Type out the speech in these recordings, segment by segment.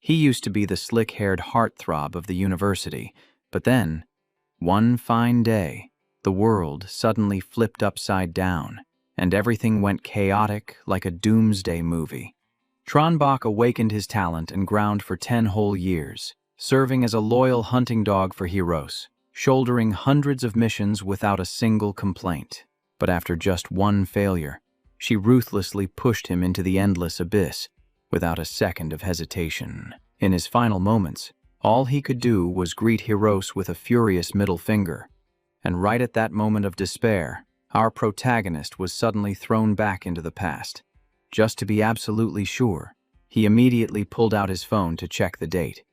He used to be the slick-haired heartthrob of the university, but then, one fine day, the world suddenly flipped upside down, and everything went chaotic like a doomsday movie. Tranbach awakened his talent and ground for 10 whole years, serving as a loyal hunting dog for Hiros, shouldering hundreds of missions without a single complaint. But after just one failure, she ruthlessly pushed him into the endless abyss, without a second of hesitation. In his final moments, all he could do was greet Hiros with a furious middle finger. And right at that moment of despair, our protagonist was suddenly thrown back into the past. Just to be absolutely sure, he immediately pulled out his phone to check the date.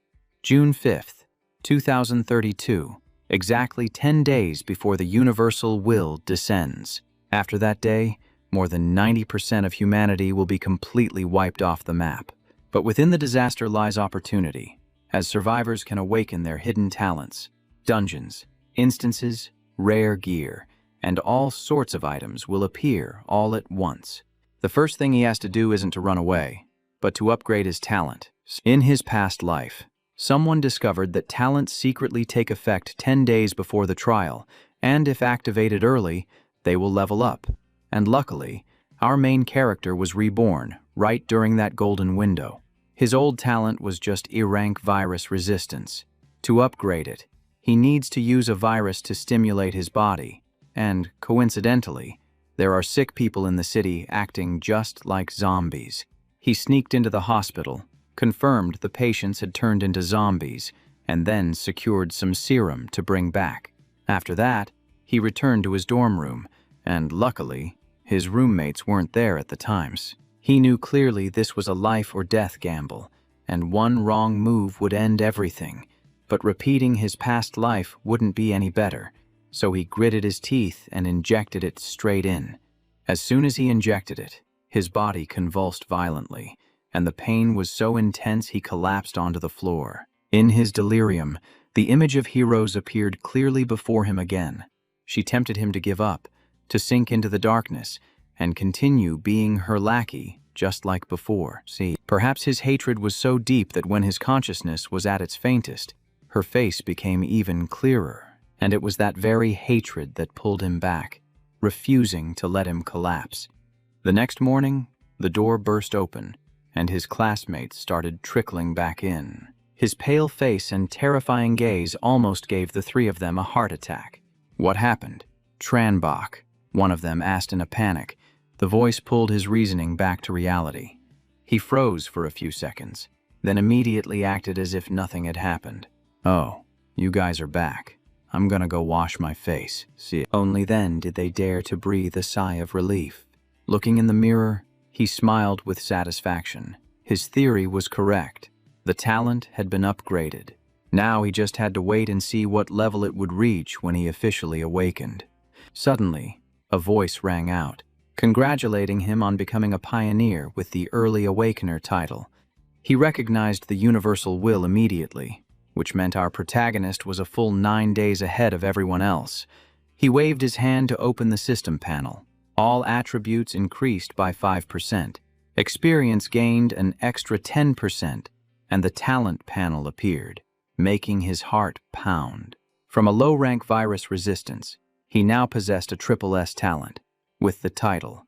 June 5th, 2032, exactly 10 days before the universal will descends. After that day, more than 90% of humanity will be completely wiped off the map. But within the disaster lies opportunity, as survivors can awaken their hidden talents. Dungeons, instances, rare gear, and all sorts of items will appear all at once. The first thing he has to do isn't to run away, but to upgrade his talent. In his past life, someone discovered that talents secretly take effect 10 days before the trial, and if activated early, they will level up. And luckily, our main character was reborn right during that golden window. His old talent was just E-rank virus resistance. To upgrade it, he needs to use a virus to stimulate his body, and, coincidentally, there are sick people in the city acting just like zombies. He sneaked into the hospital, confirmed the patients had turned into zombies, and then secured some serum to bring back. After that, he returned to his dorm room, and luckily, his roommates weren't there at the times. He knew clearly this was a life-or-death gamble, and one wrong move would end everything. But repeating his past life wouldn't be any better, so he gritted his teeth and injected it straight in. As soon as he injected it, his body convulsed violently, and the pain was so intense he collapsed onto the floor. In his delirium, the image of Hiros appeared clearly before him again. She tempted him to give up, to sink into the darkness, and continue being her lackey, just like before. Perhaps his hatred was so deep that when his consciousness was at its faintest, her face became even clearer, and it was that very hatred that pulled him back, refusing to let him collapse. The next morning, the door burst open, and his classmates started trickling back in. His pale face and terrifying gaze almost gave the three of them a heart attack. What happened? Tranbach, one of them asked in a panic. The voice pulled his reasoning back to reality. He froze for a few seconds, then immediately acted as if nothing had happened. "Oh, you guys are back. I'm gonna go wash my face." Only then did they dare to breathe a sigh of relief. Looking in the mirror, he smiled with satisfaction. His theory was correct. The talent had been upgraded. Now he just had to wait and see what level it would reach when he officially awakened. Suddenly, a voice rang out, congratulating him on becoming a pioneer with the Early Awakener title. He recognized the universal will immediately, which meant our protagonist was a full 9 days ahead of everyone else. He waved his hand to open the system panel. All attributes increased by 5%. Experience gained an extra 10%, and the talent panel appeared, making his heart pound. From a low-rank virus resistance, he now possessed a SSS talent, with the title,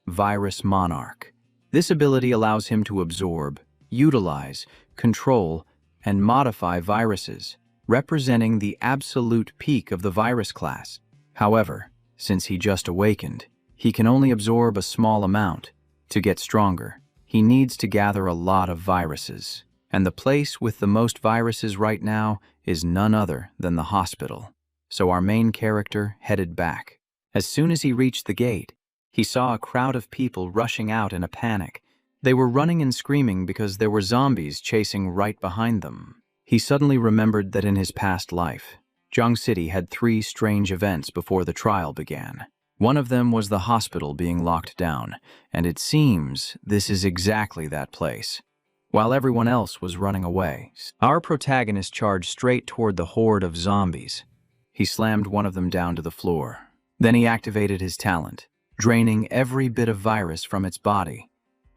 Virus Monarch. This ability allows him to absorb, utilize, control, and modify viruses, representing the absolute peak of the virus class. However, since he just awakened, he can only absorb a small amount. To get stronger, he needs to gather a lot of viruses, and the place with the most viruses right now is none other than the hospital. So our main character headed back. As soon as he reached the gate, he saw a crowd of people rushing out in a panic. They were running and screaming because there were zombies chasing right behind them. He suddenly remembered that in his past life, Zhang City had 3 strange events before the trial began. One of them was the hospital being locked down, and it seems this is exactly that place. While everyone else was running away, our protagonist charged straight toward the horde of zombies. He slammed one of them down to the floor. Then he activated his talent, draining every bit of virus from its body.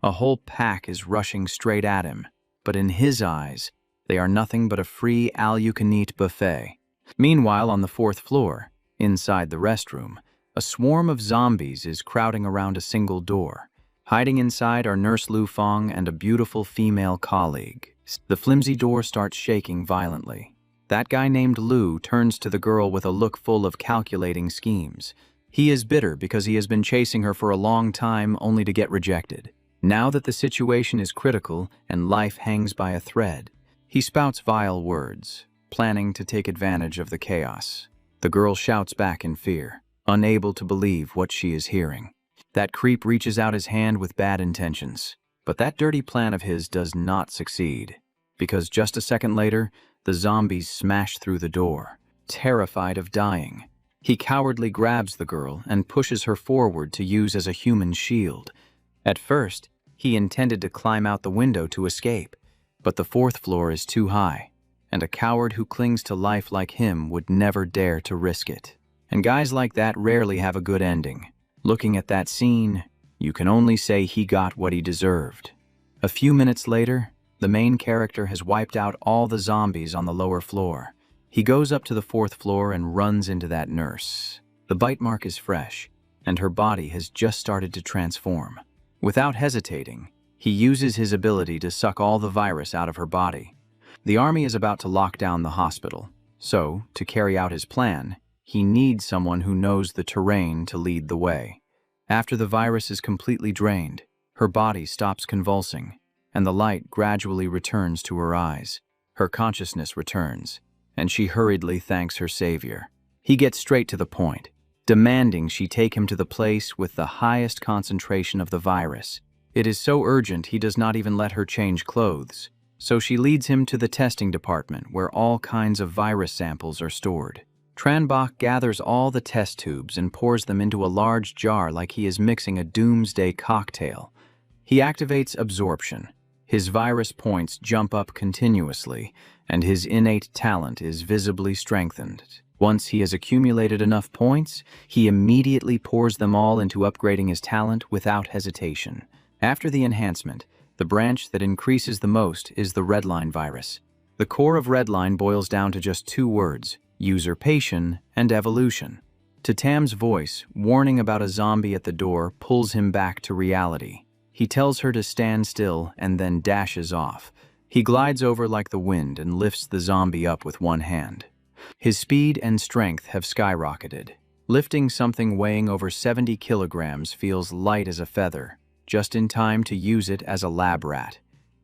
A whole pack is rushing straight at him. but in his eyes, they are nothing but a free all-you-can-eat buffet. Meanwhile, on the fourth floor, inside the restroom, a swarm of zombies is crowding around a single door. Hiding inside are Nurse Lu Fong and a beautiful female colleague. The flimsy door starts shaking violently. That guy named Lu turns to the girl with a look full of calculating schemes. He is bitter because he has been chasing her for a long time only to get rejected. Now that the situation is critical and life hangs by a thread, he spouts vile words, planning to take advantage of the chaos. The girl shouts back in fear, unable to believe what she is hearing. That creep reaches out his hand with bad intentions, but that dirty plan of his does not succeed, because just a second later, the zombies smash through the door. Terrified of dying, he cowardly grabs the girl and pushes her forward to use as a human shield. At first, he intended to climb out the window to escape, but the fourth floor is too high, and a coward who clings to life like him would never dare to risk it. And guys like that rarely have a good ending. Looking at that scene, you can only say he got what he deserved. A few minutes later, the main character has wiped out all the zombies on the lower floor. He goes up to the fourth floor and runs into that nurse. The bite mark is fresh, and her body has just started to transform. Without hesitating, he uses his ability to suck all the virus out of her body. The army is about to lock down the hospital, so, to carry out his plan, he needs someone who knows the terrain to lead the way. After the virus is completely drained, her body stops convulsing, and the light gradually returns to her eyes. Her consciousness returns, and she hurriedly thanks her savior. He gets straight to the point, demanding she take him to the place with the highest concentration of the virus. It is so urgent he does not even let her change clothes, so she leads him to the testing department where all kinds of virus samples are stored. Tranbach gathers all the test tubes and pours them into a large jar like he is mixing a doomsday cocktail. He activates absorption. His virus points jump up continuously, and his innate talent is visibly strengthened. Once he has accumulated enough points, he immediately pours them all into upgrading his talent without hesitation. After the enhancement, the branch that increases the most is the Redline virus. The core of Redline boils down to just two words: usurpation and evolution. To Tam's voice, warning about a zombie at the door pulls him back to reality. He tells her to stand still and then dashes off. He glides over like the wind and lifts the zombie up with one hand. His speed and strength have skyrocketed. Lifting something weighing over 70 kilograms feels light as a feather, just in time to use it as a lab rat.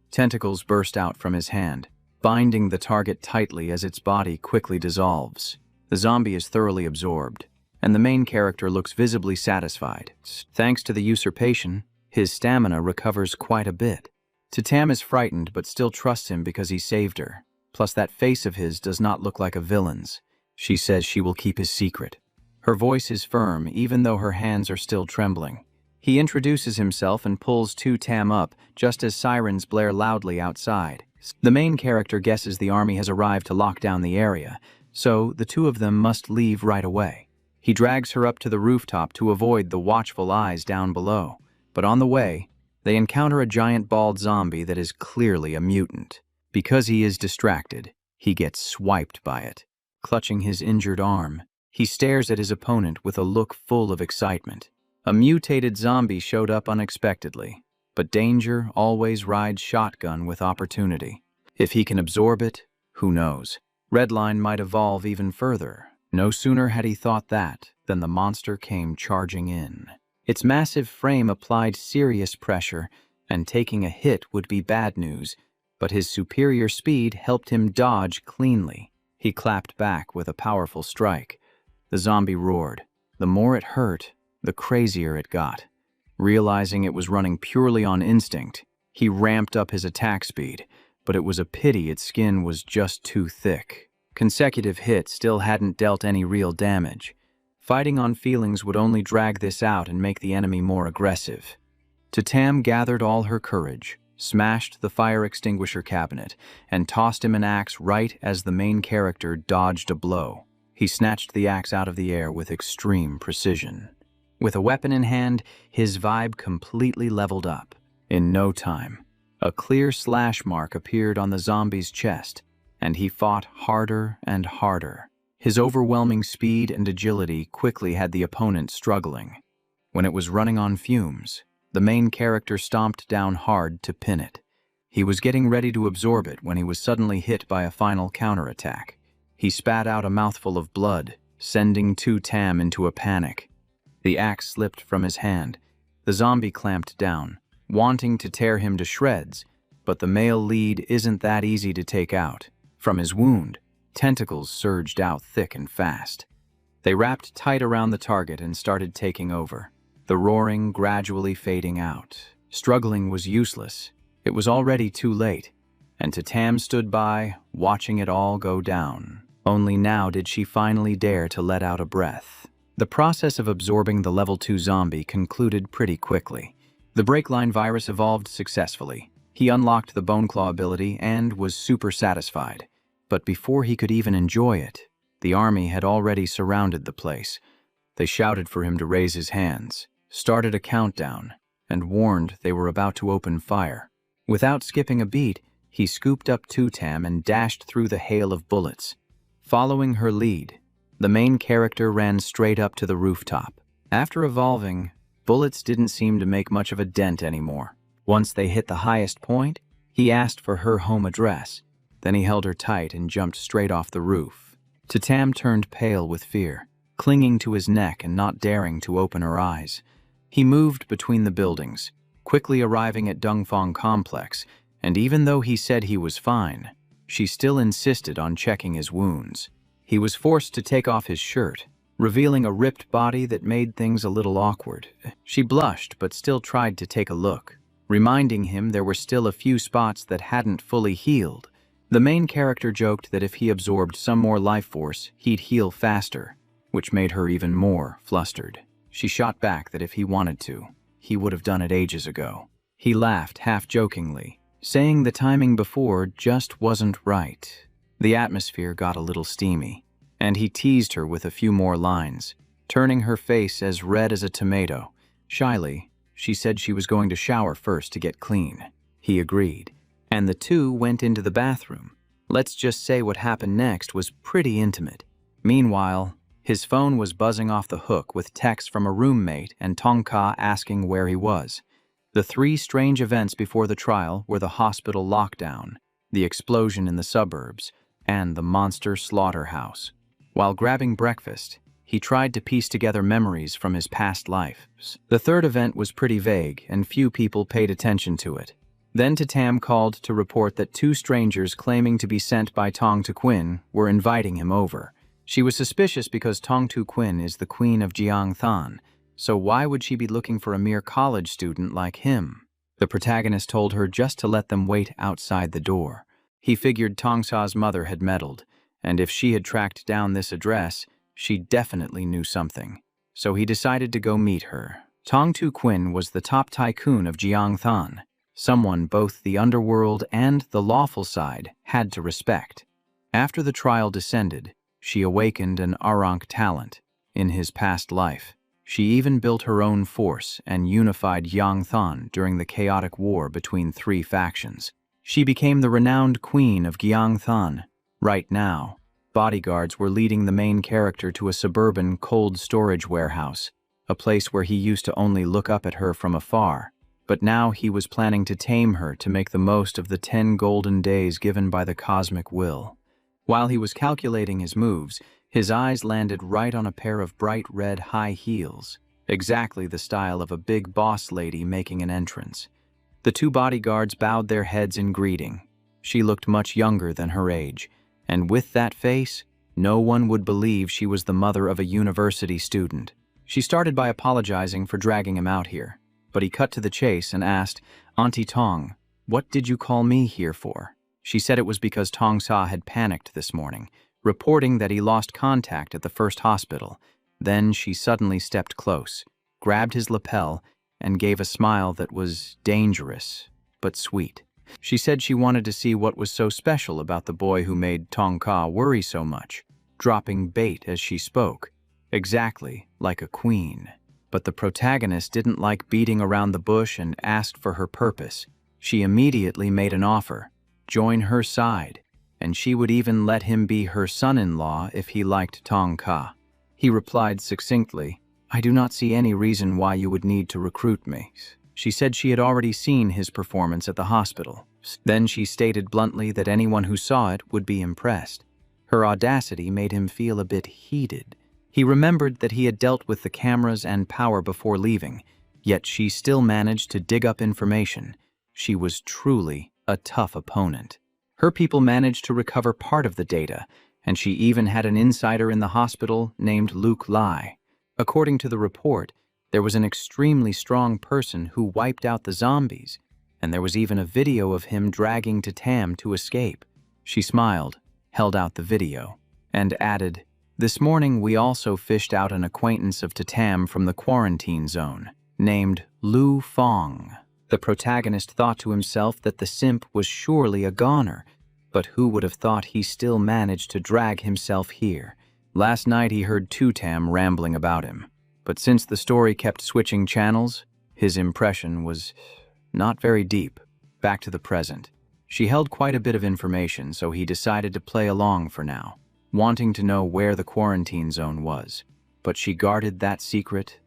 Tentacles burst out from his hand, binding the target tightly as its body quickly dissolves. The zombie is thoroughly absorbed, and the main character looks visibly satisfied. Thanks to the usurpation, his stamina recovers quite a bit. Tam is frightened but still trusts him because he saved her. Plus that face of his does not look like a villain's. She says she will keep his secret. Her voice is firm even though her hands are still trembling. He introduces himself and pulls Tam up just as sirens blare loudly outside. The main character guesses the army has arrived to lock down the area, so the two of them must leave right away. He drags her up to the rooftop to avoid the watchful eyes down below. But on the way, they encounter a giant bald zombie that is clearly a mutant. Because he is distracted, he gets swiped by it. Clutching his injured arm, he stares at his opponent with a look full of excitement. A mutated zombie showed up unexpectedly, but danger always rides shotgun with opportunity. If he can absorb it, who knows? Redline might evolve even further. No sooner had he thought that than the monster came charging in. Its massive frame applied serious pressure, and taking a hit would be bad news, but his superior speed helped him dodge cleanly. He clapped back with a powerful strike. The zombie roared. The more it hurt, the crazier it got. Realizing it was running purely on instinct, he ramped up his attack speed, but it was a pity its skin was just too thick. Consecutive hits still hadn't dealt any real damage. Fighting on feelings would only drag this out and make the enemy more aggressive. Tam gathered all her courage, smashed the fire extinguisher cabinet, and tossed him an axe right as the main character dodged a blow. He snatched the axe out of the air with extreme precision. With a weapon in hand, his vibe completely leveled up. In no time, A clear slash mark appeared on the zombie's chest, and he fought harder and harder. His overwhelming speed and agility quickly had the opponent struggling. When it was running on fumes, the main character stomped down hard to pin it. He was getting ready to absorb it when he was suddenly hit by a final counterattack. He spat out a mouthful of blood, sending Tam into a panic. The axe slipped from his hand. The zombie clamped down, wanting to tear him to shreds, but the male lead isn't that easy to take out. From his wound, tentacles surged out thick and fast. They wrapped tight around the target and started taking over, the roaring gradually fading out. Struggling was useless. It was already too late, and Tam stood by, watching it all go down. Only now did she finally dare to let out a breath. The process of absorbing the level 2 zombie concluded pretty quickly. The breakline virus evolved successfully. He unlocked the Bone Claw ability and was super satisfied. But before he could even enjoy it, the army had already surrounded the place. They shouted for him to raise his hands, started a countdown, and warned they were about to open fire. Without skipping a beat, he scooped up Tam and dashed through the hail of bullets. Following her lead, the main character ran straight up to the rooftop. After evolving, bullets didn't seem to make much of a dent anymore. Once they hit the highest point, he asked for her home address. Then he held her tight and jumped straight off the roof. Tam turned pale with fear, clinging to his neck and not daring to open her eyes. He moved between the buildings, quickly arriving at Dongfang Complex, and even though he said he was fine, she still insisted on checking his wounds. He was forced to take off his shirt, revealing a ripped body that made things a little awkward. She blushed but still tried to take a look, reminding him there were still a few spots that hadn't fully healed. The main character joked that if he absorbed some more life force, he'd heal faster, which made her even more flustered. She shot back that if he wanted to, he would have done it ages ago. He laughed half-jokingly, saying the timing before just wasn't right. The atmosphere got a little steamy, and he teased her with a few more lines, turning her face as red as a tomato. Shyly, she said she was going to shower first to get clean. He agreed, and the two went into the bathroom. Let's just say what happened next was pretty intimate. Meanwhile, his phone was buzzing off the hook with texts from a roommate and Tongka asking where he was. The three strange events before the trial were the hospital lockdown, the explosion in the suburbs, and the monster slaughterhouse. While grabbing breakfast, he tried to piece together memories from his past lives. The third event was pretty vague, and few people paid attention to it. Then Tam called to report that two strangers claiming to be sent by Tong Tu Quinn were inviting him over. She was suspicious because Tong Tu Quinn is the queen of Jiangthan, so why would she be looking for a mere college student like him? The protagonist told her just to let them wait outside the door. He figured Tong Sa's mother had meddled, and if she had tracked down this address, she definitely knew something. So he decided to go meet her. Tong Tu Quinn was the top tycoon of Jiangthan, someone both the underworld and the lawful side had to respect. After the trial descended, she awakened an Arank talent in his past life. She even built her own force and unified Yangthan during the chaotic war between three factions. She became the renowned queen of Gyeongthan. Right now, bodyguards were leading the main character to a suburban cold storage warehouse, a place where he used to only look up at her from afar. But now he was planning to tame her to make the most of the 10 golden days given by the cosmic will. While he was calculating his moves, his eyes landed right on a pair of bright red high heels, exactly the style of a big boss lady making an entrance. The two bodyguards bowed their heads in greeting. She looked much younger than her age, and with that face, no one would believe she was the mother of a university student. She started by apologizing for dragging him out here, but he cut to the chase and asked, "Auntie Tong, what did you call me here for?" She said it was because Tong Sa had panicked this morning, reporting that he lost contact at the first hospital. Then she suddenly stepped close, grabbed his lapel, and gave a smile that was dangerous, but sweet. She said she wanted to see what was so special about the boy who made Tong Ka worry so much, dropping bait as she spoke, exactly like a queen. But the protagonist didn't like beating around the bush and asked for her purpose. She immediately made an offer, join her side, and she would even let him be her son-in-law if he liked Tong Ka. He replied succinctly, "I do not see any reason why you would need to recruit me." She said she had already seen his performance at the hospital. Then she stated bluntly that anyone who saw it would be impressed. Her audacity made him feel a bit heated. He remembered that he had dealt with the cameras and power before leaving, yet she still managed to dig up information. She was truly a tough opponent. Her people managed to recover part of the data, and she even had an insider in the hospital named Luke Lai. According to the report, there was an extremely strong person who wiped out the zombies, and there was even a video of him dragging Tam to escape. She smiled, held out the video, and added, "This morning we also fished out an acquaintance of Tam from the quarantine zone, named Lu Fong." The protagonist thought to himself that the simp was surely a goner, but who would have thought he still managed to drag himself here? Last night he heard Tam rambling about him, but since the story kept switching channels, his impression was not very deep. Back to the present. She held quite a bit of information, so he decided to play along for now, wanting to know where the quarantine zone was. But she guarded that secret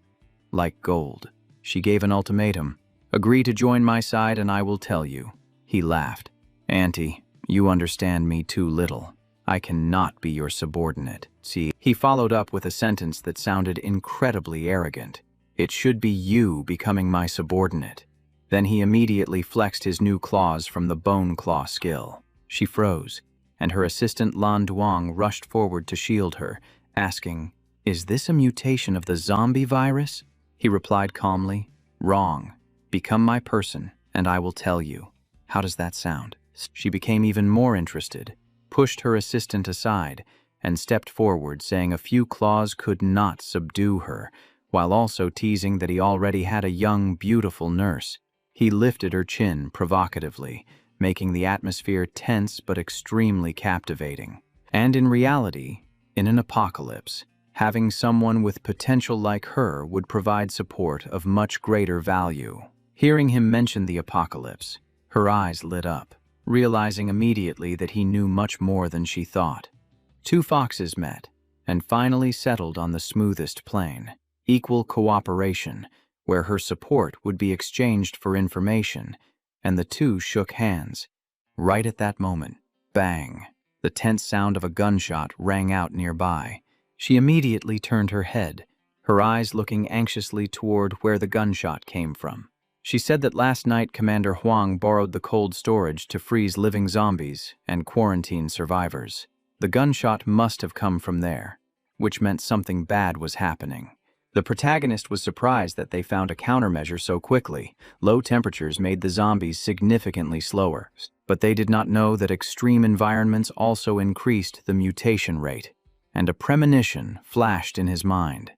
like gold. She gave an ultimatum. "Agree to join my side and I will tell you." He laughed. "Auntie, you understand me too little. I cannot be your subordinate." See, he followed up with a sentence that sounded incredibly arrogant. "It should be you becoming my subordinate." Then he immediately flexed his new claws from the bone claw skill. She froze, and her assistant Lan Duang rushed forward to shield her, asking, "Is this a mutation of the zombie virus?" He replied calmly, "Wrong. Become my person, and I will tell you. How does that sound?" She became even more interested, pushed her assistant aside, and stepped forward, saying a few claws could not subdue her, while also teasing that he already had a young, beautiful nurse. He lifted her chin provocatively, making the atmosphere tense but extremely captivating. And in reality, in an apocalypse, having someone with potential like her would provide support of much greater value. Hearing him mention the apocalypse, her eyes lit up, realizing immediately that he knew much more than she thought. Two foxes met, and finally settled on the smoothest plane, equal cooperation, where her support would be exchanged for information, and the two shook hands. Right at that moment, bang, the tense sound of a gunshot rang out nearby. She immediately turned her head, her eyes looking anxiously toward where the gunshot came from. She said that last night Commander Huang borrowed the cold storage to freeze living zombies and quarantine survivors. The gunshot must have come from there, which meant something bad was happening. The protagonist was surprised that they found a countermeasure so quickly. Low temperatures made the zombies significantly slower, but they did not know that extreme environments also increased the mutation rate, and a premonition flashed in his mind.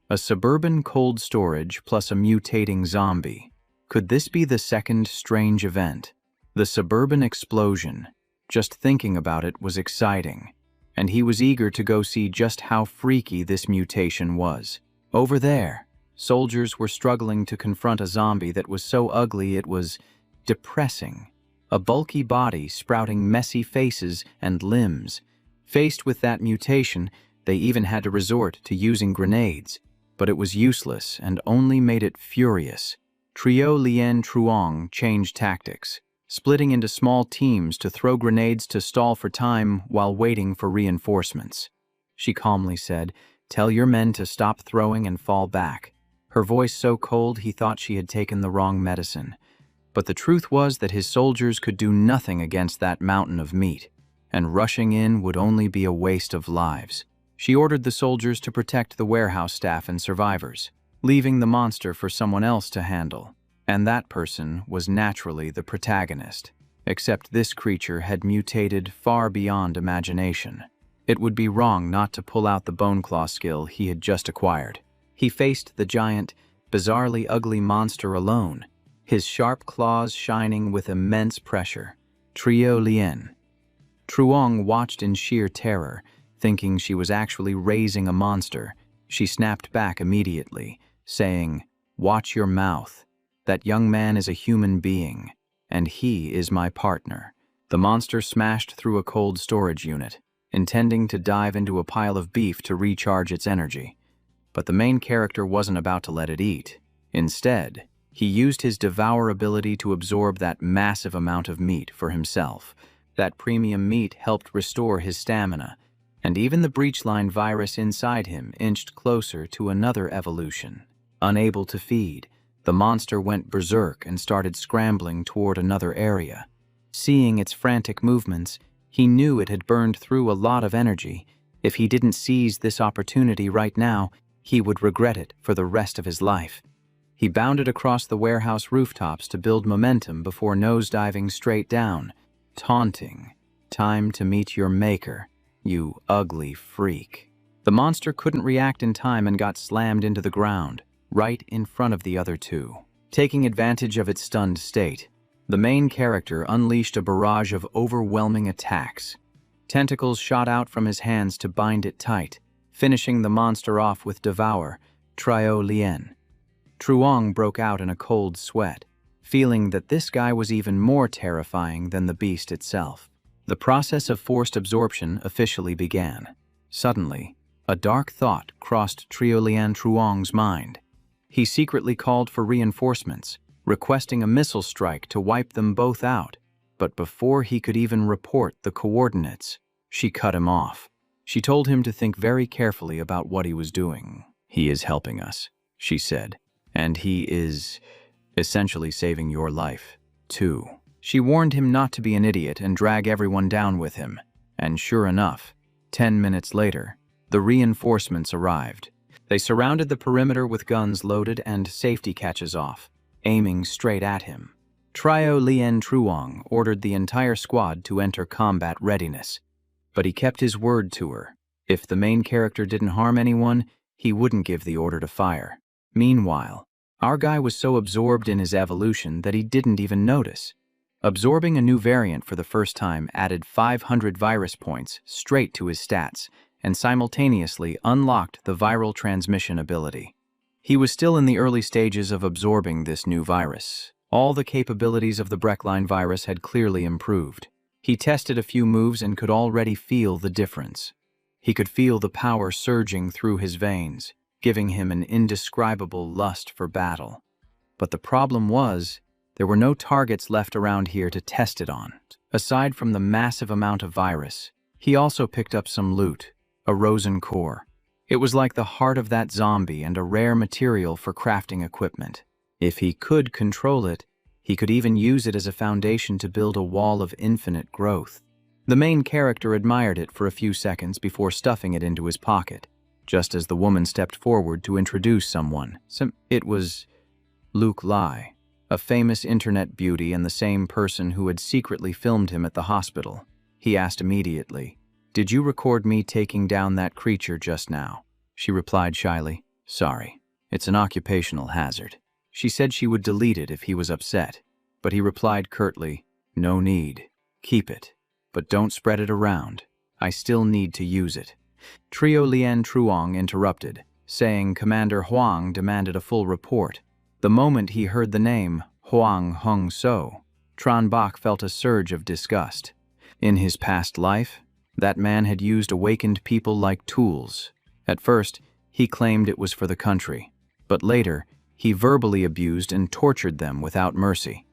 A suburban cold storage plus a mutating zombie. Could this be the second strange event? The suburban explosion. Just thinking about it was exciting, and he was eager to go see just how freaky this mutation was. Over there, soldiers were struggling to confront a zombie that was so ugly it was depressing. A bulky body sprouting messy faces and limbs. Faced with that mutation, they even had to resort to using grenades, but it was useless and only made it furious. Trio Lien Truong changed tactics, splitting into small teams to throw grenades to stall for time while waiting for reinforcements. She calmly said, "Tell your men to stop throwing and fall back." Her voice so cold he thought she had taken the wrong medicine. But the truth was that his soldiers could do nothing against that mountain of meat, and rushing in would only be a waste of lives. She ordered the soldiers to protect the warehouse staff and survivors, leaving the monster for someone else to handle. And that person was naturally the protagonist, except this creature had mutated far beyond imagination. It would be wrong not to pull out the bone claw skill he had just acquired. He faced the giant, bizarrely ugly monster alone, his sharp claws shining with immense pressure. Trio Lien. Truong watched in sheer terror, thinking she was actually raising a monster. She snapped back immediately, saying, "Watch your mouth. That young man is a human being, and he is my partner." The monster smashed through a cold storage unit, intending to dive into a pile of beef to recharge its energy. But the main character wasn't about to let it eat. Instead, he used his devour ability to absorb that massive amount of meat for himself. That premium meat helped restore his stamina, and even the breachline virus inside him inched closer to another evolution. Unable to feed, the monster went berserk and started scrambling toward another area. Seeing its frantic movements, he knew it had burned through a lot of energy. If he didn't seize this opportunity right now, he would regret it for the rest of his life. He bounded across the warehouse rooftops to build momentum before nosediving straight down, taunting, "Time to meet your maker, you ugly freak." The monster couldn't react in time and got slammed into the ground, right in front of the other two. Taking advantage of its stunned state, the main character unleashed a barrage of overwhelming attacks. Tentacles shot out from his hands to bind it tight, finishing the monster off with Devour, Trio Lien. Truong broke out in a cold sweat, feeling that this guy was even more terrifying than the beast itself. The process of forced absorption officially began. Suddenly, a dark thought crossed Trio Lien Truong's mind. He secretly called for reinforcements, requesting a missile strike to wipe them both out. But before he could even report the coordinates, she cut him off. She told him to think very carefully about what he was doing. "He is helping us," she said, "and he is essentially saving your life, too." She warned him not to be an idiot and drag everyone down with him. And sure enough, 10 minutes later, the reinforcements arrived. They surrounded the perimeter with guns loaded and safety catches off, aiming straight at him. Trio Lien Truong ordered the entire squad to enter combat readiness, but he kept his word to her. If the main character didn't harm anyone, he wouldn't give the order to fire. Meanwhile, our guy was so absorbed in his evolution that he didn't even notice. Absorbing a new variant for the first time added 500 virus points straight to his stats, and simultaneously unlocked the viral transmission ability. He was still in the early stages of absorbing this new virus. All the capabilities of the Breckline virus had clearly improved. He tested a few moves and could already feel the difference. He could feel the power surging through his veins, giving him an indescribable lust for battle. But the problem was, there were no targets left around here to test it on. Aside from the massive amount of virus, he also picked up some loot, a Rosen core. It was like the heart of that zombie and a rare material for crafting equipment. If he could control it, he could even use it as a foundation to build a wall of infinite growth. The main character admired it for a few seconds before stuffing it into his pocket, just as the woman stepped forward to introduce someone. It was Luke Lai, a famous internet beauty and the same person who had secretly filmed him at the hospital. He asked immediately, "Did you record me taking down that creature just now?" She replied shyly, "Sorry, it's an occupational hazard." She said she would delete it if he was upset, but he replied curtly, "No need. Keep it, but don't spread it around. I still need to use it." Trio Lien Truong interrupted, saying Commander Huang demanded a full report. The moment he heard the name Huang Hung So, Tran Bok felt a surge of disgust. In his past life, that man had used awakened people like tools. At first, he claimed it was for the country, but later, he verbally abused and tortured them without mercy.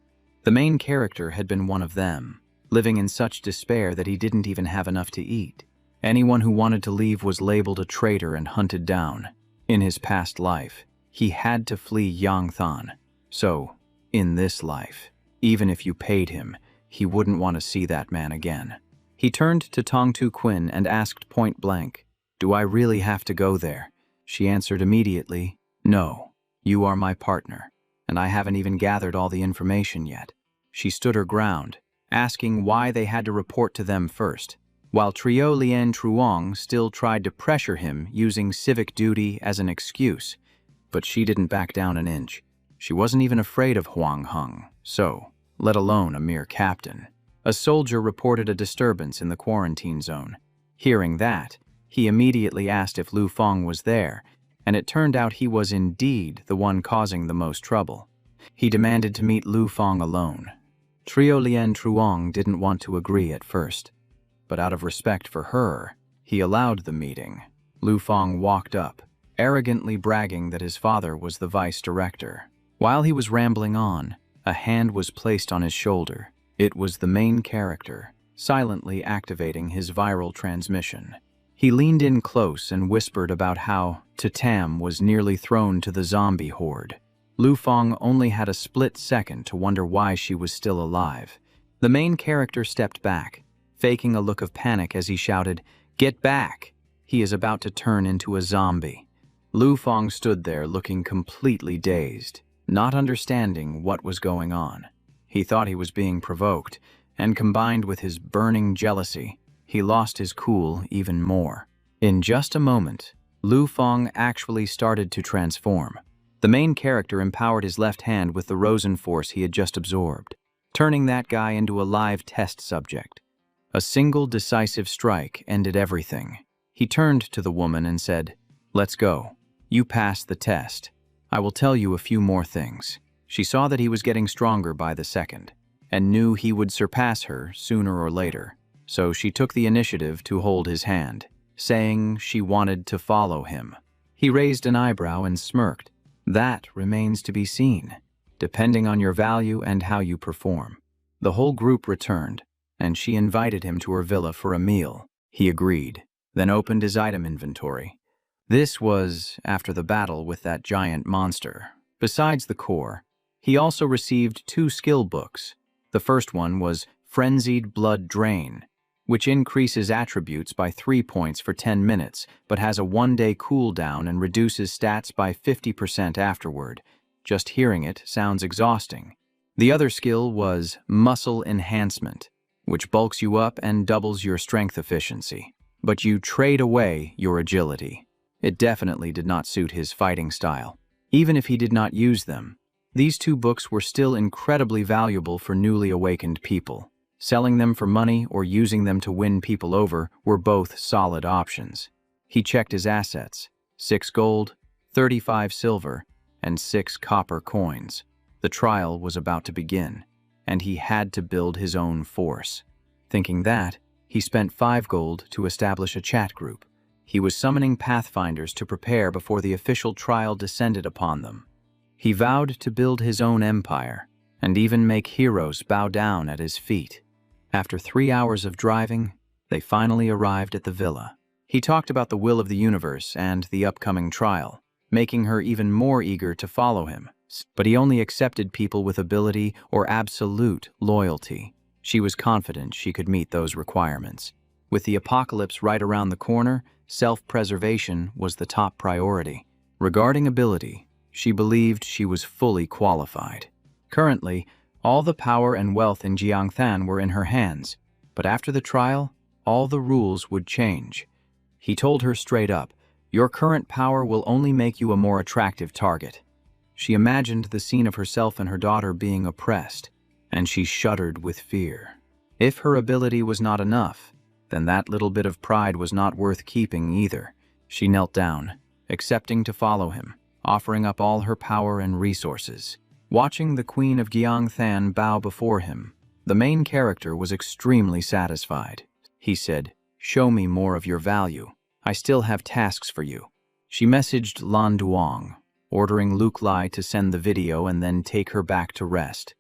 The main character had been one of them, living in such despair that he didn't even have enough to eat. Anyone who wanted to leave was labeled a traitor and hunted down. In his past life, he had to flee Yangthan. So, in this life, even if you paid him, he wouldn't want to see that man again. He turned to Tong Tu Quinn and asked point blank, "Do I really have to go there?" She answered immediately, "No, you are my partner, and I haven't even gathered all the information yet." She stood her ground, asking why they had to report to them first, while Trio Lien Truong still tried to pressure him using civic duty as an excuse. But she didn't back down an inch. She wasn't even afraid of Huang Hung, so, let alone a mere captain. A soldier reported a disturbance in the quarantine zone. Hearing that, he immediately asked if Lu Fong was there, and it turned out he was indeed the one causing the most trouble. He demanded to meet Lu Fong alone. Trio Lien Truong didn't want to agree at first, but out of respect for her, he allowed the meeting. Lu Fong walked up, arrogantly bragging that his father was the vice director. While he was rambling on, a hand was placed on his shoulder. It was the main character, silently activating his viral transmission. He leaned in close and whispered about how Tatam was nearly thrown to the zombie horde. Lu Fong only had a split second to wonder why she was still alive. The main character stepped back, faking a look of panic as he shouted, "Get back! He is about to turn into a zombie." Lu Fong stood there looking completely dazed, not understanding what was going on. He thought he was being provoked, and combined with his burning jealousy, he lost his cool even more. In just a moment, Lu Fong actually started to transform. The main character empowered his left hand with the Rosen force he had just absorbed, turning that guy into a live test subject. A single decisive strike ended everything. He turned to the woman and said, "Let's go. You passed the test. I will tell you a few more things." She saw that he was getting stronger by the second, and knew he would surpass her sooner or later, so she took the initiative to hold his hand, saying she wanted to follow him. He raised an eyebrow and smirked. "That remains to be seen, depending on your value and how you perform." The whole group returned, and she invited him to her villa for a meal. He agreed, then opened his item inventory. This was after the battle with that giant monster. Besides the core, he also received 2 skill books. The first one was Frenzied Blood Drain, which increases attributes by 3 points for 10 minutes, but has a 1-day cooldown and reduces stats by 50% afterward. Just hearing it sounds exhausting. The other skill was Muscle Enhancement, which bulks you up and doubles your strength efficiency, but you trade away your agility. It definitely did not suit his fighting style. Even if he did not use them, these 2 books were still incredibly valuable for newly awakened people. Selling them for money or using them to win people over were both solid options. He checked his assets: 6 gold, 35 silver, and 6 copper coins. The trial was about to begin, and he had to build his own force. Thinking that, he spent 5 gold to establish a chat group. He was summoning pathfinders to prepare before the official trial descended upon them. He vowed to build his own empire, and even make heroes bow down at his feet. After 3 hours of driving, they finally arrived at the villa. He talked about the will of the universe and the upcoming trial, making her even more eager to follow him. But he only accepted people with ability or absolute loyalty. She was confident she could meet those requirements. With the apocalypse right around the corner, self-preservation was the top priority. Regarding ability, she believed she was fully qualified. Currently, all the power and wealth in Jiangthan were in her hands, but after the trial, all the rules would change. He told her straight up, "Your current power will only make you a more attractive target." She imagined the scene of herself and her daughter being oppressed, and she shuddered with fear. If her ability was not enough, then that little bit of pride was not worth keeping either. She knelt down, accepting to follow him, offering up all her power and resources. Watching the Queen of Jiangthan bow before him, the main character was extremely satisfied. He said, "Show me more of your value. I still have tasks for you." She messaged Lan Duong, ordering Luke Lai to send the video and then take her back to rest.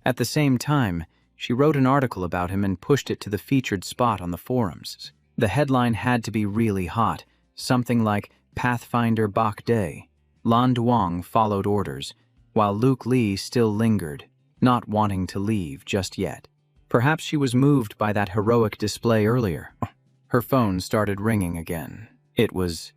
At the same time, she wrote an article about him and pushed it to the featured spot on the forums. The headline had to be really hot, something like Pathfinder Bak Day. Lan Duong followed orders, while Luke Li still lingered, not wanting to leave just yet. Perhaps she was moved by that heroic display earlier. Her phone started ringing again. It was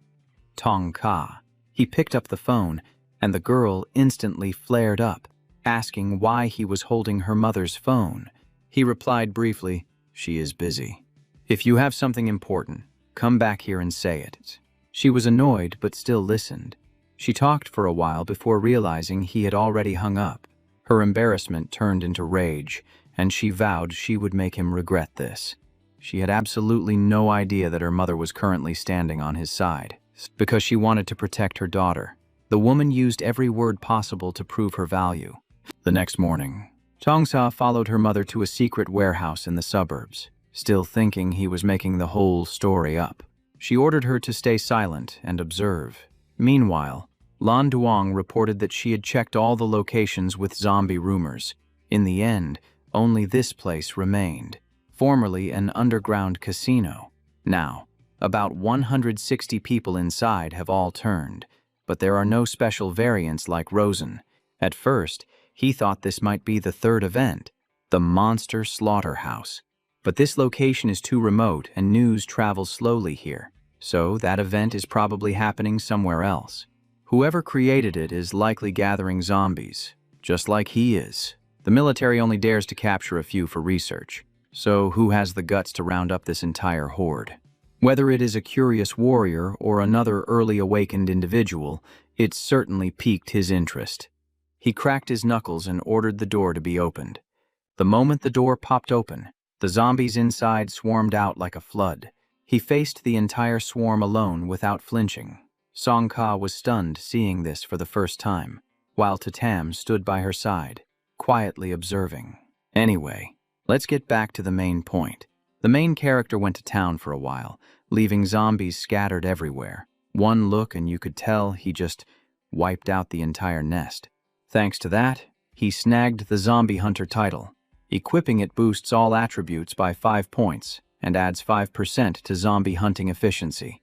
Tong Ka. He picked up the phone, and the girl instantly flared up, asking why he was holding her mother's phone. He replied briefly, "She is busy. If you have something important, come back here and say it." She was annoyed but still listened. She talked for a while before realizing he had already hung up. Her embarrassment turned into rage, and she vowed she would make him regret this. She had absolutely no idea that her mother was currently standing on his side, because she wanted to protect her daughter. The woman used every word possible to prove her value. The next morning, Tongsa followed her mother to a secret warehouse in the suburbs, still thinking he was making the whole story up. She ordered her to stay silent and observe. Meanwhile, Lan Duong reported that she had checked all the locations with zombie rumors. In the end, only this place remained, formerly an underground casino. Now, about 160 people inside have all turned, but there are no special variants like Rosen. At first, he thought this might be the third event, the Monster Slaughterhouse. But this location is too remote and news travels slowly here, so that event is probably happening somewhere else. Whoever created it is likely gathering zombies, just like he is. The military only dares to capture a few for research, so who has the guts to round up this entire horde? Whether it is a curious warrior or another early awakened individual, it certainly piqued his interest. He cracked his knuckles and ordered the door to be opened. The moment the door popped open, the zombies inside swarmed out like a flood. He faced the entire swarm alone without flinching. Song Ka was stunned seeing this for the first time, while Tatam stood by her side, quietly observing. Anyway, let's get back to the main point. The main character went to town for a while, leaving zombies scattered everywhere. One look and you could tell he just wiped out the entire nest. Thanks to that, he snagged the Zombie Hunter title. Equipping it boosts all attributes by 5 points and adds 5% to zombie hunting efficiency.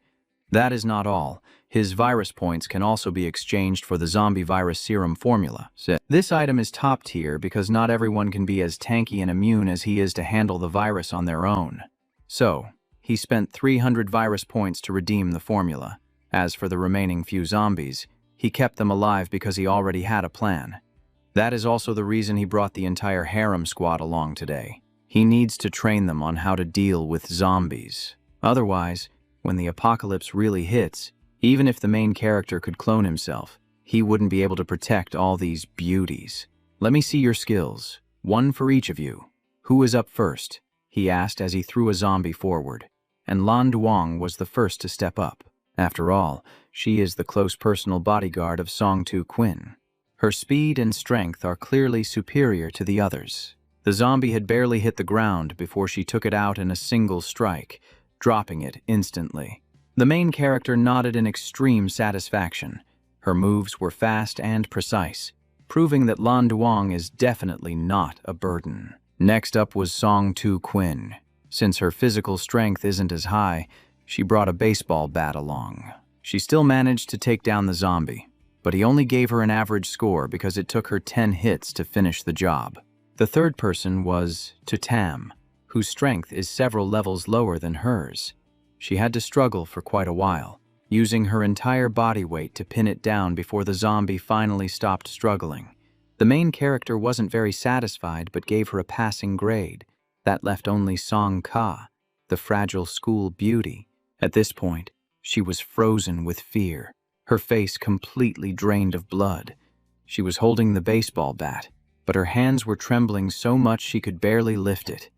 That is not all. His virus points can also be exchanged for the zombie virus serum formula. This item is top tier because not everyone can be as tanky and immune as he is to handle the virus on their own. So, he spent 300 virus points to redeem the formula. As for the remaining few zombies, he kept them alive because he already had a plan. That is also the reason he brought the entire harem squad along today. He needs to train them on how to deal with zombies. Otherwise, when the apocalypse really hits, even if the main character could clone himself, he wouldn't be able to protect all these beauties. Let me see your skills, one for each of you. Who is up first? He asked as he threw a zombie forward, and Lan Duong was the first to step up. After all, she is the close personal bodyguard of Song Tu Quinn. Her speed and strength are clearly superior to the others. The zombie had barely hit the ground before she took it out in a single strike, dropping it instantly. The main character nodded in extreme satisfaction. Her moves were fast and precise, proving that Lan Duong is definitely not a burden. Next up was Song Tu Quinn. Since her physical strength isn't as high, she brought a baseball bat along. She still managed to take down the zombie, but he only gave her an average score because it took her 10 hits to finish the job. The third person was Tatam, whose strength is several levels lower than hers. She had to struggle for quite a while, using her entire body weight to pin it down before the zombie finally stopped struggling. The main character wasn't very satisfied but gave her a passing grade. That left only Song Ka, the fragile school beauty. At this point, she was frozen with fear, her face completely drained of blood. She was holding the baseball bat, but her hands were trembling so much she could barely lift it.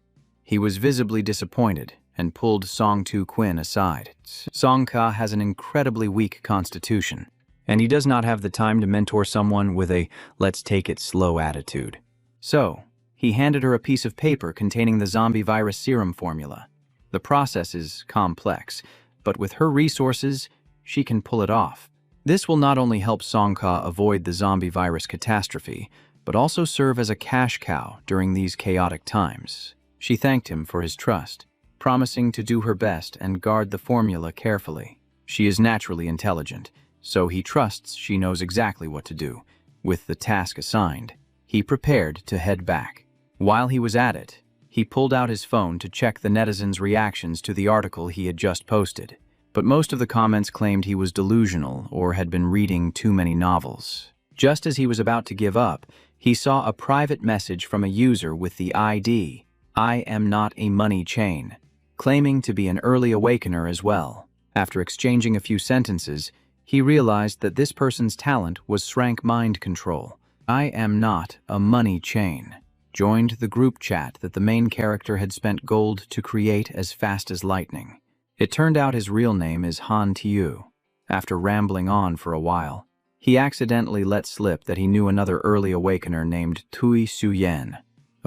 He was visibly disappointed and pulled Song Tu Quinn aside. Song Ka has an incredibly weak constitution, and he does not have the time to mentor someone with a let's take it slow attitude. So, he handed her a piece of paper containing the zombie virus serum formula. The process is complex, but with her resources, she can pull it off. This will not only help Song Ka avoid the zombie virus catastrophe, but also serve as a cash cow during these chaotic times. She thanked him for his trust, promising to do her best and guard the formula carefully. She is naturally intelligent, so he trusts she knows exactly what to do. With the task assigned, he prepared to head back. While he was at it, he pulled out his phone to check the netizens' reactions to the article he had just posted. But most of the comments claimed he was delusional or had been reading too many novels. Just as he was about to give up, he saw a private message from a user with the ID, "I am not a money chain," claiming to be an early awakener as well. After exchanging a few sentences, he realized that this person's talent was SSS-Rank mind control. "I am not a money chain." Joined the group chat that the main character had spent gold to create as fast as lightning. It turned out his real name is Han Tiu. After rambling on for a while, he accidentally let slip that he knew another early awakener named Tui Suyen.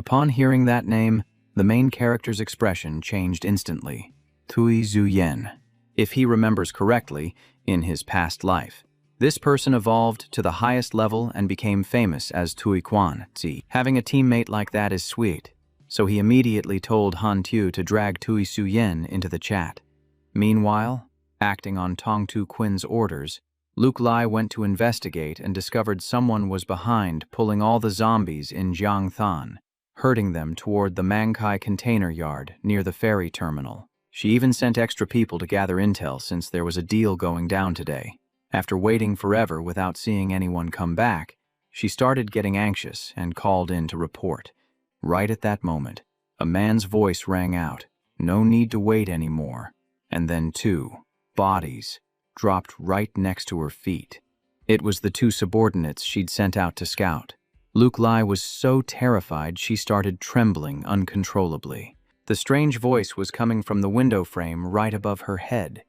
Upon hearing that name, the main character's expression changed instantly. Tui Zuyen. If he remembers correctly, in his past life, this person evolved to the highest level and became famous as Tui Quan Zi. Having a teammate like that is sweet, so he immediately told Han Tu to drag Tui Zuyen into the chat. Meanwhile, acting on Tong Tu Quin's orders, Luke Lai went to investigate and discovered someone was behind pulling all the zombies in Jiangthan, herding them toward the Mankai container yard near the ferry terminal. She even sent extra people to gather intel since there was a deal going down today. After waiting forever without seeing anyone come back, she started getting anxious and called in to report. Right at that moment, a man's voice rang out, "No need to wait anymore." And then 2 bodies dropped right next to her feet. It was the 2 subordinates she'd sent out to scout. Luke Lai was so terrified she started trembling uncontrollably. The strange voice was coming from the window frame right above her head.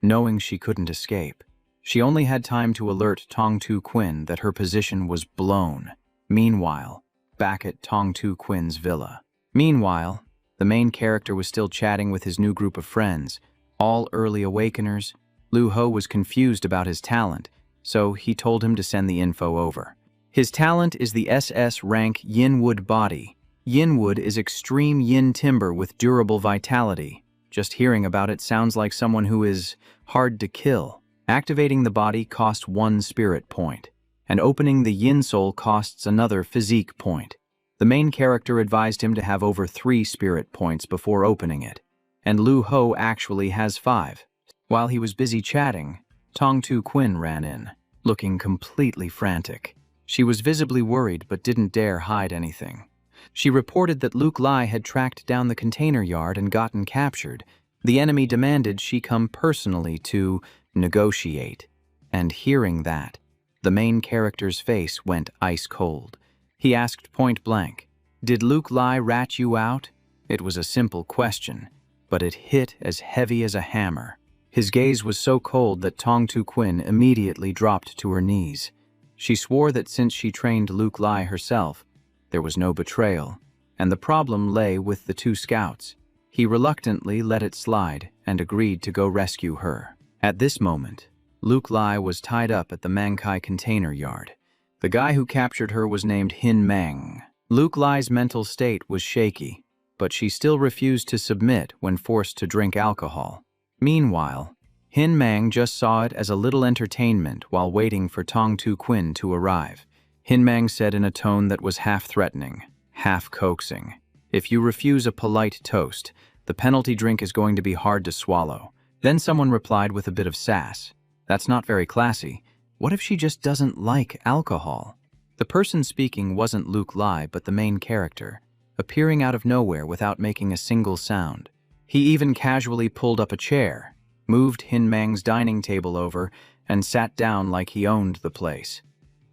Knowing she couldn't escape, she only had time to alert Tong Tu Quin that her position was blown. Meanwhile, back at Tong Tu Quin's villa. The main character was still chatting with his new group of friends, all early awakeners. Lu Ho was confused about his talent, so he told him to send the info over. His talent is the SS-Rank Yin Wood body. Yin wood is extreme yin timber with durable vitality. Just hearing about it sounds like someone who is hard to kill. Activating the body costs 1 spirit point, and opening the yin soul costs another physique point. The main character advised him to have over 3 spirit points before opening it, and Lu Ho actually has 5. While he was busy chatting, Tong Tu Quin ran in, looking completely frantic. She was visibly worried but didn't dare hide anything. She reported that Luke Lai had tracked down the container yard and gotten captured. The enemy demanded she come personally to negotiate. And hearing that, the main character's face went ice cold. He asked point blank, "Did Luke Lai rat you out?" It was a simple question, but it hit as heavy as a hammer. His gaze was so cold that Tong Tu Quin immediately dropped to her knees. She swore that since she trained Luke Lai herself, there was no betrayal, and the problem lay with the 2 scouts. He reluctantly let it slide and agreed to go rescue her. At this moment, Luke Lai was tied up at the Mankai container yard. The guy who captured her was named Hin Mang. Luke Lai's mental state was shaky, but she still refused to submit when forced to drink alcohol. Meanwhile, Hin Mang just saw it as a little entertainment while waiting for Tong Tu Quin to arrive. Hin Mang said in a tone that was half threatening, half coaxing, "If you refuse a polite toast, the penalty drink is going to be hard to swallow." Then someone replied with a bit of sass, "That's not very classy. What if she just doesn't like alcohol?" The person speaking wasn't Luke Lai but the main character, appearing out of nowhere without making a single sound. He even casually pulled up a chair, moved Hin Mang's dining table over, and sat down like he owned the place.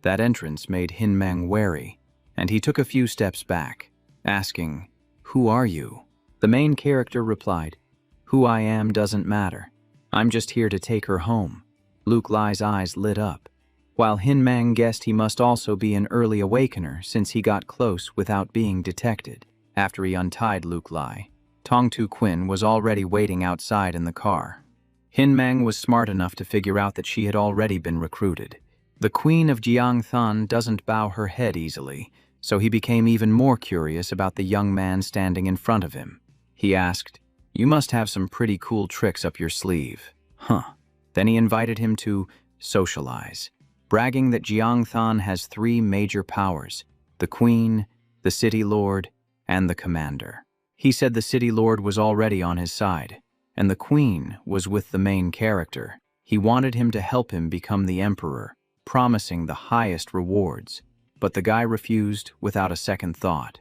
That entrance made Hin Mang wary, and he took a few steps back, asking, "Who are you?" The main character replied, "Who I am doesn't matter. I'm just here to take her home." Luke Lai's eyes lit up, while Hin Mang guessed he must also be an early awakener since he got close without being detected. After he untied Luke Lai, Tong Tu Quin was already waiting outside in the car. Hin Mang was smart enough to figure out that she had already been recruited. The Queen of Jiangthan doesn't bow her head easily, so he became even more curious about the young man standing in front of him. He asked, "You must have some pretty cool tricks up your sleeve." "Huh." Then he invited him to socialize, bragging that Jiangthan has 3 major powers: the Queen, the City Lord, and the Commander. He said the City Lord was already on his side, and the Queen was with the main character. He wanted him to help him become the Emperor, promising the highest rewards, but the guy refused without a second thought.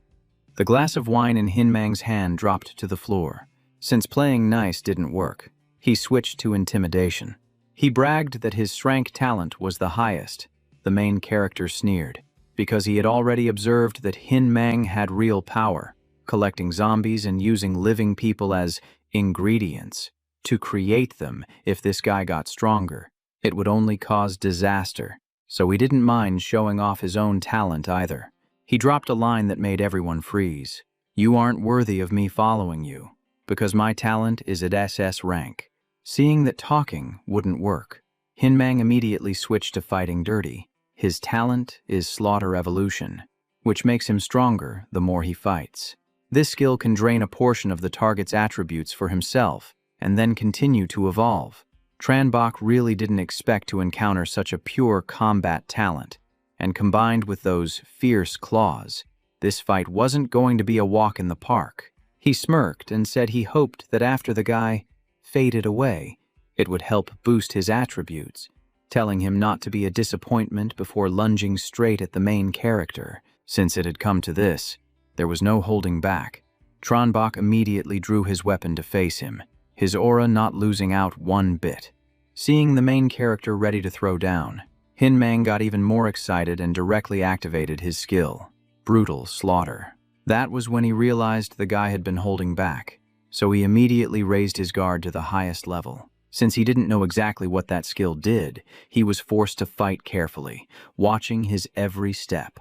The glass of wine in Hin Mang's hand dropped to the floor. Since playing nice didn't work, he switched to intimidation. He bragged that his SSS-Rank talent was the highest. The main character sneered, because he had already observed that Hin Mang had real power, collecting zombies and using living people as ingredients. To create them, if this guy got stronger, it would only cause disaster, so he didn't mind showing off his own talent either. He dropped a line that made everyone freeze. "You aren't worthy of me following you, because my talent is at SS rank." Seeing that talking wouldn't work, Hinmang immediately switched to fighting dirty. His talent is Slaughter Evolution, which makes him stronger the more he fights. This skill can drain a portion of the target's attributes for himself and then continue to evolve. Tranbach really didn't expect to encounter such a pure combat talent, and combined with those fierce claws, this fight wasn't going to be a walk in the park. He smirked and said he hoped that after the guy faded away, it would help boost his attributes, telling him not to be a disappointment before lunging straight at the main character. Since it had come to this, there was no holding back. Tranbach immediately drew his weapon to face him, his aura not losing out one bit. Seeing the main character ready to throw down, Hinmang got even more excited and directly activated his skill, Brutal Slaughter. That was when he realized the guy had been holding back, so he immediately raised his guard to the highest level. Since he didn't know exactly what that skill did, he was forced to fight carefully, watching his every step.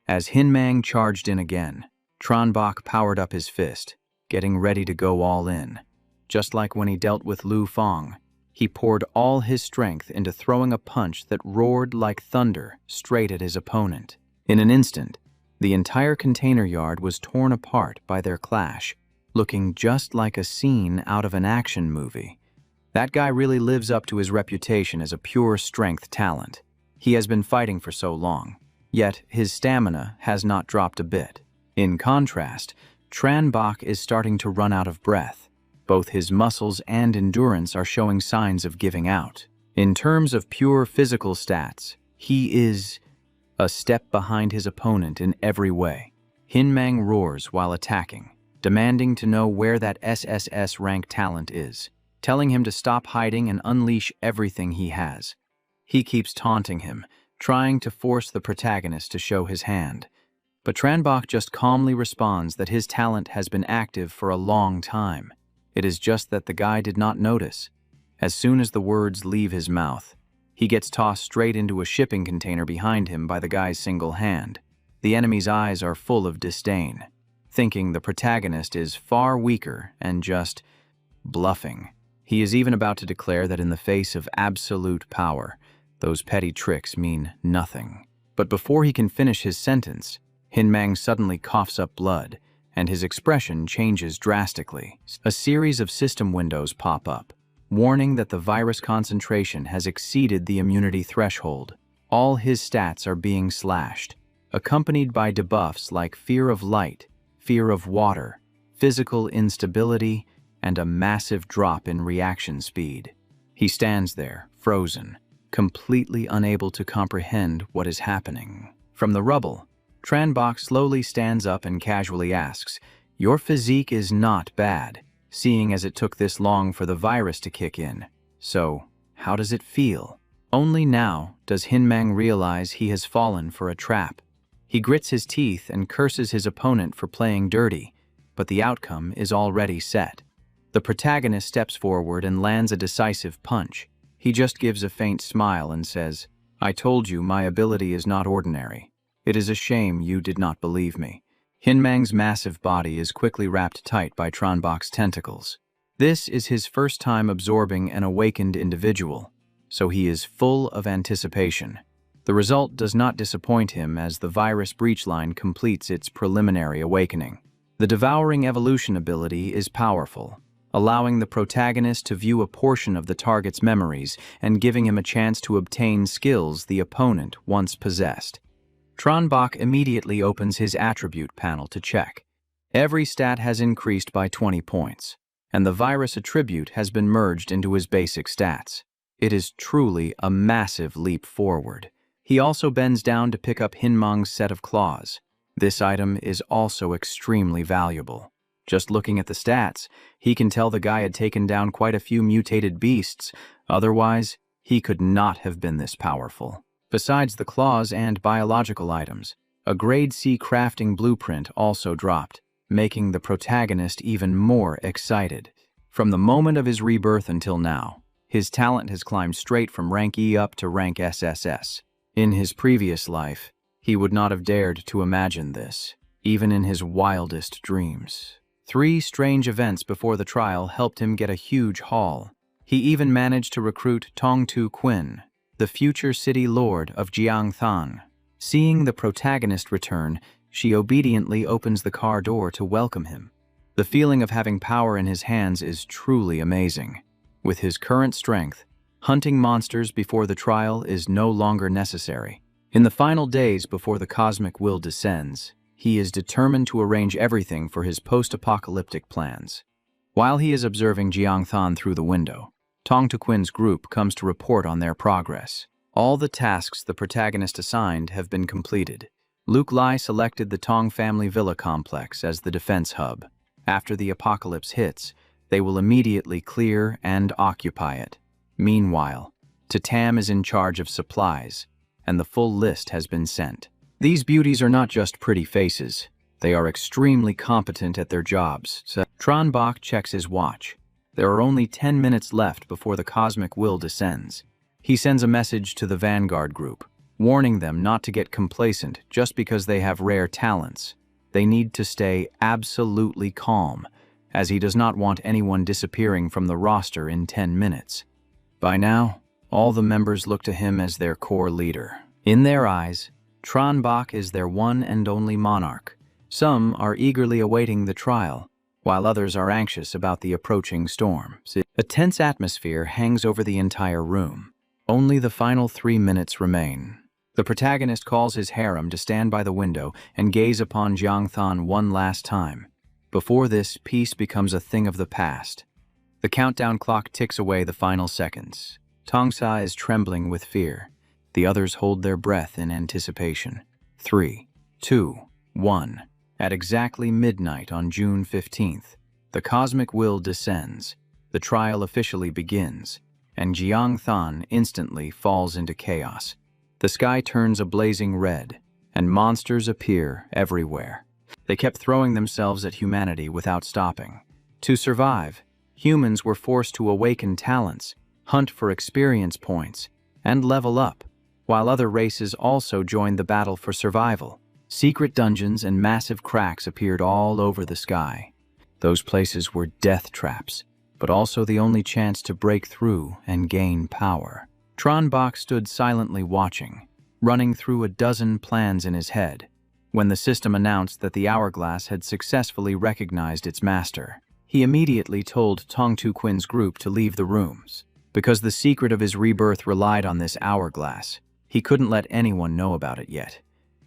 As Hinmang charged in again, Tranbach powered up his fist, getting ready to go all in. Just like when he dealt with Lu Fang, he poured all his strength into throwing a punch that roared like thunder straight at his opponent. In an instant, the entire container yard was torn apart by their clash, looking just like a scene out of an action movie. That guy really lives up to his reputation as a pure strength talent. He has been fighting for so long, yet his stamina has not dropped a bit. In contrast, Tranbach is starting to run out of breath. Both his muscles and endurance are showing signs of giving out. In terms of pure physical stats, he is a step behind his opponent in every way. Hinmang roars while attacking, demanding to know where that SSS-Rank talent is, telling him to stop hiding and unleash everything he has. He keeps taunting him, trying to force the protagonist to show his hand. But Tranbach just calmly responds that his talent has been active for a long time. It is just that the guy did not notice. As soon as the words leave his mouth, he gets tossed straight into a shipping container behind him by the guy's single hand. The enemy's eyes are full of disdain, thinking the protagonist is far weaker and just bluffing. He is even about to declare that in the face of absolute power, those petty tricks mean nothing. But before he can finish his sentence, Hinmang suddenly coughs up blood, and his expression changes drastically. A series of system windows pop up, warning that the virus concentration has exceeded the immunity threshold. All his stats are being slashed, accompanied by debuffs like fear of light, fear of water, physical instability, and a massive drop in reaction speed. He stands there, frozen, completely unable to comprehend what is happening. From the rubble, Tranbach slowly stands up and casually asks, "Your physique is not bad, seeing as it took this long for the virus to kick in. So, how does it feel?" Only now does Hinmang realize he has fallen for a trap. He grits his teeth and curses his opponent for playing dirty, but the outcome is already set. The protagonist steps forward and lands a decisive punch. He just gives a faint smile and says, "I told you my ability is not ordinary. It is a shame you did not believe me." Hinmang's massive body is quickly wrapped tight by Tranbach's tentacles. This is his first time absorbing an awakened individual, so he is full of anticipation. The result does not disappoint him as the virus breach line completes its preliminary awakening. The devouring evolution ability is powerful, allowing the protagonist to view a portion of the target's memories and giving him a chance to obtain skills the opponent once possessed. Tranbach immediately opens his attribute panel to check. Every stat has increased by 20 points, and the virus attribute has been merged into his basic stats. It is truly a massive leap forward. He also bends down to pick up Hinmang's set of claws. This item is also extremely valuable. Just looking at the stats, he can tell the guy had taken down quite a few mutated beasts. Otherwise, he could not have been this powerful. Besides the claws and biological items, a Grade C crafting blueprint also dropped, making the protagonist even more excited. From the moment of his rebirth until now, his talent has climbed straight from rank E up to rank SSS. In his previous life, He would not have dared to imagine this, even in his wildest dreams. 3 strange events before the trial helped him get a huge haul. He even managed to recruit Tong Tu Quinn, the future city lord of Jiangthang. Seeing the protagonist return, she obediently opens the car door to welcome him. The feeling of having power in his hands is truly amazing. With his current strength, hunting monsters before the trial is no longer necessary. In the final days before the cosmic will descends, he is determined to arrange everything for his post-apocalyptic plans. While he is observing Jiangthan through the window, Tong Tu Quinn's group comes to report on their progress. All the tasks the protagonist assigned have been completed. Luke Lai selected the Tong family villa complex as the defense hub. After the apocalypse hits, they will immediately clear and occupy it. Meanwhile, Tatam is in charge of supplies, and the full list has been sent. These beauties are not just pretty faces. They are extremely competent at their jobs. Tron Bach checks his watch. There are only 10 minutes left before the cosmic will descends. He sends a message to the Vanguard group, warning them not to get complacent just because they have rare talents. They need to stay absolutely calm, as he does not want anyone disappearing from the roster in 10 minutes. By now, all the members look to him as their core leader. In their eyes, Tron Bach is their one and only monarch. Some are eagerly awaiting the trial, while others are anxious about the approaching storm. A tense atmosphere hangs over the entire room. Only the final 3 minutes remain. The protagonist calls his harem to stand by the window and gaze upon Jiangthan one last time. Before this, peace becomes a thing of the past. The countdown clock ticks away the final seconds. Tongsa is trembling with fear. The others hold their breath in anticipation. 3, 2, 1. At exactly midnight on June 15th, the cosmic will descends, the trial officially begins, and Jiangthan instantly falls into chaos. The sky turns a blazing red, and monsters appear everywhere. They kept throwing themselves at humanity without stopping. To survive, humans were forced to awaken talents, hunt for experience points, and level up, while other races also joined the battle for survival. Secret dungeons and massive cracks appeared all over the sky. Those places were death traps, but also the only chance to break through and gain power. Tron Bach stood silently watching, running through a dozen plans in his head, when the system announced that the hourglass had successfully recognized its master. He immediately told Tong Tu Quinn's group to leave the rooms. Because the secret of his rebirth relied on this hourglass, he couldn't let anyone know about it yet.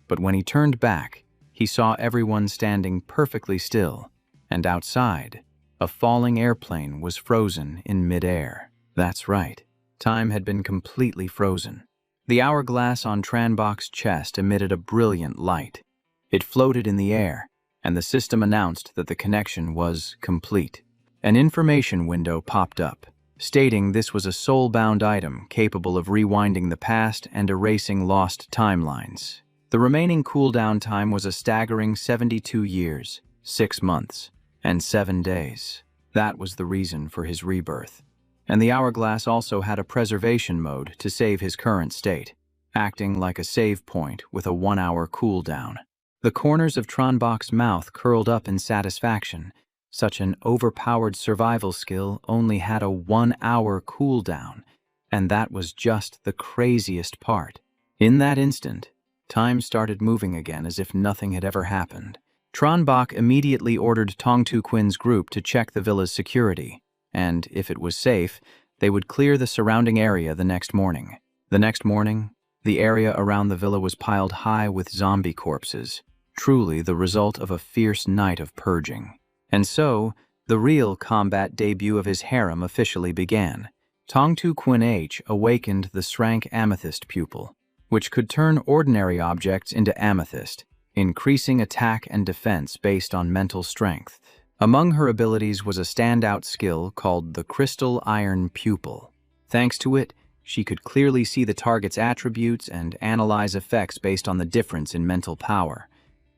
But when he turned back, he saw everyone standing perfectly still, and outside, a falling airplane was frozen in midair. That's right, time had been completely frozen. The hourglass on Tron Bach's chest emitted a brilliant light. It floated in the air, and the system announced that the connection was complete. An information window popped up, stating this was a soul-bound item capable of rewinding the past and erasing lost timelines. The remaining cooldown time was a staggering 72 years, 6 months, and 7 days. That was the reason for his rebirth. And the hourglass also had a preservation mode to save his current state, acting like a save point with a 1-hour cooldown. The corners of Tron Bach's mouth curled up in satisfaction. Such an overpowered survival skill only had a 1-hour cooldown, and that was just the craziest part. In that instant, time started moving again as if nothing had ever happened. Tron Bach immediately ordered Tong Tu Quinn's group to check the villa's security, and, if it was safe, they would clear the surrounding area the next morning. The next morning, the area around the villa was piled high with zombie corpses, truly the result of a fierce night of purging. And so, the real combat debut of his harem officially began. Tong Tu Quinn H awakened the SSS-Rank amethyst pupil, which could turn ordinary objects into amethyst, increasing attack and defense based on mental strength. Among her abilities was a standout skill called the Crystal Iron Pupil. Thanks to it, she could clearly see the target's attributes and analyze effects based on the difference in mental power.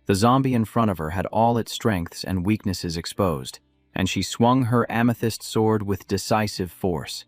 The zombie in front of her had all its strengths and weaknesses exposed, and she swung her amethyst sword with decisive force.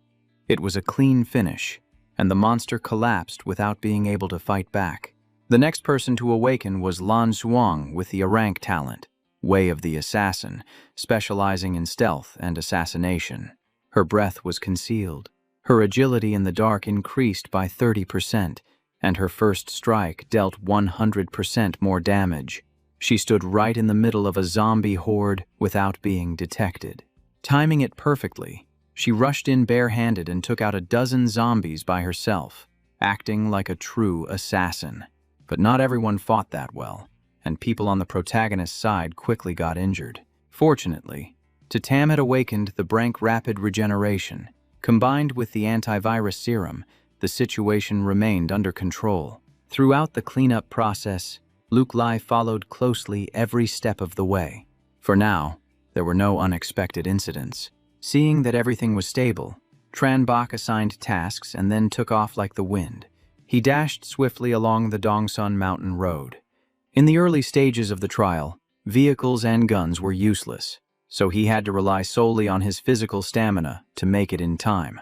It was a clean finish, and the monster collapsed without being able to fight back. The next person to awaken was Lan Xuang with the rank talent, Way of the Assassin, specializing in stealth and assassination. Her breath was concealed. Her agility in the dark increased by 30%, and her first strike dealt 100% more damage. She stood right in the middle of a zombie horde without being detected. Timing it perfectly, she rushed in barehanded and took out a dozen zombies by herself, acting like a true assassin. But not everyone fought that well, and people on the protagonist's side quickly got injured. Fortunately, Tam had awakened the Brank Rapid Regeneration. Combined with the antivirus serum, the situation remained under control. Throughout the cleanup process, Luke Lai followed closely every step of the way. For now, there were no unexpected incidents. Seeing that everything was stable, Tran Bok assigned tasks and then took off like the wind. He dashed swiftly along the Dongsun Mountain Road. In the early stages of the trial, vehicles and guns were useless, so he had to rely solely on his physical stamina to make it in time.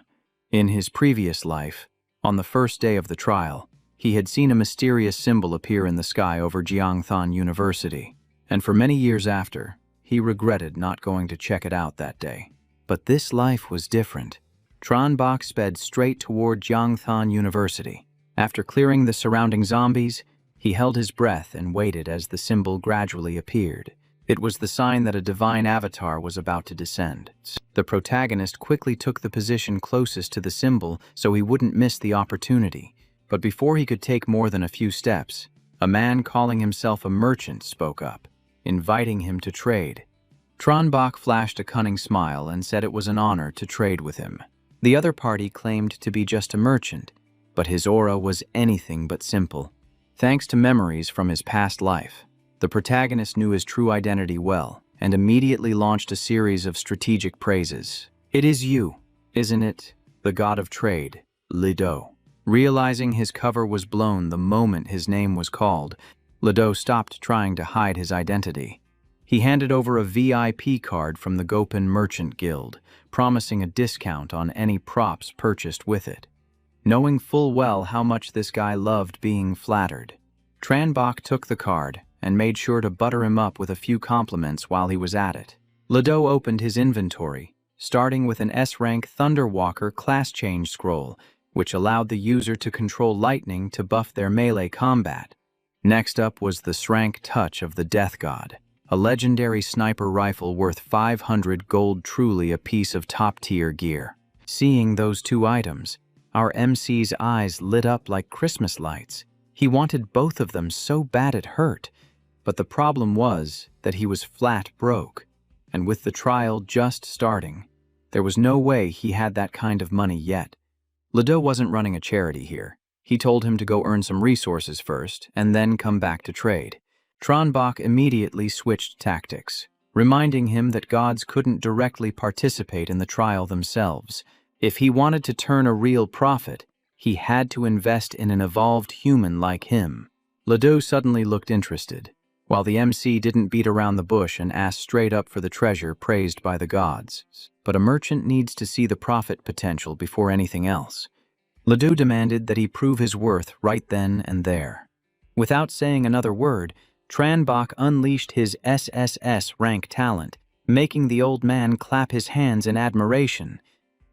In his previous life, on the first day of the trial, he had seen a mysterious symbol appear in the sky over Jiangthan University, and for many years after, he regretted not going to check it out that day. But this life was different. Tran Bok sped straight toward Jiangthan University. After clearing the surrounding zombies, he held his breath and waited as the symbol gradually appeared. It was the sign that a divine avatar was about to descend. The protagonist quickly took the position closest to the symbol so he wouldn't miss the opportunity. But before he could take more than a few steps, a man calling himself a merchant spoke up, inviting him to trade. Tran Bok flashed a cunning smile and said it was an honor to trade with him. The other party claimed to be just a merchant, but his aura was anything but simple. Thanks to memories from his past life, the protagonist knew his true identity well and immediately launched a series of strategic praises. "It is you, isn't it, the god of trade, Lido?" Realizing his cover was blown the moment his name was called, Lido stopped trying to hide his identity. He handed over a VIP card from the Gopin Merchant Guild, promising a discount on any props purchased with it. Knowing full well how much this guy loved being flattered, Tran Bok took the card and made sure to butter him up with a few compliments while he was at it. Lido opened his inventory, starting with an S-Rank Thunderwalker class change scroll, which allowed the user to control lightning to buff their melee combat. Next up was the S-Rank Touch of the Death God, a legendary sniper rifle worth 500 gold, truly a piece of top-tier gear. Seeing those two items, our MC's eyes lit up like Christmas lights. He wanted both of them so bad it hurt, but the problem was that he was flat broke, and with the trial just starting, there was no way he had that kind of money yet. Lido wasn't running a charity here. He told him to go earn some resources first and then come back to trade. Tran Bok immediately switched tactics, reminding him that gods couldn't directly participate in the trial themselves. If he wanted to turn a real profit, he had to invest in an evolved human like him. Lido suddenly looked interested, while the MC didn't beat around the bush and asked straight up for the treasure praised by the gods. But a merchant needs to see the profit potential before anything else. Lido demanded that he prove his worth right then and there. Without saying another word, Tran Bok unleashed his SSS-Rank talent, making the old man clap his hands in admiration.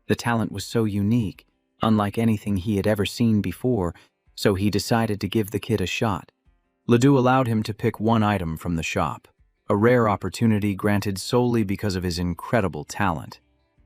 The talent was so unique, unlike anything he had ever seen before, so he decided to give the kid a shot. Lido allowed him to pick one item from the shop, a rare opportunity granted solely because of his incredible talent.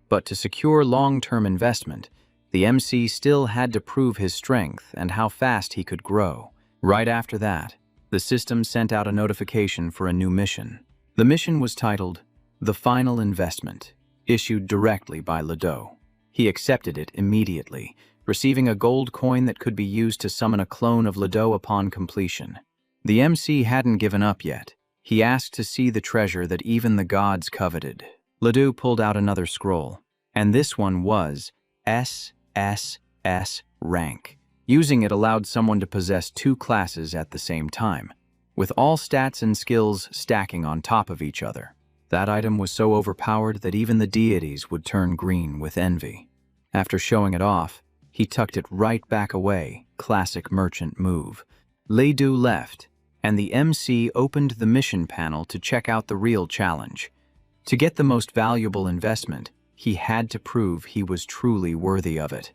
But to secure long-term investment, the MC still had to prove his strength and how fast he could grow. Right after that, the system sent out a notification for a new mission. The mission was titled, "The Final Investment," issued directly by Lido. He accepted it immediately, receiving a gold coin that could be used to summon a clone of Lido upon completion. The MC hadn't given up yet. He asked to see the treasure that even the gods coveted. Lido pulled out another scroll, and this one was SSS-Rank. Using it allowed someone to possess two classes at the same time, with all stats and skills stacking on top of each other. That item was so overpowered that even the deities would turn green with envy. After showing it off, he tucked it right back away, classic merchant move. Leidu left, and the MC opened the mission panel to check out the real challenge. To get the most valuable investment, he had to prove he was truly worthy of it.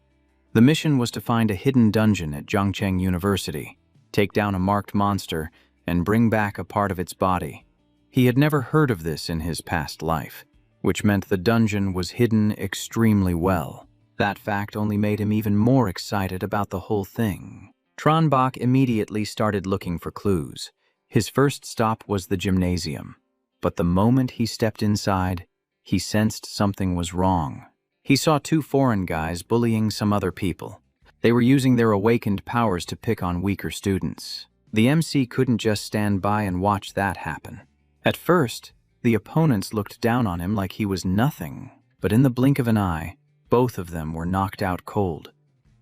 The mission was to find a hidden dungeon at Zhangcheng University, take down a marked monster, and bring back a part of its body. He had never heard of this in his past life, which meant the dungeon was hidden extremely well. That fact only made him even more excited about the whole thing. Tranbach immediately started looking for clues. His first stop was the gymnasium, but the moment he stepped inside, he sensed something was wrong. He saw two foreign guys bullying some other people. They were using their awakened powers to pick on weaker students. The MC couldn't just stand by and watch that happen. At first, the opponents looked down on him like he was nothing, but in the blink of an eye, both of them were knocked out cold.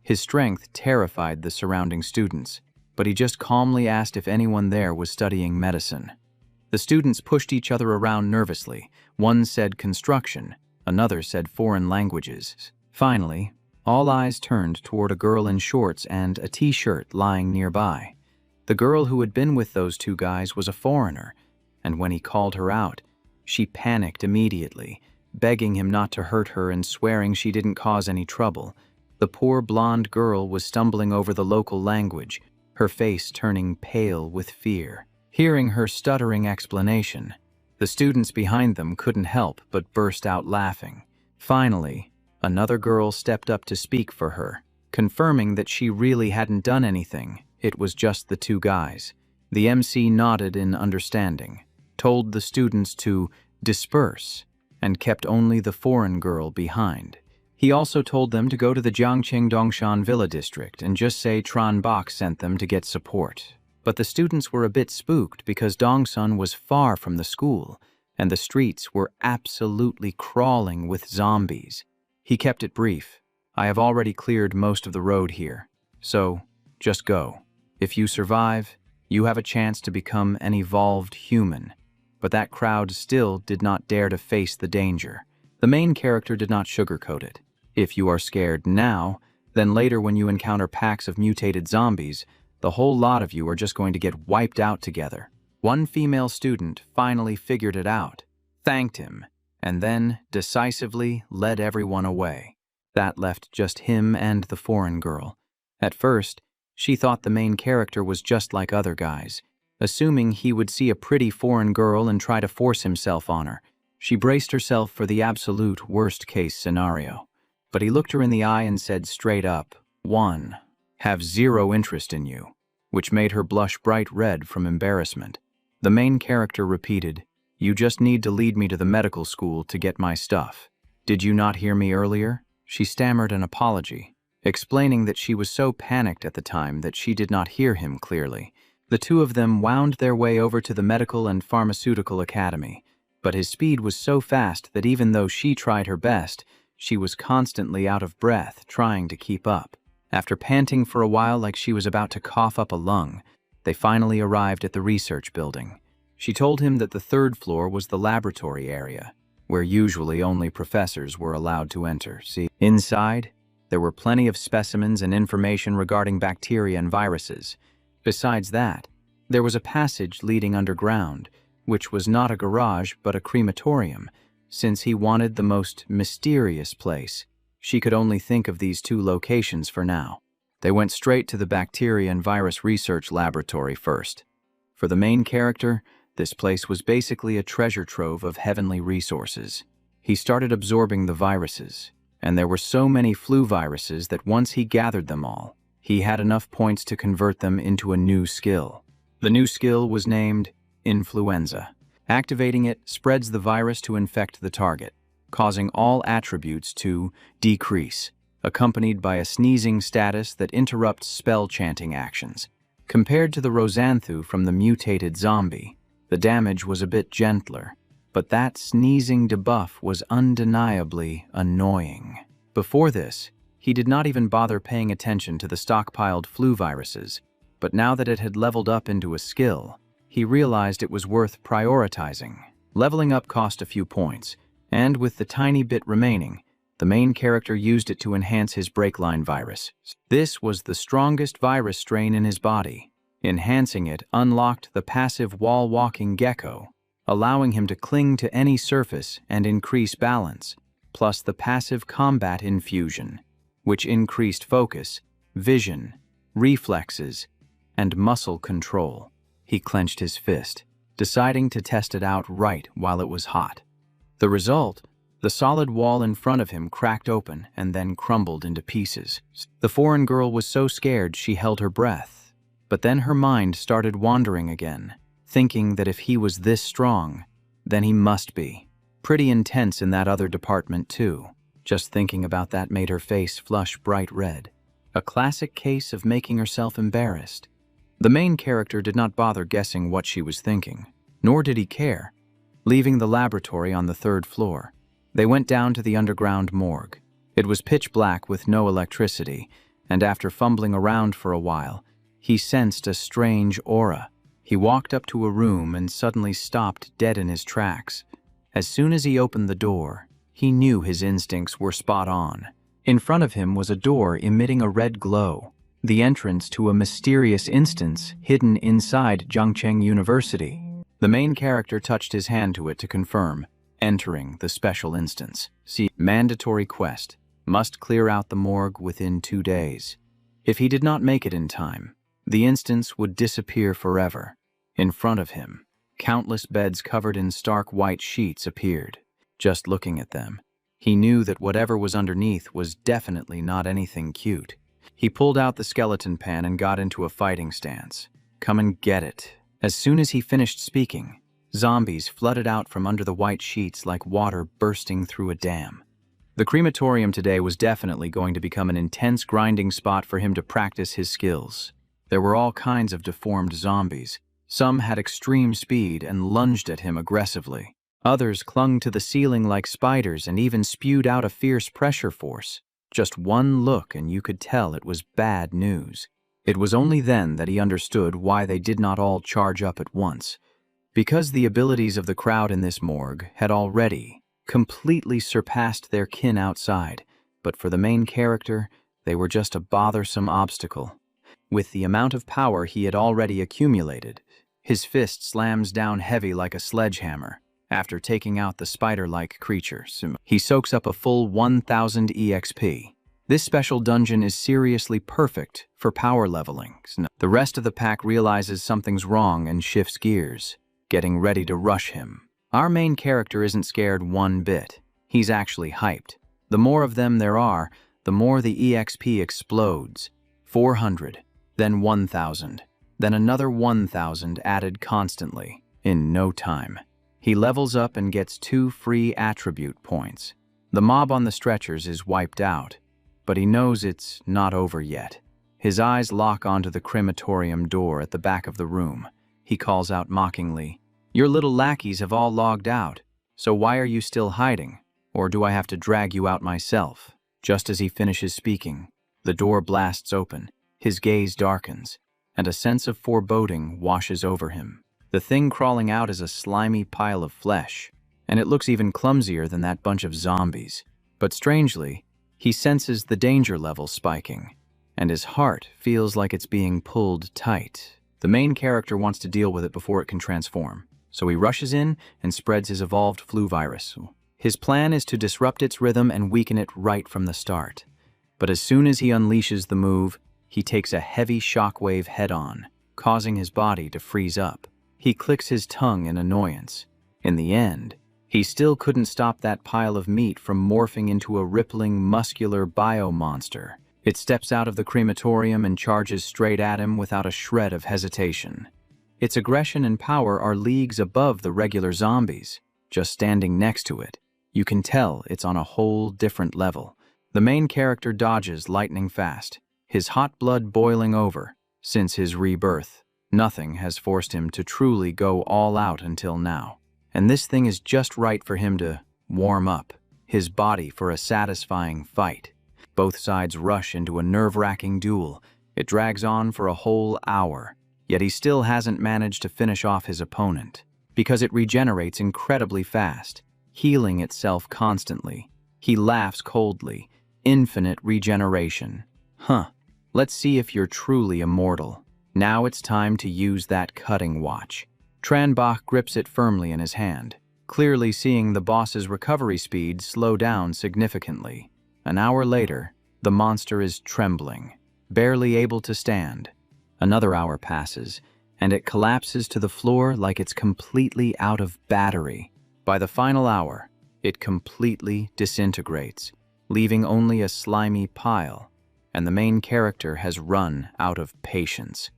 His strength terrified the surrounding students, but he just calmly asked if anyone there was studying medicine. The students pushed each other around nervously. One said construction, another said foreign languages. Finally, all eyes turned toward a girl in shorts and a t-shirt lying nearby. The girl who had been with those two guys was a foreigner, and when he called her out, she panicked immediately, begging him not to hurt her and swearing she didn't cause any trouble. The poor blonde girl was stumbling over the local language, her face turning pale with fear. Hearing her stuttering explanation, the students behind them couldn't help but burst out laughing. Finally, another girl stepped up to speak for her, confirming that she really hadn't done anything. It was just the two guys. The MC nodded in understanding, told the students to disperse, and kept only the foreign girl behind. He also told them to go to the Jiangqing Dongshan Villa district and just say Tranbach sent them to get support. But the students were a bit spooked because Dongsun was far from the school, and the streets were absolutely crawling with zombies. He kept it brief. I have already cleared most of the road here, so just go. If you survive, you have a chance to become an evolved human. But that crowd still did not dare to face the danger. The main character did not sugarcoat it. If you are scared now, then later when you encounter packs of mutated zombies, the whole lot of you are just going to get wiped out together. One female student finally figured it out, thanked him, and then decisively led everyone away. That left just him and the foreign girl. At first, she thought the main character was just like other guys, assuming he would see a pretty foreign girl and try to force himself on her. She braced herself for the absolute worst-case scenario. But he looked her in the eye and said straight up, "One, have zero interest in you," which made her blush bright red from embarrassment. The main character repeated, "You just need to lead me to the medical school to get my stuff. Did you not hear me earlier?" She stammered an apology, explaining that she was so panicked at the time that she did not hear him clearly. The two of them wound their way over to the Medical and Pharmaceutical Academy, but his speed was so fast that even though she tried her best, she was constantly out of breath trying to keep up. After panting for a while like she was about to cough up a lung, they finally arrived at the research building. She told him that the third floor was the laboratory area, where usually only professors were allowed to enter. Inside, there were plenty of specimens and information regarding bacteria and viruses. Besides that, there was a passage leading underground, which was not a garage but a crematorium. Since he wanted the most mysterious place, she could only think of these two locations for now. They went straight to the bacteria and virus research laboratory first. For the main character, this place was basically a treasure trove of heavenly resources. He started absorbing the viruses, and there were so many flu viruses that once he gathered them all, he had enough points to convert them into a new skill. The new skill was named Influenza. Activating it spreads the virus to infect the target, causing all attributes to decrease, accompanied by a sneezing status that interrupts spell-chanting actions. Compared to the Rosanthu from the mutated zombie, the damage was a bit gentler, but that sneezing debuff was undeniably annoying. Before this, he did not even bother paying attention to the stockpiled flu viruses, but now that it had leveled up into a skill, he realized it was worth prioritizing. Leveling up cost a few points, and with the tiny bit remaining, the main character used it to enhance his breakline virus. This was the strongest virus strain in his body, Enhancing it unlocked the passive wall-walking gecko, allowing him to cling to any surface and increase balance, plus the passive combat infusion, which increased focus, vision, reflexes, and muscle control. He clenched his fist, deciding to test it out right while it was hot. The result? The solid wall in front of him cracked open and then crumbled into pieces. The foreign girl was so scared she held her breath, but then her mind started wandering again, thinking that if he was this strong, then he must be. Pretty intense in that other department too. Just thinking about that made her face flush bright red. A classic case of making herself embarrassed. The main character did not bother guessing what she was thinking, nor did he care. Leaving the laboratory on the 3rd floor, they went down to the underground morgue. It was pitch black with no electricity, and after fumbling around for a while, he sensed a strange aura. He walked up to a room and suddenly stopped dead in his tracks. As soon as he opened the door, he knew his instincts were spot on. In front of him was a door emitting a red glow, the entrance to a mysterious instance hidden inside Zhangcheng University. The main character touched his hand to it to confirm, entering the special instance. See, mandatory quest. Must clear out the morgue within 2 days. If he did not make it in time, the instance would disappear forever. In front of him, countless beds covered in stark white sheets appeared. Just looking at them, he knew that whatever was underneath was definitely not anything cute. He pulled out the skeleton pan and got into a fighting stance. Come and get it. As soon as he finished speaking, zombies flooded out from under the white sheets like water bursting through a dam. The crematorium today was definitely going to become an intense grinding spot for him to practice his skills. There were all kinds of deformed zombies. Some had extreme speed and lunged at him aggressively. Others clung to the ceiling like spiders and even spewed out a fierce pressure force. Just one look and you could tell it was bad news. It was only then that he understood why they did not all charge up at once. Because the abilities of the crowd in this morgue had already completely surpassed their kin outside, but for the main character, they were just a bothersome obstacle. With the amount of power he had already accumulated, his fist slams down heavy like a sledgehammer. After taking out the spider-like creatures, he soaks up a full 1000 EXP. This special dungeon is seriously perfect for power leveling. The rest of the pack realizes something's wrong and shifts gears, getting ready to rush him. Our main character isn't scared one bit. He's actually hyped. The more of them there are, the more the EXP explodes. 400, then 1000, then another 1000 added constantly, in no time. He levels up and gets 2 free attribute points. The mob on the stretchers is wiped out, but he knows it's not over yet. His eyes lock onto the crematorium door at the back of the room. He calls out mockingly, "Your little lackeys have all logged out, so why are you still hiding? Or do I have to drag you out myself?" Just as he finishes speaking, the door blasts open, his gaze darkens, and a sense of foreboding washes over him. The thing crawling out is a slimy pile of flesh, and it looks even clumsier than that bunch of zombies. But strangely, he senses the danger level spiking, and his heart feels like it's being pulled tight. The main character wants to deal with it before it can transform, so he rushes in and spreads his evolved flu virus. His plan is to disrupt its rhythm and weaken it right from the start. But as soon as he unleashes the move, he takes a heavy shockwave head-on, causing his body to freeze up. He clicks his tongue in annoyance. In the end, he still couldn't stop that pile of meat from morphing into a rippling, muscular bio-monster. It steps out of the crematorium and charges straight at him without a shred of hesitation. Its aggression and power are leagues above the regular zombies. Just standing next to it, you can tell it's on a whole different level. The main character dodges lightning fast, his hot blood boiling over. Since his rebirth, nothing has forced him to truly go all out until now. And this thing is just right for him to warm up his body for a satisfying fight. Both sides rush into a nerve-wracking duel. It drags on for a whole hour, yet he still hasn't managed to finish off his opponent, because it regenerates incredibly fast, healing itself constantly. He laughs coldly. Infinite regeneration. Let's see if you're truly immortal. Now it's time to use that cutting watch. Tranbach grips it firmly in his hand, clearly seeing the boss's recovery speed slow down significantly. An hour later, the monster is trembling, barely able to stand. Another hour passes, and it collapses to the floor like it's completely out of battery. By the final hour, it completely disintegrates, leaving only a slimy pile, and the main character has run out of patience.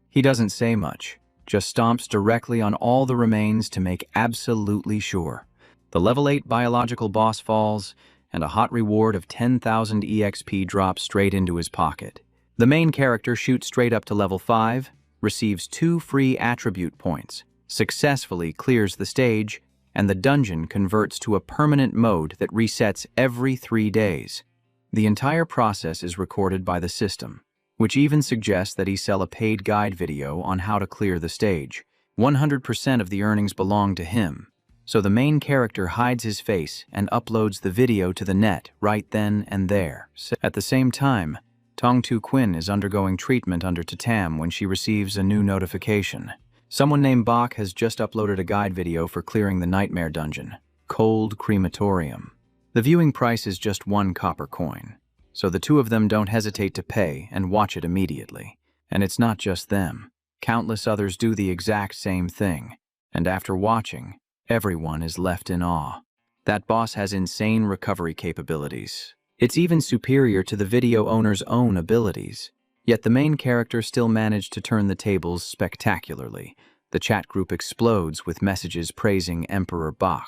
He doesn't say much, just stomps directly on all the remains to make absolutely sure. The level 8 biological boss falls, and a hot reward of 10,000 EXP drops straight into his pocket. The main character shoots straight up to level 5, receives 2 free attribute points, successfully clears the stage, and the dungeon converts to a permanent mode that resets every 3 days. The entire process is recorded by the system, which even suggests that he sell a paid guide video on how to clear the stage. 100% of the earnings belong to him, so the main character hides his face and uploads the video to the net right then and there. At the same time, Tong Tu Quinn is undergoing treatment under Tatam when she receives a new notification. Someone named Bach has just uploaded a guide video for clearing the Nightmare Dungeon, Cold Crematorium. The viewing price is just 1 copper coin, so the two of them don't hesitate to pay and watch it immediately. And it's not just them. Countless others do the exact same thing, and after watching, everyone is left in awe. That boss has insane recovery capabilities. It's even superior to the video owner's own abilities. Yet the main character still managed to turn the tables spectacularly. The chat group explodes with messages praising Emperor Bach.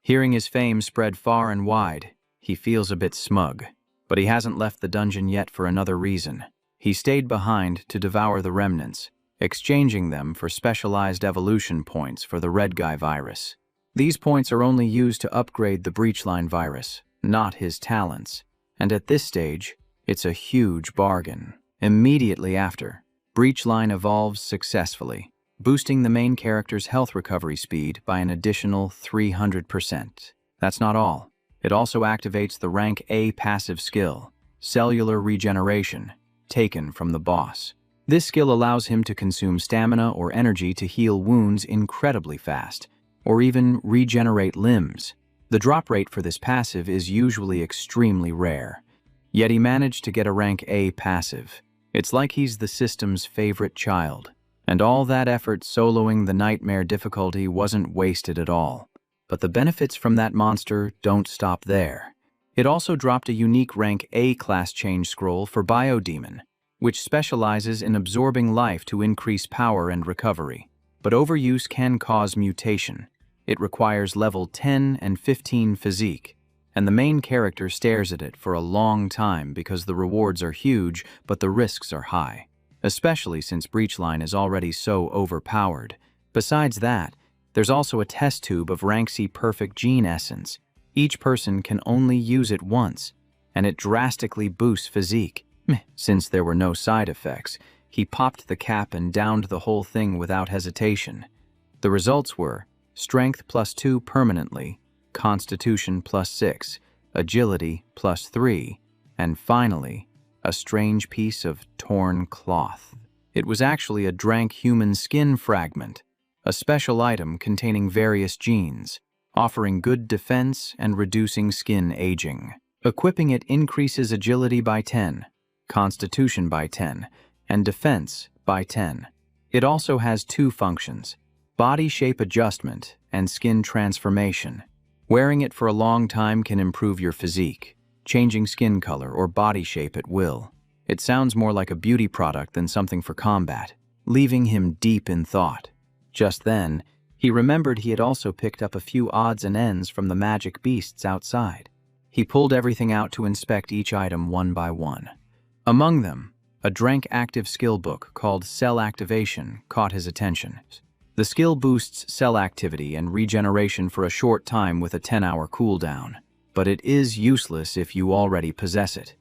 Hearing his fame spread far and wide, he feels a bit smug. But he hasn't left the dungeon yet for another reason. He stayed behind to devour the remnants, exchanging them for specialized evolution points for the Red Guy virus. These points are only used to upgrade the Breachline virus, not his talents. And at this stage, it's a huge bargain. Immediately after, Breachline evolves successfully, boosting the main character's health recovery speed by an additional 300%. That's not all. It also activates the rank A passive skill, Cellular Regeneration, taken from the boss. This skill allows him to consume stamina or energy to heal wounds incredibly fast, or even regenerate limbs. The drop rate for this passive is usually extremely rare. Yet he managed to get a rank A passive. It's like he's the system's favorite child. And all that effort soloing the nightmare difficulty wasn't wasted at all. But the benefits from that monster don't stop there. It also dropped a unique rank A class change scroll for Biodemon, which specializes in absorbing life to increase power and recovery. But overuse can cause mutation. It requires level 10 and 15 physique, and the main character stares at it for a long time because the rewards are huge but the risks are high, especially since Breachline is already so overpowered. Besides that, there's also a test tube of rank C perfect gene essence. Each person can only use it once, and it drastically boosts physique. Since there were no side effects, he popped the cap and downed the whole thing without hesitation. The results were Strength +2 permanently, Constitution +6, Agility +3, and finally, a strange piece of torn cloth. It was actually a drank human skin fragment, a special item containing various genes, offering good defense and reducing skin aging. Equipping it increases agility by 10, Constitution by 10, and defense by 10. It also has 2 functions, body shape adjustment and skin transformation. Wearing it for a long time can improve your physique, changing skin color or body shape at will. It sounds more like a beauty product than something for combat, leaving him deep in thought. Just then, he remembered he had also picked up a few odds and ends from the magic beasts outside. He pulled everything out to inspect each item one by one. Among them, a Drank active skill book called Cell Activation caught his attention. The skill boosts cell activity and regeneration for a short time with a 10-hour cooldown, but it is useless if you already possess it.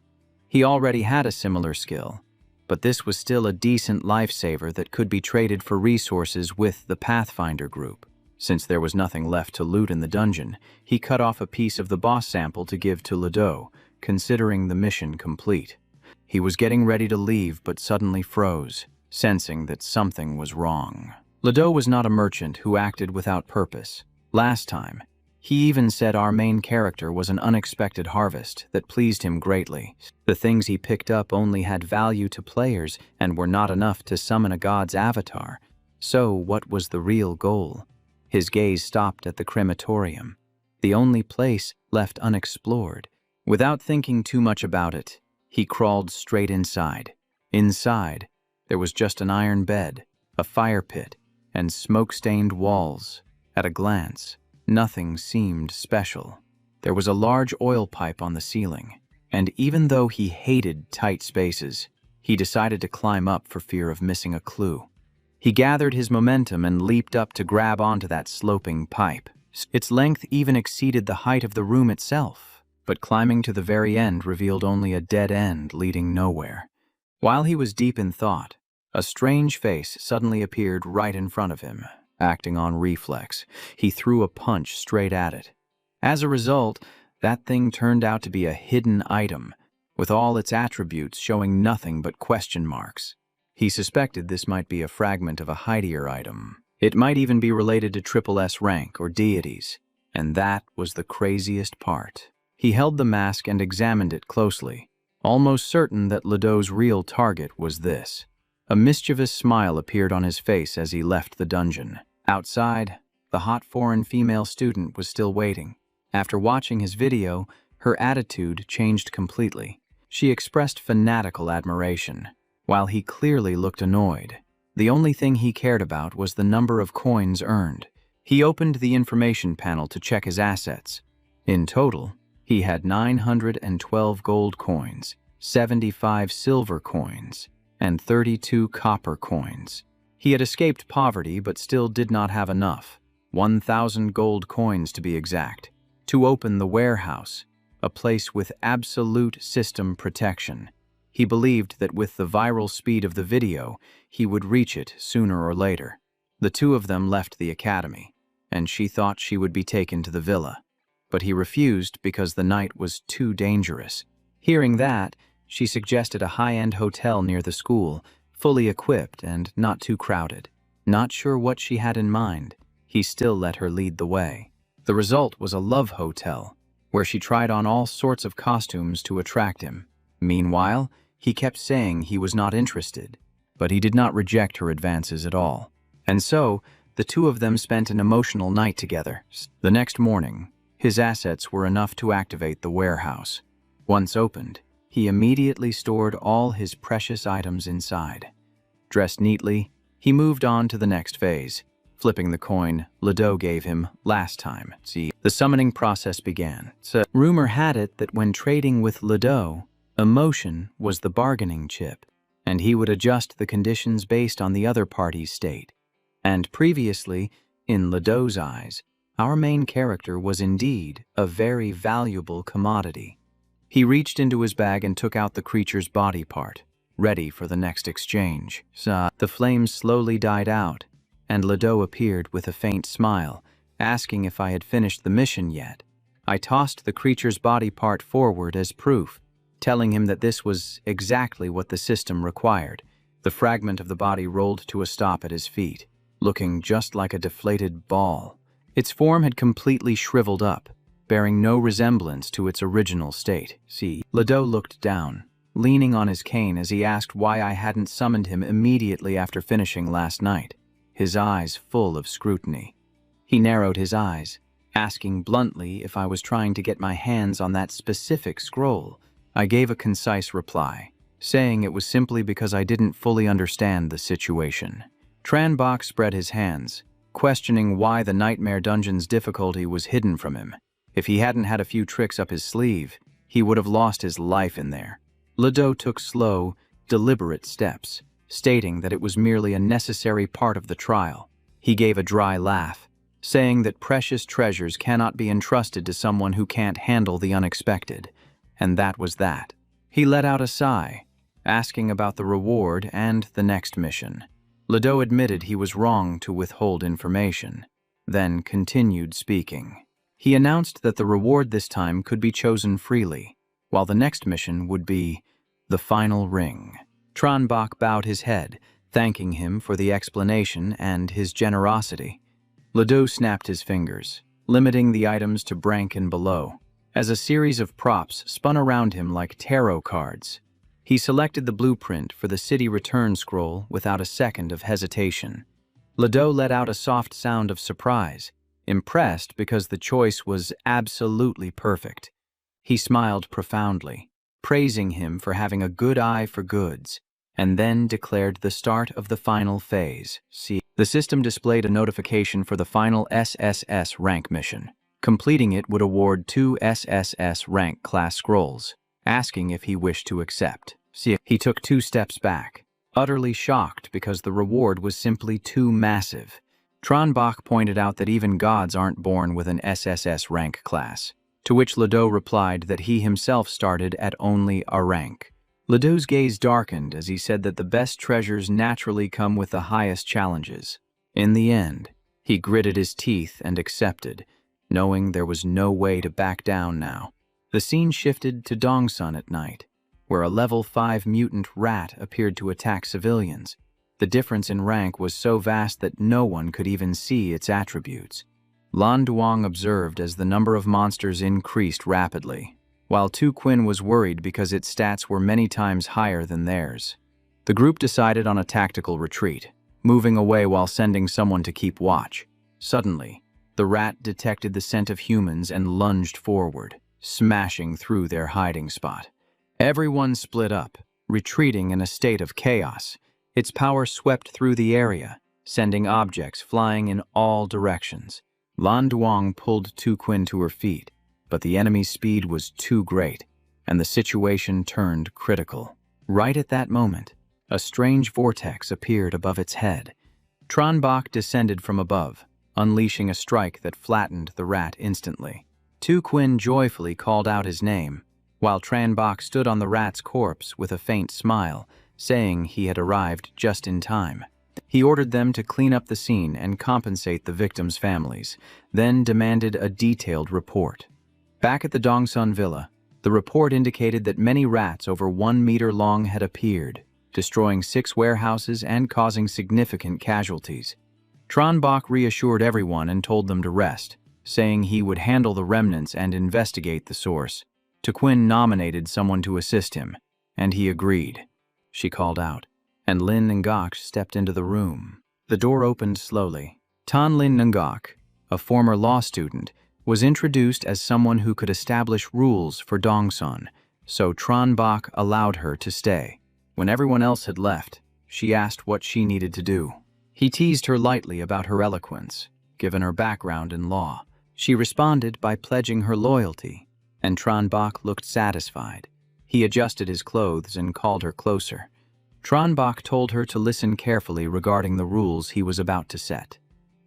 He already had a similar skill, but this was still a decent lifesaver that could be traded for resources with the Pathfinder group. Since there was nothing left to loot in the dungeon, he cut off a piece of the boss sample to give to Ledo, considering the mission complete. He was getting ready to leave but suddenly froze. sensing that something was wrong. Ledo was not a merchant who acted without purpose. Last time, he even said our main character was an unexpected harvest that pleased him greatly. The things he picked up only had value to players and were not enough to summon a god's avatar. So what was the real goal? His gaze stopped at the crematorium, the only place left unexplored. Without thinking too much about it, he crawled straight inside. Inside, there was just an iron bed, a fire pit, and smoke-stained walls. At a glance, nothing seemed special. There was a large oil pipe on the ceiling, and even though he hated tight spaces, he decided to climb up for fear of missing a clue. He gathered his momentum and leaped up to grab onto that sloping pipe. Its length even exceeded the height of the room itself, but climbing to the very end revealed only a dead end leading nowhere. While he was deep in thought, a strange face suddenly appeared right in front of him. Acting on reflex, he threw a punch straight at it. As a result, that thing turned out to be a hidden item, with all its attributes showing nothing but question marks. He suspected this might be a fragment of a hidier item. It might even be related to SSS-Rank or deities, and that was the craziest part. He held the mask and examined it closely, almost certain that Ledo's real target was this. A mischievous smile appeared on his face as he left the dungeon. Outside, the hot foreign female student was still waiting. After watching his video, her attitude changed completely. She expressed fanatical admiration, while he clearly looked annoyed. The only thing he cared about was the number of coins earned. He opened the information panel to check his assets. In total, he had 912 gold coins, 75 silver coins, and 32 copper coins. He had escaped poverty but still did not have enough, 1,000 gold coins to be exact, to open the warehouse, a place with absolute system protection. He believed that with the viral speed of the video, he would reach it sooner or later. The two of them left the academy, and she thought she would be taken to the villa. But he refused because the night was too dangerous. Hearing that, she suggested a high-end hotel near the school, fully equipped and not too crowded. Not sure what she had in mind, he still let her lead the way. The result was a love hotel, where she tried on all sorts of costumes to attract him. Meanwhile, he kept saying he was not interested, but he did not reject her advances at all. And so, the two of them spent an emotional night together. The next morning, his assets were enough to activate the warehouse. Once opened, he immediately stored all his precious items inside. Dressed neatly, he moved on to the next phase, flipping the coin Ledo gave him last time. The summoning process began. Rumor had it that when trading with Ledo, emotion was the bargaining chip, and he would adjust the conditions based on the other party's state. And previously, in Ledo's eyes, our main character was indeed a very valuable commodity. He reached into his bag and took out the creature's body part, ready for the next exchange. The flames slowly died out, and Ledo appeared with a faint smile, asking if I had finished the mission yet. I tossed the creature's body part forward as proof, telling him that this was exactly what the system required. The fragment of the body rolled to a stop at his feet, looking just like a deflated ball. Its form had completely shriveled up, bearing no resemblance to its original state. Ledo looked down, leaning on his cane as he asked why I hadn't summoned him immediately after finishing last night, his eyes full of scrutiny. He narrowed his eyes, asking bluntly if I was trying to get my hands on that specific scroll. I gave a concise reply, saying it was simply because I didn't fully understand the situation. Tranbach spread his hands, questioning why the Nightmare Dungeon's difficulty was hidden from him. If he hadn't had a few tricks up his sleeve, he would have lost his life in there. Ledo took slow, deliberate steps, stating that it was merely a necessary part of the trial. He gave a dry laugh, saying that precious treasures cannot be entrusted to someone who can't handle the unexpected, and that was that. He let out a sigh, asking about the reward and the next mission. Ledo admitted he was wrong to withhold information, then continued speaking. He announced that the reward this time could be chosen freely, while the next mission would be the final ring. Tranbach bowed his head, thanking him for the explanation and his generosity. Ledoux snapped his fingers, limiting the items to rank and below, as a series of props spun around him like tarot cards. He selected the blueprint for the city return scroll without a second of hesitation. Ledoux let out a soft sound of surprise, impressed because the choice was absolutely perfect. He smiled profoundly, praising him for having a good eye for goods, and then declared the start of the final phase. The system displayed a notification for the final SSS-Rank mission. Completing it would award 2 SSS-Rank class scrolls, asking if he wished to accept. He took 2 steps back, utterly shocked because the reward was simply too massive. Tranbach pointed out that even gods aren't born with an SSS-Rank class, to which Ledoux replied that he himself started at only a rank. Ledoux's gaze darkened as he said that the best treasures naturally come with the highest challenges. In the end, he gritted his teeth and accepted, knowing there was no way to back down now. The scene shifted to Dongsun at night, where a level 5 mutant rat appeared to attack civilians. The difference in rank was so vast that no one could even see its attributes. Lan Duang observed as the number of monsters increased rapidly, while Tu Quinn was worried because its stats were many times higher than theirs. The group decided on a tactical retreat, moving away while sending someone to keep watch. Suddenly, the rat detected the scent of humans and lunged forward, smashing through their hiding spot. Everyone split up, retreating in a state of chaos. Its power swept through the area, sending objects flying in all directions. Lan Duang pulled Tu Quinn to her feet, but the enemy's speed was too great, and the situation turned critical. Right at that moment, a strange vortex appeared above its head. Tranbach descended from above, unleashing a strike that flattened the rat instantly. Tu Quinn joyfully called out his name, while Tranbach stood on the rat's corpse with a faint smile, saying he had arrived just in time. He ordered them to clean up the scene and compensate the victims' families, then demanded a detailed report. Back at the Dongsun villa, the report indicated that many rats over 1 meter long had appeared, destroying 6 warehouses and causing significant casualties. Tranbach reassured everyone and told them to rest, saying he would handle the remnants and investigate the source. Tu Quinn nominated someone to assist him, and he agreed. She called out, and Lin Ngok stepped into the room. The door opened slowly. Tan Lin Ngok, a former law student, was introduced as someone who could establish rules for Dongsun, so Tranbach allowed her to stay. When everyone else had left, she asked what she needed to do. He teased her lightly about her eloquence, given her background in law. She responded by pledging her loyalty, and Tranbach looked satisfied. He adjusted his clothes and called her closer. Tranbach told her to listen carefully regarding the rules he was about to set.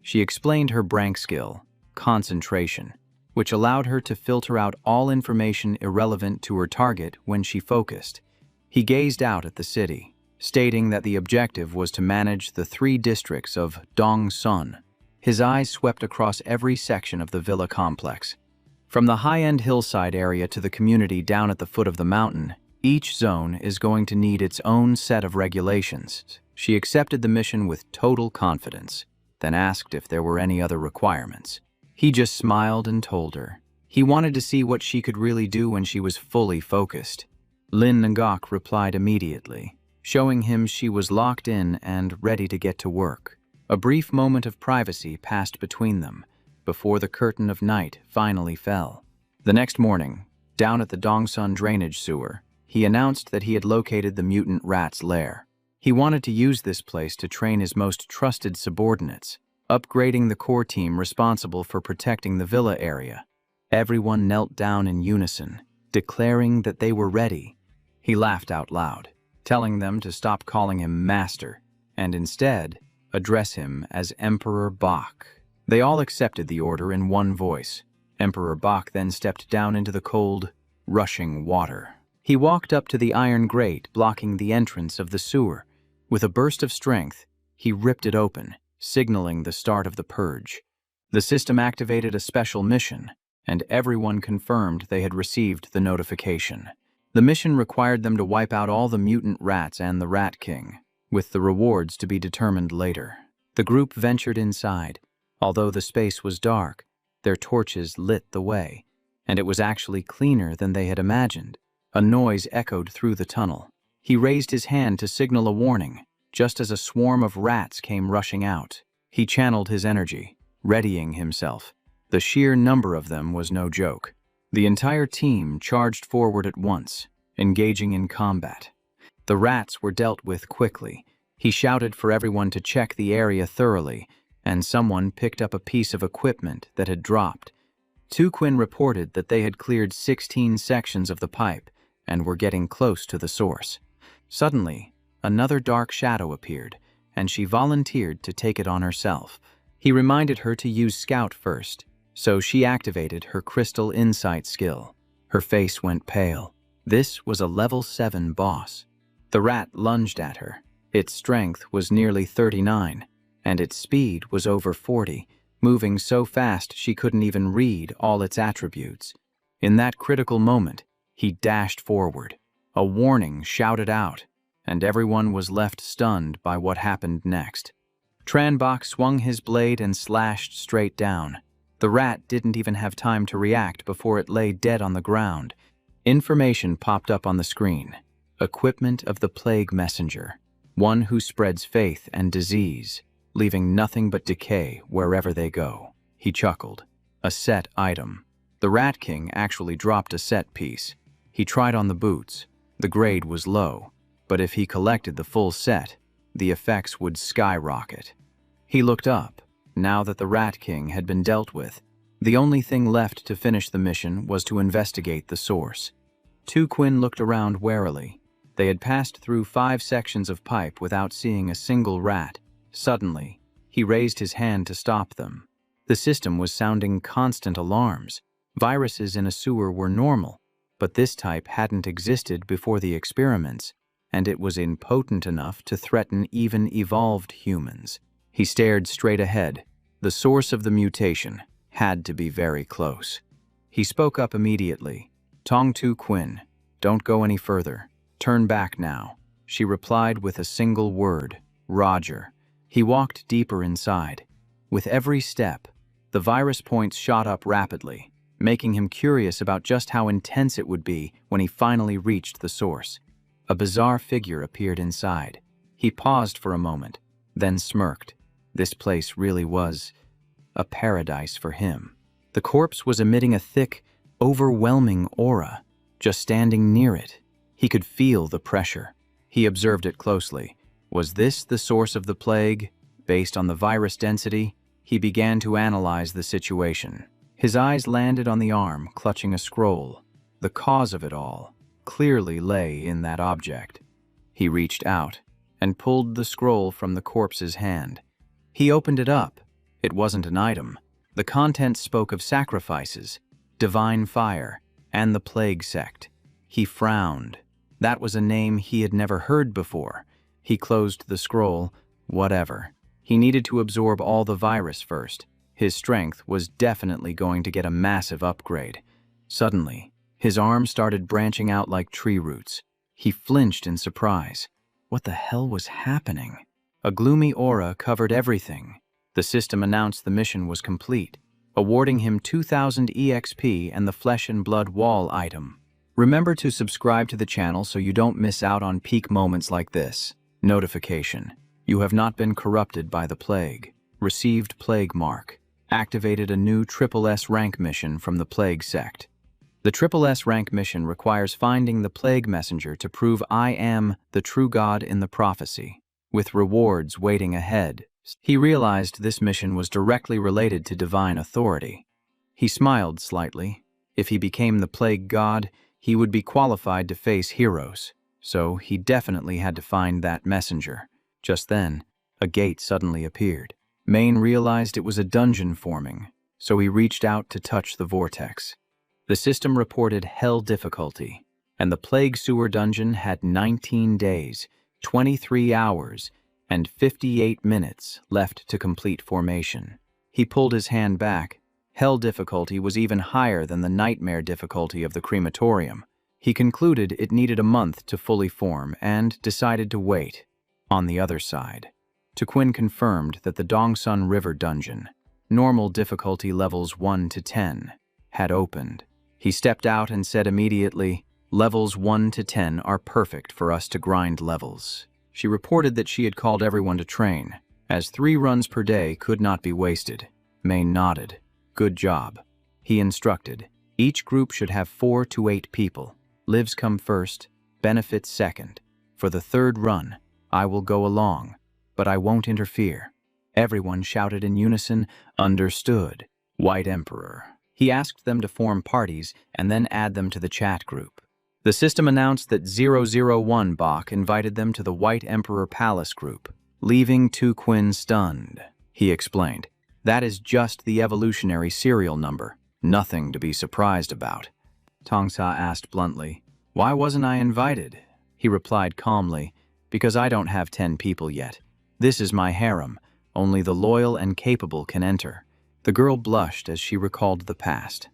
She explained her rank skill, concentration, which allowed her to filter out all information irrelevant to her target when she focused. He gazed out at the city, stating that the objective was to manage the 3 districts of Dongsun. His eyes swept across every section of the villa complex. From the high-end hillside area to the community down at the foot of the mountain, each zone is going to need its own set of regulations. She accepted the mission with total confidence, then asked if there were any other requirements. He just smiled and told her. He wanted to see what she could really do when she was fully focused. Lin Ngok replied immediately, showing him she was locked in and ready to get to work. A brief moment of privacy passed between them, before the curtain of night finally fell. The next morning, down at the Dongsun drainage sewer, he announced that he had located the mutant rat's lair. He wanted to use this place to train his most trusted subordinates, upgrading the core team responsible for protecting the villa area. Everyone knelt down in unison, declaring that they were ready. He laughed out loud, telling them to stop calling him Master, and instead address him as Emperor Bach. They all accepted the order in one voice. Emperor Bach then stepped down into the cold, rushing water. He walked up to the iron grate blocking the entrance of the sewer. With a burst of strength, he ripped it open, signaling the start of the purge. The system activated a special mission, and everyone confirmed they had received the notification. The mission required them to wipe out all the mutant rats and the Rat King. with the rewards to be determined later. The group ventured inside. Although the space was dark, their torches lit the way, and it was actually cleaner than they had imagined. A noise echoed through the tunnel. He raised his hand to signal a warning, just as a swarm of rats came rushing out. He channeled his energy, readying himself. The sheer number of them was no joke. The entire team charged forward at once, engaging in combat. The rats were dealt with quickly. He shouted for everyone to check the area thoroughly, and someone picked up a piece of equipment that had dropped. Quinn reported that they had cleared 16 sections of the pipe and were getting close to the source. Suddenly, another dark shadow appeared, and she volunteered to take it on herself. He reminded her to use Scout first, so she activated her crystal insight skill. Her face went pale. This was a level 7 boss. The rat lunged at her. Its strength was nearly 39, and its speed was over 40, moving so fast she couldn't even read all its attributes. In that critical moment, he dashed forward. A warning shouted out, and everyone was left stunned by what happened next. Tranbach swung his blade and slashed straight down. The rat didn't even have time to react before it lay dead on the ground. Information popped up on the screen. Equipment of the plague messenger, one who spreads faith and disease, leaving nothing but decay wherever they go. He chuckled. A set item. The Rat King actually dropped a set piece. He tried on the boots. The grade was low, but if he collected the full set, the effects would skyrocket. He looked up. Now that the Rat King had been dealt with, the only thing left to finish the mission was to investigate the source. Quinn looked around warily. They had passed through 5 sections of pipe without seeing a single rat. Suddenly, he raised his hand to stop them. The system was sounding constant alarms. Viruses in a sewer were normal, but this type hadn't existed before the experiments, and it was impotent enough to threaten even evolved humans. He stared straight ahead. The source of the mutation had to be very close. He spoke up immediately. Quinn, don't go any further. Turn back now. She replied with a single word, Roger. He walked deeper inside. With every step, the virus points shot up rapidly, making him curious about just how intense it would be when he finally reached the source. A bizarre figure appeared inside. He paused for a moment, then smirked. This place really was a paradise for him. The corpse was emitting a thick, overwhelming aura. Just standing near it, he could feel the pressure. He observed it closely. Was this the source of the plague? Based on the virus density, he began to analyze the situation. His eyes landed on the arm, clutching a scroll. The cause of it all clearly lay in that object. He reached out and pulled the scroll from the corpse's hand. He opened it up. It wasn't an item. The contents spoke of sacrifices, divine fire, and the plague sect. He frowned. That was a name he had never heard before. He closed the scroll. Whatever. He needed to absorb all the virus first. His strength was definitely going to get a massive upgrade. Suddenly, his arm started branching out like tree roots. He flinched in surprise. What the hell was happening? A gloomy aura covered everything. The system announced the mission was complete, awarding him 2,000 EXP and the Flesh and Blood wall item. Remember to subscribe to the channel so you don't miss out on peak moments like this. Notification. You have not been corrupted by the plague. Received plague mark. Activated a new SSS-Rank mission from the plague sect. The SSS-Rank mission requires finding the plague messenger to prove I am the true God in the prophecy, with rewards waiting ahead. He realized this mission was directly related to divine authority. He smiled slightly. If he became the plague god, he would be qualified to face heroes, so he definitely had to find that messenger. Just then, a gate suddenly appeared. Maine realized it was a dungeon forming, so he reached out to touch the vortex. The system reported hell difficulty, and the plague sewer dungeon had 19 days, 23 hours, and 58 minutes left to complete formation. He pulled his hand back. Hell difficulty was even higher than the nightmare difficulty of the crematorium. He concluded it needed a month to fully form and decided to wait. On the other side, Quinn confirmed that the Dongsun River dungeon, normal difficulty levels 1 to 10, had opened. He stepped out and said immediately, "Levels 1 to 10 are perfect for us to grind levels." She reported that she had called everyone to train, as 3 runs per day could not be wasted. Main nodded. "Good job." He instructed, "Each group should have 4 to 8 people. Lives come first, benefits second. For the 3rd run, I will go along, but I won't interfere." Everyone shouted in unison, "Understood." White Emperor. He asked them to form parties and then add them to the chat group. The system announced that 001 Bach invited them to the White Emperor Palace group, leaving Quinn stunned. He explained, "That is just the evolutionary serial number. Nothing to be surprised about." Tongsa asked bluntly, "Why wasn't I invited?" He replied calmly, "Because I don't have 10 people yet. This is my harem. Only the loyal and capable can enter." The girl blushed as she recalled the past.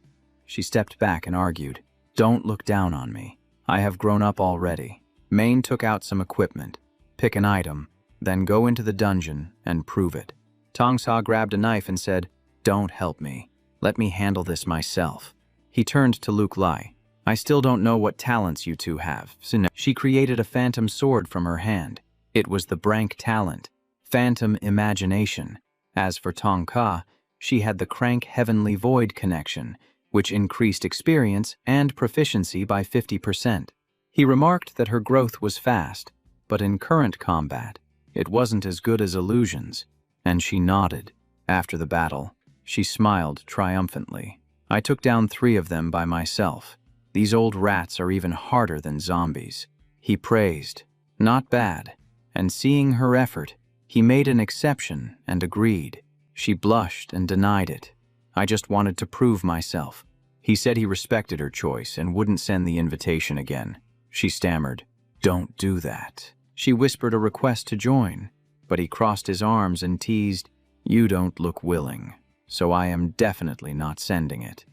She stepped back and argued, "Don't look down on me. I have grown up already." Main took out some equipment, pick an item, then go into the dungeon and prove it. Tongsa grabbed a knife and said, "Don't help me. Let me handle this myself." He turned to Luke Lai. "I still don't know what talents you two have." She created a phantom sword from her hand. It was the Brank talent, Phantom Imagination. As for Tong Ka, she had the Crank Heavenly Void connection, which increased experience and proficiency by 50%. He remarked that her growth was fast, but in current combat, it wasn't as good as illusions, and she nodded. After the battle, she smiled triumphantly. "I took down 3 of them by myself. These old rats are even harder than zombies." He praised, "Not bad," and seeing her effort, he made an exception and agreed. She blushed and denied it. "I just wanted to prove myself." He said he respected her choice and wouldn't send the invitation again. She stammered, "Don't do that." She whispered a request to join, but he crossed his arms and teased, "You don't look willing, so I am definitely not sending it."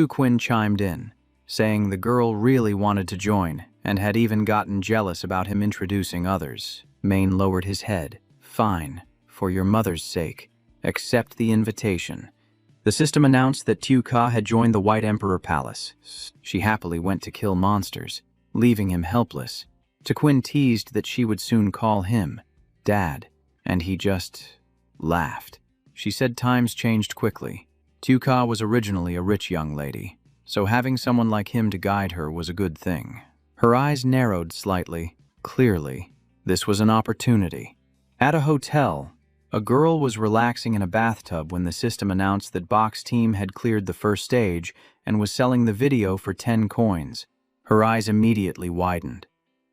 Quinn chimed in, saying the girl really wanted to join and had even gotten jealous about him introducing others. Main lowered his head. "Fine, for your mother's sake. Accept the invitation." The system announced that Ka had joined the White Emperor Palace. She happily went to kill monsters, leaving him helpless. Quinn teased that she would soon call him Dad, and he just laughed. She said times changed quickly. Ka was originally a rich young lady, so having someone like him to guide her was a good thing. Her eyes narrowed slightly. Clearly, this was an opportunity. At a hotel, a girl was relaxing in a bathtub when the system announced that Bach's team had cleared the first stage and was selling the video for 10 coins. Her eyes immediately widened.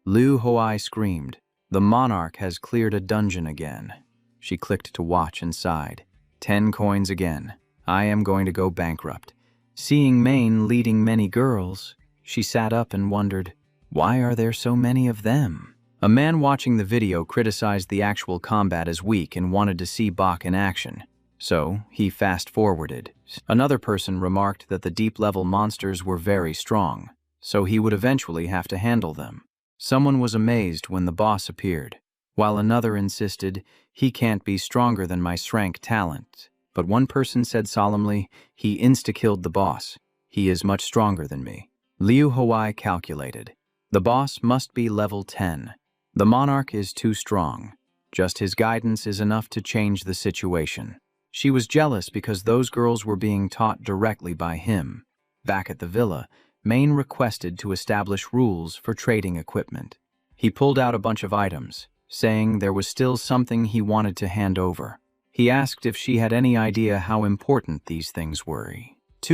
Liu Hoai screamed, "The monarch has cleared a dungeon again." She clicked to watch and sighed. 10 coins again. I am going to go bankrupt. Seeing Main leading many girls, she sat up and wondered, why are there so many of them? A man watching the video criticized the actual combat as weak and wanted to see Bach in action, so he fast-forwarded. Another person remarked that the deep-level monsters were very strong, so he would eventually have to handle them. Someone was amazed when the boss appeared, while another insisted, he can't be stronger than my SSS-Rank talent. But one person said solemnly, he insta-killed the boss. He is much stronger than me. Liu Hoai calculated. The boss must be level 10. The monarch is too strong. Just his guidance is enough to change the situation. She was jealous because those girls were being taught directly by him. Back at the villa, Main requested to establish rules for trading equipment. He pulled out a bunch of items, saying there was still something he wanted to hand over. He asked if she had any idea how important these things were.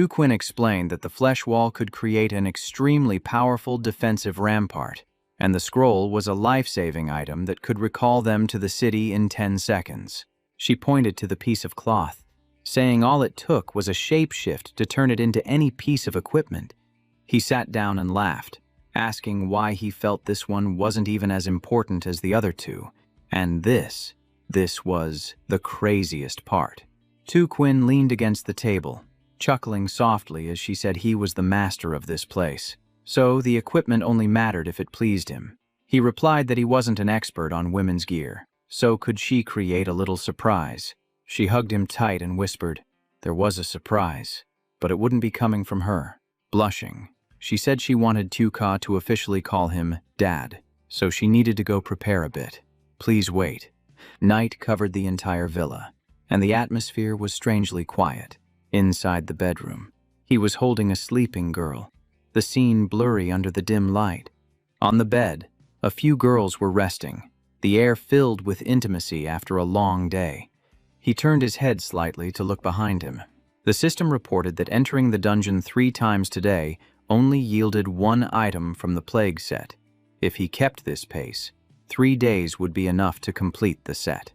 Quinn explained that the flesh wall could create an extremely powerful defensive rampart, and the scroll was a life-saving item that could recall them to the city in 10 seconds. She pointed to the piece of cloth, saying all it took was a shapeshift to turn it into any piece of equipment. He sat down and laughed, asking why he felt this one wasn't even as important as the other two. And this was the craziest part. Quinn leaned against the table, chuckling softly as she said he was the master of this place, so the equipment only mattered if it pleased him. He replied that he wasn't an expert on women's gear, so could she create a little surprise. She hugged him tight and whispered, there was a surprise, but it wouldn't be coming from her. Blushing, she said she wanted Tuka to officially call him Dad, so she needed to go prepare a bit. Please wait. Night covered the entire villa, and the atmosphere was strangely quiet. Inside the bedroom, he was holding a sleeping girl, the scene blurry under the dim light. On the bed, a few girls were resting, the air filled with intimacy after a long day. He turned his head slightly to look behind him. The system reported that entering the dungeon 3 times today only yielded 1 item from the plague set. If he kept this pace, 3 days would be enough to complete the set.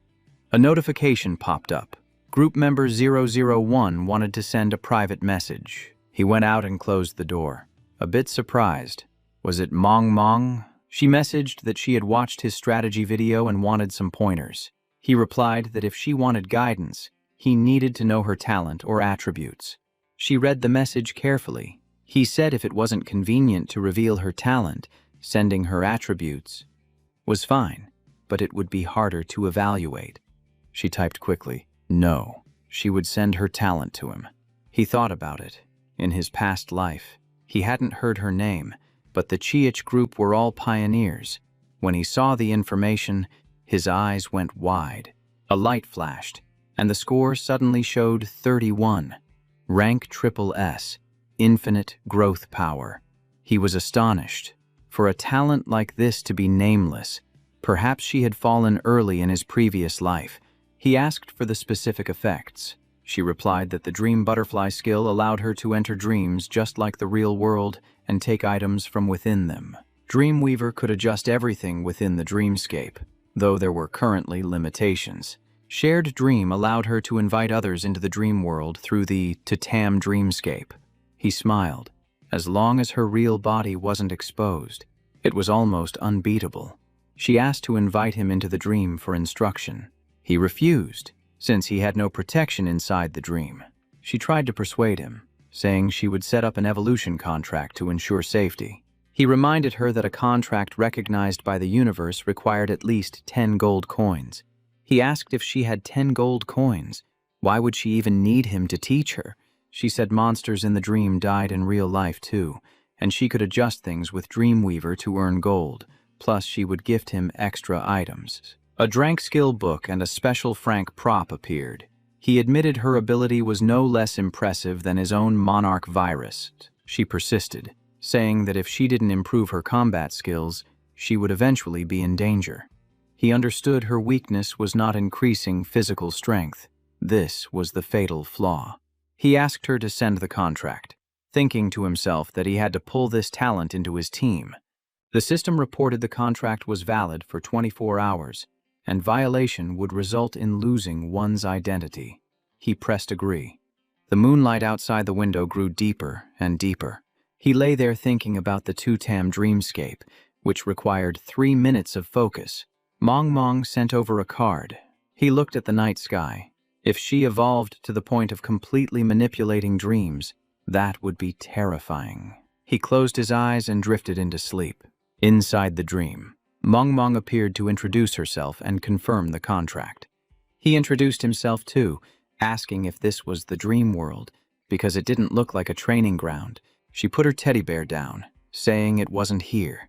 A notification popped up. Group member 001 wanted to send a private message. He went out and closed the door. A bit surprised. Was it Mong? She messaged that she had watched his strategy video and wanted some pointers. He replied that if she wanted guidance, he needed to know her talent or attributes. She read the message carefully. He said if it wasn't convenient to reveal her talent, sending her attributes was fine, but it would be harder to evaluate. She typed quickly, no, she would send her talent to him. He thought about it. In his past life, he hadn't heard her name, but the Chiich group were all pioneers. When he saw the information, his eyes went wide. A light flashed, and the score suddenly showed 31. Rank SSS, infinite growth power. He was astonished. For a talent like this to be nameless, perhaps she had fallen early in his previous life. He asked for the specific effects. She replied that the dream butterfly skill allowed her to enter dreams just like the real world and take items from within them. Dreamweaver could adjust everything within the dreamscape, though there were currently limitations. Shared Dream allowed her to invite others into the dream world through the Tatam dreamscape. He smiled. As long as her real body wasn't exposed, it was almost unbeatable. She asked to invite him into the dream for instruction. He refused, since he had no protection inside the dream. She tried to persuade him, saying she would set up an evolution contract to ensure safety. He reminded her that a contract recognized by the universe required at least 10 gold coins. He asked if she had 10 gold coins. Why would she even need him to teach her? She said monsters in the dream died in real life too, and she could adjust things with Dreamweaver to earn gold, plus she would gift him extra items. A Drank skill book and a special Frank prop appeared. He admitted her ability was no less impressive than his own Monarch virus. She persisted, saying that if she didn't improve her combat skills, she would eventually be in danger. He understood her weakness was not increasing physical strength. This was the fatal flaw. He asked her to send the contract, thinking to himself that he had to pull this talent into his team. The system reported the contract was valid for 24 hours, and violation would result in losing one's identity. He pressed agree. The moonlight outside the window grew deeper and deeper. He lay there thinking about the Tutam dreamscape, which required 3 minutes of focus. Mong sent over a card. He looked at the night sky. If she evolved to the point of completely manipulating dreams, that would be terrifying. He closed his eyes and drifted into sleep. Inside the dream, Mong appeared to introduce herself and confirm the contract. He introduced himself too, asking if this was the dream world, because it didn't look like a training ground. She put her teddy bear down, saying it wasn't here.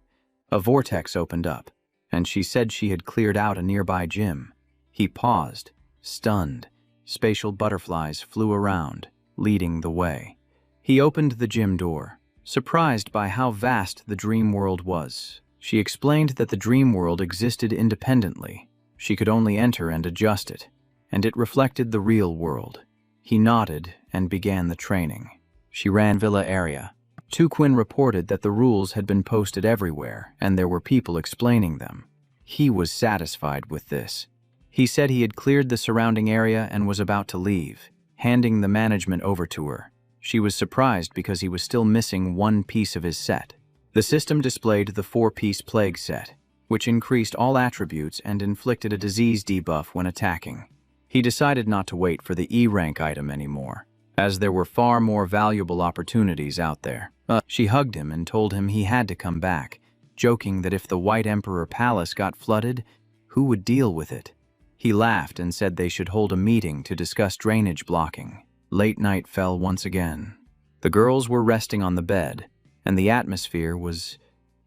A vortex opened up, and she said she had cleared out a nearby gym. He paused, stunned. Spatial butterflies flew around, leading the way. He opened the gym door, surprised by how vast the dream world was. She explained that the dream world existed independently. She could only enter and adjust it, and it reflected the real world. He nodded and began the training. She ran villa area. Tuquin reported that the rules had been posted everywhere, and there were people explaining them. He was satisfied with this. He said he had cleared the surrounding area and was about to leave, handing the management over to her. She was surprised because he was still missing one piece of his set. The system displayed the 4-piece plague set, which increased all attributes and inflicted a disease debuff when attacking. He decided not to wait for the E-rank item anymore, as there were far more valuable opportunities out there. She hugged him and told him he had to come back, joking that if the White Emperor Palace got flooded, who would deal with it? He laughed and said they should hold a meeting to discuss drainage blocking. Late night fell once again. The girls were resting on the bed, and the atmosphere was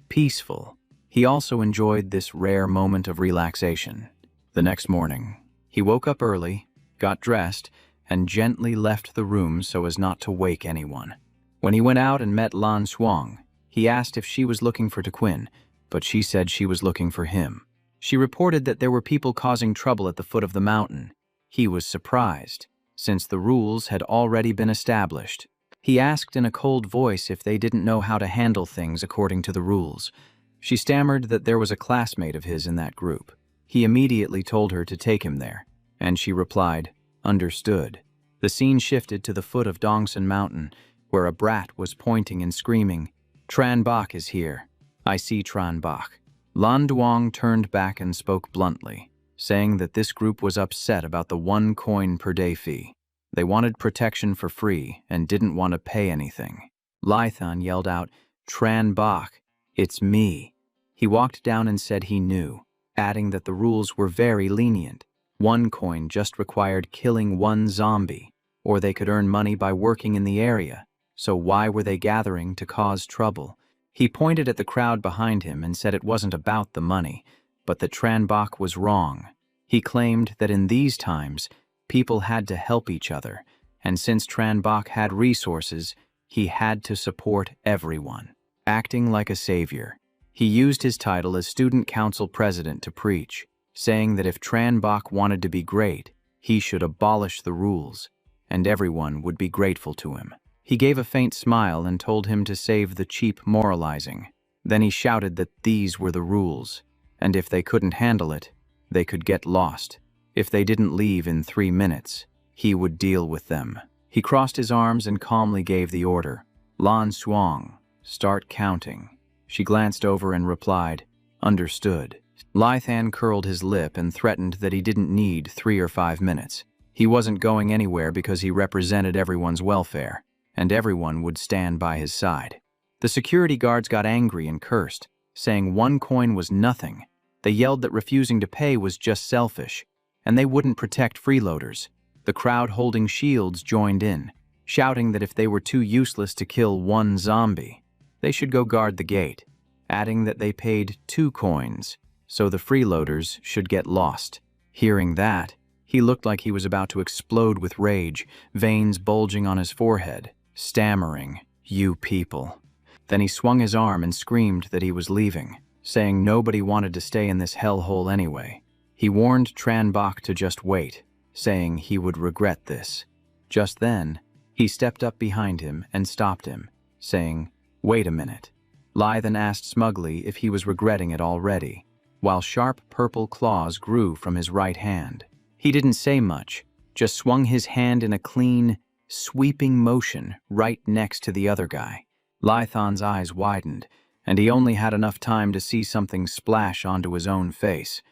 peaceful. He also enjoyed this rare moment of relaxation. The next morning, he woke up early, got dressed, and gently left the room so as not to wake anyone. When he went out and met Lan Xuang, he asked if she was looking for Tequin, but she said she was looking for him. She reported that there were people causing trouble at the foot of the mountain. He was surprised, since the rules had already been established. He asked in a cold voice if they didn't know how to handle things according to the rules. She stammered that there was a classmate of his in that group. He immediately told her to take him there, and she replied, "Understood." The scene shifted to the foot of Dongsan Mountain, where a brat was pointing and screaming, "Tran Bok is here. I see Tran Bok." Lan Duong turned back and spoke bluntly, saying that this group was upset about the 1 coin per day fee. They wanted protection for free and didn't want to pay anything. Lython yelled out, "Tran Bok, it's me." He walked down and said he knew, adding that the rules were very lenient. 1 coin just required killing 1 zombie, or they could earn money by working in the area, so why were they gathering to cause trouble? He pointed at the crowd behind him and said it wasn't about the money, but that Tran Bok was wrong. He claimed that in these times, people had to help each other, and since Tran Bok had resources, he had to support everyone. Acting like a savior, he used his title as student council president to preach, saying that if Tran Bok wanted to be great, he should abolish the rules, and everyone would be grateful to him. He gave a faint smile and told him to save the cheap moralizing. Then he shouted that these were the rules, and if they couldn't handle it, they could get lost. If they didn't leave in 3 minutes, he would deal with them. He crossed his arms and calmly gave the order, "Lan Xuang, start counting." She glanced over and replied, "Understood." Lythan curled his lip and threatened that he didn't need 3 or 5 minutes. He wasn't going anywhere because he represented everyone's welfare, and everyone would stand by his side. The security guards got angry and cursed, saying 1 coin was nothing. They yelled that refusing to pay was just selfish, and they wouldn't protect freeloaders. The crowd holding shields joined in, shouting that if they were too useless to kill 1 zombie, they should go guard the gate, adding that they paid 2 coins, so the freeloaders should get lost. Hearing that, he looked like he was about to explode with rage, veins bulging on his forehead, stammering, "You people." Then he swung his arm and screamed that he was leaving, saying nobody wanted to stay in this hellhole anyway. He warned Tran Bok to just wait, saying he would regret this. Just then, he stepped up behind him and stopped him, saying, "Wait a minute." Lai then asked smugly if he was regretting it already, while sharp purple claws grew from his right hand. He didn't say much, just swung his hand in a clean, sweeping motion right next to the other guy. Lython's eyes widened, and he only had enough time to see something splash onto his own face.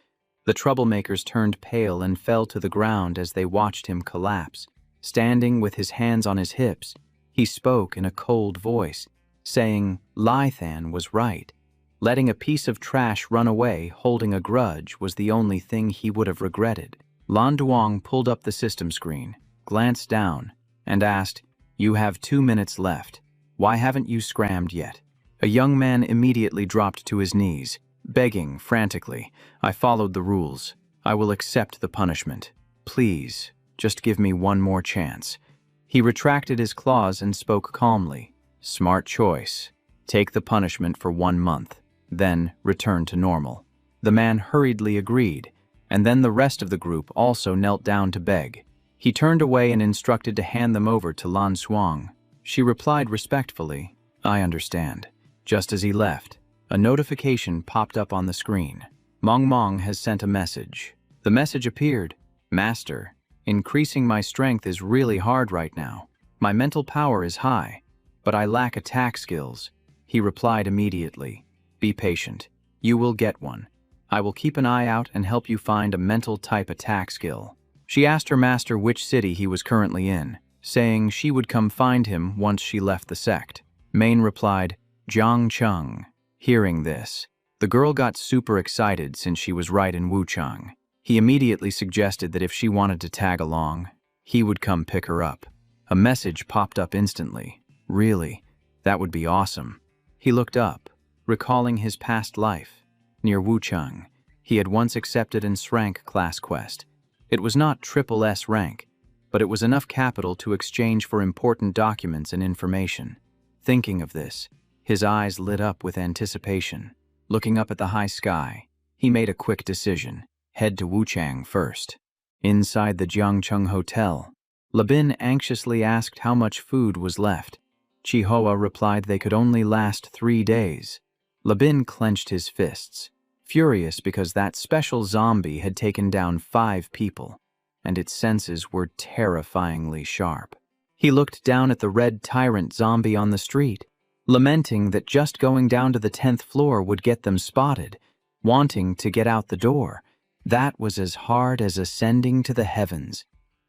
The troublemakers turned pale and fell to the ground as they watched him collapse. Standing with his hands on his hips, he spoke in a cold voice, saying Lythan was right. Letting a piece of trash run away holding a grudge was the only thing he would have regretted. Lan Duong pulled up the system screen, glanced down, and asked, "You have 2 minutes left. Why haven't you scrammed yet?" A young man immediately dropped to his knees, begging frantically, "I followed the rules. I will accept the punishment. Please, just give me 1 more chance." He retracted his claws and spoke calmly. "Smart choice. Take the punishment for 1 month, then return to normal." The man hurriedly agreed, and then the rest of the group also knelt down to beg. He turned away and instructed to hand them over to Lan Xuang. She replied respectfully, "I understand." Just as he left, a notification popped up on the screen. Mong Mong has sent a message. The message appeared, "Master, increasing my strength is really hard right now. My mental power is high, but I lack attack skills." He replied immediately, "Be patient. You will get one. I will keep an eye out and help you find a mental type attack skill." She asked her master which city he was currently in, saying she would come find him once she left the sect. Main replied, "Jiang Cheng." Hearing this, the girl got super excited since she was right in Wuchang. He immediately suggested that if she wanted to tag along, he would come pick her up. A message popped up instantly. Really? That would be awesome. He looked up, recalling his past life. Near Wuchang, he had once accepted an SSS-Rank class quest. It was not SSS rank, but it was enough capital to exchange for important documents and information. Thinking of this, his eyes lit up with anticipation. Looking up at the high sky, he made a quick decision. Head to Wuchang first. Inside the Jiangcheng Hotel, Labin anxiously asked how much food was left. Chihua replied they could only last 3 days. Labin clenched his fists, furious because that special zombie had taken down 5 people, and its senses were terrifyingly sharp. He looked down at the red tyrant zombie on the street, lamenting that just going down to the 10th floor would get them spotted, wanting to get out the door. That was as hard as ascending to the heavens.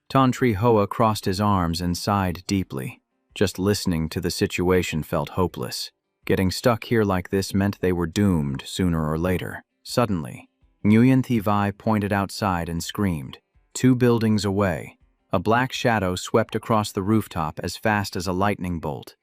Tantri Hoa crossed his arms and sighed deeply. Just listening to the situation felt hopeless. Getting stuck here like this meant they were doomed sooner or later. Suddenly, Nguyen Thi Vai pointed outside and screamed. 2 buildings away, a black shadow swept across the rooftop as fast as a lightning bolt.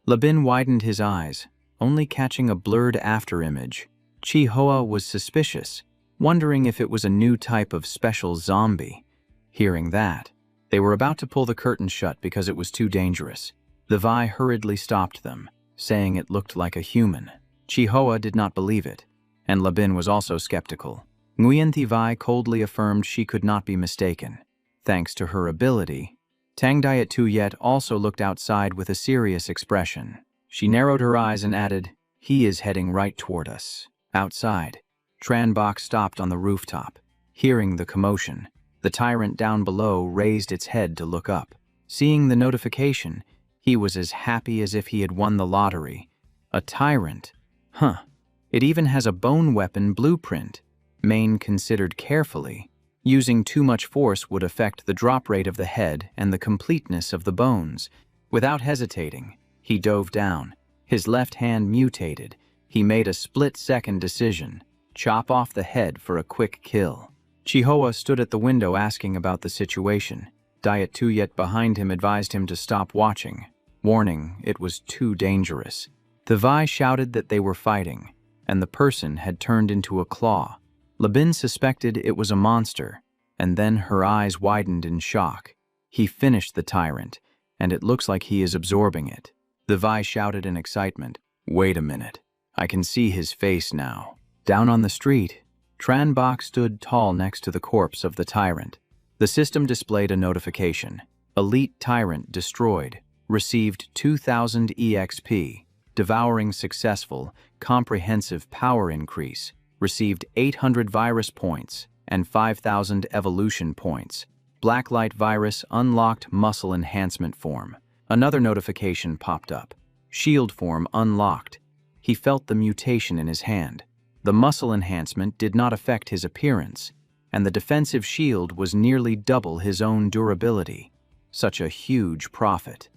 Labin widened his eyes, only catching a blurred afterimage. Chi Hoa was suspicious, wondering if it was a new type of special zombie. Hearing that, they were about to pull the curtain shut because it was too dangerous. The Vai hurriedly stopped them, saying it looked like a human. Chi Hoa did not believe it, and Labin was also skeptical. Nguyen Thi Vai coldly affirmed she could not be mistaken. Thanks to her ability, Tang Diet Tu Yet also looked outside with a serious expression. She narrowed her eyes and added, "He is heading right toward us." Outside, Tran Bok stopped on the rooftop. Hearing the commotion, the tyrant down below raised its head to look up. Seeing the notification, he was as happy as if he had won the lottery. A tyrant? Huh. It even has a bone weapon blueprint. Main considered carefully. Using too much force would affect the drop rate of the head and the completeness of the bones. Without hesitating, he dove down. His left hand mutated. He made a split-second decision. Chop off the head for a quick kill. Chihoa stood at the window asking about the situation. Diet Tuyet behind him advised him to stop watching, warning it was too dangerous. The Vai shouted that they were fighting, and the person had turned into a claw. Labin suspected it was a monster, and then her eyes widened in shock. He finished the tyrant, and it looks like he is absorbing it. The Vai shouted in excitement, "Wait a minute, I can see his face now." Down on the street, Tran Bok stood tall next to the corpse of the tyrant. The system displayed a notification. Elite Tyrant destroyed. Received 2,000 EXP. Devouring successful. Comprehensive power increase. Received 800 virus points and 5,000 evolution points. Blacklight virus unlocked muscle enhancement form. Another notification popped up. Shield form unlocked. He felt the mutation in his hand. The muscle enhancement did not affect his appearance, and the defensive shield was nearly double his own durability. Such a huge profit.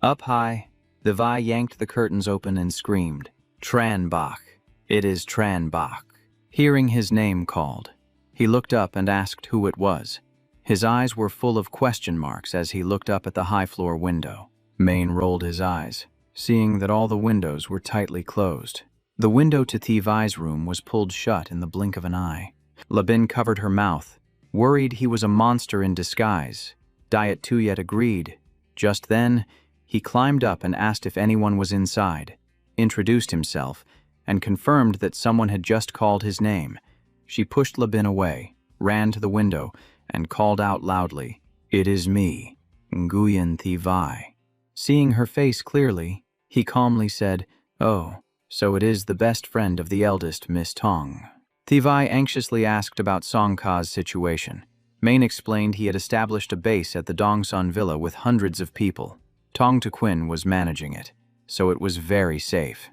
Up high, the Vai yanked the curtains open and screamed, "Tran Bok! It is Tran Bok!" Hearing his name called, he looked up and asked who it was. His eyes were full of question marks as he looked up at the high-floor window. Main rolled his eyes, seeing that all the windows were tightly closed. The window to Thi Vai's room was pulled shut in the blink of an eye. Labin covered her mouth, worried he was a monster in disguise. Diet Tuyet agreed. Just then, he climbed up and asked if anyone was inside, introduced himself, and confirmed that someone had just called his name. She pushed Labin away, ran to the window, and called out loudly, "It is me, Nguyen Thi Vai." Seeing her face clearly, he calmly said, "Oh, so it is the best friend of the eldest Miss Tong." Thi Vai anxiously asked about Song Ka's situation. Main explained he had established a base at the Dongsun Villa with hundreds of people. Tong Tu Quinn was managing it, so it was very safe.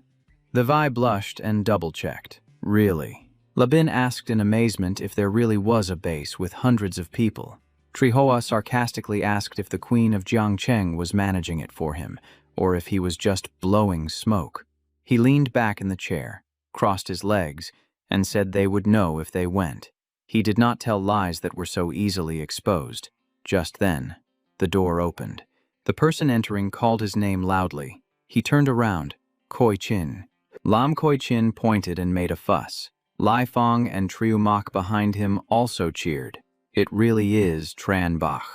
The Vai blushed and double-checked. Really? Labin asked in amazement if there really was a base with hundreds of people. Trihoa sarcastically asked if the Queen of Jiangcheng was managing it for him, or if he was just blowing smoke. He leaned back in the chair, crossed his legs, and said they would know if they went. He did not tell lies that were so easily exposed. Just then, the door opened. The person entering called his name loudly. He turned around. Koi Chin. Lam Koi Chin pointed and made a fuss. Lai Fong and Triu Mok behind him also cheered. It really is Tran Bach.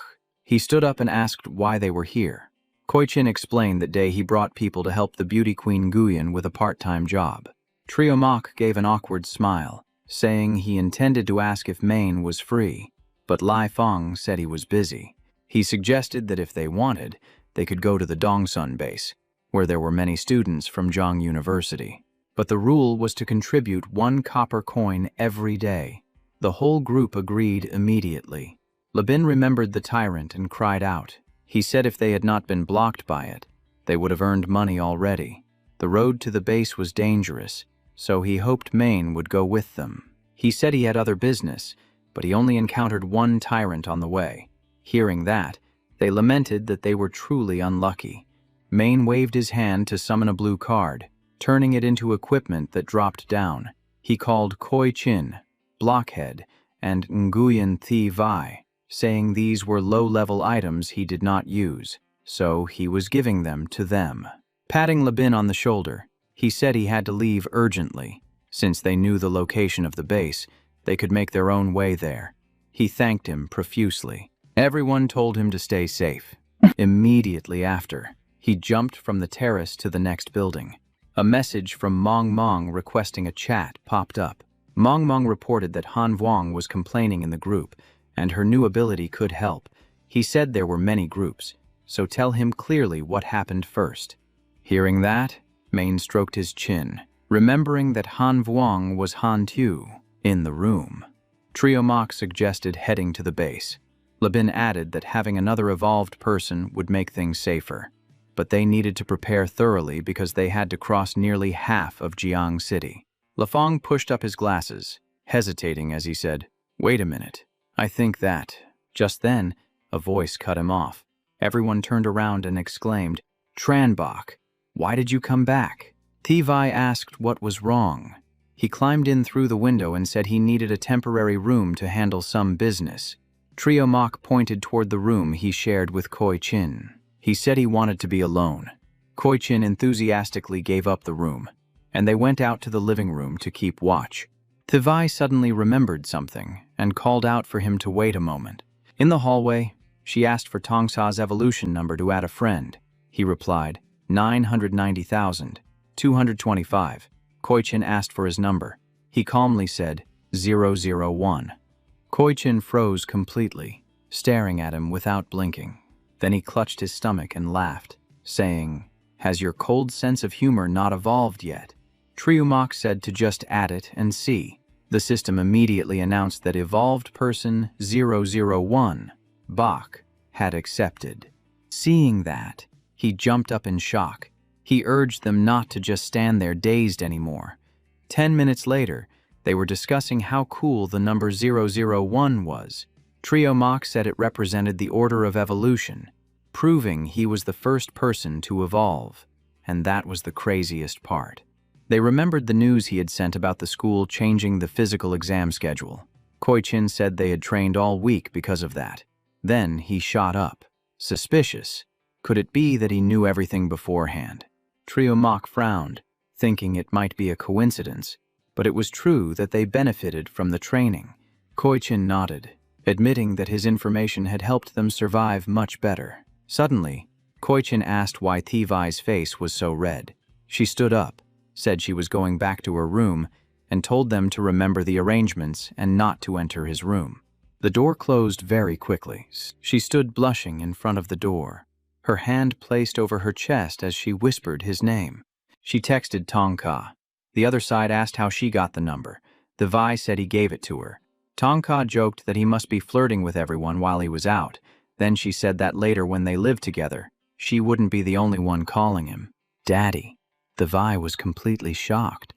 He stood up and asked why they were here. Koi Chin explained that day he brought people to help the beauty queen Nguyen with a part-time job. Triu Mok gave an awkward smile, saying he intended to ask if Maine was free, but Lai Fong said he was busy. He suggested that if they wanted, they could go to the Dongsun base, where there were many students from Zhang University. But the rule was to contribute 1 copper coin every day. The whole group agreed immediately. Labin remembered the tyrant and cried out. He said if they had not been blocked by it, they would have earned money already. The road to the base was dangerous, so he hoped Maine would go with them. He said he had other business, but he only encountered 1 tyrant on the way. Hearing that, they lamented that they were truly unlucky. Maine waved his hand to summon a blue card, turning it into equipment that dropped down. He called Koi Chin, Blockhead, and Nguyen Thi Vai, saying these were low-level items he did not use, so he was giving them to them. Patting Labin on the shoulder, he said he had to leave urgently. Since they knew the location of the base, they could make their own way there. He thanked him profusely. Everyone told him to stay safe. Immediately after, he jumped from the terrace to the next building. A message from Mong Mong requesting a chat popped up. Mong Mong reported that Han Vuong was complaining in the group, and her new ability could help. He said there were many groups, so tell him clearly what happened first. Hearing that, Maine stroked his chin, remembering that Han Vuong was Han Tu in the room. Triu Mok suggested heading to the base. Labin added that having another evolved person would make things safer, but they needed to prepare thoroughly because they had to cross nearly half of Jiang City. Lafong pushed up his glasses, hesitating as he said, "Wait a minute. I think that." Just then, a voice cut him off. Everyone turned around and exclaimed, "Tranbach, why did you come back?" Thivai asked what was wrong. He climbed in through the window and said he needed a temporary room to handle some business. Trio Mok pointed toward the room he shared with Koi Chin. He said he wanted to be alone. Koi Chin enthusiastically gave up the room, and they went out to the living room to keep watch. Thivai suddenly remembered something and called out for him to wait a moment. In the hallway, she asked for Tongsa's evolution number to add a friend. He replied, 990,225. Koi Chin asked for his number. He calmly said, 001. Koi Chin froze completely, staring at him without blinking. Then he clutched his stomach and laughed, saying, "Has your cold sense of humor not evolved yet?" Triu Mok said to just add it and see. The system immediately announced that evolved person 001, Bach, had accepted. Seeing that, he jumped up in shock. He urged them not to just stand there dazed anymore. 10 minutes later, they were discussing how cool the number 001 was. Trio Mok said it represented the order of evolution, proving he was the first person to evolve, and that was the craziest part. They remembered the news he had sent about the school changing the physical exam schedule. Koi Chin said they had trained all week because of that. Then he shot up. Suspicious. Could it be that he knew everything beforehand? Trio Mok frowned, thinking it might be a coincidence, but it was true that they benefited from the training. Koi Chin nodded, admitting that his information had helped them survive much better. Suddenly, Koi Chin asked why Thivai's face was so red. She stood up, said she was going back to her room, and told them to remember the arrangements and not to enter his room. The door closed very quickly. She stood blushing in front of the door, her hand placed over her chest as she whispered his name. She texted Tongka. The other side asked how she got the number. The Vi said he gave it to her. Tongka joked that he must be flirting with everyone while he was out. Then she said that later when they lived together, she wouldn't be the only one calling him Daddy. The Vi was completely shocked.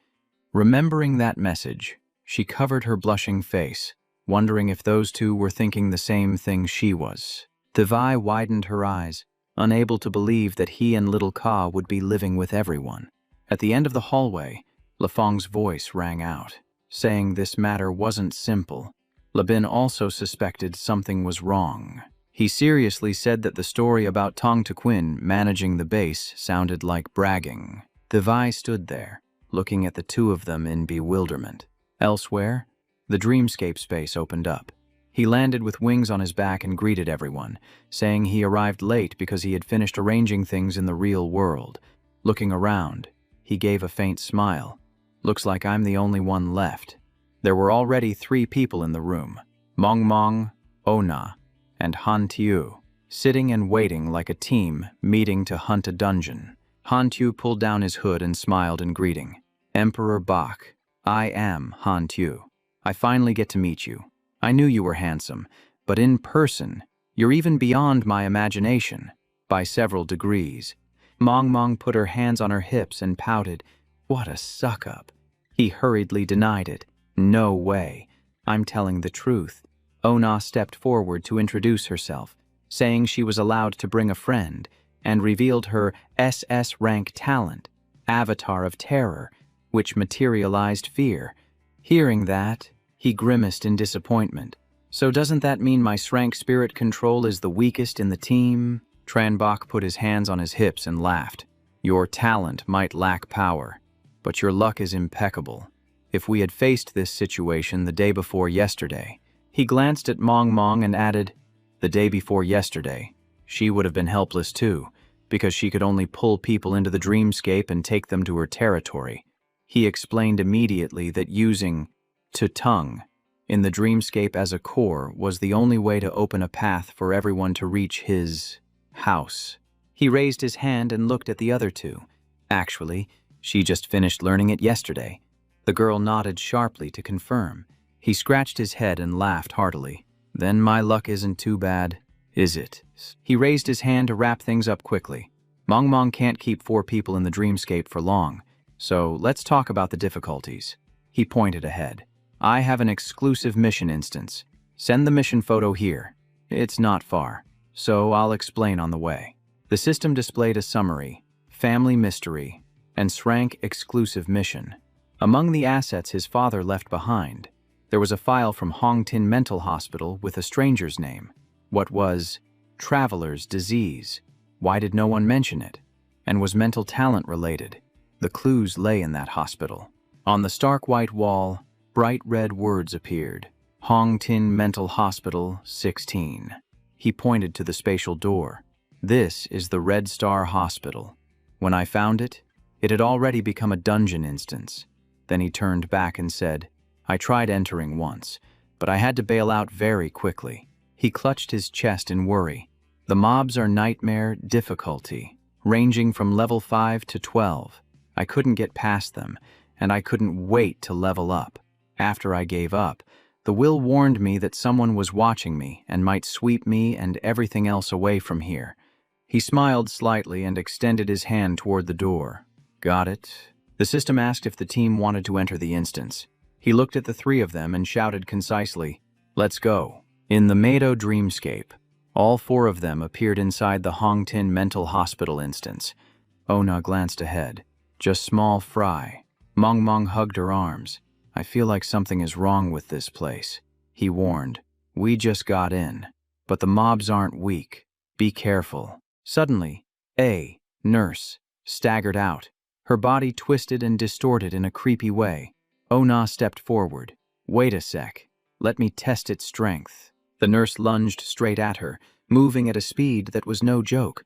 Remembering that message, she covered her blushing face, wondering if those two were thinking the same thing she was. The Vi widened her eyes, unable to believe that he and little Ka would be living with everyone. At the end of the hallway, Lafong's voice rang out, saying this matter wasn't simple. Labin also suspected something was wrong. He seriously said that the story about Tong Tequin managing the base sounded like bragging. Devai stood there, looking at the two of them in bewilderment. Elsewhere, the dreamscape space opened up. He landed with wings on his back and greeted everyone, saying he arrived late because he had finished arranging things in the real world. Looking around, he gave a faint smile. Looks like I'm the only one left. There were already 3 people in the room, Mong Mong, Ona, and Han Tiu, sitting and waiting like a team meeting to hunt a dungeon. Han Tiu pulled down his hood and smiled in greeting. Emperor Bach, I am Han Tiu. I finally get to meet you. I knew you were handsome, but in person, you're even beyond my imagination, by several degrees. Mong Mong put her hands on her hips and pouted. What a suck-up. He hurriedly denied it. No way. I'm telling the truth. Ona stepped forward to introduce herself, saying she was allowed to bring a friend, and revealed her SSS-Rank talent, Avatar of Terror, which materialized fear. Hearing that, he grimaced in disappointment. So doesn't that mean my SRank spirit control is the weakest in the team? Tranbach put his hands on his hips and laughed. Your talent might lack power, but your luck is impeccable. If we had faced this situation the day before yesterday, he glanced at Mong Mong and added, the day before yesterday, she would have been helpless too, because she could only pull people into the dreamscape and take them to her territory. He explained immediately that using tongue in the dreamscape as a core was the only way to open a path for everyone to reach his house. He raised his hand and looked at the other 2. Actually, she just finished learning it yesterday. The girl nodded sharply to confirm. He scratched his head and laughed heartily. Then my luck isn't too bad, is it? He raised his hand to wrap things up quickly. Mong Mong can't keep 4 people in the dreamscape for long, so let's talk about the difficulties. He pointed ahead. I have an exclusive mission instance. Send the mission photo here. It's not far, so I'll explain on the way. The system displayed a summary, family mystery, and SRank exclusive mission. Among the assets his father left behind, there was a file from Hong Tin Mental Hospital with a stranger's name. What was traveler's disease? Why did no one mention it? And was mental talent related? The clues lay in that hospital. On the stark white wall, bright red words appeared. Hong Tin Mental Hospital, 16. He pointed to the spatial door. This is the Red Star Hospital. When I found it, it had already become a dungeon instance. Then he turned back and said, I tried entering once, but I had to bail out very quickly. He clutched his chest in worry. The mobs are nightmare difficulty, ranging from level 5 to 12. I couldn't get past them, and I couldn't wait to level up. After I gave up, the will warned me that someone was watching me and might sweep me and everything else away from here. He smiled slightly and extended his hand toward the door. Got it? The system asked if the team wanted to enter the instance. He looked at the 3 of them and shouted concisely, Let's go. In the Mado dreamscape, all 4 of them appeared inside the Hong Tin Mental Hospital instance. Ona glanced ahead. Just small fry. Mong Mong hugged her arms. I feel like something is wrong with this place. He warned. We just got in. But the mobs aren't weak. Be careful. Suddenly, a nurse staggered out. Her body twisted and distorted in a creepy way. Ona stepped forward. Wait a sec. Let me test its strength. The nurse lunged straight at her, moving at a speed that was no joke.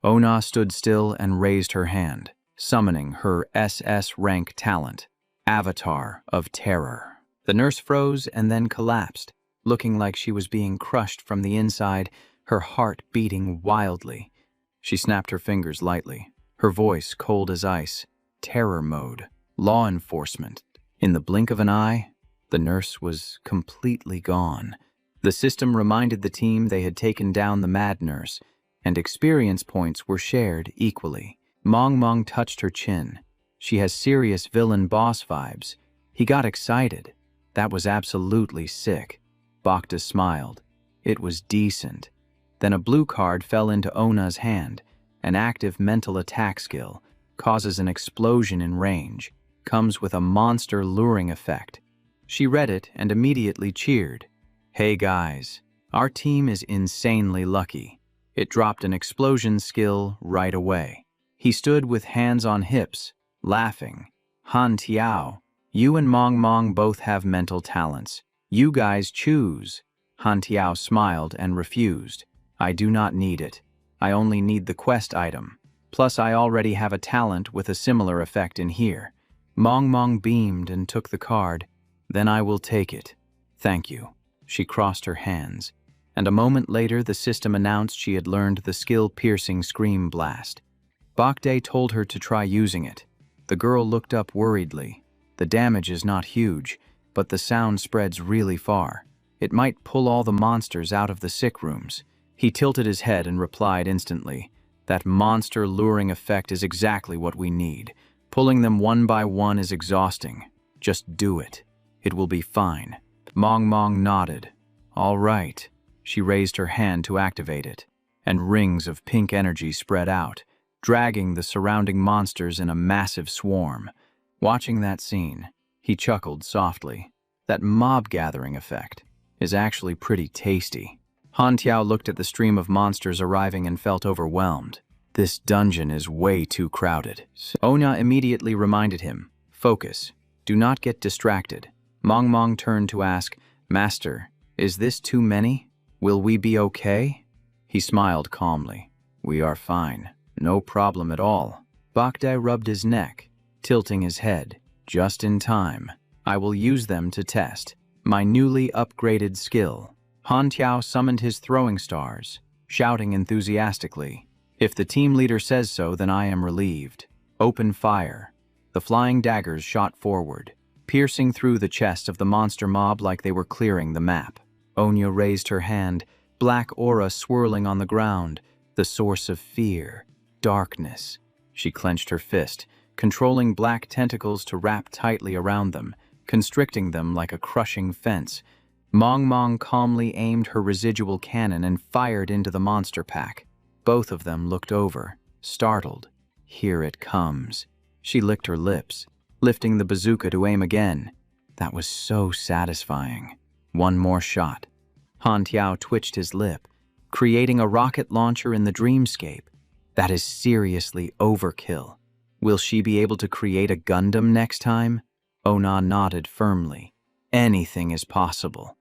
Ona stood still and raised her hand, summoning her SS-Rank talent, Avatar of Terror. The nurse froze and then collapsed, looking like she was being crushed from the inside, her heart beating wildly. She snapped her fingers lightly, her voice cold as ice. Terror mode. Law enforcement. In the blink of an eye, the nurse was completely gone. The system reminded the team they had taken down the mad nurse, and experience points were shared equally. Mong Mong touched her chin. She has serious villain boss vibes. He got excited. That was absolutely sick. Bacta smiled. It was decent. Then a blue card fell into Ona's hand. An active mental attack skill causes an explosion in range. comes with a monster luring effect. She read it and immediately cheered. Hey guys, our team is insanely lucky. It dropped an explosion skill right away. He stood with hands on hips, laughing. Han Tiao, you and Mong Mong both have mental talents. You guys choose. Han Tiao smiled and refused. I do not need it. I only need the quest item. Plus I already have a talent with a similar effect in here. Mong Mong beamed and took the card. Then I will take it. Thank you. She crossed her hands. And a moment later the system announced she had learned the skill-piercing Scream Blast. Bakde told her to try using it. The girl looked up worriedly. The damage is not huge, but the sound spreads really far. It might pull all the monsters out of the sick rooms. He tilted his head and replied instantly, that monster luring effect is exactly what we need. Pulling them one by one is exhausting. Just do it. It will be fine. Mong Mong nodded. All right. She raised her hand to activate it, and rings of pink energy spread out, dragging the surrounding monsters in a massive swarm. Watching that scene, he chuckled softly. That mob gathering effect is actually pretty tasty. Han Tiao looked at the stream of monsters arriving and felt overwhelmed. This dungeon is way too crowded. Onya immediately reminded him, focus, do not get distracted. Mong Mong turned to ask, Master, is this too many? Will we be okay? He smiled calmly. We are fine. No problem at all. Bakde rubbed his neck, tilting his head. Just in time. I will use them to test my newly upgraded skill. Han Tiao summoned his throwing stars, shouting enthusiastically. If the team leader says so, then I am relieved. Open fire. The flying daggers shot forward, piercing through the chest of the monster mob like they were clearing the map. Onya raised her hand, black aura swirling on the ground, the source of fear, darkness. She clenched her fist, controlling black tentacles to wrap tightly around them, constricting them like a crushing fence. Mong Mong calmly aimed her residual cannon and fired into the monster pack. Both of them looked over, startled. Here it comes. She licked her lips, lifting the bazooka to aim again. That was so satisfying. One more shot. Han Tiao twitched his lip, creating a rocket launcher in the dreamscape. That is seriously overkill. Will she be able to create a Gundam next time? Ona nodded firmly. Anything is possible.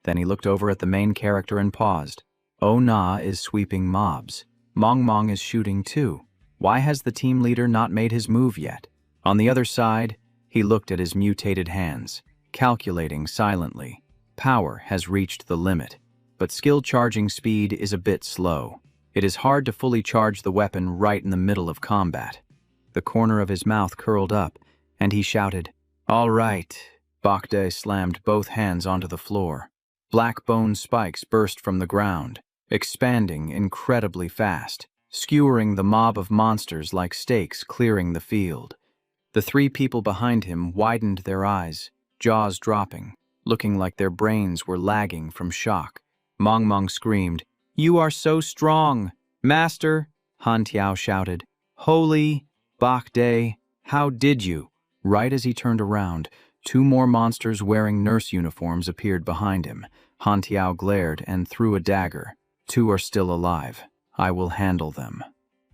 Then he looked over at the main character and paused. Ona is sweeping mobs. Mong Mong is shooting too. Why has the team leader not made his move yet? On the other side, he looked at his mutated hands, calculating silently. Power has reached the limit, but skill charging speed is a bit slow. It is hard to fully charge the weapon right in the middle of combat. The corner of his mouth curled up, and he shouted, All right. Bakde slammed both hands onto the floor. Black bone spikes burst from the ground, expanding incredibly fast, skewering the mob of monsters like stakes clearing the field. The three people behind him widened their eyes, jaws dropping, looking like their brains were lagging from shock. Mong Mong screamed, You are so strong! Master! Han Tiao shouted, Holy Bakde, how did you? Right as he turned around, two more monsters wearing nurse uniforms appeared behind him. Han Tiao glared and threw a dagger. Two are still alive. I will handle them.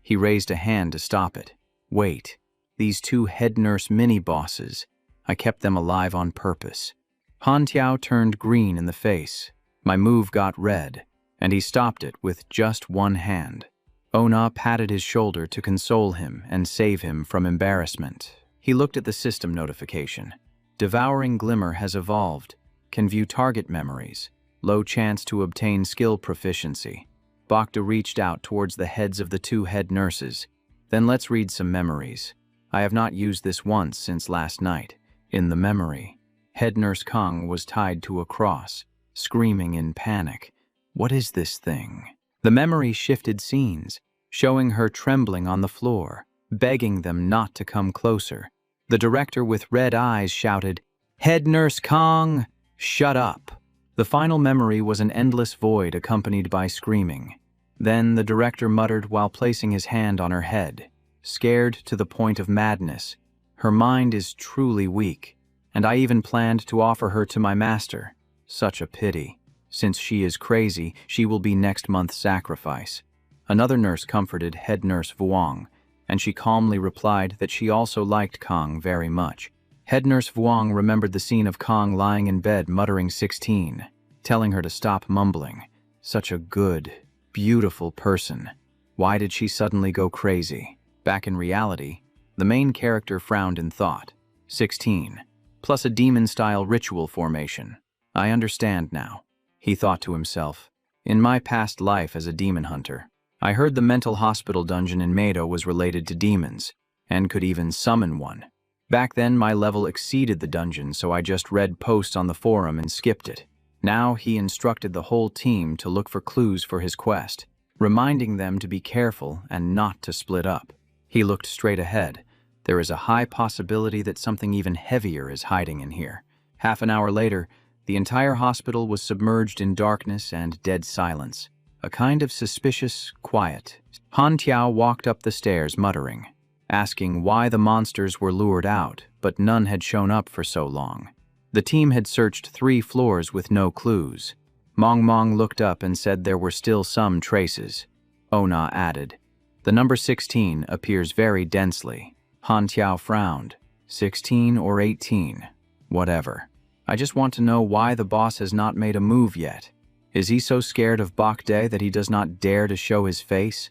He raised a hand to stop it. Wait, these two head nurse mini-bosses. I kept them alive on purpose. Han Tiao turned green in the face. My move got red, and he stopped it with just one hand. Ona patted his shoulder to console him and save him from embarrassment. He looked at the system notification. Devouring Glimmer has evolved. Can view target memories. Low chance to obtain skill proficiency. Bakde reached out towards the heads of the two head nurses. Then let's read some memories. I have not used this once since last night. In the memory, head nurse Kang was tied to a cross, screaming in panic. What is this thing? The memory shifted scenes, showing her trembling on the floor, begging them not to come closer. The director with red eyes shouted, Head nurse Kang, shut up. The final memory was an endless void accompanied by screaming. Then the director muttered while placing his hand on her head. Scared to the point of madness, Her mind is truly weak, and I even planned to offer her to my master. Such a pity. Since she is crazy, she will be next month's sacrifice." Another nurse comforted head nurse Vuong, and she calmly replied that she also liked Kong very much. Head nurse Vuong remembered the scene of Kong lying in bed muttering 16, telling her to stop mumbling. Such a good, beautiful person. Why did she suddenly go crazy? Back in reality, the main character frowned in thought. 16, plus a demon-style ritual formation. I understand now, he thought to himself. In my past life as a demon hunter, I heard the mental hospital dungeon in Meido was related to demons, and could even summon one. Back then my level exceeded the dungeon, so I just read posts on the forum and skipped it. Now he instructed the whole team to look for clues for his quest, reminding them to be careful and not to split up. He looked straight ahead. There is a high possibility that something even heavier is hiding in here. Half an hour later, the entire hospital was submerged in darkness and dead silence. A kind of suspicious quiet. Han Tiao walked up the stairs muttering, asking why the monsters were lured out, but none had shown up for so long. The team had searched 3 floors with no clues. Mong Mong looked up and said there were still some traces. Ona added, "The number 16 appears very densely." Han Tiao frowned. 16 or 18, whatever. I just want to know why the boss has not made a move yet. Is he so scared of Bok Dae that he does not dare to show his face?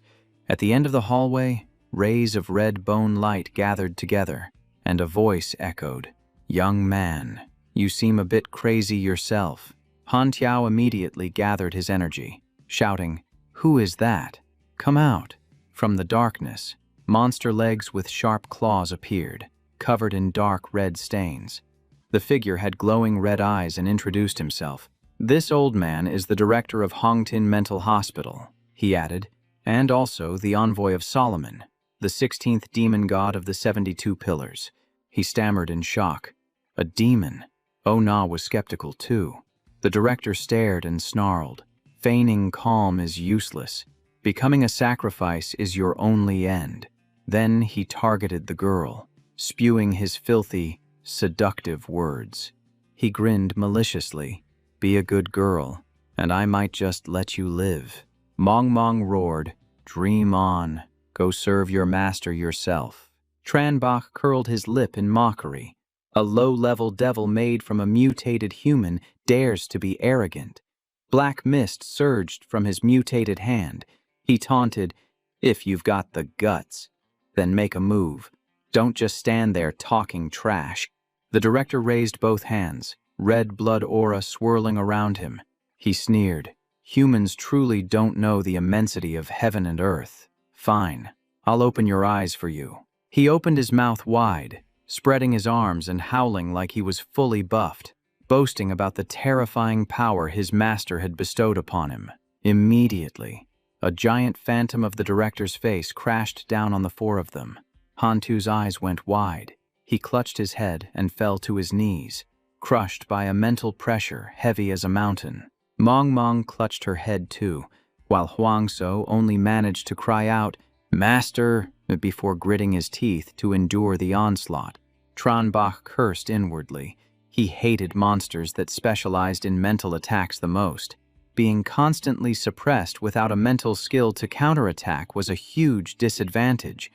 At the end of the hallway, rays of red bone light gathered together, and a voice echoed, "Young man, you seem a bit crazy yourself." Han Tiao immediately gathered his energy, shouting, "Who is that? Come out." From the darkness, monster legs with sharp claws appeared, covered in dark red stains. The figure had glowing red eyes and introduced himself. "This old man is the director of Hongtin Mental Hospital," he added, "and also the envoy of Solomon, the 16th demon god of the 72 pillars." He stammered in shock. A demon? Oh Na was skeptical too. The director stared and snarled. Feigning calm is useless. Becoming a sacrifice is your only end. Then he targeted the girl, spewing his filthy, seductive words. He grinned maliciously. "Be a good girl, and I might just let you live." Mong Mong roared, "Dream on. Go serve your master yourself." Tranbach curled his lip in mockery. A low-level devil made from a mutated human dares to be arrogant. Black mist surged from his mutated hand. He taunted, "If you've got the guts, then make a move. Don't just stand there talking trash." The director raised both hands, red blood aura swirling around him. He sneered, "Humans truly don't know the immensity of heaven and earth. Fine, I'll open your eyes for you." He opened his mouth wide, spreading his arms and howling like he was fully buffed, boasting about the terrifying power his master had bestowed upon him. Immediately, a giant phantom of the director's face crashed down on the 4 of them. Hantu's eyes went wide. He clutched his head and fell to his knees, crushed by a mental pressure heavy as a mountain. Mong Mong clutched her head too, while Huangso only managed to cry out, "Master," before gritting his teeth to endure the onslaught. Tranbach cursed inwardly. He hated monsters that specialized in mental attacks the most. Being constantly suppressed without a mental skill to counterattack was a huge disadvantage.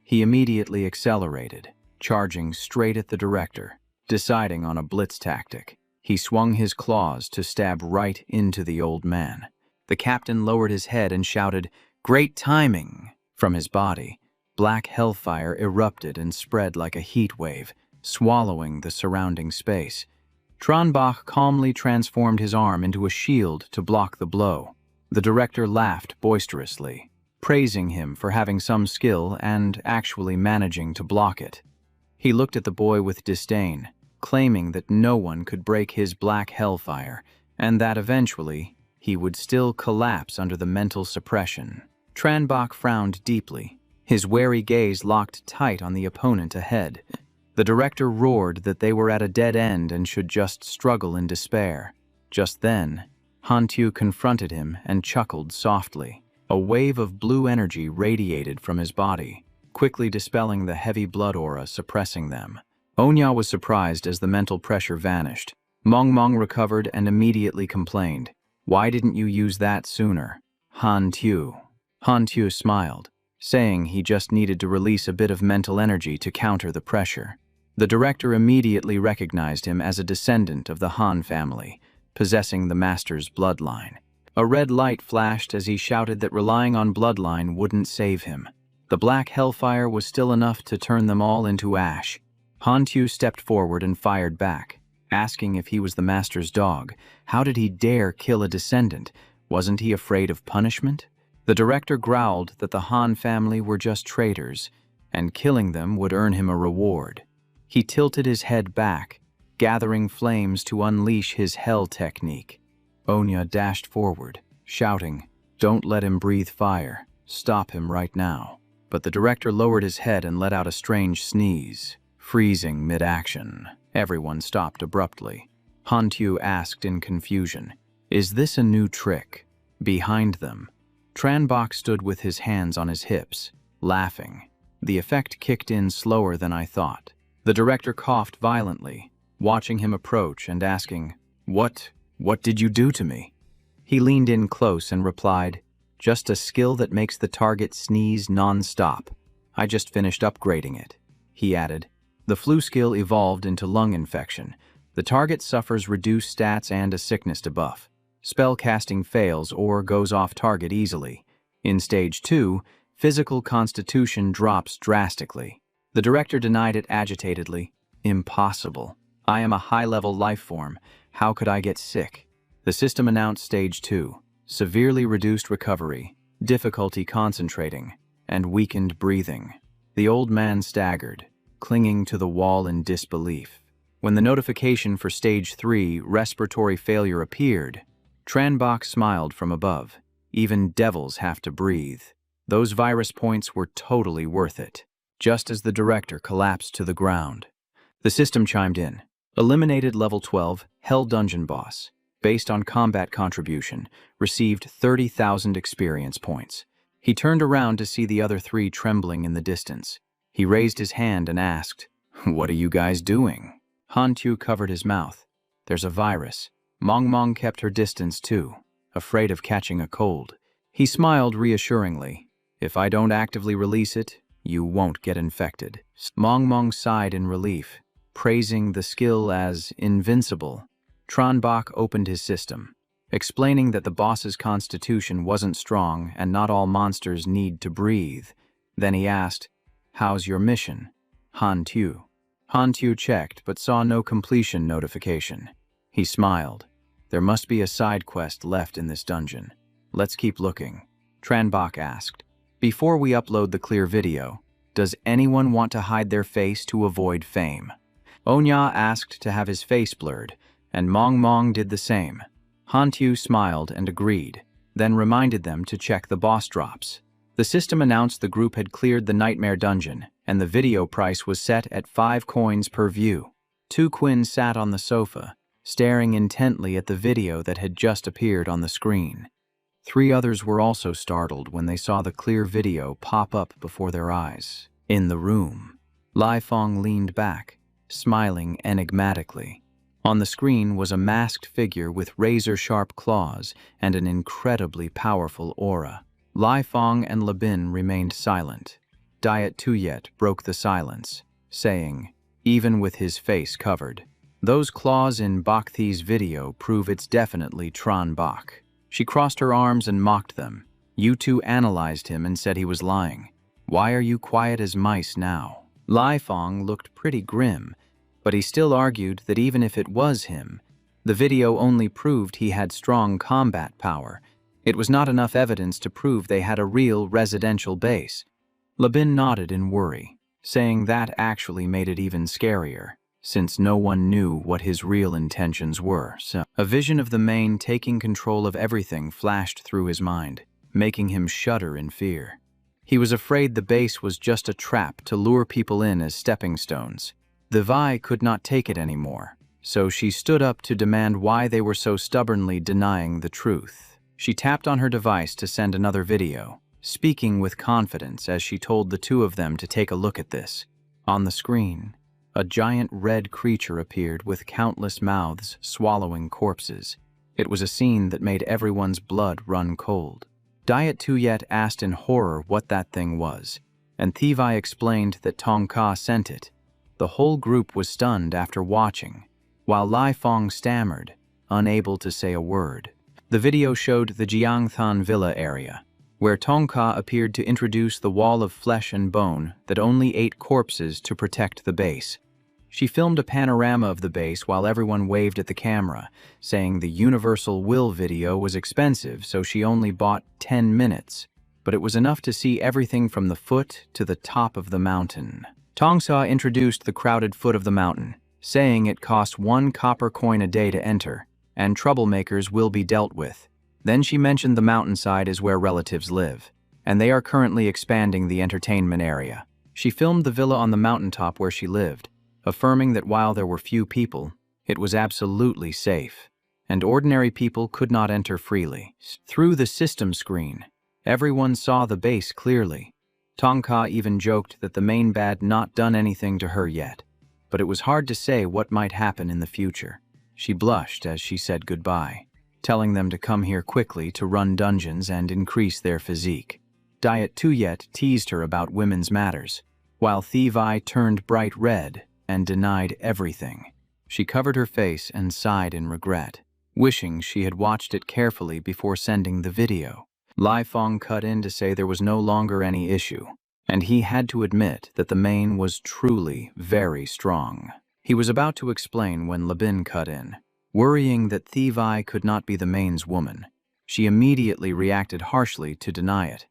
He immediately accelerated, charging straight at the director, deciding on a blitz tactic. He swung his claws to stab right into the old man. The captain lowered his head and shouted, "Great timing!" From his body, black hellfire erupted and spread like a heat wave, swallowing the surrounding space. Tranbach calmly transformed his arm into a shield to block the blow. The director laughed boisterously, praising him for having some skill and actually managing to block it. He looked at the boy with disdain, claiming that no one could break his black hellfire, and that eventually he would still collapse under the mental suppression. Tranbach frowned deeply, his wary gaze locked tight on the opponent ahead. The director roared that they were at a dead end and should just struggle in despair. Just then, Hantu confronted him and chuckled softly. A wave of blue energy radiated from his body. quickly dispelling the heavy blood aura suppressing them. Onya was surprised as the mental pressure vanished. Mong recovered and immediately complained. "Why didn't you use that sooner?" Han Tu smiled, saying he just needed to release a bit of mental energy to counter the pressure. The director immediately recognized him as a descendant of the Han family, possessing the master's bloodline. A red light flashed as he shouted that relying on bloodline wouldn't save him. The black hellfire was still enough to turn them all into ash. Han Tu stepped forward and fired back, asking if he was the master's dog. How did he dare kill a descendant? Wasn't he afraid of punishment? The director growled that the Han family were just traitors, and killing them would earn him a reward. He tilted his head back, gathering flames to unleash his hell technique. Onya dashed forward, shouting, "Don't let him breathe fire. Stop him right now." But the director lowered his head and let out a strange sneeze, freezing mid-action. Everyone stopped abruptly. Han Tu asked in confusion, "Is this a new trick?" Behind them, Tranbok stood with his hands on his hips, laughing. The effect kicked in slower than I thought. The director coughed violently, watching him approach and asking, What did you do to me?" He leaned in close and replied, "Just a skill that makes the target sneeze non-stop. I just finished upgrading it." He added, "The flu skill evolved into lung infection. The target suffers reduced stats and a sickness debuff. Spell casting fails or goes off target easily. In Stage 2, physical constitution drops drastically." The director denied it agitatedly. "Impossible. I am a high-level life form. How could I get sick?" The system announced Stage 2, severely reduced recovery, difficulty concentrating, and weakened breathing. The old man staggered, clinging to the wall in disbelief. When the notification for Stage 3, respiratory failure, appeared, Tranbok smiled from above. Even devils have to breathe. Those virus points were totally worth it. Just as the director collapsed to the ground, the system chimed in. Eliminated Level 12, Hell Dungeon Boss, based on combat contribution, received 30,000 experience points. He turned around to see the other three trembling in the distance. He raised his hand and asked, "What are you guys doing?" Han Tu covered his mouth. "There's a virus." Mong kept her distance too, afraid of catching a cold. He smiled reassuringly. "If I don't actively release it, you won't get infected." Mong sighed in relief, praising the skill as invincible. Tranbok opened his system, explaining that the boss's constitution wasn't strong and not all monsters need to breathe. Then he asked, "How's your mission?" Han Tu checked but saw no completion notification. He smiled. "There must be a side quest left in this dungeon. Let's keep looking." Tranbok asked, "Before we upload the clear video, does anyone want to hide their face to avoid fame?" Onya asked to have his face blurred, and Mong did the same. Han Tu smiled and agreed, then reminded them to check the boss drops. The system announced the group had cleared the Nightmare Dungeon, and the video price was set at 5 coins per view. Tu Quinn sat on the sofa, staring intently at the video that had just appeared on the screen. 3 others were also startled when they saw the clear video pop up before their eyes. In the room, Lai Fong leaned back, smiling enigmatically. On the screen was a masked figure with razor-sharp claws and an incredibly powerful aura. Lai Fong and Labin remained silent. Diet Tuyet broke the silence, saying, even with his face covered, "Those claws in Bakthi's video prove it's definitely Tranbok." She crossed her arms and mocked them. You two analyzed him and said he was lying. Why are you quiet as mice now? Lai Fong looked pretty grim, but he still argued that even if it was him, the video only proved he had strong combat power. It was not enough evidence to prove they had a real residential base. Labin nodded in worry, saying that actually made it even scarier, since no one knew what his real intentions were. So, a vision of the main taking control of everything flashed through his mind, making him shudder in fear. He was afraid the base was just a trap to lure people in as stepping stones. The Vi could not take it anymore, so she stood up to demand why they were so stubbornly denying the truth. She tapped on her device to send another video. speaking with confidence as she told the two of them to take a look at this. On the screen, a giant red creature appeared with countless mouths swallowing corpses. It was a scene that made everyone's blood run cold. Diet Tuyet asked in horror what that thing was, and Thivai explained that Tong Ka sent it. The whole group was stunned after watching, while Lai Fong stammered, unable to say a word. The video showed the Jiangthan Villa area, where Tong Ka appeared to introduce the wall of flesh and bone that only ate corpses to protect the base. She filmed a panorama of the base while everyone waved at the camera, saying the Universal Will video was expensive, so she only bought 10 minutes, but it was enough to see everything from the foot to the top of the mountain. Tong Sa introduced the crowded foot of the mountain, saying it costs 1 copper coin a day to enter, and troublemakers will be dealt with. Then she mentioned the mountainside is where relatives live, and they are currently expanding the entertainment area. She filmed the villa on the mountaintop where she lived, affirming that while there were few people, it was absolutely safe, and ordinary people could not enter freely. Through the system screen, everyone saw the base clearly. Tong Ka even joked that the main bad not done anything to her yet, but it was hard to say what might happen in the future. She blushed as she said goodbye, telling them to come here quickly to run dungeons and increase their physique. Diet Tuyet teased her about women's matters, while Thivai turned bright red and denied everything. She covered her face and sighed in regret, wishing she had watched it carefully before sending the video. Lai Fong cut in to say there was no longer any issue, and he had to admit that the main was truly very strong. He was about to explain when Labin cut in, worrying that Thivai could not be the main's woman. She immediately reacted harshly to deny it.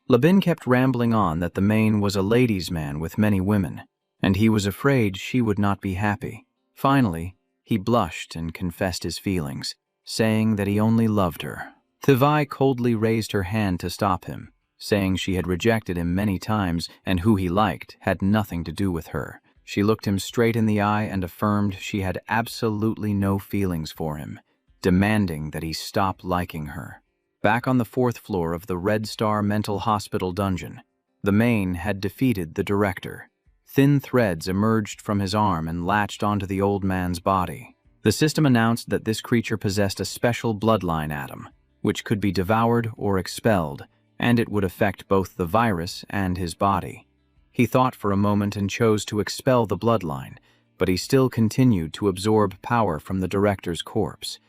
Labin kept rambling on that the main was a ladies' man with many women, and he was afraid she would not be happy. Finally, he blushed and confessed his feelings, saying that he only loved her. Thivai coldly raised her hand to stop him, saying she had rejected him many times and who he liked had nothing to do with her. She looked him straight in the eye and affirmed she had absolutely no feelings for him, demanding that he stop liking her. Back on the 4th floor of the Red Star Mental Hospital dungeon, the main had defeated the director. Thin threads emerged from his arm and latched onto the old man's body. The system announced that this creature possessed a special bloodline atom, which could be devoured or expelled, and it would affect both the virus and his body. He thought for a moment and chose to expel the bloodline, but he still continued to absorb power from the director's corpse.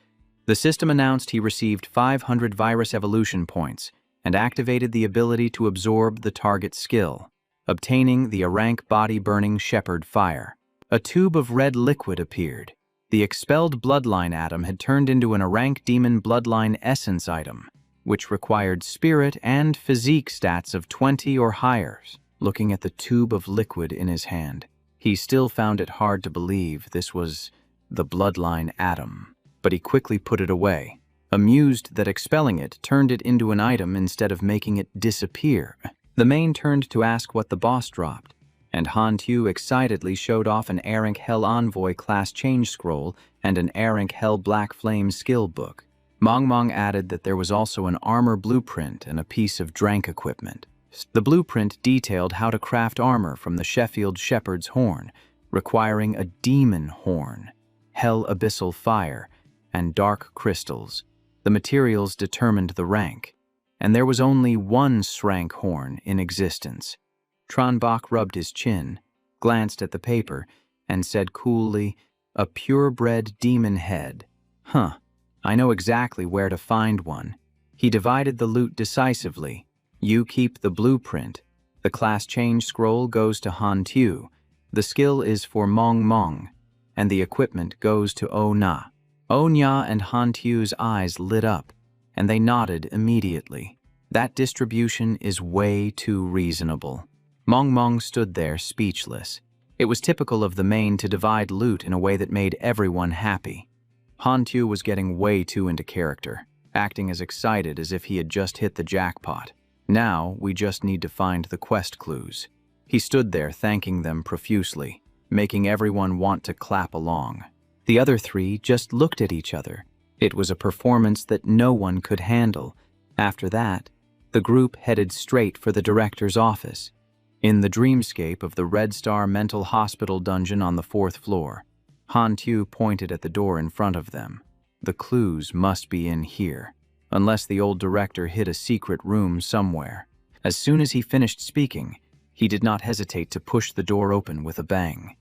The system announced he received 500 virus evolution points and activated the ability to absorb the target's skill, obtaining the rank body-burning shepherd fire. A tube of red liquid appeared. The expelled bloodline atom had turned into an rank demon bloodline essence item, which required spirit and physique stats of 20 or higher. Looking at the tube of liquid in his hand, he still found it hard to believe this was the bloodline atom, but he quickly put it away, amused that expelling it turned it into an item instead of making it disappear. The main turned to ask what the boss dropped, and Han Tu excitedly showed off an Arank Hell Envoy class change scroll and an Arank Hell Black Flame skill book. Mong added that there was also an armor blueprint and a piece of drank equipment. The blueprint detailed how to craft armor from the Sheffield Shepherd's horn, requiring a demon horn, hell abyssal fire, and dark crystals. The materials determined the rank, and there was only one SSS-Rank horn in existence. Tronbach rubbed his chin, glanced at the paper, and said coolly, "A purebred demon head. Huh, I know exactly where to find one." He divided the loot decisively. You keep the blueprint. The class change scroll goes to Han Tu. The skill is for Mong, and the equipment goes to O Na. O Nya and Han Tu's eyes lit up, and they nodded immediately. That distribution is way too reasonable. Mong stood there speechless. It was typical of the main to divide loot in a way that made everyone happy. Han Tu was getting way too into character, acting as excited as if he had just hit the jackpot. Now, we just need to find the quest clues. He stood there thanking them profusely, making everyone want to clap along. The other three just looked at each other. It was a performance that no one could handle. After that, The group headed straight for the director's office. In the dreamscape of the Red Star Mental Hospital dungeon on the 4th floor, Han Tu pointed at the door in front of them. The clues must be in here, unless the old director hid a secret room somewhere. As soon as he finished speaking, he did not hesitate to push the door open with a bang.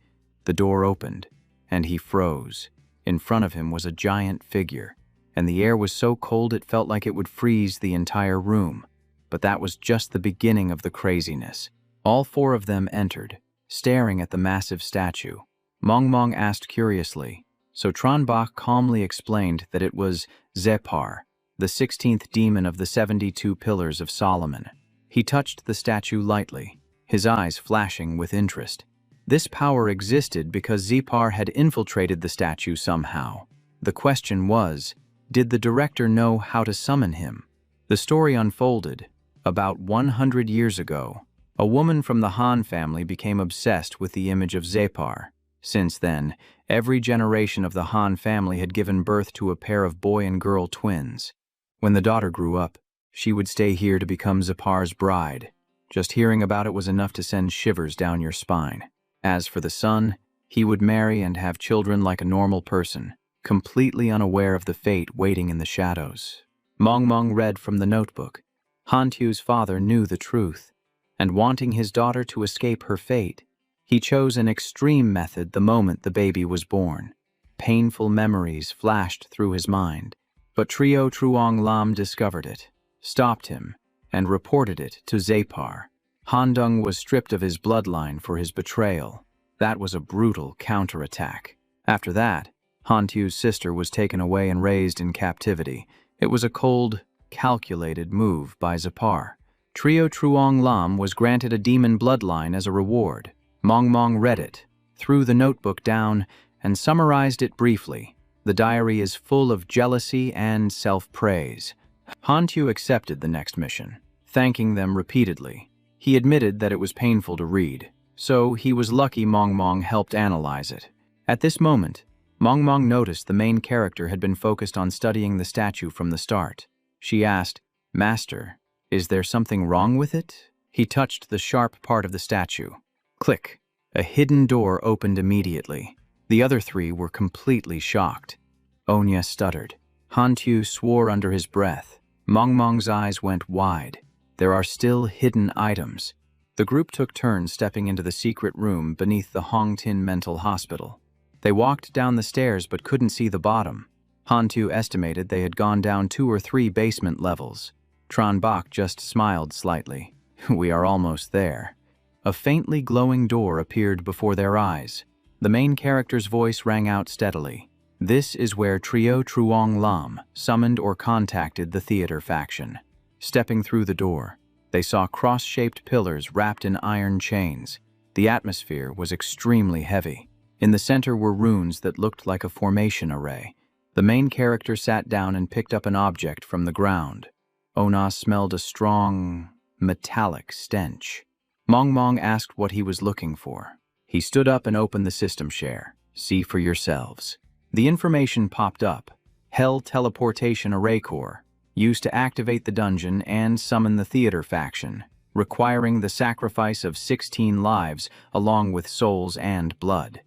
The door opened, and he froze. In front of him was a giant figure, and the air was so cold it felt like it would freeze the entire room. But that was just the beginning of the craziness. All 4 of them entered, staring at the massive statue. Mong asked curiously, so Tranbach calmly explained that it was Zepar, the 16th demon of the 72 Pillars of Solomon. He touched the statue lightly, his eyes flashing with interest. This power existed because Zepar had infiltrated the statue somehow. The question was, did the director know how to summon him? The story unfolded. About 100 years ago, a woman from the Han family became obsessed with the image of Zepar. Since then, every generation of the Han family had given birth to a pair of boy and girl twins. When the daughter grew up, she would stay here to become Zepar's bride. Just hearing about it was enough to send shivers down your spine. As for the son, he would marry and have children like a normal person, completely unaware of the fate waiting in the shadows. Mong read from the notebook. Han Tu's father knew the truth, and wanting his daughter to escape her fate, he chose an extreme method the moment the baby was born. Painful memories flashed through his mind, but Trio Truong Lam discovered it, stopped him, and reported it to Zepar. Handong was stripped of his bloodline for his betrayal. That was a brutal counterattack. After that, Han Tu's sister was taken away and raised in captivity. It was a cold, calculated move by Zepar. Trio Truong Lam was granted a demon bloodline as a reward. Mong read it, threw the notebook down, and summarized it briefly. The diary is full of jealousy and self-praise. Han Tu accepted the next mission, thanking them repeatedly. He admitted that it was painful to read, so he was lucky Mong helped analyze it. At this moment, Mong noticed the main character had been focused on studying the statue from the start. She asked, "Master, is there something wrong with it?" He touched the sharp part of the statue. Click. A hidden door opened immediately. The other 3 were completely shocked. Onya stuttered. Han Tu swore under his breath. Mong's eyes went wide. There are still hidden items. The group took turns stepping into the secret room beneath the Hong Tin Mental Hospital. They walked down the stairs but couldn't see the bottom. Han Tu estimated they had gone down 2 or 3 basement levels. Tran Bach just smiled slightly. We are almost there. A faintly glowing door appeared before their eyes. The main character's voice rang out steadily. This is where Trio Truong Lam summoned or contacted the theater faction. Stepping through the door, they saw cross-shaped pillars wrapped in iron chains. The atmosphere was extremely heavy. In the center were runes that looked like a formation array. The main character sat down and picked up an object from the ground. Ona smelled a strong, metallic stench. Mong asked what he was looking for. He stood up and opened the system share. See for yourselves. The information popped up. Hell Teleportation Array Core, used to activate the dungeon and summon the theater faction, requiring the sacrifice of 16 lives along with souls and blood.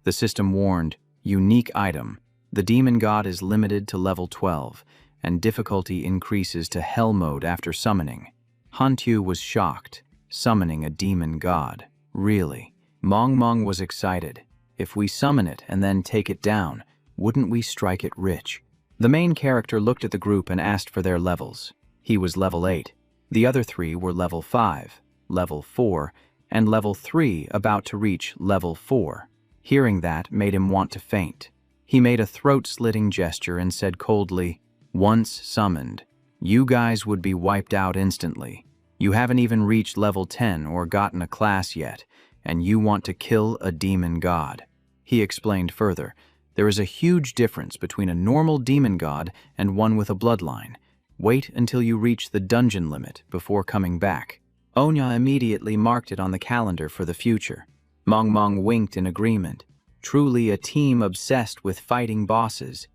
The system warned, unique item. The demon god is limited to level 12, and difficulty increases to hell mode after summoning. Han Tu was shocked. Summoning a demon god. Really? Mong was excited. If we summon it and then take it down, wouldn't we strike it rich? The main character looked at the group and asked for their levels. He was level 8. The other 3 were level 5, level 4, and level 3 about to reach level 4. Hearing that made him want to faint. He made a throat-slitting gesture and said coldly, "Once summoned, you guys would be wiped out instantly. You haven't even reached level 10 or gotten a class yet, and you want to kill a demon god." He explained further, there is a huge difference between a normal demon god and one with a bloodline. Wait until you reach the dungeon limit before coming back. Onya immediately marked it on the calendar for the future. Mong winked in agreement. Truly a team obsessed with fighting bosses.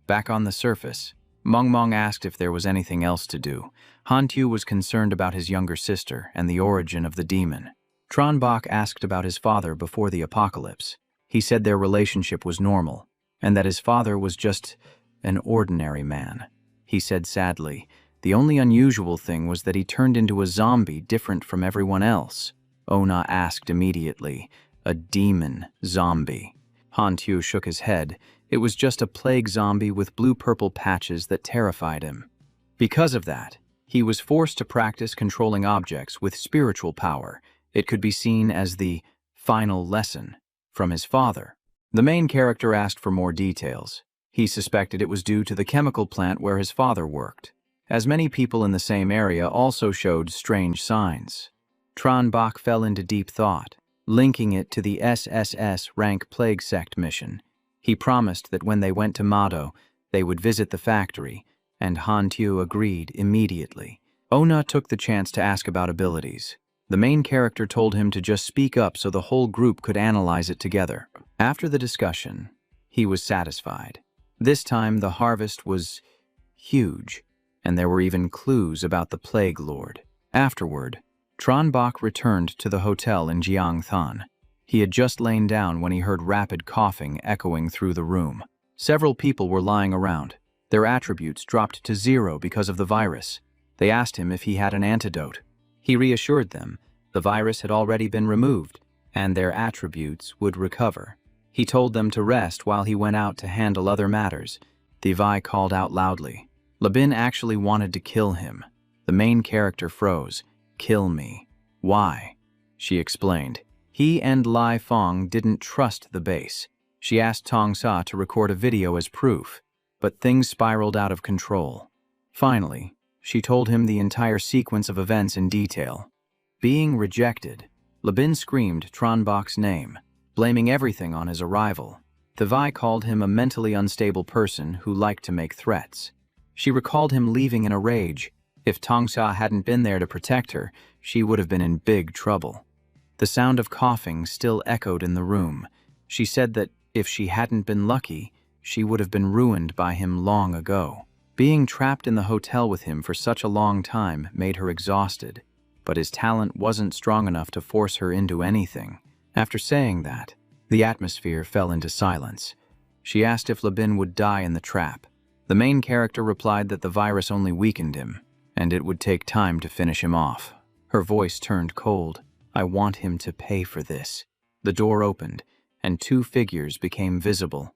Back on the surface, Mong asked if there was anything else to do. Han-tu was concerned about his younger sister and the origin of the demon. Tran-bok asked about his father before the apocalypse. He said their relationship was normal, and that his father was just an ordinary man. He said sadly, the only unusual thing was that he turned into a zombie different from everyone else. Ona asked immediately, a demon zombie. Han-tu shook his head. It was just a plague zombie with blue-purple patches that terrified him. Because of that, he was forced to practice controlling objects with spiritual power. It could be seen as the final lesson from his father. The main character asked for more details. He suspected it was due to the chemical plant where his father worked, as many people in the same area also showed strange signs. Tran-bok fell into deep thought, linking it to the SSS-Rank Plague Sect mission. He promised that when they went to Mado, they would visit the factory, and Han-tu agreed immediately. Ona took the chance to ask about abilities. The main character told him to just speak up so the whole group could analyze it together. After the discussion, he was satisfied. This time the harvest was huge, and there were even clues about the Plague Lord. Afterward, Tran-bok returned to the hotel in Jiangthan. He had just lain down when he heard rapid coughing echoing through the room. Several people were lying around. Their attributes dropped to 0 because of the virus. They asked him if he had an antidote. He reassured them the virus had already been removed, and their attributes would recover. He told them to rest while he went out to handle other matters. Thivai called out loudly. Labin actually wanted to kill him. The main character froze. Kill me. Why? She explained. He and Lai Fong didn't trust the base. She asked Tong Sa to record a video as proof, but things spiraled out of control. Finally, she told him the entire sequence of events in detail. Being rejected, Labin screamed Tran-bok's name, blaming everything on his arrival. Thivai called him a mentally unstable person who liked to make threats. She recalled him leaving in a rage. If Tong Sa hadn't been there to protect her, she would have been in big trouble. The sound of coughing still echoed in the room. She said that if she hadn't been lucky, she would have been ruined by him long ago. Being trapped in the hotel with him for such a long time made her exhausted, but his talent wasn't strong enough to force her into anything. After saying that, the atmosphere fell into silence. She asked if Labin would die in the trap. The main character replied that the virus only weakened him, and it would take time to finish him off. Her voice turned cold. I want him to pay for this. The door opened, and 2 figures became visible.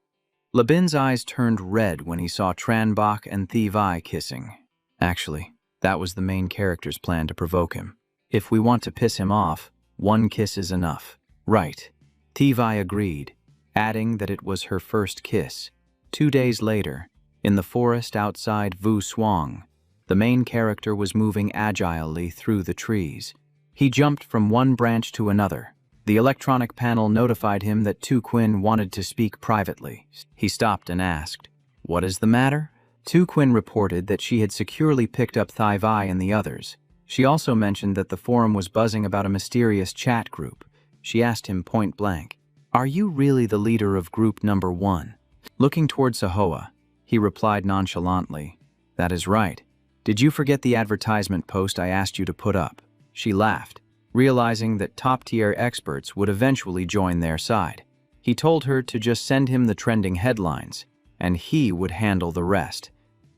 Labin's eyes turned red when he saw Tran-bok and Thivai kissing. Actually, that was the main character's plan to provoke him. If we want to piss him off, 1 kiss is enough. Right. Thivai agreed, adding that it was her first kiss. 2 days later, in the forest outside Vu Swang, the main character was moving agilely through the trees. He jumped from one branch to another. The electronic panel notified him that Tu Quinn wanted to speak privately. He stopped and asked, "What is the matter?" Tu Quinn reported that she had securely picked up Thivai and the others. She also mentioned that the forum was buzzing about a mysterious chat group. She asked him point blank, "Are you really the leader of group number 1? Looking toward Sahoa, he replied nonchalantly, "That is right. Did you forget the advertisement post I asked you to put up?" She laughed, realizing that top-tier experts would eventually join their side. He told her to just send him the trending headlines, and he would handle the rest.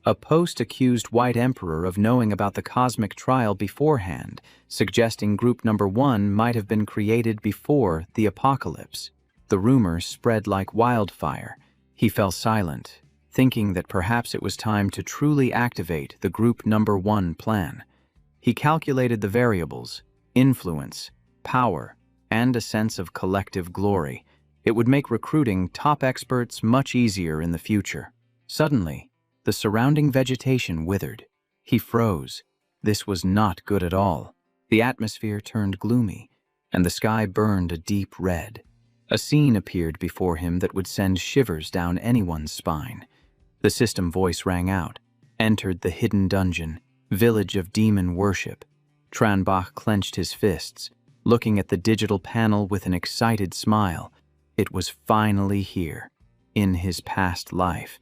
A post accused White Emperor of knowing about the cosmic trial beforehand, suggesting group number 1 might have been created before the apocalypse. The rumor spread like wildfire. He fell silent, thinking that perhaps it was time to truly activate the group number 1 plan. He calculated the variables: influence, power, and a sense of collective glory. It would make recruiting top experts much easier in the future. Suddenly, the surrounding vegetation withered. He froze. This was not good at all. The atmosphere turned gloomy, and the sky burned a deep red. A scene appeared before him that would send shivers down anyone's spine. The system voice rang out. Entered the hidden dungeon, village of demon worship. Tran-bok clenched his fists, looking at the digital panel with an excited smile. It was finally here, in his past life.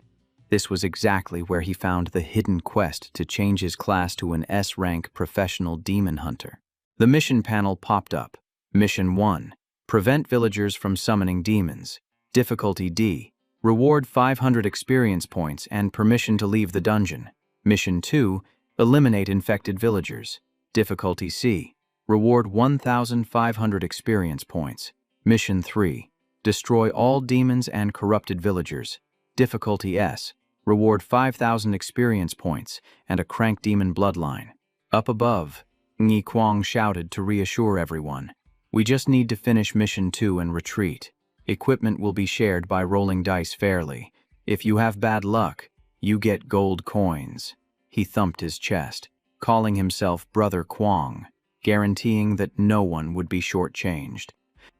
This was exactly where he found the hidden quest to change his class to an S-rank professional demon hunter. The mission panel popped up. Mission 1. Prevent villagers from summoning demons. Difficulty D. Reward 500 experience points and permission to leave the dungeon. Mission 2. Eliminate infected villagers. Difficulty C. Reward 1,500 experience points. Mission 3. Destroy all demons and corrupted villagers. Difficulty S. Reward 5,000 experience points and a crank demon bloodline. Up above, Ngi Kwang shouted to reassure everyone. We just need to finish Mission 2 and retreat. Equipment will be shared by rolling dice fairly. If you have bad luck, you get gold coins. He thumped his chest, calling himself Brother Kwang, guaranteeing that no one would be shortchanged.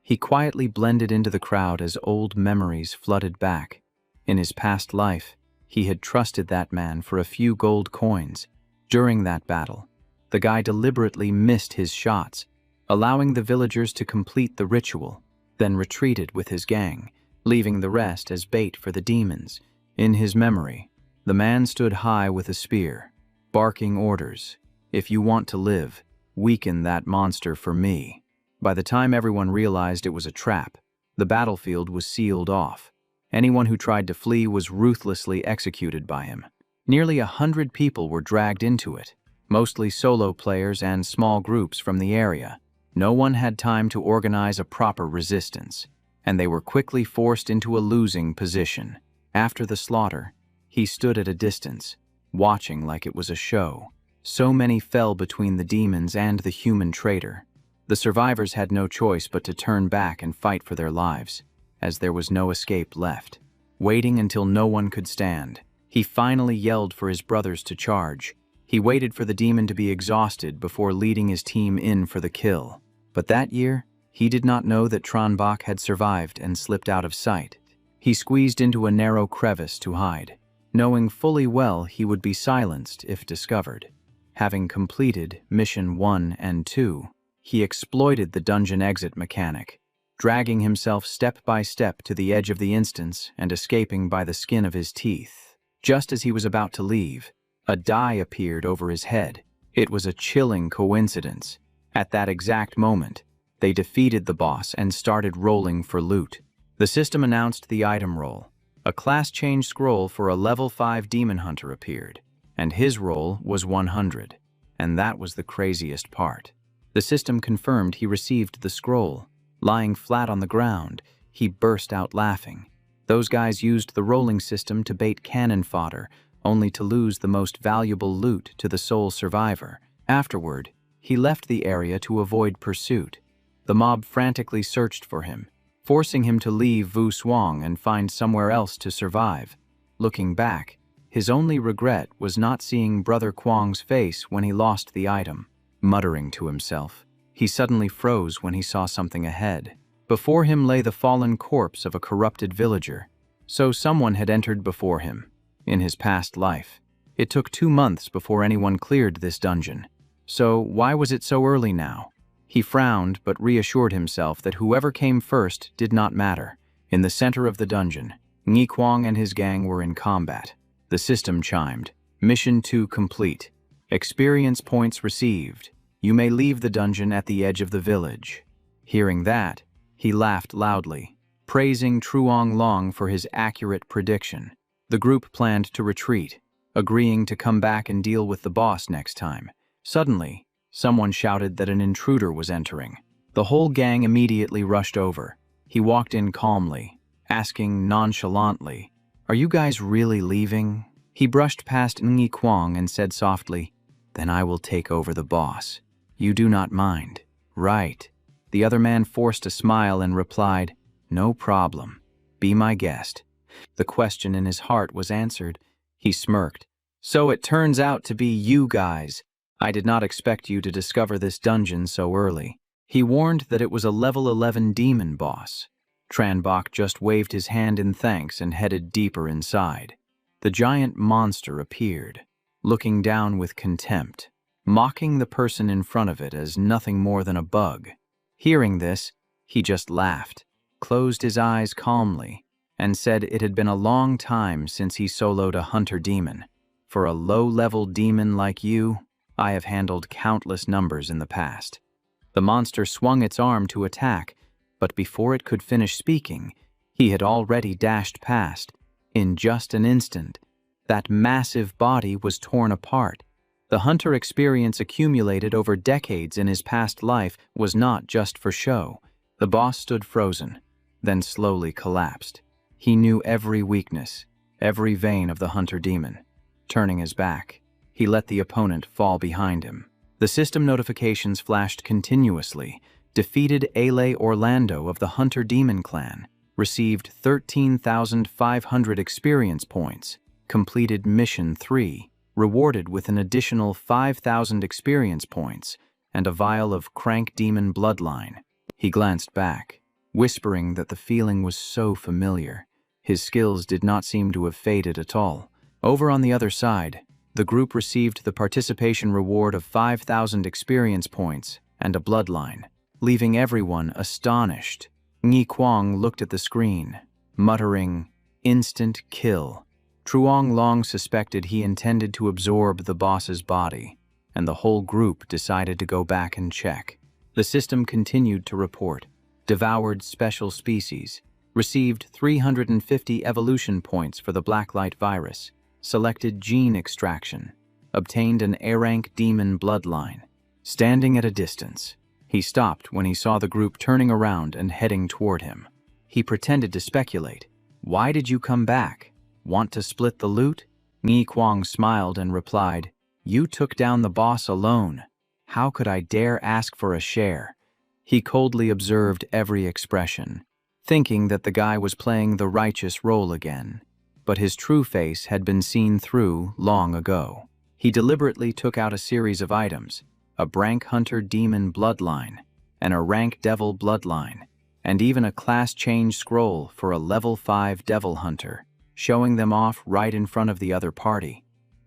He quietly blended into the crowd as old memories flooded back. In his past life, he had trusted that man for a few gold coins. During that battle, the guy deliberately missed his shots, allowing the villagers to complete the ritual, then retreated with his gang, leaving the rest as bait for the demons. In his memory, the man stood high with a spear, barking orders. If you want to live, weaken that monster for me. By the time everyone realized it was a trap, the battlefield was sealed off. Anyone who tried to flee was ruthlessly executed by him. Nearly 100 people were dragged into it, mostly solo players and small groups from the area. No one had time to organize a proper resistance, and they were quickly forced into a losing position. After the slaughter, he stood at a distance, watching like it was a show. So many fell between the demons and the human traitor. The survivors had no choice but to turn back and fight for their lives, as there was no escape left. Waiting until no one could stand, he finally yelled for his brothers to charge. He waited for the demon to be exhausted before leading his team in for the kill. But that year, he did not know that Tranbach had survived and slipped out of sight. He squeezed into a narrow crevice to hide, knowing fully well he would be silenced if discovered. Having completed Mission 1 and 2, he exploited the dungeon exit mechanic, dragging himself step by step to the edge of the instance and escaping by the skin of his teeth. Just as he was about to leave, a die appeared over his head. It was a chilling coincidence. At that exact moment, they defeated the boss and started rolling for loot. The system announced the item roll. A class change scroll for a level 5 demon hunter appeared, and his roll was 100. And that was the craziest part. The system confirmed he received the scroll. Lying flat on the ground, he burst out laughing. Those guys used the rolling system to bait cannon fodder, only to lose the most valuable loot to the sole survivor. Afterward, he left the area to avoid pursuit. The mob frantically searched for him, forcing him to leave Vu Swang and find somewhere else to survive. Looking back, his only regret was not seeing Brother Kwang's face when he lost the item. Muttering to himself, he suddenly froze when he saw something ahead. Before him lay the fallen corpse of a corrupted villager. So someone had entered before him. In his past life, it took 2 months before anyone cleared this dungeon. So why was it so early now? He frowned but reassured himself that whoever came first did not matter. In the center of the dungeon, Ngi Kwang and his gang were in combat. The system chimed. Mission 2 complete. Experience points received. You may leave the dungeon at the edge of the village. Hearing that, he laughed loudly, praising Truong Long for his accurate prediction. The group planned to retreat, agreeing to come back and deal with the boss next time. Suddenly, someone shouted that an intruder was entering. The whole gang immediately rushed over. He walked in calmly, asking nonchalantly, "Are you guys really leaving?" He brushed past Ngi Kwang and said softly, "Then I will take over the boss. You do not mind, right?" The other man forced a smile and replied, "No problem. Be my guest." The question in his heart was answered. He smirked. "So it turns out to be you guys. I did not expect you to discover this dungeon so early." He warned that it was a level 11 demon boss. Tranbach just waved his hand in thanks and headed deeper inside. The giant monster appeared, looking down with contempt, mocking the person in front of it as nothing more than a bug. Hearing this, he just laughed, closed his eyes calmly, and said it had been a long time since he soloed a hunter demon. For a low-level demon like you, I have handled countless numbers in the past. The monster swung its arm to attack, but before it could finish speaking, he had already dashed past. In just an instant, that massive body was torn apart. The hunter experience accumulated over decades in his past life was not just for show. The boss stood frozen, then slowly collapsed. He knew every weakness, every vein of the hunter demon. Turning his back, he let the opponent fall behind him. The system notifications flashed continuously. Defeated Ale Orlando of the Hunter Demon Clan. Received 13,500 experience points. Completed Mission 3. Rewarded with an additional 5,000 experience points and a vial of Crank Demon Bloodline. He glanced back, whispering that the feeling was so familiar. His skills did not seem to have faded at all. Over on the other side, the group received the participation reward of 5,000 experience points and a bloodline, leaving everyone astonished. Ngi Kwang looked at the screen, muttering, "Instant kill." Truong long suspected he intended to absorb the boss's body, and the whole group decided to go back and check. The system continued to report. Devoured special species. Received 350 evolution points for the Blacklight virus. Selected gene extraction. Obtained an A-rank demon bloodline. Standing at a distance, he stopped when he saw the group turning around and heading toward him. He pretended to speculate. "Why did you come back? Want to split the loot?" Ngi Kwang smiled and replied, "You took down the boss alone. How could I dare ask for a share?" He coldly observed every expression, thinking that the guy was playing the righteous role again. But his true face had been seen through long ago. He deliberately took out a series of items, a Brank Hunter Demon Bloodline, and a Rank Devil Bloodline, and even a class change scroll for a level 5 Devil Hunter, showing them off right in front of the other party.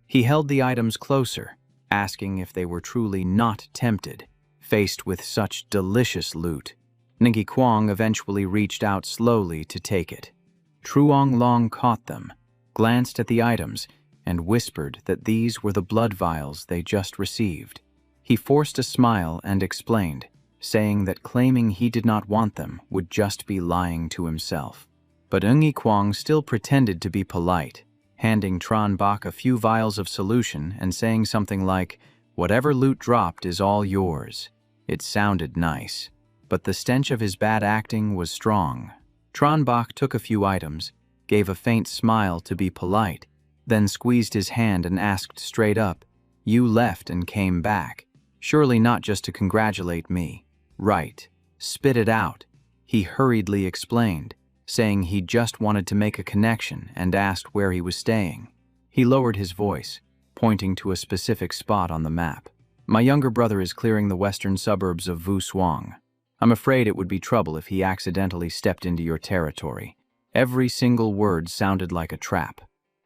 He held the items closer, asking if they were truly not tempted, faced with such delicious loot. Ngi Kwang eventually reached out slowly to take it. Truong Long caught them, glanced at the items, and whispered that these were the blood vials they just received. He forced a smile and explained, saying that claiming he did not want them would just be lying to himself. But Ngi Kwang still pretended to be polite, handing Tron Bok a few vials of solution and saying something like, "Whatever loot dropped is all yours." It sounded nice, but the stench of his bad acting was strong. Tron Bok took a few items, gave a faint smile to be polite, then squeezed his hand and asked straight up, "You left and came back. Surely not just to congratulate me, right? Spit it out." He hurriedly explained, saying he just wanted to make a connection and asked where he was staying. He lowered his voice, pointing to a specific spot on the map. "My younger brother is clearing the western suburbs of Vu Suang. I'm afraid it would be trouble if he accidentally stepped into your territory." Every single word sounded like a trap.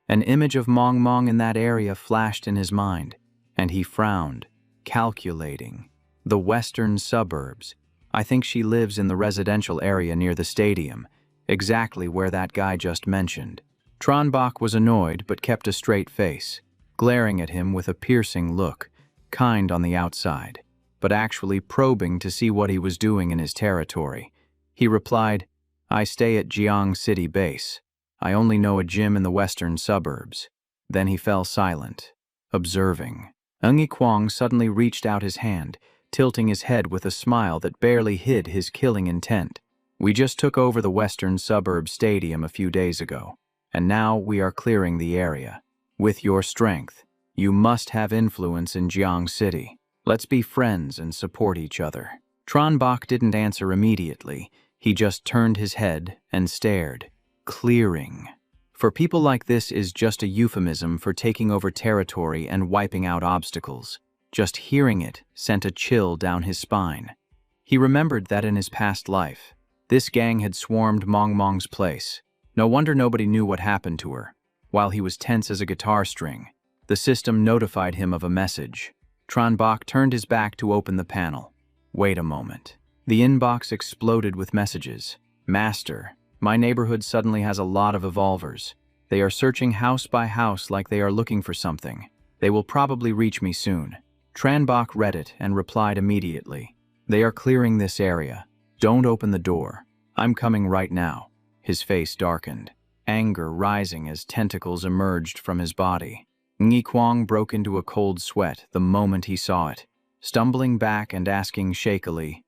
An image of Mong Mong in that area flashed in his mind, and he frowned, calculating. The western suburbs. I think she lives in the residential area near the stadium, exactly where that guy just mentioned. Tron Bok was annoyed but kept a straight face, glaring at him with a piercing look, kind on the outside, but actually probing to see what he was doing in his territory. He replied, "I stay at Jiang City Base. I only know a gym in the western suburbs." Then he fell silent, observing. Ngi Kwang suddenly reached out his hand, tilting his head with a smile that barely hid his killing intent. "We just took over the western suburb stadium a few days ago, and now we are clearing the area. With your strength, you must have influence in Jiang City. Let's be friends and support each other." Tron Bok didn't answer immediately. He just turned his head and stared. Clearing. For people like this is just a euphemism for taking over territory and wiping out obstacles. Just hearing it sent a chill down his spine. He remembered that in his past life, this gang had swarmed Mong Mong's place. No wonder nobody knew what happened to her. While he was tense as a guitar string, the system notified him of a message. Tron Bok turned his back to open the panel. Wait a moment. The inbox exploded with messages. "Master, My neighborhood suddenly has a lot of evolvers. They are searching house by house like they are looking for something. They will probably reach me soon." Tranbach read it and replied immediately. "They are clearing this area. Don't open the door. I'm coming right now." His face darkened, anger rising as tentacles emerged from his body. Ngi Kwang broke into a cold sweat the moment he saw it, stumbling back and asking shakily,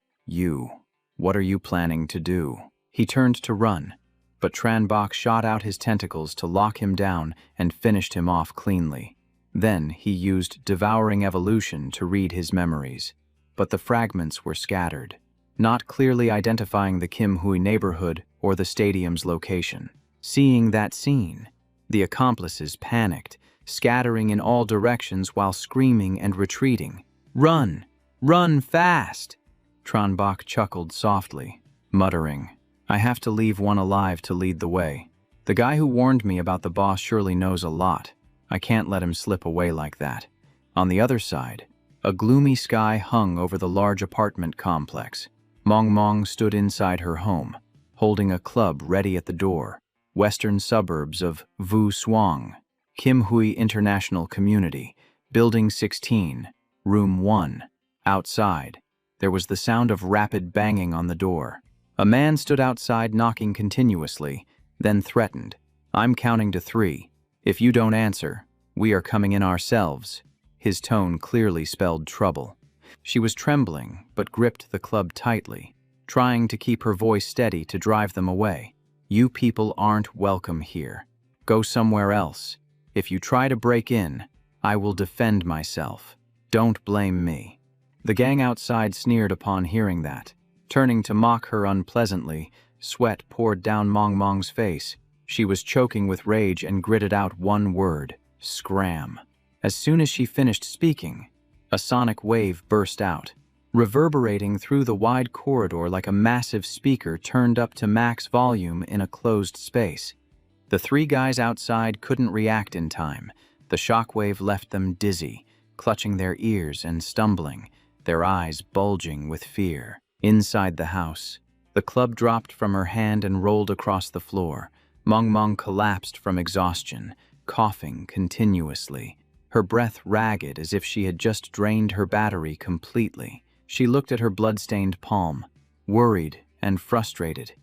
What are you planning to do?" He turned to run, but Tranbach shot out his tentacles to lock him down and finished him off cleanly. Then he used Devouring Evolution to read his memories, but the fragments were scattered, not clearly identifying the Kim Hui neighborhood or the stadium's location. Seeing that scene, the accomplices panicked, scattering in all directions while screaming and retreating. "Run! Run fast!" Tranbach chuckled softly, muttering, "I have to leave one alive to lead the way. The guy who warned me about the boss surely knows a lot. I can't let him slip away like that." On the other side, a gloomy sky hung over the large apartment complex. Mong Mong stood inside her home, holding a club ready at the door. Western suburbs of Vu Suang, Kim Hui International Community, Building 16, Room 1. Outside, there was the sound of rapid banging on the door. A man stood outside knocking continuously, then threatened, "I'm counting to 3. If you don't answer, we are coming in ourselves." His tone clearly spelled trouble. She was trembling, but gripped the club tightly, trying to keep her voice steady to drive them away. "You people aren't welcome here. Go somewhere else. If you try to break in, I will defend myself. Don't blame me." The gang outside sneered upon hearing that. Turning to mock her unpleasantly, sweat poured down Mong Mong's face. She was choking with rage and gritted out one word, "Scram." As soon as she finished speaking, a sonic wave burst out, reverberating through the wide corridor like a massive speaker turned up to max volume in a closed space. The 3 guys outside couldn't react in time. The shockwave left them dizzy, clutching their ears and stumbling, their eyes bulging with fear. Inside the house, the club dropped from her hand and rolled across the floor. Mong Mong collapsed from exhaustion, coughing continuously, her breath ragged as if she had just drained her battery completely. She looked at her blood-stained palm, worried and frustrated.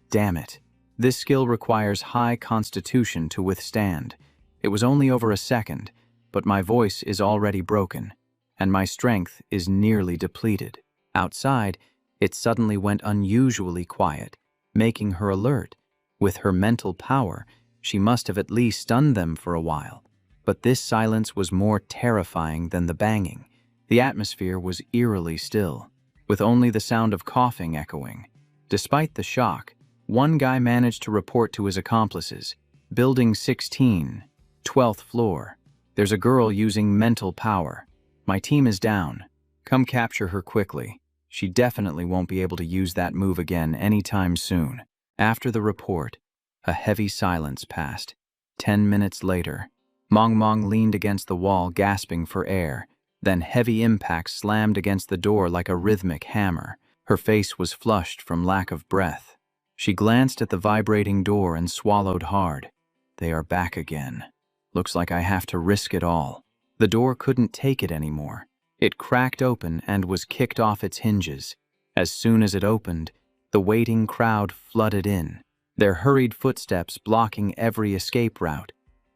Damn it. This skill requires high constitution to withstand. It was only over a second, but my voice is already broken, and my strength is nearly depleted. Outside, it suddenly went unusually quiet, making her alert. With her mental power, she must have at least stunned them for a while. But this silence was more terrifying than the banging. The atmosphere was eerily still, with only the sound of coughing echoing. Despite the shock, one guy managed to report to his accomplices, "Building 16, 12th floor. There's a girl using mental power. My team is down. Come capture her quickly. She definitely won't be able to use that move again anytime soon." After the report, a heavy silence passed. 10 minutes later, Mong Mong leaned against the wall, gasping for air. Then heavy impacts slammed against the door like a rhythmic hammer. Her face was flushed from lack of breath. She glanced at the vibrating door and swallowed hard. They are back again. Looks like I have to risk it all. The door couldn't take it anymore. It cracked open and was kicked off its hinges. As soon as it opened, the waiting crowd flooded in, their hurried footsteps blocking every escape route.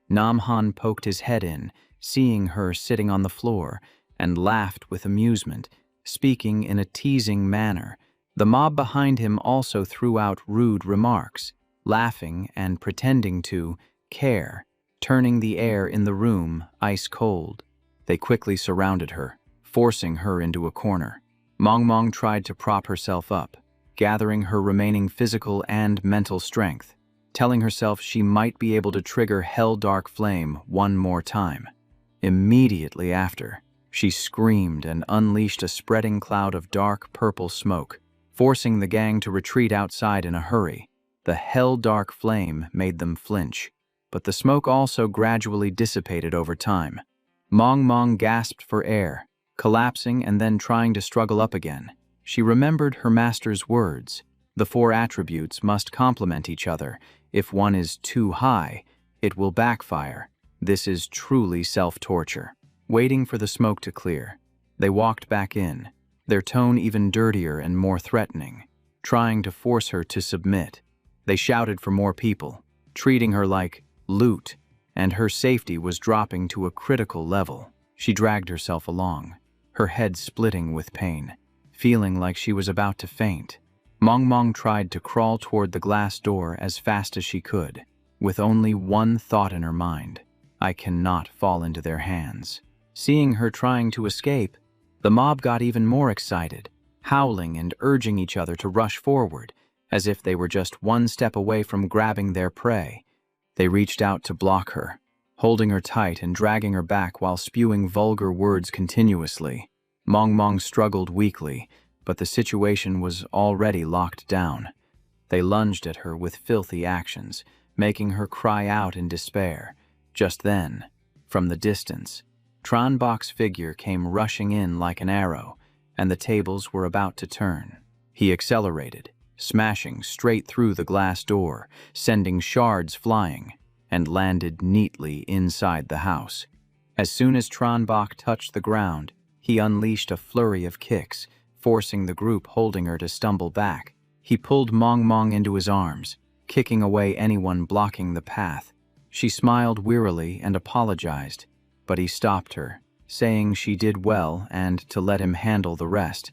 Nam Han poked his head in, seeing her sitting on the floor, and laughed with amusement, speaking in a teasing manner. The mob behind him also threw out rude remarks, laughing and pretending to care, turning the air in the room ice cold. They quickly surrounded her, forcing her into a corner. Mong Mong tried to prop herself up, gathering her remaining physical and mental strength, telling herself she might be able to trigger Hell Dark Flame one more time. Immediately after, she screamed and unleashed a spreading cloud of dark purple smoke, forcing the gang to retreat outside in a hurry. The Hell Dark Flame made them flinch, but the smoke also gradually dissipated over time. Mong Mong gasped for air, collapsing and then trying to struggle up again. She remembered her master's words, The 4 attributes must complement each other. If one is too high, it will backfire. This is truly self-torture. Waiting for the smoke to clear, they walked back in, their tone even dirtier and more threatening, trying to force her to submit. They shouted for more people, treating her like loot, and her safety was dropping to a critical level. She dragged herself along, her head splitting with pain, feeling like she was about to faint. Mong tried to crawl toward the glass door as fast as she could, with only one thought in her mind: I cannot fall into their hands. Seeing her trying to escape, the mob got even more excited, howling and urging each other to rush forward, as if they were just one step away from grabbing their prey. They reached out to block her, holding her tight and dragging her back while spewing vulgar words continuously. Mong struggled weakly, but the situation was already locked down. They lunged at her with filthy actions, making her cry out in despair. Just then, from the distance, Tranbok's figure came rushing in like an arrow, and the tables were about to turn. He accelerated, smashing straight through the glass door, sending shards flying, and landed neatly inside the house. As soon as Tranbok touched the ground, he unleashed a flurry of kicks, forcing the group holding her to stumble back. He pulled Mong into his arms, kicking away anyone blocking the path. She smiled wearily and apologized, but he stopped her, saying she did well and to let him handle the rest.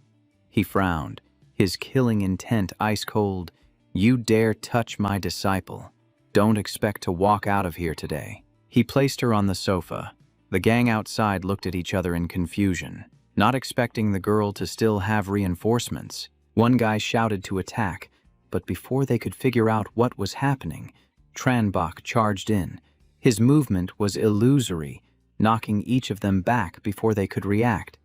He frowned, his killing intent ice-cold. You dare touch my disciple. Don't expect to walk out of here today. He placed her on the sofa. The gang outside looked at each other in confusion, not expecting the girl to still have reinforcements. One guy shouted to attack, but before they could figure out what was happening, Tranbok charged in. His movement was illusory, knocking each of them back before they could react.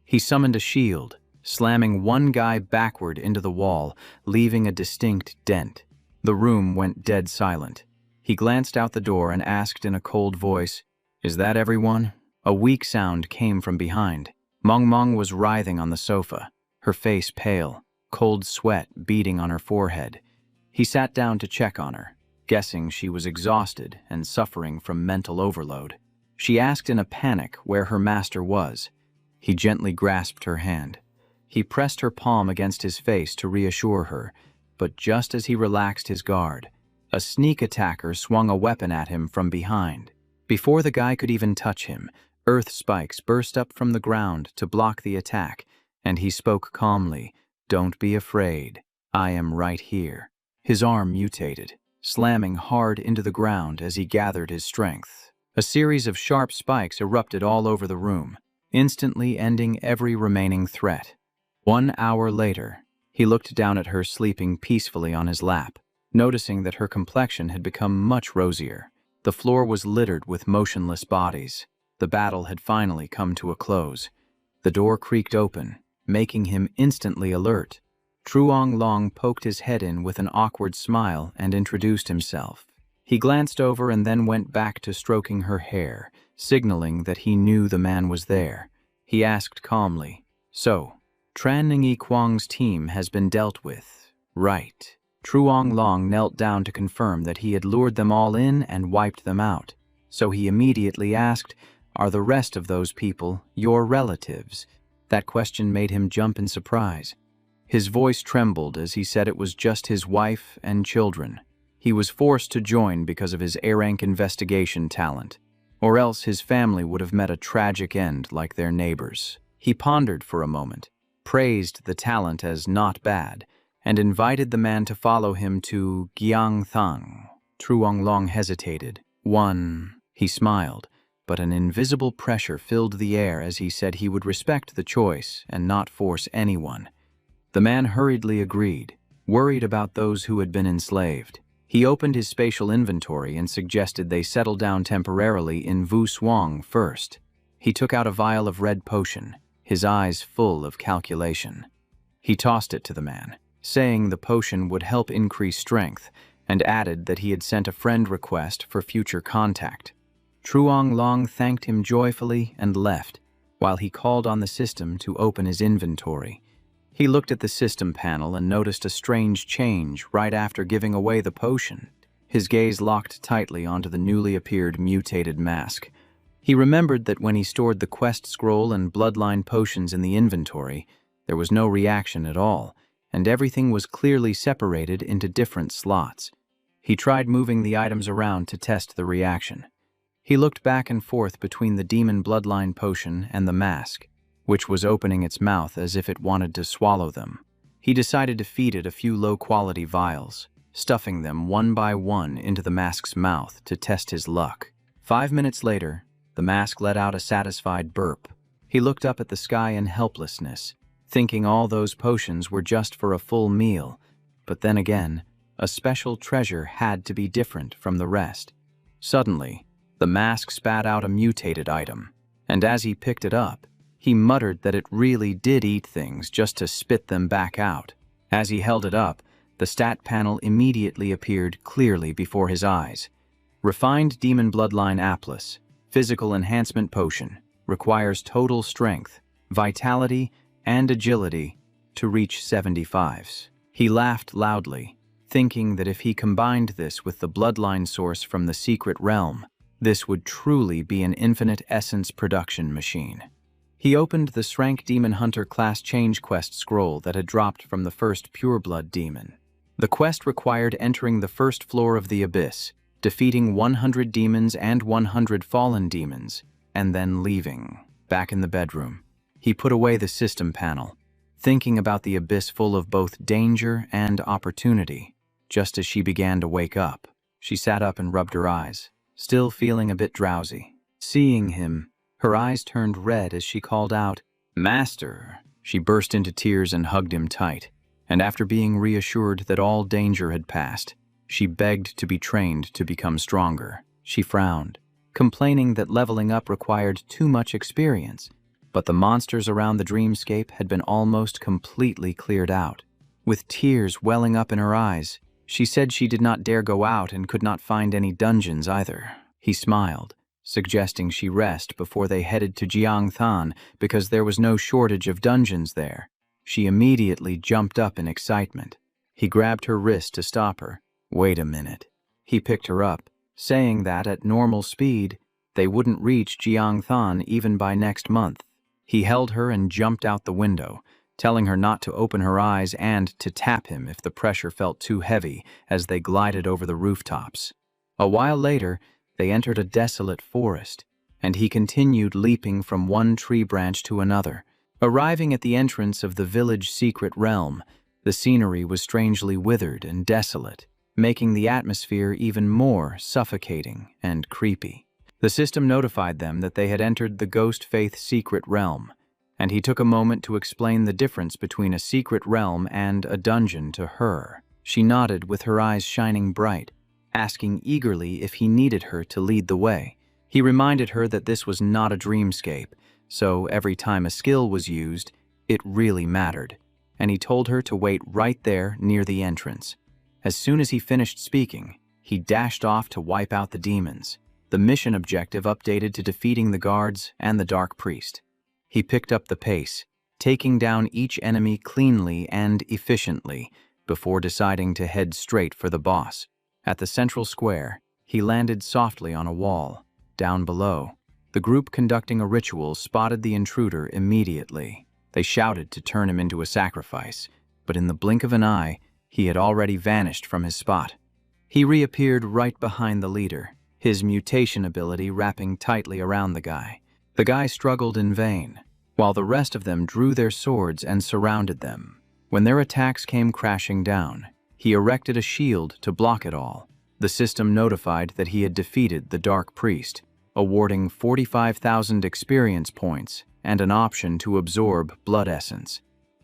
He summoned a shield, slamming one guy backward into the wall, leaving a distinct dent. The room went dead silent. He glanced out the door and asked in a cold voice, "Is that everyone?" A weak sound came from behind. Mong was writhing on the sofa, her face pale, cold sweat beading on her forehead. He sat down to check on her, guessing she was exhausted and suffering from mental overload. She asked in a panic where her master was. He gently grasped her hand. He pressed her palm against his face to reassure her, but just as he relaxed his guard, a sneak attacker swung a weapon at him from behind. Before the guy could even touch him, earth spikes burst up from the ground to block the attack, and he spoke calmly, "Don't be afraid. I am right here." His arm mutated, slamming hard into the ground as he gathered his strength. A series of sharp spikes erupted all over the room, instantly ending every remaining threat. 1 hour later, he looked down at her sleeping peacefully on his lap, noticing that her complexion had become much rosier. The floor was littered with motionless bodies. The battle had finally come to a close. The door creaked open, making him instantly alert. Truong Long poked his head in with an awkward smile and introduced himself. He glanced over and then went back to stroking her hair, signaling that he knew the man was there. He asked calmly, "So, Tran Ningyi Kwang's team has been dealt with, right?" Truong Long knelt down to confirm that he had lured them all in and wiped them out. So he immediately asked, "Are the rest of those people your relatives?" That question made him jump in surprise. His voice trembled as he said it was just his wife and children. He was forced to join because of his A-rank investigation talent, or else his family would have met a tragic end like their neighbors. He pondered for a moment, praised the talent as not bad, and invited the man to follow him to Gyeongthang. Truong Long hesitated. He smiled, but an invisible pressure filled the air as he said he would respect the choice and not force anyone. The man hurriedly agreed, worried about those who had been enslaved. He opened his spatial inventory and suggested they settle down temporarily in Vu Swang first. He took out a vial of red potion, his eyes full of calculation. He tossed it to the man, saying the potion would help increase strength, and added that he had sent a friend request for future contact. Truong Long thanked him joyfully and left, while he called on the system to open his inventory. He looked at the system panel and noticed a strange change right after giving away the potion. His gaze locked tightly onto the newly appeared mutated mask. He remembered that when he stored the quest scroll and bloodline potions in the inventory, there was no reaction at all, and everything was clearly separated into different slots. He tried moving the items around to test the reaction. He looked back and forth between the demon bloodline potion and the mask, which was opening its mouth as if it wanted to swallow them. He decided to feed it a few low-quality vials, stuffing them one by one into the mask's mouth to test his luck. 5 minutes later, the mask let out a satisfied burp. He looked up at the sky in helplessness, thinking all those potions were just for a full meal. But then again, a special treasure had to be different from the rest. Suddenly, the mask spat out a mutated item, and as he picked it up, he muttered that it really did eat things just to spit them back out. As he held it up, the stat panel immediately appeared clearly before his eyes. Refined Demon Bloodline Aplis, Physical Enhancement Potion, requires total strength, vitality, and agility to reach 75s. He laughed loudly, thinking that if he combined this with the bloodline source from the secret realm, this would truly be an infinite essence production machine. He opened the SSS-Rank Demon Hunter class change quest scroll that had dropped from the first pureblood demon. The quest required entering the first floor of the abyss, defeating 100 demons and 100 fallen demons, and then leaving. Back in the bedroom, he put away the system panel, thinking about the abyss full of both danger and opportunity. Just as she began to wake up, she sat up and rubbed her eyes, still feeling a bit drowsy. Seeing him, her eyes turned red as she called out, "Master!" She burst into tears and hugged him tight, and after being reassured that all danger had passed, she begged to be trained to become stronger. She frowned, complaining that leveling up required too much experience, but the monsters around the dreamscape had been almost completely cleared out. With tears welling up in her eyes, she said she did not dare go out and could not find any dungeons either. He smiled, suggesting she rest before they headed to Jiangthan because there was no shortage of dungeons there. She immediately jumped up in excitement. He grabbed her wrist to stop her. Wait a minute. He picked her up, saying that at normal speed, they wouldn't reach Jiangthan even by next month. He held her and jumped out the window, telling her not to open her eyes and to tap him if the pressure felt too heavy as they glided over the rooftops. A while later, they entered a desolate forest, and he continued leaping from one tree branch to another. Arriving at the entrance of the village secret realm, the scenery was strangely withered and desolate, making the atmosphere even more suffocating and creepy. The system notified them that they had entered the Ghost Faith secret realm, and he took a moment to explain the difference between a secret realm and a dungeon to her. She nodded with her eyes shining bright, asking eagerly if he needed her to lead the way. He reminded her that this was not a dreamscape, so every time a skill was used, it really mattered, and he told her to wait right there near the entrance. As soon as he finished speaking, he dashed off to wipe out the demons, the mission objective updated to defeating the guards and the Dark Priest. He picked up the pace, taking down each enemy cleanly and efficiently before deciding to head straight for the boss. At the central square, he landed softly on a wall. Down below, the group conducting a ritual spotted the intruder immediately. They shouted to turn him into a sacrifice, but in the blink of an eye, he had already vanished from his spot. He reappeared right behind the leader, his mutation ability wrapping tightly around the guy. The guy struggled in vain, while the rest of them drew their swords and surrounded them. When their attacks came crashing down, he erected a shield to block it all. The system notified that he had defeated the Dark Priest, awarding 45,000 experience points and an option to absorb blood essence.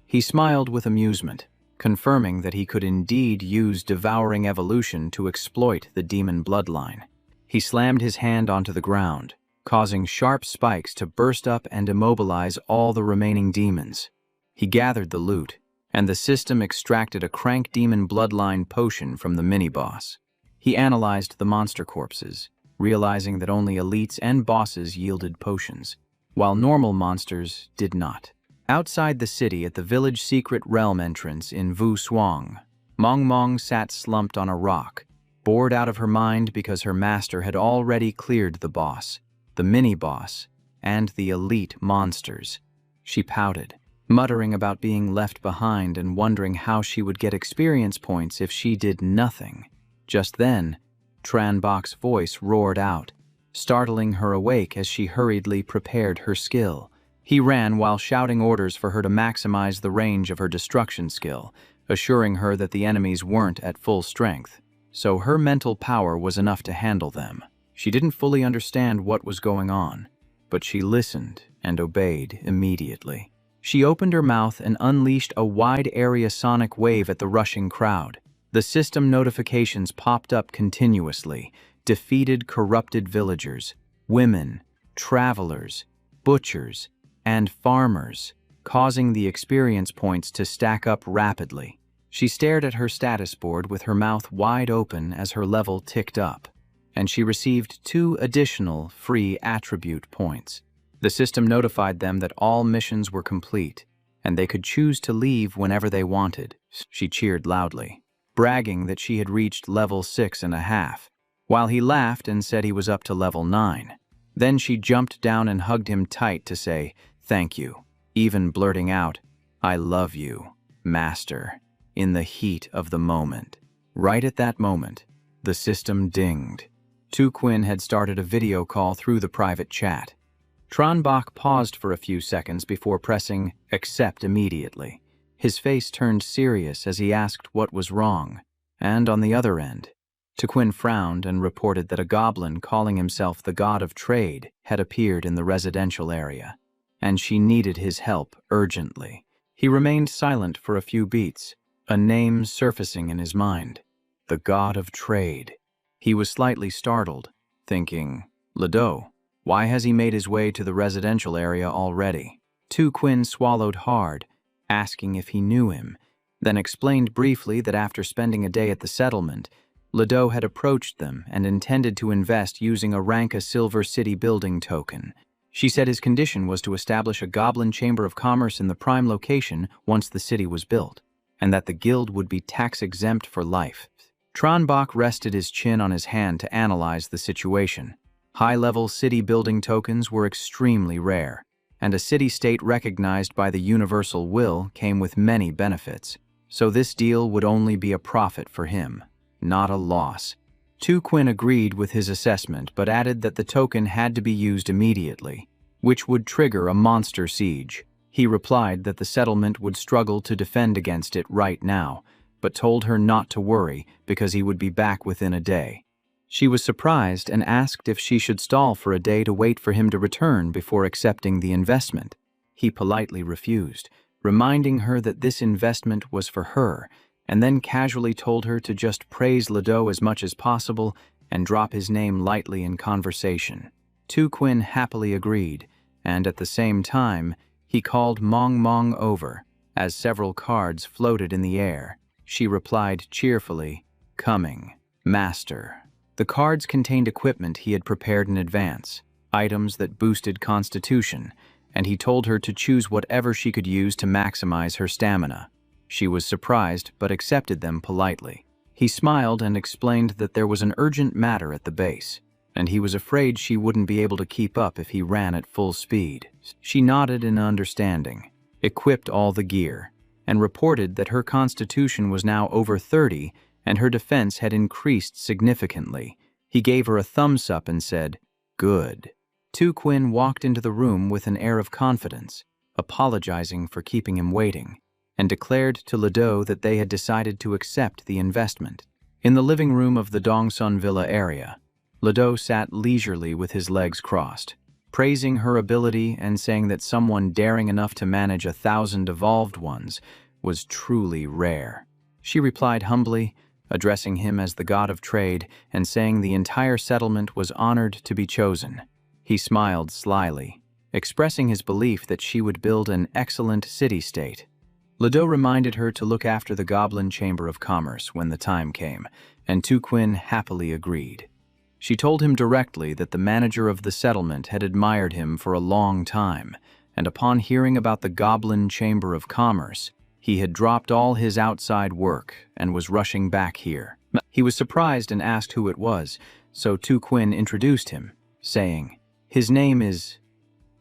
He smiled with amusement, confirming that he could indeed use devouring evolution to exploit the demon bloodline. He slammed his hand onto the ground, causing sharp spikes to burst up and immobilize all the remaining demons. He gathered the loot, and the system extracted a crank demon bloodline potion from the mini-boss. He analyzed the monster corpses, realizing that only elites and bosses yielded potions, while normal monsters did not. Outside the city at the village secret realm entrance in Vu Suang, Mong Mong sat slumped on a rock, bored out of her mind because her master had already cleared the boss, the mini-boss, and the elite monsters. She pouted, muttering about being left behind and wondering how she would get experience points if she did nothing. Just then, Tran Bok's voice roared out, startling her awake as she hurriedly prepared her skill. He ran while shouting orders for her to maximize the range of her destruction skill, assuring her that the enemies weren't at full strength, so her mental power was enough to handle them. She didn't fully understand what was going on, but she listened and obeyed immediately. She opened her mouth and unleashed a wide-area sonic wave at the rushing crowd. The system notifications popped up continuously: defeated corrupted villagers, women, travelers, butchers, and farmers, causing the experience points to stack up rapidly. She stared at her status board with her mouth wide open as her level ticked up, and she received 2 additional free attribute points. The system notified them that all missions were complete, and they could choose to leave whenever they wanted. She cheered loudly, bragging that she had reached level 6.5, while he laughed and said he was up to level 9. Then she jumped down and hugged him tight to say, "Thank you," even blurting out, "I love you, Master," in the heat of the moment. Right at that moment, the system dinged. Tu Quinn had started a video call through the private chat. Tran Bok paused for a few seconds before pressing accept immediately. His face turned serious as he asked what was wrong, and on the other end, Tu Quinn frowned and reported that a goblin calling himself the God of Trade had appeared in the residential area, and she needed his help urgently. He remained silent for a few beats, a name surfacing in his mind: the God of Trade. He was slightly startled, thinking, Ledo, why has he made his way to the residential area already? Tu Quinn swallowed hard, asking if he knew him, then explained briefly that after spending a day at the settlement, Ledo had approached them and intended to invest using a rank a silver city building token. She said his condition was to establish a goblin chamber of commerce in the prime location once the city was built, and that the guild would be tax-exempt for life. Tran Bok rested his chin on his hand to analyze the situation. High-level city building tokens were extremely rare, and a city-state recognized by the universal will came with many benefits, so this deal would only be a profit for him, not a loss. Tu Quinn agreed with his assessment but added that the token had to be used immediately, which would trigger a monster siege. He replied that the settlement would struggle to defend against it right now, but told her not to worry because he would be back within a day. She was surprised and asked if she should stall for a day to wait for him to return before accepting the investment. He politely refused, reminding her that this investment was for her, and then casually told her to just praise Ledo as much as possible and drop his name lightly in conversation. Tu Quinn happily agreed, and at the same time, he called Mong Mong over, as several cards floated in the air. She replied cheerfully, "Coming, Master." The cards contained equipment he had prepared in advance, items that boosted constitution, and he told her to choose whatever she could use to maximize her stamina. She was surprised but accepted them politely. He smiled and explained that there was an urgent matter at the base, and he was afraid she wouldn't be able to keep up if he ran at full speed. She nodded in understanding, equipped all the gear, and reported that her constitution was now over 30 and her defense had increased significantly. He gave her a thumbs up and said, "Good." Tu Quinn walked into the room with an air of confidence, apologizing for keeping him waiting, and declared to Ledo that they had decided to accept the investment. In the living room of the Dongsun Villa area, Ledo sat leisurely with his legs crossed, praising her ability and saying that someone daring enough to manage 1,000 evolved ones was truly rare. She replied humbly, addressing him as the God of Trade and saying the entire settlement was honored to be chosen. He smiled slyly, expressing his belief that she would build an excellent city-state. Ledo reminded her to look after the Goblin Chamber of Commerce when the time came, and Tu Quinn happily agreed. She told him directly that the manager of the settlement had admired him for a long time, and upon hearing about the Goblin Chamber of Commerce, he had dropped all his outside work and was rushing back here. He was surprised and asked who it was, so Tu Quinn introduced him, saying, "His name is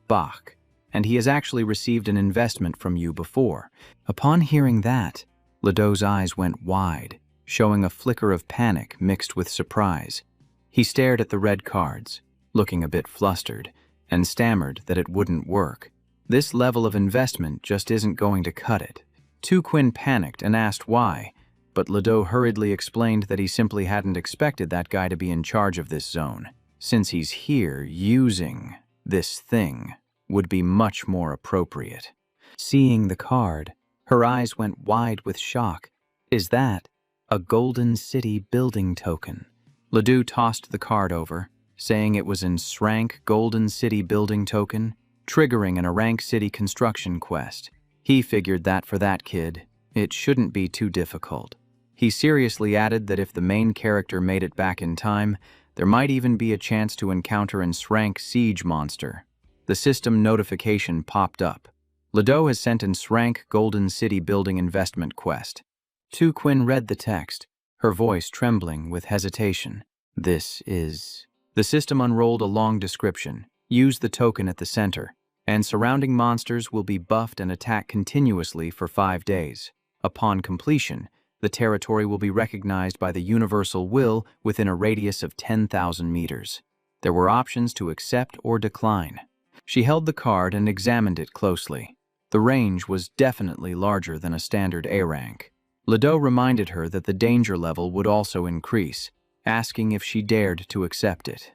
Bach, and he has actually received an investment from you before." Upon hearing that, Ledo's eyes went wide, showing a flicker of panic mixed with surprise. He stared at the red cards, looking a bit flustered, and stammered that it wouldn't work. This level of investment just isn't going to cut it. Tu Quinn panicked and asked why, but Ledo hurriedly explained that he simply hadn't expected that guy to be in charge of this zone. Since he's here, using this thing would be much more appropriate. Seeing the card, her eyes went wide with shock. Is that a Golden City building token? Ledoux tossed the card over, saying it was an SSS-Rank Golden City building token, triggering an Rank City construction quest. He figured that for that kid, it shouldn't be too difficult. He seriously added that if the main character made it back in time, there might even be a chance to encounter an SSS-Rank siege monster. The system notification popped up. Ledo has sent an SSS-Rank Golden City building investment quest. Tu Quinn read the text, her voice trembling with hesitation. This is... The system unrolled a long description. Use the token at the center, and surrounding monsters will be buffed and attack continuously for 5 days. Upon completion, the territory will be recognized by the universal will within a radius of 10,000 meters. There were options to accept or decline. She held the card and examined it closely. The range was definitely larger than a standard A rank. Ledo reminded her that the danger level would also increase, asking if she dared to accept it.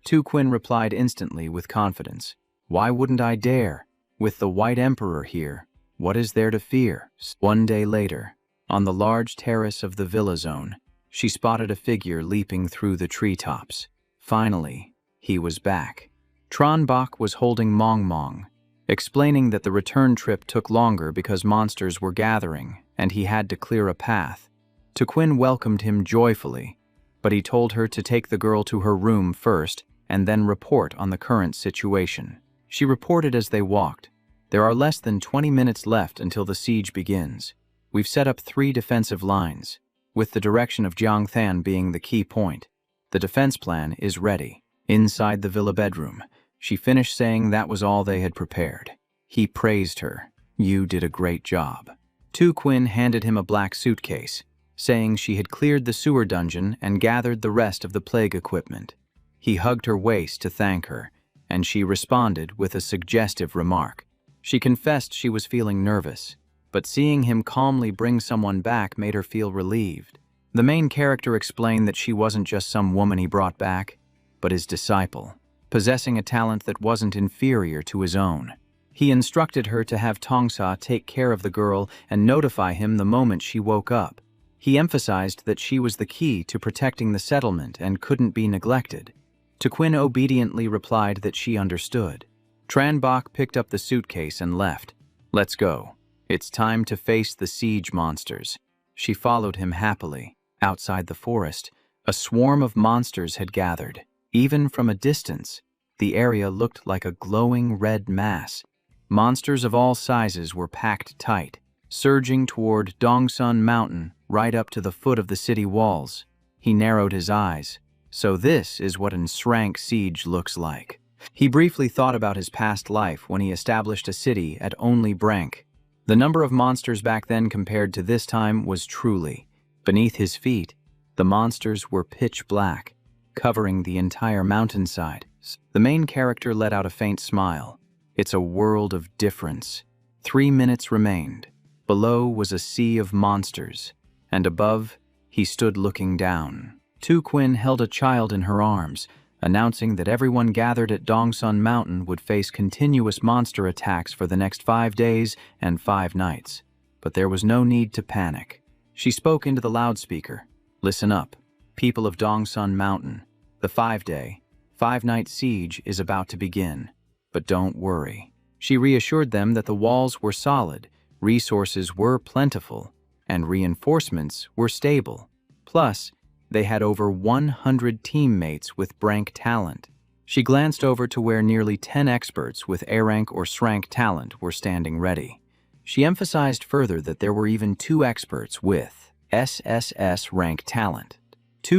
Tu Quinn replied instantly with confidence. "Why wouldn't I dare? With the White Emperor here, what is there to fear?" 1 day later, on the large terrace of the villa zone, she spotted a figure leaping through the treetops. Finally, he was back. Tron Bach was holding Mong Mong, explaining that the return trip took longer because monsters were gathering and he had to clear a path. Tu Quinn welcomed him joyfully, but he told her to take the girl to her room first and then report on the current situation. She reported as they walked. "There are less than 20 minutes left until the siege begins. We've set up 3 defensive lines, with the direction of Jiangthan being the key point. The defense plan is ready." Inside the villa bedroom, she finished saying that was all they had prepared. He praised her. "You did a great job." Tu Quinn handed him a black suitcase, saying she had cleared the sewer dungeon and gathered the rest of the plague equipment. He hugged her waist to thank her, and she responded with a suggestive remark. She confessed she was feeling nervous, but seeing him calmly bring someone back made her feel relieved. The main character explained that she wasn't just some woman he brought back, but his disciple, possessing a talent that wasn't inferior to his own. He instructed her to have Tongsa take care of the girl and notify him the moment she woke up. He emphasized that she was the key to protecting the settlement and couldn't be neglected. Tu Quinn obediently replied that she understood. Tran Bach picked up the suitcase and left. "Let's go. It's time to face the siege monsters." She followed him happily. Outside the forest, a swarm of monsters had gathered. Even from a distance, the area looked like a glowing red mass. Monsters of all sizes were packed tight, surging toward Dongsun Mountain right up to the foot of the city walls. He narrowed his eyes. So this is what an SSS-Rank siege looks like. He briefly thought about his past life when he established a city at only Brank. The number of monsters back then compared to this time was truly. Beneath his feet, the monsters were pitch black, covering the entire mountainside. The main character let out a faint smile. It's a world of difference. 3 minutes remained. Below was a sea of monsters, and above, he stood looking down. Tu Quinn held a child in her arms, announcing that everyone gathered at Dongsun Mountain would face continuous monster attacks for the next 5 days and 5 nights. But there was no need to panic. She spoke into the loudspeaker. "Listen up, people of Dongsun Mountain. The 5-day, 5-night siege is about to begin. But don't worry." She reassured them that the walls were solid, resources were plentiful, and reinforcements were stable. Plus, they had over 100 teammates with Brank talent. She glanced over to where nearly 10 experts with A-rank or S-rank talent were standing ready. She emphasized further that there were even 2 experts with SSS-Rank talent.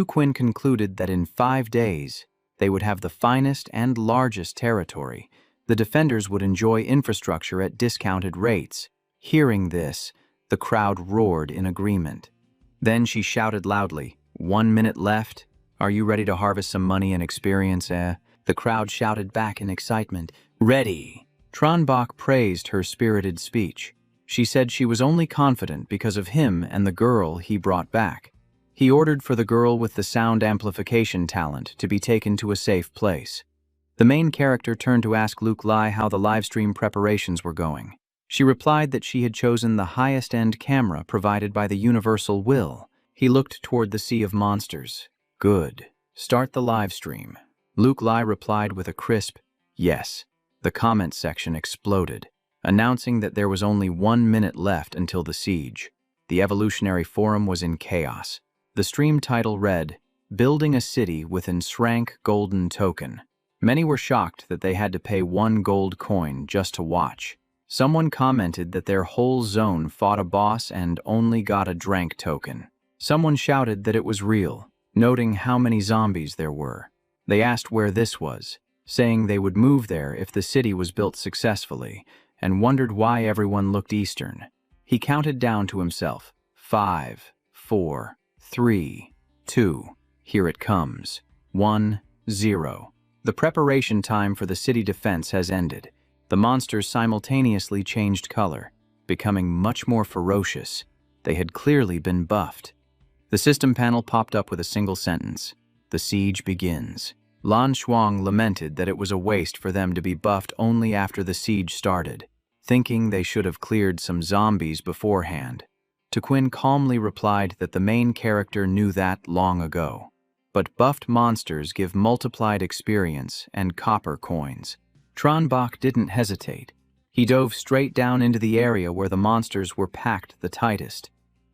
Quinn concluded that in 5 days, they would have the finest and largest territory. The defenders would enjoy infrastructure at discounted rates. Hearing this, the crowd roared in agreement. Then she shouted loudly, "1 minute left. Are you ready to harvest some money and experience, eh?" The crowd shouted back in excitement, "Ready!" Tronbach praised her spirited speech. She said she was only confident because of him and the girl he brought back. He ordered for the girl with the sound amplification talent to be taken to a safe place. The main character turned to ask Luke Lai how the livestream preparations were going. She replied that she had chosen the highest-end camera provided by the Universal Will. He looked toward the sea of monsters. "Good. Start the livestream." Luke Lai replied with a crisp, "Yes." The comment section exploded, announcing that there was only 1 minute left until the siege. The evolutionary forum was in chaos. The stream title read, "Building a City with an S-rank Golden Token." Many were shocked that they had to pay 1 gold coin just to watch. Someone commented that their whole zone fought a boss and only got a drank token. Someone shouted that it was real, noting how many zombies there were. They asked where this was, saying they would move there if the city was built successfully, and wondered why everyone looked Eastern. He counted down to himself, 5, 4, 3, 2, here it comes, 1, 0. The preparation time for the city defense has ended. The monsters simultaneously changed color, becoming much more ferocious. They had clearly been buffed. The system panel popped up with a single sentence. "The siege begins." Lan Shuang lamented that it was a waste for them to be buffed only after the siege started, thinking they should have cleared some zombies beforehand. Quinn calmly replied that the main character knew that long ago. But buffed monsters give multiplied experience and copper coins. Tronbach didn't hesitate. He dove straight down into the area where the monsters were packed the tightest.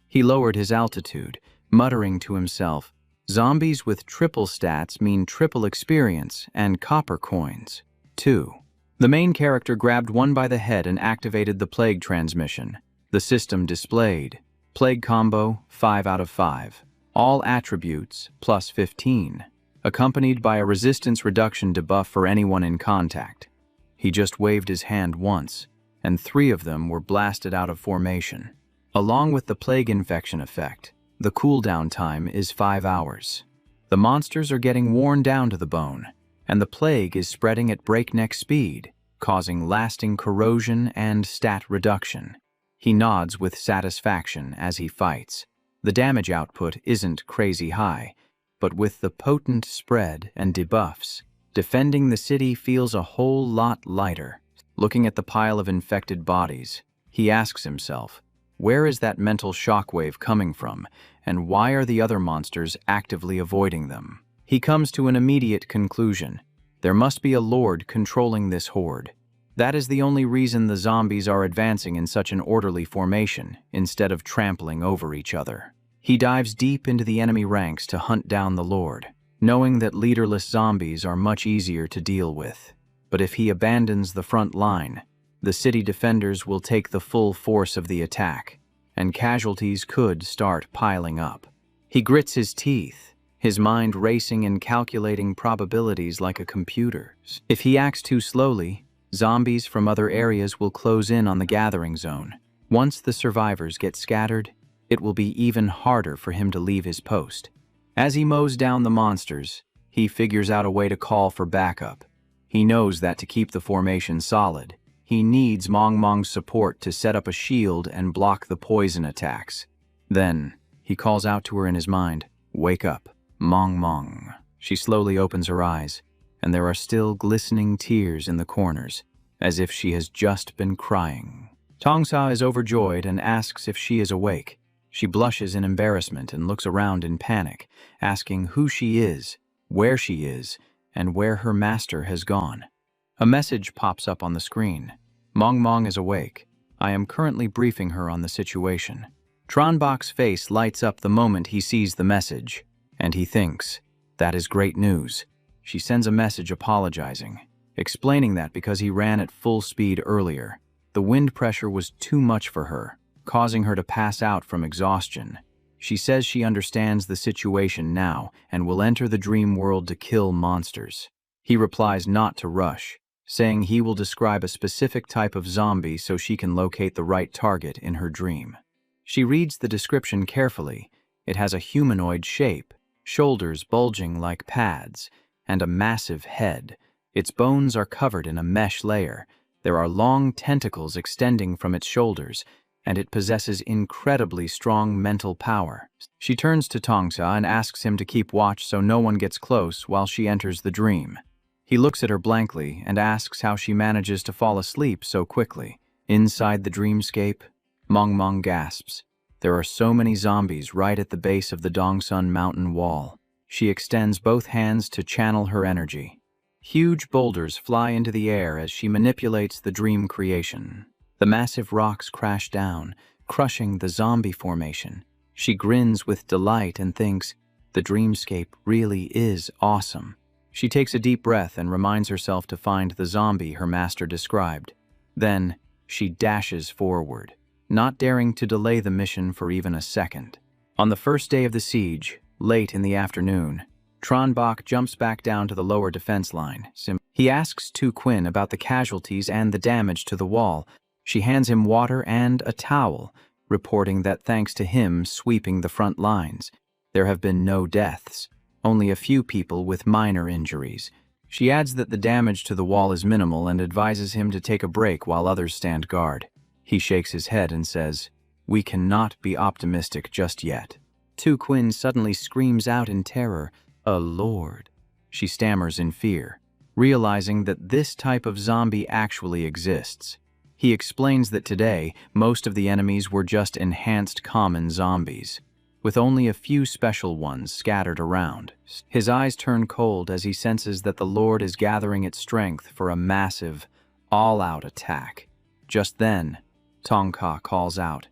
He lowered his altitude, muttering to himself, "Zombies with triple stats mean triple experience and copper coins, too." The main character grabbed one by the head and activated the plague transmission. The system displayed, "Plague combo, 5 out of 5. All attributes, plus 15. Accompanied by a resistance reduction debuff for anyone in contact." He just waved his hand once, and 3 of them were blasted out of formation. Along with the plague infection effect, the cooldown time is 5 hours. The monsters are getting worn down to the bone, and the plague is spreading at breakneck speed, causing lasting corrosion and stat reduction. He nods with satisfaction as he fights. The damage output isn't crazy high, but with the potent spread and debuffs, defending the city feels a whole lot lighter. Looking at the pile of infected bodies, he asks himself, where is that mental shockwave coming from, and why are the other monsters actively avoiding them? He comes to an immediate conclusion. There must be a lord controlling this horde. That is the only reason the zombies are advancing in such an orderly formation, instead of trampling over each other. He dives deep into the enemy ranks to hunt down the lord, knowing that leaderless zombies are much easier to deal with. But if he abandons the front line, the city defenders will take the full force of the attack, and casualties could start piling up. He grits his teeth, his mind racing and calculating probabilities like a computer. If he acts too slowly, zombies from other areas will close in on the gathering zone. Once the survivors get scattered, it will be even harder for him to leave his post. As he mows down the monsters, he figures out a way to call for backup. He knows that to keep the formation solid, he needs Mong's support to set up a shield and block the poison attacks. Then, he calls out to her in his mind, "Wake up, Mong." She slowly opens her eyes, and there are still glistening tears in the corners, as if she has just been crying. Tongsa is overjoyed and asks if she is awake. She blushes in embarrassment and looks around in panic, asking who she is, where she is, and where her master has gone. A message pops up on the screen. Mong is awake. I am currently briefing her on the situation. Tronbach's face lights up the moment he sees the message, and he thinks, that is great news. She sends a message apologizing, explaining that because he ran at full speed earlier, the wind pressure was too much for her, causing her to pass out from exhaustion. She says she understands the situation now and will enter the dream world to kill monsters. He replies not to rush, saying he will describe a specific type of zombie so she can locate the right target in her dream. She reads the description carefully. It has a humanoid shape, shoulders bulging like pads, and a massive head. Its bones are covered in a mesh layer. There are long tentacles extending from its shoulders, and it possesses incredibly strong mental power. She turns to Tongsa and asks him to keep watch so no one gets close while she enters the dream. He looks at her blankly and asks how she manages to fall asleep so quickly. Inside the dreamscape, Mong gasps. There are so many zombies right at the base of the Dongsun mountain wall. She extends both hands to channel her energy. Huge boulders fly into the air as she manipulates the dream creation. The massive rocks crash down, crushing the zombie formation. She grins with delight and thinks, the dreamscape really is awesome. She takes a deep breath and reminds herself to find the zombie her master described. Then, she dashes forward, not daring to delay the mission for even a second. On the first day of the siege, late in the afternoon, Tronbach jumps back down to the lower defense line. He asks Tu Quinn about the casualties and the damage to the wall. She hands him water and a towel, reporting that thanks to him sweeping the front lines, there have been no deaths, only a few people with minor injuries. She adds that the damage to the wall is minimal and advises him to take a break while others stand guard. He shakes his head and says, "We cannot be optimistic just yet." Tu Quinn suddenly screams out in terror, "A lord." She stammers in fear, realizing that this type of zombie actually exists. He explains that today, most of the enemies were just enhanced common zombies, with only a few special ones scattered around. His eyes turn cold as he senses that the Lord is gathering its strength for a massive, all-out attack. Just then, Tongka calls out,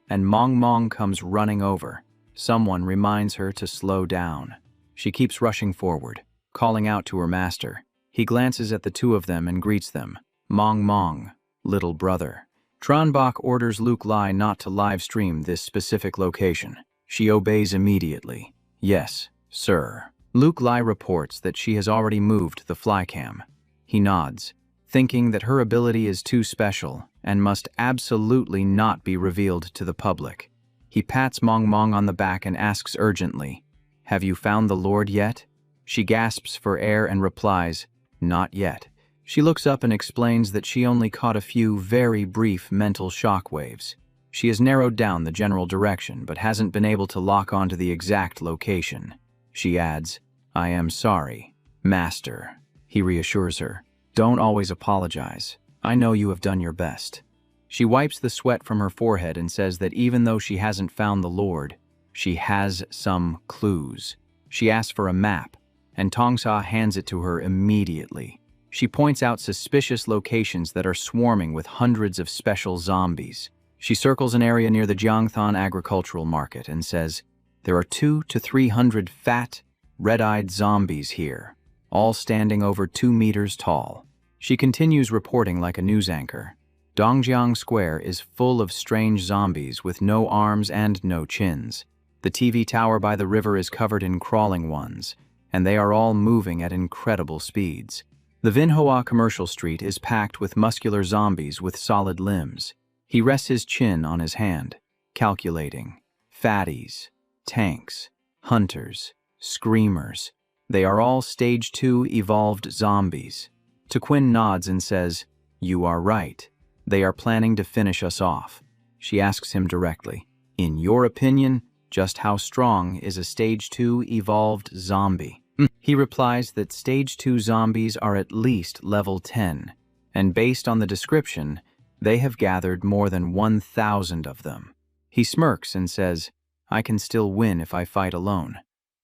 and Mong comes running over. Someone reminds her to slow down. She keeps rushing forward, calling out to her master. He glances at the two of them and greets them. Mong, little brother. Tronbach orders Luke Lai not to live stream this specific location. She obeys immediately. Yes, sir. Luke Lai reports that she has already moved the flycam. He nods, thinking that her ability is too special and must absolutely not be revealed to the public. He pats Mong on the back and asks urgently, "Have you found the Lord yet?" She gasps for air and replies, "Not yet." She looks up and explains that she only caught a few very brief mental shockwaves. She has narrowed down the general direction but hasn't been able to lock onto the exact location. She adds, "I am sorry, Master." He reassures her, "Don't always apologize. I know you have done your best." She wipes the sweat from her forehead and says that even though she hasn't found the Lord, she has some clues. She asks for a map, and Tongsa hands it to her immediately. She points out suspicious locations that are swarming with hundreds of special zombies. She circles an area near the Jiangthan agricultural market and says, "There are 200 to 300 fat, red-eyed zombies here, all standing over 2 meters tall." She continues reporting like a news anchor. Dongjiang Square is full of strange zombies with no arms and no chins. The TV tower by the river is covered in crawling ones, and they are all moving at incredible speeds. The Manhwa commercial street is packed with muscular zombies with solid limbs. He rests his chin on his hand, calculating. Fatties, tanks, hunters, screamers. They are all Stage 2 evolved zombies. Tu Quinn nods and says, "You are right. They are planning to finish us off." She asks him directly, "In your opinion, just how strong is a Stage 2 evolved zombie?" He replies that Stage 2 zombies are at least level 10, and based on the description, they have gathered more than 1,000 of them. He smirks and says, "I can still win if I fight alone,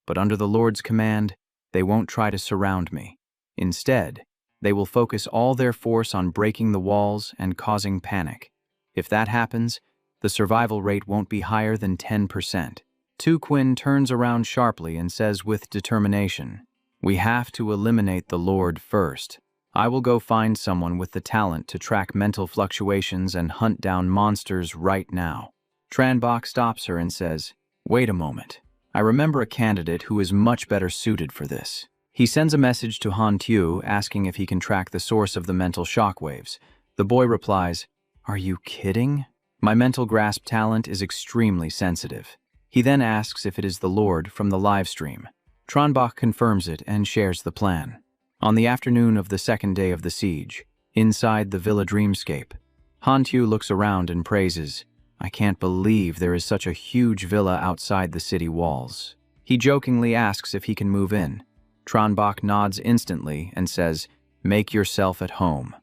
but under the Lord's command, they won't try to surround me. Instead, they will focus all their force on breaking the walls and causing panic. If that happens, the survival rate won't be higher than 10%. Tu Quinn turns around sharply and says with determination, We have to eliminate the Lord first. I will go find someone with the talent to track mental fluctuations and hunt down monsters right now. Tranbach stops her and says, "Wait a moment. I remember a candidate who is much better suited for this." He sends a message to Han Tu asking if he can track the source of the mental shockwaves. The boy replies, "Are you kidding? My mental grasp talent is extremely sensitive." He then asks if it is the Lord from the live stream. Tranbach confirms it and shares the plan. On the afternoon of the second day of the siege, inside the villa dreamscape, Han Tu looks around and praises, "I can't believe there is such a huge villa outside the city walls." He jokingly asks if he can move in. Tranbach nods instantly and says, "Make yourself at home.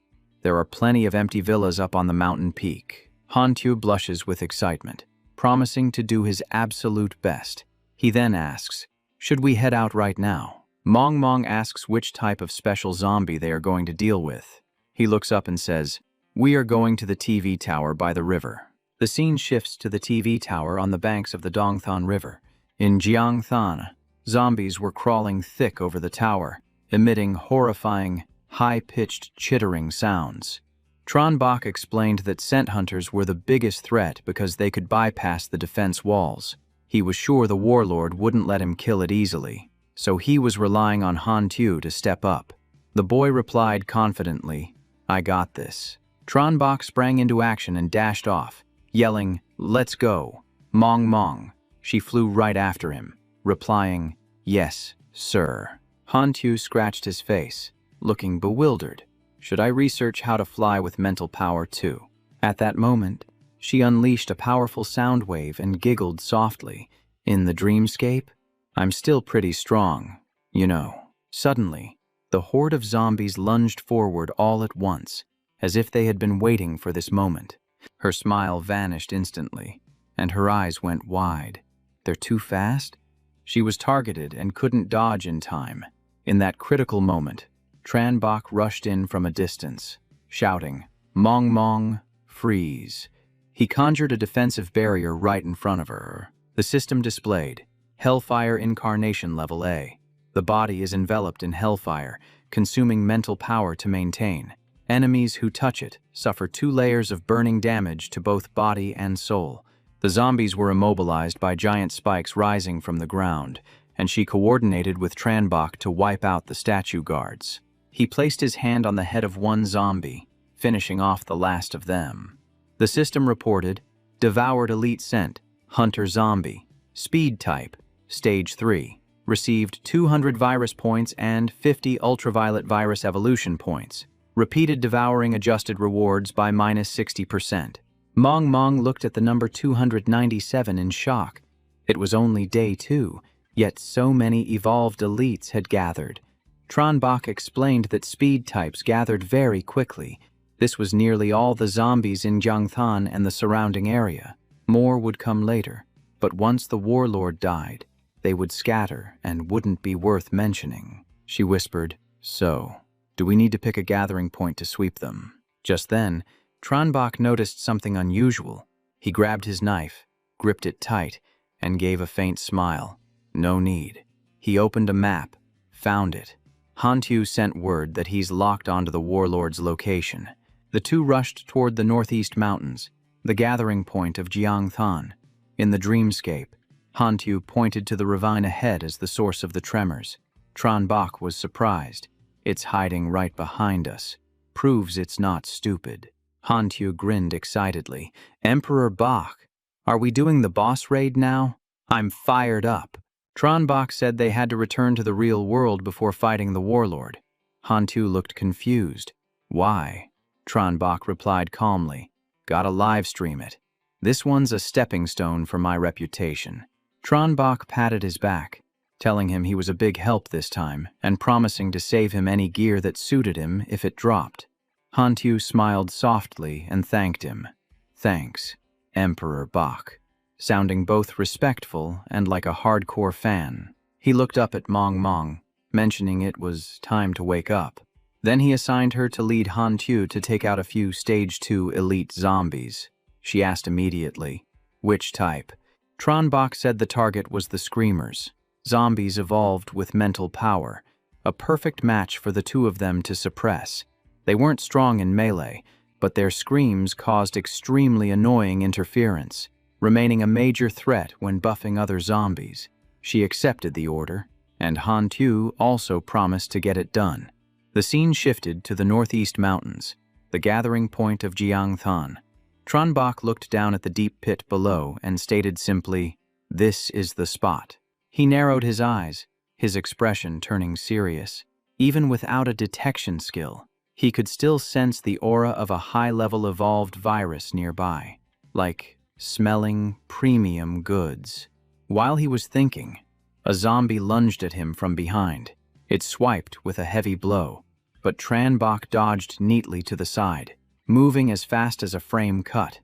There are plenty of empty villas up on the mountain peak." Han Tu blushes with excitement, promising to do his absolute best. He then asks, "Should we head out right now?" Mong asks which type of special zombie they are going to deal with. He looks up and says, "We are going to the TV tower by the river." The scene shifts to the TV tower on the banks of the Dongthan River. In Jiangthan, zombies were crawling thick over the tower, emitting horrifying, high-pitched chittering sounds. Tranbach explained that scent hunters were the biggest threat because they could bypass the defense walls. He was sure the warlord wouldn't let him kill it easily, so he was relying on Han Tu to step up. The boy replied confidently, "I got this." Tranbach sprang into action and dashed off, yelling, "Let's go, Mong." She flew right after him, replying, "Yes, sir." Han Tu scratched his face, looking bewildered. Should I research how to fly with mental power too? At that moment, she unleashed a powerful sound wave and giggled softly. "In the dreamscape, I'm still pretty strong, you know." Suddenly, the horde of zombies lunged forward all at once, as if they had been waiting for this moment. Her smile vanished instantly, and her eyes went wide. "They're too fast?" She was targeted and couldn't dodge in time. In that critical moment, Tranbach rushed in from a distance, shouting, "Mong, freeze." He conjured a defensive barrier right in front of her. The system displayed, Hellfire Incarnation Level A. The body is enveloped in hellfire, consuming mental power to maintain. Enemies who touch it suffer 2 layers of burning damage to both body and soul. The zombies were immobilized by giant spikes rising from the ground, and she coordinated with Tranbach to wipe out the statue guards. He placed his hand on the head of one zombie, finishing off the last of them. The system reported, Devoured Elite Scent, Hunter Zombie, Speed Type, Stage 3, received 200 virus points and 50 ultraviolet virus evolution points. Repeated devouring adjusted rewards by -60%. Mong looked at the number 297 in shock. It was only day 2, yet so many evolved elites had gathered. Tranbach explained that speed types gathered very quickly. This was nearly all the zombies in Jiangthan and the surrounding area. More would come later, but once the warlord died, they would scatter and wouldn't be worth mentioning. She whispered, "So, do we need to pick a gathering point to sweep them?" Just then, Tranbach noticed something unusual. He grabbed his knife, gripped it tight, and gave a faint smile. No need. He opened a map, found it. Han Tu sent word that he's locked onto the warlord's location. The two rushed toward the northeast mountains, the gathering point of Jiangthan. In the dreamscape, Han Tu pointed to the ravine ahead as the source of the tremors. Tranbach was surprised. "It's hiding right behind us. Proves it's not stupid." Han Tu grinned excitedly. "Emperor Bach, are we doing the boss raid now? I'm fired up." Tranbach said they had to return to the real world before fighting the warlord. Han Tu looked confused. "Why?" Tranbach replied calmly, "Gotta live stream it. This one's a stepping stone for my reputation." Tranbach patted his back, telling him he was a big help this time and promising to save him any gear that suited him if it dropped. Han Tu smiled softly and thanked him. "Thanks, Emperor Bach," sounding both respectful and like a hardcore fan. He looked up at Mong, mentioning it was time to wake up. Then he assigned her to lead Han Tu to take out a few Stage 2 elite zombies. She asked immediately, "Which type?" Tranbach said the target was the Screamers, zombies evolved with mental power. a perfect match for the two of them to suppress. They weren't strong in melee, but their screams caused extremely annoying interference, remaining a major threat when buffing other zombies. She accepted the order, and Han Tu also promised to get it done. The scene shifted to the northeast mountains, the gathering point of Jiangthan. Tranbach looked down at the deep pit below and stated simply, "This is the spot." He narrowed his eyes, his expression turning serious. Even without a detection skill, he could still sense the aura of a high-level evolved virus nearby, like smelling premium goods. While he was thinking, a zombie lunged at him from behind. It swiped with a heavy blow, but Tranbach dodged neatly to the side, moving as fast as a frame cut.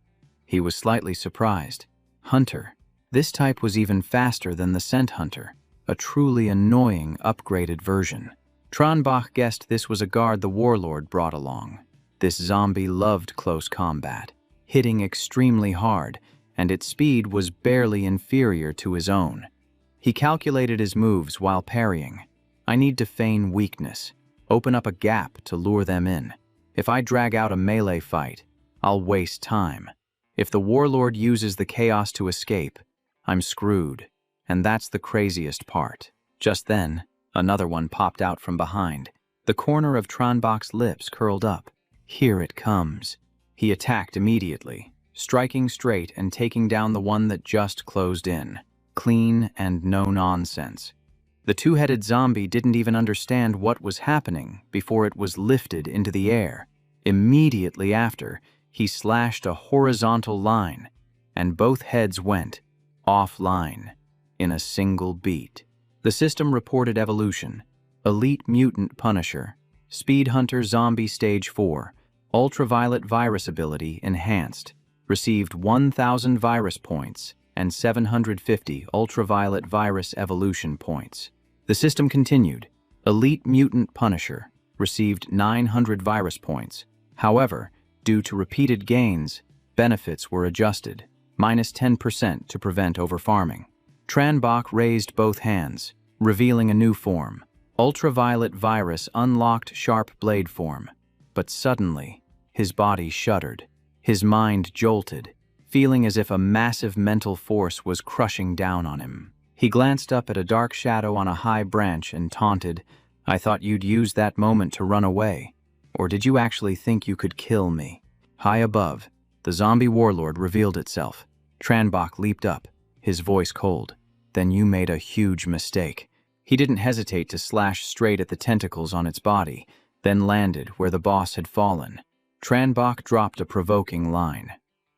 He was slightly surprised. Hunter. This type was even faster than the Scent Hunter, a truly annoying upgraded version. Tranbach guessed this was a guard the warlord brought along. This zombie loved close combat, hitting extremely hard, and its speed was barely inferior to his own. He calculated his moves while parrying. I need to feign weakness, open up a gap to lure them in. If I drag out a melee fight, I'll waste time. If the warlord uses the chaos to escape, I'm screwed. And that's the craziest part. Just then, another one popped out from behind. The corner of Tranbach's lips curled up. Here it comes. He attacked immediately, striking straight and taking down the one that just closed in. Clean and no nonsense. The two-headed zombie didn't even understand what was happening before it was lifted into the air. Immediately after, he slashed a horizontal line, and both heads went offline in a single beat. The system reported evolution: Elite Mutant Punisher, Speed Hunter Zombie Stage 4, Ultraviolet Virus Ability Enhanced, received 1,000 virus points and 750 ultraviolet virus evolution points. The system continued: Elite Mutant Punisher received 900 virus points. However, due to repeated gains, benefits were adjusted, minus 10% to prevent overfarming. Tranbach raised both hands, revealing a new form. Ultraviolet virus unlocked sharp blade form. But suddenly, his body shuddered. His mind jolted, feeling as if a massive mental force was crushing down on him. He glanced up at a dark shadow on a high branch and taunted, "I thought you'd use that moment to run away. Or did you actually think you could kill me?" High above, the zombie warlord revealed itself. Tranbach leaped up, his voice cold. "Then you made a huge mistake." He didn't hesitate to slash straight at the tentacles on its body, then landed where the boss had fallen. Tranbach dropped a provoking line.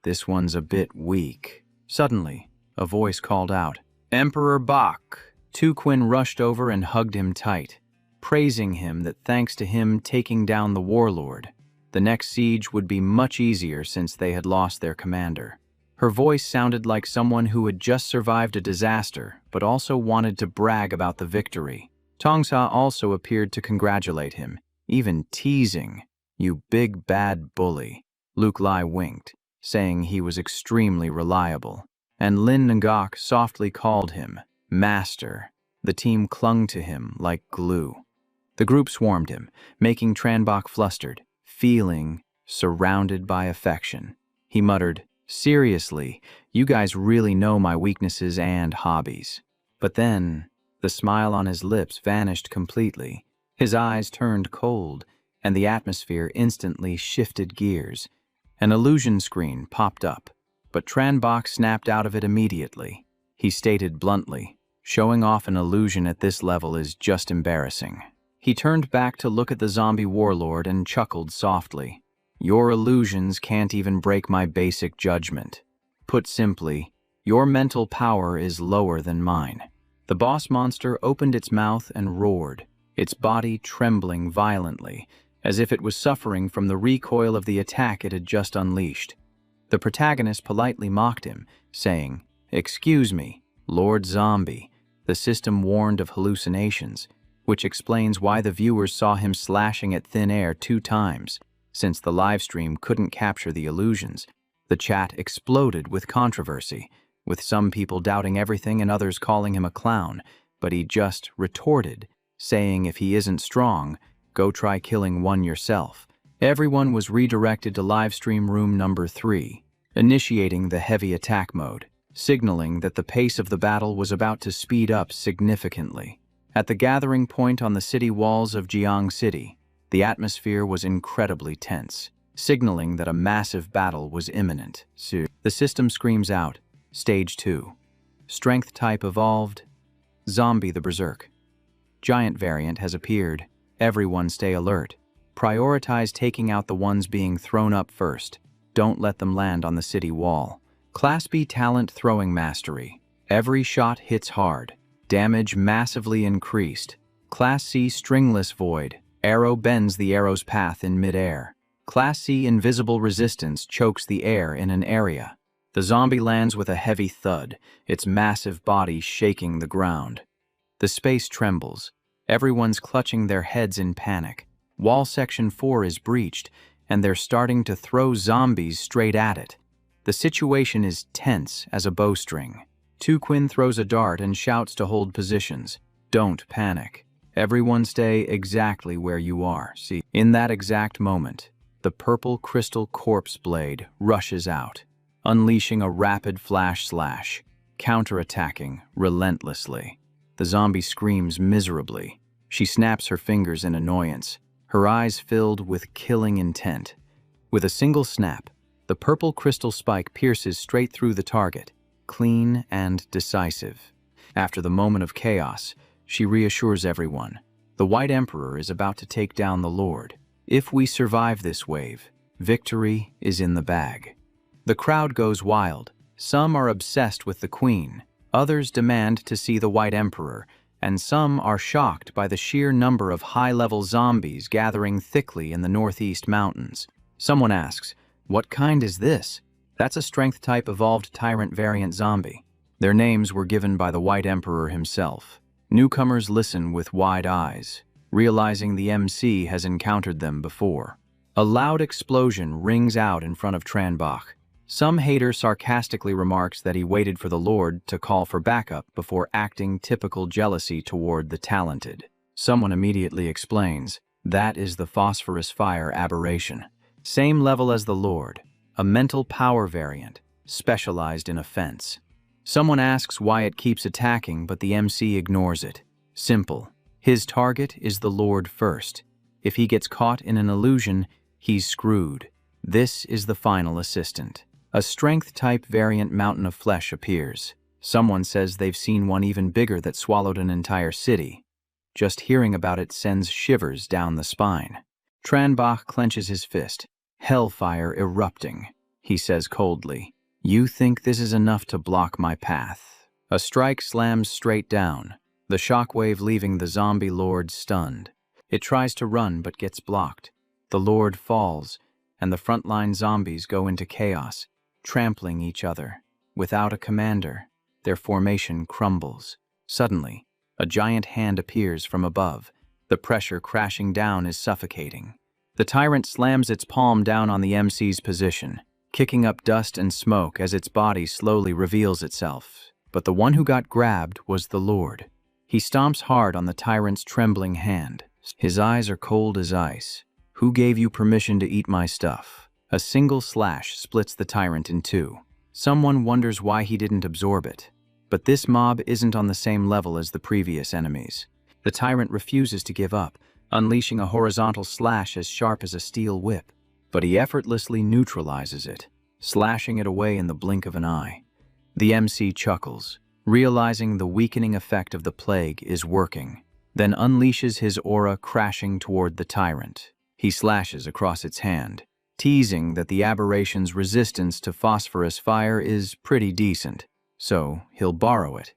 "This one's a bit weak." Suddenly, a voice called out, "Emperor Bach!" Tuquin rushed over and hugged him tight, praising him that thanks to him taking down the warlord, the next siege would be much easier since they had lost their commander. Her voice sounded like someone who had just survived a disaster, but also wanted to brag about the victory. Tongsa also appeared to congratulate him, even teasing, "You big bad bully." Luke Lai winked, saying he was extremely reliable, and Lin Ngok softly called him Master. The team clung to him like glue. The group swarmed him, making Tranbach flustered, feeling surrounded by affection. He muttered, "Seriously, you guys really know my weaknesses and hobbies." But then, the smile on his lips vanished completely. His eyes turned cold, and the atmosphere instantly shifted gears. An illusion screen popped up, but Tranbach snapped out of it immediately. He stated bluntly, "Showing off an illusion at this level is just embarrassing." He turned back to look at the zombie warlord and chuckled softly. "Your illusions can't even break my basic judgment. Put simply, your mental power is lower than mine." The boss monster opened its mouth and roared, its body trembling violently, as if it was suffering from the recoil of the attack it had just unleashed. The protagonist politely mocked him, saying, "Excuse me, Lord Zombie." The system warned of hallucinations, which explains why the viewers saw him slashing at thin air 2 times. Since the livestream couldn't capture the illusions, the chat exploded with controversy, with some people doubting everything and others calling him a clown, but he just retorted, saying if he isn't strong, go try killing one yourself. Everyone was redirected to livestream room number 3, initiating the heavy attack mode, signaling that the pace of the battle was about to speed up significantly. At the gathering point on the city walls of Jiang City, the atmosphere was incredibly tense, signaling that a massive battle was imminent. The system screams out, Stage 2. Strength type evolved, Zombie the Berserk. Giant variant has appeared. Everyone stay alert. Prioritize taking out the ones being thrown up first. Don't let them land on the city wall. Class B talent throwing mastery. Every shot hits hard. Damage massively increased. Class C stringless void. Arrow bends the arrow's path in midair. Class C invisible resistance chokes the air in an area. The zombie lands with a heavy thud, its massive body shaking the ground. The space trembles. Everyone's clutching their heads in panic. Wall Section 4 is breached, and they're starting to throw zombies straight at it. The situation is tense as a bowstring. Quinn throws a dart and shouts to hold positions. Don't panic. Everyone stay exactly where you are. See, in that exact moment, the purple crystal corpse blade rushes out, unleashing a rapid flash slash, counterattacking relentlessly. The zombie screams miserably. She snaps her fingers in annoyance, her eyes filled with killing intent. With a single snap, the purple crystal spike pierces straight through the target, clean and decisive. After the moment of chaos, she reassures everyone. The White Emperor is about to take down the Lord. If we survive this wave, victory is in the bag. The crowd goes wild. Some are obsessed with the Queen, others demand to see the White Emperor, and some are shocked by the sheer number of high-level zombies gathering thickly in the northeast mountains. Someone asks, "What kind is this?" That's a strength-type evolved tyrant variant zombie. Their names were given by the White Emperor himself. Newcomers listen with wide eyes, realizing the MC has encountered them before. A loud explosion rings out in front of Tranbach. Some hater sarcastically remarks that he waited for the Lord to call for backup before acting typical jealousy toward the talented. Someone immediately explains, that is the phosphorus fire aberration. Same level as the Lord, a mental power variant, specialized in offense. Someone asks why it keeps attacking, but the MC ignores it. Simple. His target is the Lord first. If he gets caught in an illusion, he's screwed. This is the final assistant. A strength-type variant mountain of flesh appears. Someone says they've seen one even bigger that swallowed an entire city. Just hearing about it sends shivers down the spine. Tranbach clenches his fist. Hellfire erupting. He says coldly, "You think this is enough to block my path?" A strike slams straight down, the shockwave leaving the zombie lord stunned. It tries to run but gets blocked. The lord falls, and the frontline zombies go into chaos, trampling each other. Without a commander, their formation crumbles. Suddenly, a giant hand appears from above. The pressure crashing down is suffocating. The tyrant slams its palm down on the MC's position, kicking up dust and smoke as its body slowly reveals itself. But the one who got grabbed was the Lord. He stomps hard on the tyrant's trembling hand. His eyes are cold as ice. "Who gave you permission to eat my stuff?" A single slash splits the tyrant in two. Someone wonders why he didn't absorb it. But this mob isn't on the same level as the previous enemies. The tyrant refuses to give up, unleashing a horizontal slash as sharp as a steel whip. But he effortlessly neutralizes it, slashing it away in the blink of an eye. The MC chuckles, realizing the weakening effect of the plague is working, then unleashes his aura crashing toward the tyrant. He slashes across its hand, teasing that the aberration's resistance to phosphorus fire is pretty decent, so he'll borrow it.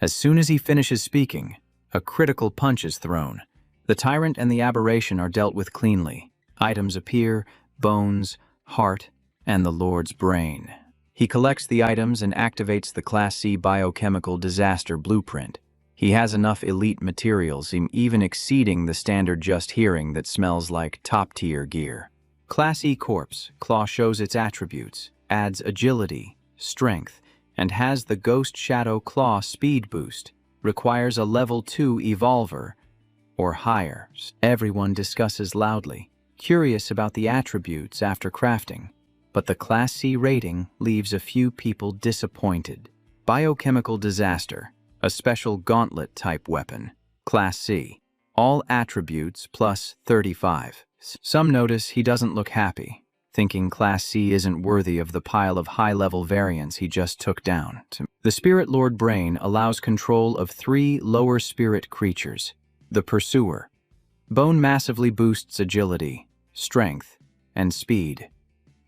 As soon as he finishes speaking, a critical punch is thrown. The tyrant and the aberration are dealt with cleanly. Items appear, bones, heart, and the Lord's brain. He collects the items and activates the Class C biochemical disaster blueprint. He has enough elite materials, even exceeding the standard just hearing that smells like top-tier gear. Class E Corpse Claw shows its attributes, adds agility, strength, and has the Ghost Shadow Claw speed boost. Requires a level 2 evolver, or higher. Everyone discusses loudly, curious about the attributes after crafting, but the Class C rating leaves a few people disappointed. Biochemical disaster, a special gauntlet-type weapon, Class C. All attributes plus 35. Some notice he doesn't look happy, thinking Class C isn't worthy of the pile of high-level variants he just took down. The Spirit Lord Brain allows control of 3 lower spirit creatures. The Pursuer. Bone massively boosts agility, strength, and speed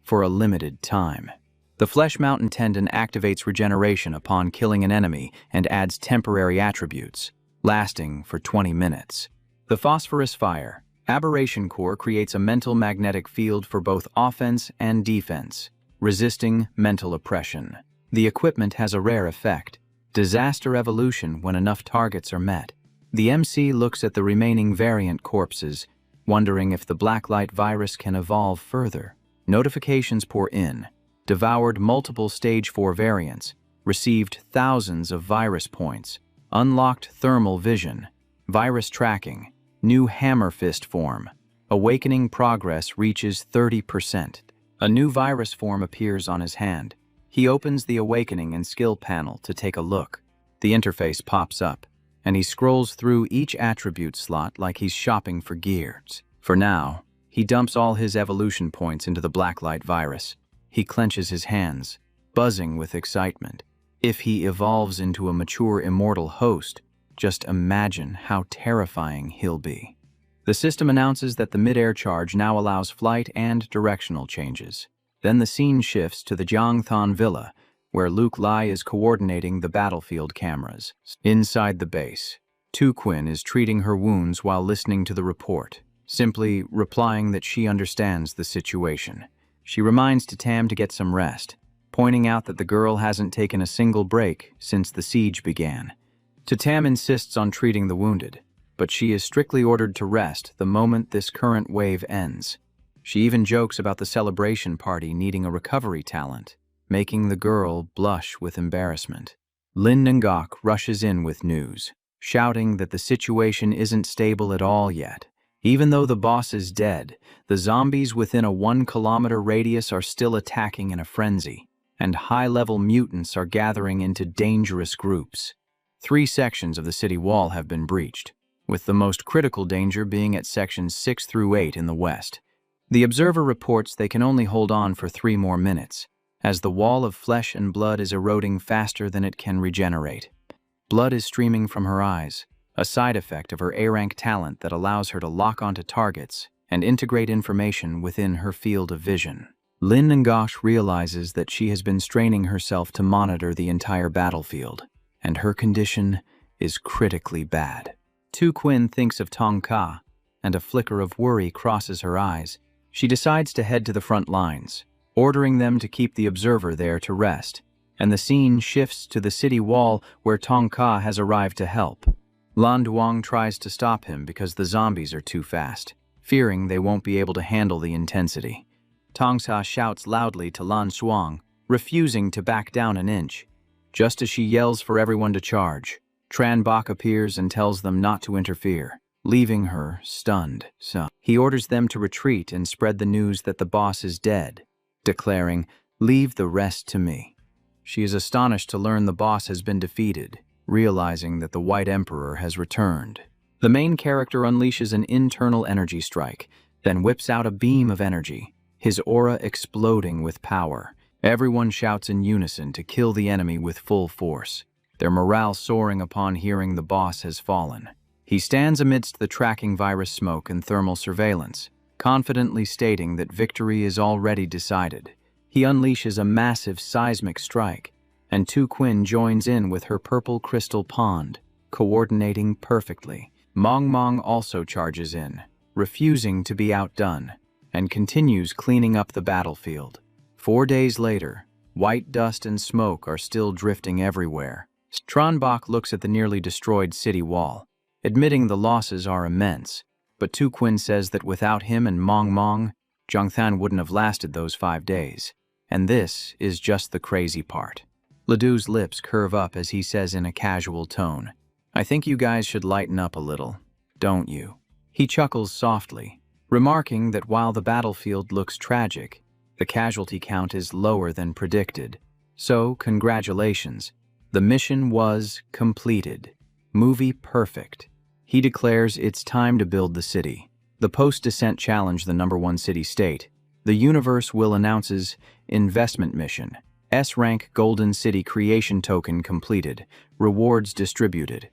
for a limited time. The Flesh Mountain Tendon activates regeneration upon killing an enemy and adds temporary attributes, lasting for 20 minutes. The Phosphorus Fire. Aberration Core creates a mental magnetic field for both offense and defense, resisting mental oppression. The equipment has a rare effect, disaster evolution when enough targets are met. The MC looks at the remaining variant corpses, wondering if the Blacklight virus can evolve further. Notifications pour in. Devoured multiple Stage 4 variants, received thousands of virus points, unlocked thermal vision, virus tracking, new hammer fist form. Awakening progress reaches 30%. A new virus form appears on his hand. He opens the Awakening and Skill panel to take a look. The interface pops up, and he scrolls through each attribute slot like he's shopping for gears. For now, he dumps all his evolution points into the Blacklight virus. He clenches his hands, buzzing with excitement. If he evolves into a mature immortal host, just imagine how terrifying he'll be. The system announces that the mid-air charge now allows flight and directional changes. Then the scene shifts to the Jiangthan Villa, where Luke Lai is coordinating the battlefield cameras. Inside the base, Tu Quinn is treating her wounds while listening to the report, simply replying that she understands the situation. She reminds Tam to get some rest, pointing out that the girl hasn't taken a single break since the siege began. Tam insists on treating the wounded, but she is strictly ordered to rest the moment this current wave ends. She even jokes about the celebration party needing a recovery talent, making the girl blush with embarrassment. Lin Ngok rushes in with news, shouting that the situation isn't stable at all yet. Even though the boss is dead, the zombies within a 1-kilometer radius are still attacking in a frenzy, and high-level mutants are gathering into dangerous groups. 3 sections of the city wall have been breached, with the most critical danger being at sections 6 through 8 in the west. The observer reports they can only hold on for 3 more minutes, as the wall of flesh and blood is eroding faster than it can regenerate. Blood is streaming from her eyes, a side effect of her A-rank talent that allows her to lock onto targets and integrate information within her field of vision. Lin Ngosh realizes that she has been straining herself to monitor the entire battlefield, and her condition is critically bad. Tu Quinn thinks of Tong Ka, and a flicker of worry crosses her eyes. She decides to head to the front lines, ordering them to keep the observer there to rest, and the scene shifts to the city wall where Tong Ka has arrived to help. Lan Duang tries to stop him because the zombies are too fast, fearing they won't be able to handle the intensity. Tong Sa shouts loudly to Lan Shuang, refusing to back down an inch. Just as she yells for everyone to charge, Tran Bok appears and tells them not to interfere, leaving her stunned. So he orders them to retreat and spread the news that the boss is dead, declaring, "Leave the rest to me." She is astonished to learn the boss has been defeated, realizing that the White Emperor has returned. The main character unleashes an internal energy strike, then whips out a beam of energy, his aura exploding with power. Everyone shouts in unison to kill the enemy with full force, their morale soaring upon hearing the boss has fallen. He stands amidst the tracking virus smoke and thermal surveillance, confidently stating that victory is already decided. He unleashes a massive seismic strike, and Tu Quinn joins in with her purple crystal pond, coordinating perfectly. Mong Mong also charges in, refusing to be outdone, and continues cleaning up the battlefield. 4 days later, white dust and smoke are still drifting everywhere. Tran Bok looks at the nearly destroyed city wall, admitting the losses are immense, but Tu Quinn says that without him and Mong Mong, Zhongthan wouldn't have lasted those 5 days. And this is just the crazy part. Ledoux's lips curve up as he says in a casual tone, "I think you guys should lighten up a little. don't you? He chuckles softly, remarking that while the battlefield looks tragic, the casualty count is lower than predicted. So, congratulations. The mission was completed. Movie perfect. He declares it's time to build the city. The post-descent challenge the #1 city-state. The universe will announces investment mission. S-Rank Golden City Creation Token completed. Rewards distributed.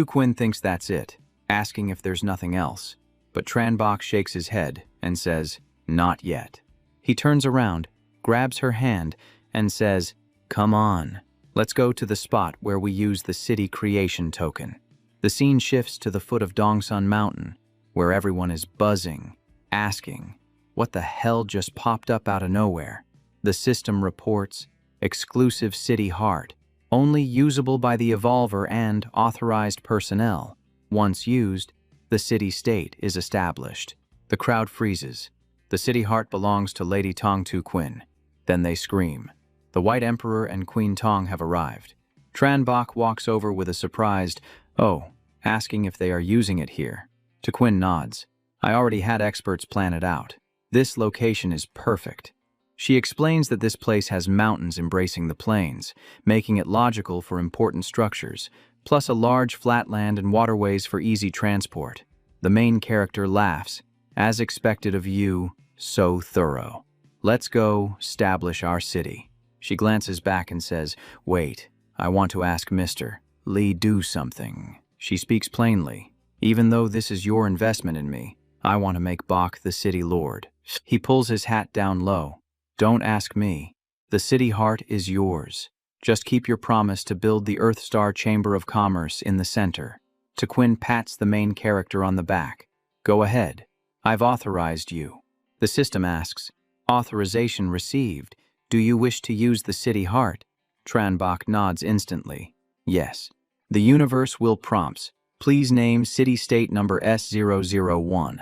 Quinn thinks that's it, asking if there's nothing else. But Tranbach shakes his head and says, not yet. He turns around, grabs her hand, and says, come on, let's go to the spot where we use the city creation token. The scene shifts to the foot of Dongsun Mountain, where everyone is buzzing, asking, what the hell just popped up out of nowhere? The system reports, exclusive city heart, only usable by the evolver and authorized personnel. Once used, the city-state is established. The crowd freezes. The city heart belongs to Lady Tong Tu Quinn. Then they scream. The White Emperor and Queen Tong have arrived. Tranbach walks over with a surprised, oh, asking if they are using it here. Tu Quinn nods. I already had experts plan it out. This location is perfect. She explains that this place has mountains embracing the plains, making it logical for important structures, plus a large flatland and waterways for easy transport. The main character laughs. As expected of you, so thorough. Let's go establish our city. She glances back and says, wait, I want to ask Mr. Lee do something. She speaks plainly. Even though this is your investment in me, I want to make Bach the city lord. He pulls his hat down low. Don't ask me. The city heart is yours. Just keep your promise to build the Earthstar Chamber of Commerce in the center. Tu Quinn pats the main character on the back. Go ahead. I've authorized you. The system asks, authorization received. Do you wish to use the city heart? Tranbach nods instantly. Yes. The universe will prompts. Please name city-state number S001.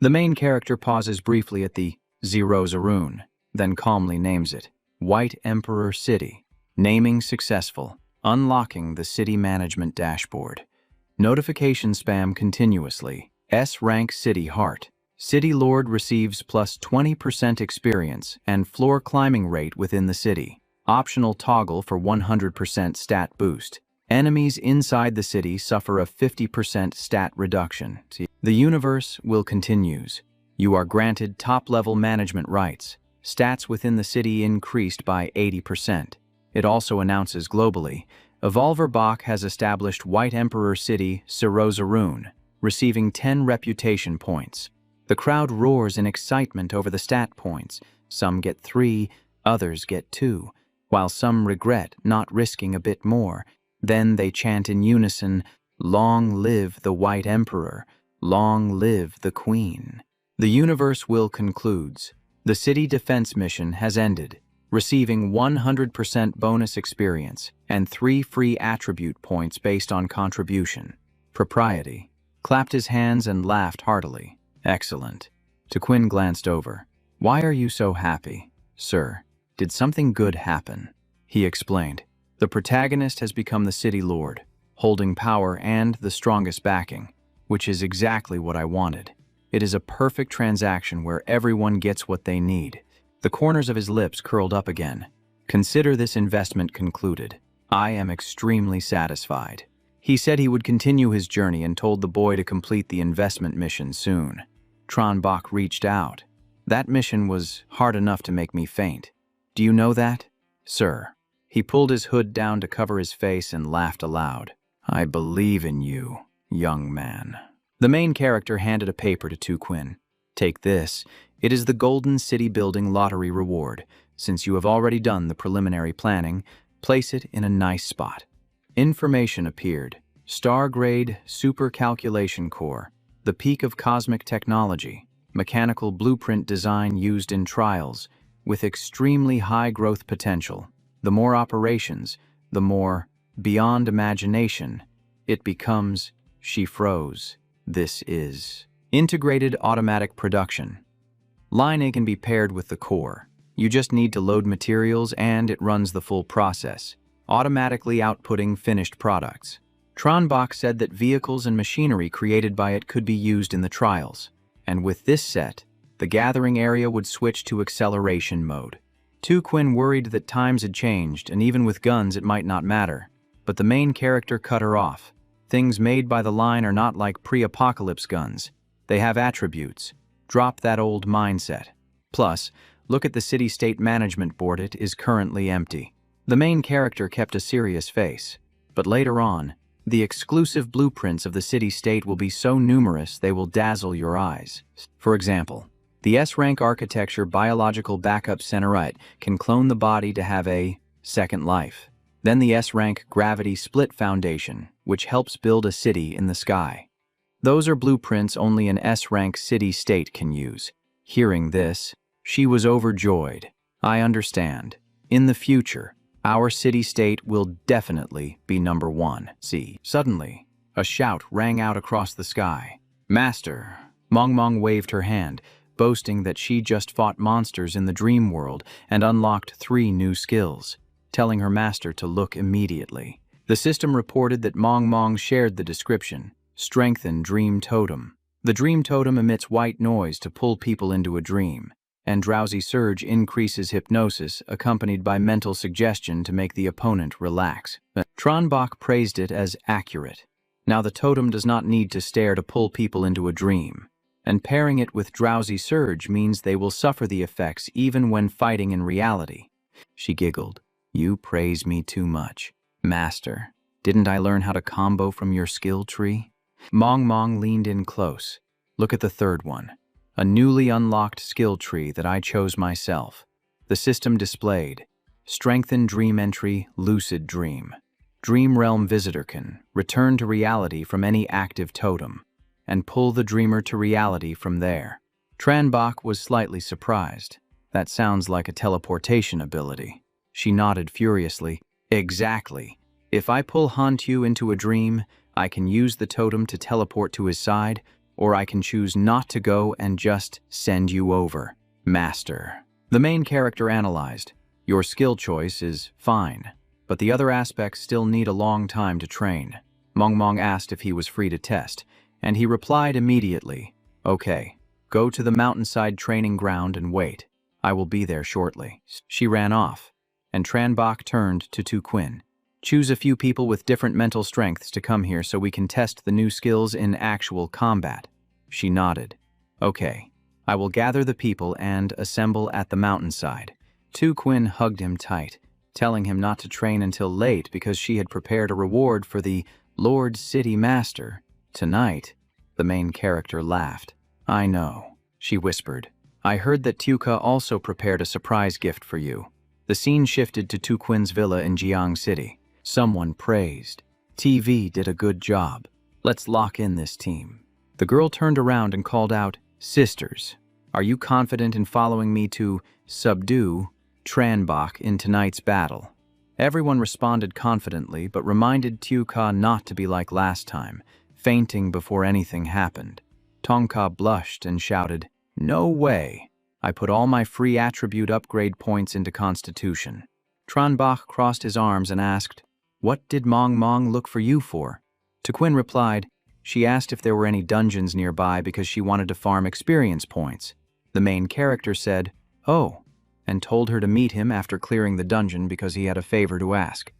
The main character pauses briefly at the Zerozarun, then calmly names it. White Emperor City. Naming successful. Unlocking the city management dashboard. Notification spam continuously. S-Rank City Heart. City Lord receives plus 20% experience and floor climbing rate within the city. Optional toggle for 100% stat boost. Enemies inside the city suffer a 50% stat reduction. The universe will continues. You are granted top-level management rights. Stats within the city increased by 80%. It also announces globally, Evolver Bach has established White Emperor City Zerozarun, receiving 10 reputation points. The crowd roars in excitement over the stat points. Some get 3, others get 2, while some regret not risking a bit more. Then they chant in unison, long live the White Emperor, long live the Queen. The universe will concludes. The city defense mission has ended, receiving 100% bonus experience and 3 free attribute points based on contribution. Propriety. Clapped his hands and laughed heartily. Excellent. Tu Quinn glanced over. Why are you so happy, sir? Did something good happen? He explained. The protagonist has become the city lord, holding power and the strongest backing, which is exactly what I wanted. It is a perfect transaction where everyone gets what they need. The corners of his lips curled up again. Consider this investment concluded. I am extremely satisfied. He said he would continue his journey and told the boy to complete the investment mission soon. Tranbach reached out. That mission was hard enough to make me faint. Do you know that, sir? He pulled his hood down to cover his face and laughed aloud. I believe in you, young man. The main character handed a paper to Tu Quinn. Take this. It is the Golden City Building Lottery reward. Since you have already done the preliminary planning, place it in a nice spot. Information appeared. Star-grade super calculation core. The peak of cosmic technology. Mechanical blueprint design used in trials, with extremely high growth potential. The more operations, the more beyond imagination it becomes. She froze. This is integrated automatic production. Line A can be paired with the core. You just need to load materials and it runs the full process, automatically outputting finished products. Tronbach said that vehicles and machinery created by it could be used in the trials, and with this set, the gathering area would switch to acceleration mode. Quinn worried that times had changed, and even with guns it might not matter, but the main character cut her off. Things made by the line are not like pre-apocalypse guns. They have attributes. Drop that old mindset. Plus, look at the city-state management board. It is currently empty. The main character kept a serious face, but later on, the exclusive blueprints of the city-state will be so numerous they will dazzle your eyes. For example, the S-Rank architecture biological backup centerite can clone the body to have a second life. Then the S-Rank gravity split foundation, which helps build a city in the sky. Those are blueprints only an S-Rank city-state can use. Hearing this, she was overjoyed. I understand. In the future, our city-state will definitely be number one. See. Suddenly, a shout rang out across the sky. Master! Mong waved her hand, boasting that she just fought monsters in the dream world and unlocked 3 new skills, telling her master to look immediately. The system reported that Mong shared the description. Strengthen Dream Totem. The Dream Totem emits white noise to pull people into a dream, and Drowsy Surge increases hypnosis accompanied by mental suggestion to make the opponent relax. Tronbach praised it as accurate. Now the totem does not need to stare to pull people into a dream, and pairing it with Drowsy Surge means they will suffer the effects even when fighting in reality. She giggled. You praise me too much. Master, didn't I learn how to combo from your skill tree? Mong leaned in close. Look at the third one. A newly unlocked skill tree that I chose myself. The system displayed. Strengthen Dream Entry, Lucid Dream. Dream Realm Visitor can return to reality from any active totem, and pull the dreamer to reality from there. Tronbach was slightly surprised. That sounds like a teleportation ability. She nodded furiously. Exactly. If I pull Hantu into a dream, I can use the totem to teleport to his side, or I can choose not to go and just send you over. Master. The main character analyzed. Your skill choice is fine, but the other aspects still need a long time to train. Mong asked if he was free to test, and he replied immediately, Okay, go to the mountainside training ground and wait. I will be there shortly. She ran off, and Tronbach turned to Quinn. Choose a few people with different mental strengths to come here so we can test the new skills in actual combat. She nodded. Okay, I will gather the people and assemble at the mountainside. Quinn hugged him tight, telling him not to train until late because she had prepared a reward for the Lord City Master. Tonight, the main character laughed. I know, she whispered. I heard that Tuka also prepared a surprise gift for you. The scene shifted to Quinn's villa in Jiang City. Someone praised. TV did a good job. Let's lock in this team. The girl turned around and called out, Sisters, are you confident in following me to subdue Tronbach in tonight's battle? Everyone responded confidently, but reminded Tuka not to be like last time, fainting before anything happened. Tongka blushed and shouted, No way. I put all my free attribute upgrade points into Constitution. Tronbach crossed his arms and asked, What did Mong look for you for? Quinn replied, She asked if there were any dungeons nearby because she wanted to farm experience points. The main character said, Oh, and told her to meet him after clearing the dungeon because he had a favor to ask.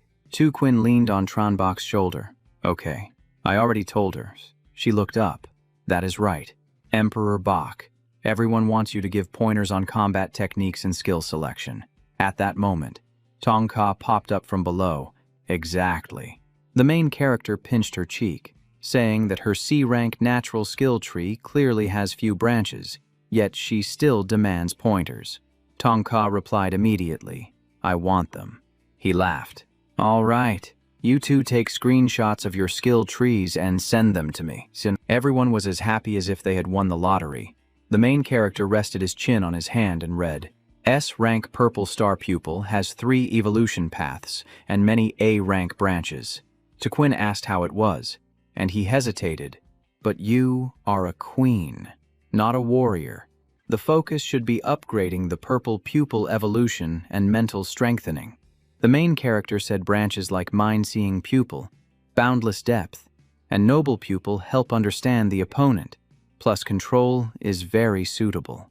Quinn leaned on Tronbach's shoulder. Okay, I already told her. She looked up. That is right. Emperor Bach. Everyone wants you to give pointers on combat techniques and skill selection. At that moment, Tongka popped up from below. Exactly. The main character pinched her cheek, saying that her C-rank natural skill tree clearly has few branches, yet she still demands pointers. Tongka replied immediately, I want them. He laughed. All right, you two take screenshots of your skill trees and send them to me. Everyone was as happy as if they had won the lottery. The main character rested his chin on his hand and read, S-rank purple star pupil has 3 evolution paths and many A-rank branches. Quinn asked how it was, and he hesitated. But you are a queen, not a warrior. The focus should be upgrading the purple pupil evolution and mental strengthening. The main character said branches like mind-seeing pupil. boundless depth, and noble pupil help understand the opponent, plus control is very suitable.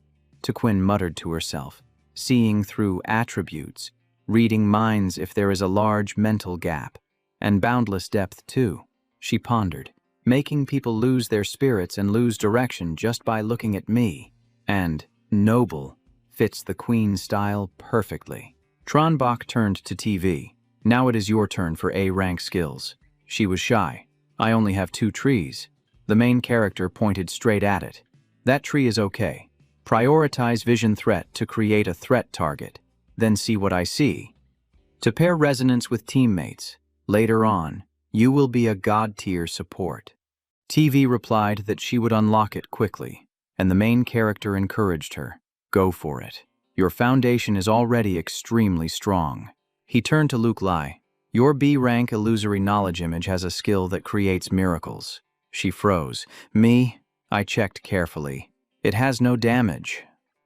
Quinn muttered to herself, seeing through attributes, reading minds if there is a large mental gap, and boundless depth too. She pondered, making people lose their spirits and lose direction just by looking at me, and noble fits the queen style perfectly. Tronbach turned to TV. Now it is your turn for A-rank skills. She was shy. I only have 2 trees. The main character pointed straight at it. That tree is okay. Prioritize vision threat to create a threat target. Then see what I see. To pair resonance with teammates. Later on, you will be a god-tier support. TV replied that she would unlock it quickly, and the main character encouraged her. Go for it. Your foundation is already extremely strong. He turned to Luke Lai. Your B-rank illusory knowledge image has a skill that creates miracles. She froze. Me? I checked carefully. It has no damage.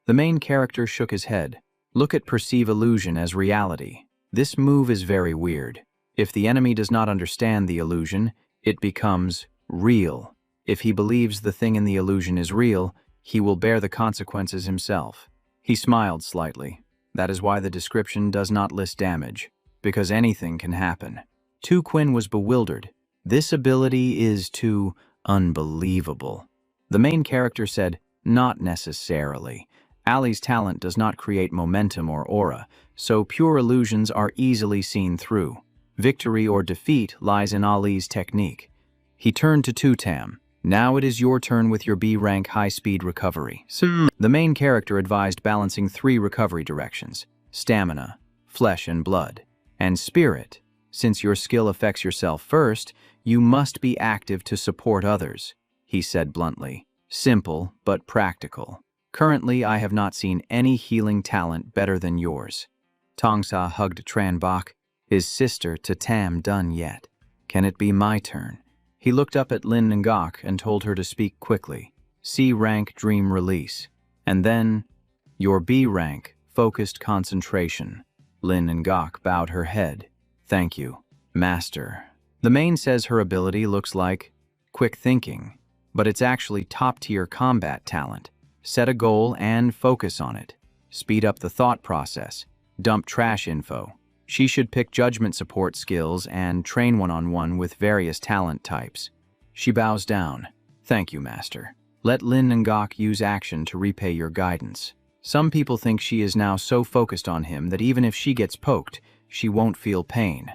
The main character shook his head. Look at perceive illusion as reality. This move is very weird. If the enemy does not understand the illusion, it becomes real. If he believes the thing in the illusion is real, he will bear the consequences himself. He smiled slightly. That is why the description does not list damage, because anything can happen. Quinn was bewildered. This ability is too unbelievable. The main character said, not necessarily. Ali's talent does not create momentum or aura, so pure illusions are easily seen through. Victory or defeat lies in Ali's technique. He turned to Tutam. Now it is your turn with your B-rank high-speed recovery. The main character advised balancing 3 recovery directions: stamina, flesh and blood, and spirit. Since your skill affects yourself first, you must be active to support others, he said bluntly. Simple, but practical. Currently, I have not seen any healing talent better than yours. Tongsa hugged Tranbach. His sister Tatam done yet. Can it be my turn? He looked up at Lin Ngok and told her to speak quickly. C-rank dream release. And then, your B-rank focused concentration. Lin Ngok bowed her head. Thank you, Master. The main says her ability looks like quick thinking, but it's actually top-tier combat talent. Set a goal and focus on it. Speed up the thought process. Dump trash info. She should pick judgment support skills and train one-on-one with various talent types. She bows down. Thank you, Master. Let Lin Ngok use action to repay your guidance. Some people think she is now so focused on him that even if she gets poked, she won't feel pain.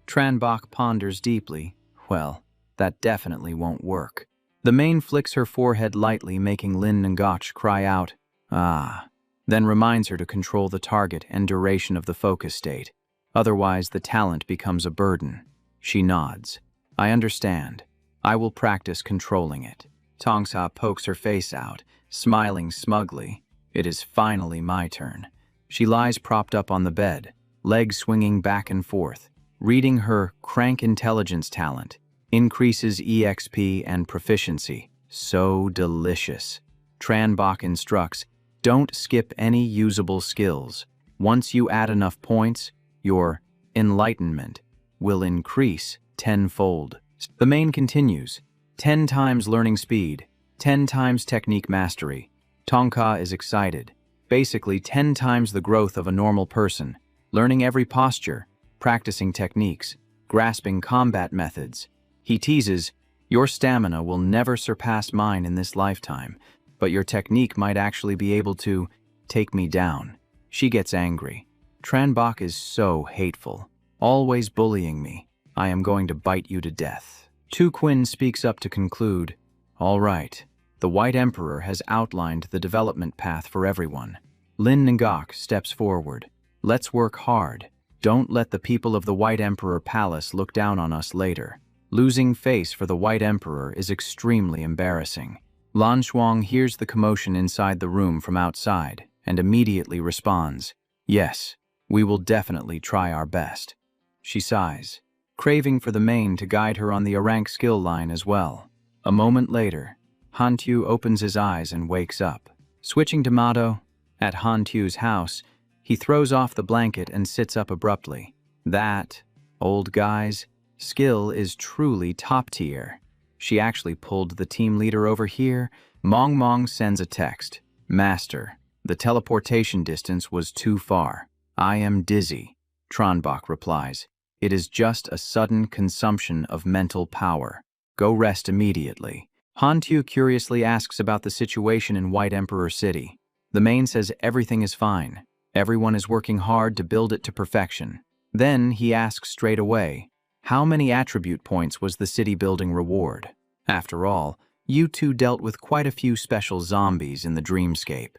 Tranbach ponders deeply. Well, that definitely won't work. The main flicks her forehead lightly, making Lin Ngok cry out, ah, then reminds her to control the target and duration of the focus state. Otherwise, the talent becomes a burden. She nods. I understand. I will practice controlling it. Tongsa pokes her face out, smiling smugly. It is finally my turn. She lies propped up on the bed, legs swinging back and forth, reading her crank intelligence talent. Increases EXP and proficiency. So delicious. Tranbach instructs, don't skip any usable skills. Once you add enough points, your enlightenment will increase tenfold. The main continues. 10 times learning speed, 10 times technique mastery. Tongka is excited. Basically 10 times the growth of a normal person. Learning every posture, practicing techniques, grasping combat methods. He teases, your stamina will never surpass mine in this lifetime, but your technique might actually be able to take me down. She gets angry. Tranbach is so hateful, always bullying me. I am going to bite you to death. Quinn speaks up to conclude, all right, the White Emperor has outlined the development path for everyone. Lin Ngok steps forward. Let's work hard. Don't let the people of the White Emperor Palace look down on us later. Losing face for the White Emperor is extremely embarrassing. Lan Shuang hears the commotion inside the room from outside and immediately responds, yes, we will definitely try our best. She sighs, craving for the main to guide her on the A-rank skill line as well. A moment later, Han Tu opens his eyes and wakes up. Switching to Mado, at Han Tu's house, he throws off the blanket and sits up abruptly. That, old guys, skill is truly top tier. She actually pulled the team leader over here. Mong Mong sends a text. Master, the teleportation distance was too far. I am dizzy. Tronbach replies. It is just a sudden consumption of mental power. Go rest immediately. Hantu curiously asks about the situation in White Emperor City. The main says everything is fine. Everyone is working hard to build it to perfection. Then he asks straight away, how many attribute points was the city building reward? After all, you two dealt with quite a few special zombies in the dreamscape.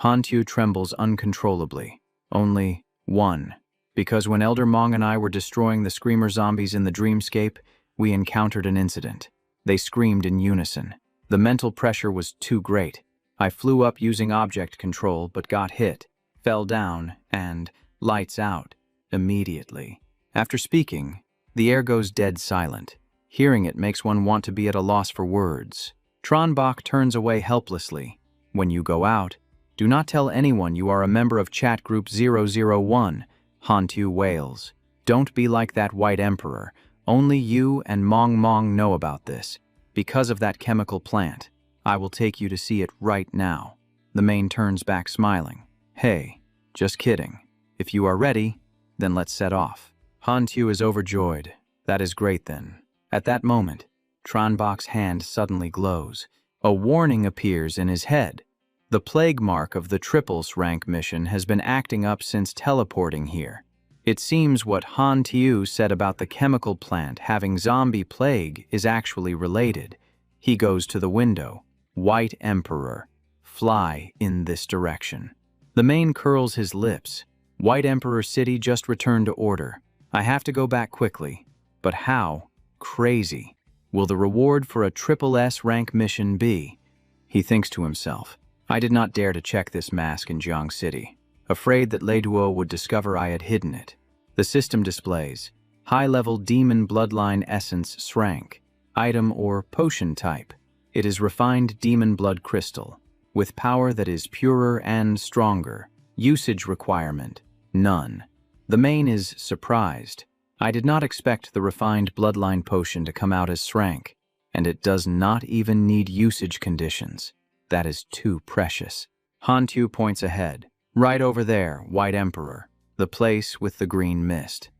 Hantu trembles uncontrollably. Only 1. Because when Elder Mong and I were destroying the screamer zombies in the dreamscape, we encountered an incident. They screamed in unison. The mental pressure was too great. I flew up using object control but got hit, fell down, and lights out immediately. After speaking, the air goes dead silent. Hearing it makes one want to be at a loss for words. Tronbach turns away helplessly. When you go out, do not tell anyone you are a member of chat group 001, Hantu wails. Don't be like that White Emperor. Only you and Mong Mong know about this. Because of that chemical plant. I will take you to see it right now. The main turns back smiling. Hey, just kidding. If you are ready, then let's set off. Hantu is overjoyed. That is great then. At that moment, Tronbach's hand suddenly glows. A warning appears in his head. The plague mark of the SSS-Rank mission has been acting up since teleporting here. It seems what Hantu said about the chemical plant having zombie plague is actually related. He goes to the window. White Emperor. Fly in this direction. The main curls his lips. White Emperor City just returned to order. I have to go back quickly. But how? Crazy. Will the reward for a SSS-Rank mission be? He thinks to himself. I did not dare to check this mask in Jiang City, afraid that Lei Duo would discover I had hidden it. The system displays high-level demon bloodline essence SSS-Rank, item or potion type. It is refined demon blood crystal, with power that is purer and stronger. Usage requirement, none. The main is surprised. I did not expect the refined bloodline potion to come out as SSS-Rank, and it does not even need usage conditions. That is too precious. Hantu points ahead. Right over there, White Emperor, the place with the green mist.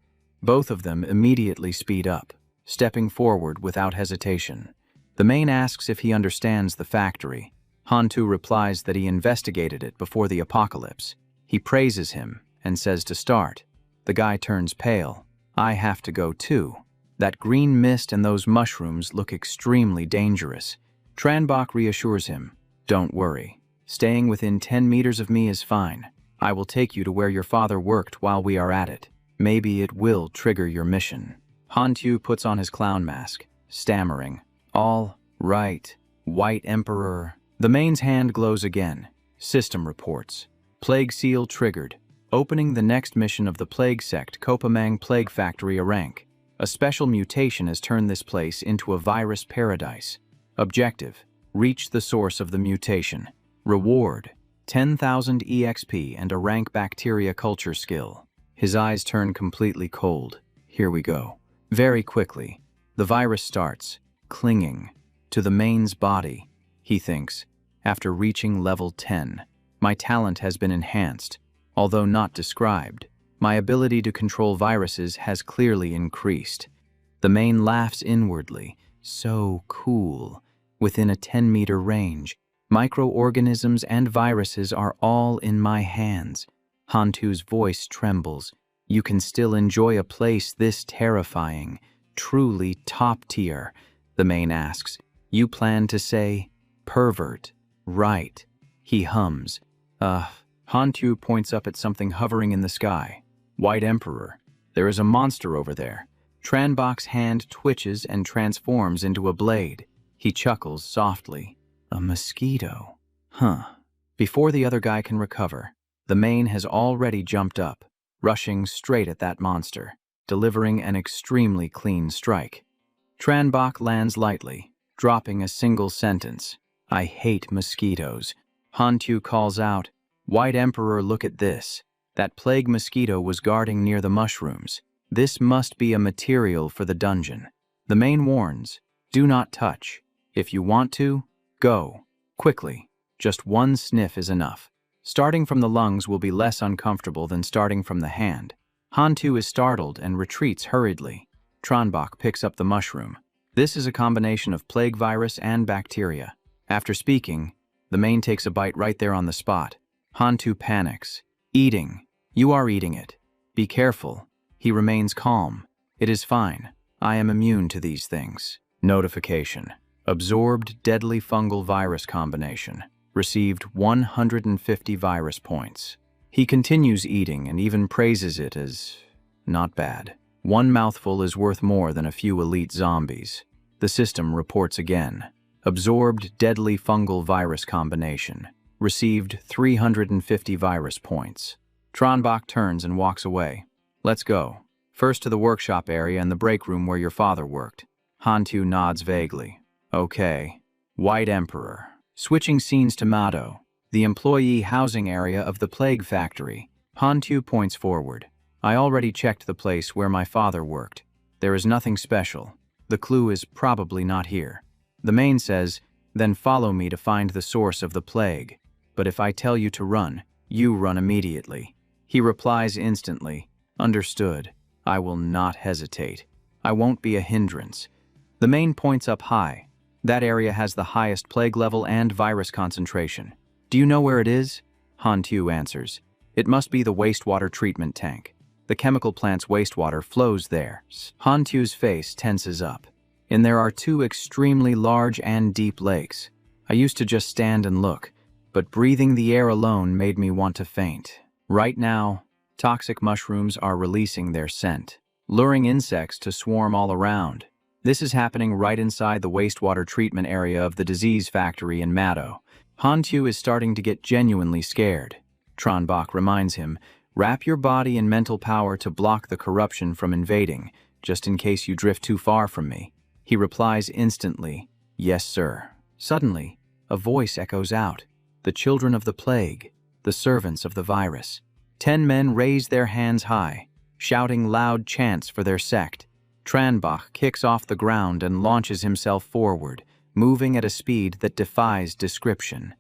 Both of them immediately speed up, stepping forward without hesitation. The main asks if he understands the factory. Hantu replies that he investigated it before the apocalypse. He praises him and says to start. The guy turns pale. I have to go too. That green mist and those mushrooms look extremely dangerous. Tronbach reassures him. Don't worry. Staying within 10 meters of me is fine. I will take you to where your father worked while we are at it. Maybe it will trigger your mission. Hantu puts on his clown mask, stammering. All right, White Emperor. The main's hand glows again. System reports. Plague seal triggered. Opening the next mission of the Plague Sect Kopamang Plague Factory a rank. A special mutation has turned this place into a virus paradise. Objective. Reach the source of the mutation. Reward. 10,000 EXP and a rank bacteria culture skill. His eyes turn completely cold. Here we go. Very quickly, the virus starts, clinging to the main's body. He thinks, after reaching level 10, my talent has been enhanced. Although not described, my ability to control viruses has clearly increased. The main laughs inwardly. So cool. Within a 10-meter range, microorganisms and viruses are all in my hands. Hantu's voice trembles. You can still enjoy a place this terrifying, truly top tier. The main asks, you plan to say, pervert, right? He hums. Hantu points up at something hovering in the sky. White Emperor. There is a monster over there. Tronbach's hand twitches and transforms into a blade. He chuckles softly. A mosquito. Huh. Before the other guy can recover, the main has already jumped up, rushing straight at that monster, delivering an extremely clean strike. Tronbach lands lightly, dropping a single sentence. I hate mosquitoes. Hantu calls out, White Emperor, look at this. That plague mosquito was guarding near the mushrooms. This must be a material for the dungeon. The main warns, do not touch. If you want to, go. Quickly. Just one sniff is enough. Starting from the lungs will be less uncomfortable than starting from the hand. Hantu is startled and retreats hurriedly. Tranbach picks up the mushroom. This is a combination of plague virus and bacteria. After speaking, the main takes a bite right there on the spot. Hantu panics. Eating. You are eating it. Be careful. He remains calm. It is fine. I am immune to these things. Notification. Absorbed deadly fungal virus combination. Received 150 virus points. He continues eating and even praises it as not bad. One mouthful is worth more than a few elite zombies. The system reports again. Absorbed deadly fungal virus combination. Received 350 virus points. Tranbach turns and walks away. Let's go. First to the workshop area and the break room where your father worked. Hantu nods vaguely. Okay. White Emperor. Switching scenes to Mado, the employee housing area of the plague factory. Hantu points forward. I already checked the place where my father worked. There is nothing special. The clue is probably not here. The main says, then follow me to find the source of the plague. But if I tell you to run, you run immediately. He replies instantly, understood. I will not hesitate. I won't be a hindrance. The main points up high. That area has the highest plague level and virus concentration. Do you know where it is? Hantu answers. It must be the wastewater treatment tank. The chemical plant's wastewater flows there. Hantu's face tenses up. And there are two extremely large and deep lakes. I used to just stand and look, but breathing the air alone made me want to faint. Right now, toxic mushrooms are releasing their scent, luring insects to swarm all around. This is happening right inside the wastewater treatment area of the disease factory in Mado. Hantu is starting to get genuinely scared. Tranbach reminds him, wrap your body in mental power to block the corruption from invading, just in case you drift too far from me. He replies instantly, yes, sir. Suddenly, a voice echoes out. The children of the plague, the servants of the virus. 10 men raise their hands high, shouting loud chants for their sect. Tranbach kicks off the ground and launches himself forward, moving at a speed that defies description.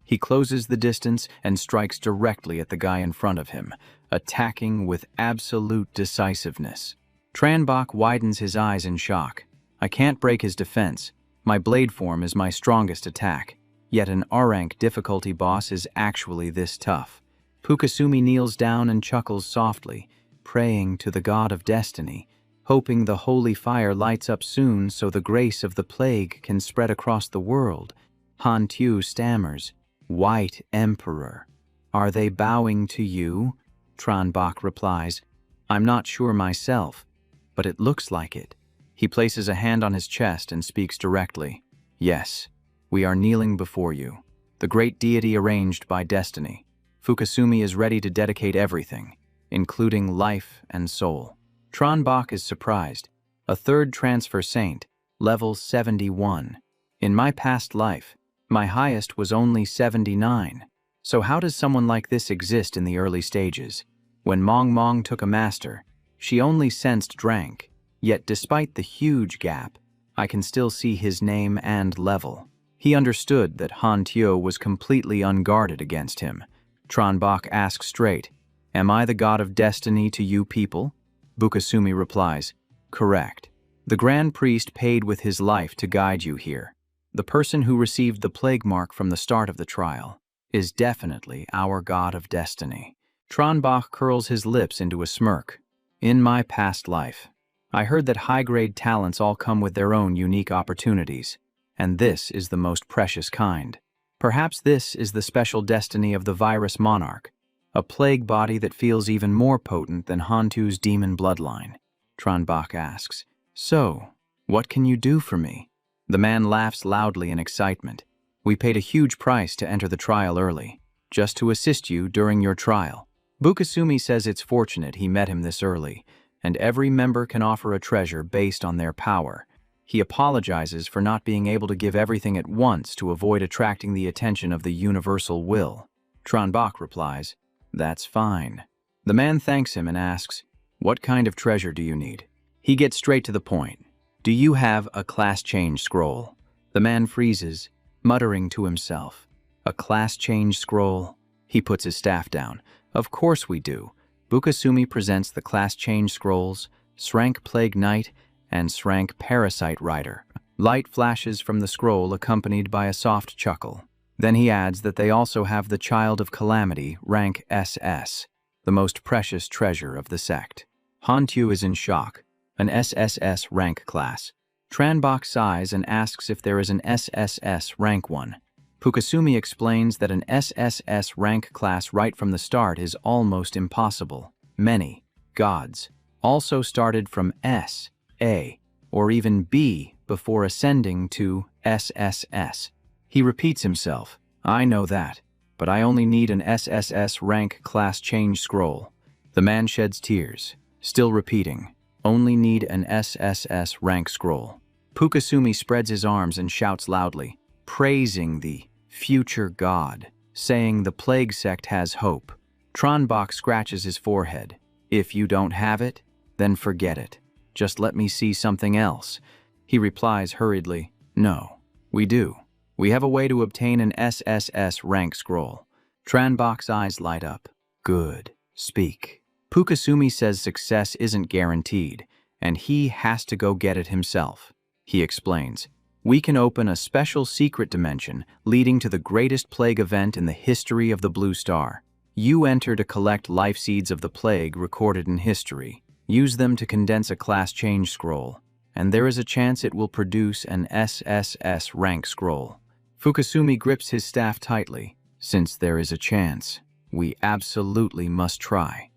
He closes the distance and strikes directly at the guy in front of him, attacking with absolute decisiveness. Tranbach widens his eyes in shock. I can't break his defense. My blade form is my strongest attack. Yet an R-rank difficulty boss is actually this tough. Pukasumi kneels down and chuckles softly, praying to the god of destiny, hoping the holy fire lights up soon so the grace of the plague can spread across the world. Hantu stammers, White Emperor. Are they bowing to you? Tranbach replies, I'm not sure myself, but it looks like it. He places a hand on his chest and speaks directly. Yes, we are kneeling before you, the great deity arranged by destiny. Pukasumi is ready to dedicate everything, including life and soul. Tranbach is surprised. A third transfer saint, level 71. In my past life, my highest was only 79. So how does someone like this exist in the early stages? When Mong took a master, she only sensed rank, yet despite the huge gap, I can still see his name and level. He understood that Hantu was completely unguarded against him. Tranbach asks straight, Am I the god of destiny to you people? Pukasumi replies, Correct. The Grand Priest paid with his life to guide you here. The person who received the plague mark from the start of the trial is definitely our god of destiny. Tranbach curls his lips into a smirk. In my past life, I heard that high-grade talents all come with their own unique opportunities, and this is the most precious kind. Perhaps this is the special destiny of the virus monarch, a plague body that feels even more potent than Hantu's demon bloodline. Tranbach asks, So, what can you do for me? The man laughs loudly in excitement. We paid a huge price to enter the trial early, just to assist you during your trial. Pukasumi says it's fortunate he met him this early, and every member can offer a treasure based on their power. He apologizes for not being able to give everything at once to avoid attracting the attention of the universal will. Tranbach replies, That's fine. The man thanks him and asks, What kind of treasure do you need? He gets straight to the point. Do you have a class change scroll? The man freezes, muttering to himself. A class change scroll? He puts his staff down. Of course we do. Bukasumi presents the class change scrolls, SSS-Rank Plague Knight, and SSS-Rank Parasite Rider. Light flashes from the scroll accompanied by a soft chuckle. Then he adds that they also have the Child of Calamity, rank SS, the most precious treasure of the sect. Hantyu is in shock. An SSS-Rank class. Tranbok sighs and asks if there is an SSS-Rank one. Bukasumi explains that an SSS-Rank class right from the start is almost impossible. Many gods also started from S, A, or even B before ascending to SSS. He repeats himself. I know that, but I only need an SSS-Rank class change scroll. The man sheds tears, still repeating, only need an SSS-Rank scroll. Bukasumi spreads his arms and shouts loudly, praising the future god, saying the plague sect has hope. Tranbok scratches his forehead. If you don't have it, then forget it. Just let me see something else. He replies hurriedly, no, we do. We have a way to obtain an SSS-Rank scroll. Tranbok's eyes light up. Good. Speak. Bukasumi says success isn't guaranteed, and he has to go get it himself. He explains, we can open a special secret dimension leading to the greatest plague event in the history of the Blue Star. You enter to collect life seeds of the plague recorded in history. Use them to condense a class change scroll, and there is a chance it will produce an SSS-Rank scroll. Bukasumi grips his staff tightly. Since there is a chance, we absolutely must try.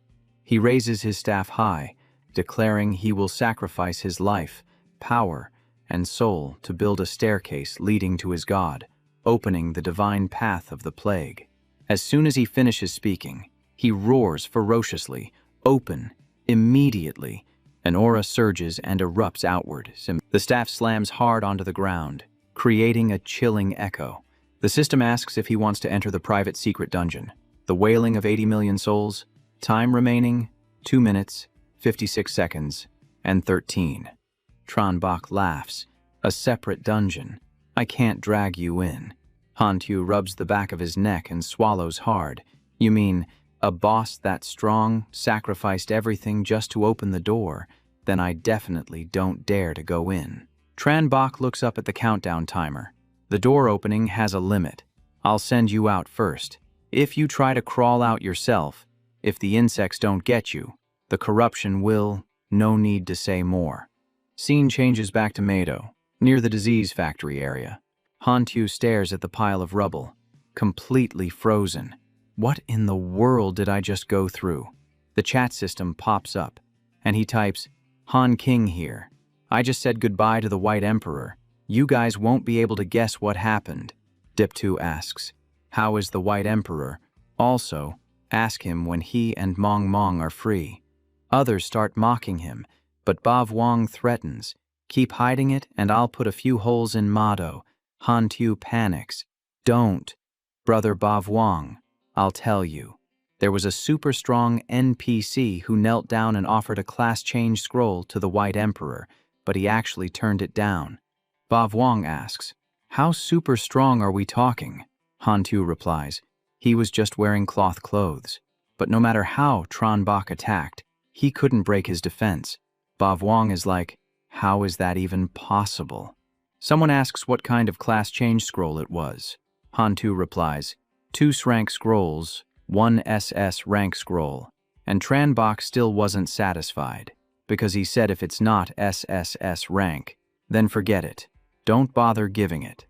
He raises his staff high, declaring he will sacrifice his life, power, and soul to build a staircase leading to his god, opening the divine path of the plague. As soon as he finishes speaking, he roars ferociously, open, immediately. An aura surges and erupts outward. The staff slams hard onto the ground, creating a chilling echo. The system asks if he wants to enter the private secret dungeon. The wailing of 80 million souls. Time remaining, 2 minutes, 56 seconds, and 13. Tranbok laughs. A separate dungeon. I can't drag you in. Hantyu rubs the back of his neck and swallows hard. You mean, a boss that strong sacrificed everything just to open the door? Then I definitely don't dare to go in. Tranbok looks up at the countdown timer. The door opening has a limit. I'll send you out first. If you try to crawl out yourself, if the insects don't get you, the corruption will, no need to say more. Scene changes back to Meido, near the disease factory area. Hantyu stares at the pile of rubble, completely frozen. What in the world did I just go through? The chat system pops up, and he types, Han King here. I just said goodbye to the White Emperor. You guys won't be able to guess what happened. Dip2 asks, how is the White Emperor? Also, ask him when he and Mong are free. Others start mocking him, but Bav Wang threatens, keep hiding it and I'll put a few holes in Mado. Hantyu panics. Don't. Brother Bav Wang, I'll tell you. There was a super strong NPC who knelt down and offered a class change scroll to the White Emperor, but he actually turned it down. Bav Wang asks, how super strong are we talking? Hantyu replies, he was just wearing cloth clothes. But no matter how Tranbok attacked, he couldn't break his defense. Bav Wang is like, how is that even possible? Someone asks what kind of class change scroll it was. Hantyu replies, 2 SSS-Rank scrolls, 1 SS-Rank scroll, and Tranbok still wasn't satisfied, because he said if it's not SSS-Rank, then forget it. Don't bother giving it.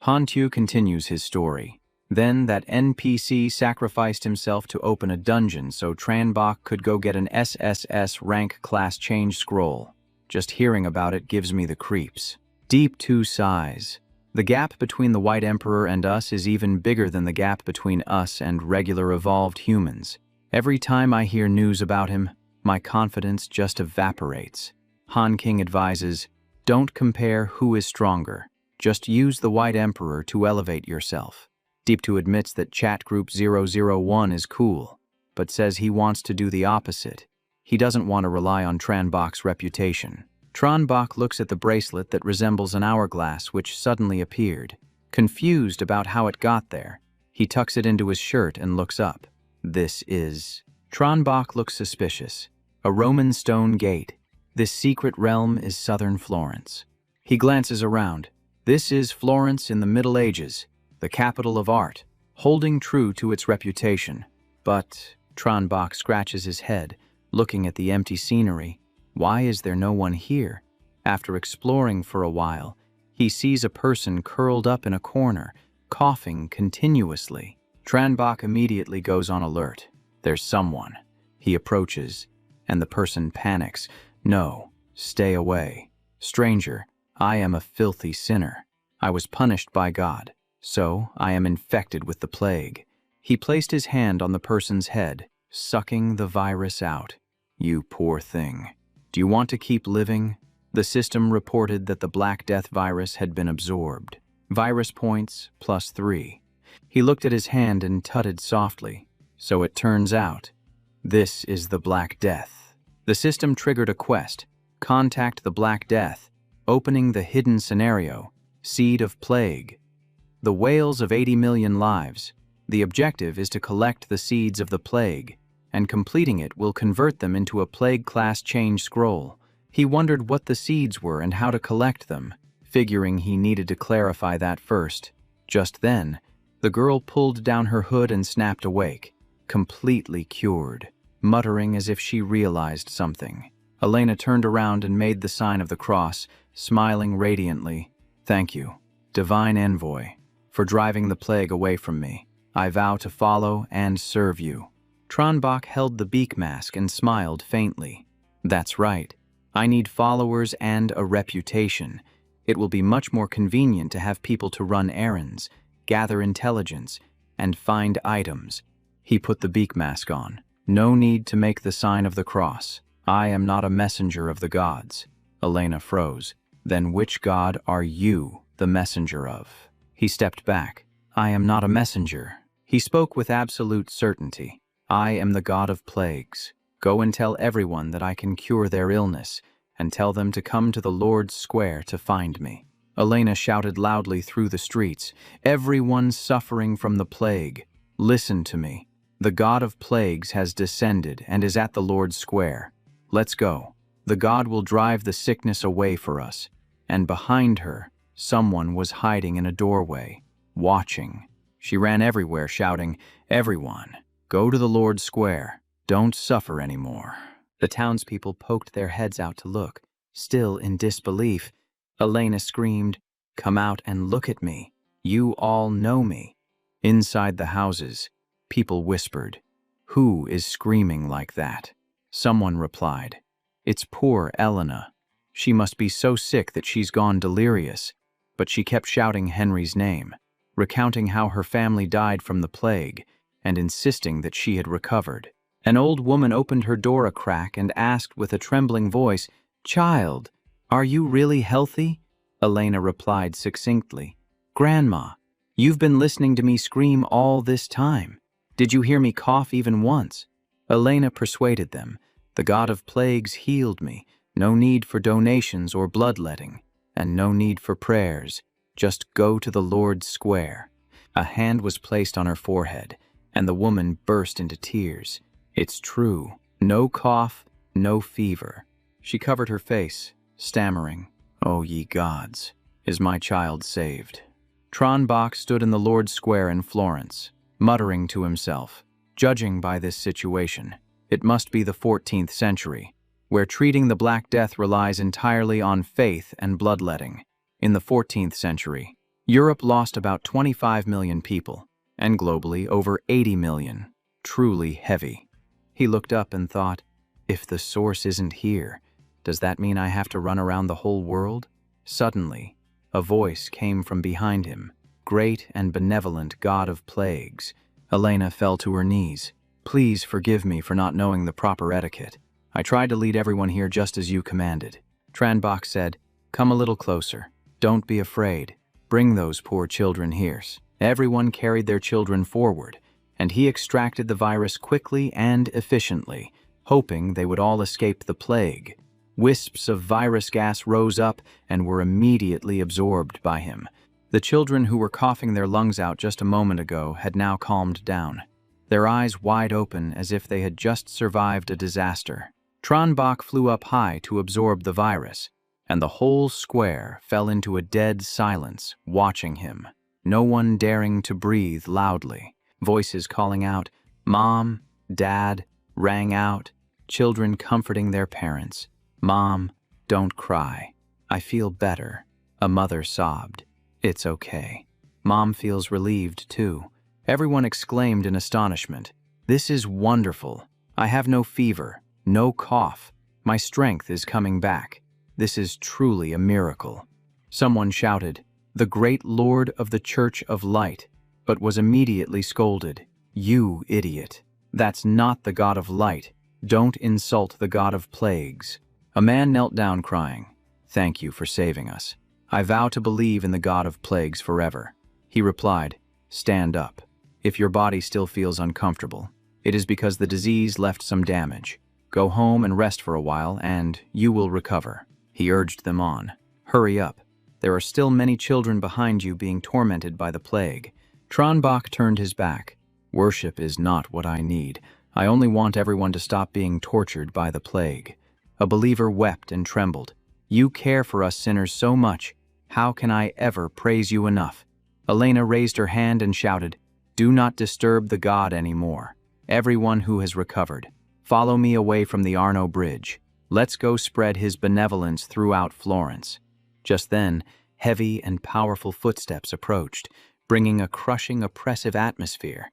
Hantyu continues his story. Then that NPC sacrificed himself to open a dungeon so Tranbok could go get an SSS-Rank class change scroll. Just hearing about it gives me the creeps. Dip2 sighs. The gap between the White Emperor and us is even bigger than the gap between us and regular evolved humans. Every time I hear news about him, my confidence just evaporates. Han King advises, don't compare who is stronger. Just use the White Emperor to elevate yourself. Dip2 admits that chat group 001 is cool, but says he wants to do the opposite. He doesn't want to rely on Tranbach's reputation. Tranbach looks at the bracelet that resembles an hourglass which suddenly appeared. Confused about how it got there, he tucks it into his shirt and looks up. This is... Tranbach looks suspicious. A Roman stone gate. This secret realm is southern Florence. He glances around. This is Florence in the Middle Ages, the capital of art, holding true to its reputation. But Tranbach scratches his head, looking at the empty scenery. Why is there no one here? After exploring for a while, he sees a person curled up in a corner, coughing continuously. Tranbach immediately goes on alert. There's someone. He approaches, and the person panics. No, stay away. Stranger, I am a filthy sinner. I was punished by God, so I am infected with the plague. He placed his hand on the person's head, sucking the virus out. You poor thing. Do you want to keep living? The system reported that the Black Death virus had been absorbed. Virus points +3. He looked at his hand and tutted softly. So it turns out, this is the Black Death. The system triggered a quest. Contact the Black Death, opening the hidden scenario, Seed of Plague. The whales of 80 million lives. The objective is to collect the seeds of the plague, and completing it will convert them into a plague class change scroll. He wondered what the seeds were and how to collect them, figuring he needed to clarify that first. Just then, the girl pulled down her hood and snapped awake, completely cured, muttering as if she realized something. Elena turned around and made the sign of the cross, smiling radiantly. Thank you, divine envoy, for driving the plague away from me. I vow to follow and serve you. Tranbach held the beak mask and smiled faintly. That's right. I need followers and a reputation. It will be much more convenient to have people to run errands, gather intelligence, and find items. He put the beak mask on. No need to make the sign of the cross. I am not a messenger of the gods. Elena froze. Then which god are you the messenger of? He stepped back. I am not a messenger. He spoke with absolute certainty. I am the god of plagues. Go and tell everyone that I can cure their illness, and tell them to come to the Lord's Square to find me. Elena shouted loudly through the streets. Everyone suffering from the plague, listen to me. The god of plagues has descended and is at the Lord's Square. Let's go. The god will drive the sickness away for us. And behind her, someone was hiding in a doorway, watching. She ran everywhere shouting, Everyone, go to the Lord's Square. Don't suffer anymore. The townspeople poked their heads out to look, still in disbelief. Elena screamed, Come out and look at me. You all know me. Inside the houses, people whispered, Who is screaming like that? Someone replied, It's poor Elena. She must be so sick that she's gone delirious. But she kept shouting Henry's name, recounting how her family died from the plague, and insisting that she had recovered. An old woman opened her door a crack and asked with a trembling voice, Child, are you really healthy? Elena replied succinctly, Grandma, you've been listening to me scream all this time. Did you hear me cough even once? Elena persuaded them. The god of plagues healed me. No need for donations or bloodletting, and no need for prayers. Just go to the Lord's Square. A hand was placed on her forehead, and the woman burst into tears. It's true. No cough, no fever. She covered her face, stammering, O ye gods, is my child saved? Tranbach stood in the Lord's Square in Florence, muttering to himself, judging by this situation, it must be the 14th century, where treating the Black Death relies entirely on faith and bloodletting. In the 14th century, Europe lost about 25 million people, and globally over 80 million. Truly heavy. He looked up and thought, if the source isn't here, does that mean I have to run around the whole world? Suddenly, a voice came from behind him. Great and benevolent god of plagues. Elena fell to her knees. Please forgive me for not knowing the proper etiquette. I tried to lead everyone here just as you commanded. Tranbach said, Come a little closer. Don't be afraid. Bring those poor children here. Everyone carried their children forward, and he extracted the virus quickly and efficiently, hoping they would all escape the plague. Wisps of virus gas rose up and were immediately absorbed by him. The children who were coughing their lungs out just a moment ago had now calmed down, their eyes wide open as if they had just survived a disaster. Tranbach flew up high to absorb the virus, and the whole square fell into a dead silence, watching him, no one daring to breathe loudly. Voices calling out, "Mom," "Dad," rang out, children comforting their parents. "Mom, don't cry. I feel better," a mother sobbed. "It's okay." Mom feels relieved too. Everyone exclaimed in astonishment, "This is wonderful. I have no fever, no cough. My strength is coming back. This is truly a miracle." Someone shouted, "The great Lord of the Church of Light," but was immediately scolded. "You idiot. That's not the God of light. Don't insult the God of plagues." A man knelt down crying, "Thank you for saving us. I vow to believe in the God of plagues forever." He replied, "Stand up. If your body still feels uncomfortable, it is because the disease left some damage. Go home and rest for a while, and you will recover." He urged them on. "Hurry up. There are still many children behind you being tormented by the plague." Tranbach turned his back. "Worship is not what I need. I only want everyone to stop being tortured by the plague." A believer wept and trembled. "You care for us sinners so much. How can I ever praise you enough?" Elena raised her hand and shouted, "Do not disturb the God anymore. Everyone who has recovered, follow me away from the Arno Bridge. Let's go spread his benevolence throughout Florence." Just then, heavy and powerful footsteps approached, bringing a crushing, oppressive atmosphere.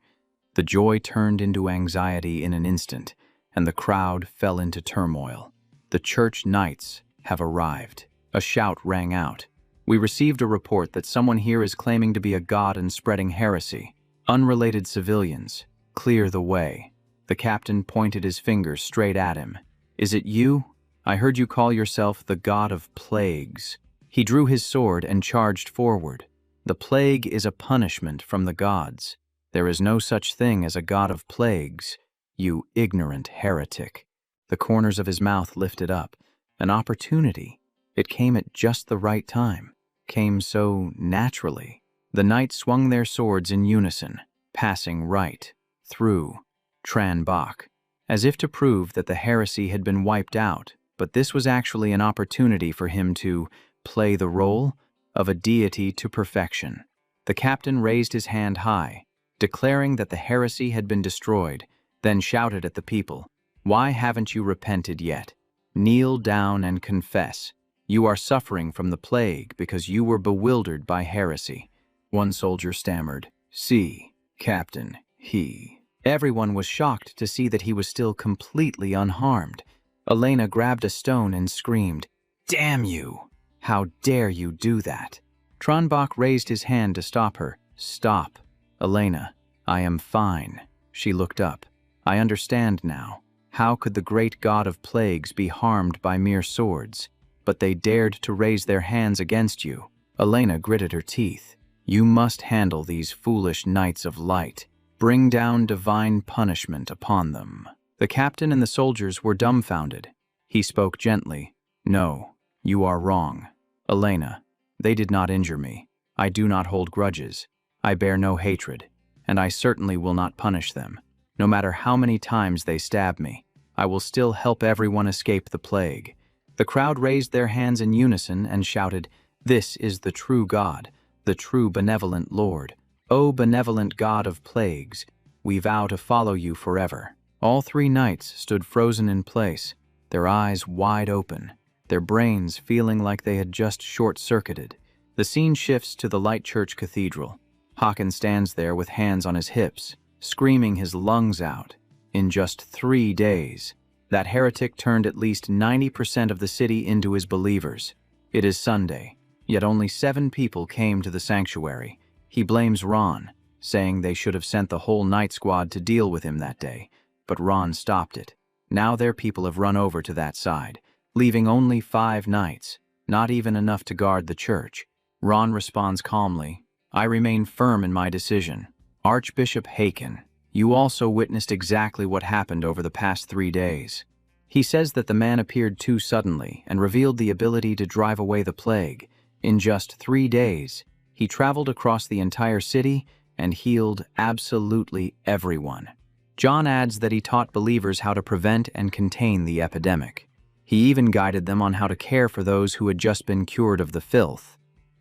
The joy turned into anxiety in an instant, and the crowd fell into turmoil. "The church knights have arrived." A shout rang out. "We received a report that someone here is claiming to be a god and spreading heresy. Unrelated civilians, clear the way." The captain pointed his finger straight at him. "Is it you? I heard you call yourself the God of Plagues." He drew his sword and charged forward. "The plague is a punishment from the gods. There is no such thing as a God of Plagues, you ignorant heretic." The corners of his mouth lifted up. An opportunity. It came at just the right time. Came so naturally. The knights swung their swords in unison, passing right through Tranbach, as if to prove that the heresy had been wiped out, but this was actually an opportunity for him to play the role of a deity to perfection. The captain raised his hand high, declaring that the heresy had been destroyed, then shouted at the people, "Why haven't you repented yet? Kneel down and confess. You are suffering from the plague because you were bewildered by heresy." One soldier stammered, "See, Captain, he..." Everyone was shocked to see that he was still completely unharmed. Elena grabbed a stone and screamed, "Damn you! How dare you do that?" Tranbach raised his hand to stop her. "Stop, Elena. I am fine." She looked up. "I understand now. How could the great God of plagues be harmed by mere swords? But they dared to raise their hands against you." Elena gritted her teeth. "You must handle these foolish knights of light. Bring down divine punishment upon them." The captain and the soldiers were dumbfounded. He spoke gently. "No, you are wrong. Elena, they did not injure me. I do not hold grudges. I bear no hatred, and I certainly will not punish them. No matter how many times they stab me, I will still help everyone escape the plague." The crowd raised their hands in unison and shouted, "This is the true God, the true benevolent Lord. O benevolent God of plagues, we vow to follow you forever." All three knights stood frozen in place, their eyes wide open, their brains feeling like they had just short-circuited. The scene shifts to the Light Church Cathedral. Håkon stands there with hands on his hips, screaming his lungs out. In just 3 days, that heretic turned at least 90% of the city into his believers. It is Sunday, yet only 7 people came to the sanctuary. He blames Ron, saying they should have sent the whole night squad to deal with him that day, but Ron stopped it. Now their people have run over to that side, leaving only 5 knights, not even enough to guard the church. Ron responds calmly, "I remain firm in my decision. Archbishop Håkon, You also witnessed exactly what happened over the past 3 days. He says that the man appeared too suddenly and revealed the ability to drive away the plague. In just 3 days, he traveled across the entire city and healed absolutely everyone. John adds that he taught believers how to prevent and contain the epidemic. He even guided them on how to care for those who had just been cured of the filth,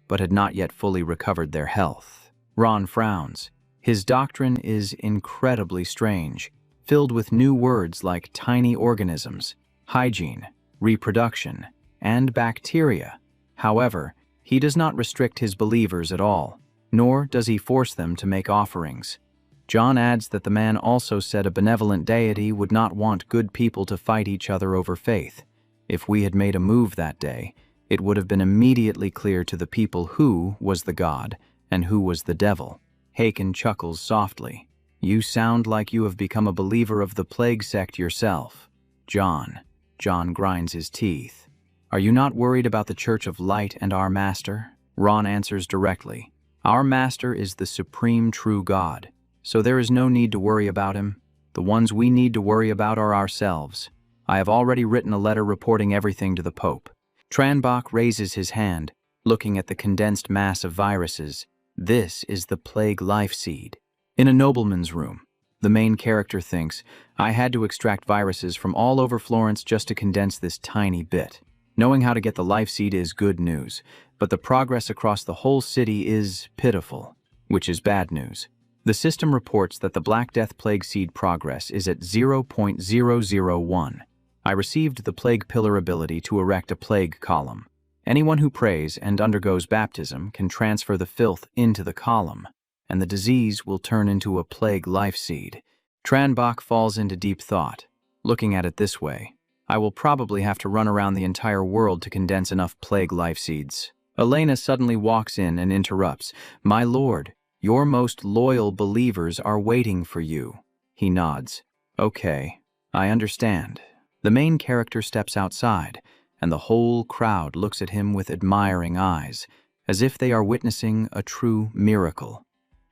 but had not yet fully recovered their health. Ron frowns. His doctrine is incredibly strange, filled with new words like tiny organisms, hygiene, reproduction, and bacteria. However, he does not restrict his believers at all, nor does he force them to make offerings. John adds that the man also said a benevolent deity would not want good people to fight each other over faith. If we had made a move that day, it would have been immediately clear to the people who was the god and who was the devil. Haken chuckles softly. You sound like you have become a believer of the plague sect yourself. John grinds his teeth. Are you not worried about the Church of Light and our Master? Ron answers directly. Our Master is the supreme true God, so there is no need to worry about him. The ones we need to worry about are ourselves. I have already written a letter reporting everything to the Pope. Tranbach raises his hand, looking at the condensed mass of viruses. This is the plague life seed. In a nobleman's room, the main character thinks, I had to extract viruses from all over Florence just to condense this tiny bit. Knowing how to get the life seed is good news, but the progress across the whole city is pitiful, which is bad news. The system reports that the Black Death Plague Seed progress is at 0.001. I received the Plague Pillar ability to erect a plague column. Anyone who prays and undergoes baptism can transfer the filth into the column, and the disease will turn into a plague life seed. Tranbach falls into deep thought. Looking at it this way, I will probably have to run around the entire world to condense enough plague life seeds. Elena suddenly walks in and interrupts. My lord, your most loyal believers are waiting for you. He nods. Okay, I understand. The main character steps outside, and the whole crowd looks at him with admiring eyes, as if they are witnessing a true miracle.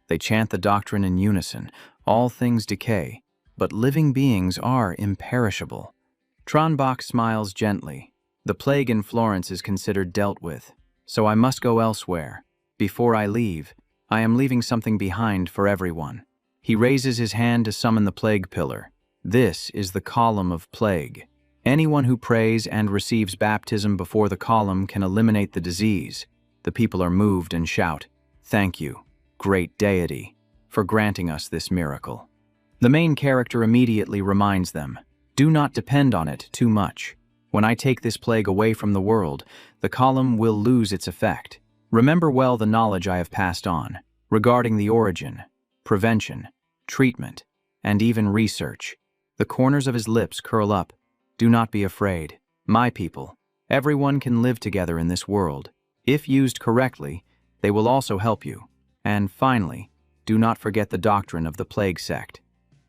They chant the doctrine in unison. All things decay, but living beings are imperishable. Tranbach smiles gently. The plague in Florence is considered dealt with, so I must go elsewhere. Before I leave, I am leaving something behind for everyone. He raises his hand to summon the plague pillar. This is the column of plague. Anyone who prays and receives baptism before the column can eliminate the disease. The people are moved and shout, Thank you, great deity, for granting us this miracle. The main character immediately reminds them, Do not depend on it too much. When I take this plague away from the world, the column will lose its effect. Remember well the knowledge I have passed on, regarding the origin, prevention, treatment, and even research. The corners of his lips curl up. Do not be afraid. My people, everyone can live together in this world. If used correctly, they will also help you. And finally, do not forget the doctrine of the plague sect.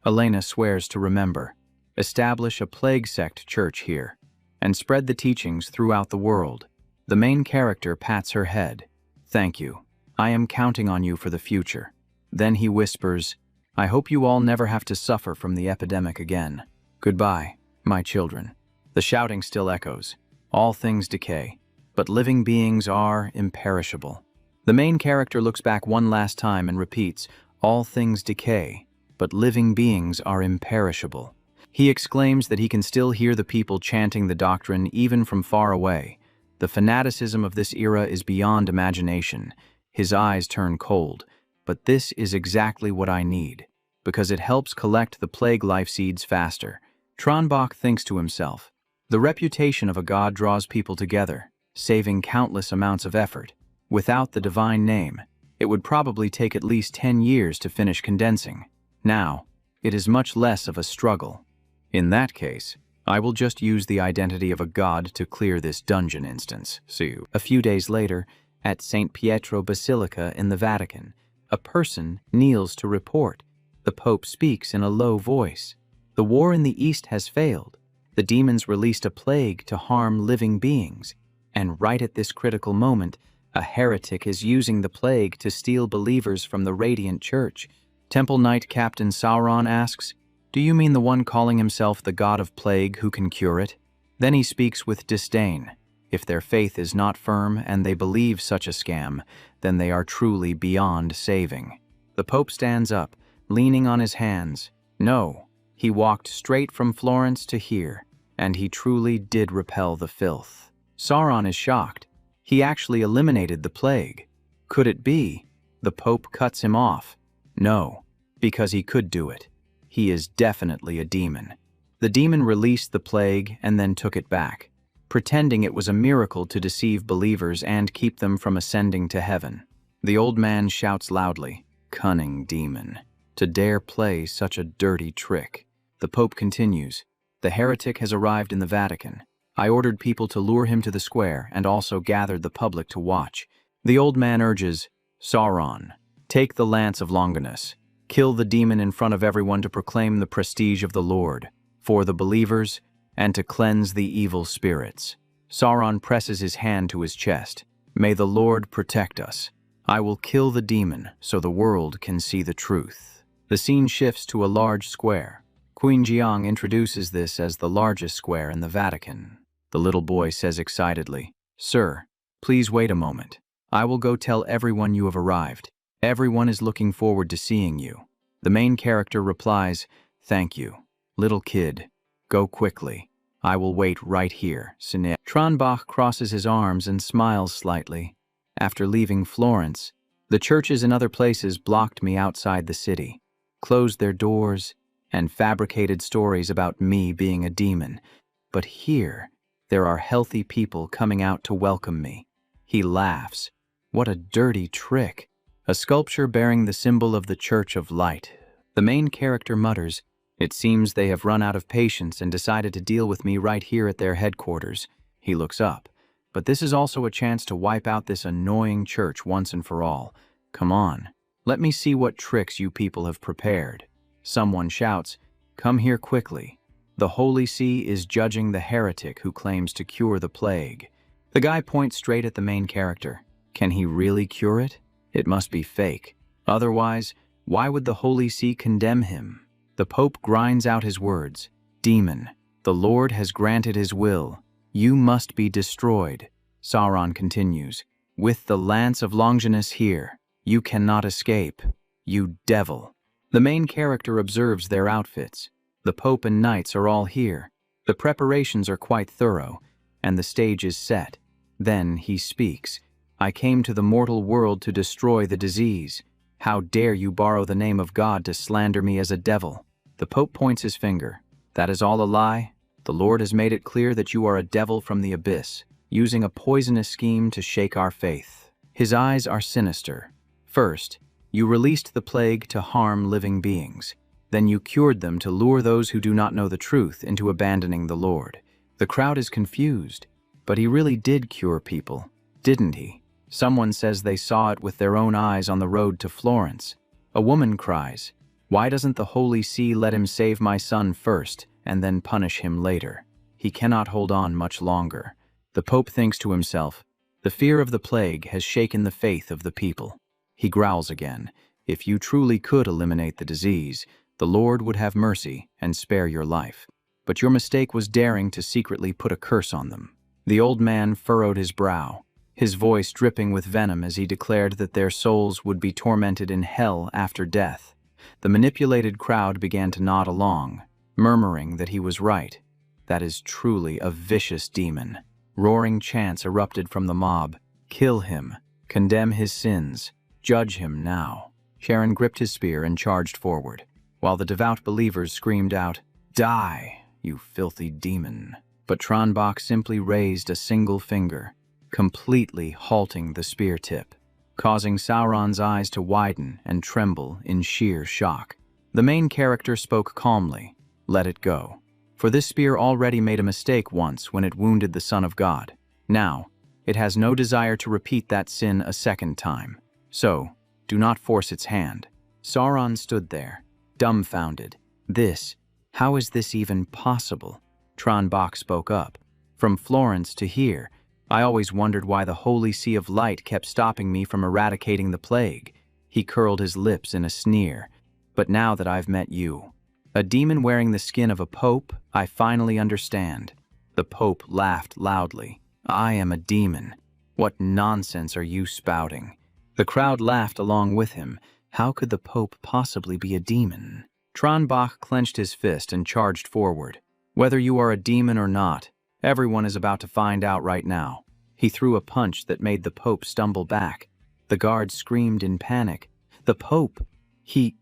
Elena swears to remember. Establish a plague sect church here, and spread the teachings throughout the world. The main character pats her head. Thank you. I am counting on you for the future. Then he whispers, I hope you all never have to suffer from the epidemic again. Goodbye, my children. The shouting still echoes. All things decay, but living beings are imperishable. The main character looks back one last time and repeats, All things decay, but living beings are imperishable. He exclaims that he can still hear the people chanting the doctrine even from far away. The fanaticism of this era is beyond imagination. His eyes turn cold. But this is exactly what I need, because it helps collect the plague life seeds faster. Tranbach thinks to himself, the reputation of a god draws people together, saving countless amounts of effort. Without the divine name, it would probably take at least 10 years to finish condensing. Now, it is much less of a struggle. In that case, I will just use the identity of a god to clear this dungeon instance. See you. A few days later, at St. Pietro Basilica in the Vatican, a person kneels to report. The Pope speaks in a low voice. The war in the East has failed. The demons released a plague to harm living beings. And right at this critical moment, a heretic is using the plague to steal believers from the Radiant Church. Temple Knight Captain Sauron asks, "Do you mean the one calling himself the god of plague who can cure it?" Then he speaks with disdain. If their faith is not firm and they believe such a scam, then they are truly beyond saving. The Pope stands up, leaning on his hands. No, he walked straight from Florence to here, and he truly did repel the filth. Sauron is shocked. He actually eliminated the plague. Could it be? The Pope cuts him off. No, because he could do it. He is definitely a demon. The demon released the plague and then took it back, pretending it was a miracle to deceive believers and keep them from ascending to heaven. The old man shouts loudly, "Cunning demon, to dare play such a dirty trick." The Pope continues, "The heretic has arrived in the Vatican. I ordered people to lure him to the square and also gathered the public to watch." The old man urges, "Sauron, take the lance of Longinus. Kill the demon in front of everyone to proclaim the prestige of the Lord, for the believers, and to cleanse the evil spirits." Sauron presses his hand to his chest. "May the Lord protect us. I will kill the demon so the world can see the truth." The scene shifts to a large square. Queen Jiang introduces this as the largest square in the Vatican. The little boy says excitedly, "Sir, please wait a moment. I will go tell everyone you have arrived. Everyone is looking forward to seeing you." The main character replies, "Thank you. Little kid, go quickly. I will wait right here." Tranbach crosses his arms and smiles slightly. After leaving Florence, the churches in other places blocked me outside the city, closed their doors, and fabricated stories about me being a demon. But here, there are healthy people coming out to welcome me. He laughs. What a dirty trick. A sculpture bearing the symbol of the Church of Light. The main character mutters, "It seems they have run out of patience and decided to deal with me right here at their headquarters." He looks up. But this is also a chance to wipe out this annoying church once and for all. Come on, let me see what tricks you people have prepared. Someone shouts, "Come here quickly. The Holy See is judging the heretic who claims to cure the plague." The guy points straight at the main character. Can he really cure it? It must be fake. Otherwise, why would the Holy See condemn him? The Pope grinds out his words. "Demon, the Lord has granted his will. You must be destroyed." Sauron continues, "With the lance of Longinus here, you cannot escape. You devil." The main character observes their outfits. The Pope and knights are all here. The preparations are quite thorough, and the stage is set. Then he speaks. "I came to the mortal world to destroy the disease. How dare you borrow the name of God to slander me as a devil?" The Pope points his finger. "That is all a lie. The Lord has made it clear that you are a devil from the abyss, using a poisonous scheme to shake our faith." His eyes are sinister. "First, you released the plague to harm living beings. Then you cured them to lure those who do not know the truth into abandoning the Lord." The crowd is confused. But he really did cure people, didn't he? Someone says they saw it with their own eyes on the road to Florence. A woman cries, "Why doesn't the Holy See let him save my son first and then punish him later? He cannot hold on much longer." The Pope thinks to himself, "The fear of the plague has shaken the faith of the people." He growls again, "If you truly could eliminate the disease, the Lord would have mercy and spare your life. But your mistake was daring to secretly put a curse on them." The old man furrowed his brow, his voice dripping with venom as he declared that their souls would be tormented in hell after death. The manipulated crowd began to nod along, murmuring that he was right. That is truly a vicious demon. Roaring chants erupted from the mob. "Kill him. Condemn his sins. Judge him now." Sharon gripped his spear and charged forward, while the devout believers screamed out, "Die, you filthy demon." But Tranbach simply raised a single finger, completely halting the spear tip, causing Sauron's eyes to widen and tremble in sheer shock. The main character spoke calmly, "Let it go. For this spear already made a mistake once when it wounded the Son of God. Now, it has no desire to repeat that sin a second time. So, do not force its hand." Sauron stood there, dumbfounded. How is this even possible? Tranbach spoke up. "From Florence to here, I always wondered why the Holy See of Light kept stopping me from eradicating the plague." He curled his lips in a sneer. But now that I've met you, a demon wearing the skin of a pope, I finally understand. The Pope laughed loudly. I am a demon. What nonsense are you spouting? The crowd laughed along with him. How could the Pope possibly be a demon? Tranbach clenched his fist and charged forward. Whether you are a demon or not, everyone is about to find out right now. He threw a punch that made the Pope stumble back. The guards screamed in panic. The Pope! He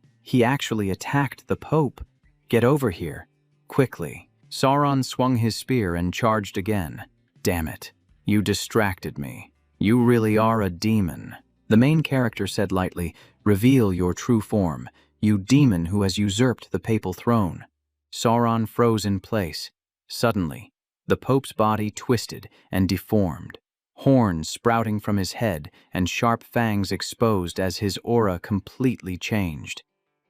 actually attacked the Pope. Get over here. Quickly. Sauron swung his spear and charged again. Damn it. You distracted me. You really are a demon. The main character said lightly, reveal your true form, you demon who has usurped the papal throne. Sauron froze in place. Suddenly, the Pope's body twisted and deformed, horns sprouting from his head and sharp fangs exposed as his aura completely changed.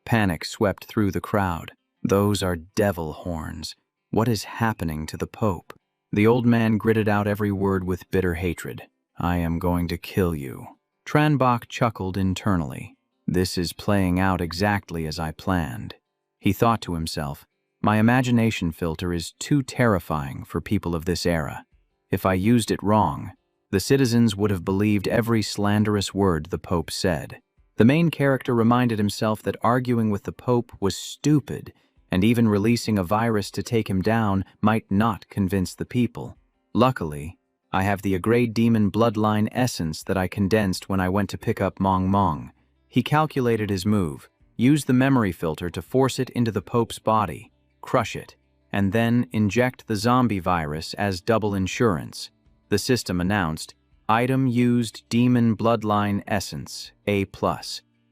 Panic swept through the crowd. Those are devil horns. What is happening to the Pope? The old man gritted out every word with bitter hatred. I am going to kill you. Tranbach chuckled internally. This is playing out exactly as I planned. He thought to himself, my imagination filter is too terrifying for people of this era. If I used it wrong, the citizens would have believed every slanderous word the Pope said. The main character reminded himself that arguing with the Pope was stupid, and even releasing a virus to take him down might not convince the people. Luckily, I have the Agrade Demon bloodline essence that I condensed when I went to pick up Mong Mong. He calculated his move, used the memory filter to force it into the Pope's body, crush it, and then inject the zombie virus as double insurance. The system announced, item used demon bloodline essence, A+.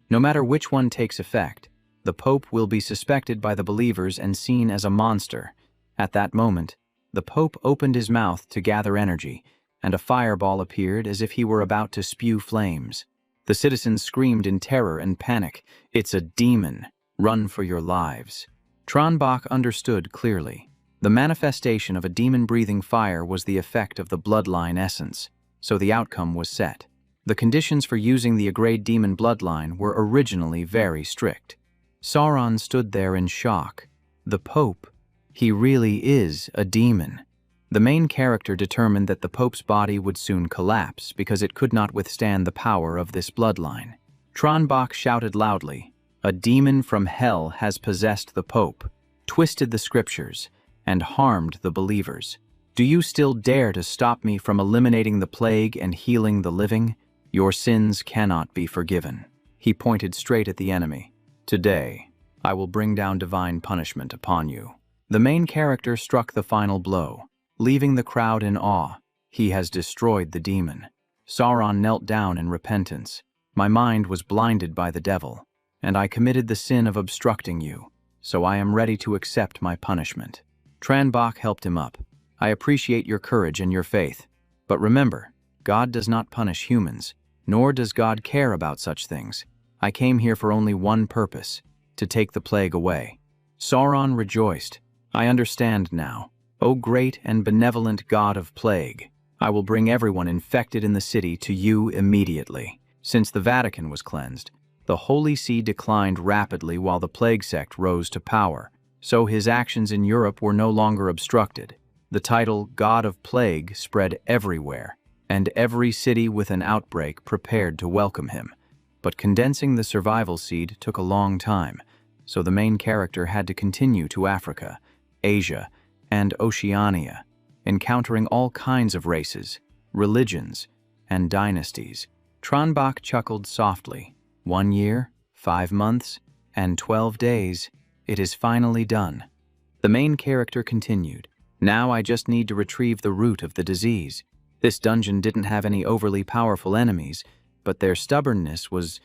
No matter which one takes effect, the Pope will be suspected by the believers and seen as a monster. At that moment, the Pope opened his mouth to gather energy, and a fireball appeared as if he were about to spew flames. The citizens screamed in terror and panic. It's a demon. Run for your lives. Tranbach understood clearly. The manifestation of a demon-breathing fire was the effect of the bloodline essence, so the outcome was set. The conditions for using the Agrade Demon bloodline were originally very strict. Sauron stood there in shock. The Pope, he really is a demon. The main character determined that the Pope's body would soon collapse because it could not withstand the power of this bloodline. Tranbach shouted loudly, a demon from hell has possessed the Pope, twisted the scriptures, and harmed the believers. Do you still dare to stop me from eliminating the plague and healing the living? Your sins cannot be forgiven. He pointed straight at the enemy. Today, I will bring down divine punishment upon you. The main character struck the final blow, leaving the crowd in awe. He has destroyed the demon. Sauron knelt down in repentance. My mind was blinded by the devil, and I committed the sin of obstructing you, so I am ready to accept my punishment. Tranbach helped him up. I appreciate your courage and your faith, but remember, God does not punish humans, nor does God care about such things. I came here for only one purpose, to take the plague away. Sauron rejoiced. I understand now. O great and benevolent God of plague, I will bring everyone infected in the city to you immediately. Since the Vatican was cleansed, the Holy See declined rapidly while the plague sect rose to power, so his actions in Europe were no longer obstructed. The title God of Plague spread everywhere, and every city with an outbreak prepared to welcome him. But condensing the survival seed took a long time, so the main character had to continue to Africa, Asia, and Oceania, encountering all kinds of races, religions, and dynasties. Tranbach chuckled softly. 1 year, 5 months, and 12 days, it is finally done. The main character continued. Now I just need to retrieve the root of the disease. This dungeon didn't have any overly powerful enemies, but their stubbornness was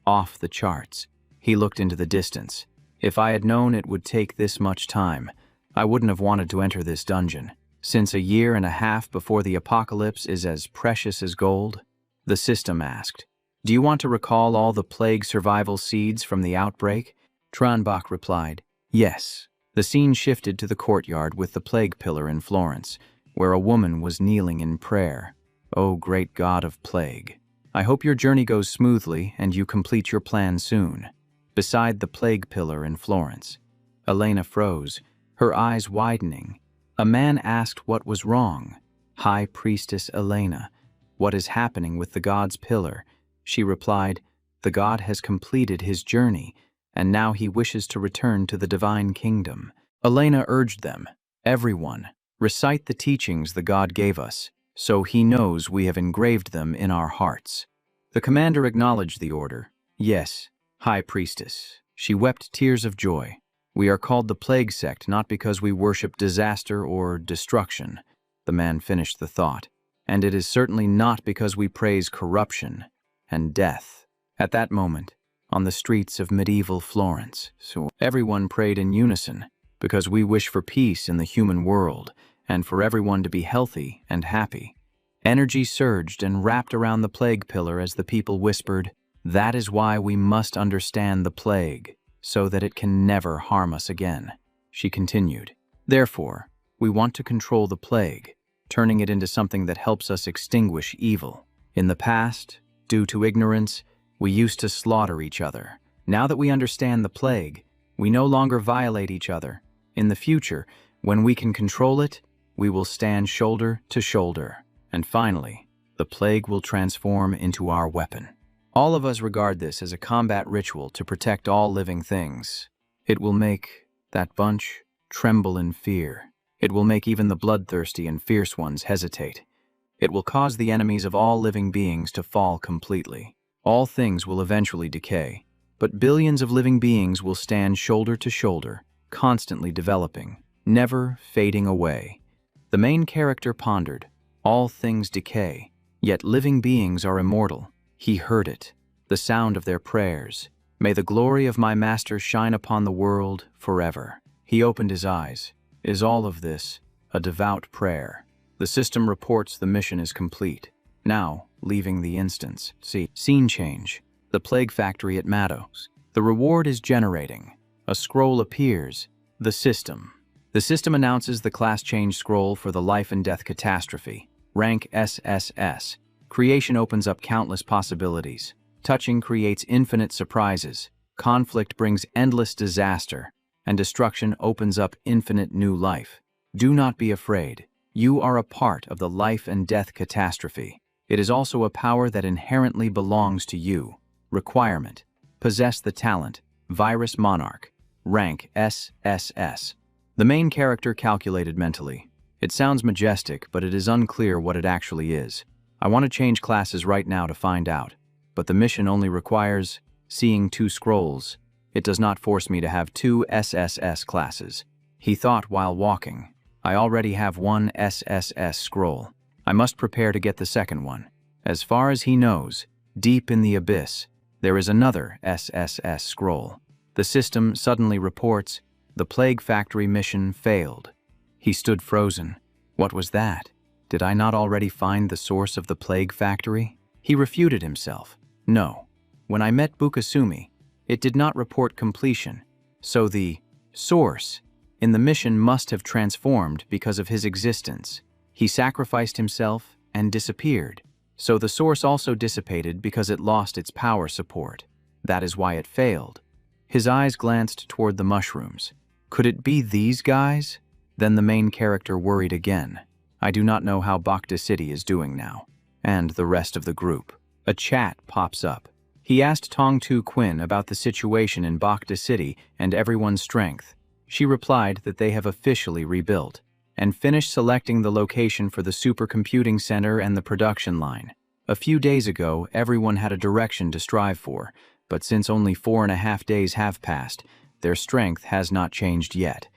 off the charts. He looked into the distance. If I had known it would take this much time, I wouldn't have wanted to enter this dungeon, since 1.5 years before the apocalypse is as precious as gold. The system asked, do you want to recall all the plague survival seeds from the outbreak? Tranbach replied, yes. The scene shifted to the courtyard with the plague pillar in Florence, where a woman was kneeling in prayer. O great God of plague, I hope your journey goes smoothly and you complete your plan soon. beside the plague pillar in Florence. Elena froze, her eyes widening. A man asked what was wrong. High Priestess Elena, what is happening with the god's pillar? She replied, the god has completed his journey, and now he wishes to return to the divine kingdom. Elena urged them, everyone, recite the teachings the god gave us, so he knows we have engraved them in our hearts. The commander acknowledged the order. Yes, High Priestess. She wept tears of joy. We are called the Plague Sect not because we worship disaster or destruction. The man finished the thought. And it is certainly not because we praise corruption and death. At that moment, on the streets of medieval Florence, so everyone prayed in unison, because we wish for peace in the human world and for everyone to be healthy and happy. Energy surged and wrapped around the plague pillar as the people whispered, that is why we must understand the plague, so that it can never harm us again. She continued, therefore, we want to control the plague, turning it into something that helps us extinguish evil. In the past, due to ignorance, we used to slaughter each other. Now that we understand the plague, we no longer violate each other. In the future, when we can control it, we will stand shoulder to shoulder. And finally, the plague will transform into our weapon. All of us regard this as a combat ritual to protect all living things. It will make that bunch tremble in fear. It will make even the bloodthirsty and fierce ones hesitate. It will cause the enemies of all living beings to fall completely. All things will eventually decay, but billions of living beings will stand shoulder to shoulder, constantly developing, never fading away. The main character pondered, all things decay, yet living beings are immortal. He heard it, the sound of their prayers. May the glory of my master shine upon the world forever. He opened his eyes. Is all of this a devout prayer? The system reports the mission is complete. Now, leaving the instance. Scene change. The plague factory at Matos. The reward is generating. A scroll appears. The system. The system announces the class change scroll for the life and death catastrophe. Rank SSS. Creation opens up countless possibilities. Touching creates infinite surprises. Conflict brings endless disaster. And destruction opens up infinite new life. Do not be afraid. You are a part of the life and death catastrophe. It is also a power that inherently belongs to you. Requirement. Possess the talent. Virus Monarch. Rank SSS. The main character calculated mentally. It sounds majestic, but it is unclear what it actually is. I want to change classes right now to find out, but the mission only requires seeing 2 scrolls. It does not force me to have 2 SSS classes. He thought while walking. I already have 1 SSS scroll. I must prepare to get the second one. As far as he knows, deep in the abyss, there is another SSS scroll. The system suddenly reports, the Plague Factory mission failed. He stood frozen. What was that? Did I not already find the source of the Plague Factory? He refuted himself. No. When I met Bukasumi, it did not report completion, so the source in the mission must have transformed because of his existence. He sacrificed himself and disappeared, so the source also dissipated because it lost its power support. That is why it failed. His eyes glanced toward the mushrooms. Could it be these guys? Then the main character worried again. I do not know how Bacta City is doing now, and the rest of the group. A chat pops up. He asked Tongtu Quinn about the situation in Bacta City and everyone's strength. She replied that they have officially rebuilt and finished selecting the location for the supercomputing center and the production line. A few days ago, everyone had a direction to strive for, but since only 4.5 days have passed, their strength has not changed yet.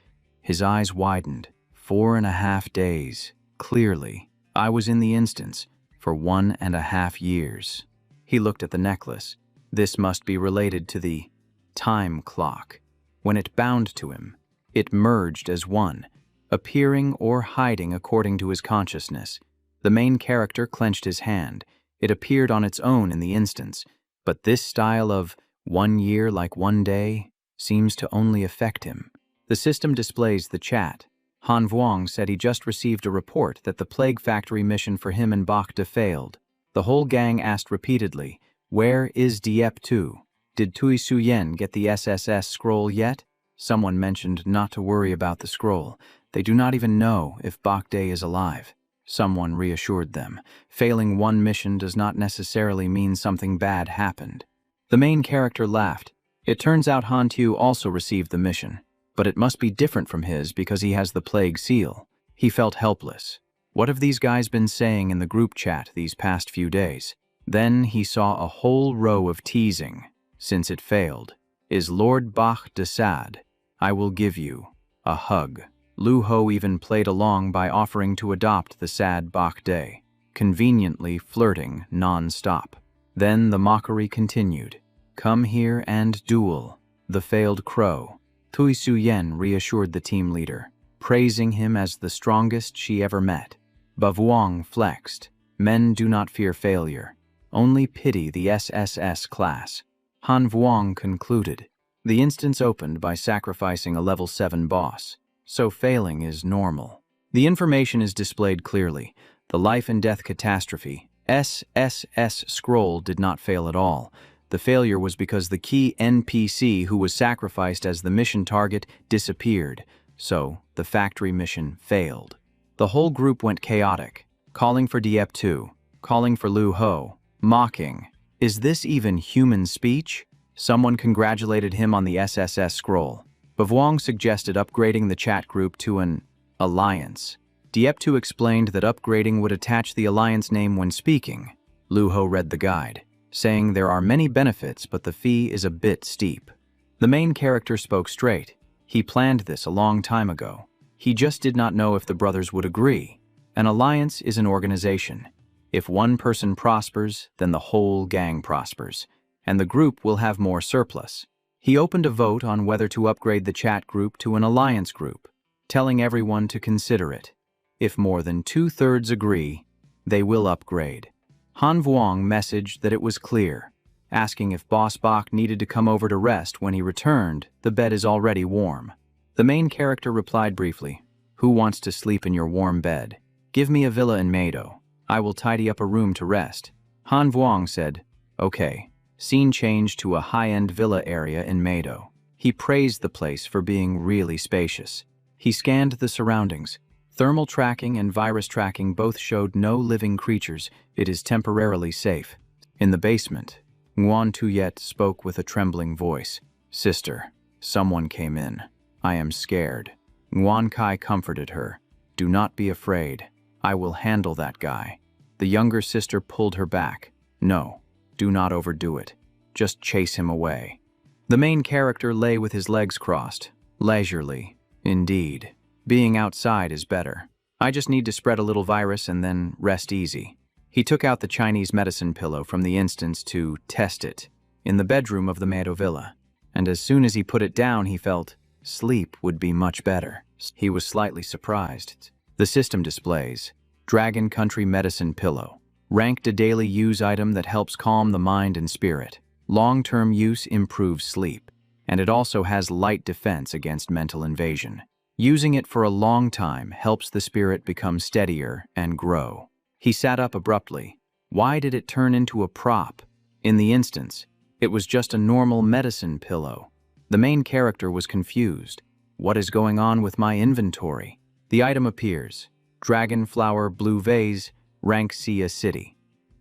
His eyes widened. 4.5 days. Clearly, I was in the instance for 1.5 years. He looked at the necklace. This must be related to the time clock. When it bound to him, it merged as one, appearing or hiding according to his consciousness. The main character clenched his hand. It appeared on its own in the instance, but this style of 1 year like 1 day seems to only affect him. The system displays the chat. Han Vuong said he just received a report that the Plague Factory mission for him and Bacta failed. The whole gang asked repeatedly, "Where is Diep 2?" Did Tui Suyen get the SSS scroll yet? Someone mentioned not to worry about the scroll. They do not even know if Bakde is alive. Someone reassured them. Failing one mission does not necessarily mean something bad happened. The main character laughed. It turns out Hantu also received the mission, but it must be different from his because he has the plague seal. He felt helpless. What have these guys been saying in the group chat these past few days? Then he saw a whole row of teasing. Since it failed, is Lord Bach de Sad? I will give you a hug. Lu Ho even played along by offering to adopt the sad Bach Day, conveniently flirting non-stop. Then the mockery continued. Come here and duel. The failed crow. Tui Suyen reassured the team leader, praising him as the strongest she ever met. Bavuong flexed. Men do not fear failure, only pity the SSS class. Han Vuong concluded. The instance opened by sacrificing a level 7 boss, so failing is normal. The information is displayed clearly. The life and death catastrophe, SSS scroll, did not fail at all. The failure was because the key NPC who was sacrificed as the mission target disappeared, so the factory mission failed. The whole group went chaotic, calling for Diep2, calling for Lu Ho, mocking. Is this even human speech? Someone congratulated him on the SSS scroll. Bavuong suggested upgrading the chat group to an alliance. Diep2 explained that upgrading would attach the alliance name when speaking. Lu Ho read the guide, saying there are many benefits but the fee is a bit steep. The main character spoke straight. He planned this a long time ago. He just did not know if the brothers would agree. An alliance is an organization. If one person prospers, then the whole gang prospers, and the group will have more surplus. He opened a vote on whether to upgrade the chat group to an alliance group, telling everyone to consider it. If more than 2/3 agree, they will upgrade. Han Vuong messaged that it was clear, asking if Boss Bach needed to come over to rest. When he returned, the bed is already warm. The main character replied briefly, "Who wants to sleep in your warm bed? Give me a villa in Meido. I will tidy up a room to rest." Han Vuong said, "Okay." Scene changed to a high-end villa area in Meido. He praised the place for being really spacious. He scanned the surroundings. Thermal tracking and virus tracking both showed no living creatures. It is temporarily safe. In the basement, Nguyen Tuyet spoke with a trembling voice. "Sister, someone came in. I am scared." Nguyen Kai comforted her. "Do not be afraid. I will handle that guy." The younger sister pulled her back. "No, do not overdo it. Just chase him away." The main character lay with his legs crossed. Leisurely, indeed. Being outside is better. I just need to spread a little virus and then rest easy. He took out the Chinese medicine pillow from the instance to test it in the bedroom of the Meido Villa, and as soon as he put it down he felt sleep would be much better. He was slightly surprised. The system displays Dragon Country Medicine Pillow. Ranked a daily use item that helps calm the mind and spirit. Long-term use improves sleep, and it also has light defense against mental invasion. Using it for a long time helps the spirit become steadier and grow. He sat up abruptly. Why did it turn into a prop? In the instance, it was just a normal medicine pillow. The main character was confused. What is going on with my inventory? The item appears. Dragon Flower Blue Vase, rank Sia City.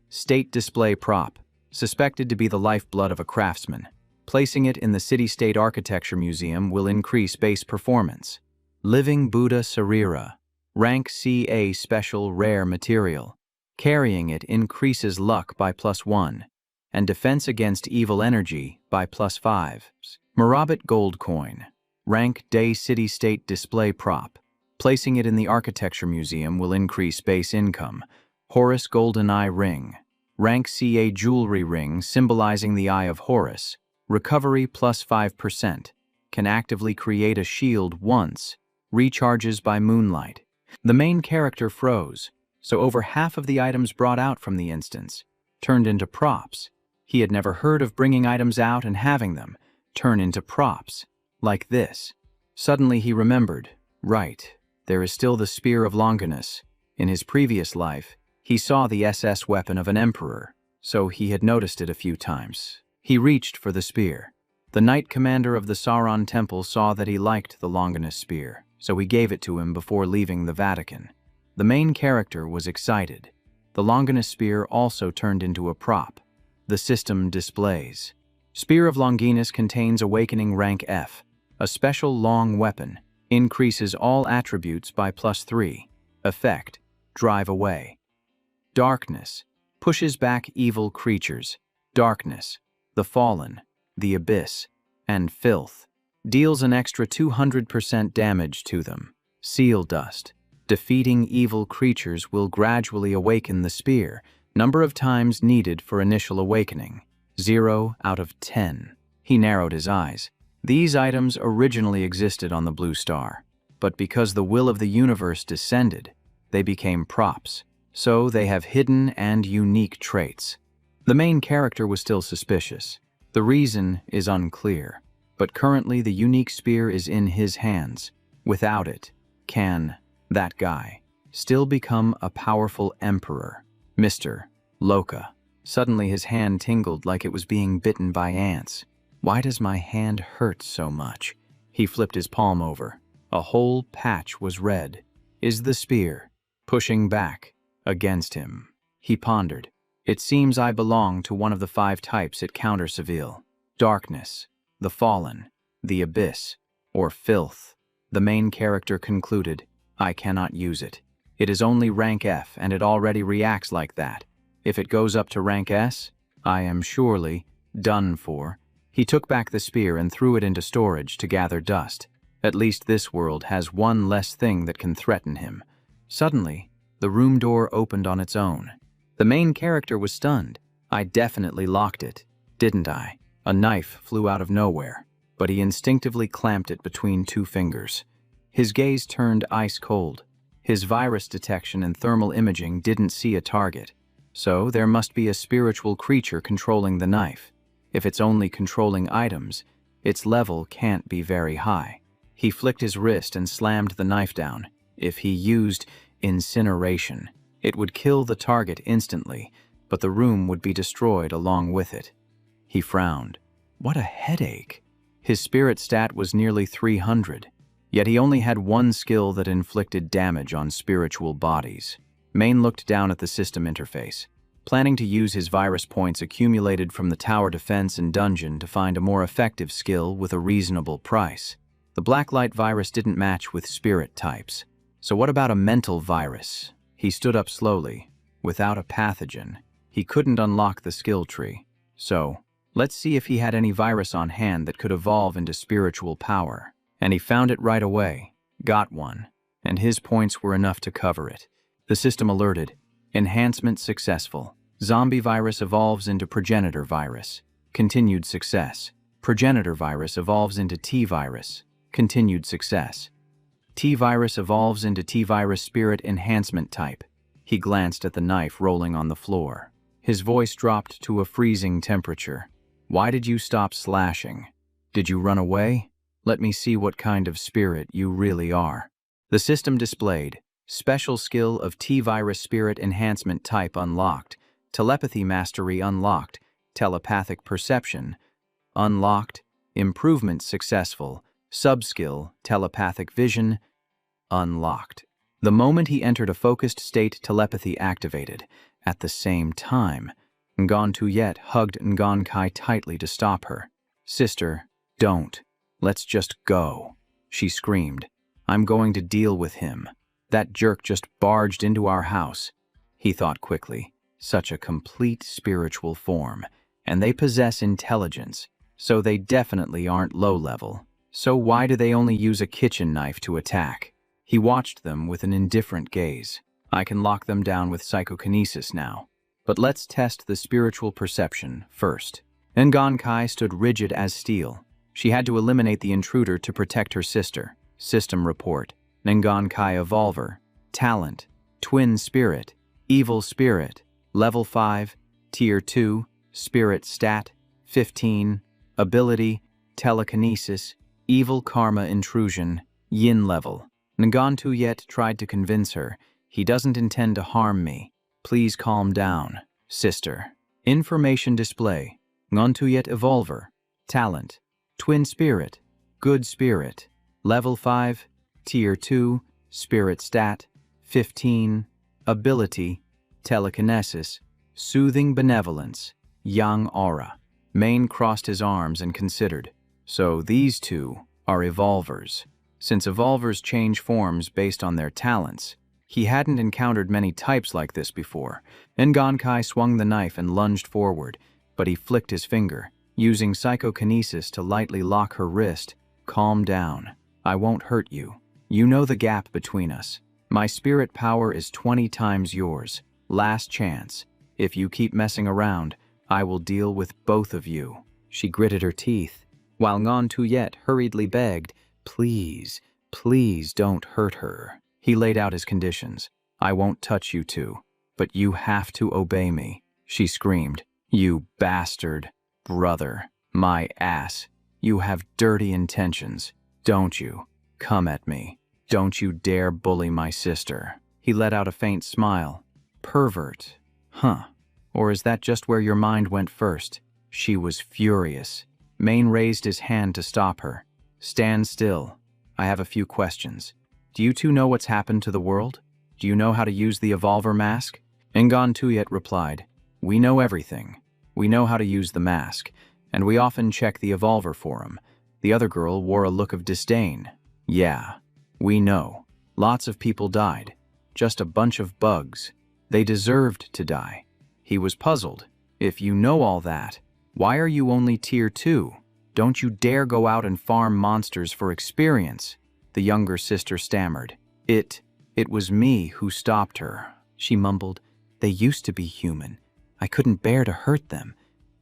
State display prop, suspected to be the lifeblood of a craftsman. Placing it in the City-State Architecture Museum will increase base performance. Living Buddha Sarira, rank CA special rare material. Carrying it increases luck by +1, and defense against evil energy by +5. Murabit Gold Coin, rank Day City-State display prop. Placing it in the Architecture Museum will increase base income. Horus Golden Eye Ring, rank CA jewelry ring symbolizing the Eye of Horus. Recovery +5%. Can actively create a shield once. Recharges by moonlight. The main character froze, so over half of the items brought out from the instance turned into props. He had never heard of bringing items out and having them turn into props, like this. Suddenly he remembered, right, there is still the Spear of Longinus. In his previous life, he saw the SS weapon of an emperor, so he had noticed it a few times. He reached for the spear. The knight commander of the Sauron temple saw that he liked the Longinus spear, so he gave it to him before leaving the Vatican. The main character was excited. The Longinus spear also turned into a prop. The system displays. Spear of Longinus contains Awakening rank F, a special long weapon, increases all attributes by +3. Effect, drive away. Darkness, pushes back evil creatures. Darkness, the fallen, the abyss, and filth, deals an extra 200% damage to them. Seal dust, defeating evil creatures will gradually awaken the spear. Number of times needed for initial awakening, 0 out of 10. He narrowed his eyes. These items originally existed on the blue star, but because the will of the universe descended, they became props, so they have hidden and unique traits. The main character was still suspicious. The reason is unclear, but currently the unique spear is in his hands. Without it, can that guy still become a powerful emperor? Mr. Loka. Suddenly his hand tingled like it was being bitten by ants. Why does my hand hurt so much? He flipped his palm over. A whole patch was red. Is the spear pushing back against him? He pondered. It seems I belong to one of the 5 types it counters Seville. Darkness, the fallen, the abyss, or filth. The main character concluded, I cannot use it. It is only rank F and it already reacts like that. If it goes up to rank S, I am surely done for. He took back the spear and threw it into storage to gather dust. At least this world has one less thing that can threaten him. Suddenly, the room door opened on its own. The main character was stunned. I definitely locked it, didn't I? A knife flew out of nowhere, but he instinctively clamped it between 2 fingers. His gaze turned ice cold. His virus detection and thermal imaging didn't see a target. So there must be a spiritual creature controlling the knife. If it's only controlling items, its level can't be very high. He flicked his wrist and slammed the knife down. If he used incineration, it would kill the target instantly, but the room would be destroyed along with it. He frowned. What a headache. His spirit stat was nearly 300, yet he only had one skill that inflicted damage on spiritual bodies. Main looked down at the system interface, planning to use his virus points accumulated from the tower defense and dungeon to find a more effective skill with a reasonable price. The blacklight virus didn't match with spirit types. So what about a mental virus? He stood up slowly. Without a pathogen, he couldn't unlock the skill tree. So, let's see if he had any virus on hand that could evolve into spiritual power. And he found it right away. Got one. And his points were enough to cover it. The system alerted. Enhancement successful. Zombie virus evolves into progenitor virus. Continued success. Progenitor virus evolves into T-virus. Continued success. T-virus evolves into T-virus spirit enhancement type. He glanced at the knife rolling on the floor. His voice dropped to a freezing temperature. Why did you stop slashing? Did you run away? Let me see what kind of spirit you really are. The system displayed. Special skill of T-virus spirit enhancement type unlocked. Telepathy mastery unlocked. Telepathic perception unlocked. Improvement successful. Subskill telepathic vision unlocked. The moment he entered a focused state, telepathy activated. At the same time, Ngan Tuyet hugged Ngan Kai tightly to stop her. Sister, don't. Let's just go. She screamed. I'm going to deal with him. That jerk just barged into our house. He thought quickly. Such a complete spiritual form. And they possess intelligence, so they definitely aren't low level. So why do they only use a kitchen knife to attack? He watched them with an indifferent gaze. I can lock them down with psychokinesis now. But let's test the spiritual perception first. Ngan Kai stood rigid as steel. She had to eliminate the intruder to protect her sister. System report. Ngan Kai Evolver. Talent. Twin Spirit. Evil Spirit. Level 5. Tier 2. Spirit Stat. 15. Ability. Telekinesis. Evil Karma Intrusion. Yin level. Ngan Tuyet tried to convince her. He doesn't intend to harm me. Please calm down, sister. Information display. Ngontuyet Evolver. Talent. Twin Spirit. Good Spirit. Level 5. Tier 2. Spirit Stat. 15. Ability. Telekinesis. Soothing Benevolence. Yang Aura. Main crossed his arms and considered. So these two are evolvers. Since evolvers change forms based on their talents, he hadn't encountered many types like this before. Ngonkai swung the knife and lunged forward, but he flicked his finger, using psychokinesis to lightly lock her wrist. Calm down. I won't hurt you. You know the gap between us. My spirit power is 20 times yours. Last chance. If you keep messing around, I will deal with both of you. She gritted her teeth, while Ngontuyet hurriedly begged, please, please don't hurt her. He laid out his conditions. I won't touch you two, but you have to obey me. She screamed, you bastard. Brother, my ass. You have dirty intentions, don't you? Come at me. Don't you dare bully my sister. He let out a faint smile. Pervert. Huh. Or is that just where your mind went first? She was furious. Main raised his hand to stop her. Stand still. I have a few questions. Do you two know what's happened to the world? Do you know how to use the Evolver mask? Ngontuyet replied, we know everything. We know how to use the mask, and we often check the Evolver for him. The other girl wore a look of disdain. Yeah, we know. Lots of people died. Just a bunch of bugs. They deserved to die. He was puzzled. If you know all that, why are you only Tier 2? Don't you dare go out and farm monsters for experience. The younger sister stammered. It was me who stopped her. She mumbled, they used to be human. I couldn't bear to hurt them.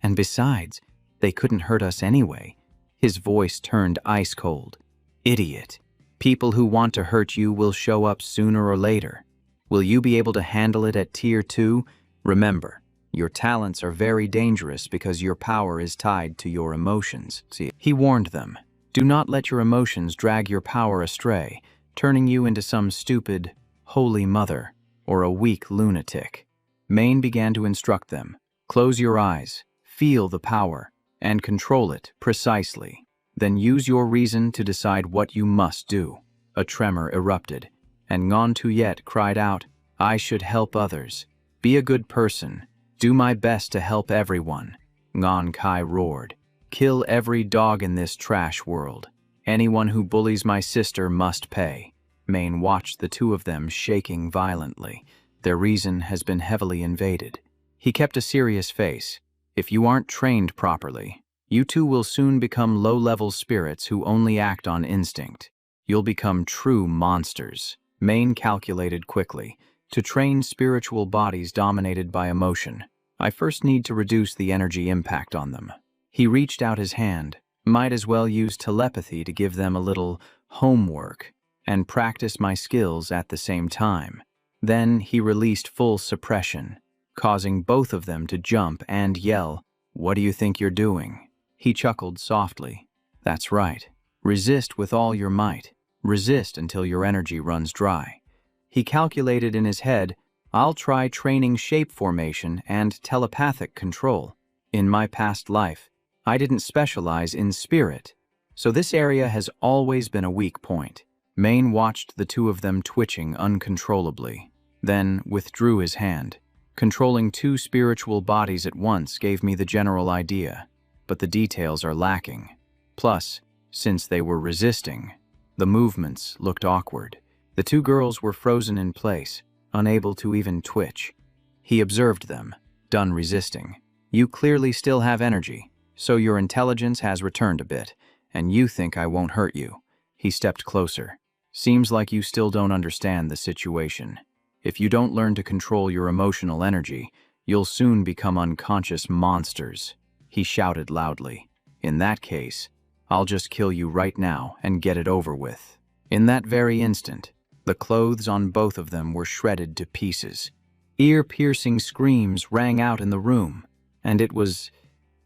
And besides, they couldn't hurt us anyway. His voice turned ice cold. Idiot. People who want to hurt you will show up sooner or later. Will you be able to handle it at Tier 2? Remember, your talents are very dangerous because your power is tied to your emotions. He warned them. Do not let your emotions drag your power astray, turning you into some stupid, holy mother, or a weak lunatic. Main began to instruct them. Close your eyes, feel the power, and control it precisely. Then use your reason to decide what you must do. A tremor erupted, and Ngontuyet cried out, I should help others. Be a good person. Do my best to help everyone. Ngonkai roared. Kill every dog in this trash world. Anyone who bullies my sister must pay. Main watched the two of them shaking violently. Their reason has been heavily invaded. He kept a serious face. If you aren't trained properly, you two will soon become low-level spirits who only act on instinct. You'll become true monsters. Main calculated quickly. To train spiritual bodies dominated by emotion, I first need to reduce the energy impact on them. He reached out his hand. Might as well use telepathy to give them a little homework and practice my skills at the same time. Then he released full suppression, causing both of them to jump and yell, What do you think you're doing? He chuckled softly. That's right. Resist with all your might. Resist until your energy runs dry. He calculated in his head, I'll try training shape formation and telepathic control. In my past life, I didn't specialize in spirit, so this area has always been a weak point. Main watched the two of them twitching uncontrollably, then withdrew his hand. Controlling two spiritual bodies at once gave me the general idea, but the details are lacking. Plus, since they were resisting, the movements looked awkward. The two girls were frozen in place, unable to even twitch. He observed them, done resisting. You clearly still have energy, so your intelligence has returned a bit, and you think I won't hurt you. He stepped closer. Seems like you still don't understand the situation. If you don't learn to control your emotional energy, you'll soon become unconscious monsters. He shouted loudly. In that case, I'll just kill you right now and get it over with. In that very instant, the clothes on both of them were shredded to pieces. Ear-piercing screams rang out in the room, and it was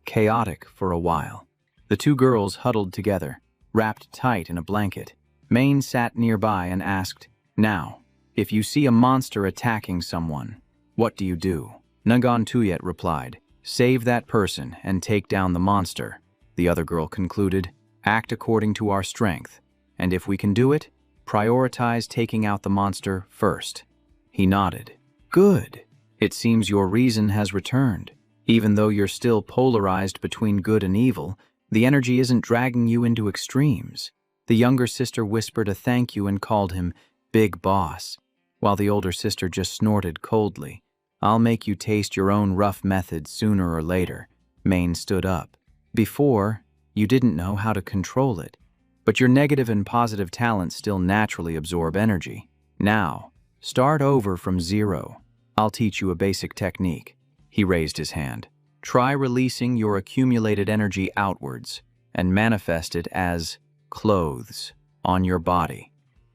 chaotic for a while. The two girls huddled together, wrapped tight in a blanket. Main sat nearby and asked, Now, if you see a monster attacking someone, what do you do? Ngontuyet replied, Save that person and take down the monster, the other girl concluded. Act according to our strength, and if we can do it, prioritize taking out the monster first. He nodded. Good. It seems your reason has returned. Even though you're still polarized between good and evil, the energy isn't dragging you into extremes. The younger sister whispered a thank you and called him Big Boss, while the older sister just snorted coldly. I'll make you taste your own rough methods sooner or later. Maine stood up. Before, you didn't know how to control it, but your negative and positive talents still naturally absorb energy. Now, start over from zero. I'll teach you a basic technique. He raised his hand. Try releasing your accumulated energy outwards and manifest it as clothes on your body.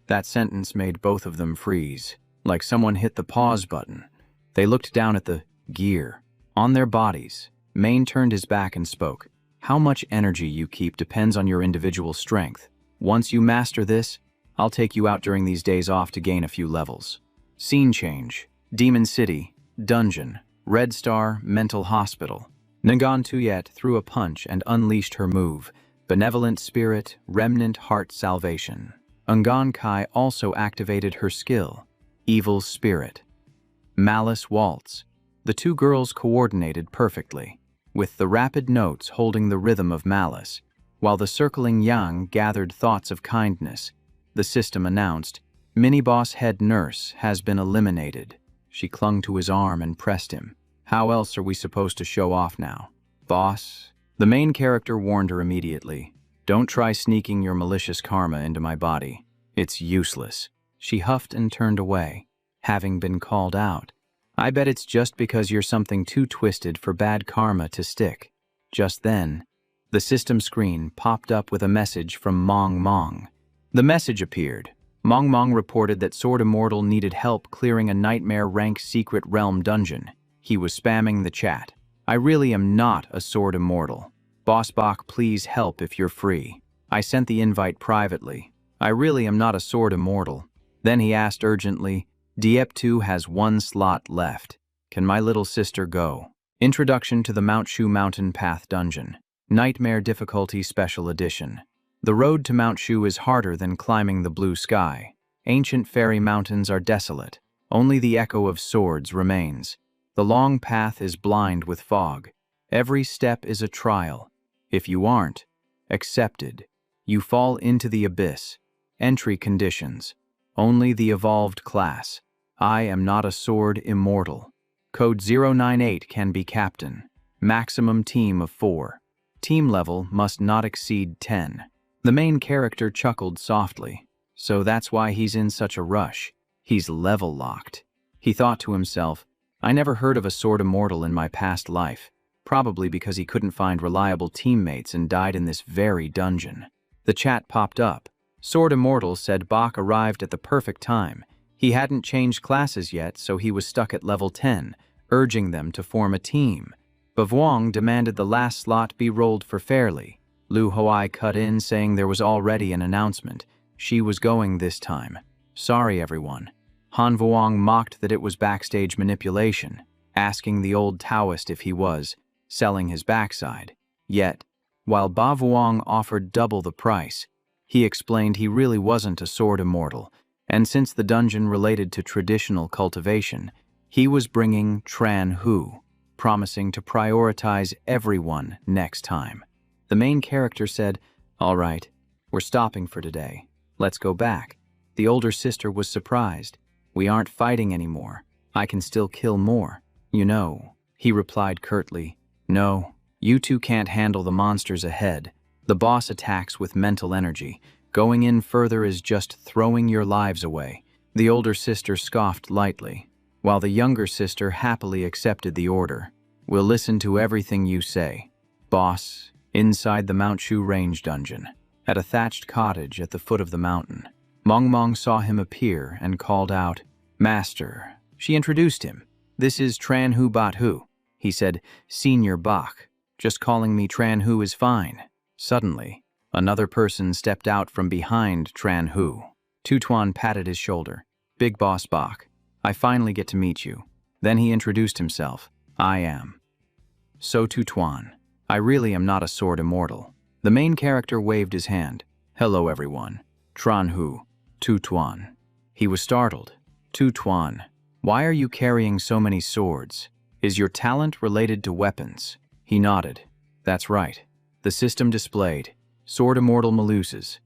That sentence made both of them freeze, like someone hit the pause button. They looked down at the gear on their bodies. Maine turned his back and spoke. How much energy you keep depends on your individual strength. Once you master this, I'll take you out during these days off to gain a few levels. Scene change. Demon City. Dungeon. Red Star Mental Hospital. Nagan Tuyet threw a punch and unleashed her move. Benevolent Spirit, Remnant Heart Salvation. Ungan Kai also activated her skill. Evil Spirit. Malice Waltz. The two girls coordinated perfectly, with the rapid notes holding the rhythm of malice, while the circling yang gathered thoughts of kindness. The system announced, Mini-Boss Head Nurse has been eliminated. She clung to his arm and pressed him. How else are we supposed to show off now? Boss? The main character warned her immediately. Don't try sneaking your malicious karma into my body. It's useless. She huffed and turned away, having been called out. I bet it's just because you're something too twisted for bad karma to stick. Just then, the system screen popped up with a message from Mong Mong. The message appeared. Mong Mong reported that Sword Immortal needed help clearing a nightmare rank secret realm dungeon. He was spamming the chat. I really am not a Sword Immortal. Boss Bach, please help if you're free. I sent the invite privately. I really am not a Sword Immortal. Then he asked urgently, Diep2 has one slot left. Can my little sister go? Introduction to the Mount Shu Mountain Path Dungeon. Nightmare Difficulty Special Edition. The road to Mount Shu is harder than climbing the blue sky. Ancient fairy mountains are desolate. Only the echo of swords remains. The long path is blind with fog. Every step is a trial. If you aren't accepted, you fall into the abyss. Entry conditions. Only the evolved class. I am not a Sword Immortal. Code 098 can be captain. Maximum team of 4. Team level must not exceed 10. The main character chuckled softly. So that's why he's in such a rush. He's level locked. He thought to himself, I never heard of a Sword Immortal in my past life, probably because he couldn't find reliable teammates and died in this very dungeon. The chat popped up. Sword Immortal said Bach arrived at the perfect time. He hadn't changed classes yet, so he was stuck at level 10, urging them to form a team. Bavwang demanded the last slot be rolled for fairly. Lu Hoai cut in, saying there was already an announcement. She was going this time. Sorry, everyone. Han Vuong mocked that it was backstage manipulation, asking the old Taoist if he was selling his backside. Yet, while Ba Vuong offered double the price, he explained he really wasn't a Sword Immortal, and since the dungeon related to traditional cultivation, he was bringing Tran Hu, promising to prioritize everyone next time. The main character said, All right, we're stopping for today. Let's go back. The older sister was surprised. We aren't fighting anymore. I can still kill more. You know, he replied curtly. No, you two can't handle the monsters ahead. The boss attacks with mental energy. Going in further is just throwing your lives away. The older sister scoffed lightly, while the younger sister happily accepted the order. We'll listen to everything you say. Boss, inside the Mount Shu Range dungeon, at a thatched cottage at the foot of the mountain. Mong Mong saw him appear and called out, Master. She introduced him. This is Tran Hu Bat Hu. He said, Senior Bach. Just calling me Tran Hu is fine. Suddenly, another person stepped out from behind Tran Hu. Tutuan patted his shoulder. Big Boss Bach. I finally get to meet you. Then he introduced himself. I am So Tu Tuan. I really am not a sword immortal. The main character waved his hand. Hello everyone. Tran Hu. Tu Tuan. He was startled. Tu Tuan. Why are you carrying so many swords? Is your talent related to weapons? He nodded. That's right. The system displayed. Sword immortal Maluses.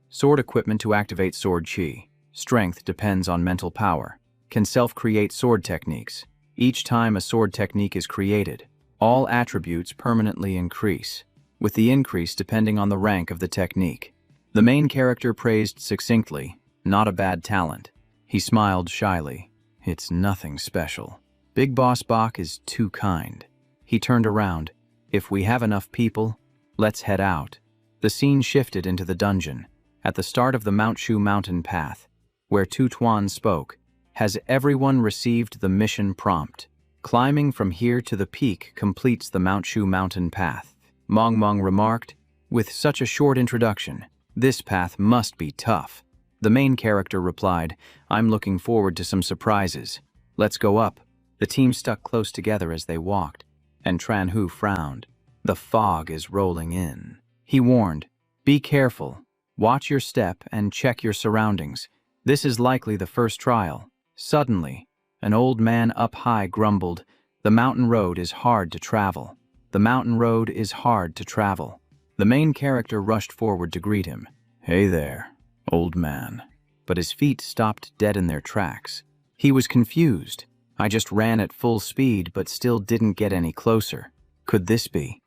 Sword equipment to activate sword chi. Strength depends on mental power. Can self-create sword techniques. Each time a sword technique is created, all attributes permanently increase, with the increase depending on the rank of the technique. The main character praised succinctly, not a bad talent. He smiled shyly. It's nothing special. Big Boss Bach is too kind. He turned around. If we have enough people, let's head out. The scene shifted into the dungeon, at the start of the Mount Shu mountain path, where Tu Tuan spoke. Has everyone received the mission prompt? Climbing from here to the peak completes the Mount Shu mountain path. Mong Mong remarked, with such a short introduction, this path must be tough. The main character replied, I'm looking forward to some surprises. Let's go up. The team stuck close together as they walked, and Tran Hu frowned. The fog is rolling in. He warned, be careful. Watch your step and check your surroundings. This is likely the first trial. Suddenly, an old man up high grumbled, the mountain road is hard to travel. The mountain road is hard to travel. The main character rushed forward to greet him. Hey there, old man. But his feet stopped dead in their tracks. He was confused. I just ran at full speed but still didn't get any closer. Could this be?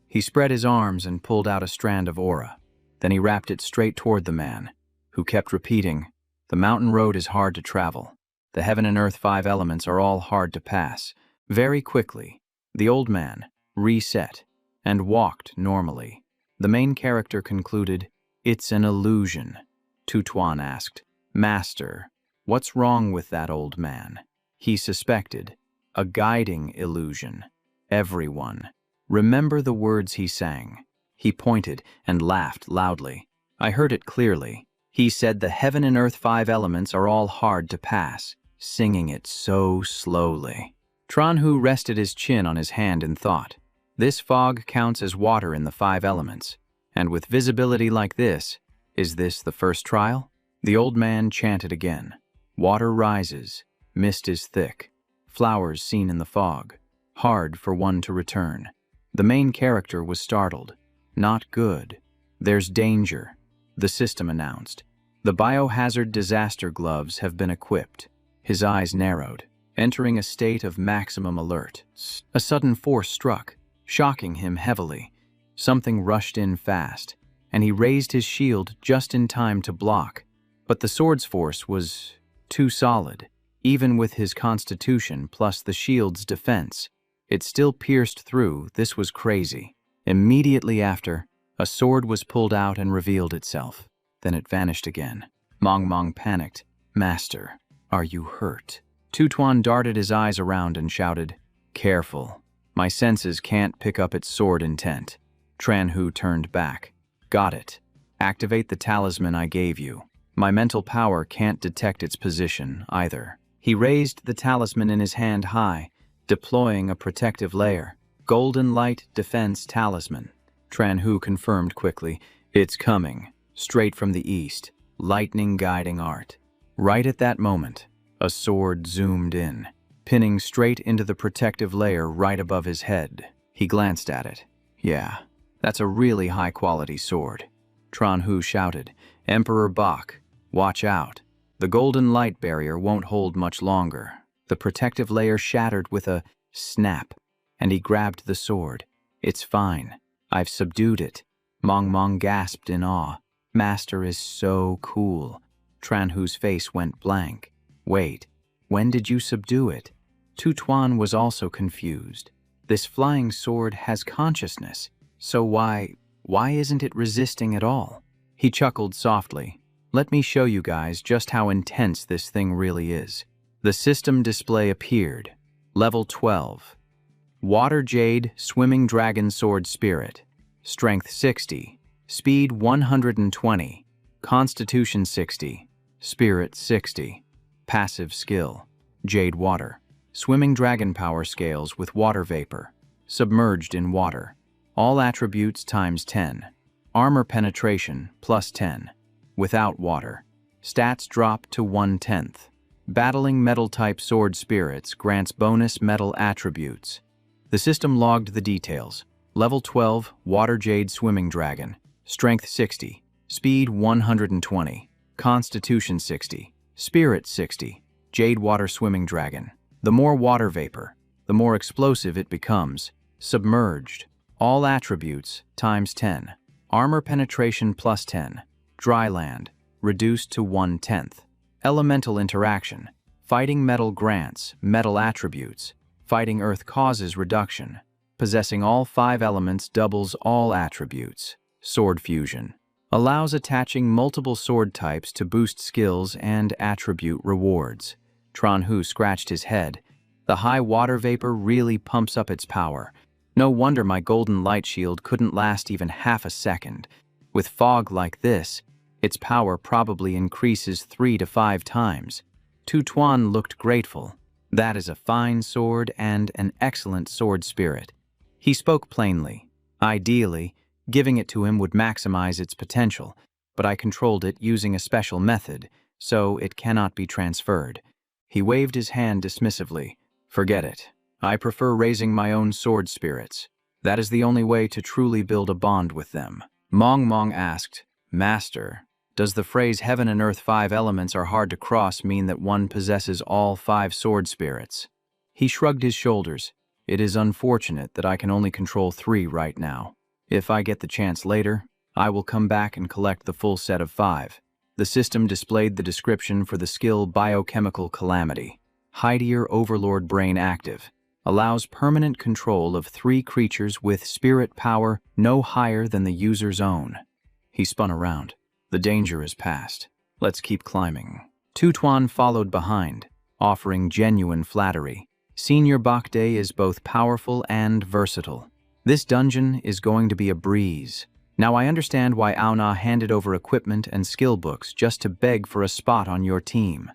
He spread his arms and pulled out a strand of aura. Then he wrapped it straight toward the man, who kept repeating, the mountain road is hard to travel. The heaven and earth 5 elements are all hard to pass. Very quickly, the old man reset and walked normally. The main character concluded, it's an illusion. Tu Tuan asked, Master, what's wrong with that old man? He suspected, a guiding illusion. Everyone, remember the words he sang. He pointed and laughed loudly. I heard it clearly. He said the heaven and earth 5 elements are all hard to pass, singing it so slowly. Tran Hu rested his chin on his hand in thought. This fog counts as water in the 5 elements, and with visibility like this, is this the first trial? The old man chanted again. Water rises, mist is thick, flowers seen in the fog, hard for one to return. The main character was startled. Not good. There's danger, the system announced. The biohazard disaster gloves have been equipped. His eyes narrowed, entering a state of maximum alert. A sudden force struck, shocking him heavily. Something rushed in fast, and he raised his shield just in time to block. But the sword's force was too solid. Even with his constitution plus the shield's defense, it still pierced through. This was crazy. Immediately after, a sword was pulled out and revealed itself. Then it vanished again. Mong Mong panicked. Master, are you hurt? Tu Tuan darted his eyes around and shouted, Careful. My senses can't pick up its sword intent. Tran Hu turned back. Got it. Activate the talisman I gave you. My mental power can't detect its position either. He raised the talisman in his hand high, deploying a protective layer. Golden Light Defense Talisman. Tran Hu confirmed quickly. It's coming. Straight from the east. Lightning guiding art. Right at that moment, a sword zoomed in, pinning straight into the protective layer right above his head. He glanced at it. Yeah, that's a really high-quality sword. Tran Hu shouted, Emperor Bach, watch out. The golden light barrier won't hold much longer. The protective layer shattered with a snap, and he grabbed the sword. It's fine. I've subdued it. Mong Mong gasped in awe. Master is so cool. Tran Hu's face went blank. Wait, when did you subdue it? Tu Tuan was also confused. This flying sword has consciousness, so why isn't it resisting at all? He chuckled softly. Let me show you guys just how intense this thing really is. The system display appeared. Level 12. Water Jade Swimming Dragon Sword Spirit. Strength 60. Speed 120. Constitution 60. Spirit 60. Passive skill. Jade Water. Swimming Dragon Power scales with water vapor. submerged in water. All attributes times 10. Armor penetration plus 10. Without water. Stats drop to 1/10. Battling metal-type sword spirits grants bonus metal attributes. The system logged the details. Level 12, Water Jade Swimming Dragon. Strength 60. Speed 120. Constitution 60. Spirit 60. Jade Water Swimming Dragon. The more water vapor, the more explosive it becomes. Submerged. All attributes times 10. Armor penetration plus 10. Dry land. Reduced to 1/10. Elemental interaction. Fighting metal grants metal attributes. Fighting earth causes reduction. Possessing all 5 elements doubles all attributes. Sword fusion. Allows attaching multiple sword types to boost skills and attribute rewards. Tran-Hu scratched his head. The high water vapor really pumps up its power. No wonder my golden light shield couldn't last even half a second. With fog like this, its power probably increases 3 to 5 times. Tu Tuan looked grateful. That is a fine sword and an excellent sword spirit. He spoke plainly. Ideally, giving it to him would maximize its potential, but I controlled it using a special method, so it cannot be transferred. He waved his hand dismissively. Forget it. I prefer raising my own sword spirits. That is the only way to truly build a bond with them. Mong asked, Master, does the phrase heaven and earth 5 elements are hard to cross mean that one possesses all 5 sword spirits? He shrugged his shoulders. It is unfortunate that I can only control 3 right now. If I get the chance later, I will come back and collect the full set of 5. The system displayed the description for the skill Biochemical Calamity. Hideer Overlord Brain active. Allows permanent control of 3 creatures with spirit power no higher than the user's own. He spun around. The danger is past. Let's keep climbing. Tu Tuan followed behind, offering genuine flattery. Senior Bakde is both powerful and versatile. This dungeon is going to be a breeze. Now I understand why Auna handed over equipment and skill books just to beg for a spot on your team.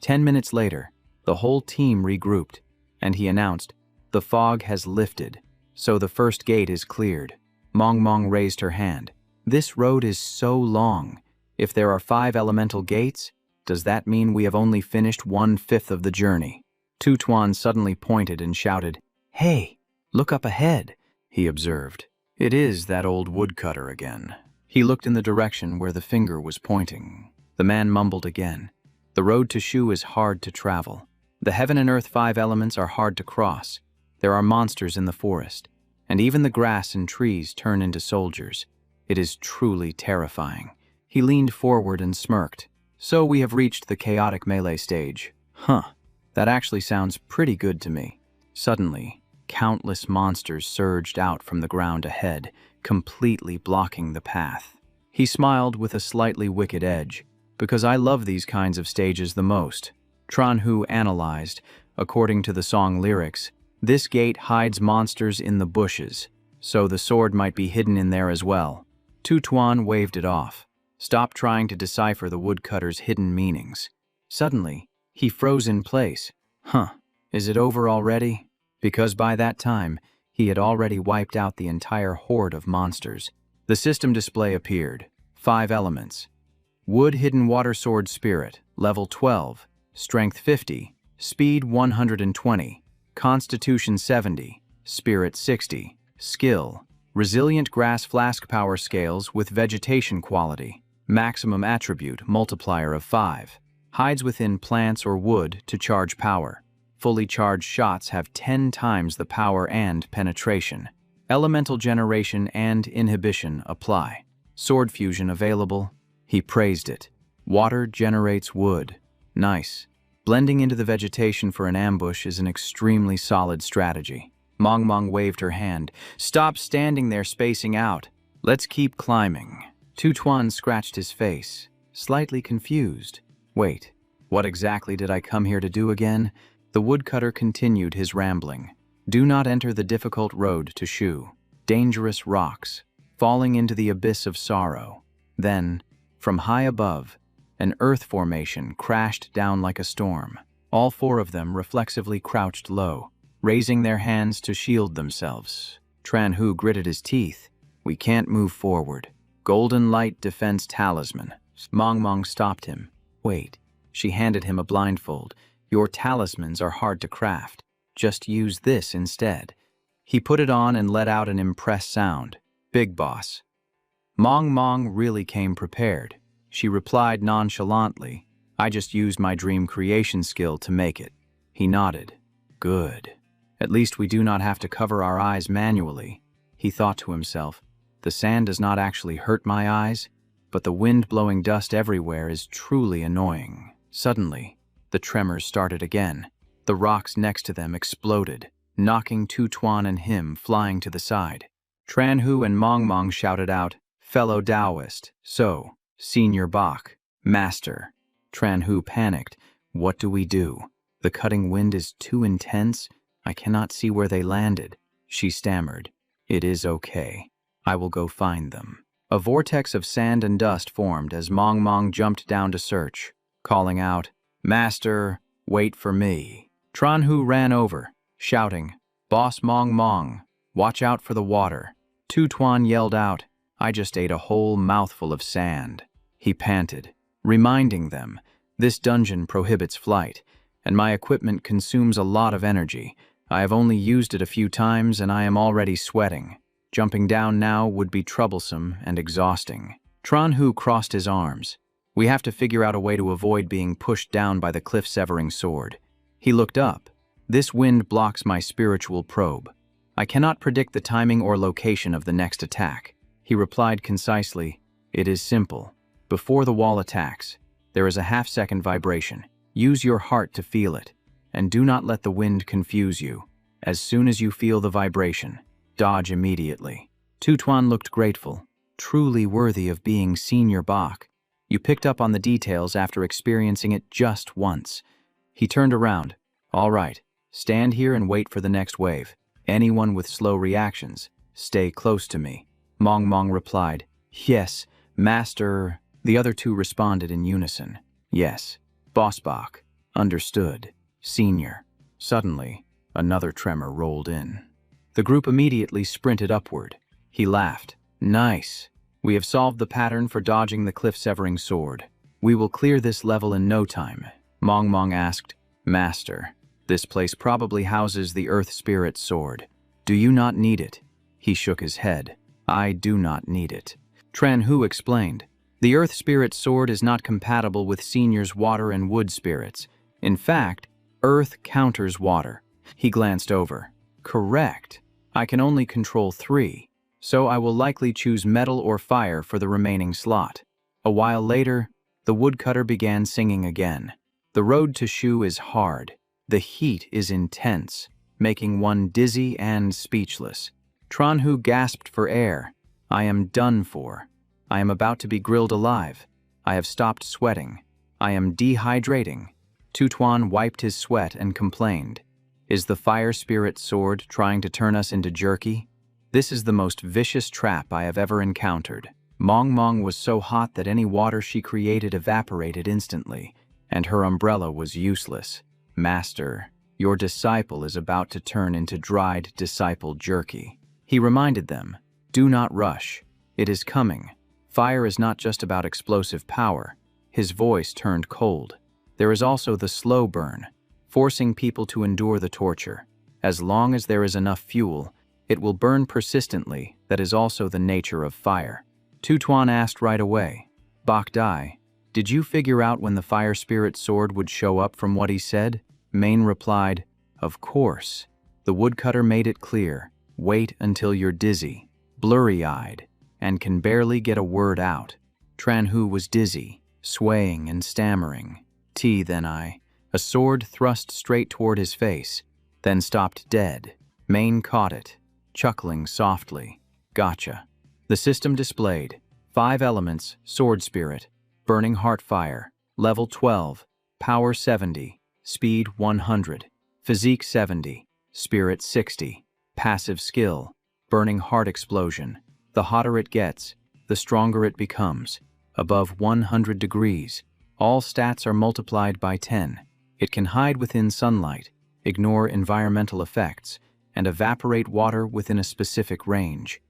10 minutes later, the whole team regrouped, and he announced, the fog has lifted, so the first gate is cleared. Mong raised her hand. This road is so long. If there are 5 elemental gates, does that mean we have only finished 1/5 of the journey? Tu Tuan suddenly pointed and shouted, Hey, look up ahead, he observed. It is that old woodcutter again. He looked in the direction where the finger was pointing. The man mumbled again. The road to Shu is hard to travel. The heaven and earth 5 elements are hard to cross. There are monsters in the forest, and even the grass and trees turn into soldiers. It is truly terrifying. He leaned forward and smirked. So we have reached the chaotic melee stage. That actually sounds pretty good to me. Suddenly, countless monsters surged out from the ground ahead, completely blocking the path. He smiled with a slightly wicked edge, because I love these kinds of stages the most. Tran-Hu analyzed, according to the song lyrics, this gate hides monsters in the bushes, so the sword might be hidden in there as well. Tu Tuan waved it off. Stop trying to decipher the woodcutter's hidden meanings. Suddenly, he froze in place. Is it over already? Because by that time, he had already wiped out the entire horde of monsters. The system display appeared. 5 elements. Wood Hidden Water Sword Spirit, level 12, Strength 50, Speed 120, Constitution 70, Spirit 60, Skill, Resilient Grass Flask Power Scales with Vegetation Quality, Maximum Attribute Multiplier of 5, hides within plants or wood to charge power. Fully charged shots have 10 times the power and penetration. Elemental Generation and Inhibition apply. Sword Fusion available. He praised it. Water generates wood. Nice. Blending into the vegetation for an ambush is an extremely solid strategy. Mong waved her hand. Stop standing there spacing out. Let's keep climbing. Tu Tuan scratched his face, slightly confused. Wait, what exactly did I come here to do again? The woodcutter continued his rambling. Do not enter the difficult road to Shu. Dangerous rocks. Falling into the abyss of sorrow. Then, from high above, an earth formation crashed down like a storm. All 4 of them reflexively crouched low. raising their hands to shield themselves. Tran Hu gritted his teeth. We can't move forward. Golden Light Defense Talisman. Mong Mong stopped him. Wait. She handed him a blindfold. Your talismans are hard to craft. Just use this instead. He put it on and let out an impressed sound. Big boss. Mong Mong really came prepared. She replied nonchalantly, I just used my dream creation skill to make it. He nodded. Good. At least we do not have to cover our eyes manually. He thought to himself, the sand does not actually hurt my eyes, but the wind blowing dust everywhere is truly annoying. Suddenly, the tremors started again. The rocks next to them exploded, knocking Tu Tuan and him flying to the side. Tran Hu and Mong Mong shouted out, Fellow Taoist, so, Senior Bach, Master. Tran Hu panicked. What do we do? The cutting wind is too intense. I cannot see where they landed. She stammered. It is okay. I will go find them. A vortex of sand and dust formed as Mong Mong jumped down to search, calling out, Master, wait for me. Tran Hu ran over, shouting, Boss Mong Mong, watch out for the water. Tu Tuan yelled out, I just ate a whole mouthful of sand. He panted, reminding them, this dungeon prohibits flight, and my equipment consumes a lot of energy. I have only used it a few times and I am already sweating. Jumping down now would be troublesome and exhausting. Tran Hu crossed his arms. We have to figure out a way to avoid being pushed down by the cliff-severing sword. He looked up. This wind blocks my spiritual probe. I cannot predict the timing or location of the next attack. He replied concisely, It is simple. Before the wall attacks, there is a half-second vibration. Use your heart to feel it, and do not let the wind confuse you. As soon as you feel the vibration, dodge immediately. Tu Tuan looked grateful, truly worthy of being Senior Bach. You picked up on the details after experiencing it just once. He turned around. All right, stand here and wait for the next wave. Anyone with slow reactions, stay close to me. Mong Mong replied, Yes, Master. The other two responded in unison. Yes, Boss Bach. Understood. Senior. Suddenly, another tremor rolled in. The group immediately sprinted upward. He laughed. Nice. We have solved the pattern for dodging the cliff-severing sword. We will clear this level in no time. Mong Mong asked, Master, this place probably houses the Earth Spirit sword. Do you not need it? He shook his head. I do not need it. Tran Hu explained. The Earth Spirit sword is not compatible with Senior's water and wood spirits. In fact, Earth counters water. He glanced over. Correct. I can only control 3, so I will likely choose metal or fire for the remaining slot. A while later, the woodcutter began singing again. The road to Shu is hard. The heat is intense, making one dizzy and speechless. Tran Hu gasped for air. I am done for. I am about to be grilled alive. I have stopped sweating. I am dehydrating. Tu Tuan wiped his sweat and complained. Is the fire spirit sword trying to turn us into jerky? This is the most vicious trap I have ever encountered. Mong Mong was so hot that any water she created evaporated instantly, and her umbrella was useless. Master, your disciple is about to turn into dried disciple jerky. He reminded them, do not rush. It is coming. Fire is not just about explosive power. His voice turned cold. There is also the slow burn, forcing people to endure the torture. As long as there is enough fuel, it will burn persistently. That is also the nature of fire. Tu Tuan asked right away, Bak Dai, did you figure out when the fire spirit sword would show up from what he said? Main replied, Of course. The woodcutter made it clear. Wait until you're dizzy, blurry-eyed, and can barely get a word out. Tran Hu was dizzy, swaying and stammering. Then I. A sword thrust straight toward his face, then stopped dead. Main caught it, chuckling softly. Gotcha. The system displayed 5 elements, sword spirit, burning heart fire, level 12, power 70, speed 100, physique 70, spirit 60, passive skill, burning heart explosion. The hotter it gets, the stronger it becomes. Above 100 degrees, all stats are multiplied by 10. It can hide within sunlight. ignore environmental effects, and evaporate water within a specific range.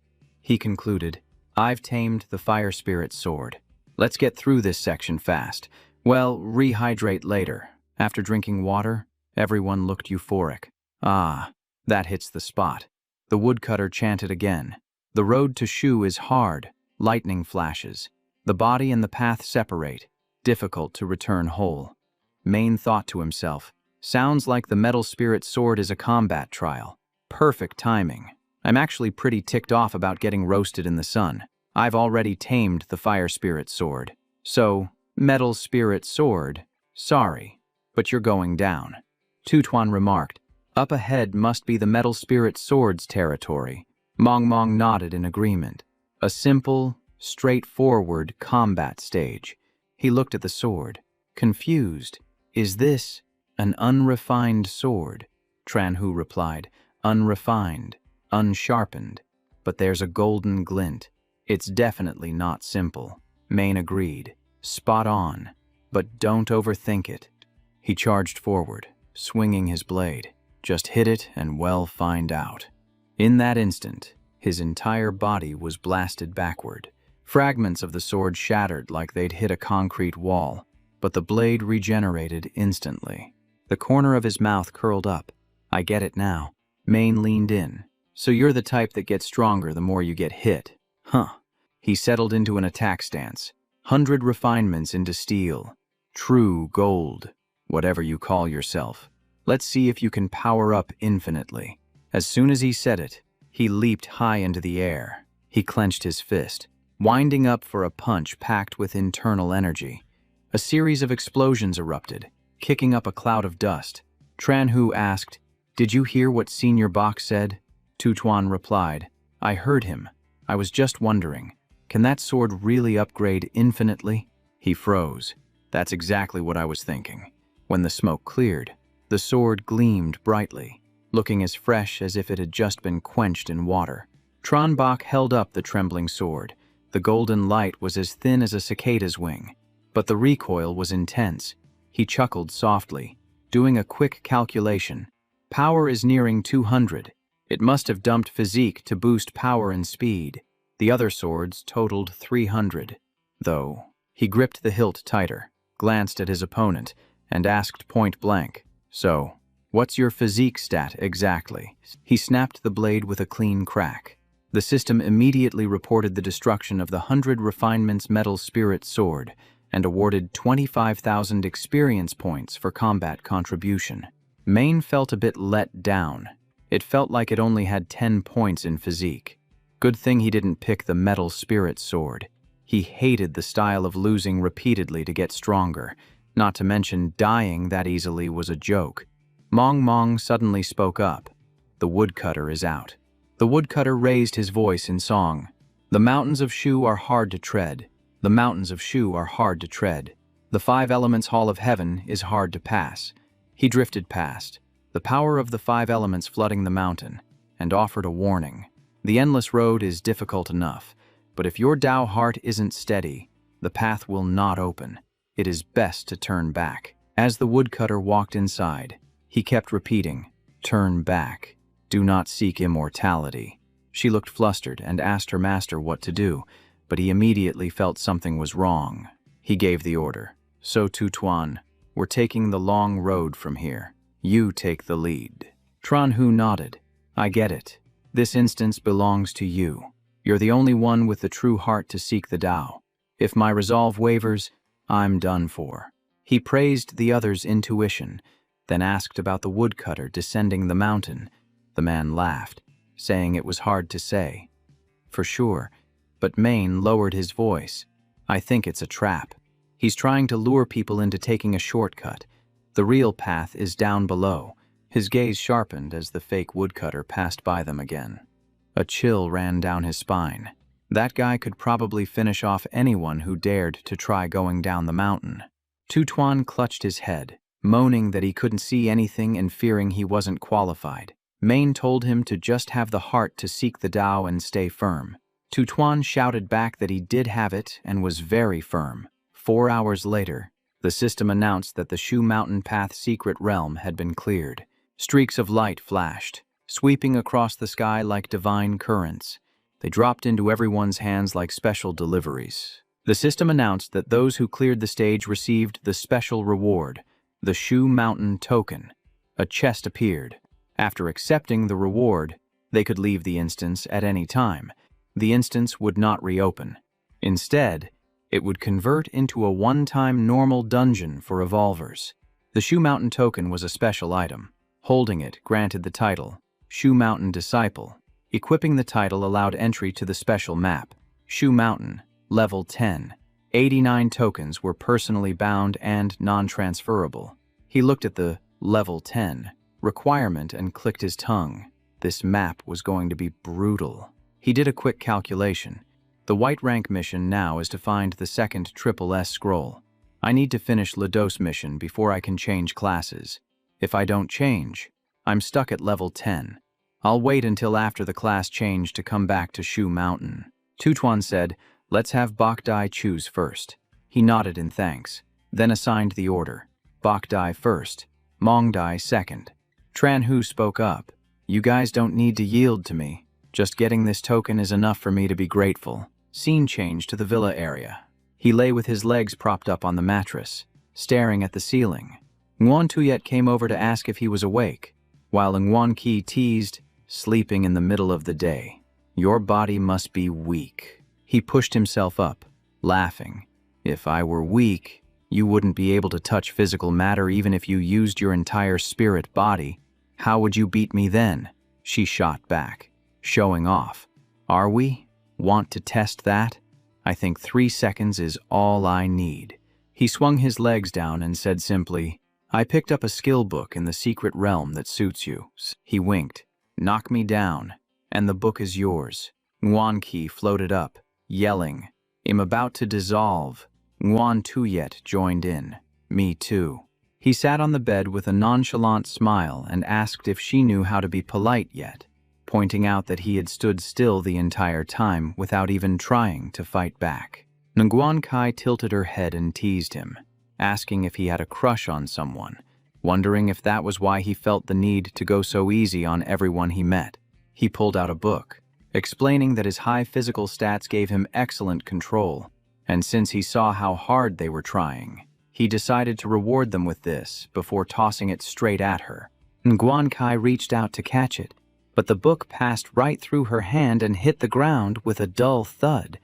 He concluded, "I've tamed the fire spirit's sword. Let's get through this section fast. Well, rehydrate later." After drinking water, everyone looked euphoric. "Ah, that hits the spot." The woodcutter chanted again. "The road to Shu is hard, lightning flashes. The body and the path separate, difficult to return whole." Maine thought to himself, "Sounds like the metal spirit's sword is a combat trial. Perfect timing. I'm actually pretty ticked off about getting roasted in the sun. I've already tamed the fire spirit's sword. So, metal spirit sword, sorry, but you're going down." Tutuan remarked, "Up ahead must be the metal spirit sword's territory." Mong nodded in agreement. A simple, straightforward combat stage. He looked at the sword, confused. "Is this an unrefined sword?" Tranhu replied, "Unrefined, unsharpened, but there's a golden glint. It's definitely not simple." Maine agreed. "Spot on, but don't overthink it." He charged forward, swinging his blade. Just hit it and well find out. In that instant, his entire body was blasted backward. Fragments of the sword shattered like they'd hit a concrete wall, but the blade regenerated instantly. The corner of his mouth curled up. "I get it now." Maine leaned in. "So you're the type that gets stronger the more you get hit." Huh. He settled into an attack stance. 100 refinements into steel. True gold, whatever you call yourself. Let's see if you can power up infinitely. As soon as he said it, he leaped high into the air. He clenched his fist, winding up for a punch packed with internal energy. A series of explosions erupted, kicking up a cloud of dust. Tranhu asked, "Did you hear what Senior Bach said?" Tutuan replied, "I heard him. I was just wondering, can that sword really upgrade infinitely?" He froze. "That's exactly what I was thinking." When the smoke cleared, the sword gleamed brightly, looking as fresh as if it had just been quenched in water. Tranbach held up the trembling sword. The golden light was as thin as a cicada's wing, but the recoil was intense. He chuckled softly, doing a quick calculation. Power is nearing 200. It must have dumped physique to boost power and speed. The other swords totaled 300. Though, he gripped the hilt tighter, glanced at his opponent, and asked point blank, "So, what's your physique stat exactly?" He snapped the blade with a clean crack. The system immediately reported the destruction of the 100 refinements metal spirit sword and awarded 25,000 experience points for combat contribution. Maine felt a bit let down. It felt like it only had 10 points in physique. Good thing he didn't pick the metal spirit sword. He hated the style of losing repeatedly to get stronger, not to mention dying that easily was a joke. Mong suddenly spoke up. "The woodcutter is out." The woodcutter raised his voice in song. "The mountains of Shu are hard to tread. The mountains of Shu are hard to tread. The 5 elements hall of heaven is hard to pass." He drifted past, the power of the 5 elements flooding the mountain, and offered a warning. "The endless road is difficult enough, but if your Tao heart isn't steady, the path will not open. It is best to turn back." As the woodcutter walked inside, he kept repeating, "Turn back. Do not seek immortality." She looked flustered and asked her master what to do, but he immediately felt something was wrong. He gave the order. "So Tutuan, we're taking the long road from here. You take the lead." Tranhu nodded. "I get it. This instance belongs to you. You're the only one with the true heart to seek the Tao. If my resolve wavers, I'm done for." He praised the other's intuition, then asked about the woodcutter descending the mountain. The man laughed, saying it was hard to say. "For sure," but Maine lowered his voice. "I think it's a trap. He's trying to lure people into taking a shortcut. The real path is down below." His gaze sharpened as the fake woodcutter passed by them again. A chill ran down his spine. That guy could probably finish off anyone who dared to try going down the mountain. Tutuan clutched his head, moaning that he couldn't see anything and fearing he wasn't qualified. Maine told him to just have the heart to seek the Tao and stay firm. Tutuan shouted back that he did have it and was very firm. 4 hours later, the system announced that the Shu Mountain Path secret realm had been cleared. Streaks of light flashed, sweeping across the sky like divine currents. They dropped into everyone's hands like special deliveries. The system announced that those who cleared the stage received the special reward, the Shu Mountain Token. A chest appeared. After accepting the reward, they could leave the instance at any time. The instance would not reopen. Instead, it would convert into a one-time normal dungeon for evolvers. The Shu Mountain Token was a special item. Holding it granted the title, Shu Mountain Disciple. Equipping the title allowed entry to the special map, Shu Mountain, Level 10. 89 tokens were personally bound and non-transferable. He looked at the Level 10 requirement and clicked his tongue. This map was going to be brutal. He did a quick calculation. The white rank mission now is to find the second SSS scroll. I need to finish Lados mission before I can change classes. If I don't change, I'm stuck at level 10. I'll wait until after the class change to come back to Shu Mountain. Tutuan said, let's have Bokdai choose first. He nodded in thanks, then assigned the order. Bokdai first, Mongdai second. Tranhu spoke up. You guys don't need to yield to me. Just getting this token is enough for me to be grateful. Scene change to the villa area. He lay with his legs propped up on the mattress, staring at the ceiling. Nguyen Tuyet came over to ask if he was awake, while Nguyen Ki teased, sleeping in the middle of the day. Your body must be weak. He pushed himself up, laughing. If I were weak, you wouldn't be able to touch physical matter even if you used your entire spirit body. How would you beat me then? She shot back, showing off. Are we? Want to test that? I think 3 seconds is all I need. He swung his legs down and said simply, I picked up a skill book in the secret realm that suits you. He winked. Knock me down, and the book is yours. Nguyen Ki floated up, yelling, I'm about to dissolve. Nguyen Tuyet joined in. Me too. He sat on the bed with a nonchalant smile and asked if she knew how to be polite yet, pointing out that he had stood still the entire time without even trying to fight back. Nguyen Kai tilted her head and teased him, asking if he had a crush on someone, wondering if that was why he felt the need to go so easy on everyone he met. He pulled out a book, explaining that his high physical stats gave him excellent control, and since he saw how hard they were trying, he decided to reward them with this before tossing it straight at her. Nguyen Kai reached out to catch it, but the book passed right through her hand and hit the ground with a dull thud.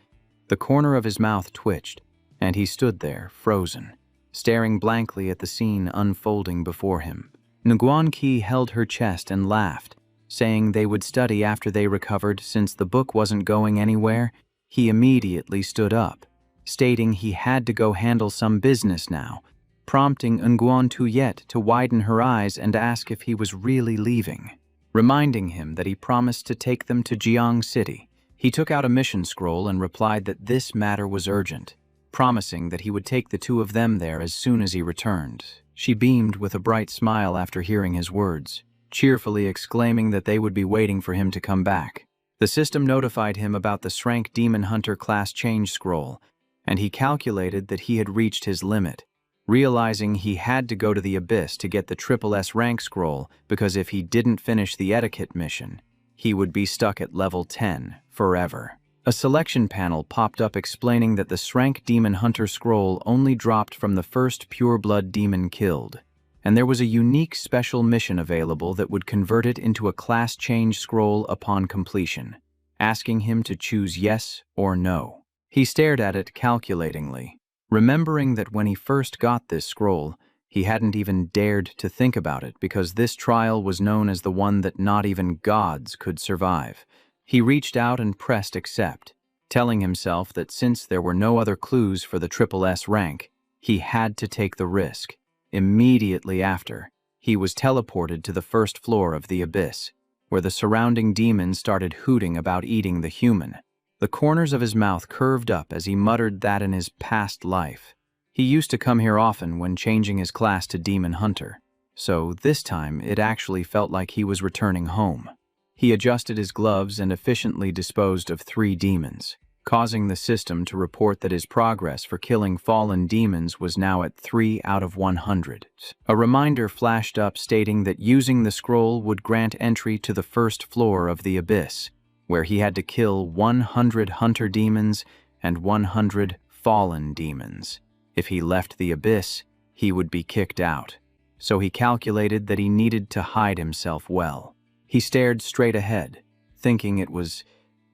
The corner of his mouth twitched, and he stood there, frozen, staring blankly at the scene unfolding before him. Nguyen Ki held her chest and laughed, saying they would study after they recovered since the book wasn't going anywhere. He immediately stood up, stating he had to go handle some business now, prompting Nguyen Tuyet to widen her eyes and ask if he was really leaving. Reminding him that he promised to take them to Jiang City, he took out a mission scroll and replied that this matter was urgent, promising that he would take the two of them there as soon as he returned. She beamed with a bright smile after hearing his words, cheerfully exclaiming that they would be waiting for him to come back. The system notified him about the SSS-Rank Demon Hunter class change scroll, and he calculated that he had reached his limit, realizing he had to go to the Abyss to get the SSS rank scroll because if he didn't finish the etiquette mission, he would be stuck at level 10 forever. A selection panel popped up explaining that the SSS-Rank Demon Hunter scroll only dropped from the first pure-blood demon killed, and there was a unique special mission available that would convert it into a class change scroll upon completion, asking him to choose yes or no. He stared at it calculatingly, remembering that when he first got this scroll, he hadn't even dared to think about it because this trial was known as the one that not even gods could survive. He reached out and pressed accept, telling himself that since there were no other clues for the SSS rank, he had to take the risk. Immediately after, he was teleported to the first floor of the Abyss, where the surrounding demons started hooting about eating the human. The corners of his mouth curved up as he muttered that in his past life. He used to come here often when changing his class to Demon Hunter, so this time it actually felt like he was returning home. He adjusted his gloves and efficiently disposed of 3 demons. causing the system to report that his progress for killing fallen demons was now at 3 out of 100. A reminder flashed up stating that using the scroll would grant entry to the first floor of the abyss, where he had to kill 100 hunter demons and 100 fallen demons. If he left the abyss, he would be kicked out. So he calculated that he needed to hide himself well. He stared straight ahead, thinking it was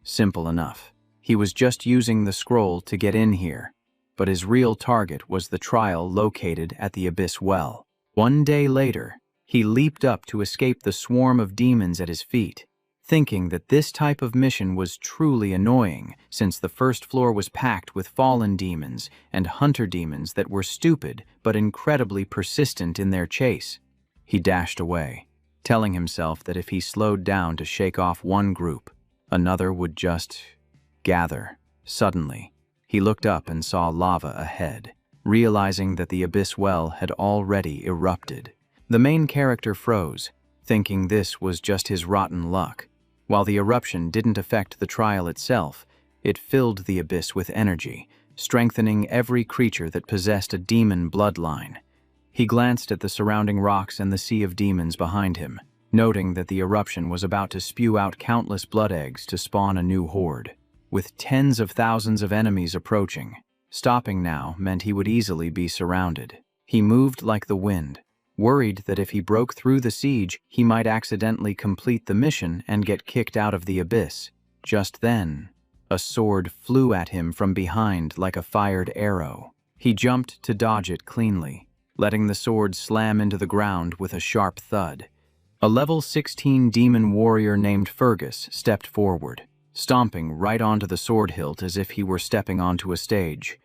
simple enough. He was just using the scroll to get in here, but his real target was the trial located at the abyss well. 1 day later, he leaped up to escape the swarm of demons at his feet, thinking that this type of mission was truly annoying since the first floor was packed with fallen demons and hunter demons that were stupid but incredibly persistent in their chase. He dashed away, telling himself that if he slowed down to shake off one group, another would just gather. Suddenly, he looked up and saw lava ahead, realizing that the abyss well had already erupted. The main character froze, thinking this was just his rotten luck. While the eruption didn't affect the trial itself, it filled the abyss with energy, strengthening every creature that possessed a demon bloodline. He glanced at the surrounding rocks and the sea of demons behind him, noting that the eruption was about to spew out countless blood eggs to spawn a new horde. With tens of thousands of enemies approaching, stopping now meant he would easily be surrounded. He moved like the wind, worried that if he broke through the siege, he might accidentally complete the mission and get kicked out of the abyss. Just then, a sword flew at him from behind like a fired arrow. He jumped to dodge it cleanly, letting the sword slam into the ground with a sharp thud. A level 16 demon warrior named Fergus stepped forward, stomping right onto the sword hilt as if he were stepping onto a stage.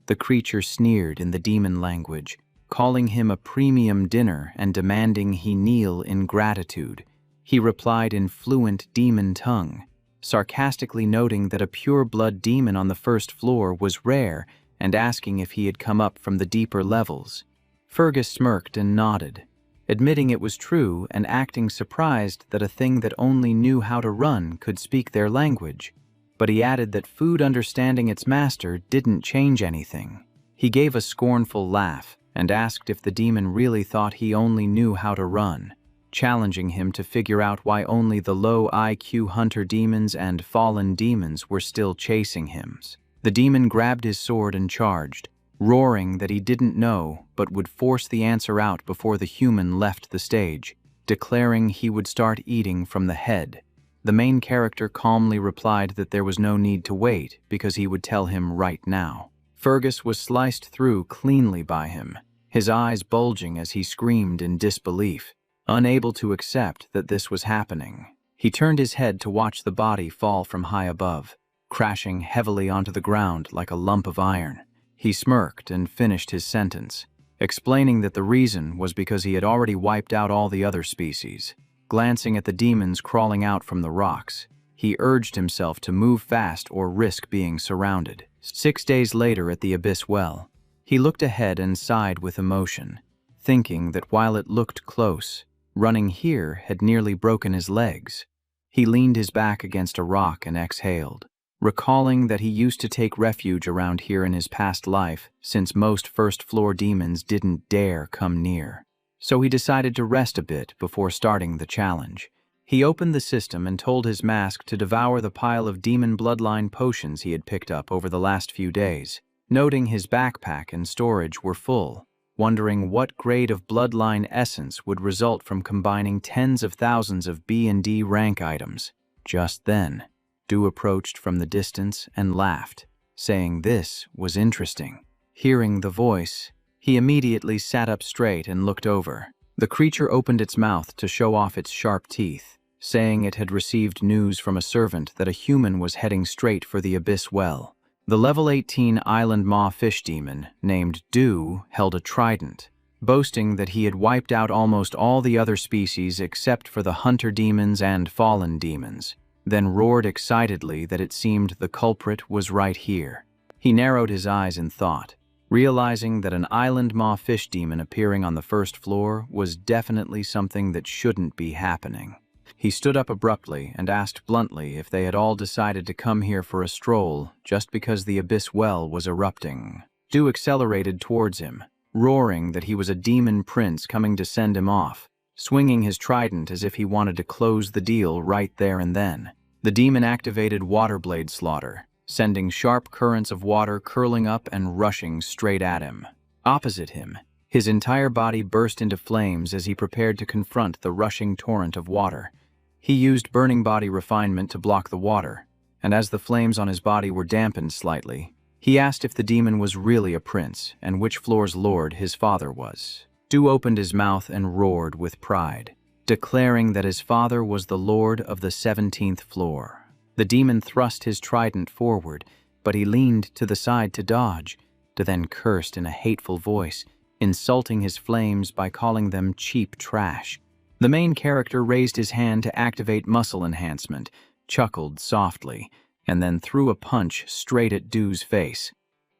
The creature sneered in the demon language, calling him a premium dinner and demanding he kneel in gratitude. He replied in fluent demon tongue, sarcastically noting that a pure-blood demon on the first floor was rare and asking if he had come up from the deeper levels. Fergus smirked and nodded, admitting it was true and acting surprised that a thing that only knew how to run could speak their language. But he added that food understanding its master didn't change anything. He gave a scornful laugh and asked if the demon really thought he only knew how to run, challenging him to figure out why only the low IQ hunter demons and fallen demons were still chasing him. The demon grabbed his sword and charged, roaring that he didn't know but would force the answer out before the human left the stage, declaring he would start eating from the head. The main character calmly replied that there was no need to wait because he would tell him right now. Fergus was sliced through cleanly by him, his eyes bulging as he screamed in disbelief, unable to accept that this was happening. He turned his head to watch the body fall from high above, crashing heavily onto the ground like a lump of iron. He smirked and finished his sentence, explaining that the reason was because he had already wiped out all the other species. Glancing at the demons crawling out from the rocks, he urged himself to move fast or risk being surrounded. 6 days later at the abyss well, he looked ahead and sighed with emotion, thinking that while it looked close, running here had nearly broken his legs. He leaned his back against a rock and exhaled, recalling that he used to take refuge around here in his past life since most first-floor demons didn't dare come near. So he decided to rest a bit before starting the challenge. He opened the system and told his mask to devour the pile of demon bloodline potions he had picked up over the last few days, noting his backpack and storage were full, wondering what grade of bloodline essence would result from combining tens of thousands of B and D rank items. Just then, Du approached from the distance and laughed, saying this was interesting. Hearing the voice, he immediately sat up straight and looked over. The creature opened its mouth to show off its sharp teeth, saying it had received news from a servant that a human was heading straight for the abyss well. The level 18 island maw fish demon, named Du, held a trident, boasting that he had wiped out almost all the other species except for the hunter demons and fallen demons, then roared excitedly that it seemed the culprit was right here. He narrowed his eyes in thought, realizing that an island maw fish demon appearing on the first floor was definitely something that shouldn't be happening. He stood up abruptly and asked bluntly if they had all decided to come here for a stroll just because the abyss well was erupting. Du accelerated towards him, roaring that he was a demon prince coming to send him off, swinging his trident as if he wanted to close the deal right there and then. The demon activated water blade slaughter, sending sharp currents of water curling up and rushing straight at him. Opposite him, his entire body burst into flames as he prepared to confront the rushing torrent of water. He used burning body refinement to block the water, and as the flames on his body were dampened slightly, he asked if the demon was really a prince and which floor's lord his father was. Du opened his mouth and roared with pride, declaring that his father was the lord of the 17th floor. The demon thrust his trident forward, but he leaned to the side to dodge, to then cursed in a hateful voice, insulting his flames by calling them cheap trash. The main character raised his hand to activate muscle enhancement, chuckled softly, and then threw a punch straight at Du's face.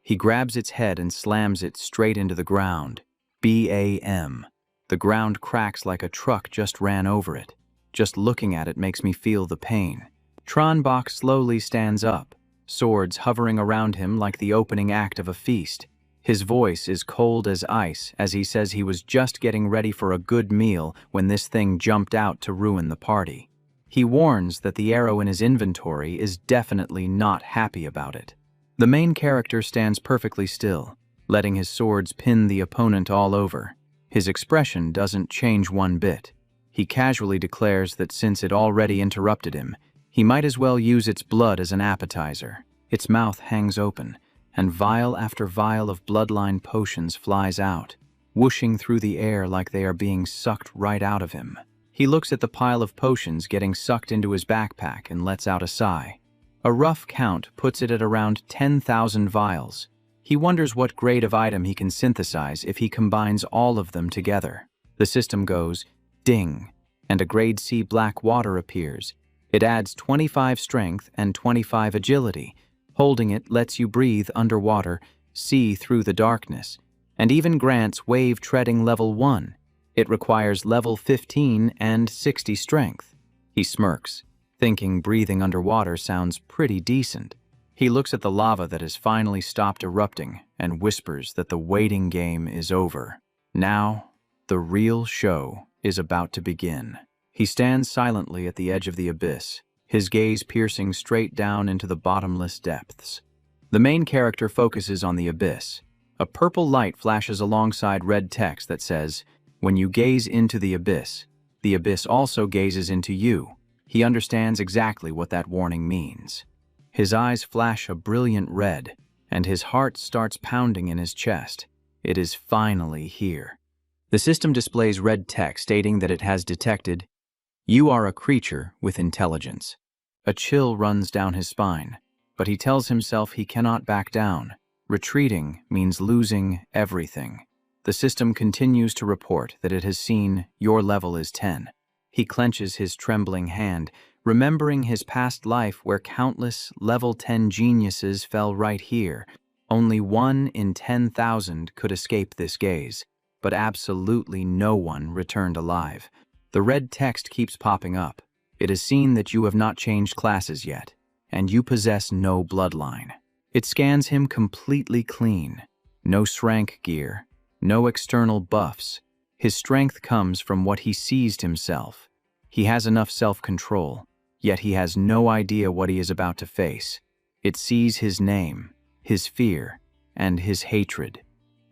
He grabs its head and slams it straight into the ground. BAM. The ground cracks like a truck just ran over it. Just looking at it makes me feel the pain. Tronbach slowly stands up, swords hovering around him like the opening act of a feast. His voice is cold as ice as he says he was just getting ready for a good meal when this thing jumped out to ruin the party. He warns that the arrow in his inventory is definitely not happy about it. The main character stands perfectly still, letting his swords pin the opponent all over. His expression doesn't change one bit. He casually declares that since it already interrupted him, he might as well use its blood as an appetizer. Its mouth hangs open, and vial after vial of bloodline potions flies out, whooshing through the air like they are being sucked right out of him. He looks at the pile of potions getting sucked into his backpack and lets out a sigh. A rough count puts it at around 10,000 vials. He wonders what grade of item he can synthesize if he combines all of them together. The system goes ding, and a grade C black water appears. It adds 25 strength and 25 agility. Holding it lets you breathe underwater, see through the darkness, and even grants wave treading level 1. It requires level 15 and 60 strength. He smirks, thinking breathing underwater sounds pretty decent. He looks at the lava that has finally stopped erupting and whispers that the waiting game is over. Now, the real show is about to begin. He stands silently at the edge of the abyss, his gaze piercing straight down into the bottomless depths. The main character focuses on the abyss. A purple light flashes alongside red text that says, "When you gaze into the abyss also gazes into you." He understands exactly what that warning means. His eyes flash a brilliant red, and his heart starts pounding in his chest. It is finally here. The system displays red text stating that it has detected, "You are a creature with intelligence." A chill runs down his spine, but he tells himself he cannot back down. Retreating means losing everything. The system continues to report that it has seen your level is 10. He clenches his trembling hand, remembering his past life where countless level 10 geniuses fell right here. Only 1 in 10,000 could escape this gaze, but absolutely no one returned alive. The red text keeps popping up. It is seen that you have not changed classes yet, and you possess no bloodline. It scans him completely clean. No SSS-Rank gear, no external buffs. His strength comes from what he seized himself. He has enough self-control, yet he has no idea what he is about to face. It sees his name, his fear, and his hatred,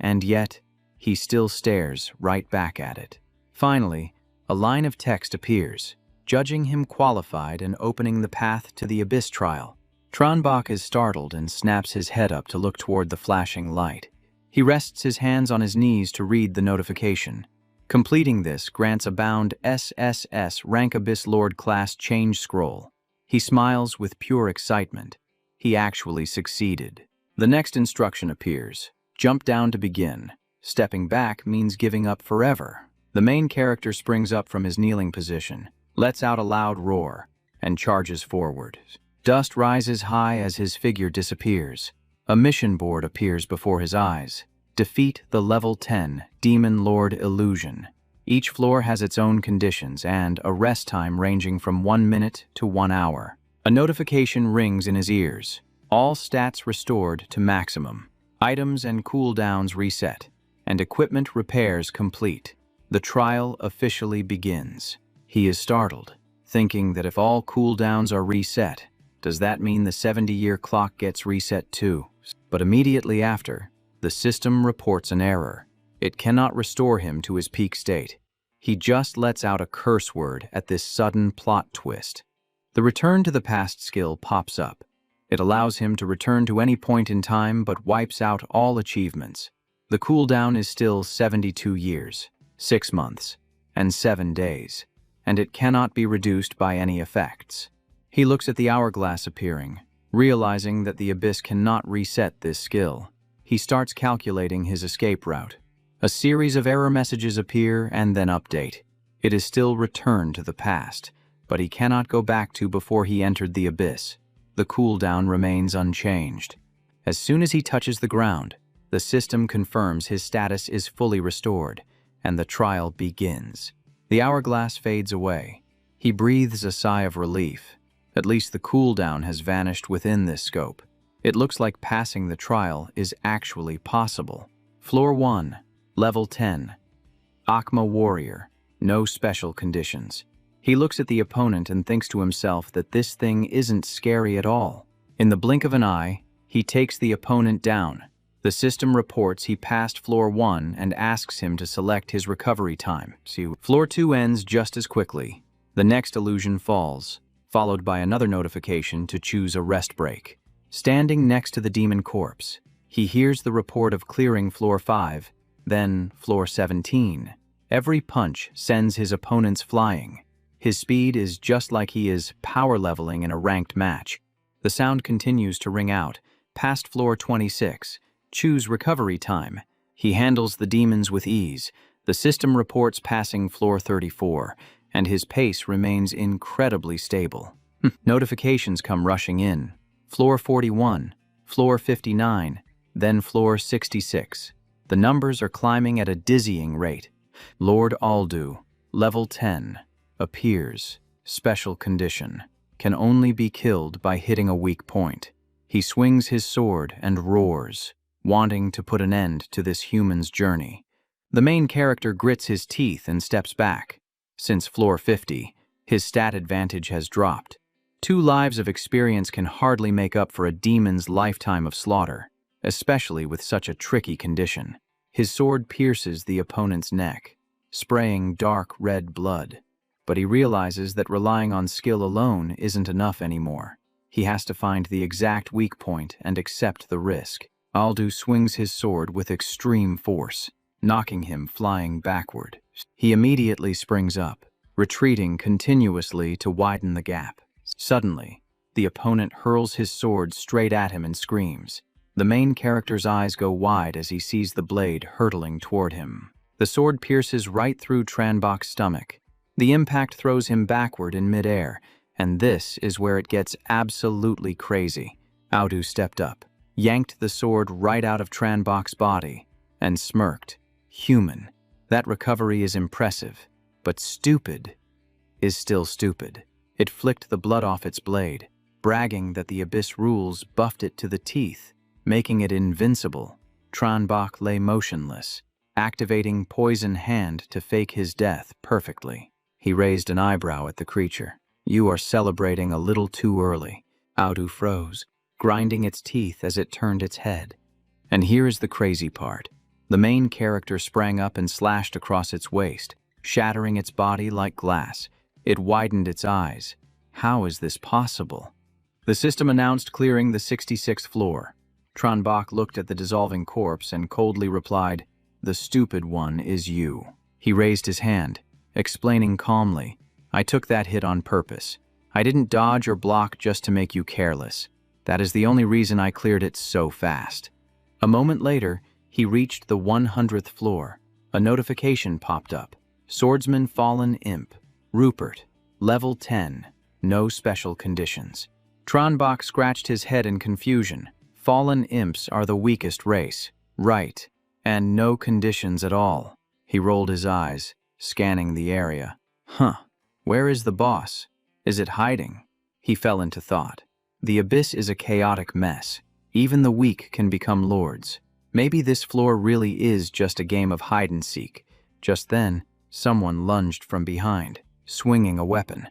and yet he still stares right back at it. Finally, a line of text appears, judging him qualified and opening the path to the Abyss trial. Tronbach is startled and snaps his head up to look toward the flashing light. He rests his hands on his knees to read the notification. Completing this grants a bound SSS-Rank Abyss Lord class change scroll. He smiles with pure excitement. He actually succeeded. The next instruction appears. Jump down to begin. Stepping back means giving up forever. The main character springs up from his kneeling position, lets out a loud roar, and charges forward. Dust rises high as his figure disappears. A mission board appears before his eyes. Defeat the level 10 Demon Lord Illusion. Each floor has its own conditions and a rest time ranging from 1 minute to 1 hour. A notification rings in his ears. All stats restored to maximum. Items and cooldowns reset. And equipment repairs complete. The trial officially begins. He is startled, thinking that if all cooldowns are reset, does that mean the 70-year clock gets reset too? But immediately after, the system reports an error. It cannot restore him to his peak state. He just lets out a curse word at this sudden plot twist. The Return to the Past skill pops up. It allows him to return to any point in time but wipes out all achievements. The cooldown is still 72 years, 6 months, and 7 days, and it cannot be reduced by any effects. He looks at the hourglass appearing, realizing that the Abyss cannot reset this skill. He starts calculating his escape route. A series of error messages appear and then update. It is still Return to the Past, but he cannot go back to before he entered the Abyss. The cooldown remains unchanged. As soon as he touches the ground, the system confirms his status is fully restored, and the trial begins. The hourglass fades away. He breathes a sigh of relief. At least the cooldown has vanished within this scope. It looks like passing the trial is actually possible. Floor 1, Level 10. Akma Warrior. No special conditions. He looks at the opponent and thinks to himself that this thing isn't scary at all. In the blink of an eye, he takes the opponent down. The system reports he passed Floor 1 and asks him to select his recovery time. Floor 2 ends just as quickly. The next illusion falls, followed by another notification to choose a rest break. Standing next to the demon corpse, he hears the report of clearing Floor 5, then Floor 17. Every punch sends his opponents flying. His speed is just like he is power leveling in a ranked match. The sound continues to ring out, past Floor 26. Choose recovery time. He handles the demons with ease. The system reports passing Floor 34, and his pace remains incredibly stable. Notifications come rushing in. Floor 41, Floor 59, then Floor 66. The numbers are climbing at a dizzying rate. Lord Aldu, Level 10, appears. Special condition. Can only be killed by hitting a weak point. He swings his sword and roars, wanting to put an end to this human's journey. The main character grits his teeth and steps back. Since Floor 50, his stat advantage has dropped. 2 lives of experience can hardly make up for a demon's lifetime of slaughter, especially with such a tricky condition. His sword pierces the opponent's neck, spraying dark red blood. But he realizes that relying on skill alone isn't enough anymore. He has to find the exact weak point and accept the risk. Aldu swings his sword with extreme force, knocking him flying backward. He immediately springs up, retreating continuously to widen the gap. Suddenly, the opponent hurls his sword straight at him and screams. The main character's eyes go wide as he sees the blade hurtling toward him. The sword pierces right through Tranbok's stomach. The impact throws him backward in midair, and this is where it gets absolutely crazy. Aldu stepped up, yanked the sword right out of Tranbok's body, and smirked. Human. That recovery is impressive, but stupid is still stupid. It flicked the blood off its blade, bragging that the Abyss rules buffed it to the teeth, making it invincible. Tranbok lay motionless, activating Poison Hand to fake his death perfectly. He raised an eyebrow at the creature. You are celebrating a little too early. Aldu froze, grinding its teeth as it turned its head. And here is the crazy part. The main character sprang up and slashed across its waist, shattering its body like glass. It widened its eyes. How is this possible? The system announced clearing the 66th floor. Tranbok looked at the dissolving corpse and coldly replied, "The stupid one is you." He raised his hand, explaining calmly, "I took that hit on purpose. I didn't dodge or block just to make you careless. That is the only reason I cleared it so fast." A moment later, he reached the 100th floor. A notification popped up. Swordsman Fallen Imp. Rupert. Level 10. No special conditions. Tranbok scratched his head in confusion. Fallen Imps are the weakest race. Right. And no conditions at all. He rolled his eyes, scanning the area. Huh, where is the boss? Is it hiding? He fell into thought. The abyss is a chaotic mess. Even the weak can become lords. Maybe this floor really is just a game of hide-and-seek. Just then, someone lunged from behind, swinging a weapon.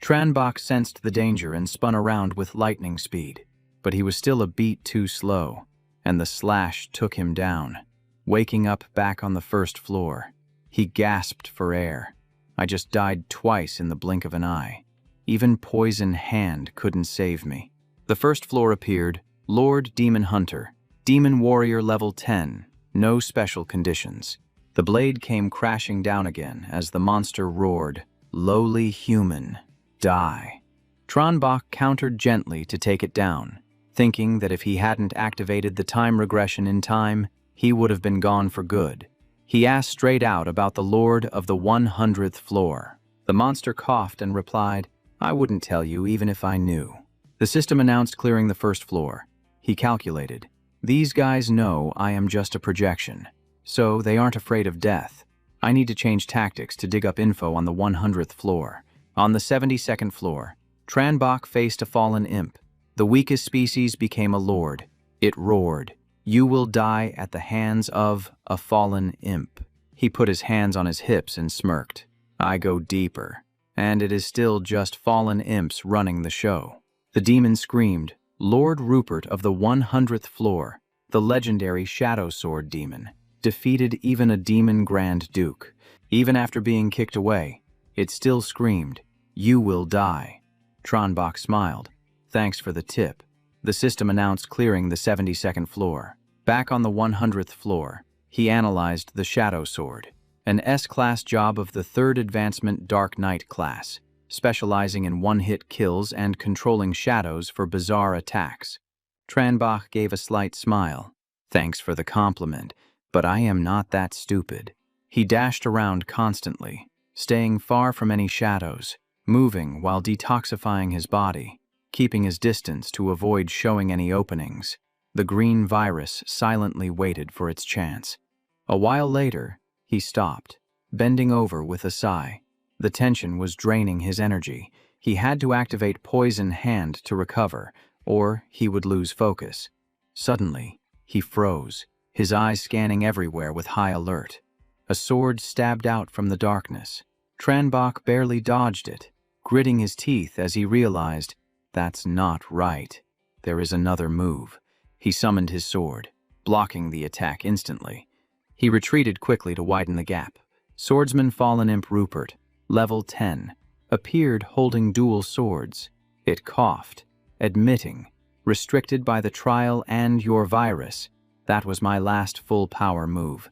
Tranbach sensed the danger and spun around with lightning speed. But he was still a beat too slow, and the slash took him down, waking up back on the first floor. He gasped for air. I just died twice in the blink of an eye. Even Poison Hand couldn't save me. The first floor appeared, Lord Demon Hunter, Demon Warrior level 10, no special conditions. The blade came crashing down again as the monster roared, "Lowly human, die." Tranbach countered gently to take it down, thinking that if he hadn't activated the time regression in time, he would have been gone for good. He asked straight out about the Lord of the 100th floor. The monster coughed and replied, "I wouldn't tell you even if I knew." The system announced clearing the first floor. He calculated, "These guys know I am just a projection, so they aren't afraid of death. I need to change tactics to dig up info on the 100th floor." On the 72nd floor, Tranbach faced a fallen imp. The weakest species became a lord. It roared, "You will die at the hands of a fallen imp." He put his hands on his hips and smirked. "I go deeper, and it is still just fallen imps running the show." The demon screamed, "Lord Rupert of the 100th floor, the legendary Shadow Sword demon, defeated even a demon Grand Duke. Even after being kicked away, it still screamed, 'You will die.'" Tranbach smiled. "Thanks for the tip." The system announced clearing the 72nd floor. Back on the 100th floor, he analyzed the Shadow Sword, an S-class job of the 3rd Advancement Dark Knight class, specializing in one-hit kills and controlling shadows for bizarre attacks. Tranbach gave a slight smile. "Thanks for the compliment, but I am not that stupid." He dashed around constantly, staying far from any shadows, moving while detoxifying his body, keeping his distance to avoid showing any openings. The green virus silently waited for its chance. A while later, he stopped, bending over with a sigh. The tension was draining his energy. He had to activate Poison Hand to recover, or he would lose focus. Suddenly, he froze, his eyes scanning everywhere with high alert. A sword stabbed out from the darkness. Tranbach barely dodged it, gritting his teeth as he realized, "That's not right. There is another move." He summoned his sword, blocking the attack instantly. He retreated quickly to widen the gap. Swordsman Fallen Imp Rupert, level 10, appeared holding dual swords. It coughed, admitting, "Restricted by the trial and your virus. That was my last full power move."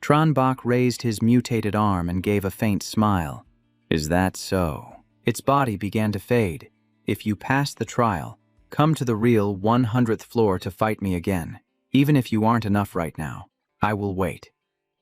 Tranbach raised his mutated arm and gave a faint smile. "Is that so?" Its body began to fade. "If you pass the trial, come to the real 100th floor to fight me again. Even if you aren't enough right now, I will wait."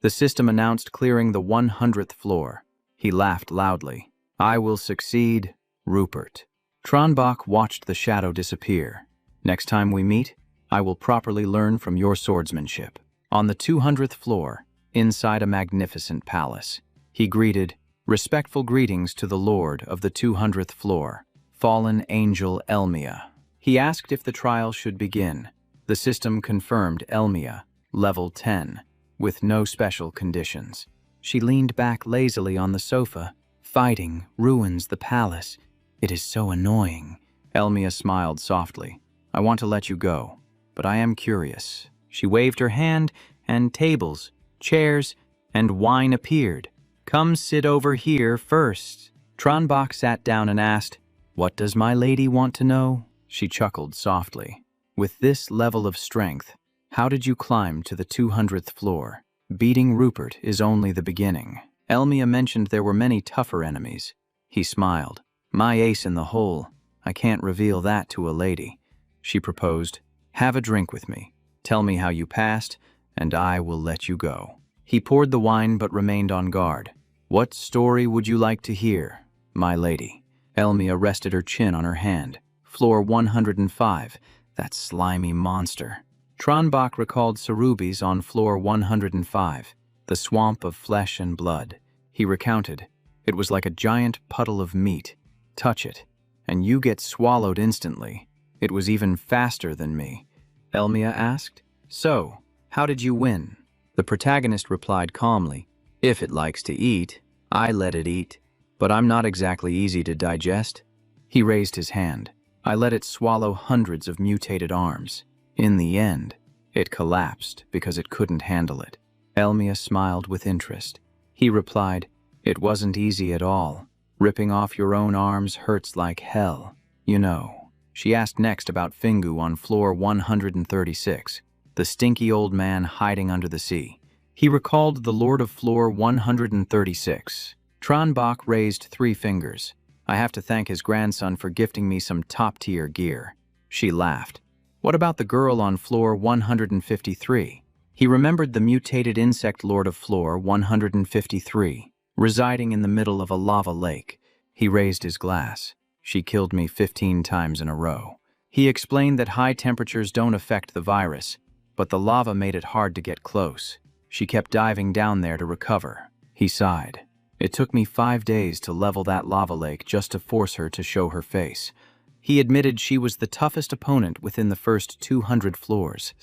The system announced clearing the 100th floor. He laughed loudly. "I will succeed, Rupert." Tranbach watched the shadow disappear. "Next time we meet, I will properly learn from your swordsmanship." On the 200th floor, inside a magnificent palace, he greeted, "Respectful greetings to the Lord of the 200th floor, Fallen Angel Elmia." He asked if the trial should begin. The system confirmed Elmia, level 10, with no special conditions. She leaned back lazily on the sofa. "Fighting ruins the palace. It is so annoying." Elmia smiled softly. "I want to let you go, but I am curious." She waved her hand, and tables, chairs, and wine appeared. "Come sit over here first." Tranbach sat down and asked, "What does my lady want to know?" She chuckled softly. "With this level of strength, how did you climb to the 200th floor? Beating Rupert is only the beginning." Elmia mentioned there were many tougher enemies. He smiled. "My ace in the hole. I can't reveal that to a lady." She proposed, "Have a drink with me. Tell me how you passed, and I will let you go." He poured the wine but remained on guard. "What story would you like to hear, my lady?" Elmia rested her chin on her hand. "Floor 105, that slimy monster." Tranbach recalled Sarubi's on floor 105, the swamp of flesh and blood. He recounted. It was like a giant puddle of meat. Touch it, and you get swallowed instantly. It was even faster than me. Elmia asked. So, how did you win? The protagonist replied calmly. If it likes to eat, I let it eat. But I'm not exactly easy to digest. He raised his hand. I let it swallow hundreds of mutated arms. In the end, it collapsed because it couldn't handle it. Elmia smiled with interest. He replied, It wasn't easy at all. Ripping off your own arms hurts like hell. You know. She asked next about Fingu on floor 136, the stinky old man hiding under the sea. He recalled the lord of floor 136. Tranbach raised 3 fingers. I have to thank his grandson for gifting me some top-tier gear. She laughed. What about the girl on floor 153? He remembered the mutated insect lord of floor 153, residing in the middle of a lava lake. He raised his glass. She killed me 15 times in a row. He explained that high temperatures don't affect the virus, but the lava made it hard to get close. She kept diving down there to recover. He sighed. It took me 5 days to level that lava lake just to force her to show her face. He admitted she was the toughest opponent within the first 200 floors.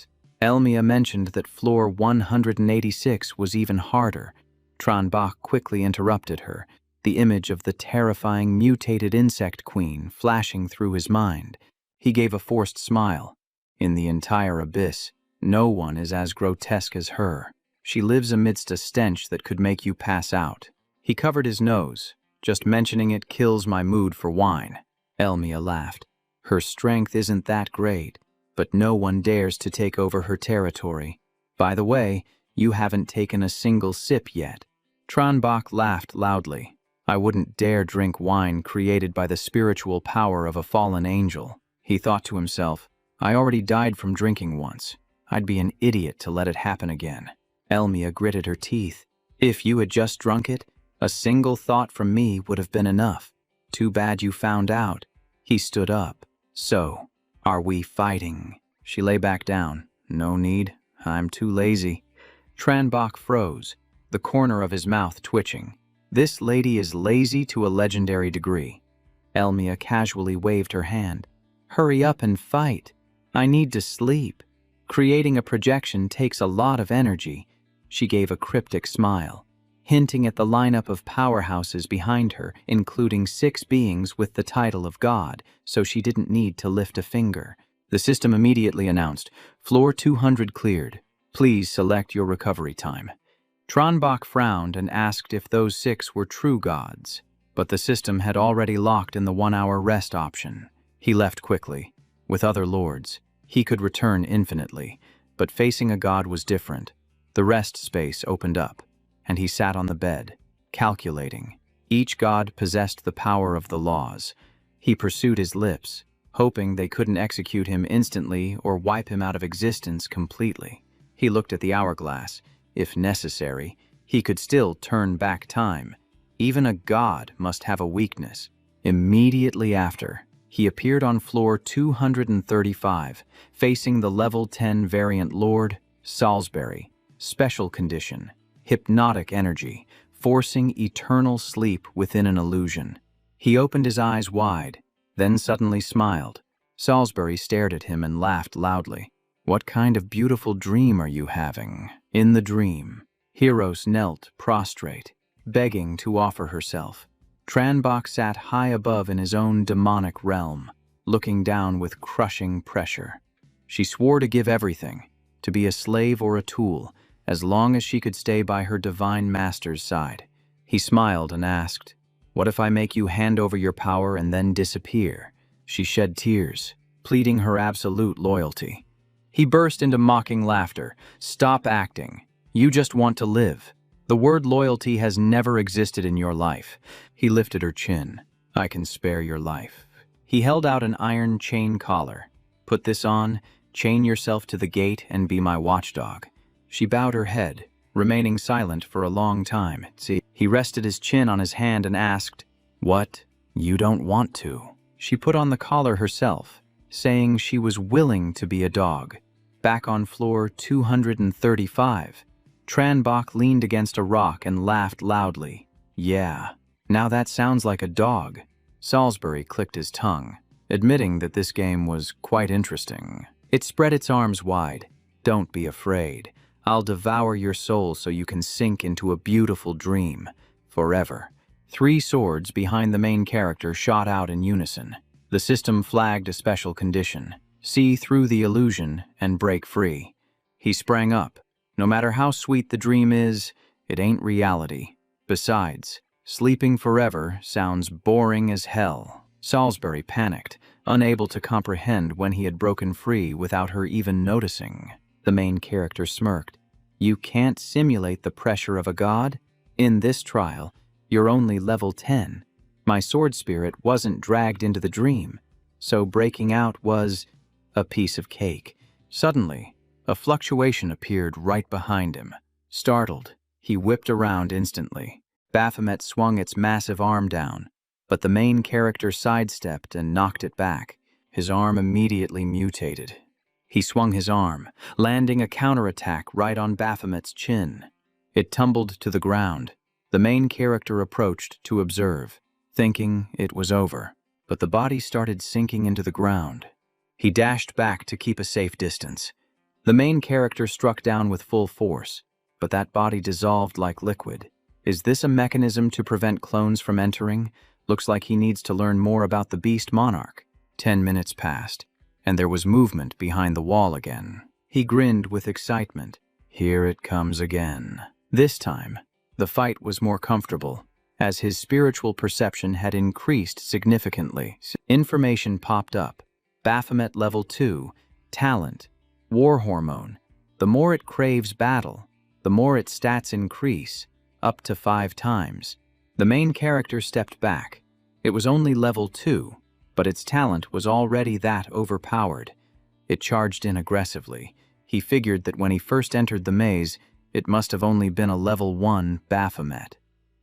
Elmia mentioned that floor 186 was even harder. Tranbach quickly interrupted her, the image of the terrifying mutated insect queen flashing through his mind. He gave a forced smile. In the entire abyss, no one is as grotesque as her. She lives amidst a stench that could make you pass out. He covered his nose. Just mentioning it kills my mood for wine. Elmia laughed. Her strength isn't that great, but no one dares to take over her territory. By the way, you haven't taken a single sip yet. Tranbach laughed loudly. I wouldn't dare drink wine created by the spiritual power of a fallen angel. He thought to himself, I already died from drinking once. I'd be an idiot to let it happen again. Elmia gritted her teeth. If you had just drunk it, a single thought from me would have been enough. Too bad you found out. He stood up. So, are we fighting? She lay back down. No need. I'm too lazy. Tranbach froze, the corner of his mouth twitching. This lady is lazy to a legendary degree. Elmia casually waved her hand. Hurry up and fight. I need to sleep. Creating a projection takes a lot of energy. She gave a cryptic smile, hinting at the lineup of powerhouses behind her, including 6 beings with the title of God, so she didn't need to lift a finger. The system immediately announced, Floor 200 cleared. Please select your recovery time. Tranbach frowned and asked if those 6 were true gods, but the system had already locked in the 1-hour rest option. He left quickly. With other lords, he could return infinitely, but facing a god was different. The rest space opened up, and he sat on the bed, calculating. Each god possessed the power of the laws. He pursued his lips, hoping they couldn't execute him instantly or wipe him out of existence completely. He looked at the hourglass. If necessary, he could still turn back time. Even a god must have a weakness. Immediately after, he appeared on floor 235, facing the level 10 variant lord, Salisbury. Special condition, hypnotic energy, forcing eternal sleep within an illusion. He opened his eyes wide, then suddenly smiled. Salisbury stared at him and laughed loudly. What kind of beautiful dream are you having? In the dream, Heros knelt prostrate, begging to offer herself. Tranbach sat high above in his own demonic realm, looking down with crushing pressure. She swore to give everything, to be a slave or a tool, as long as she could stay by her divine master's side. He smiled and asked, What if I make you hand over your power and then disappear? She shed tears, pleading her absolute loyalty. He burst into mocking laughter. Stop acting. You just want to live. The word loyalty has never existed in your life. He lifted her chin. I can spare your life. He held out an iron chain collar. Put this on, chain yourself to the gate, and be my watchdog. She bowed her head, remaining silent for a long time. He rested his chin on his hand and asked, What? You don't want to. She put on the collar herself, saying she was willing to be a dog. Back on floor 235, Tranbach leaned against a rock and laughed loudly. Yeah, now that sounds like a dog. Salisbury clicked his tongue, admitting that this game was quite interesting. It spread its arms wide. Don't be afraid. I'll devour your soul so you can sink into a beautiful dream. Forever. 3 swords behind the main character shot out in unison. The system flagged a special condition. See through the illusion and break free. He sprang up. No matter how sweet the dream is, it ain't reality. Besides, sleeping forever sounds boring as hell. Salisbury panicked, unable to comprehend when he had broken free without her even noticing. The main character smirked. You can't simulate the pressure of a god? In this trial, you're only level 10. My sword spirit wasn't dragged into the dream, so breaking out was a piece of cake. Suddenly, a fluctuation appeared right behind him. Startled, he whipped around instantly. Baphomet swung its massive arm down, but the main character sidestepped and knocked it back. His arm immediately mutated. He swung his arm, landing a counterattack right on Baphomet's chin. It tumbled to the ground. The main character approached to observe, thinking it was over, but the body started sinking into the ground. He dashed back to keep a safe distance. The main character struck down with full force, but that body dissolved like liquid. Is this a mechanism to prevent clones from entering? Looks like he needs to learn more about the beast monarch. 10 minutes passed, and there was movement behind the wall again. He grinned with excitement. Here it comes again. This time, the fight was more comfortable, as his spiritual perception had increased significantly. Information popped up. Baphomet level 2, talent, war hormone. The more it craves battle, the more its stats increase, up to 5 times. The main character stepped back. It was only level 2, but its talent was already that overpowered. It charged in aggressively. He figured that when he first entered the maze, it must have only been a level 1 Baphomet.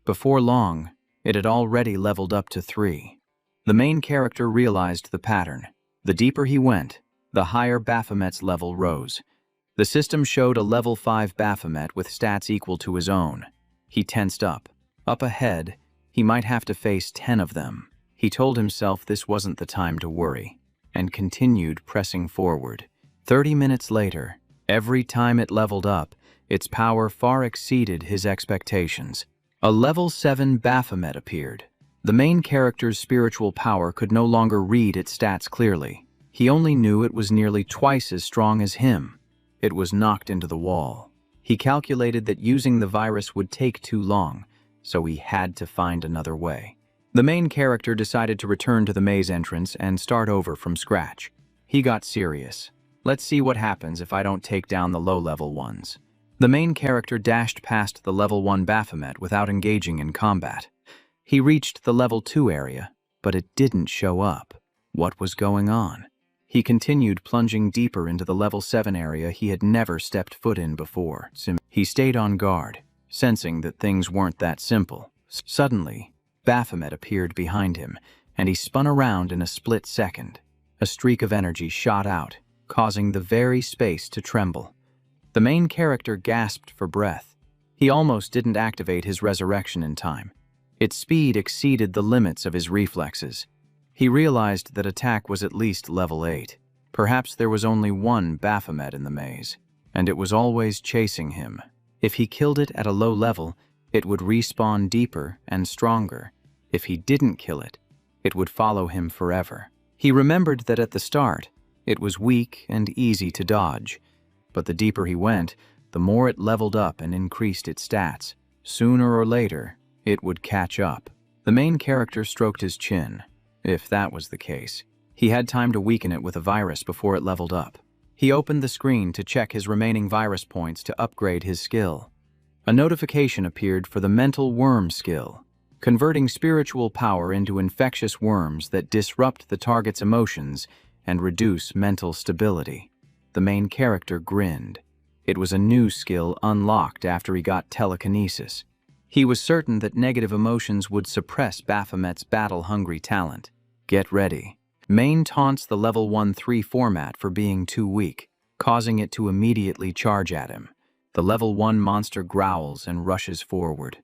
Before long, it had already leveled up to 3. The main character realized the pattern. The deeper he went, the higher Baphomet's level rose. The system showed a level 5 Baphomet with stats equal to his own. He tensed up. Up ahead, he might have to face 10 of them. He told himself this wasn't the time to worry, and continued pressing forward. 30 minutes later, every time it leveled up, its power far exceeded his expectations. A level 7 Baphomet appeared. The main character's spiritual power could no longer read its stats clearly. He only knew it was nearly twice as strong as him. It was knocked into the wall. He calculated that using the virus would take too long, so he had to find another way. The main character decided to return to the maze entrance and start over from scratch. He got serious. Let's see what happens if I don't take down the low-level ones. The main character dashed past the level 1 Baphomet without engaging in combat. He reached the level 2 area, but it didn't show up. What was going on? He continued plunging deeper into the level 7 area he had never stepped foot in before. He stayed on guard, sensing that things weren't that simple. Suddenly, Baphomet appeared behind him, and he spun around in a split second. A streak of energy shot out, causing the very space to tremble. The main character gasped for breath. He almost didn't activate his resurrection in time. Its speed exceeded the limits of his reflexes. He realized that attack was at least level 8. Perhaps there was only one Baphomet in the maze, and it was always chasing him. If he killed it at a low level, it would respawn deeper and stronger. If he didn't kill it, it would follow him forever. He remembered that at the start, it was weak and easy to dodge, but the deeper he went, the more it leveled up and increased its stats. Sooner or later, it would catch up. The main character stroked his chin. If that was the case, he had time to weaken it with a virus before it leveled up. He opened the screen to check his remaining virus points to upgrade his skill. A notification appeared for the Mental Worm skill, converting spiritual power into infectious worms that disrupt the target's emotions and reduce mental stability. The main character grinned. It was a new skill unlocked after he got telekinesis. He was certain that negative emotions would suppress Baphomet's battle-hungry talent. Get ready. Main taunts the level 1-3 format for being too weak, causing it to immediately charge at him. The level 1 monster growls and rushes forward.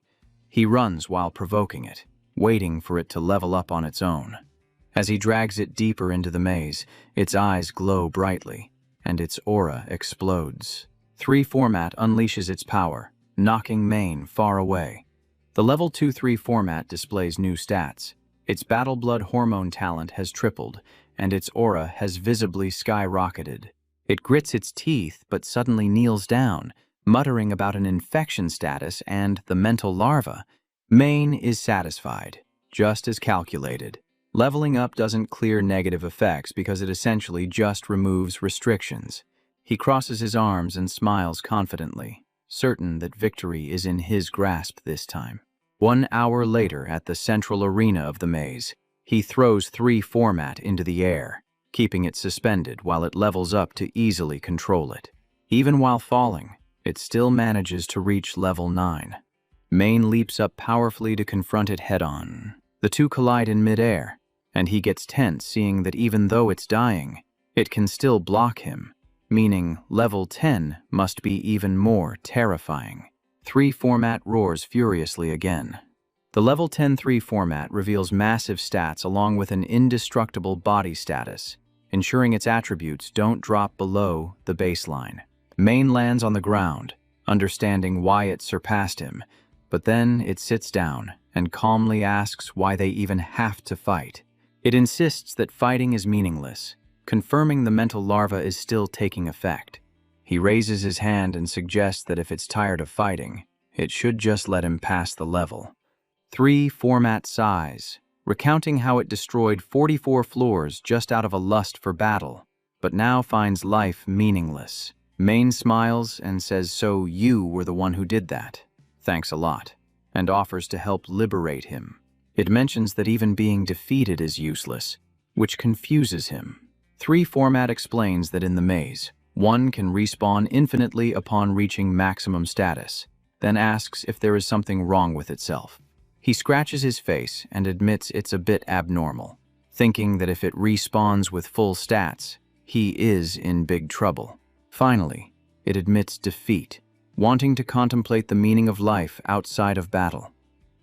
He runs while provoking it, waiting for it to level up on its own. As he drags it deeper into the maze, its eyes glow brightly, and its aura explodes. 3 format unleashes its power, knocking Main far away. The level 2-3 format displays new stats. Its battle blood hormone talent has tripled, and its aura has visibly skyrocketed. It grits its teeth but suddenly kneels down, muttering about an infection status and the mental larva. Main is satisfied, just as calculated. Leveling up doesn't clear negative effects because it essentially just removes restrictions. He crosses his arms and smiles confidently, certain that victory is in his grasp this time. 1 hour later, at the central arena of the maze, he throws 3 format into the air, keeping it suspended while it levels up to easily control it. Even while falling, it still manages to reach level 9. Main leaps up powerfully to confront it head-on. The two collide in mid-air, and he gets tense seeing that even though it's dying, it can still block him, meaning level 10 must be even more terrifying. 3 format roars furiously again. The level 10-3 format reveals massive stats along with an indestructible body status, ensuring its attributes don't drop below the baseline. Main lands on the ground, understanding why it surpassed him, but then it sits down and calmly asks why they even have to fight. It insists that fighting is meaningless, confirming the mental larva is still taking effect. He raises his hand and suggests that if it's tired of fighting, it should just let him pass the level. 3 format sighs, recounting how it destroyed 44 floors just out of a lust for battle, but now finds life meaningless. Main smiles and says, "So you were the one who did that. Thanks a lot," and offers to help liberate him. It mentions that even being defeated is useless, which confuses him. 3 format explains that in the maze, one can respawn infinitely upon reaching maximum status, then asks if there is something wrong with itself. He scratches his face and admits it's a bit abnormal, thinking that if it respawns with full stats, he is in big trouble. Finally, it admits defeat, wanting to contemplate the meaning of life outside of battle.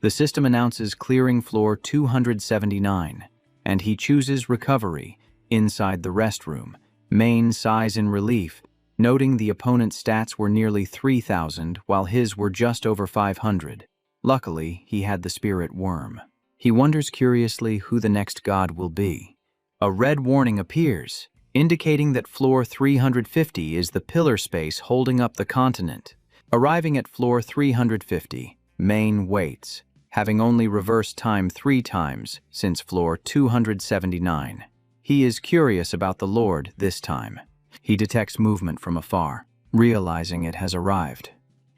The system announces clearing floor 279, and he chooses recovery inside the restroom. Main sighs in relief, noting the opponent's stats were nearly 3,000 while his were just over 500. Luckily, he had the spirit worm. He wonders curiously who the next god will be. A red warning appears, indicating that floor 350 is the pillar space holding up the continent. Arriving at floor 350, Main waits, having only reversed time 3 times since floor 279. He is curious about the Lord this time. He detects movement from afar, realizing it has arrived.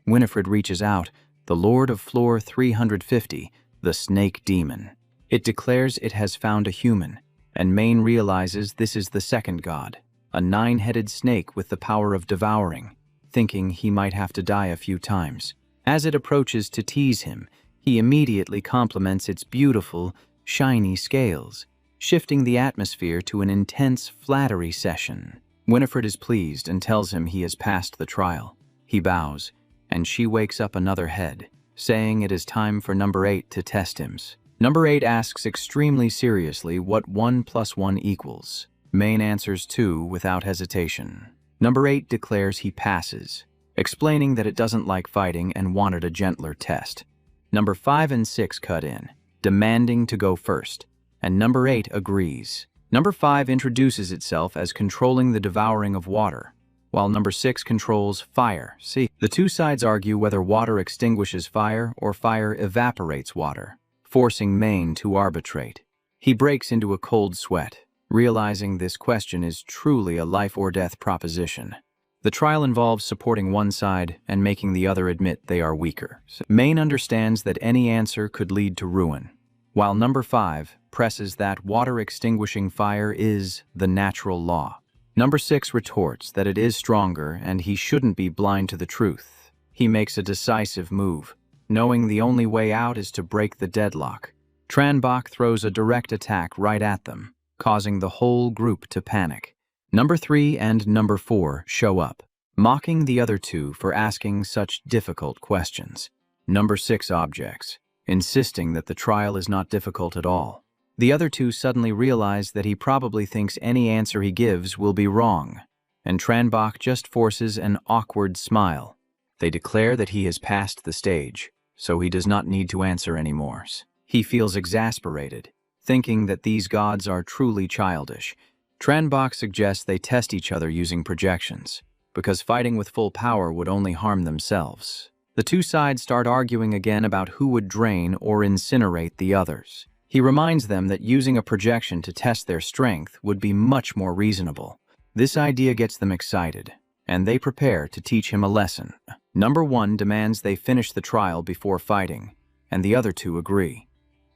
Winifred reaches out, the Lord of floor 350, the snake demon. It declares it has found a human, and Main realizes this is the second god, a 9-headed snake with the power of devouring, thinking he might have to die a few times. As it approaches to tease him, he immediately compliments its beautiful, shiny scales, shifting the atmosphere to an intense flattery session. Winifred is pleased and tells him he has passed the trial. He bows, and she wakes up another head, saying it is time for number 8 to test him. Number 8 asks extremely seriously what 1 + 1 equals. Main answers 2 without hesitation. Number 8 declares he passes, explaining that it doesn't like fighting and wanted a gentler test. Number 5 and 6 cut in, demanding to go first, and number 8 agrees. Number 5 introduces itself as controlling the devouring of water, while number 6 controls fire. See, the two sides argue whether water extinguishes fire or fire evaporates water, forcing Main to arbitrate. He breaks into a cold sweat, realizing this question is truly a life-or-death proposition. The trial involves supporting one side and making the other admit they are weaker. Main understands that any answer could lead to ruin, while number 5 presses that water-extinguishing fire is the natural law. Number 6 retorts that it is stronger and he shouldn't be blind to the truth. He makes a decisive move, knowing the only way out is to break the deadlock. Tranbach throws a direct attack right at them, causing the whole group to panic. Number 3 and number 4 show up, mocking the other two for asking such difficult questions. Number 6 objects, insisting that the trial is not difficult at all. The other two suddenly realize that he probably thinks any answer he gives will be wrong, and Tranbach just forces an awkward smile. They declare that he has passed the stage, so he does not need to answer anymore. He feels exasperated, thinking that these gods are truly childish. Tranbach suggests they test each other using projections, because fighting with full power would only harm themselves. The two sides start arguing again about who would drain or incinerate the others. He reminds them that using a projection to test their strength would be much more reasonable. This idea gets them excited, and they prepare to teach him a lesson. Number 1 demands they finish the trial before fighting, and the other two agree.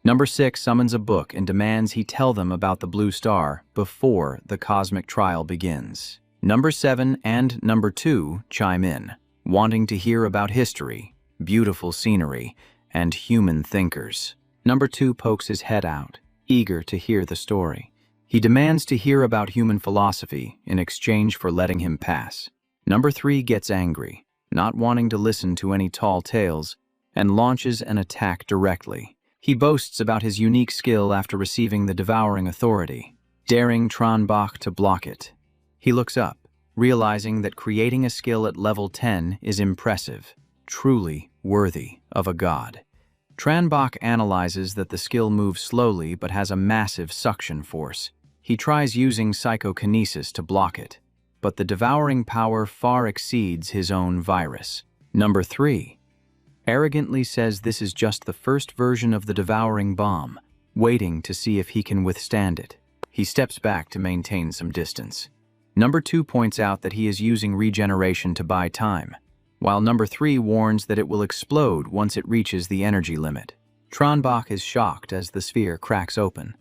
Number 6 summons a book and demands he tell them about the blue star before the cosmic trial begins. Number 7 and Number 2 chime in, wanting to hear about history, beautiful scenery, and human thinkers. Number 2 pokes his head out, eager to hear the story. He demands to hear about human philosophy in exchange for letting him pass. Number 3 gets angry, not wanting to listen to any tall tales, and launches an attack directly. He boasts about his unique skill after receiving the devouring authority, daring Tranbach to block it. He looks up, realizing that creating a skill at level 10 is impressive, truly worthy of a god. Tranbach analyzes that the skill moves slowly but has a massive suction force. He tries using psychokinesis to block it, but the devouring power far exceeds his own virus. Number 3 arrogantly says this is just the first version of the devouring bomb, waiting to see if he can withstand it. He steps back to maintain some distance. Number 2 points out that he is using regeneration to buy time, while Number 3 warns that it will explode once it reaches the energy limit. Tranbach is shocked as the sphere cracks open.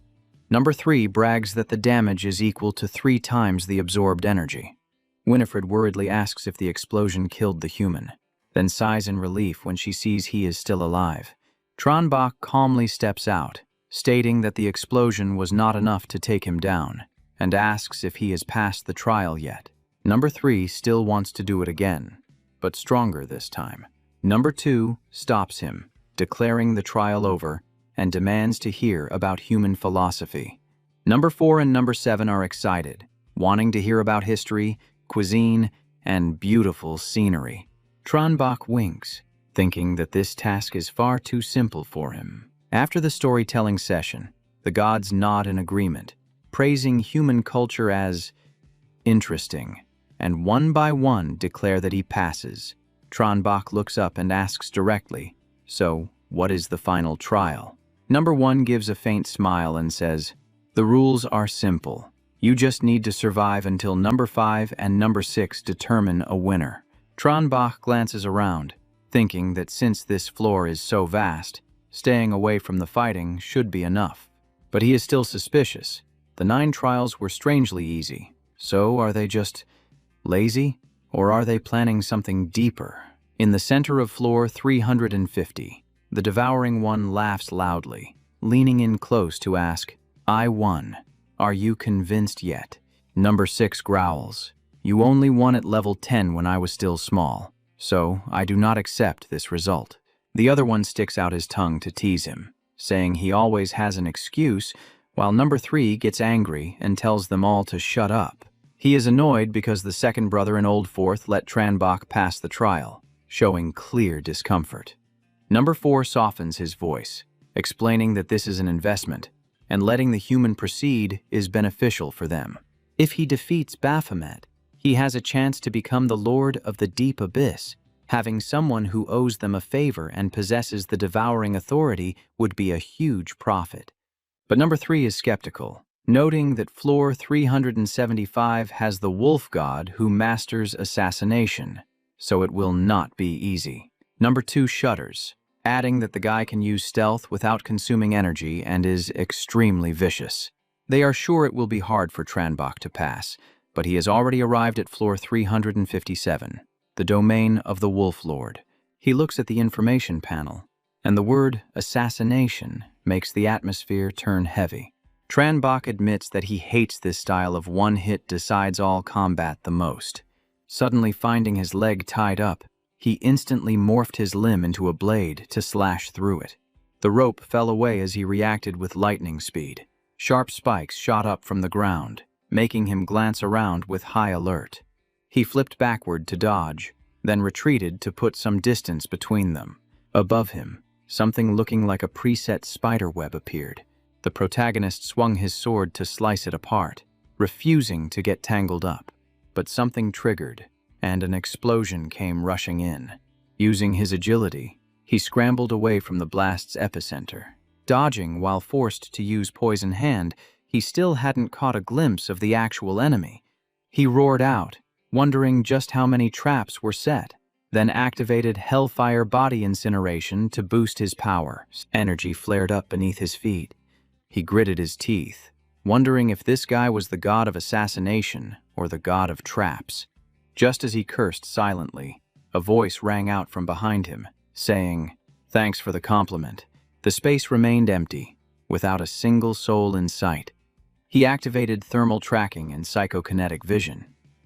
Number 3 brags that the damage is equal to 3 times the absorbed energy. Winifred worriedly asks if the explosion killed the human, then sighs in relief when she sees he is still alive. Tranbach calmly steps out, stating that the explosion was not enough to take him down, and asks if he has passed the trial yet. Number 3 still wants to do it again, but stronger this time. Number 2 stops him, declaring the trial over, and demands to hear about human philosophy. Number 4 and Number 7 are excited, wanting to hear about history, cuisine, and beautiful scenery. Tranbach winks, thinking that this task is far too simple for him. After the storytelling session, the gods nod in agreement, praising human culture as interesting, and one by one declare that he passes. Tranbach looks up and asks directly, "So, what is the final trial?" Number 1 gives a faint smile and says, "The rules are simple. You just need to survive until Number 5 and Number 6 determine a winner." Tranbach glances around, thinking that since this floor is so vast, staying away from the fighting should be enough. But he is still suspicious. The 9 trials were strangely easy. So are they just lazy? Or are they planning something deeper? In the center of floor 350, the devouring one laughs loudly, leaning in close to ask, "I won. Are you convinced yet?" Number 6 growls, "You only won at level 10 when I was still small, so I do not accept this result." The other one sticks out his tongue to tease him, saying he always has an excuse, while Number 3 gets angry and tells them all to shut up. He is annoyed because the second brother in Old Fourth let Tranbach pass the trial, showing clear discomfort. Number 4 softens his voice, explaining that this is an investment, and letting the human proceed is beneficial for them. If he defeats Baphomet, he has a chance to become the Lord of the Deep Abyss. Having someone who owes them a favor and possesses the devouring authority would be a huge profit. But Number 3 is skeptical, noting that floor 375 has the wolf god who masters assassination, so it will not be easy. Number 2 shudders, adding that the guy can use stealth without consuming energy and is extremely vicious. They are sure it will be hard for Tranbach to pass, but he has already arrived at floor 357, the domain of the Wolf Lord. He looks at the information panel, and the word assassination makes the atmosphere turn heavy. Tranbach admits that he hates this style of one-hit decides-all combat the most. Suddenly finding his leg tied up, he instantly morphed his limb into a blade to slash through it. The rope fell away as he reacted with lightning speed. Sharp spikes shot up from the ground, making him glance around with high alert. He flipped backward to dodge, then retreated to put some distance between them. Above him, something looking like a preset spiderweb appeared. The protagonist swung his sword to slice it apart, refusing to get tangled up. But something triggered, and an explosion came rushing in. Using his agility, he scrambled away from the blast's epicenter. Dodging while forced to use poison hand, he still hadn't caught a glimpse of the actual enemy. He roared out, wondering just how many traps were set, then activated Hellfire Body Incineration to boost his power. Energy flared up beneath his feet. He gritted his teeth, wondering if this guy was the god of assassination or the god of traps. Just as he cursed silently, a voice rang out from behind him, saying, "Thanks for the compliment." The space remained empty, without a single soul in sight. He activated thermal tracking and psychokinetic vision.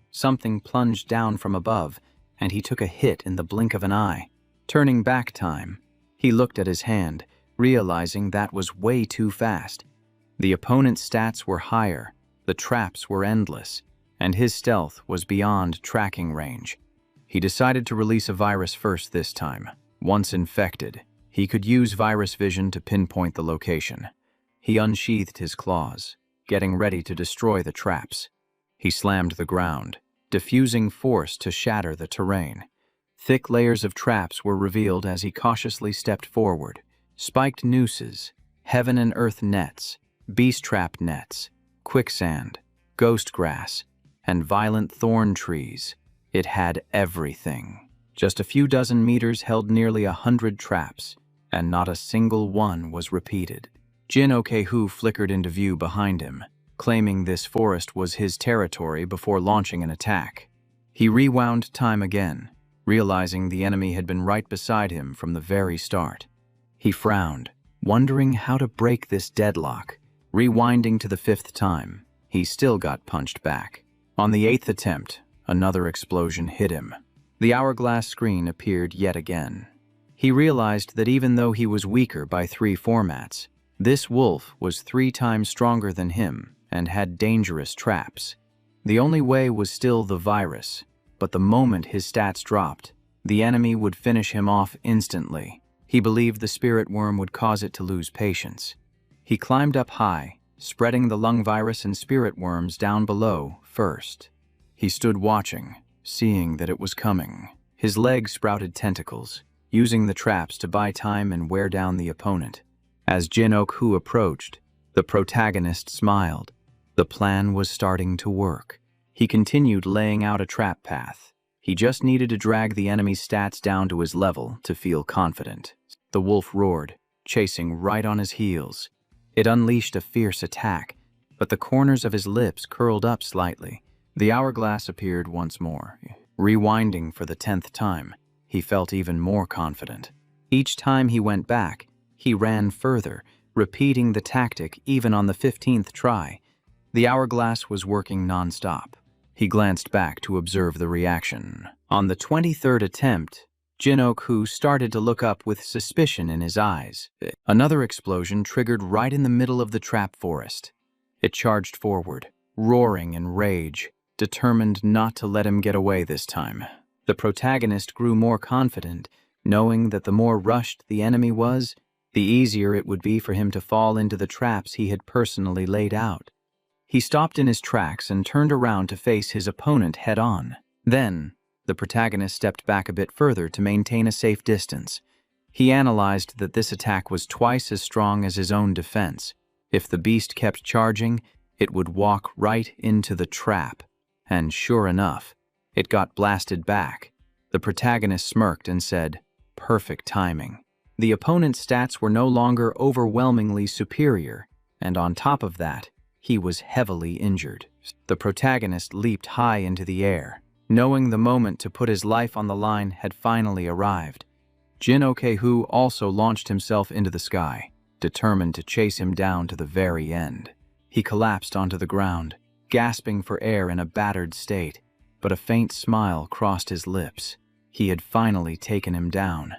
Something plunged down from above, and he took a hit in the blink of an eye. Turning back time, he looked at his hand, realizing that was way too fast. The opponent's stats were higher, the traps were endless, and his stealth was beyond tracking range. He decided to release a virus first this time. Once infected, he could use virus vision to pinpoint the location. He unsheathed his claws, getting ready to destroy the traps. He slammed the ground, diffusing force to shatter the terrain. Thick layers of traps were revealed as he cautiously stepped forward. Spiked nooses, heaven and earth nets, beast trap nets, quicksand, ghost grass, and violent thorn trees. It had everything. Just a few dozen meters held nearly 100 traps, and not a single one was repeated. Jin Okehu flickered into view behind him, claiming this forest was his territory before launching an attack. He rewound time again, realizing the enemy had been right beside him from the very start. He frowned, wondering how to break this deadlock. Rewinding to the 5th time, he still got punched back. On the 8th attempt, another explosion hit him. The hourglass screen appeared yet again. He realized that even though he was weaker by 3 formats, this wolf was 3 times stronger than him and had dangerous traps. The only way was still the virus, but the moment his stats dropped, the enemy would finish him off instantly. He believed the spirit worm would cause it to lose patience. He climbed up high, spreading the lung virus and spirit worms down below first. He stood watching, seeing that it was coming. His legs sprouted tentacles, using the traps to buy time and wear down the opponent. As Jin Okehu approached, the protagonist smiled. The plan was starting to work. He continued laying out a trap path. He just needed to drag the enemy's stats down to his level to feel confident. The wolf roared, chasing right on his heels. It unleashed a fierce attack, but the corners of his lips curled up slightly. The hourglass appeared once more. Rewinding for the 10th time, he felt even more confident. Each time he went back, he ran further, repeating the tactic even on the 15th try. The hourglass was working non-stop. He glanced back to observe the reaction. On the 23rd attempt, Jin Okehu started to look up with suspicion in his eyes. Another explosion triggered right in the middle of the trap forest. It charged forward, roaring in rage, determined not to let him get away this time. The protagonist grew more confident, knowing that the more rushed the enemy was, the easier it would be for him to fall into the traps he had personally laid out. He stopped in his tracks and turned around to face his opponent head-on. Then, the protagonist stepped back a bit further to maintain a safe distance. He analyzed that this attack was twice as strong as his own defense. If the beast kept charging, it would walk right into the trap. And sure enough, it got blasted back. The protagonist smirked and said, "Perfect timing." The opponent's stats were no longer overwhelmingly superior, and on top of that, he was heavily injured. The protagonist leaped high into the air, knowing the moment to put his life on the line had finally arrived. Jin Okehu also launched himself into the sky, determined to chase him down to the very end. He collapsed onto the ground, gasping for air in a battered state, but a faint smile crossed his lips. He had finally taken him down.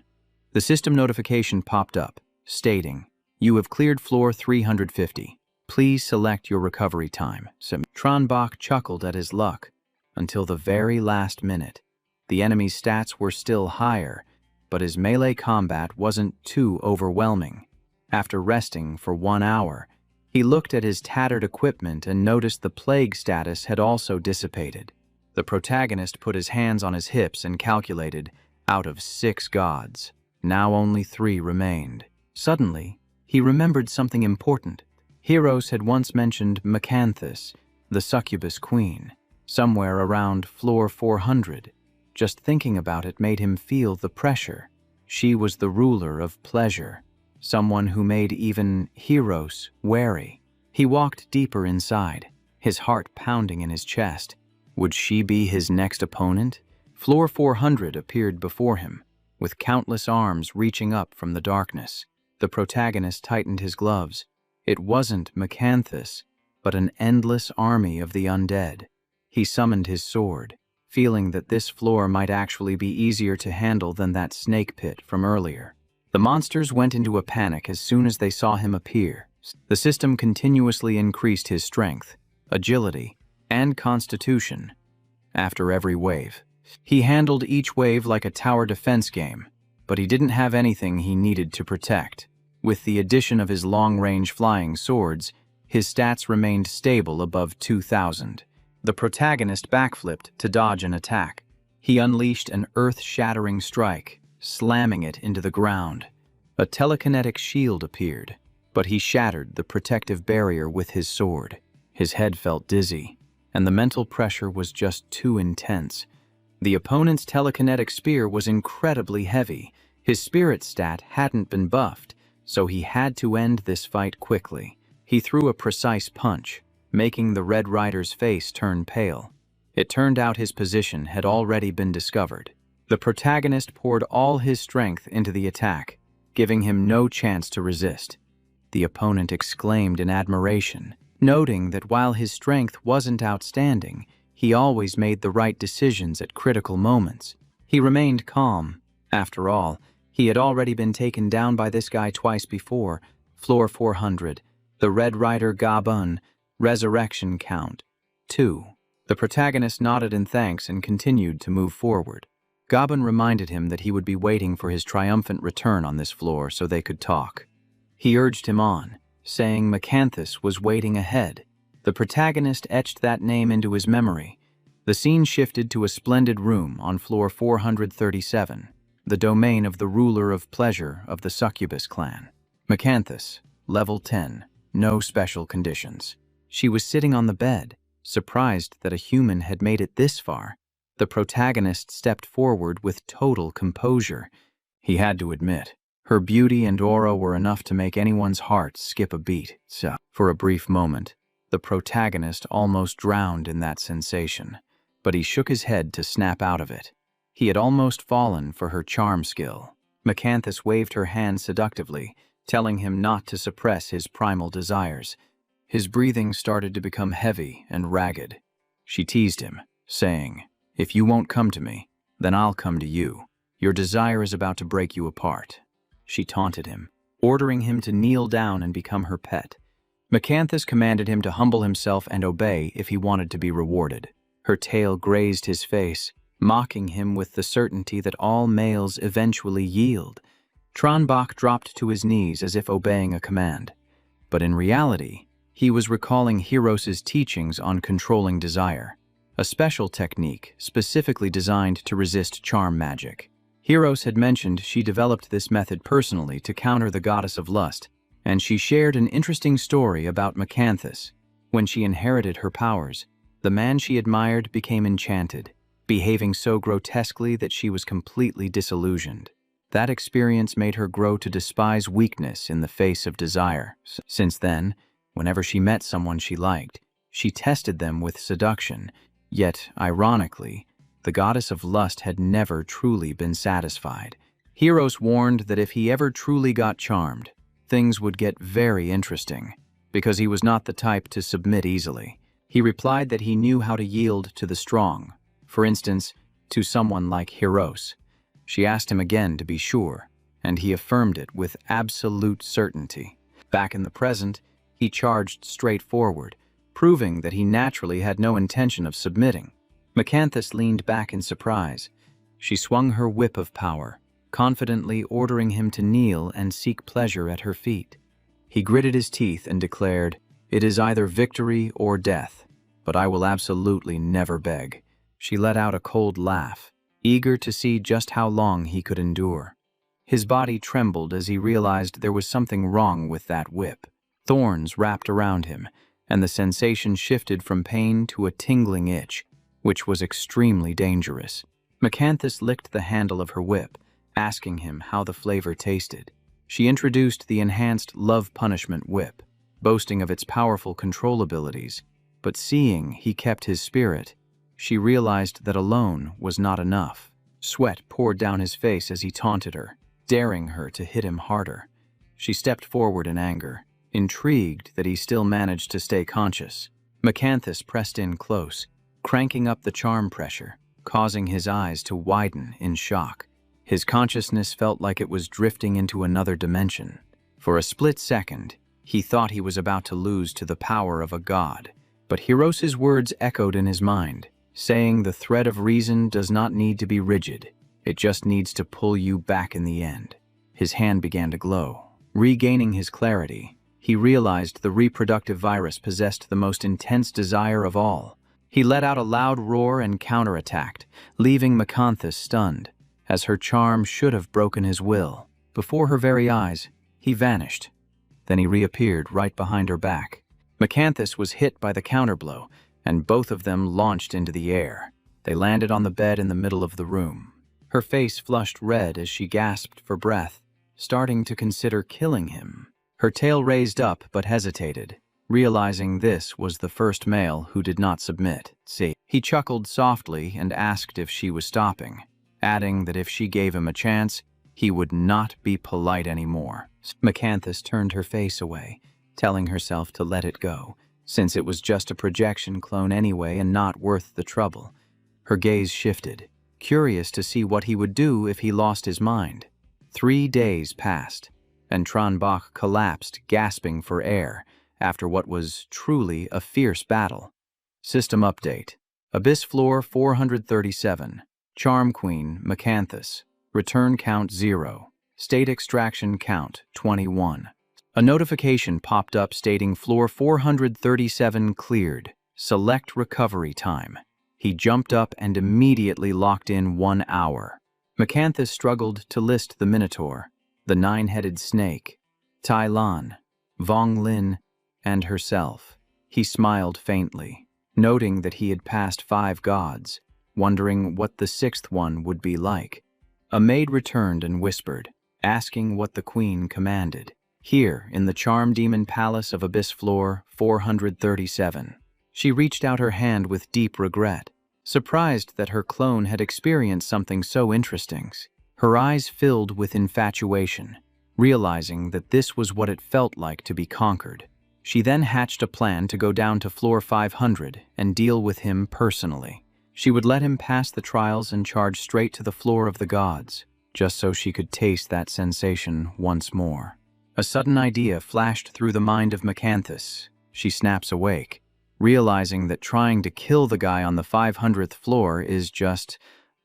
The system notification popped up, stating, "You have cleared floor 350. Please select your recovery time." Tranbach chuckled at his luck until the very last minute. The enemy's stats were still higher, but his melee combat wasn't too overwhelming. After resting for 1 hour, he looked at his tattered equipment and noticed the plague status had also dissipated. The protagonist put his hands on his hips and calculated, out of 6 gods, now only 3 remained. Suddenly, he remembered something important. Heroes had once mentioned Macanthus, the succubus queen, somewhere around floor 400. Just thinking about it made him feel the pressure. She was the ruler of pleasure, someone who made even Heroes wary. He walked deeper inside, his heart pounding in his chest. Would she be his next opponent? Floor 400 appeared before him, with countless arms reaching up from the darkness. The protagonist tightened his gloves. It wasn't Macanthus, but an endless army of the undead. He summoned his sword, feeling that this floor might actually be easier to handle than that snake pit from earlier. The monsters went into a panic as soon as they saw him appear. The system continuously increased his strength, agility, and constitution after every wave. He handled each wave like a tower defense game, but he didn't have anything he needed to protect. With the addition of his long-range flying swords, his stats remained stable above 2,000. The protagonist backflipped to dodge an attack. He unleashed an earth-shattering strike, slamming it into the ground. A telekinetic shield appeared, but he shattered the protective barrier with his sword. His head felt dizzy, and the mental pressure was just too intense. The opponent's telekinetic spear was incredibly heavy. His spirit stat hadn't been buffed, so he had to end this fight quickly. He threw a precise punch, making the Red Rider's face turn pale. It turned out his position had already been discovered. The protagonist poured all his strength into the attack, giving him no chance to resist. The opponent exclaimed in admiration, noting that while his strength wasn't outstanding, he always made the right decisions at critical moments. He remained calm. After all, he had already been taken down by this guy twice before. Floor 400, the Red Rider Gabun, resurrection count 2. The protagonist nodded in thanks and continued to move forward. Gabun reminded him that he would be waiting for his triumphant return on this floor so they could talk. He urged him on, saying Macanthus was waiting ahead. The protagonist etched that name into his memory. The scene shifted to a splendid room on floor 437, the domain of the ruler of pleasure of the succubus clan. Macanthus, level 10, no special conditions. She was sitting on the bed, surprised that a human had made it this far. The protagonist stepped forward with total composure. He had to admit, her beauty and aura were enough to make anyone's heart skip a beat. So, for a brief moment, the protagonist almost drowned in that sensation, but he shook his head to snap out of it. He had almost fallen for her charm skill. Macanthus waved her hand seductively, telling him not to suppress his primal desires. His breathing started to become heavy and ragged. She teased him, saying, "If you won't come to me, then I'll come to you. Your desire is about to break you apart." She taunted him, ordering him to kneel down and become her pet. Macanthus commanded him to humble himself and obey if he wanted to be rewarded. Her tail grazed his face, mocking him with the certainty that all males eventually yield. Tranbach dropped to his knees as if obeying a command. But in reality, he was recalling Heroes' teachings on controlling desire, a special technique specifically designed to resist charm magic. Heroes had mentioned she developed this method personally to counter the goddess of lust, and she shared an interesting story about Macanthus. When she inherited her powers, the man she admired became enchanted, behaving so grotesquely that she was completely disillusioned. That experience made her grow to despise weakness in the face of desire. Since then, whenever she met someone she liked, she tested them with seduction, yet, ironically, the goddess of lust had never truly been satisfied. Heroes warned that if he ever truly got charmed, things would get very interesting, because he was not the type to submit easily. He replied that he knew how to yield to the strong, for instance, to someone like Heroes. She asked him again to be sure, and he affirmed it with absolute certainty. Back in the present, he charged straight forward, proving that he naturally had no intention of submitting. Macanthus leaned back in surprise. She swung her whip of power, confidently ordering him to kneel and seek pleasure at her feet. He gritted his teeth and declared, "It is either victory or death, but I will absolutely never beg." She let out a cold laugh, eager to see just how long he could endure. His body trembled as he realized there was something wrong with that whip. Thorns wrapped around him, and the sensation shifted from pain to a tingling itch, which was extremely dangerous. Macanthus licked the handle of her whip, asking him how the flavor tasted. She introduced the enhanced love punishment whip, boasting of its powerful control abilities, but seeing he kept his spirit, she realized that alone was not enough. Sweat poured down his face as he taunted her, daring her to hit him harder. She stepped forward in anger, intrigued that he still managed to stay conscious. Macanthus pressed in close, cranking up the charm pressure, causing his eyes to widen in shock. His consciousness felt like it was drifting into another dimension. For a split second, he thought he was about to lose to the power of a god. But Hiros's words echoed in his mind, saying the thread of reason does not need to be rigid. It just needs to pull you back in the end. His hand began to glow. Regaining his clarity, he realized the reproductive virus possessed the most intense desire of all. He let out a loud roar and counterattacked, leaving Macanthus stunned, as her charm should have broken his will. Before her very eyes, he vanished. Then he reappeared right behind her back. Macanthus was hit by the counterblow, and both of them launched into the air. They landed on the bed in the middle of the room. Her face flushed red as she gasped for breath, starting to consider killing him. Her tail raised up but hesitated, realizing this was the first male who did not submit. He chuckled softly and asked if she was stopping, adding that if she gave him a chance, he would not be polite anymore. Macanthus turned her face away, telling herself to let it go, since it was just a projection clone anyway and not worth the trouble. Her gaze shifted, curious to see what he would do if he lost his mind. 3 days passed, and Tranbach collapsed, gasping for air, after what was truly a fierce battle. System update. Abyss Floor 437. Charm Queen, Macanthus. Return count 0. State extraction count 21. A notification popped up stating Floor 437 cleared. Select recovery time. He jumped up and immediately locked in 1 hour. Macanthus struggled to list the Minotaur, the 9-headed snake, Tai Lan, Vong Lin, and herself. He smiled faintly, noting that he had passed 5 gods, wondering what the 6th one would be like. A maid returned and whispered, asking what the queen commanded. Here, in the Charm Demon Palace of Abyss Floor 437. She reached out her hand with deep regret, surprised that her clone had experienced something so interesting. Her eyes filled with infatuation, realizing that this was what it felt like to be conquered. She then hatched a plan to go down to Floor 500 and deal with him personally. She would let him pass the trials and charge straight to the floor of the gods, just so she could taste that sensation once more. A sudden idea flashed through the mind of Macanthus. She snaps awake, realizing that trying to kill the guy on the 500th floor is just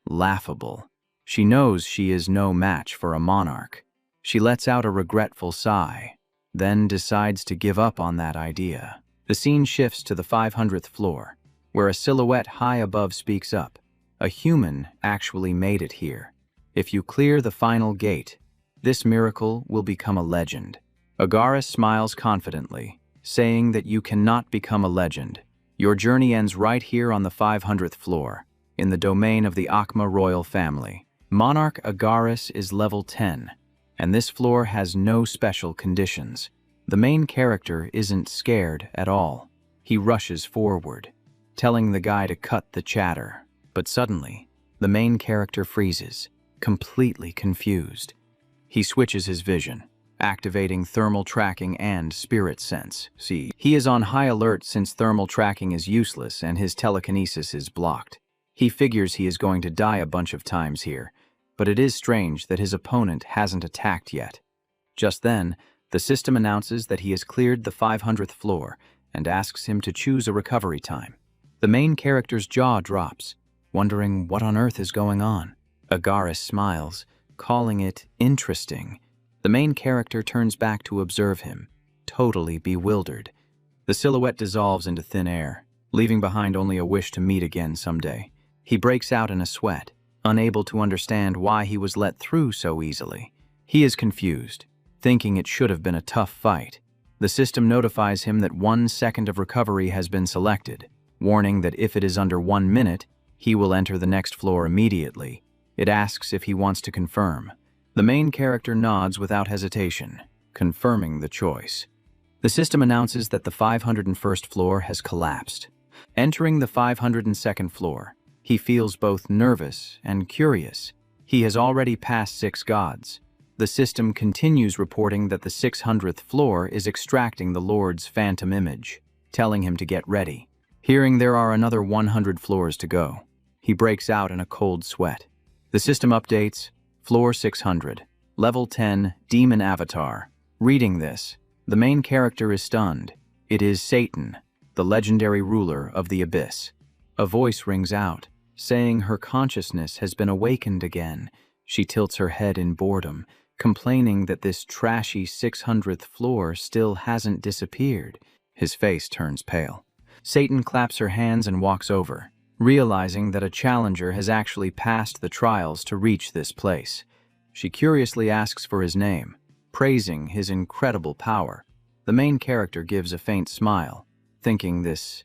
laughable. She knows she is no match for a monarch. She lets out a regretful sigh, then decides to give up on that idea. The scene shifts to the 500th floor, where a silhouette high above speaks up. A human actually made it here. If you clear the final gate, this miracle will become a legend. Agaris smiles confidently, saying that you cannot become a legend. Your journey ends right here on the 500th floor, in the domain of the Akma royal family. Monarch Agaris is level 10, and this floor has no special conditions. The main character isn't scared at all. He rushes forward, telling the guy to cut the chatter. But suddenly, the main character freezes, completely confused. He switches his vision, activating thermal tracking and spirit sense. He is on high alert since thermal tracking is useless and his telekinesis is blocked. He figures he is going to die a bunch of times here, but it is strange that his opponent hasn't attacked yet. Just then, the system announces that he has cleared the 500th floor and asks him to choose a recovery time. The main character's jaw drops, wondering what on earth is going on. Agaris smiles, calling it interesting. The main character turns back to observe him, totally bewildered. The silhouette dissolves into thin air, leaving behind only a wish to meet again someday. He breaks out in a sweat, unable to understand why he was let through so easily. He is confused, thinking it should have been a tough fight. The system notifies him that 1 second of recovery has been selected, warning that if it is under 1 minute, he will enter the next floor immediately. It asks if he wants to confirm. The main character nods without hesitation, confirming the choice. The system announces that the 501st floor has collapsed. Entering the 502nd floor, he feels both nervous and curious. He has already passed 6 gods. The system continues reporting that the 600th floor is extracting the Lord's phantom image, telling him to get ready. Hearing there are another 100 floors to go, he breaks out in a cold sweat. The system updates, Floor 600, Level 10, Demon Avatar. Reading this, the main character is stunned. It is Satan, the legendary ruler of the Abyss. A voice rings out, saying her consciousness has been awakened again. She tilts her head in boredom, complaining that this trashy 600th floor still hasn't disappeared. His face turns pale. Satan claps her hands and walks over, realizing that a challenger has actually passed the trials to reach this place. She curiously asks for his name, praising his incredible power. The main character gives a faint smile, thinking this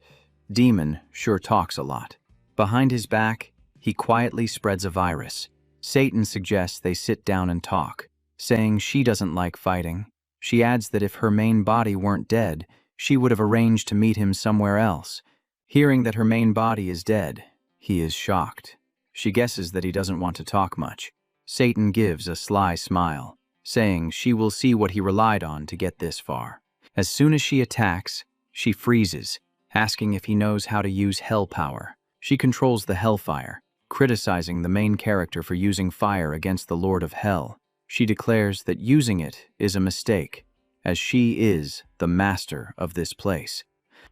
demon sure talks a lot. Behind his back, he quietly spreads a virus. Satan suggests they sit down and talk, saying she doesn't like fighting. She adds that if her main body weren't dead, she would have arranged to meet him somewhere else. Hearing that her main body is dead, he is shocked. She guesses that he doesn't want to talk much. Satan gives a sly smile, saying she will see what he relied on to get this far. As soon as she attacks, she freezes, asking if he knows how to use hell power. She controls the hellfire, criticizing the main character for using fire against the Lord of Hell. She declares that using it is a mistake, as she is the master of this place.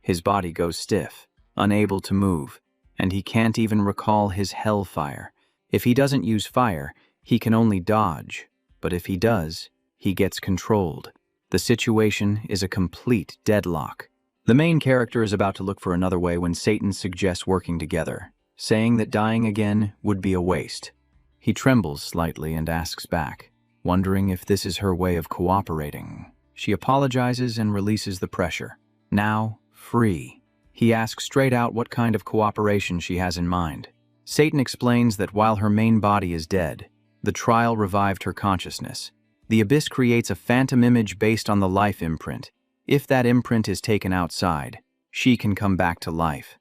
His body goes stiff, unable to move, and he can't even recall his hellfire. If he doesn't use fire, he can only dodge, but if he does, he gets controlled. The situation is a complete deadlock. The main character is about to look for another way when Satan suggests working together, saying that dying again would be a waste. He trembles slightly and asks back, wondering if this is her way of cooperating. She apologizes and releases the pressure. Now, free. He asks straight out what kind of cooperation she has in mind. Satan explains that while her main body is dead, the trial revived her consciousness. The Abyss creates a phantom image based on the life imprint. If that imprint is taken outside, she can come back to life.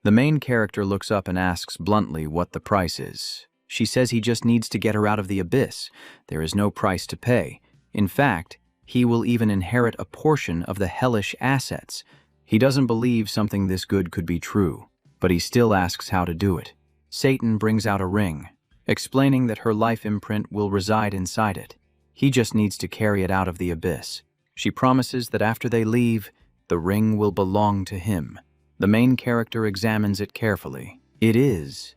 The main character looks up and asks bluntly what the price is. She says he just needs to get her out of the Abyss. There is no price to pay. In fact, he will even inherit a portion of the hellish assets. He doesn't believe something this good could be true, but he still asks how to do it. Satan brings out a ring, explaining that her life imprint will reside inside it. He just needs to carry it out of the Abyss. She promises that after they leave, the ring will belong to him. The main character examines it carefully. It is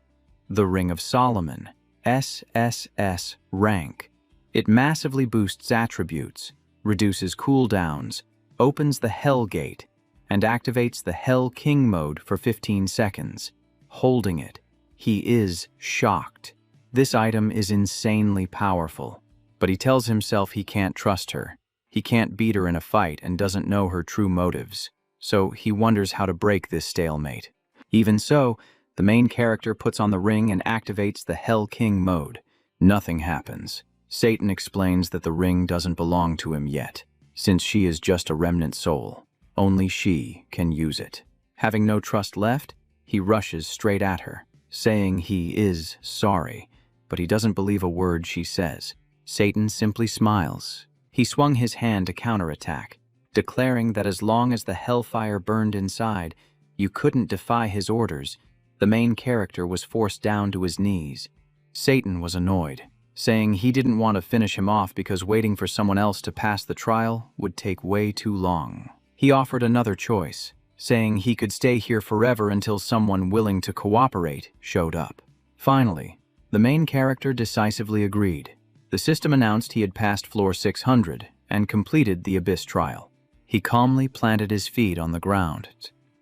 the Ring of Solomon, SSS-Rank. It massively boosts attributes, reduces cooldowns, opens the Hell Gate, and activates the Hell King mode for 15 seconds. Holding it, he is shocked. This item is insanely powerful, but he tells himself he can't trust her. He can't beat her in a fight and doesn't know her true motives, so he wonders how to break this stalemate. Even so, the main character puts on the ring and activates the Hell King mode. Nothing happens. Satan explains that the ring doesn't belong to him yet, since she is just a remnant soul. Only she can use it. Having no trust left, he rushes straight at her, saying he is sorry, but he doesn't believe a word she says. Satan simply smiles. He swung his hand to counterattack, declaring that as long as the hellfire burned inside, you couldn't defy his orders. The main character was forced down to his knees. Satan was annoyed, saying he didn't want to finish him off because waiting for someone else to pass the trial would take way too long. He offered another choice, saying he could stay here forever until someone willing to cooperate showed up. Finally, the main character decisively agreed. The system announced he had passed floor 600 and completed the Abyss trial. He calmly planted his feet on the ground.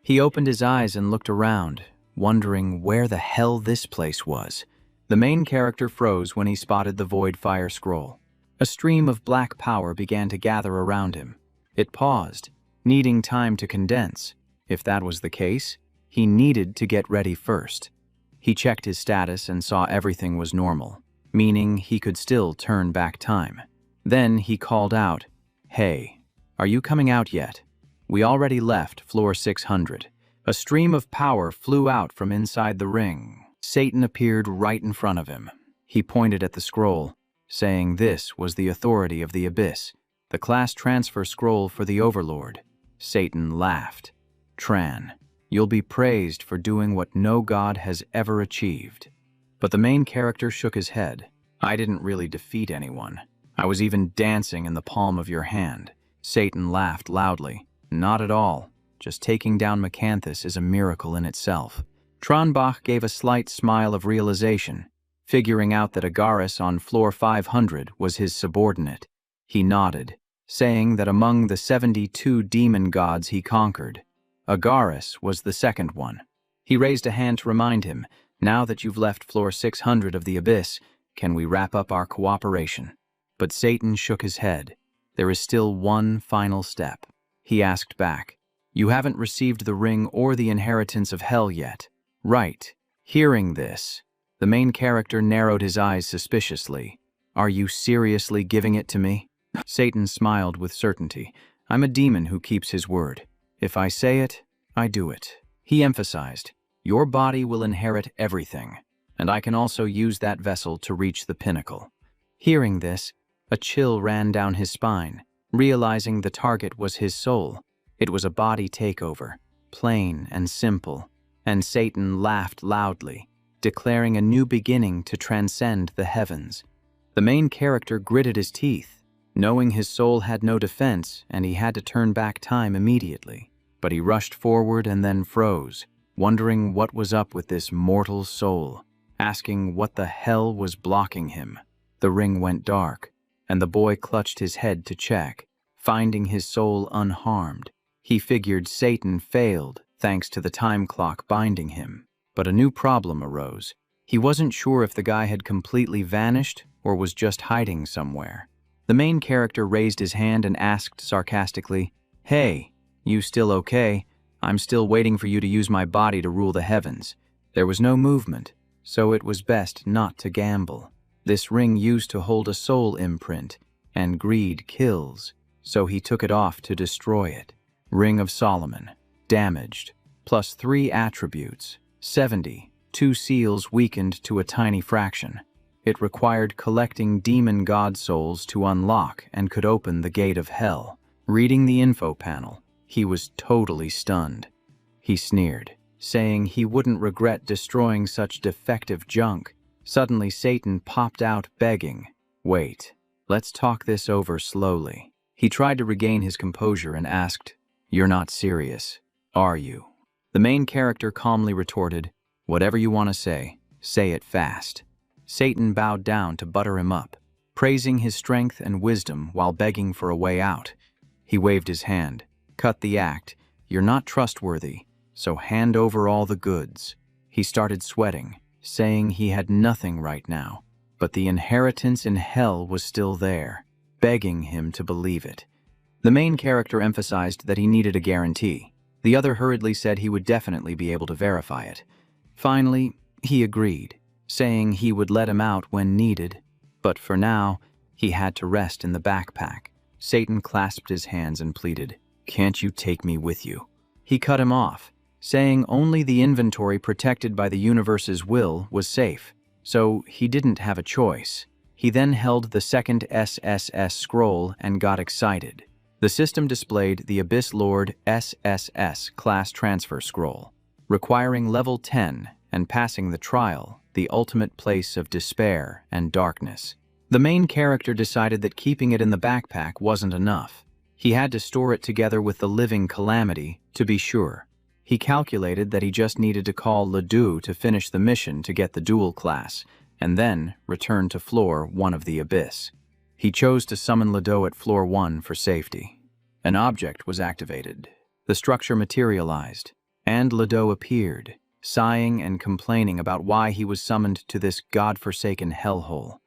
He opened his eyes and looked around, wondering where the hell this place was. The main character froze when he spotted the Void Fire Scroll. A stream of black power began to gather around him. It paused, needing time to condense. If that was the case, he needed to get ready first. He checked his status and saw everything was normal, meaning he could still turn back time. Then he called out, "Hey, are you coming out yet? We already left floor 600. A stream of power flew out from inside the ring. Satan appeared right in front of him. He pointed at the scroll, saying this was the authority of the Abyss, the class transfer scroll for the Overlord. Satan laughed. "Tran, you'll be praised for doing what no god has ever achieved." But the main character shook his head. "I didn't really defeat anyone. I was even dancing in the palm of your hand." Satan laughed loudly. "Not at all. Just taking down Macanthus is a miracle in itself." Tranbach gave a slight smile of realization, figuring out that Agaris on floor 500 was his subordinate. He nodded, saying that among the 72 demon gods he conquered, Agaris was the second one. He raised a hand to remind him, "Now that you've left floor 600 of the Abyss, can we wrap up our cooperation?" But Satan shook his head. "There is still one final step." He asked back, "You haven't received the ring or the inheritance of hell yet, right?" Hearing this, the main character narrowed his eyes suspiciously. "Are you seriously giving it to me?" Satan smiled with certainty. "I'm a demon who keeps his word. If I say it, I do it." He emphasized, "Your body will inherit everything, and I can also use that vessel to reach the pinnacle." Hearing this, a chill ran down his spine, realizing the target was his soul. It was a body takeover, plain and simple, and Satan laughed loudly, declaring a new beginning to transcend the heavens. The main character gritted his teeth, knowing his soul had no defense and he had to turn back time immediately. But he rushed forward and then froze, wondering what was up with this mortal soul, asking what the hell was blocking him. The ring went dark, and the boy clutched his head to check, finding his soul unharmed. He figured Satan failed thanks to the time clock binding him. But a new problem arose. He wasn't sure if the guy had completely vanished or was just hiding somewhere. The main character raised his hand and asked sarcastically, "Hey, you still okay? I'm still waiting for you to use my body to rule the heavens." There was no movement, so it was best not to gamble. This ring used to hold a soul imprint, and greed kills, so he took it off to destroy it. Ring of Solomon, damaged, plus 3 attributes, 70, 2 seals weakened to a tiny fraction. It required collecting demon god souls to unlock and could open the gate of hell. Reading the info panel, he was totally stunned. He sneered, saying he wouldn't regret destroying such defective junk. Suddenly Satan popped out begging, "Wait, let's talk this over slowly." He tried to regain his composure and asked, "You're not serious, are you?" The main character calmly retorted, "Whatever you want to say it fast." Satan bowed down to butter him up, praising his strength and wisdom while begging for a way out. He waved his hand, "Cut the act. You're not trustworthy, so hand over all the goods." He started sweating, saying he had nothing right now, but the inheritance in hell was still there, begging him to believe it. The main character emphasized that he needed a guarantee. The other hurriedly said he would definitely be able to verify it. Finally, he agreed, saying he would let him out when needed, but for now, he had to rest in the backpack. Satan clasped his hands and pleaded, "Can't you take me with you?" He cut him off, saying only the inventory protected by the universe's will was safe, so he didn't have a choice. He then held the second SSS scroll and got excited. The system displayed the Abyss Lord SSS class transfer scroll, requiring level 10 and passing the trial, the ultimate place of despair and darkness. The main character decided that keeping it in the backpack wasn't enough. He had to store it together with the living calamity, to be sure. He calculated that he just needed to call Ledoux to finish the mission to get the dual class, and then return to floor 1 of the abyss. He chose to summon Ledoux at floor 1 for safety. An object was activated. The structure materialized, and Ledoux appeared, sighing and complaining about why he was summoned to this god-forsaken hellhole.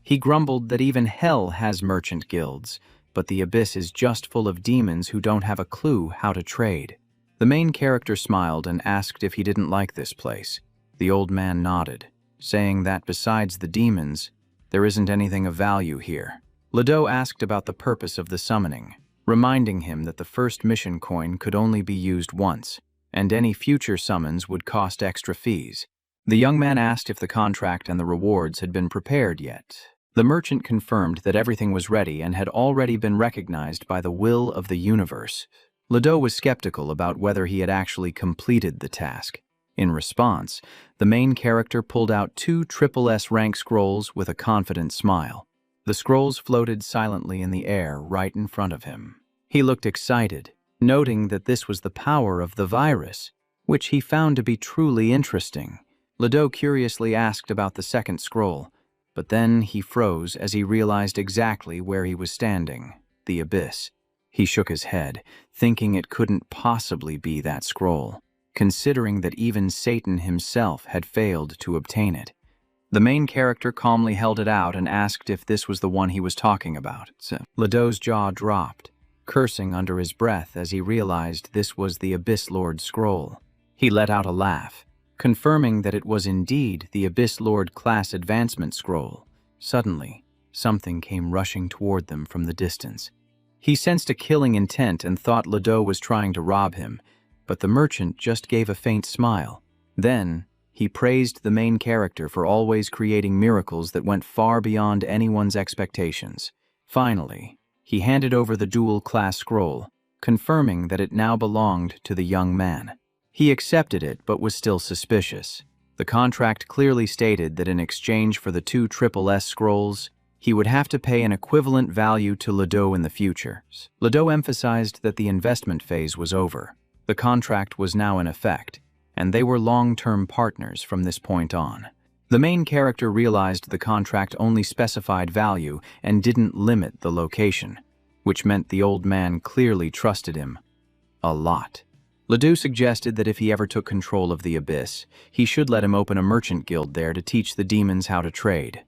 He grumbled that even hell has merchant guilds, but the abyss is just full of demons who don't have a clue how to trade. The main character smiled and asked if he didn't like this place. The old man nodded, saying that besides the demons, there isn't anything of value here. Ledoux asked about the purpose of the summoning, reminding him that the first mission coin could only be used once, and any future summons would cost extra fees. The young man asked if the contract and the rewards had been prepared yet. The merchant confirmed that everything was ready and had already been recognized by the will of the universe. Ledoux was skeptical about whether he had actually completed the task. In response, the main character pulled out 2 SSS-Rank scrolls with a confident smile. The scrolls floated silently in the air right in front of him. He looked excited, noting that this was the power of the virus, which he found to be truly interesting. Ledoux curiously asked about the second scroll, but then he froze as he realized exactly where he was standing, the abyss. He shook his head, thinking it couldn't possibly be that scroll, considering that even Satan himself had failed to obtain it. The main character calmly held it out and asked if this was the one he was talking about. Ledoux's jaw dropped, cursing under his breath as he realized this was the Abyss Lord scroll. He let out a laugh, confirming that it was indeed the Abyss Lord class advancement scroll. Suddenly, something came rushing toward them from the distance. He sensed a killing intent and thought Ledoux was trying to rob him, but the merchant just gave a faint smile. Then, he praised the main character for always creating miracles that went far beyond anyone's expectations. Finally, he handed over the dual-class scroll, confirming that it now belonged to the young man. He accepted it but was still suspicious. The contract clearly stated that in exchange for the 2 SSS scrolls, he would have to pay an equivalent value to Ledoux in the future. Ledoux emphasized that the investment phase was over. The contract was now in effect, and they were long-term partners from this point on. The main character realized the contract only specified value and didn't limit the location, which meant the old man clearly trusted him a lot. Ledoux suggested that if he ever took control of the Abyss, he should let him open a merchant guild there to teach the demons how to trade.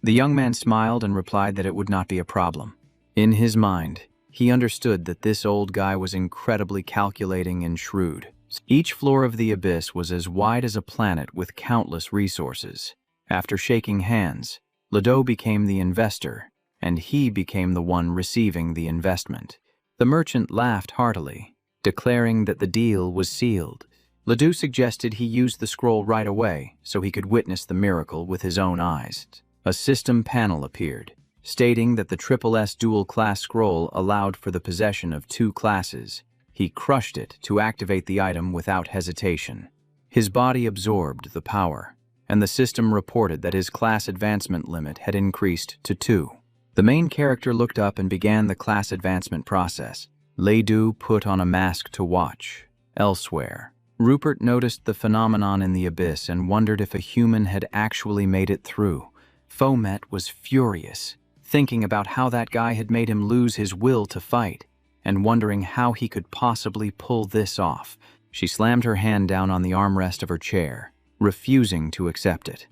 The young man smiled and replied that it would not be a problem. In his mind, he understood that this old guy was incredibly calculating and shrewd. Each floor of the Abyss was as wide as a planet with countless resources. After shaking hands, Ledoux became the investor, and he became the one receiving the investment. The merchant laughed heartily, declaring that the deal was sealed. Ledoux suggested he use the scroll right away so he could witness the miracle with his own eyes. A system panel appeared, stating that the SSS dual-class scroll allowed for the possession of 2 classes. He crushed it to activate the item without hesitation. His body absorbed the power, and the system reported that his class advancement limit had increased to 2. The main character looked up and began the class advancement process. Ledoux put on a mask to watch. Elsewhere, Rupert noticed the phenomenon in the abyss and wondered if a human had actually made it through. Fomet was furious, thinking about how that guy had made him lose his will to fight, and wondering how he could possibly pull this off. She slammed her hand down on the armrest of her chair, refusing to accept it.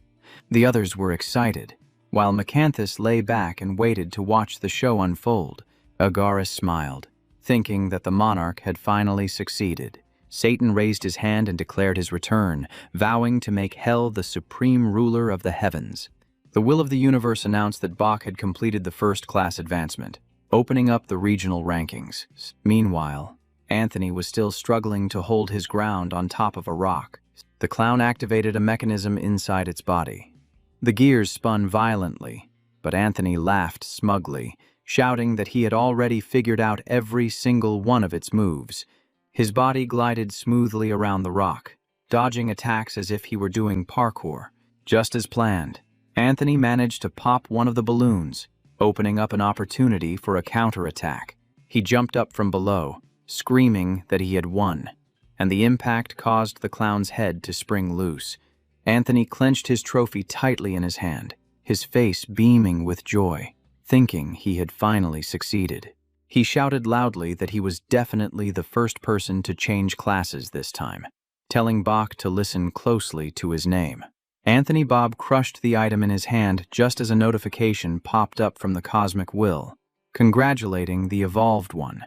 The others were excited, while Macanthus lay back and waited to watch the show unfold. Agaris smiled, thinking that the monarch had finally succeeded. Satan raised his hand and declared his return, vowing to make hell the supreme ruler of the heavens. The will of the universe announced that Bach had completed the first class advancement, opening up the regional rankings. Meanwhile, Anthony was still struggling to hold his ground on top of a rock. The clown activated a mechanism inside its body. The gears spun violently, but Anthony laughed smugly, shouting that he had already figured out every single one of its moves. His body glided smoothly around the rock, dodging attacks as if he were doing parkour. Just as planned, Anthony managed to pop one of the balloons, opening up an opportunity for a counterattack. He jumped up from below, screaming that he had won, and the impact caused the clown's head to spring loose. Anthony clenched his trophy tightly in his hand, his face beaming with joy, thinking he had finally succeeded. He shouted loudly that he was definitely the first person to change classes this time, telling Bach to listen closely to his name. Anthony Bob crushed the item in his hand just as a notification popped up from the Cosmic Will, congratulating the evolved one.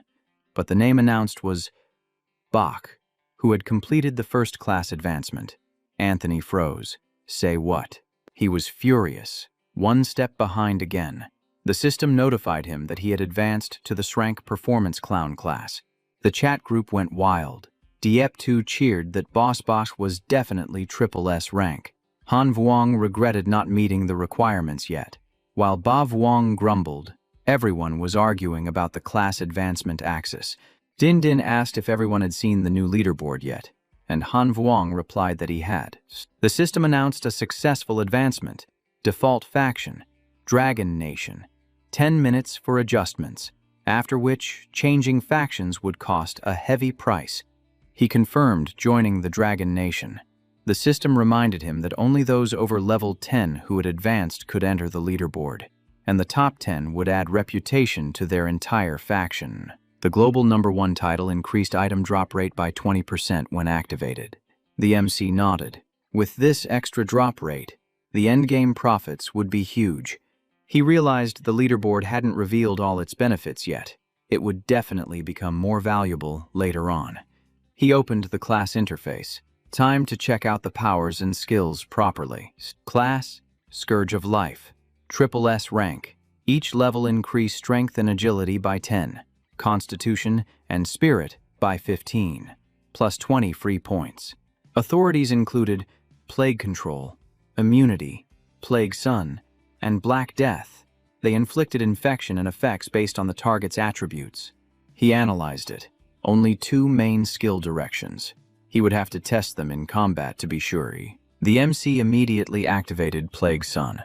But the name announced was Bach, who had completed the first class advancement. Anthony froze. Say what? He was furious, one step behind again. The system notified him that he had advanced to the S-Rank Performance Clown class. The chat group went wild. Diep2 cheered that Boss Bosch was definitely SSS rank. Han Vuong regretted not meeting the requirements yet. While Ba Vuong grumbled, everyone was arguing about the class advancement axis. Din Din asked if everyone had seen the new leaderboard yet, and Han Vuong replied that he had. The system announced a successful advancement. Default faction, Dragon Nation. 10 minutes for adjustments, after which changing factions would cost a heavy price. He confirmed joining the Dragon Nation. The system reminded him that only those over level 10 who had advanced could enter the leaderboard, and the top 10 would add reputation to their entire faction. The global #1 title increased item drop rate by 20% when activated. The MC nodded. With this extra drop rate, the endgame profits would be huge. He realized the leaderboard hadn't revealed all its benefits yet. It would definitely become more valuable later on. He opened the class interface. Time to check out the powers and skills properly. Class, Scourge of Life. SSS rank. Each level increased strength and agility by 10, constitution and spirit by 15, plus 20 free points. Authorities included Plague Control, Immunity, Plague Sun, and Black Death. They inflicted infection and effects based on the target's attributes. He analyzed it. Only 2 main skill directions. He would have to test them in combat to be sure. The MC immediately activated Plague Sun.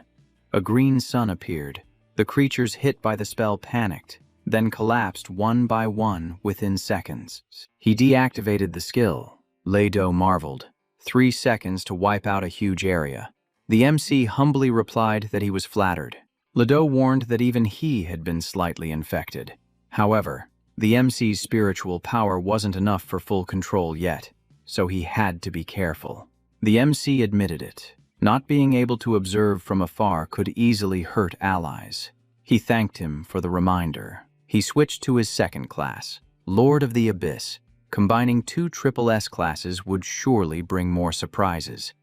A green sun appeared. The creatures hit by the spell panicked, then collapsed one by one within seconds. He deactivated the skill. Lado marveled. 3 seconds to wipe out a huge area. The MC humbly replied that he was flattered. Lado warned that even he had been slightly infected. However, the MC's spiritual power wasn't enough for full control yet, so he had to be careful. The MC admitted it. Not being able to observe from afar could easily hurt allies. He thanked him for the reminder. He switched to his second class, Lord of the Abyss. Combining 2 SSS classes would surely bring more surprises.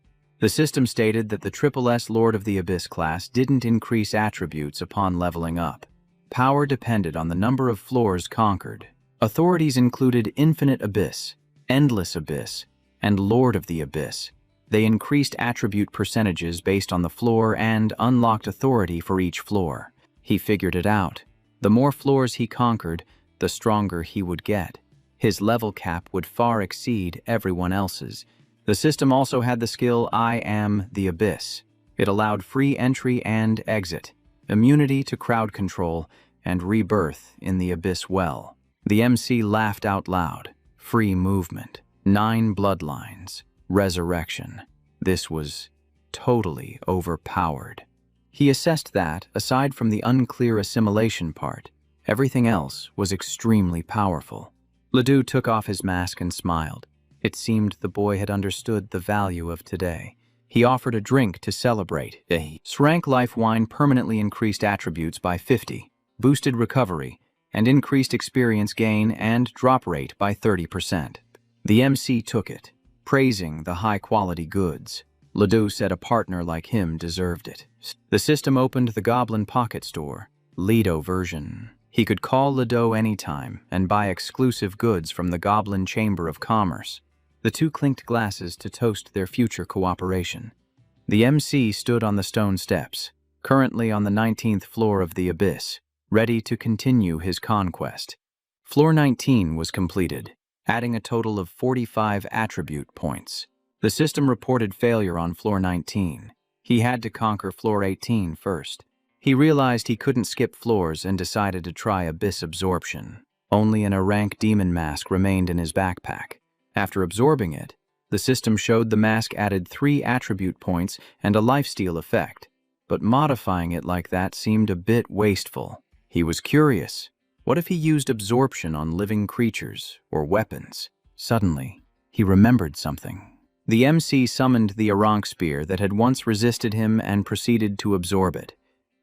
The system stated that the SSS Lord of the Abyss class didn't increase attributes upon leveling up. Power depended on the number of floors conquered. Authorities included Infinite Abyss, Endless Abyss, and Lord of the Abyss. They increased attribute percentages based on the floor and unlocked authority for each floor. He figured it out. The more floors he conquered, the stronger he would get. His level cap would far exceed everyone else's. The system also had the skill I Am the Abyss. It allowed free entry and exit, immunity to crowd control, and rebirth in the Abyss Well. The MC laughed out loud. Free movement, 9 bloodlines, resurrection. This was totally overpowered. He assessed that, aside from the unclear assimilation part, everything else was extremely powerful. Ledoux took off his mask and smiled. It seemed the boy had understood the value of today. He offered a drink to celebrate. S-Rank Life Wine permanently increased attributes by 50, boosted recovery, and increased experience gain and drop rate by 30%. The MC took it, praising the high-quality goods. Ledoux said a partner like him deserved it. The system opened the Goblin Pocket Store, Lido version. He could call Ledoux anytime and buy exclusive goods from the Goblin Chamber of Commerce. The 2 clinked glasses to toast their future cooperation. The MC stood on the stone steps, currently on the 19th floor of the Abyss, ready to continue his conquest. Floor 19 was completed, adding a total of 45 attribute points. The system reported failure on floor 19. He had to conquer floor 18 first. He realized he couldn't skip floors and decided to try abyss absorption. Only an rank demon mask remained in his backpack. After absorbing it, the system showed the mask added 3 attribute points and a lifesteal effect, but modifying it like that seemed a bit wasteful. He was curious. What if he used absorption on living creatures or weapons? Suddenly, he remembered something. The MC summoned the Arank spear that had once resisted him and proceeded to absorb it.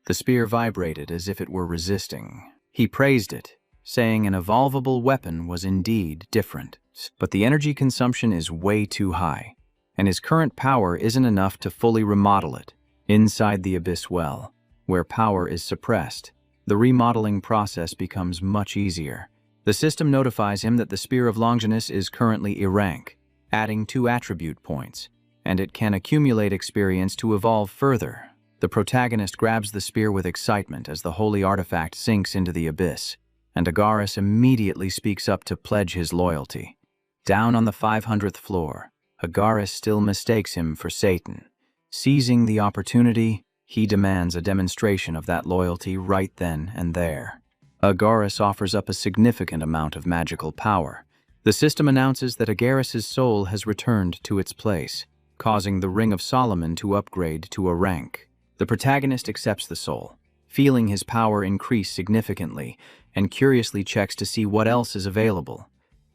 The spear vibrated as if it were resisting. He praised it, saying an evolvable weapon was indeed different. But the energy consumption is way too high, and his current power isn't enough to fully remodel it. Inside the abyss well, where power is suppressed, the remodeling process becomes much easier. The system notifies him that the Spear of Longinus is currently rank, adding 2 attribute points, and it can accumulate experience to evolve further. The protagonist grabs the spear with excitement as the holy artifact sinks into the abyss, and Agaris immediately speaks up to pledge his loyalty. Down on the 500th floor, Agaris still mistakes him for Satan. Seizing the opportunity, he demands a demonstration of that loyalty right then and there. Agaris offers up a significant amount of magical power. The system announces that Agaris's soul has returned to its place, causing the Ring of Solomon to upgrade to a rank. The protagonist accepts the soul, feeling his power increase significantly, and curiously checks to see what else is available.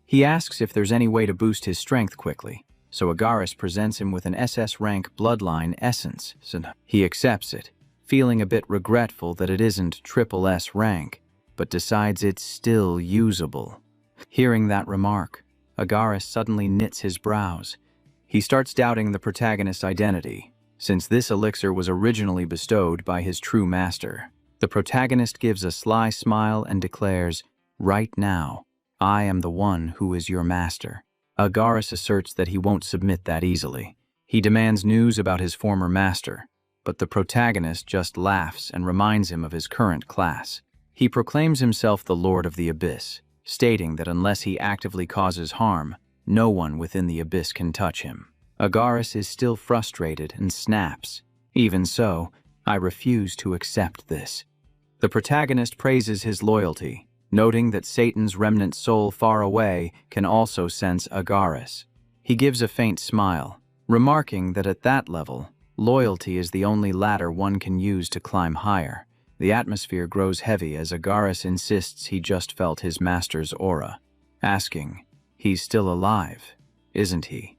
He asks if there's any way to boost his strength quickly, so Agaris presents him with an SS-Rank bloodline essence. He accepts it, feeling a bit regretful that it isn't SSS rank, but decides it's still usable. Hearing that remark, Agaris suddenly knits his brows. He starts doubting the protagonist's identity, since this elixir was originally bestowed by his true master. The protagonist gives a sly smile and declares, "Right now, I am the one who is your master." Agaris asserts that he won't submit that easily. He demands news about his former master, but the protagonist just laughs and reminds him of his current class. He proclaims himself the Lord of the Abyss, stating that unless he actively causes harm, no one within the Abyss can touch him. Agaris is still frustrated and snaps. "Even so, I refuse to accept this." The protagonist praises his loyalty, noting that Satan's remnant soul far away can also sense Agaris. He gives a faint smile, remarking that at that level, loyalty is the only ladder one can use to climb higher. The atmosphere grows heavy as Agaris insists he just felt his master's aura, asking, "He's still alive, isn't he?"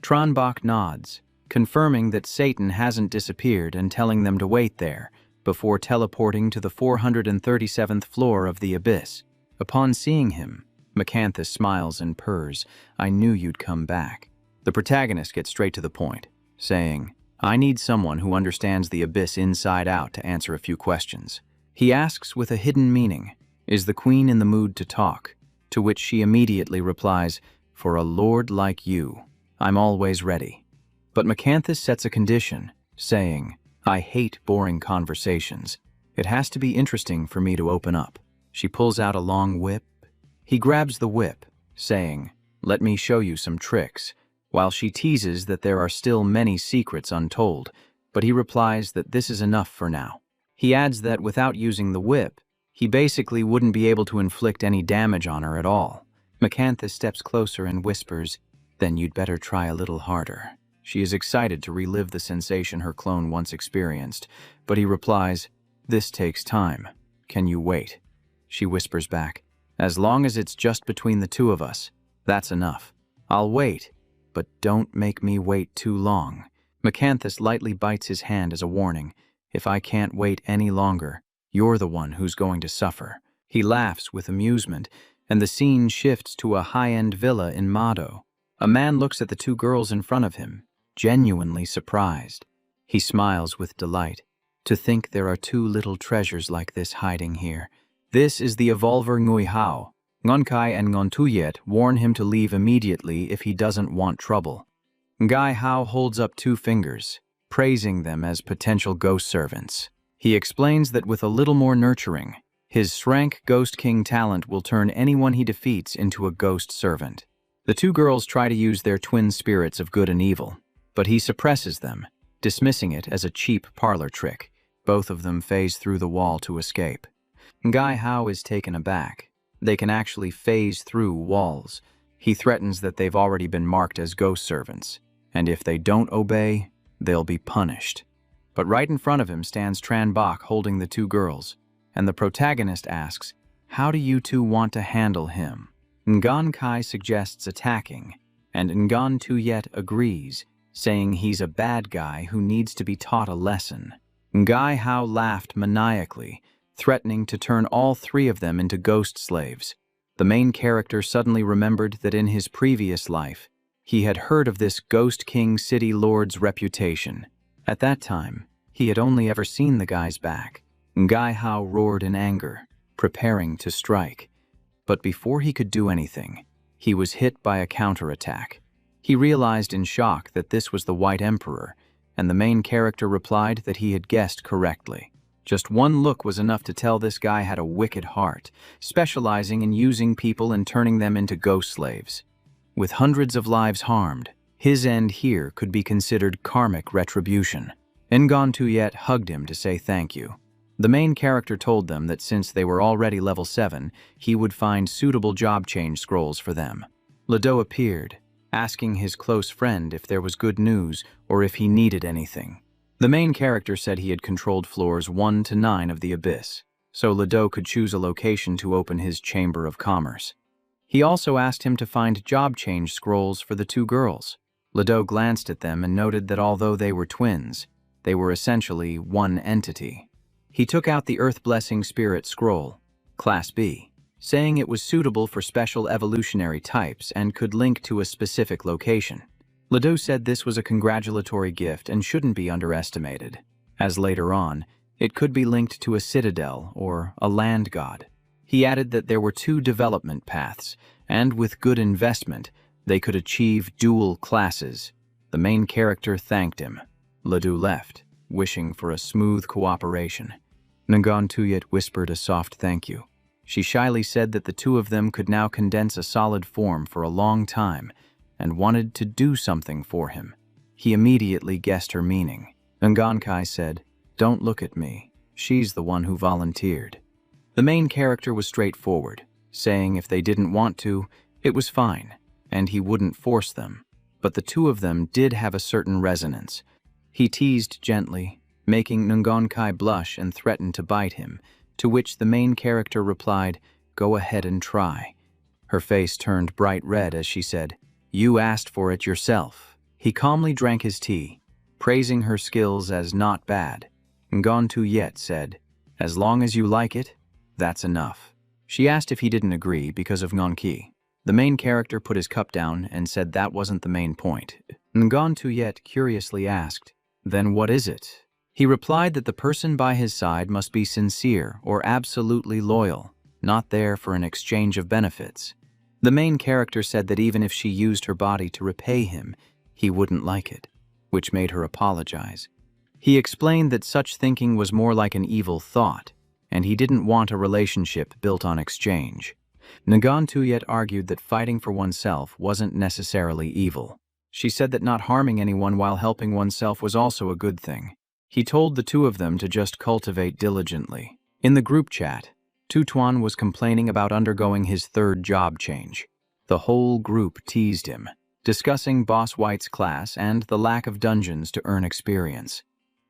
Tranbach nods, confirming that Satan hasn't disappeared and telling them to wait there, before teleporting to the 437th floor of the Abyss. Upon seeing him, Macanthus smiles and purrs, "I knew you'd come back." The protagonist gets straight to the point, saying, "I need someone who understands the Abyss inside out to answer a few questions." He asks with a hidden meaning, "Is the queen in the mood to talk?" To which she immediately replies, "For a lord like you, I'm always ready." But Macanthus sets a condition, saying, "I hate boring conversations. It has to be interesting for me to open up." She pulls out a long whip. He grabs the whip, saying, "Let me show you some tricks," while she teases that there are still many secrets untold, but he replies that this is enough for now. He adds that without using the whip, he basically wouldn't be able to inflict any damage on her at all. Macanthus steps closer and whispers, "Then you'd better try a little harder." She is excited to relive the sensation her clone once experienced, but he replies, "This takes time. Can you wait?" She whispers back, "As long as it's just between the two of us, that's enough. I'll wait, but don't make me wait too long." Macanthus lightly bites his hand as a warning. "If I can't wait any longer, you're the one who's going to suffer." He laughs with amusement, and the scene shifts to a high-end villa in Mado. A man looks at the 2 girls in front of him, genuinely surprised. He smiles with delight. To think there are 2 little treasures like this hiding here. This is the evolver Ngui Hao. Ngonkai and Ngontuyet warn him to leave immediately if he doesn't want trouble. Ngai Hao holds up 2 fingers, praising them as potential ghost servants. He explains that with a little more nurturing, his SSS-Rank Ghost King talent will turn anyone he defeats into a ghost servant. The 2 girls try to use their twin spirits of good and evil, but he suppresses them, dismissing it as a cheap parlor trick. Both of them phase through the wall to escape. Gai Hao is taken aback. They can actually phase through walls. He threatens that they've already been marked as ghost servants, and if they don't obey, they'll be punished. But right in front of him stands Tran Bok holding the two girls, and the protagonist asks, "How do you two want to handle him?" Ngan Kai suggests attacking, and Ngan Tuyet agrees, saying he's a bad guy who needs to be taught a lesson. Gai Hao laughed maniacally, threatening to turn all three of them into ghost slaves. The main character suddenly remembered that in his previous life, he had heard of this Ghost King City Lord's reputation. At that time, he had only ever seen the guy's back. Gai Hao roared in anger, preparing to strike. But before he could do anything, he was hit by a counterattack. He realized in shock that this was the White Emperor, and the main character replied that he had guessed correctly. Just one look was enough to tell this guy had a wicked heart, specializing in using people and turning them into ghost slaves. With hundreds of lives harmed, his end here could be considered karmic retribution. Ngan Tuyet hugged him to say thank you. The main character told them that since they were already level 7, he would find suitable job change scrolls for them. Ledo appeared, asking his close friend if there was good news or if he needed anything. The main character said he had controlled floors 1 to 9 of the Abyss, so Ledo could choose a location to open his Chamber of Commerce. He also asked him to find job change scrolls for the two girls. Ledo glanced at them and noted that although they were twins, they were essentially one entity. He took out the Earth Blessing Spirit Scroll, Class B, saying it was suitable for special evolutionary types and could link to a specific location. Ledo said this was a congratulatory gift and shouldn't be underestimated, as later on, it could be linked to a citadel or a land god. He added that there were 2 development paths, and with good investment, they could achieve dual classes. The main character thanked him. Ledo left, wishing for a smooth cooperation. Ngan Tuyet whispered a soft thank you. She shyly said that the two of them could now condense a solid form for a long time, and wanted to do something for him. He immediately guessed her meaning. Ngan Kai said, "Don't look at me. She's the one who volunteered." The main character was straightforward, saying if they didn't want to, it was fine, and he wouldn't force them. But the two of them did have a certain resonance. He teased gently, making Ngan Kai blush and threatened to bite him, to which the main character replied, "Go ahead and try." Her face turned bright red as she said, "You asked for it yourself." He calmly drank his tea, praising her skills as not bad. Ngan Tuyet said, "As long as you like it, that's enough." She asked if he didn't agree because of Ngan Ki. The main character put his cup down and said that wasn't the main point. Ngan Tuyet curiously asked, "Then what is it?" He replied that the person by his side must be sincere or absolutely loyal, not there for an exchange of benefits. The main character said that even if she used her body to repay him, he wouldn't like it, which made her apologize. He explained that such thinking was more like an evil thought, and he didn't want a relationship built on exchange. Ngan Tuyet argued that fighting for oneself wasn't necessarily evil. She said that not harming anyone while helping oneself was also a good thing. He told the two of them to just cultivate diligently. In the group chat, Tutuan was complaining about undergoing his 3rd job change. The whole group teased him, discussing Boss White's class and the lack of dungeons to earn experience.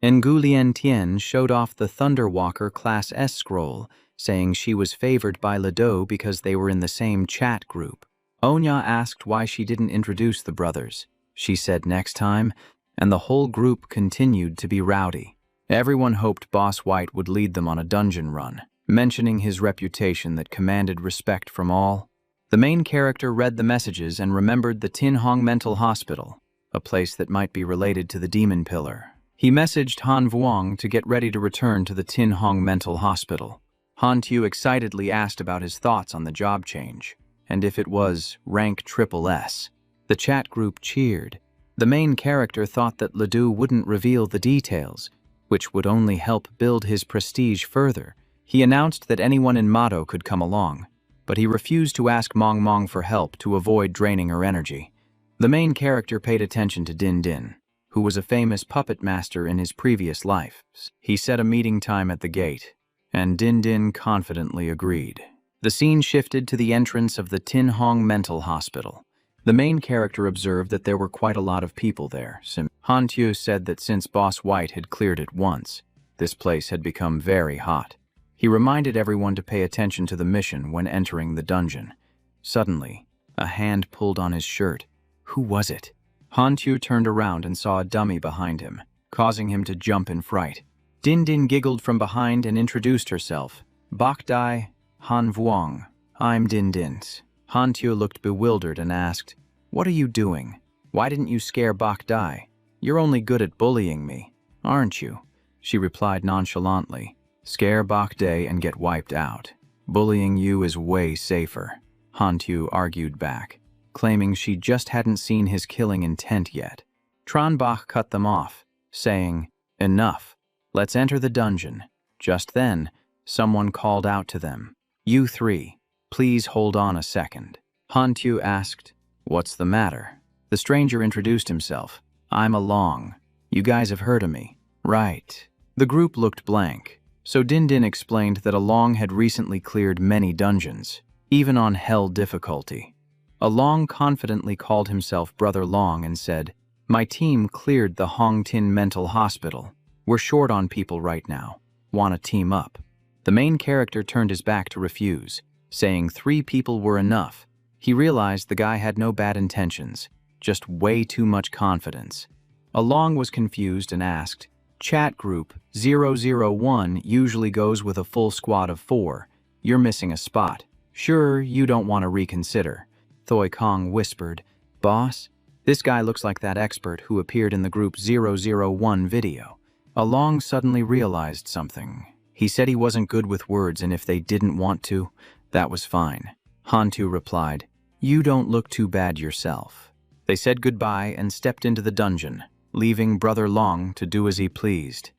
Nguyen Tien showed off the Thunderwalker Class S scroll, saying she was favored by Ledo because they were in the same chat group. Onya asked why she didn't introduce the brothers. She said next time, and the whole group continued to be rowdy. Everyone hoped Boss White would lead them on a dungeon run, mentioning his reputation that commanded respect from all. The main character read the messages and remembered the Tin Hong Mental Hospital, a place that might be related to the Demon Pillar. He messaged Han Vuong to get ready to return to the Tin Hong Mental Hospital. Han Tu excitedly asked about his thoughts on the job change, and if it was rank SSS. The chat group cheered. The main character thought that Ledo wouldn't reveal the details, which would only help build his prestige further. He announced that anyone in Mado could come along, but he refused to ask Mong Mong for help to avoid draining her energy. The main character paid attention to Din Din, who was a famous puppet master in his previous life. He set a meeting time at the gate, and Din Din confidently agreed. The scene shifted to the entrance of the Tin Hong Mental Hospital. The main character observed that there were quite a lot of people there. Han Tue said that since Boss White had cleared it once, this place had become very hot. He reminded everyone to pay attention to the mission when entering the dungeon. Suddenly, a hand pulled on his shirt. Who was it? Han Tue turned around and saw a dummy behind him, causing him to jump in fright. Din Din giggled from behind and introduced herself. Bok Dai, Han Vuong. I'm Din Din. Han Tue looked bewildered and asked, "What are you doing? Why didn't you scare Bok Dai? You're only good at bullying me, aren't you?" She replied nonchalantly, "Scare Bok Dai and get wiped out. Bullying you is way safer." Han Tue argued back, claiming she just hadn't seen his killing intent yet. Tron Bach cut them off, saying, "Enough. Let's enter the dungeon." Just then, someone called out to them, "You three, please hold on a second." Han Tue asked, "What's the matter?" The stranger introduced himself. "I'm Along. You guys have heard of me, right?" The group looked blank, so Din Din explained that Along had recently cleared many dungeons, even on hell difficulty. Along confidently called himself Brother Long and said, "My team cleared the Hong Tin Mental Hospital. We're short on people right now. Want to team up?" The main character turned his back to refuse, saying 3 people were enough. He realized the guy had no bad intentions, just way too much confidence. Along was confused and asked, "Chat group 001 usually goes with a full squad of 4. You're missing a spot. Sure, you don't want to reconsider." Thoi Kong whispered, "Boss, this guy looks like that expert who appeared in the group 001 video." Along suddenly realized something. He said he wasn't good with words, and if they didn't want to, that was fine. Han Tue replied, "You don't look too bad yourself." They said goodbye and stepped into the dungeon, leaving Brother Long to do as he pleased.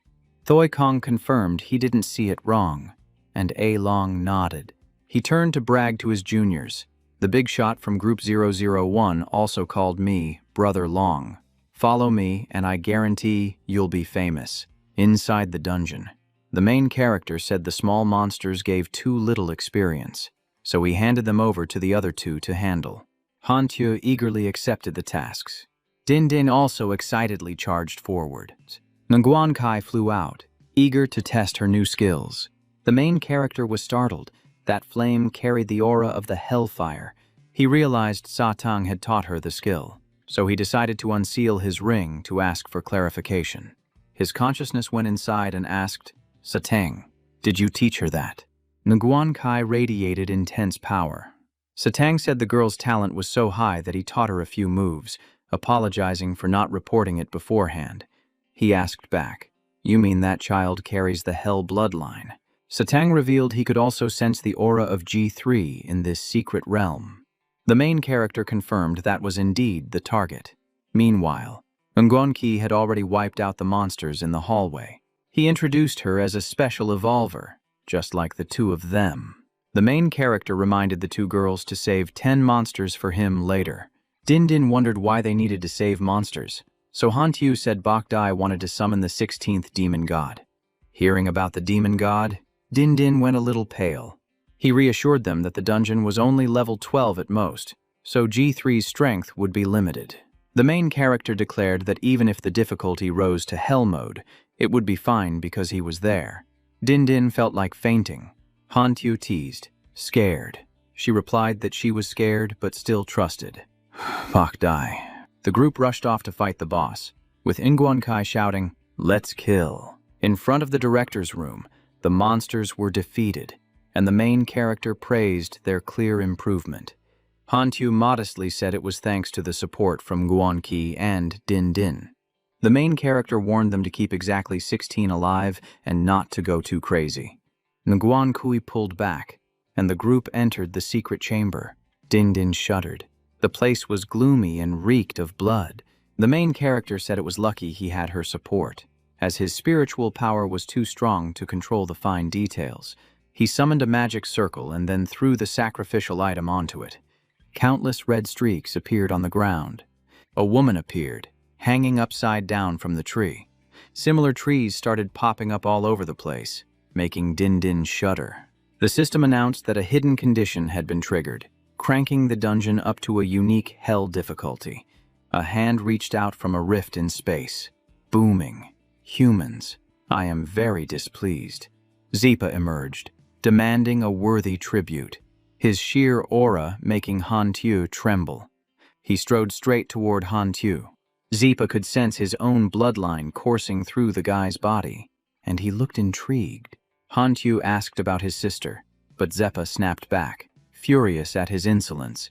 Thoi Kong confirmed he didn't see it wrong, and A Long nodded. He turned to brag to his juniors. "The big shot from Group 001 also called me Brother Long. Follow me, and I guarantee you'll be famous." Inside the dungeon, the main character said the small monsters gave too little experience, so he handed them over to the other 2 to handle. Han Tue eagerly accepted the tasks. Din Din also excitedly charged forward. Nguyen Kai flew out, eager to test her new skills. The main character was startled. That flame carried the aura of the hellfire. He realized Sa Tang had taught her the skill, so he decided to unseal his ring to ask for clarification. His consciousness went inside and asked, "Sa Tang, did you teach her that?" Nguyen Kai radiated intense power. Sa Tang said the girl's talent was so high that he taught her a few moves, apologizing for not reporting it beforehand. He asked back, "You mean that child carries the hell bloodline?" Satang revealed he could also sense the aura of G3 in this secret realm. The main character confirmed that was indeed the target. Meanwhile, Nguyen had already wiped out the monsters in the hallway. He introduced her as a special evolver, just like the 2 of them. The main character reminded the 2 girls to save 10 monsters for him later. Din Din wondered why they needed to save monsters, so Han Tue said Bok Dai wanted to summon the 16th demon god. Hearing about the demon god, Din Din went a little pale. He reassured them that the dungeon was only level 12 at most, so G3's strength would be limited. The main character declared that even if the difficulty rose to hell mode, it would be fine because he was there. Din Din felt like fainting. Han Tue teased, "Scared." She replied that she was scared but still trusted. Bok Dai. The group rushed off to fight the boss, with Nguyen Kai shouting, "Let's kill." In front of the director's room, the monsters were defeated, and the main character praised their clear improvement. Han Tue modestly said it was thanks to the support from Nguyen Kai and Din Din. The main character warned them to keep exactly 16 alive and not to go too crazy. Nguyen Kai pulled back, and the group entered the secret chamber. Din Din shuddered. The place was gloomy and reeked of blood. The main character said it was lucky he had her support, as his spiritual power was too strong to control the fine details. He summoned a magic circle and then threw the sacrificial item onto it. Countless red streaks appeared on the ground. A woman appeared, hanging upside down from the tree. Similar trees started popping up all over the place, making Din Din shudder. The system announced that a hidden condition had been triggered, cranking the dungeon up to a unique hell difficulty. A hand reached out from a rift in space, booming. "Humans, I am very displeased." Zepa emerged, demanding a worthy tribute, his sheer aura making Hantu tremble. He strode straight toward Hantu. Zepa could sense his own bloodline coursing through the guy's body, and he looked intrigued. Hantu asked about his sister, but Zepa snapped back, furious at his insolence.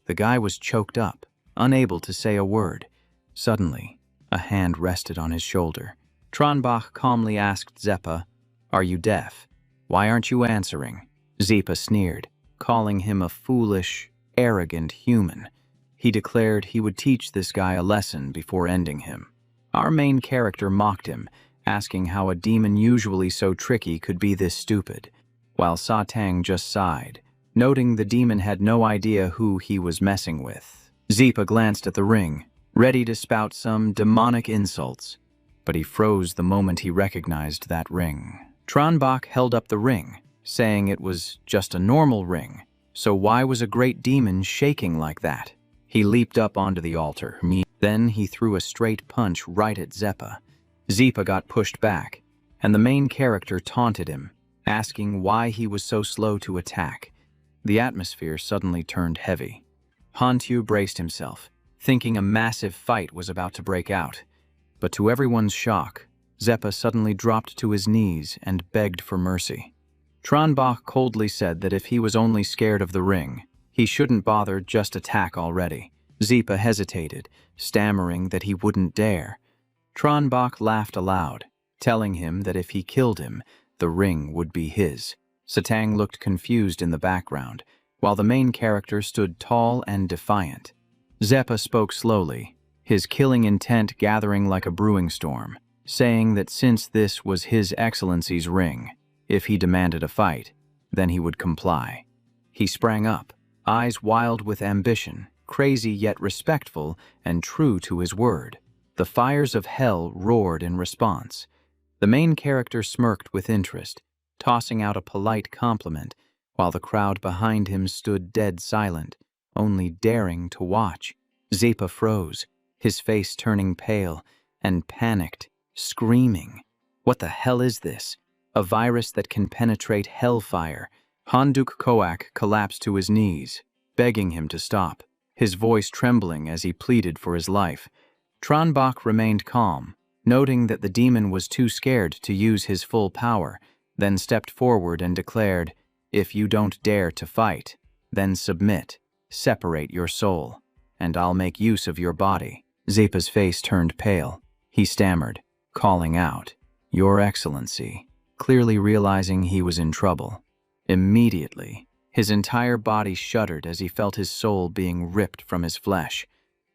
The guy was choked up, unable to say a word. Suddenly, a hand rested on his shoulder. Tranbach calmly asked Zepa, "Are you deaf? Why aren't you answering?" Zepa sneered, calling him a foolish, arrogant human. He declared he would teach this guy a lesson before ending him. Our main character mocked him, asking how a demon usually so tricky could be this stupid, while Satang just sighed, noting the demon had no idea who he was messing with. Zepa glanced at the ring, ready to spout some demonic insults, but he froze the moment he recognized that ring. Tranbach held up the ring, saying it was just a normal ring, so why was a great demon shaking like that? He leaped up onto the altar. Then he threw a straight punch right at Zepa. Zepa got pushed back, and the main character taunted him, asking why he was so slow to attack. The atmosphere suddenly turned heavy. Hantu braced himself, thinking a massive fight was about to break out. But to everyone's shock, Zepa suddenly dropped to his knees and begged for mercy. Tranbach coldly said that if he was only scared of the ring, he shouldn't bother, just attack already. Zepa hesitated, stammering that he wouldn't dare. Tranbach laughed aloud, telling him that if he killed him, the ring would be his. Satang looked confused in the background, while the main character stood tall and defiant. Zepa spoke slowly, his killing intent gathering like a brewing storm, saying that since this was His Excellency's ring, if he demanded a fight, then he would comply. He sprang up, eyes wild with ambition, crazy yet respectful and true to his word. The fires of hell roared in response. The main character smirked with interest, tossing out a polite compliment, while the crowd behind him stood dead silent, only daring to watch. Zepa froze, his face turning pale, and panicked, screaming, "What the hell is this? A virus that can penetrate hellfire?" Handuk Koak collapsed to his knees, begging him to stop, his voice trembling as he pleaded for his life. Tranbach remained calm, noting that the demon was too scared to use his full power, then stepped forward and declared, "If you don't dare to fight, then submit, separate your soul, and I'll make use of your body." Zepa's face turned pale. He stammered, calling out, "Your Excellency," clearly realizing he was in trouble. Immediately, his entire body shuddered as he felt his soul being ripped from his flesh.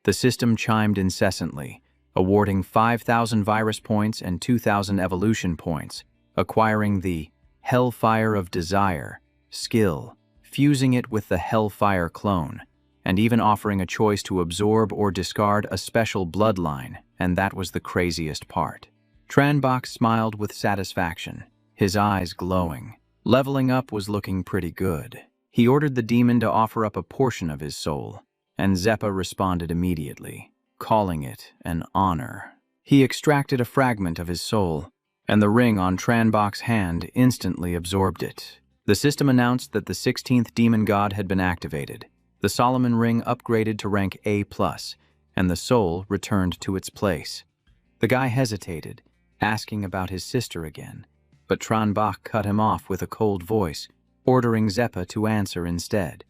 The system chimed incessantly, awarding 5,000 virus points and 2,000 evolution points, acquiring the Hellfire of Desire skill, fusing it with the Hellfire clone, and even offering a choice to absorb or discard a special bloodline, and that was the craziest part. Tranbach smiled with satisfaction, his eyes glowing. Leveling up was looking pretty good. He ordered the demon to offer up a portion of his soul, and Zepa responded immediately, calling it an honor. He extracted a fragment of his soul, and the ring on Tranbach's hand instantly absorbed it. The system announced that the 16th demon god had been activated. The Solomon ring upgraded to rank A+, and the soul returned to its place. The guy hesitated, asking about his sister again, but Tranbach cut him off with a cold voice, ordering Zepa to answer instead.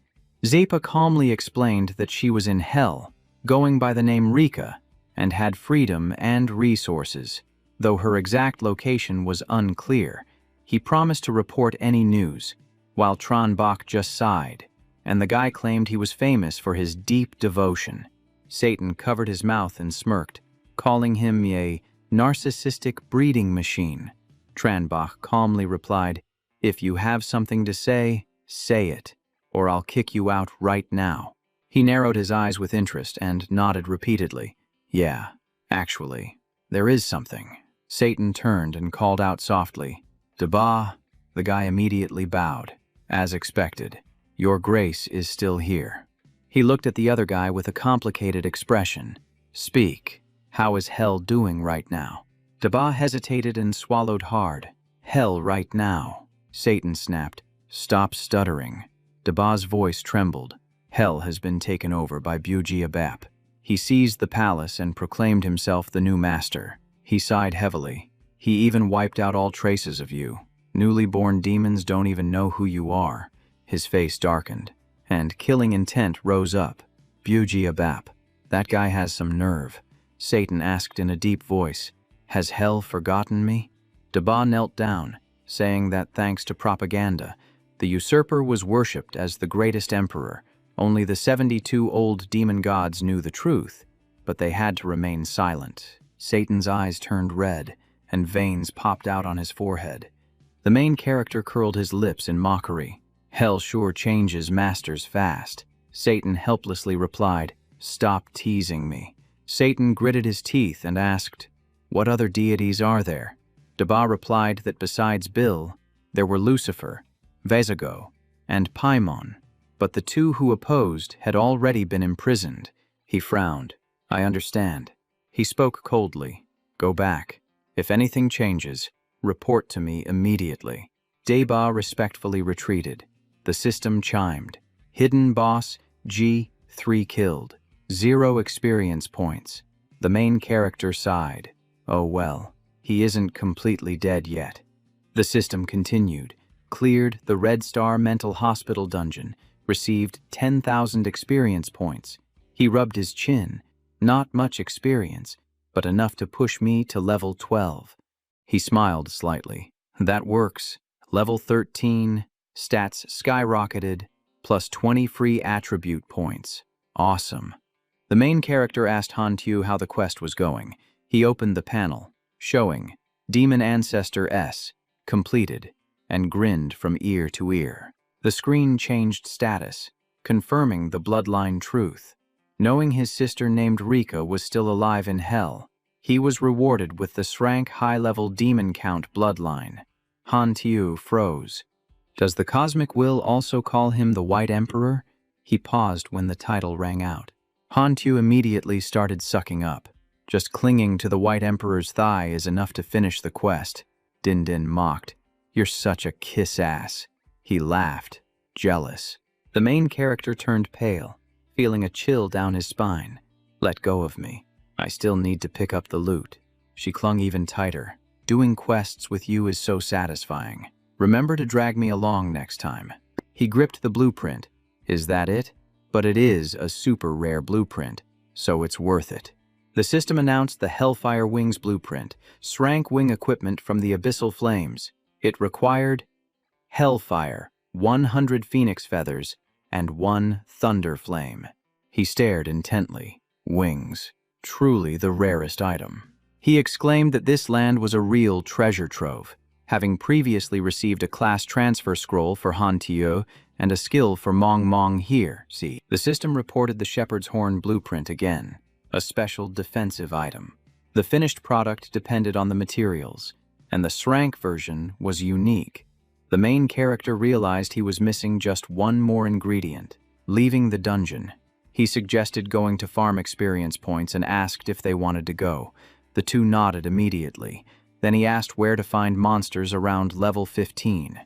Zepa calmly explained that she was in hell, going by the name Rika, and had freedom and resources. Though her exact location was unclear, he promised to report any news, while Tranbach just sighed, and the guy claimed he was famous for his deep devotion. Satan covered his mouth and smirked, calling him a narcissistic breeding machine. Tranbach calmly replied, "If you have something to say it, or I'll kick you out right now." He narrowed his eyes with interest and nodded repeatedly. "Yeah, Actually, there is something. Satan turned and called out softly, "Deba." The guy immediately bowed. As expected, "Your grace is still here." He looked at the other guy with a complicated expression. "Speak. How is hell doing right now?" Deba hesitated and swallowed hard. "Hell right now," Satan snapped. "Stop stuttering." Deba's voice trembled. Hell has been taken over by Bujia. He seized the palace and proclaimed himself the new master. He sighed heavily. "He even wiped out all traces of you. Newly born demons don't even know who you are." His face darkened, and killing intent rose up. "Bujia, that guy has some nerve." Satan asked in a deep voice, "Has hell forgotten me?" Deba knelt down, saying that thanks to propaganda, the usurper was worshipped as the greatest emperor. Only the 72 old demon gods knew the truth, but they had to remain silent. Satan's eyes turned red, and veins popped out on his forehead. The main character curled his lips in mockery. "Hell sure changes masters fast." Satan helplessly replied, "Stop teasing me." Satan gritted his teeth and asked, "What other deities are there?" Deba replied that besides Bill, there were Lucifer, Vesago, and Paimon, but the two who opposed had already been imprisoned. He frowned. "I understand." He spoke coldly. "Go back. If anything changes, report to me immediately." Deba respectfully retreated. The system chimed. "Hidden boss, G3 killed. 0 experience points." The main character sighed. "Oh well, he isn't completely dead yet." The system continued. Cleared the Red Star Mental Hospital dungeon. Received 10,000 experience points. He rubbed his chin. "Not much experience, but enough to push me to level 12. He smiled slightly. "That works. Level 13, stats skyrocketed, plus 20 free attribute points. Awesome." The main character asked Hantu how the quest was going. He opened the panel, showing Demon Ancestor S, completed, and grinned from ear to ear. The screen changed status, confirming the bloodline truth. Knowing his sister named Rika was still alive in hell, he was rewarded with the SSS-Rank high-level demon count bloodline. Hantu froze. Does the Cosmic Will also call him the White Emperor? He paused when the title rang out. Hantu immediately started sucking up. Just clinging to the White Emperor's thigh is enough to finish the quest. Din Din mocked. "You're such a kiss-ass." He laughed, jealous. The main character turned pale, feeling a chill down his spine. "Let go of me. I still need to pick up the loot." She clung even tighter. "Doing quests with you is so satisfying. Remember to drag me along next time." He gripped the blueprint. "Is that it?" "But it is a super rare blueprint, so it's worth it." The system announced the Hellfire Wings blueprint, SSS-Rank wing equipment from the Abyssal Flames. It required Hellfire, 100 Phoenix Feathers, and 1 Thunder Flame. He stared intently. Wings. Truly the rarest item. He exclaimed that this land was a real treasure trove, having previously received a class transfer scroll for Hantu and a skill for Mong Mong here, see. The system reported the Shepherd's Horn blueprint again, a special defensive item. The finished product depended on the materials, and the SSS-Rank version was unique. The main character realized he was missing just one more ingredient. Leaving the dungeon, he suggested going to farm experience points and asked if they wanted to go. The two nodded immediately. Then he asked where to find monsters around level 15.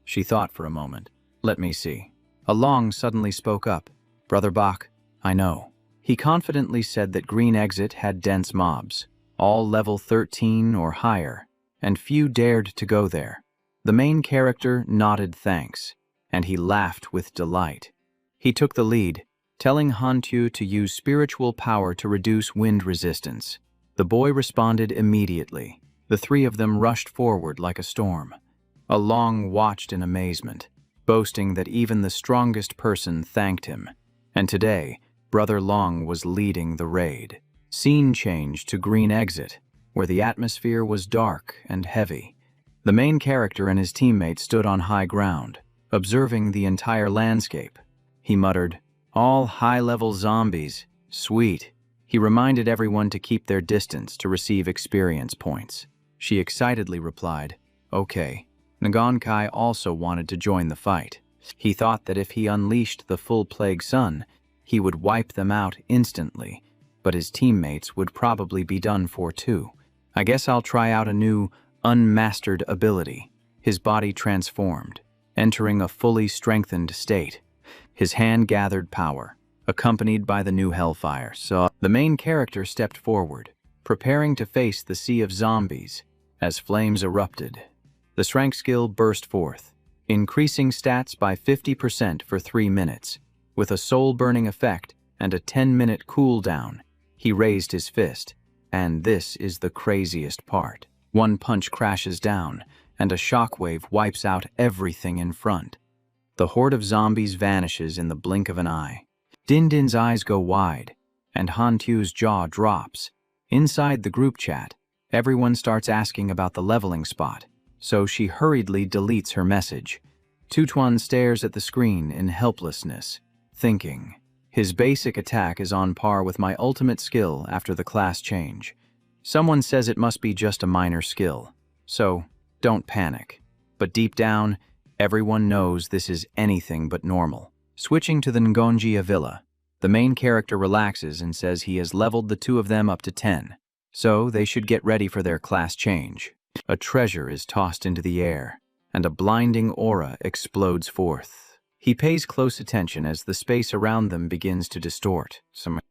She thought for a moment. "Let me see." Along suddenly spoke up. "Brother Bach, I know." He confidently said that Green Exit had dense mobs, all level 13 or higher, and few dared to go there. The main character nodded thanks, and he laughed with delight. He took the lead, telling Hantu to use spiritual power to reduce wind resistance. The boy responded immediately. The three of them rushed forward like a storm. Along watched in amazement, boasting that even the strongest person thanked him. And today, Brother Long was leading the raid. Scene changed to Green Exit, where the atmosphere was dark and heavy. The main character and his teammate stood on high ground, observing the entire landscape. He muttered, "All high-level zombies. Sweet." He reminded everyone to keep their distance to receive experience points. She excitedly replied, "Okay." Nagonkai also wanted to join the fight. He thought that if he unleashed the full Plague Sun, he would wipe them out instantly, but his teammates would probably be done for too. "I guess I'll try out a new, unmastered ability." His body transformed, entering a fully strengthened state. His hand gathered power, accompanied by the new hellfire. So the main character stepped forward, preparing to face the sea of zombies as flames erupted. The SSS-Rank skill burst forth, increasing stats by 50% for 3 minutes. With a soul-burning effect and a 10-minute cooldown, he raised his fist, and this is the craziest part. One punch crashes down, and a shockwave wipes out everything in front. The horde of zombies vanishes in the blink of an eye. Din Din's eyes go wide, and Han Tu's jaw drops. Inside the group chat, everyone starts asking about the leveling spot, so she hurriedly deletes her message. Tutuan stares at the screen in helplessness, thinking, "His basic attack is on par with my ultimate skill after the class change. Someone says it must be just a minor skill, so don't panic." But deep down, everyone knows this is anything but normal. Switching to the Ngonjia Villa, the main character relaxes and says he has leveled the two of them up to 10, so they should get ready for their class change. A treasure is tossed into the air, and a blinding aura explodes forth. He pays close attention as the space around them begins to distort.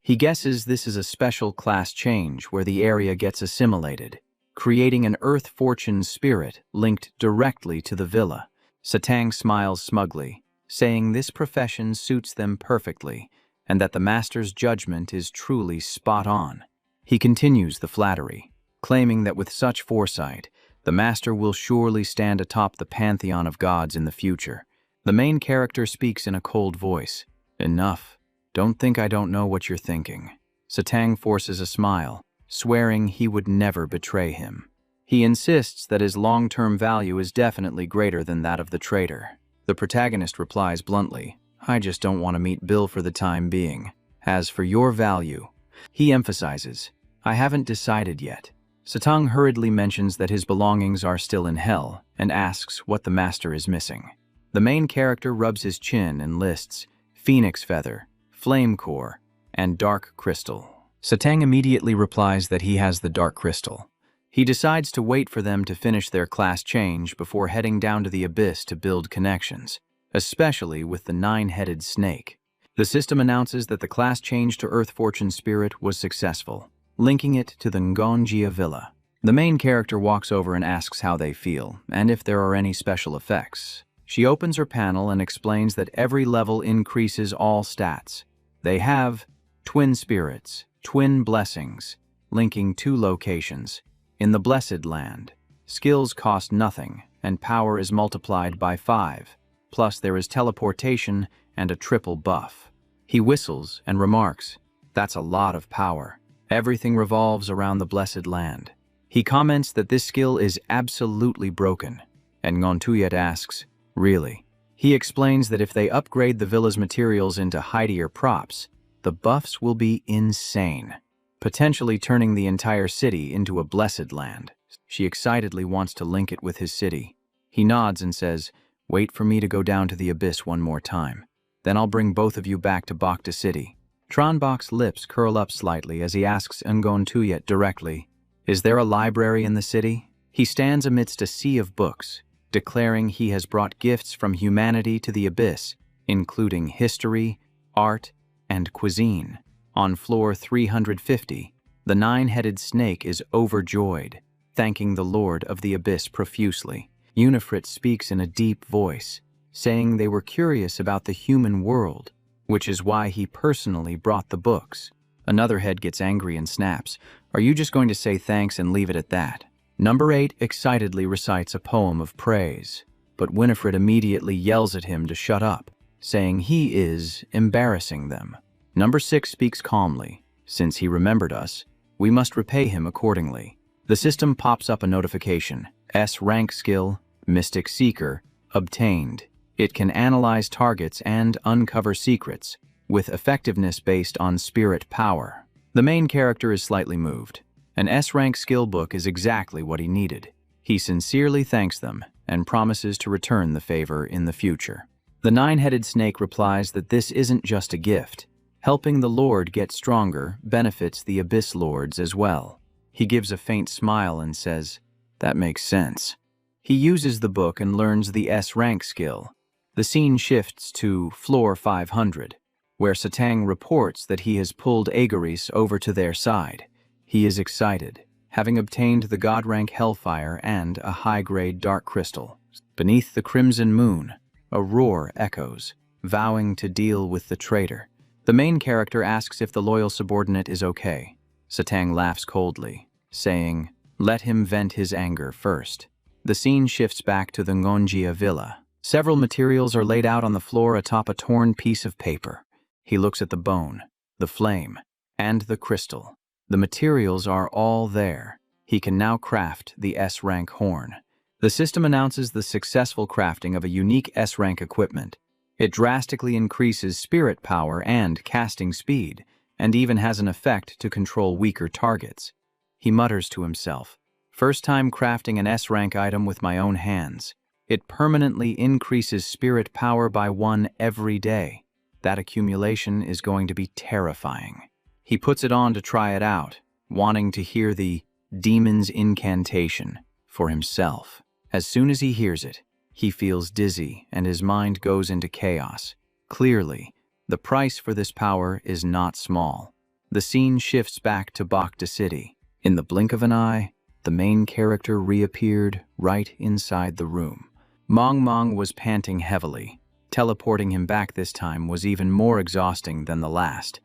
He guesses this is a special class change where the area gets assimilated, creating an Earth Fortune spirit linked directly to the villa. Satang smiles smugly, saying this profession suits them perfectly, and that the master's judgment is truly spot on. He continues the flattery, claiming that with such foresight, the master will surely stand atop the pantheon of gods in the future. The main character speaks in a cold voice. "Enough. Don't think I don't know what you're thinking." Satang forces a smile, swearing he would never betray him. He insists that his long-term value is definitely greater than that of the traitor. The protagonist replies bluntly, "I just don't want to meet Bill for the time being. As for your value," he emphasizes, "I haven't decided yet." Satang hurriedly mentions that his belongings are still in hell and asks what the master is missing. The main character rubs his chin and lists Phoenix Feather, Flame Core, and Dark Crystal. Satang immediately replies that he has the Dark Crystal. He decides to wait for them to finish their class change before heading down to the abyss to build connections, especially with the 9-headed snake. The system announces that the class change to Earth Fortune Spirit was successful, linking it to the Ngonjia Villa. The main character walks over and asks how they feel, and if there are any special effects. She opens her panel and explains that every level increases all stats. They have Twin Spirits, Twin Blessings, linking 2 locations. In the Blessed Land, skills cost nothing, and power is multiplied by 5. Plus there is teleportation and a triple buff. He whistles and remarks, "That's a lot of power. Everything revolves around the Blessed Land." He comments that this skill is absolutely broken, and Ngontuyet asks, "Really?" He explains that if they upgrade the villa's materials into heightier props, the buffs will be insane, potentially turning the entire city into a Blessed Land. She excitedly wants to link it with his city. He nods and says, "Wait for me to go down to the abyss one more time. Then I'll bring both of you back to Bokta City." Tronbok's lips curl up slightly as he asks Ngontuyet directly, "Is there a library in the city?" He stands amidst a sea of books, declaring he has brought gifts from humanity to the abyss, including history, art, and cuisine. On floor 350, the 9-headed snake is overjoyed, thanking the Lord of the Abyss profusely. Unifrit speaks in a deep voice, saying they were curious about the human world, which is why he personally brought the books. Another head gets angry and snaps, "Are you just going to say thanks and leave it at that?" Number 8 excitedly recites a poem of praise, but Winifred immediately yells at him to shut up, saying he is embarrassing them. Number 6 speaks calmly. "Since he remembered us, we must repay him accordingly." The system pops up a notification. S-Rank skill, Mystic Seeker, obtained. It can analyze targets and uncover secrets, with effectiveness based on spirit power. The main character is slightly moved. An S-rank skill book is exactly what he needed. He sincerely thanks them and promises to return the favor in the future. The nine-headed snake replies that this isn't just a gift. Helping the Lord get stronger benefits the Abyss Lords as well. He gives a faint smile and says, "That makes sense." He uses the book and learns the S-rank skill. The scene shifts to floor 500, where Satang reports that he has pulled Agaris over to their side. He is excited, having obtained the God-rank Hellfire and a high-grade Dark Crystal. Beneath the crimson moon, a roar echoes, vowing to deal with the traitor. The main character asks if the loyal subordinate is okay. Satang laughs coldly, saying, "Let him vent his anger first." The scene shifts back to the Ngonjia villa. Several materials are laid out on the floor atop a torn piece of paper. He looks at the bone, the flame, and the crystal. The materials are all there. He can now craft the S-rank horn. The system announces the successful crafting of a unique S-rank equipment. It drastically increases spirit power and casting speed, and even has an effect to control weaker targets. He mutters to himself, "First time crafting an S-rank item with my own hands. It permanently increases spirit power by 1 every day. That accumulation is going to be terrifying." He puts it on to try it out, wanting to hear the demon's incantation for himself. As soon as he hears it, he feels dizzy and his mind goes into chaos. Clearly, the price for this power is not small. The scene shifts back to Bakhta City. In the blink of an eye, the main character reappeared right inside the room. Mang was panting heavily. Teleporting him back this time was even more exhausting than the last.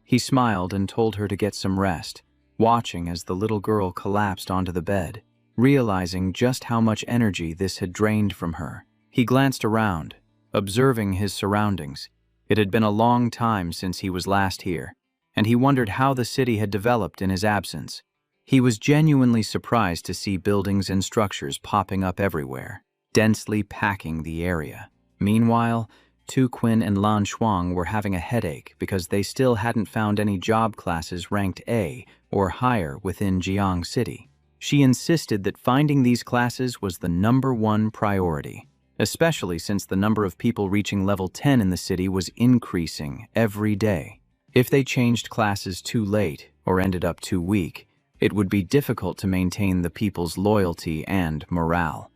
He smiled and told her to get some rest, watching as the little girl collapsed onto the bed. Realizing just how much energy this had drained from her, he glanced around, observing his surroundings. It had been a long time since he was last here, and he wondered how the city had developed in his absence. He was genuinely surprised to see buildings and structures popping up everywhere, densely packing the area. Meanwhile, Tu Quinn and Lan Shuang were having a headache because they still hadn't found any job classes ranked A or higher within Jiang City. She insisted that finding these classes was the #1 priority, especially since the number of people reaching level 10 in the city was increasing every day. If they changed classes too late or ended up too weak, it would be difficult to maintain the people's loyalty and morale.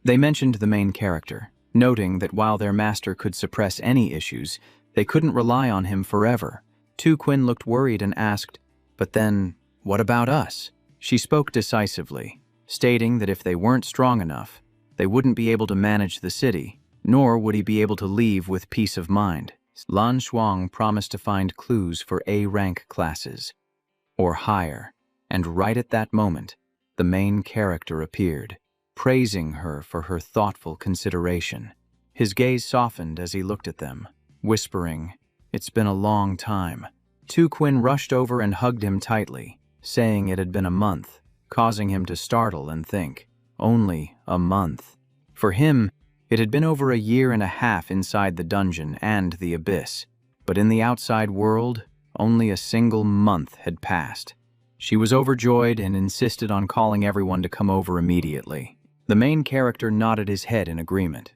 They mentioned the main character, noting that while their master could suppress any issues, they couldn't rely on him forever. Tu Quinn looked worried and asked, "But then, what about us?" She spoke decisively, stating that if they weren't strong enough, they wouldn't be able to manage the city, nor would he be able to leave with peace of mind. Lan Shuang promised to find clues for A-rank classes, or higher, and right at that moment, the main character appeared, praising her for her thoughtful consideration. His gaze softened as he looked at them, whispering, "It's been a long time." Tu Quinn rushed over and hugged him tightly, saying it had been a month, causing him to startle and think, only a month. For him, it had been over 1.5 years inside the dungeon and the abyss, but in the outside world, only a single month had passed. She was overjoyed and insisted on calling everyone to come over immediately. The main character nodded his head in agreement.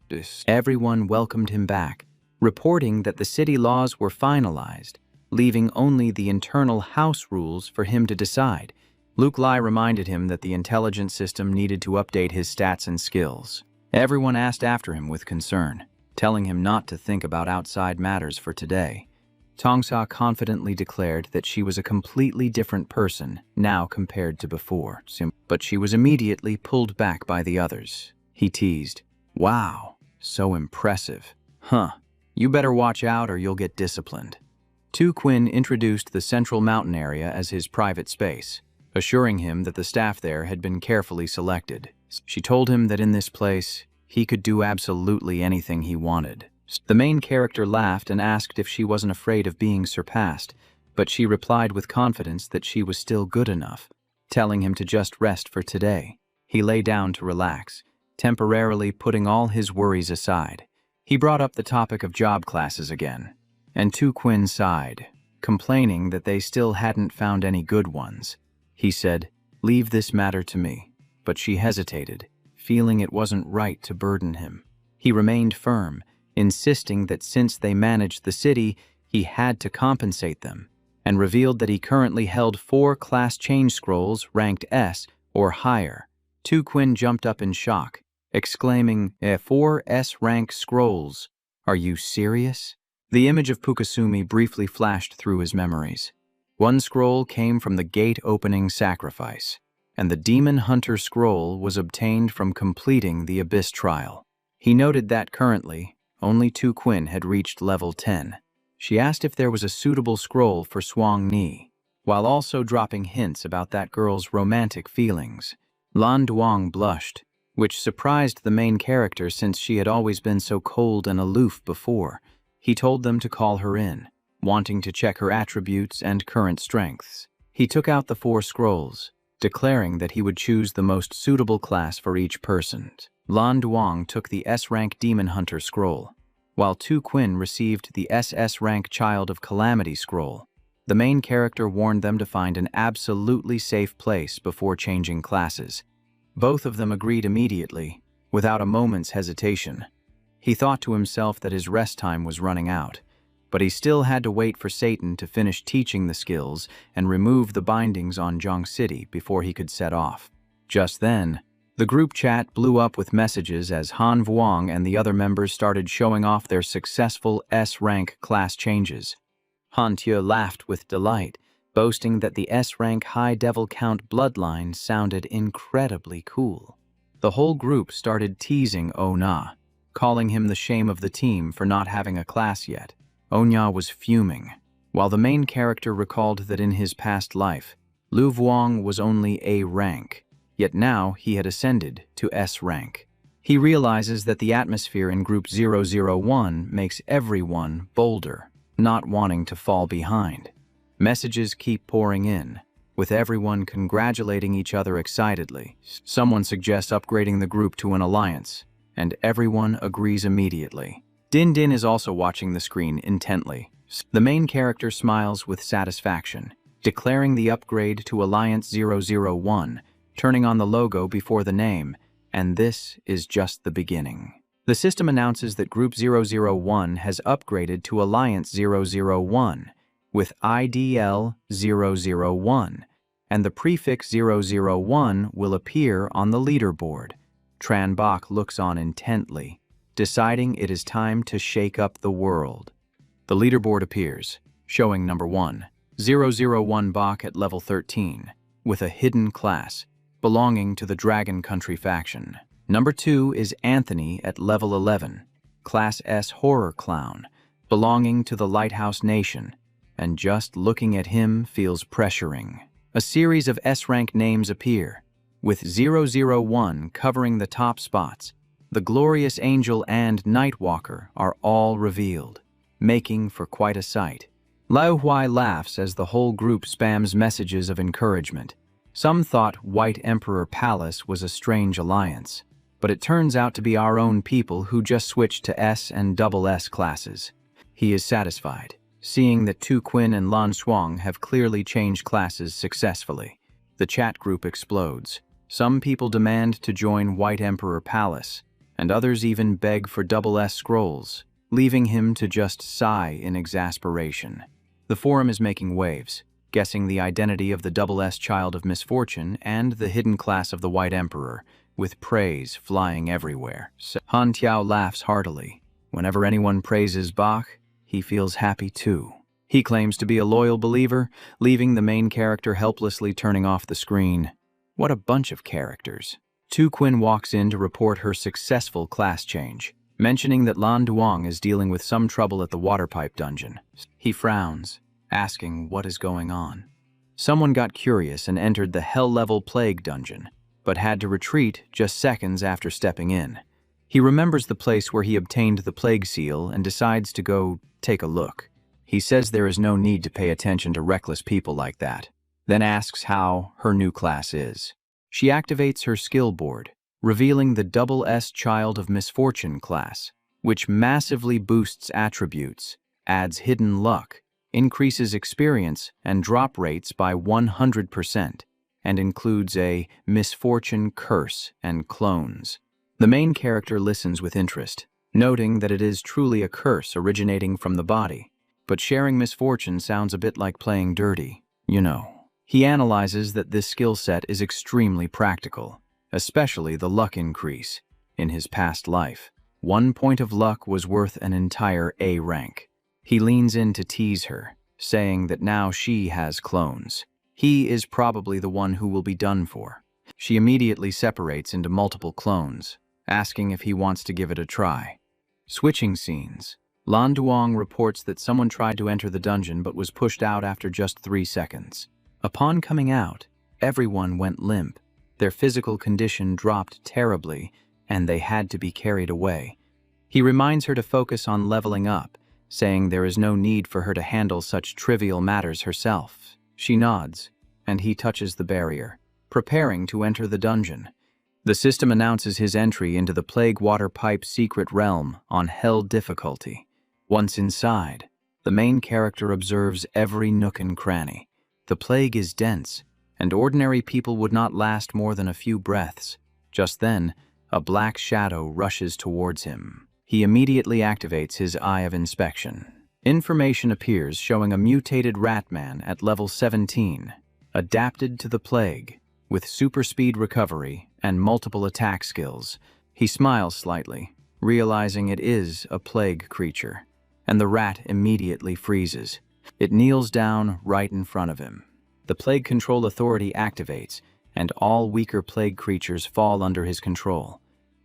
Everyone welcomed him back, reporting that the city laws were finalized, leaving only the internal house rules for him to decide. Luke Lai reminded him that the intelligence system needed to update his stats and skills. Everyone asked after him with concern, telling him not to think about outside matters for today. Tongsa confidently declared that she was a completely different person now compared to before, but she was immediately pulled back by the others. He teased, "Wow, so impressive. Huh, you better watch out or you'll get disciplined." Tu Quinn introduced the central mountain area as his private space, assuring him that the staff there had been carefully selected. She told him that in this place, he could do absolutely anything he wanted. The main character laughed and asked if she wasn't afraid of being surpassed, but she replied with confidence that she was still good enough, telling him to just rest for today. He lay down to relax, temporarily putting all his worries aside. He brought up the topic of job classes again, and Tu Quinn sighed, complaining that they still hadn't found any good ones. He said, "Leave this matter to me." But she hesitated, feeling it wasn't right to burden him. He remained firm, insisting that since they managed the city, he had to compensate them, and revealed that he currently held 4 class change scrolls ranked S or higher. Quinn jumped up in shock, exclaiming, 4 S-rank scrolls. Are you serious? The image of Pukasumi briefly flashed through his memories. One scroll came from the gate-opening sacrifice, and the Demon Hunter scroll was obtained from completing the Abyss trial. He noted that currently, only Quinn had reached level 10. She asked if there was a suitable scroll for Swang Ni, while also dropping hints about that girl's romantic feelings. Lan Duang blushed, which surprised the main character since she had always been so cold and aloof before. He told them to call her in, wanting to check her attributes and current strengths. He took out the 4 scrolls, declaring that he would choose the most suitable class for each person. Lan Duang took the S-rank Demon Hunter scroll, while Quinn received the SS-rank Child of Calamity scroll. The main character warned them to find an absolutely safe place before changing classes. Both of them agreed immediately, without a moment's hesitation. He thought to himself that his rest time was running out, but he still had to wait for Satan to finish teaching the skills and remove the bindings on Zhang City before he could set off. Just then, the group chat blew up with messages as Han Vuong and the other members started showing off their successful S-rank class changes. Han Tue laughed with delight, boasting that the S-rank High Devil Count bloodline sounded incredibly cool. The whole group started teasing Ona, calling him the shame of the team for not having a class yet. Onya was fuming, while the main character recalled that in his past life, Lu Vuong was only A rank, yet now he had ascended to S rank. He realizes that the atmosphere in Group 001 makes everyone bolder, not wanting to fall behind. Messages keep pouring in, with everyone congratulating each other excitedly. Someone suggests upgrading the group to an alliance, and everyone agrees immediately. Din Din is also watching the screen intently. The main character smiles with satisfaction, declaring the upgrade to Alliance 001, turning on the logo before the name, and this is just the beginning. The system announces that Group 001 has upgraded to Alliance 001 with IDL 001, and the prefix 001 will appear on the leaderboard. Tran Bok looks on intently, deciding it is time to shake up the world. The leaderboard appears, showing number 1, 001 Bok at level 13, with a hidden class, belonging to the Dragon Country faction. Number 2 is Anthony at level 11, Class S Horror Clown, belonging to the Lighthouse Nation, and just looking at him feels pressuring. A series of S-rank names appear, with 001 covering the top spots. The Glorious Angel and Nightwalker are all revealed, making for quite a sight. Lao Huai laughs as the whole group spams messages of encouragement. Some thought White Emperor Palace was a strange alliance, but it turns out to be our own people who just switched to S and SS classes. He is satisfied, seeing that Quinn and Lan Shuang have clearly changed classes successfully. The chat group explodes. Some people demand to join White Emperor Palace, and others even beg for SS scrolls, leaving him to just sigh in exasperation. The forum is making waves, guessing the identity of the SS Child of Misfortune and the hidden class of the White Emperor, with praise flying everywhere. Han Tiao laughs heartily. Whenever anyone praises Bach, he feels happy too. He claims to be a loyal believer, leaving the main character helplessly turning off the screen. What a bunch of characters. Quinn walks in to report her successful class change, mentioning that Lan Duang is dealing with some trouble at the water pipe dungeon. He frowns, asking what is going on. Someone got curious and entered the hell-level plague dungeon, but had to retreat just seconds after stepping in. He remembers the place where he obtained the plague seal and decides to go take a look. He says there is no need to pay attention to reckless people like that, then asks how her new class is. She activates her skill board, revealing the SS Child of Misfortune class, which massively boosts attributes, adds hidden luck, increases experience and drop rates by 100%, and includes a misfortune, curse, and clones. The main character listens with interest, noting that it is truly a curse originating from the body, but sharing misfortune sounds a bit like playing dirty, you know. He analyzes that this skill set is extremely practical, especially the luck increase. In his past life, 1 point of luck was worth an entire A rank. He leans in to tease her, saying that now she has clones. He is probably the one who will be done for. She immediately separates into multiple clones, asking if he wants to give it a try. Switching scenes. Lan Duong reports that someone tried to enter the dungeon but was pushed out after just 3 seconds. Upon coming out, everyone went limp. Their physical condition dropped terribly, and they had to be carried away. He reminds her to focus on leveling up, saying there is no need for her to handle such trivial matters herself. She nods, and he touches the barrier, preparing to enter the dungeon. The system announces his entry into the Plague Water Pipe secret realm on Hell difficulty. Once inside, the main character observes every nook and cranny. The plague is dense, and ordinary people would not last more than a few breaths. Just then, a black shadow rushes towards him. He immediately activates his Eye of Inspection. Information appears showing a mutated Ratman at level 17, adapted to the plague, with super speed recovery and multiple attack skills. He smiles slightly, realizing it is a plague creature, and the rat immediately freezes. It kneels down right in front of him. The Plague Control Authority activates, and all weaker plague creatures fall under his control.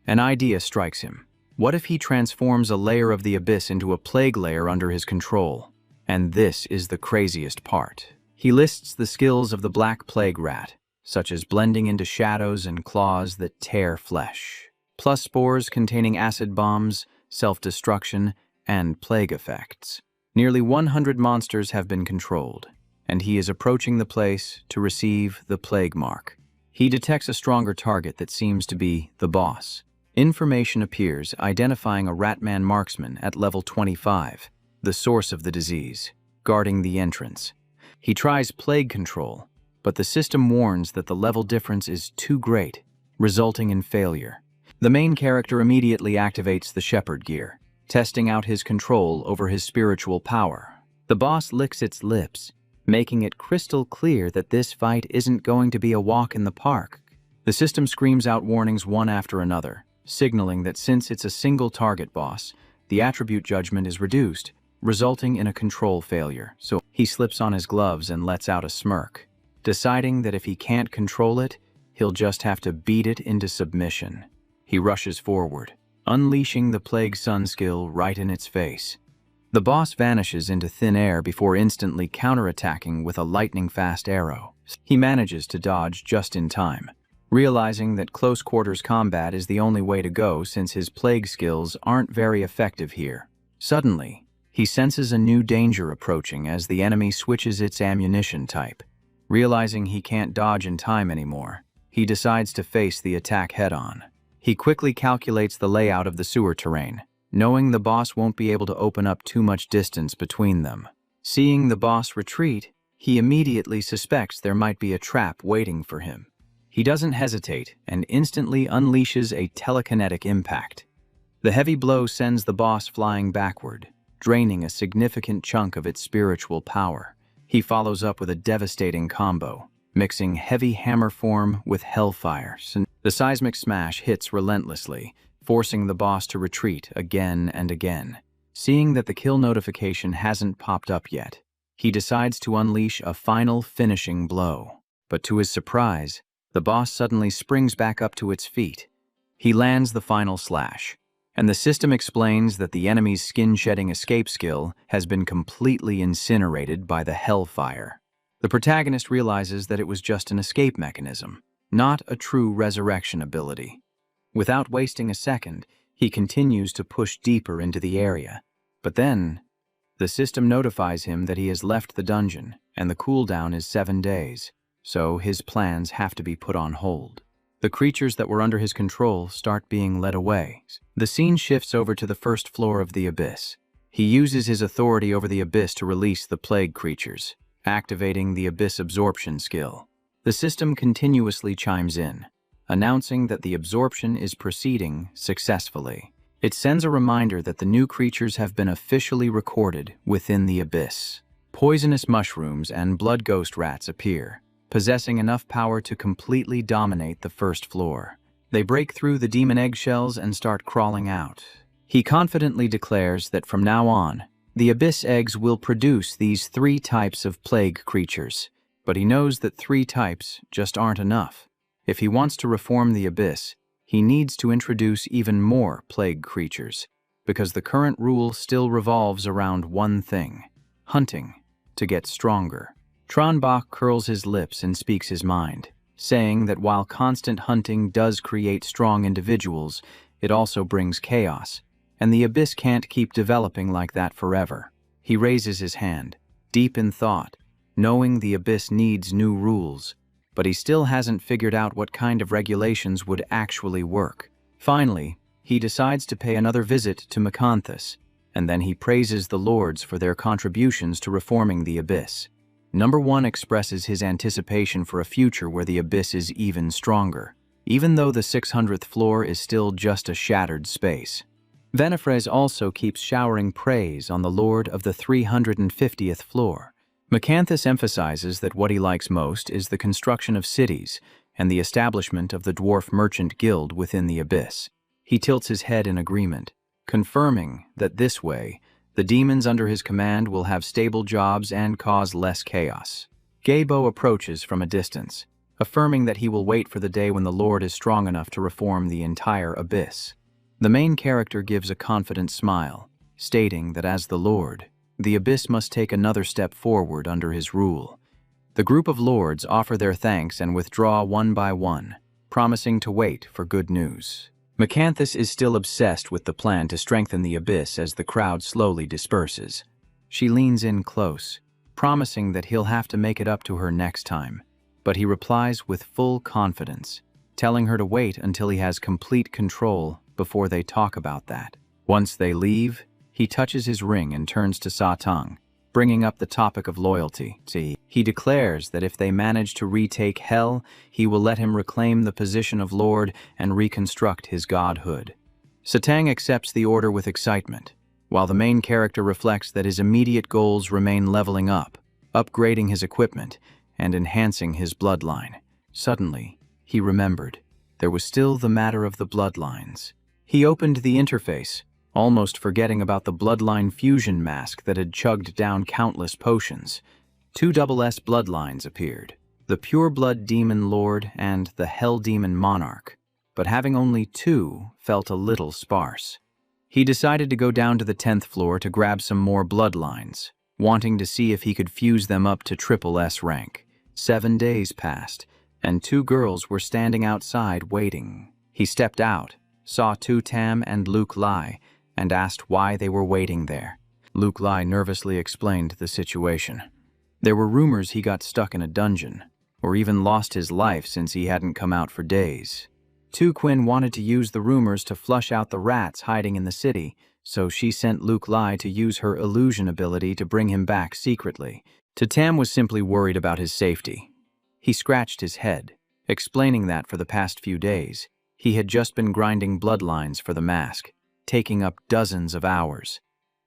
An idea strikes him. What if he transforms a layer of the abyss into a plague layer under his control? And this is the craziest part. He lists the skills of the Black Plague Rat, such as blending into shadows and claws that tear flesh, plus spores containing acid bombs, self-destruction, and plague effects. Nearly 100 monsters have been controlled, and he is approaching the place to receive the plague mark. He detects a stronger target that seems to be the boss. Information appears identifying a Ratman marksman at level 25, the source of the disease, guarding the entrance. He tries plague control, but the system warns that the level difference is too great, resulting in failure. The main character immediately activates the shepherd gear, testing out his control over his spiritual power. The boss licks its lips, making it crystal clear that this fight isn't going to be a walk in the park. The system screams out warnings one after another, signaling that since it's a single target boss, the attribute judgment is reduced, resulting in a control failure. So he slips on his gloves and lets out a smirk, deciding that if he can't control it, he'll just have to beat it into submission. He rushes forward, unleashing the Plague Sun skill right in its face. The boss vanishes into thin air before instantly counterattacking with a lightning-fast arrow. He manages to dodge just in time, realizing that close-quarters combat is the only way to go since his plague skills aren't very effective here. Suddenly, he senses a new danger approaching as the enemy switches its ammunition type. Realizing he can't dodge in time anymore, he decides to face the attack head-on. He quickly calculates the layout of the sewer terrain, knowing the boss won't be able to open up too much distance between them. Seeing the boss retreat, he immediately suspects there might be a trap waiting for him. He doesn't hesitate and instantly unleashes a telekinetic impact. The heavy blow sends the boss flying backward, draining a significant chunk of its spiritual power. He follows up with a devastating combo, mixing heavy hammer form with hellfire. The seismic smash hits relentlessly, forcing the boss to retreat again and again. Seeing that the kill notification hasn't popped up yet, he decides to unleash a final finishing blow. But to his surprise, the boss suddenly springs back up to its feet. He lands the final slash, and the system explains that the enemy's skin-shedding escape skill has been completely incinerated by the hellfire. The protagonist realizes that it was just an escape mechanism, not a true resurrection ability. Without wasting a second, he continues to push deeper into the area. But then, the system notifies him that he has left the dungeon, and the cooldown is 7 days, so his plans have to be put on hold. The creatures that were under his control start being led away. The scene shifts over to the first floor of the abyss. He uses his authority over the abyss to release the plague creatures, activating the abyss absorption skill. The system continuously chimes in, announcing that the absorption is proceeding successfully. It sends a reminder that the new creatures have been officially recorded within the abyss. Poisonous mushrooms and blood ghost rats appear, possessing enough power to completely dominate the first floor. They break through the demon eggshells and start crawling out. He confidently declares that from now on, the abyss eggs will produce these 3 types of plague creatures, but he knows that 3 types just aren't enough. If he wants to reform the abyss, he needs to introduce even more plague creatures, because the current rule still revolves around one thing: hunting, to get stronger. Tronbach curls his lips and speaks his mind, saying that while constant hunting does create strong individuals, it also brings chaos, and the abyss can't keep developing like that forever. He raises his hand, deep in thought, knowing the abyss needs new rules, but he still hasn't figured out what kind of regulations would actually work. Finally, he decides to pay another visit to Macanthus, and then he praises the lords for their contributions to reforming the abyss. Number 1 expresses his anticipation for a future where the abyss is even stronger, even though the 600th floor is still just a shattered space. Venefres also keeps showering praise on the lord of the 350th floor. Macanthus emphasizes that what he likes most is the construction of cities and the establishment of the dwarf merchant guild within the abyss. He tilts his head in agreement, confirming that this way, the demons under his command will have stable jobs and cause less chaos. Gabo approaches from a distance, affirming that he will wait for the day when the Lord is strong enough to reform the entire abyss. The main character gives a confident smile, stating that as the Lord, the abyss must take another step forward under his rule. The group of lords offer their thanks and withdraw one by one, promising to wait for good news. Macanthus is still obsessed with the plan to strengthen the abyss as the crowd slowly disperses. She leans in close, promising that he'll have to make it up to her next time, but he replies with full confidence, telling her to wait until he has complete control before they talk about that. Once they leave, he touches his ring and turns to Satang, bringing up the topic of loyalty. He declares that if they manage to retake Hell, he will let him reclaim the position of Lord and reconstruct his godhood. Satang accepts the order with excitement, while the main character reflects that his immediate goals remain leveling up, upgrading his equipment, and enhancing his bloodline. Suddenly, he remembered, there was still the matter of the bloodlines. He opened the interface, almost forgetting about the bloodline fusion mask that had chugged down countless potions. 2 SS bloodlines appeared, the Pure Blood Demon Lord and the Hell Demon Monarch, but having only 2 felt a little sparse. He decided to go down to the 10th floor to grab some more bloodlines, wanting to see if he could fuse them up to SSS rank. 7 days passed, and 2 girls were standing outside waiting. He stepped out, saw Tu Tam and Luke Lai, and asked why they were waiting there. Luke Lai nervously explained the situation. There were rumors he got stuck in a dungeon, or even lost his life since he hadn't come out for days. Tu Quinn wanted to use the rumors to flush out the rats hiding in the city, so she sent Luke Lai to use her illusion ability to bring him back secretly. Tu Tam was simply worried about his safety. He scratched his head, explaining that for the past few days, he had just been grinding bloodlines for the mask, taking up dozens of hours.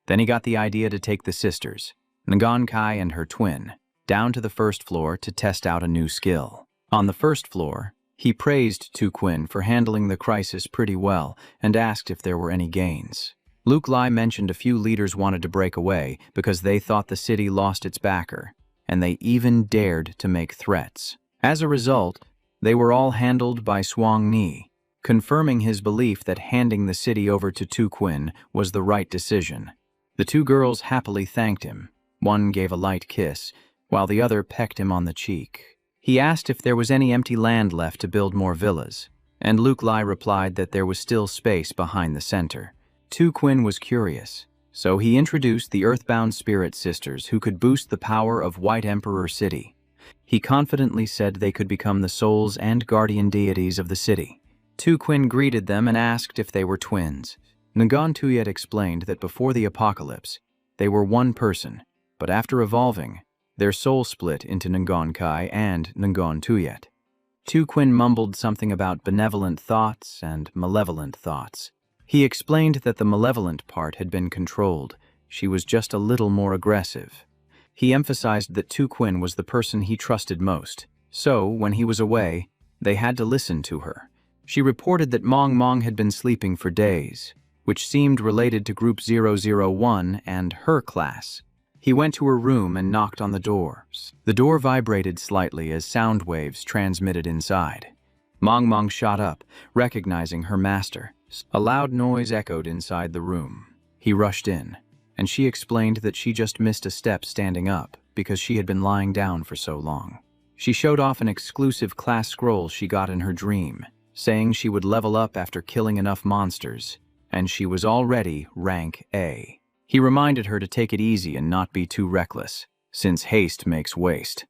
Then he got the idea to take the sisters, Ngan Kai and her twin, down to the 1st floor to test out a new skill. On the 1st floor, he praised Tu Quinn for handling the crisis pretty well and asked if there were any gains. Luke Lai mentioned a few leaders wanted to break away because they thought the city lost its backer, and they even dared to make threats. As a result, they were all handled by Swang Ni, confirming his belief that handing the city over to Tu Quinn was the right decision. The 2 girls happily thanked him. One gave a light kiss, while the other pecked him on the cheek. He asked if there was any empty land left to build more villas, and Luke Lai replied that there was still space behind the center. Tu Quinn was curious, so he introduced the Earthbound Spirit Sisters who could boost the power of White Emperor City. He confidently said they could become the souls and guardian deities of the city. Tu Quinn greeted them and asked if they were twins. Ngon Tuyet explained that before the apocalypse, they were one person, but after evolving, their soul split into Ngon Kai and Ngon Tuyet. Tu Quinn mumbled something about benevolent thoughts and malevolent thoughts. He explained that the malevolent part had been controlled. She was just a little more aggressive. He emphasized that Tu Quinn was the person he trusted most, so when he was away, they had to listen to her. She reported that Mong Mong had been sleeping for days, which seemed related to Group 001 and her class. He went to her room and knocked on the doors. The door vibrated slightly as sound waves transmitted inside. Mong Mong shot up, recognizing her master. A loud noise echoed inside the room. He rushed in, and she explained that she just missed a step standing up because she had been lying down for so long. She showed off an exclusive class scroll she got in her dream, saying she would level up after killing enough monsters, and she was already rank A. He reminded her to take it easy and not be too reckless, since haste makes waste.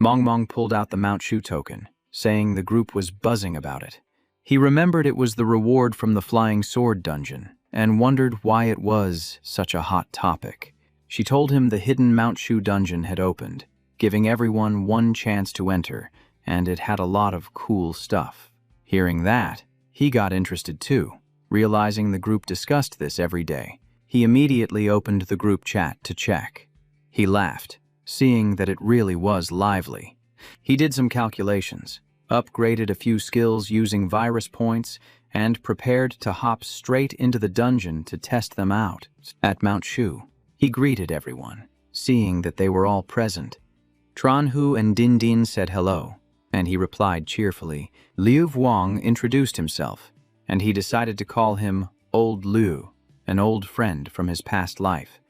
Mong Mong pulled out the Mount Shu token, saying the group was buzzing about it. He remembered it was the reward from the Flying Sword dungeon, and wondered why it was such a hot topic. She told him the hidden Mount Shu dungeon had opened, giving everyone one chance to enter, and it had a lot of cool stuff. Hearing that, he got interested too, realizing the group discussed this every day. He immediately opened the group chat to check. He laughed, seeing that it really was lively. He did some calculations, upgraded a few skills using virus points, and prepared to hop straight into the dungeon to test them out. At Mount Shu, he greeted everyone, seeing that they were all present. Tranhu and Din Din said hello, and he replied cheerfully. Liu Vuong introduced himself, and he decided to call him Old Liu, an old friend from his past life.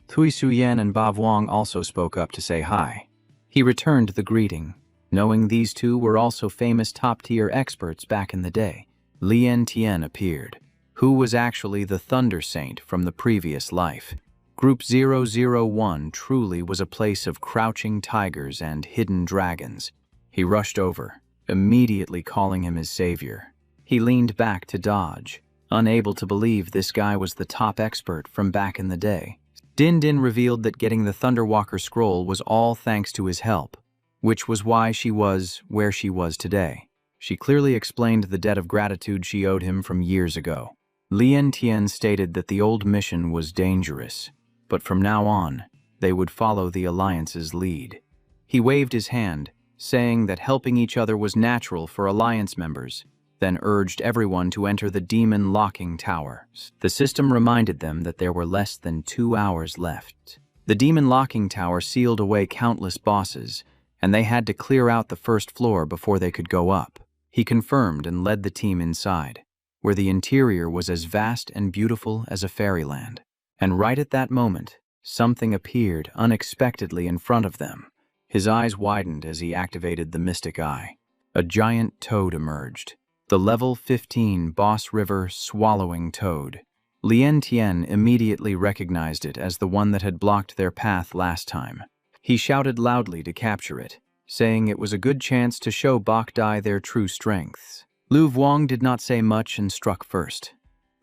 Tui Suyen and Ba Vuong also spoke up to say hi. He returned the greeting, knowing these two were also famous top-tier experts back in the day. Lien Tien appeared, who was actually the Thunder Saint from the previous life. Group 001 truly was a place of crouching tigers and hidden dragons. He rushed over, immediately calling him his savior. He leaned back to dodge, unable to believe this guy was the top expert from back in the day. Din Din revealed that getting the Thunderwalker scroll was all thanks to his help, which was why she was where she was today. She clearly explained the debt of gratitude she owed him from years ago. Lien Tien stated that the old mission was dangerous, but from now on, they would follow the Alliance's lead. He waved his hand, saying that helping each other was natural for Alliance members, then urged everyone to enter the Demon Locking Tower. The system reminded them that there were less than 2 hours left. The Demon Locking Tower sealed away countless bosses, and they had to clear out the first floor before they could go up. He confirmed and led the team inside, where the interior was as vast and beautiful as a fairyland. And right at that moment, something appeared unexpectedly in front of them. His eyes widened as he activated the Mystic Eye. A giant toad emerged. The level 15 Boss River Swallowing Toad. Lien Tien immediately recognized it as the one that had blocked their path last time. He shouted loudly to capture it, saying it was a good chance to show Bok Dai their true strengths. Lu Vuong did not say much and struck first.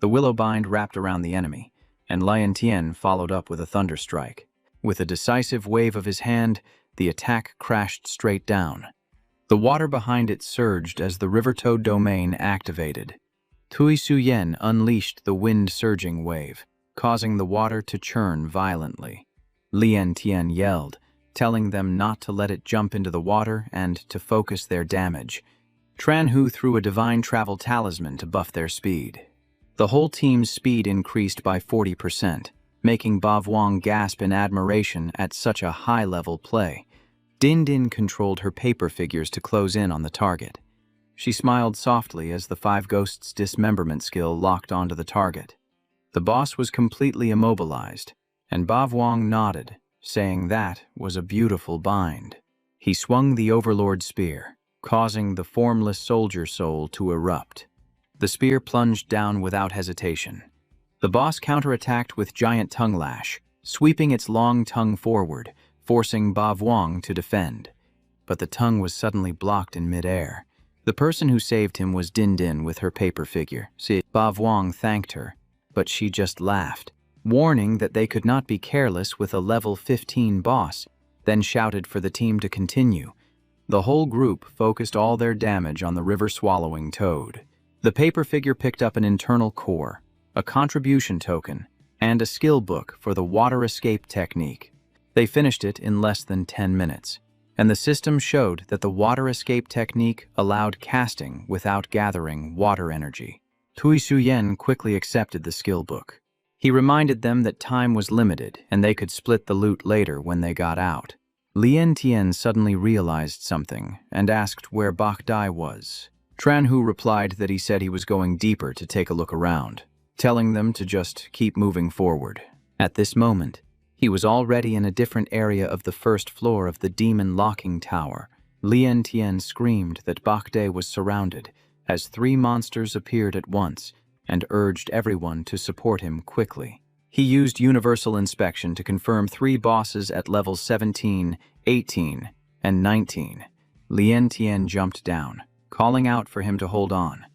The willow bind wrapped around the enemy, and Lien Tien followed up with a thunder strike. With a decisive wave of his hand, the attack crashed straight down. The water behind it surged as the River Toad domain activated. Tui Suyen unleashed the wind-surging wave, causing the water to churn violently. Lien Tien yelled, telling them not to let it jump into the water and to focus their damage. Tranhu threw a Divine Travel Talisman to buff their speed. The whole team's speed increased by 40%, making Ba Vuong gasp in admiration at such a high-level play. Din Din controlled her paper figures to close in on the target. She smiled softly as the 5 Ghosts dismemberment skill locked onto the target. The boss was completely immobilized, and Ba Vuong nodded, saying that was a beautiful bind. He swung the Overlord Spear, causing the formless soldier soul to erupt. The spear plunged down without hesitation. The boss counterattacked with Giant Tongue Lash, sweeping its long tongue forward, forcing Ba Vuong to defend. But the tongue was suddenly blocked in midair. The person who saved him was Din Din with her paper figure. Ba Vuong thanked her, but she just laughed, warning that they could not be careless with a level 15 boss, then shouted for the team to continue. The whole group focused all their damage on the river-swallowing toad. The paper figure picked up an internal core, a contribution token, and a skill book for the water escape technique. They finished it in less than 10 minutes, and the system showed that the water escape technique allowed casting without gathering water energy. Tui Shuyen quickly accepted the skill book. He reminded them that time was limited and they could split the loot later when they got out. Lien Tian suddenly realized something and asked where Bak Dai was. Tran Hu replied that he said he was going deeper to take a look around, telling them to just keep moving forward. At this moment, he was already in a different area of the first floor of the demon locking tower. Lien Tian screamed that Bak Dai was surrounded as 3 monsters appeared at once and urged everyone to support him quickly. He used universal inspection to confirm 3 bosses at levels 17, 18, and 19. Lien Tian jumped down, calling out for him to hold on.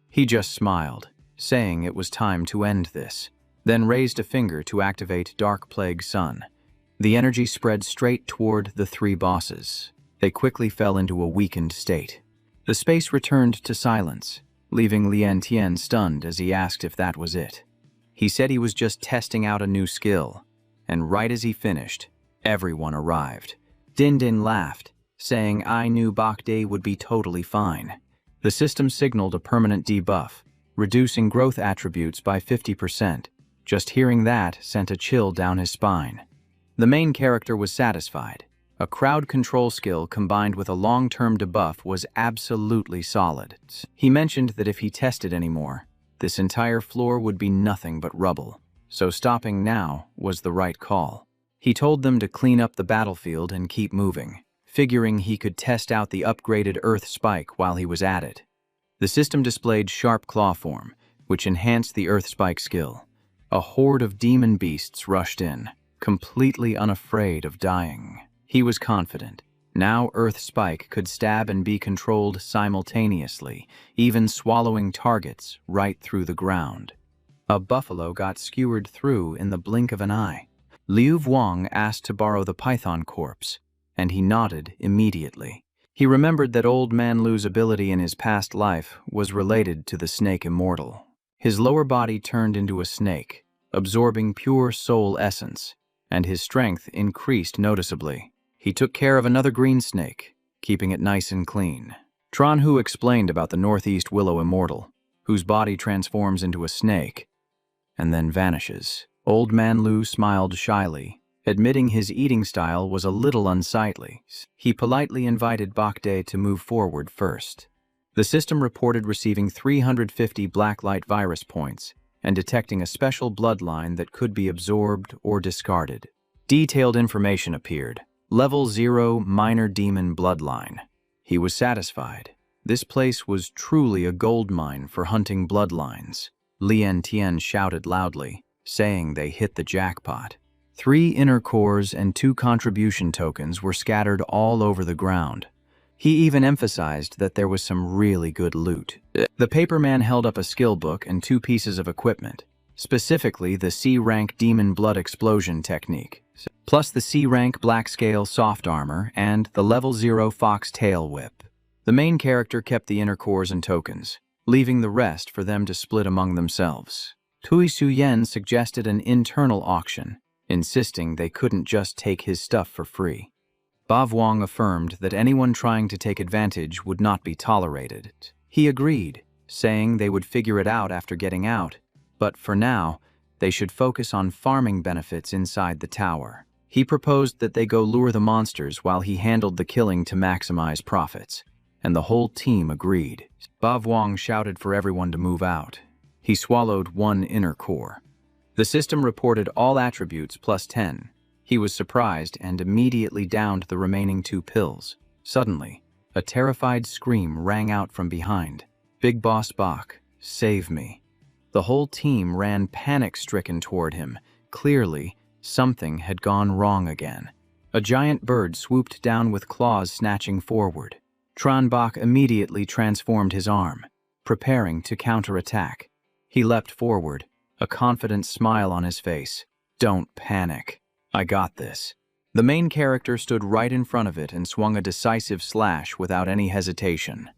He just smiled, saying it was time to end this, then raised a finger to activate Dark Plague Sun. The energy spread straight toward the 3 bosses. They quickly fell into a weakened state. The space returned to silence, leaving Lien Tian stunned as he asked if that was it. He said he was just testing out a new skill, and right as he finished, everyone arrived. Din Din laughed, saying I knew Bak Dai would be totally fine. The system signaled a permanent debuff, reducing growth attributes by 50%. Just hearing that sent a chill down his spine. The main character was satisfied. A crowd control skill combined with a long-term debuff was absolutely solid. He mentioned that if he tested anymore, this entire floor would be nothing but rubble, so stopping now was the right call. He told them to clean up the battlefield and keep moving, figuring he could test out the upgraded Earth Spike while he was at it. The system displayed Sharp Claw form, which enhanced the Earth Spike skill. A horde of demon beasts rushed in, completely unafraid of dying. He was confident. Now Earth Spike could stab and be controlled simultaneously, even swallowing targets right through the ground. A buffalo got skewered through in the blink of an eye. Liu Vuong asked to borrow the python corpse, and he nodded immediately. He remembered that Old Man Lu's ability in his past life was related to the snake immortal. His lower body turned into a snake, absorbing pure soul essence, and his strength increased noticeably. He took care of another green snake, keeping it nice and clean. Tran Hu explained about the Northeast Willow Immortal, whose body transforms into a snake and then vanishes. Old Man Lu smiled shyly, admitting his eating style was a little unsightly. He politely invited Bak Dai to move forward first. The system reported receiving 350 blacklight virus points and detecting a special bloodline that could be absorbed or discarded. Detailed information appeared. Level 0 Minor Demon Bloodline. He was satisfied. This place was truly a gold mine for hunting bloodlines. Lien Tian shouted loudly, saying they hit the jackpot. 3 inner cores and 2 contribution tokens were scattered all over the ground. He even emphasized that there was some really good loot. The paperman held up a skill book and 2 pieces of equipment, specifically the C-rank Demon Blood Explosion technique, plus the C-rank Black Scale Soft Armor and the level 0 Fox Tail Whip. The main character kept the inner cores and tokens, leaving the rest for them to split among themselves. Tui Suyen suggested an internal auction, insisting they couldn't just take his stuff for free. Ba Vuong affirmed that anyone trying to take advantage would not be tolerated. He agreed, saying they would figure it out after getting out, but for now, they should focus on farming benefits inside the tower. He proposed that they go lure the monsters while he handled the killing to maximize profits, and the whole team agreed. Ba Vuong shouted for everyone to move out. He swallowed 1 inner core. The system reported all attributes plus 10. He was surprised and immediately downed the remaining 2 pills. Suddenly, a terrified scream rang out from behind. Big Boss Bak, save me. The whole team ran panic-stricken toward him. Clearly, something had gone wrong again. A giant bird swooped down with claws snatching forward. Tran Bak immediately transformed his arm, preparing to counterattack. He leapt forward, a confident smile on his face. "Don't panic. I got this." The main character stood right in front of it and swung a decisive slash without any hesitation.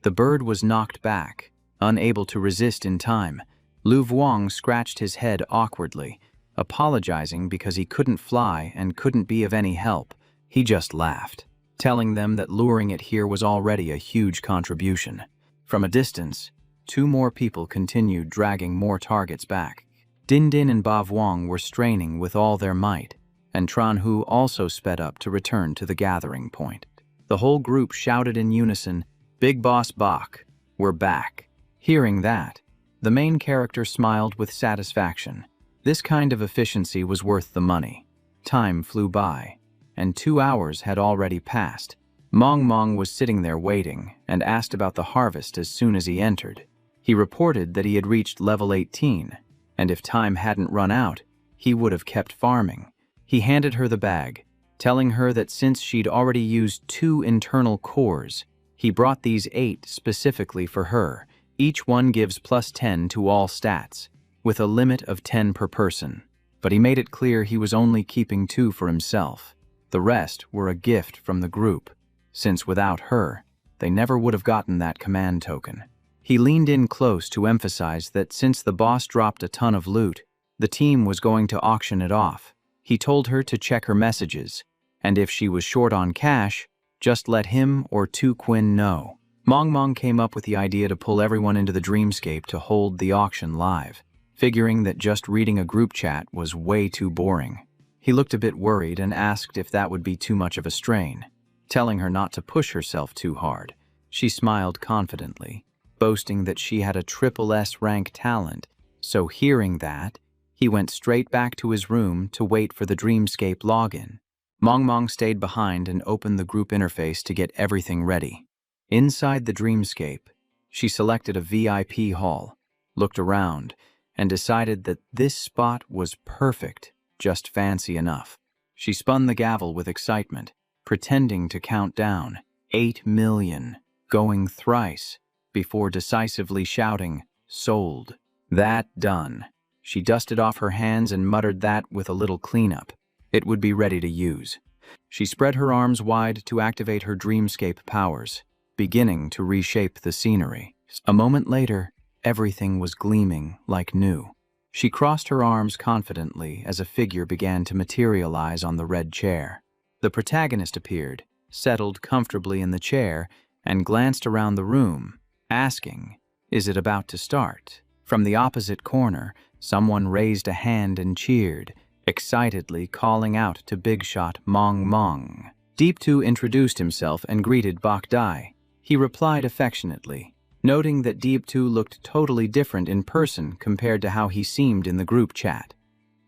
The bird was knocked back, unable to resist in time. Lu Vuong scratched his head awkwardly, apologizing because he couldn't fly and couldn't be of any help. He just laughed, telling them that luring it here was already a huge contribution. From a distance, 2 more people continued dragging more targets back. Din Din and Ba Vuong were straining with all their might, and Tran Hu also sped up to return to the gathering point. The whole group shouted in unison, "Big Boss Bach, we're back." Hearing that, the main character smiled with satisfaction. This kind of efficiency was worth the money. Time flew by, and 2 hours had already passed. Mong Mong was sitting there waiting and asked about the harvest as soon as he entered. He reported that he had reached level 18, and if time hadn't run out, he would have kept farming. He handed her the bag, telling her that since she'd already used 2 internal cores, he brought these 8 specifically for her. Each one gives +10 to all stats, with a limit of 10 per person. But he made it clear he was only keeping 2 for himself. The rest were a gift from the group, since without her, they never would have gotten that command token. He leaned in close to emphasize that since the boss dropped a ton of loot, the team was going to auction it off. He told her to check her messages, and if she was short on cash, just let him or Tu Quinn know. Mong Mong came up with the idea to pull everyone into the dreamscape to hold the auction live, figuring that just reading a group chat was way too boring. He looked a bit worried and asked if that would be too much of a strain, telling her not to push herself too hard. She smiled confidently, boasting that she had a SSS-Rank talent, so hearing that, he went straight back to his room to wait for the dreamscape login. Mong Mong stayed behind and opened the group interface to get everything ready. Inside the dreamscape, she selected a VIP hall, looked around, and decided that this spot was perfect, just fancy enough. She spun the gavel with excitement, pretending to count down, 8 million, going thrice, before decisively shouting, "Sold." That done, she dusted off her hands and muttered that with a little cleanup, it would be ready to use. She spread her arms wide to activate her dreamscape powers, beginning to reshape the scenery. A moment later, everything was gleaming like new. She crossed her arms confidently as a figure began to materialize on the red chair. The protagonist appeared, settled comfortably in the chair, and glanced around the room, asking, "Is it about to start?" From the opposite corner, someone raised a hand and cheered, excitedly calling out to Big Shot Mong Mong. Deep Tu introduced himself and greeted Bok Dai. He replied affectionately, noting that Deep Tu looked totally different in person compared to how he seemed in the group chat.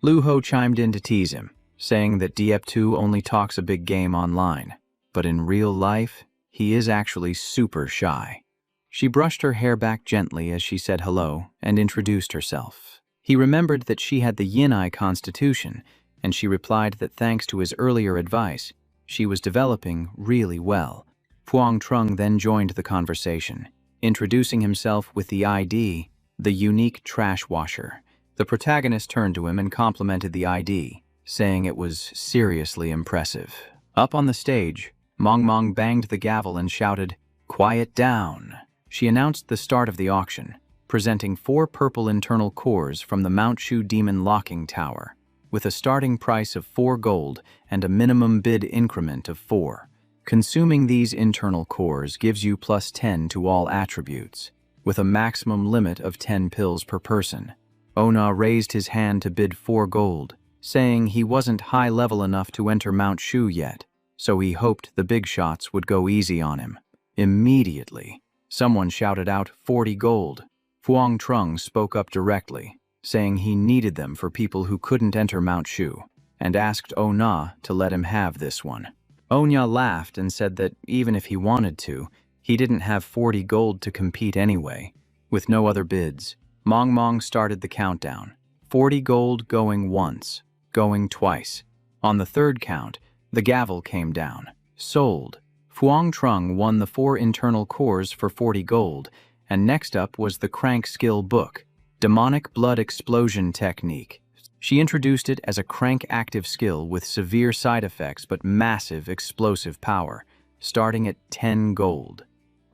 Lu Ho chimed in to tease him, saying that Deep Tu only talks a big game online, but in real life, he is actually super shy. She brushed her hair back gently as she said hello and introduced herself. He remembered that she had the Yin-Eye constitution, and she replied that thanks to his earlier advice, she was developing really well. Puang Trung then joined the conversation, introducing himself with the ID, the unique trash washer. The protagonist turned to him and complimented the ID, saying it was seriously impressive. Up on the stage, Mong Mong banged the gavel and shouted, "Quiet down." She announced the start of the auction, presenting 4 purple internal cores from the Mount Shu Demon Locking Tower, with a starting price of 4 gold and a minimum bid increment of 4. Consuming these internal cores gives you +10 to all attributes, with a maximum limit of 10 pills per person. Ona raised his hand to bid 4 gold, saying he wasn't high level enough to enter Mount Shu yet, so he hoped the big shots would go easy on him. Immediately, someone shouted out 40 gold. Puang Trung spoke up directly, saying he needed them for people who couldn't enter Mount Shu, and asked Ona to let him have this one. Onya laughed and said that even if he wanted to, he didn't have 40 gold to compete anyway. With no other bids, Mong Mong started the countdown. 40 gold going once, going twice. On the third count, the gavel came down. Sold. Puang Trung won the 4 internal cores for 40 gold, and next up was the Crank Skill Book, demonic blood explosion technique. She introduced it as a crank-active skill with severe side effects but massive explosive power, starting at 10 gold.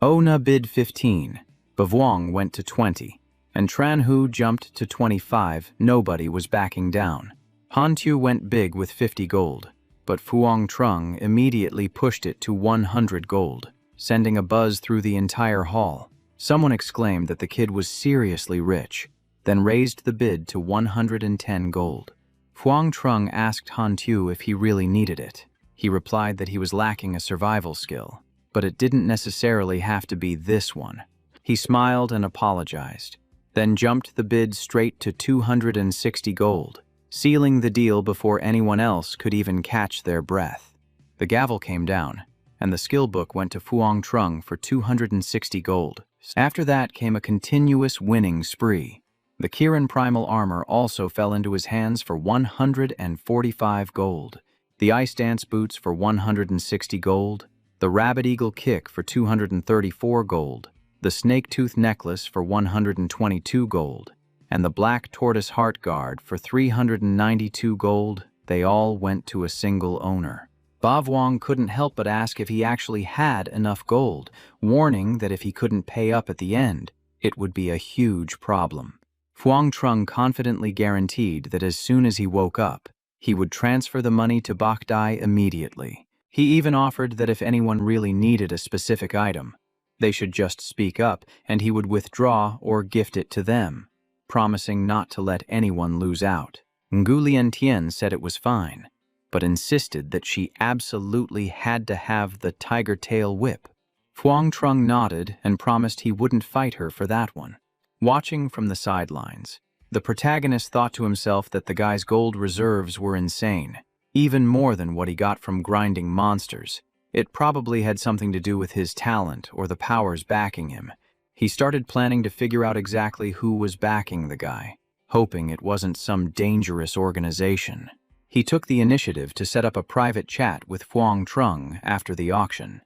Ona bid 15, Bavwang went to 20, and Tranhu jumped to 25. Nobody was backing down. Hantu went big with 50 gold, but Fuang Trung immediately pushed it to 100 gold, sending a buzz through the entire hall. Someone exclaimed that the kid was seriously rich, then raised the bid to 110 gold. Fuang Trung asked Hantu if he really needed it. He replied that he was lacking a survival skill, but it didn't necessarily have to be this one. He smiled and apologized, then jumped the bid straight to 260 gold, sealing the deal before anyone else could even catch their breath. The gavel came down, and the skill book went to Fuang Trung for 260 gold. After that came a continuous winning spree. The Kirin Primal Armor also fell into his hands for 145 gold, the Ice Dance Boots for 160 gold, the Rabbit Eagle Kick for 234 gold, the Snake Tooth Necklace for 122 gold, and the Black Tortoise Heart Guard for 392 gold. They all went to a single owner. Bavwang couldn't help but ask if he actually had enough gold, warning that if he couldn't pay up at the end, it would be a huge problem. Fuang Trung confidently guaranteed that as soon as he woke up, he would transfer the money to Bok Dai immediately. He even offered that if anyone really needed a specific item, they should just speak up and he would withdraw or gift it to them, promising not to let anyone lose out. Nguyen Tien said it was fine, but insisted that she absolutely had to have the tiger tail whip. Fuang Trung nodded and promised he wouldn't fight her for that one. Watching from the sidelines, the protagonist thought to himself that the guy's gold reserves were insane, even more than what he got from grinding monsters. It probably had something to do with his talent or the powers backing him. He started planning to figure out exactly who was backing the guy, hoping it wasn't some dangerous organization. He took the initiative to set up a private chat with Fuang Trung after the auction.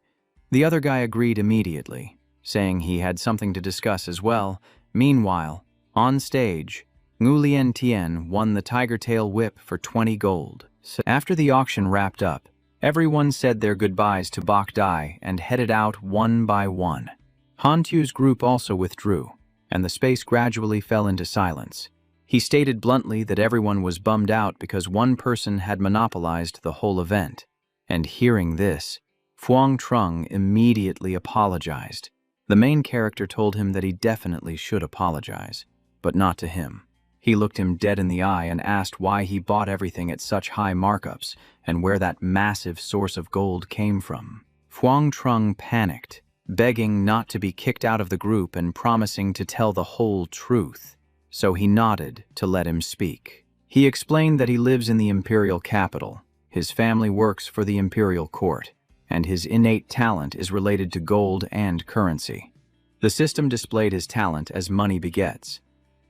The other guy agreed immediately, saying he had something to discuss as well. Meanwhile, on stage, Nguyen Tien won the Tiger Tail Whip for 20 gold. After the auction wrapped up, everyone said their goodbyes to Bok Dai and headed out one by one. Hantu's group also withdrew, and the space gradually fell into silence. He stated bluntly that everyone was bummed out because one person had monopolized the whole event. And hearing this, Fuang Trung immediately apologized. The main character told him that he definitely should apologize, but not to him. He looked him dead in the eye and asked why he bought everything at such high markups and where that massive source of gold came from. Fuang Trung panicked, begging not to be kicked out of the group and promising to tell the whole truth, so he nodded to let him speak. He explained that he lives in the imperial capital, his family works for the imperial court, and his innate talent is related to gold and currency. The system displayed his talent as money begets.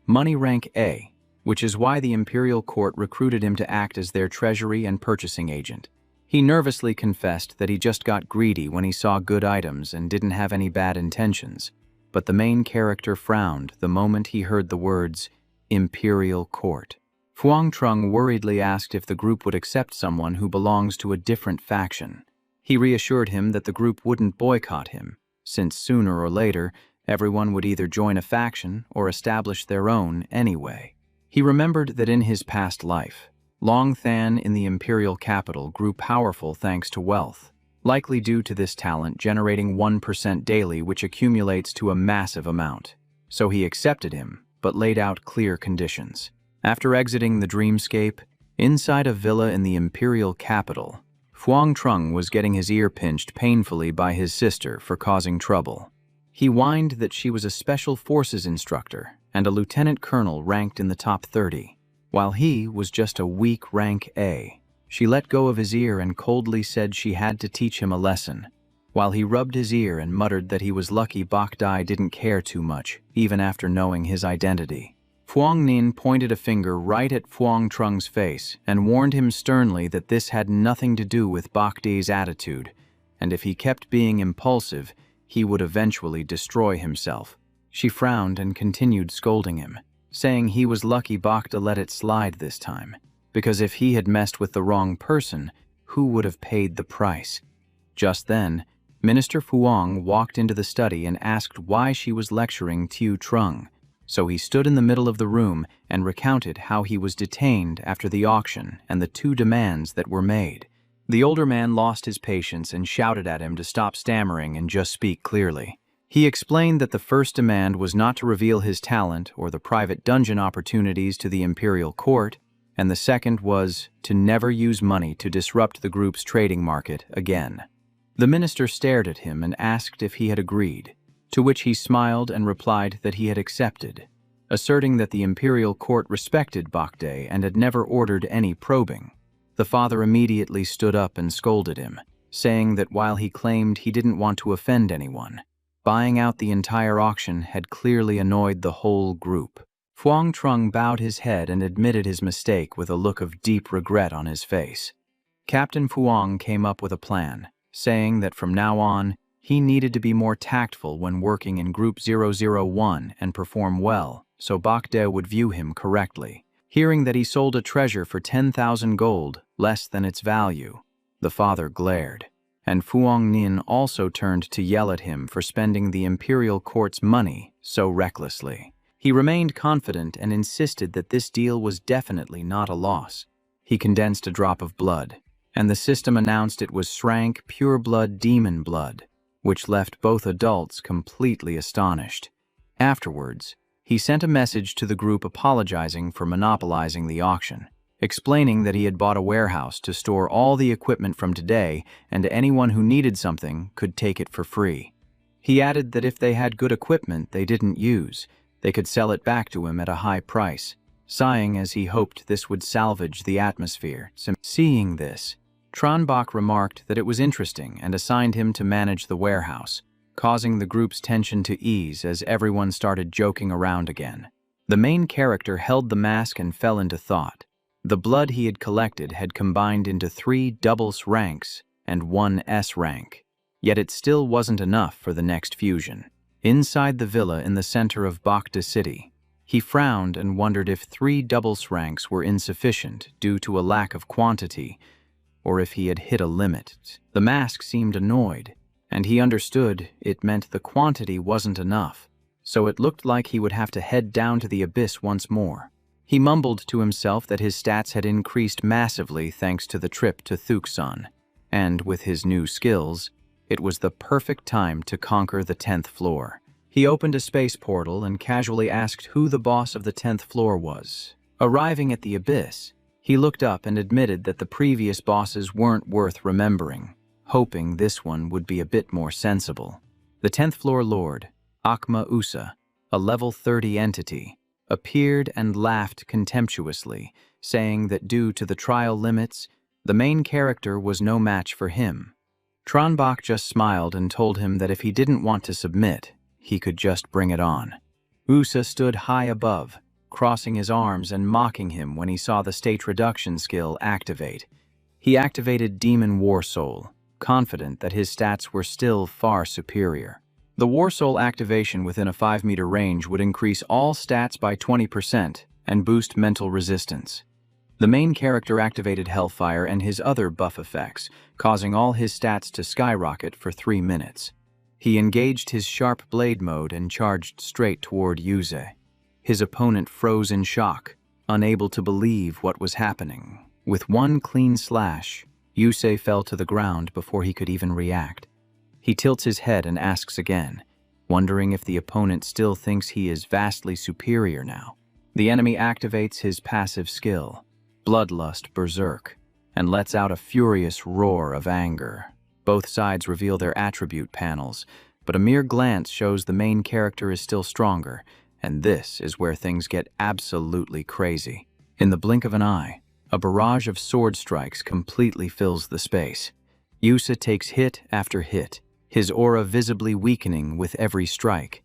Money rank A, which is why the imperial court recruited him to act as their treasury and purchasing agent. He nervously confessed that he just got greedy when he saw good items and didn't have any bad intentions, but the main character frowned the moment he heard the words, Imperial Court. Fuang Trung worriedly asked if the group would accept someone who belongs to a different faction. He reassured him that the group wouldn't boycott him, since sooner or later, everyone would either join a faction or establish their own anyway. He remembered that in his past life, Long Than in the imperial capital grew powerful thanks to wealth, likely due to this talent generating 1% daily, which accumulates to a massive amount. So he accepted him, but laid out clear conditions. After exiting the dreamscape, inside a villa in the imperial capital, Fuang Trung was getting his ear pinched painfully by his sister for causing trouble. He whined that she was a special forces instructor and a lieutenant colonel ranked in the top 30, while he was just a weak rank A. She let go of his ear and coldly said she had to teach him a lesson, while he rubbed his ear and muttered that he was lucky Bok Dai didn't care too much, even after knowing his identity. Fuang Nin pointed a finger right at Fuang Trung's face and warned him sternly that this had nothing to do with Bok Dai's attitude, and if he kept being impulsive, he would eventually destroy himself. She frowned and continued scolding him, saying he was lucky Bokta let it slide this time, because if he had messed with the wrong person, who would have paid the price? Just then, Minister Fuang walked into the study and asked why she was lecturing Tiu Trung, so he stood in the middle of the room and recounted how he was detained after the auction and the 2 demands that were made. The older man lost his patience and shouted at him to stop stammering and just speak clearly. He explained that the first demand was not to reveal his talent or the private dungeon opportunities to the imperial court, and the second was to never use money to disrupt the group's trading market again. The minister stared at him and asked if he had agreed, to which he smiled and replied that he had accepted, asserting that the imperial court respected Bokta and had never ordered any probing. The father immediately stood up and scolded him, saying that while he claimed he didn't want to offend anyone, buying out the entire auction had clearly annoyed the whole group. Fuang Trung bowed his head and admitted his mistake with a look of deep regret on his face. Captain Fuang came up with a plan, saying that from now on, he needed to be more tactful when working in Group 001 and perform well, so Bokta would view him correctly. Hearing that he sold a treasure for 10,000 gold, less than its value, the father glared, and Fuang Nin also turned to yell at him for spending the imperial court's money so recklessly. He remained confident and insisted that this deal was definitely not a loss. He condensed a drop of blood, and the system announced it was SSS-Rank pure-blood demon blood, which left both adults completely astonished. Afterwards, he sent a message to the group apologizing for monopolizing the auction, explaining that he had bought a warehouse to store all the equipment from today and anyone who needed something could take it for free. He added that if they had good equipment they didn't use, they could sell it back to him at a high price, sighing as he hoped this would salvage the atmosphere. Seeing this, Tranbach remarked that it was interesting and assigned him to manage the warehouse, causing the group's tension to ease as everyone started joking around again. The main character held the mask and fell into thought. The blood he had collected had combined into 3 doubles ranks and 1 S rank, yet it still wasn't enough for the next fusion. Inside the villa in the center of Bokta City, he frowned and wondered if 3 doubles ranks were insufficient due to a lack of quantity, or if he had hit a limit. The mask seemed annoyed, and he understood it meant the quantity wasn't enough, so it looked like he would have to head down to the abyss once more. He mumbled to himself that his stats had increased massively thanks to the trip to Thuxon, and with his new skills, it was the perfect time to conquer the 10th floor. He opened a space portal and casually asked who the boss of the 10th floor was. Arriving at the abyss, he looked up and admitted that the previous bosses weren't worth remembering, hoping this one would be a bit more sensible. The 10th floor lord, Akma Usa, a level 30 entity, appeared and laughed contemptuously, saying that due to the trial limits, the main character was no match for him. Tranbach just smiled and told him that if he didn't want to submit, he could just bring it on. Usa stood high above, crossing his arms and mocking him when he saw the state reduction skill activate. He activated Demon War Soul, confident that his stats were still far superior. The War Soul activation within a 5-meter range would increase all stats by 20% and boost mental resistance. The main character activated Hellfire and his other buff effects, causing all his stats to skyrocket for 3 minutes. He engaged his Sharp Blade mode and charged straight toward Yuze. His opponent froze in shock, unable to believe what was happening. With one clean slash, Yuze fell to the ground before he could even react. He tilts his head and asks again, wondering if the opponent still thinks he is vastly superior now. The enemy activates his passive skill, Bloodlust Berserk, and lets out a furious roar of anger. Both sides reveal their attribute panels, but a mere glance shows the main character is still stronger, and this is where things get absolutely crazy. In the blink of an eye, a barrage of sword strikes completely fills the space. Yusa takes hit after hit, his aura visibly weakening with every strike.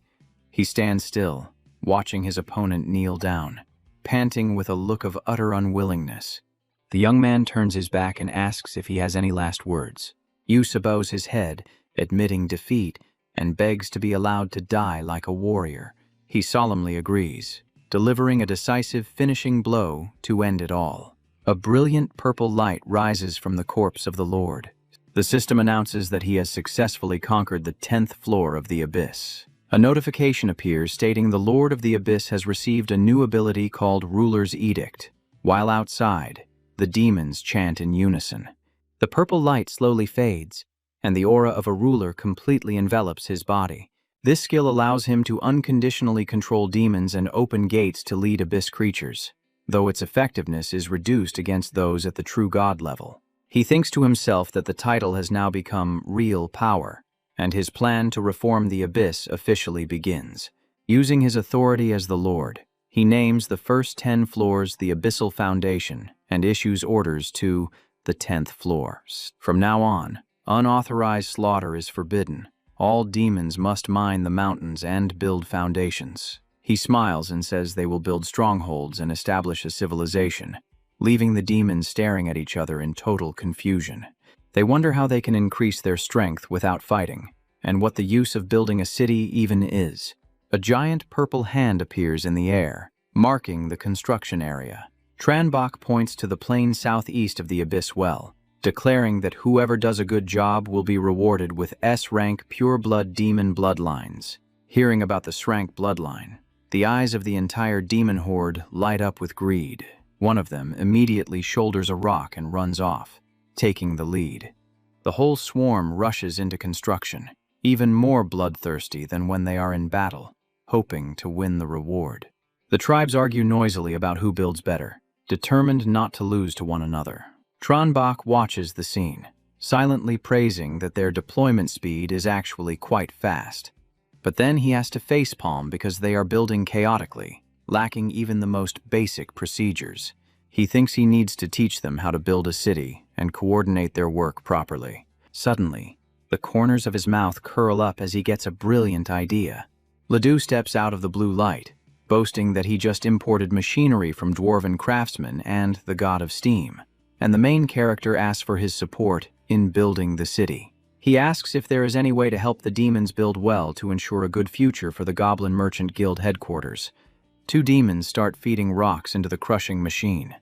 He stands still, watching his opponent kneel down, panting with a look of utter unwillingness. The young man turns his back and asks if he has any last words. Yusa bows his head, admitting defeat, and begs to be allowed to die like a warrior. He solemnly agrees, delivering a decisive finishing blow to end it all. A brilliant purple light rises from the corpse of the Lord. The system announces that he has successfully conquered the 10th floor of the Abyss. A notification appears stating the Lord of the Abyss has received a new ability called Ruler's Edict. While outside, the demons chant in unison. The purple light slowly fades, and the aura of a ruler completely envelops his body. This skill allows him to unconditionally control demons and open gates to lead Abyss creatures, though its effectiveness is reduced against those at the true god level. He thinks to himself that the title has now become real power, and his plan to reform the Abyss officially begins. Using his authority as the Lord, he names the first 10 floors the Abyssal Foundation and issues orders to the 10th floor. From now on, unauthorized slaughter is forbidden. All demons must mine the mountains and build foundations. He smiles and says they will build strongholds and establish a civilization, leaving the demons staring at each other in total confusion. They wonder how they can increase their strength without fighting, and what the use of building a city even is. A giant purple hand appears in the air, marking the construction area. Tranbach points to the plain southeast of the Abyss well, declaring that whoever does a good job will be rewarded with S-Rank pure-blood demon bloodlines. Hearing about the S-Rank bloodline, the eyes of the entire demon horde light up with greed. One of them immediately shoulders a rock and runs off, taking the lead. The whole swarm rushes into construction, even more bloodthirsty than when they are in battle, hoping to win the reward. The tribes argue noisily about who builds better, determined not to lose to one another. Tranbach watches the scene, silently praising that their deployment speed is actually quite fast. But then he has to facepalm because they are building chaotically, lacking even the most basic procedures. He thinks he needs to teach them how to build a city and coordinate their work properly. Suddenly, the corners of his mouth curl up as he gets a brilliant idea. Ledoux steps out of the blue light, boasting that he just imported machinery from dwarven craftsmen and the god of steam, and the main character asks for his support in building the city. He asks if there is any way to help the demons build well to ensure a good future for the Goblin Merchant Guild headquarters. 2 demons start feeding rocks into the crushing machine.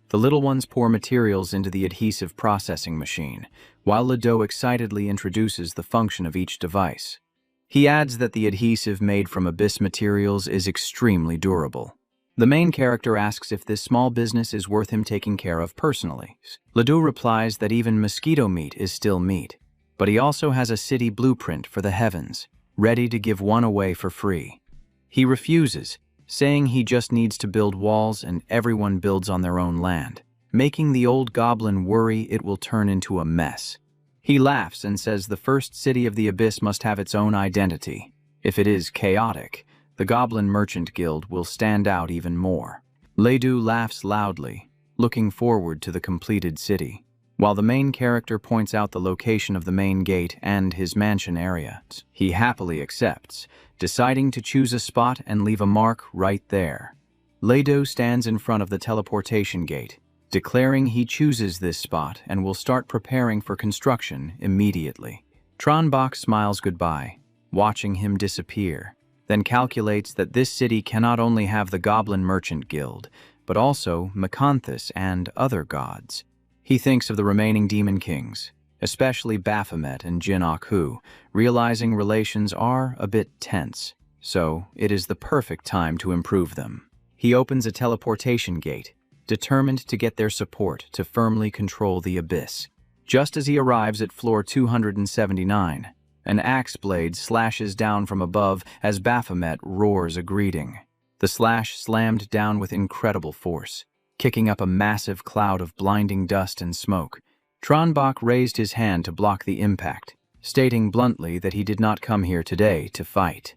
The little ones pour materials into the adhesive processing machine, while Ledoux excitedly introduces the function of each device. He adds that the adhesive made from Abyss materials is extremely durable. The main character asks if this small business is worth him taking care of personally. Ledoux replies that even mosquito meat is still meat, but he also has a city blueprint for the heavens, ready to give one away for free. He refuses, saying he just needs to build walls and everyone builds on their own land, making the old goblin worry it will turn into a mess. He laughs and says the first city of the Abyss must have its own identity. If it is chaotic, the Goblin Merchant Guild will stand out even more. Ledoux laughs loudly, looking forward to the completed city, while the main character points out the location of the main gate and his mansion area. He happily accepts, deciding to choose a spot and leave a mark right there. Ledoux stands in front of the teleportation gate, declaring he chooses this spot and will start preparing for construction immediately. Tranbach smiles goodbye, watching him disappear, then calculates that this city cannot only have the Goblin Merchant Guild, but also Macanthus and other gods. He thinks of the remaining demon kings, especially Baphomet and Jin Aku, realizing relations are a bit tense, so it is the perfect time to improve them. He opens a teleportation gate, determined to get their support to firmly control the Abyss. Just as he arrives at floor 279, an axe blade slashes down from above as Baphomet roars a greeting. The slash slammed down with incredible force, kicking up a massive cloud of blinding dust and smoke. Tranbach raised his hand to block the impact, stating bluntly that he did not come here today to fight.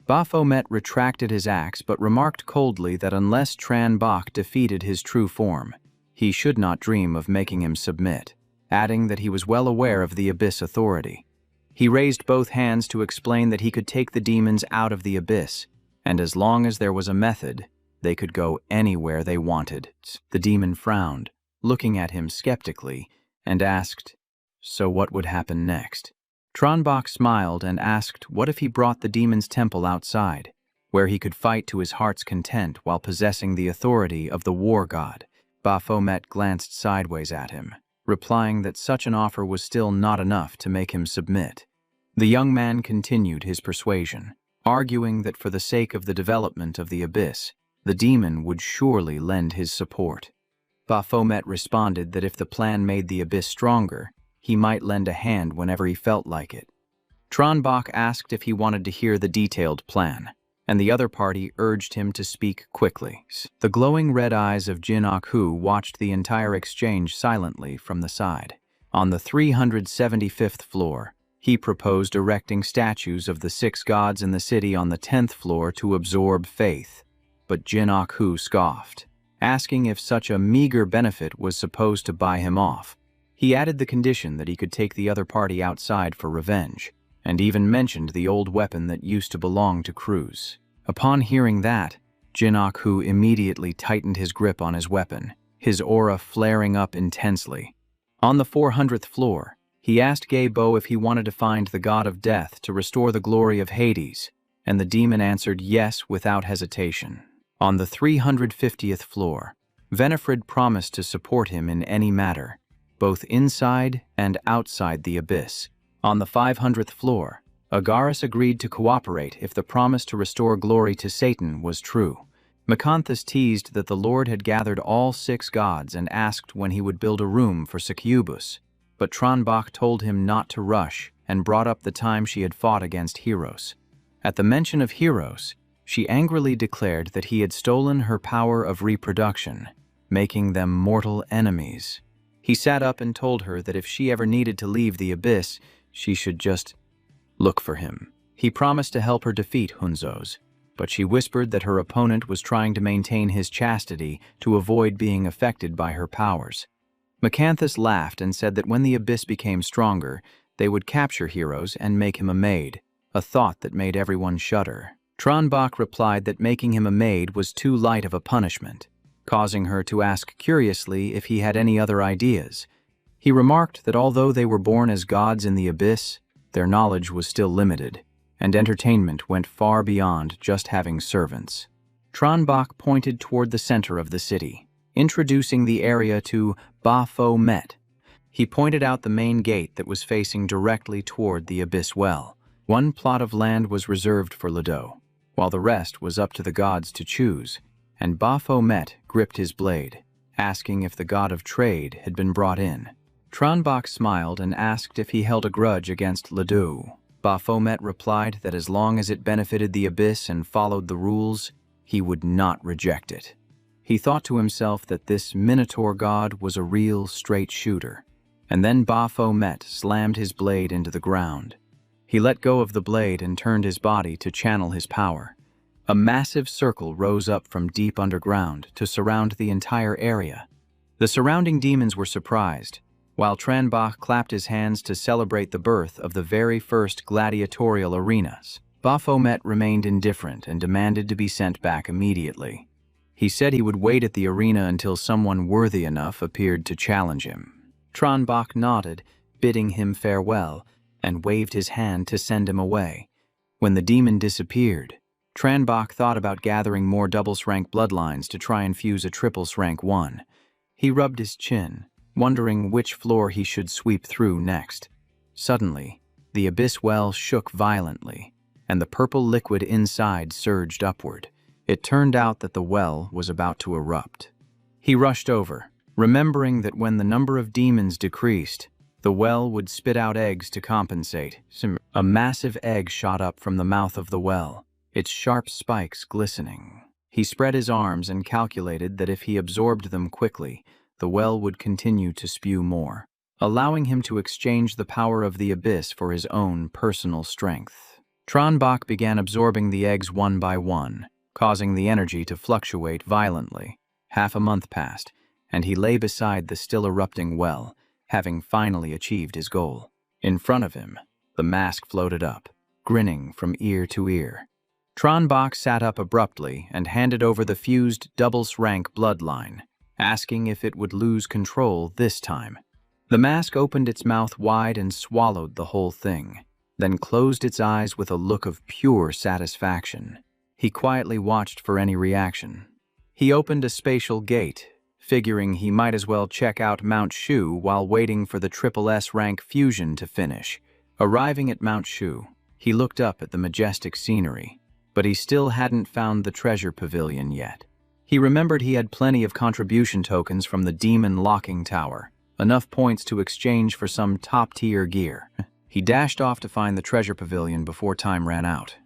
Baphomet retracted his axe but remarked coldly that unless Tranbach defeated his true form, he should not dream of making him submit, adding that he was well aware of the Abyss authority. He raised both hands to explain that he could take the demons out of the Abyss, and as long as there was a method, they could go anywhere they wanted. The demon frowned, looking at him skeptically, and asked, "So what would happen next?" Tranbach smiled and asked what if he brought the demon's temple outside, where he could fight to his heart's content while possessing the authority of the war god. Baphomet glanced sideways at him, replying that such an offer was still not enough to make him submit. The young man continued his persuasion, arguing that for the sake of the development of the abyss, the demon would surely lend his support. Baphomet responded that if the plan made the abyss stronger, he might lend a hand whenever he felt like it. Tranbach asked if he wanted to hear the detailed plan, and the other party urged him to speak quickly. The glowing red eyes of Jin Akhu watched the entire exchange silently from the side. On the 375th floor, he proposed erecting statues of the 6 gods in the city on the 10th floor to absorb faith, but Jin Akhu scoffed, asking if such a meager benefit was supposed to buy him off. He added the condition that he could take the other party outside for revenge, and even mentioned the old weapon that used to belong to Cruz. Upon hearing that, Jin Akhu immediately tightened his grip on his weapon, his aura flaring up intensely. On the 400th floor, he asked Gabo if he wanted to find the god of death to restore the glory of Hades, and the demon answered yes without hesitation. On the 350th floor, Venifred promised to support him in any matter, both inside and outside the abyss. On the 500th floor, Agaris agreed to cooperate if the promise to restore glory to Satan was true. Macanthus teased that the Lord had gathered all 6 gods and asked when he would build a room for Succubus, but Tranbach told him not to rush and brought up the time she had fought against Heroes. At the mention of Heroes, she angrily declared that he had stolen her power of reproduction, making them mortal enemies. He sat up and told her that if she ever needed to leave the abyss, she should just look for him. He promised to help her defeat Hunzos, but she whispered that her opponent was trying to maintain his chastity to avoid being affected by her powers. Macanthus laughed and said that when the abyss became stronger, they would capture Heroes and make him a maid, a thought that made everyone shudder. Tranbach replied that making him a maid was too light of a punishment, causing her to ask curiously if he had any other ideas. He remarked that although they were born as gods in the abyss, their knowledge was still limited, and entertainment went far beyond just having servants. Tranbach pointed toward the center of the city, introducing the area to Baphomet. He pointed out the main gate that was facing directly toward the abyss well. One plot of land was reserved for Ledo, while the rest was up to the gods to choose, and Baphomet gripped his blade, asking if the god of trade had been brought in. Tranbach smiled and asked if he held a grudge against Ledo. Baphomet replied that as long as it benefited the abyss and followed the rules, he would not reject it. He thought to himself that this Minotaur god was a real straight shooter, and then Baphomet slammed his blade into the ground. He let go of the blade and turned his body to channel his power. A massive circle rose up from deep underground to surround the entire area. The surrounding demons were surprised, while Tranbach clapped his hands to celebrate the birth of the very first gladiatorial arenas. Baphomet remained indifferent and demanded to be sent back immediately. He said he would wait at the arena until someone worthy enough appeared to challenge him. Tranbach nodded, bidding him farewell, and waved his hand to send him away. When the demon disappeared, Tranbach thought about gathering more double-rank bloodlines to try and fuse a triple-rank one. He rubbed his chin, wondering which floor he should sweep through next. Suddenly, the abyss well shook violently, and the purple liquid inside surged upward. It turned out that the well was about to erupt. He rushed over, remembering that when the number of demons decreased, the well would spit out eggs to compensate. A massive egg shot up from the mouth of the well, its sharp spikes glistening. He spread his arms and calculated that if he absorbed them quickly, the well would continue to spew more, allowing him to exchange the power of the abyss for his own personal strength. Tranbach began absorbing the eggs one by one, causing the energy to fluctuate violently. Half a month passed, and he lay beside the still erupting well, having finally achieved his goal. In front of him, the mask floated up, grinning from ear to ear. Tranbach sat up abruptly and handed over the fused double-rank bloodline, asking if it would lose control this time. The mask opened its mouth wide and swallowed the whole thing, then closed its eyes with a look of pure satisfaction. He quietly watched for any reaction. He opened a spatial gate, figuring he might as well check out Mount Shu while waiting for the SSS-Rank fusion to finish. Arriving at Mount Shu, he looked up at the majestic scenery, but he still hadn't found the treasure pavilion yet. He remembered he had plenty of contribution tokens from the Demon Locking Tower, enough points to exchange for some top-tier gear. He dashed off to find the treasure pavilion before time ran out.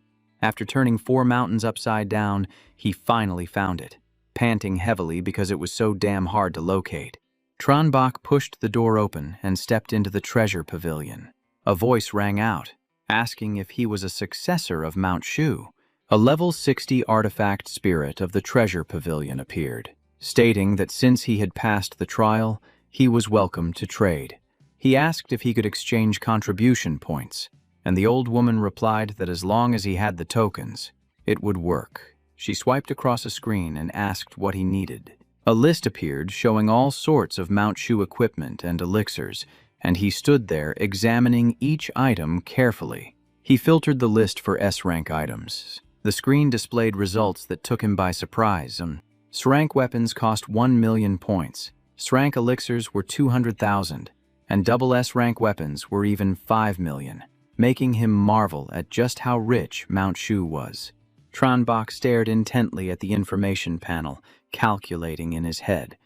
After turning 4 mountains upside down, he finally found it, panting heavily because it was so damn hard to locate. Tranbach pushed the door open and stepped into the treasure pavilion. A voice rang out, asking if he was a successor of Mount Shu. A level 60 artifact spirit of the treasure pavilion appeared, stating that since he had passed the trial, he was welcome to trade. He asked if he could exchange contribution points, and the old woman replied that as long as he had the tokens, it would work. She swiped across a screen and asked what he needed. A list appeared showing all sorts of Mount Shu equipment and elixirs, and he stood there examining each item carefully. He filtered the list for S-rank items. The screen displayed results that took him by surprise. S-rank weapons cost 1 million points, S-rank elixirs were 200,000, and double S-rank weapons were even 5 million, making him marvel at just how rich Mount Shu was. Tranbach stared intently at the information panel, calculating in his head.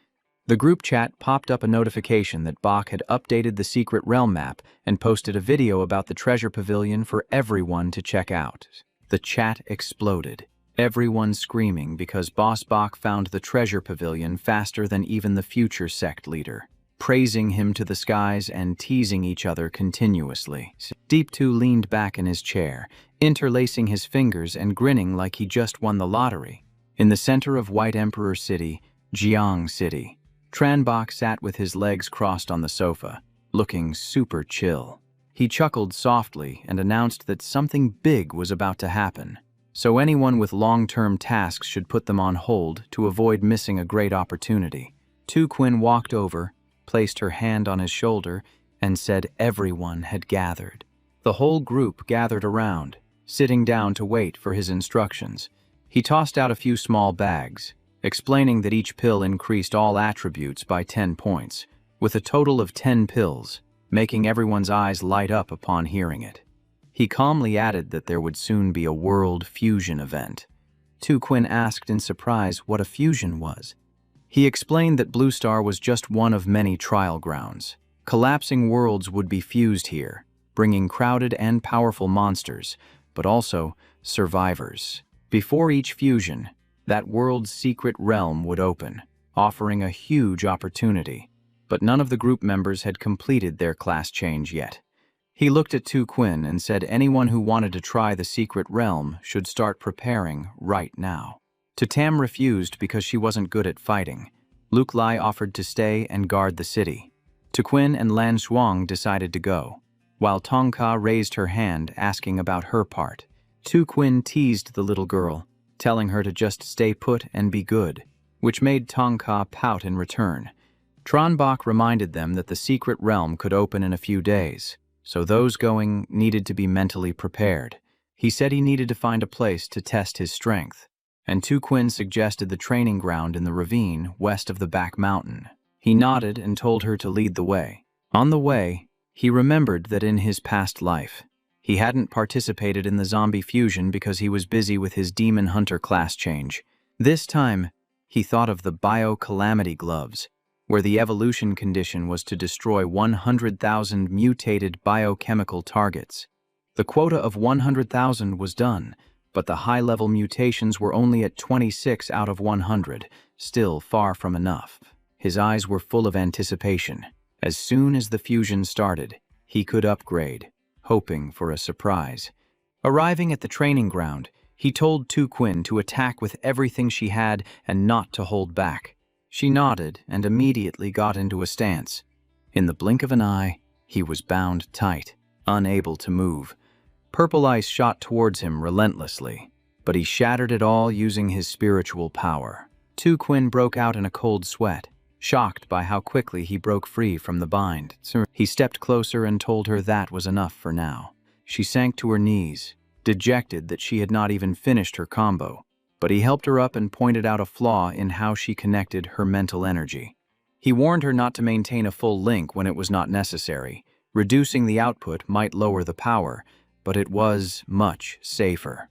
The group chat popped up a notification that Bach had updated the secret realm map and posted a video about the treasure pavilion for everyone to check out. The chat exploded, everyone screaming because Boss Bach found the treasure pavilion faster than even the future sect leader, praising him to the skies and teasing each other continuously. Deep 2 leaned back in his chair, interlacing his fingers and grinning like he just won the lottery. In the center of White Emperor City, Jiang City, Tranbach sat with his legs crossed on the sofa, looking super chill. He chuckled softly and announced that something big was about to happen, so anyone with long-term tasks should put them on hold to avoid missing a great opportunity. Tu Quinn walked over, placed her hand on his shoulder, and said everyone had gathered. The whole group gathered around, sitting down to wait for his instructions. He tossed out a few small bags, explaining that each pill increased all attributes by 10 points, with a total of 10 pills, making everyone's eyes light up upon hearing it. He calmly added that there would soon be a world fusion event. Tu Quinn asked in surprise what a fusion was. He explained that Blue Star was just one of many trial grounds. Collapsing worlds would be fused here, bringing crowded and powerful monsters, but also survivors. Before each fusion, that world's secret realm would open, offering a huge opportunity. But none of the group members had completed their class change yet. He looked at Tu Quinn and said anyone who wanted to try the secret realm should start preparing right now. Tam refused because she wasn't good at fighting. Luke Lai offered to stay and guard the city. Tu Quinn and Lan Shuang decided to go, while Tong Ka raised her hand asking about her part. Tu Quinn teased the little girl, telling her to just stay put and be good, which made Tong Ka pout in return. Tranbach reminded them that the secret realm could open in a few days, so those going needed to be mentally prepared. He said he needed to find a place to test his strength, and Tu Quinn suggested the training ground in the ravine west of the back mountain. He nodded and told her to lead the way. On the way, he remembered that in his past life, he hadn't participated in the zombie fusion because he was busy with his Demon Hunter class change. This time, he thought of the Bio-Calamity gloves, where the evolution condition was to destroy 100,000 mutated biochemical targets. The quota of 100,000 was done, but the high-level mutations were only at 26 out of 100, still far from enough. His eyes were full of anticipation. As soon as the fusion started, he could upgrade, hoping for a surprise. Arriving at the training ground, he told Tu Quinn to attack with everything she had and not to hold back. She nodded and immediately got into a stance. In the blink of an eye, he was bound tight, unable to move. Purple ice shot towards him relentlessly, but he shattered it all using his spiritual power. Tu Quinn broke out in a cold sweat, shocked by how quickly he broke free from the bind. He stepped closer and told her that was enough for now. She sank to her knees, dejected that she had not even finished her combo, but he helped her up and pointed out a flaw in how she connected her mental energy. He warned her not to maintain a full link when it was not necessary. Reducing the output might lower the power, but it was much safer.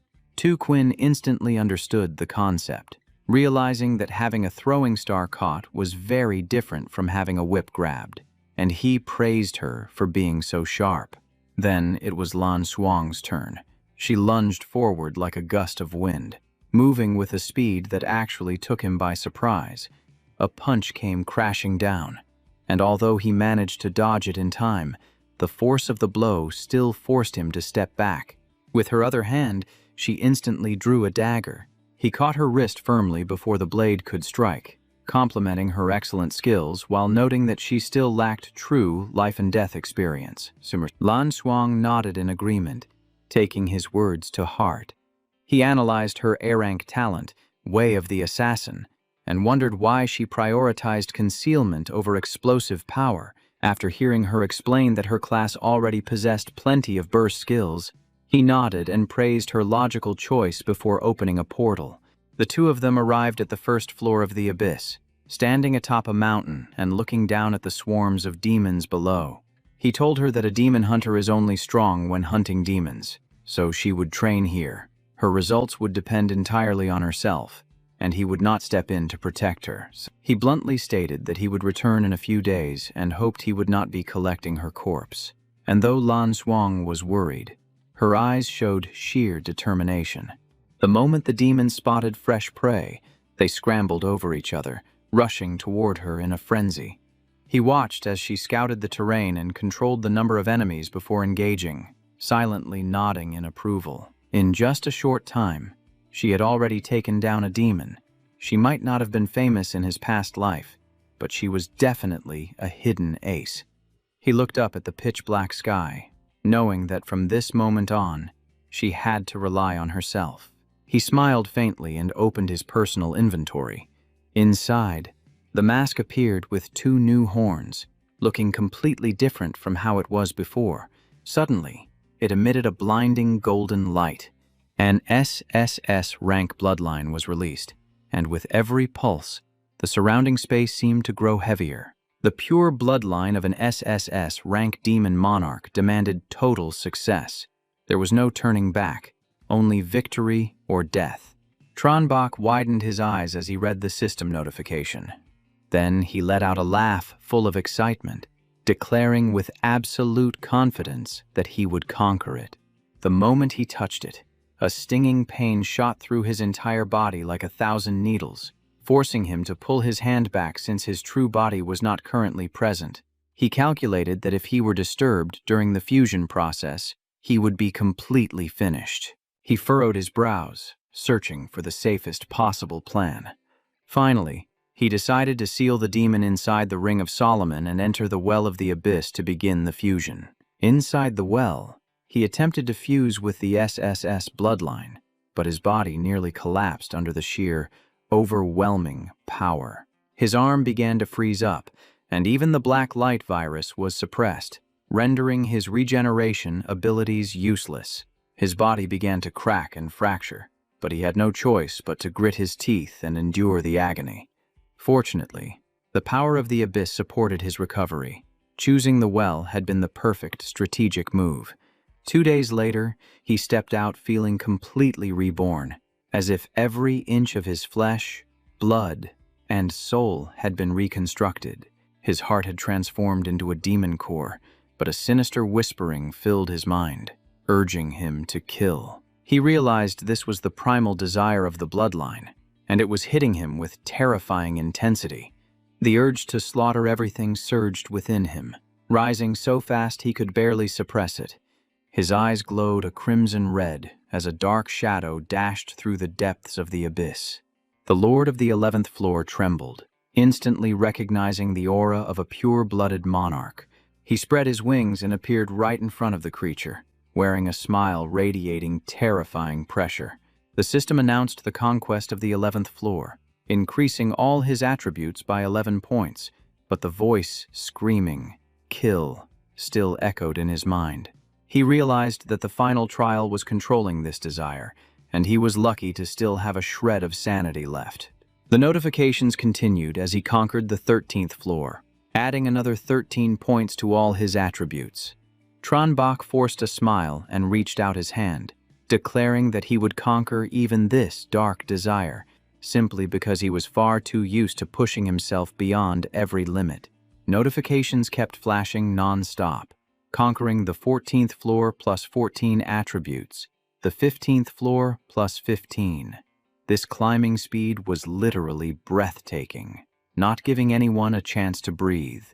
Quinn instantly understood the concept, realizing that having a throwing star caught was very different from having a whip grabbed, and he praised her for being so sharp. Then it was Lan Xuang's turn. She lunged forward like a gust of wind, moving with a speed that actually took him by surprise. A punch came crashing down, and although he managed to dodge it in time, the force of the blow still forced him to step back. With her other hand, she instantly drew a dagger. He caught her wrist firmly before the blade could strike, complimenting her excellent skills while noting that she still lacked true life-and-death experience. Lan Xuang nodded in agreement, taking his words to heart. He analyzed her A-rank talent, Way of the Assassin, and wondered why she prioritized concealment over explosive power. After hearing her explain that her class already possessed plenty of burst skills, he nodded and praised her logical choice before opening a portal. The two of them arrived at the first floor of the abyss, standing atop a mountain and looking down at the swarms of demons below. He told her that a demon hunter is only strong when hunting demons, so she would train here. Her results would depend entirely on herself, and he would not step in to protect her. He bluntly stated that he would return in a few days and hoped he would not be collecting her corpse. And though Lan Xuang was worried, her eyes showed sheer determination. The moment the demons spotted fresh prey, they scrambled over each other, rushing toward her in a frenzy. He watched as she scouted the terrain and controlled the number of enemies before engaging, silently nodding in approval. In just a short time, she had already taken down a demon. She might not have been famous in his past life, but she was definitely a hidden ace. He looked up at the pitch-black sky, knowing that from this moment on, she had to rely on herself. He smiled faintly and opened his personal inventory. Inside, the mask appeared with 2 new horns, looking completely different from how it was before. Suddenly, it emitted a blinding golden light. An SSS-Rank bloodline was released, and with every pulse, the surrounding space seemed to grow heavier. The pure bloodline of an SSS-Rank demon monarch demanded total success. There was no turning back, only victory or death. Tronbach widened his eyes as he read the system notification. Then he let out a laugh full of excitement, declaring with absolute confidence that he would conquer it. The moment he touched it, a stinging pain shot through his entire body like 1,000 needles, forcing him to pull his hand back since his true body was not currently present. He calculated that if he were disturbed during the fusion process, he would be completely finished. He furrowed his brows, searching for the safest possible plan. Finally, he decided to seal the demon inside the Ring of Solomon and enter the Well of the Abyss to begin the fusion. Inside the well, he attempted to fuse with the SSS bloodline, but his body nearly collapsed under the sheer, overwhelming power. His arm began to freeze up, and even the black light virus was suppressed, rendering his regeneration abilities useless. His body began to crack and fracture, but he had no choice but to grit his teeth and endure the agony. Fortunately, the power of the abyss supported his recovery. Choosing the well had been the perfect strategic move. 2 days later, he stepped out feeling completely reborn, as if every inch of his flesh, blood, and soul had been reconstructed. His heart had transformed into a demon core, but a sinister whispering filled his mind, urging him to kill. He realized this was the primal desire of the bloodline, and it was hitting him with terrifying intensity. The urge to slaughter everything surged within him, rising so fast he could barely suppress it. His eyes glowed a crimson red as a dark shadow dashed through the depths of the abyss. The Lord of the 11th floor trembled, instantly recognizing the aura of a pure-blooded monarch. He spread his wings and appeared right in front of the creature, wearing a smile radiating terrifying pressure. The system announced the conquest of the 11th floor, increasing all his attributes by 11 points, but the voice screaming, "Kill," still echoed in his mind. He realized that the final trial was controlling this desire, and he was lucky to still have a shred of sanity left. The notifications continued as he conquered the 13th floor, adding another 13 points to all his attributes. Tranbach forced a smile and reached out his hand, declaring that he would conquer even this dark desire, simply because he was far too used to pushing himself beyond every limit. Notifications kept flashing non-stop, conquering the 14th floor plus 14 attributes, the 15th floor plus 15. This climbing speed was literally breathtaking, not giving anyone a chance to breathe.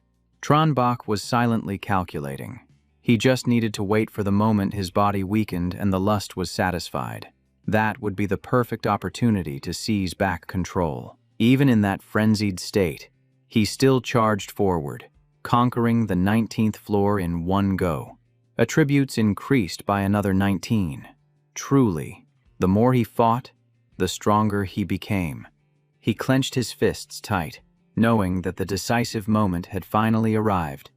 Tranbach was silently calculating. He just needed to wait for the moment his body weakened and the lust was satisfied. That would be the perfect opportunity to seize back control. Even in that frenzied state, he still charged forward, conquering the 19th floor in one go. Attributes increased by another 19. Truly, the more he fought, the stronger he became. He clenched his fists tight, knowing that the decisive moment had finally arrived.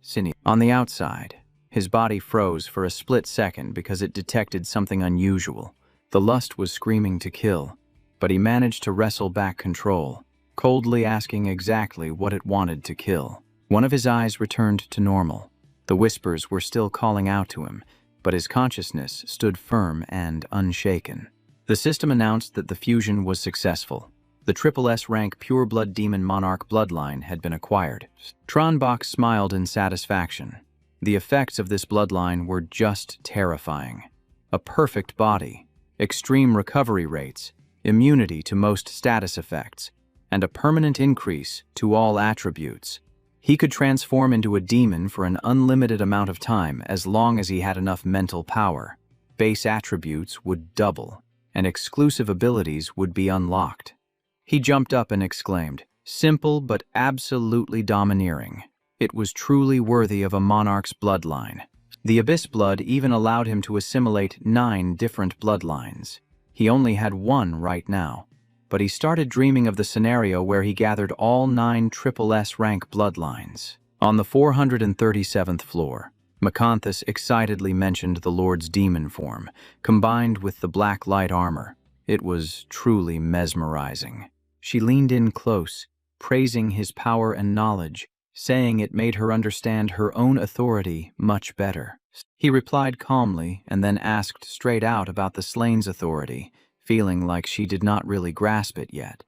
On the outside, his body froze for a split second because it detected something unusual. The lust was screaming to kill, but he managed to wrestle back control, coldly asking exactly what it wanted to kill. One of his eyes returned to normal. The whispers were still calling out to him, but his consciousness stood firm and unshaken. The system announced that the fusion was successful. The SSS-Rank pure-blood demon monarch bloodline had been acquired. Tranbach smiled in satisfaction. The effects of this bloodline were just terrifying. A perfect body, extreme recovery rates, immunity to most status effects, and a permanent increase to all attributes. He could transform into a demon for an unlimited amount of time as long as he had enough mental power. Base attributes would double, and exclusive abilities would be unlocked. He jumped up and exclaimed, "Simple but absolutely domineering." It was truly worthy of a monarch's bloodline. The Abyss blood even allowed him to assimilate 9 different bloodlines. He only had one right now, but he started dreaming of the scenario where he gathered all 9 SSS-Rank bloodlines. On the 437th floor, Macanthus excitedly mentioned the Lord's demon form, combined with the black light armor. It was truly mesmerizing. She leaned in close, praising his power and knowledge, saying it made her understand her own authority much better. He replied calmly and then asked straight out about the Slain's authority, feeling like she did not really grasp it yet.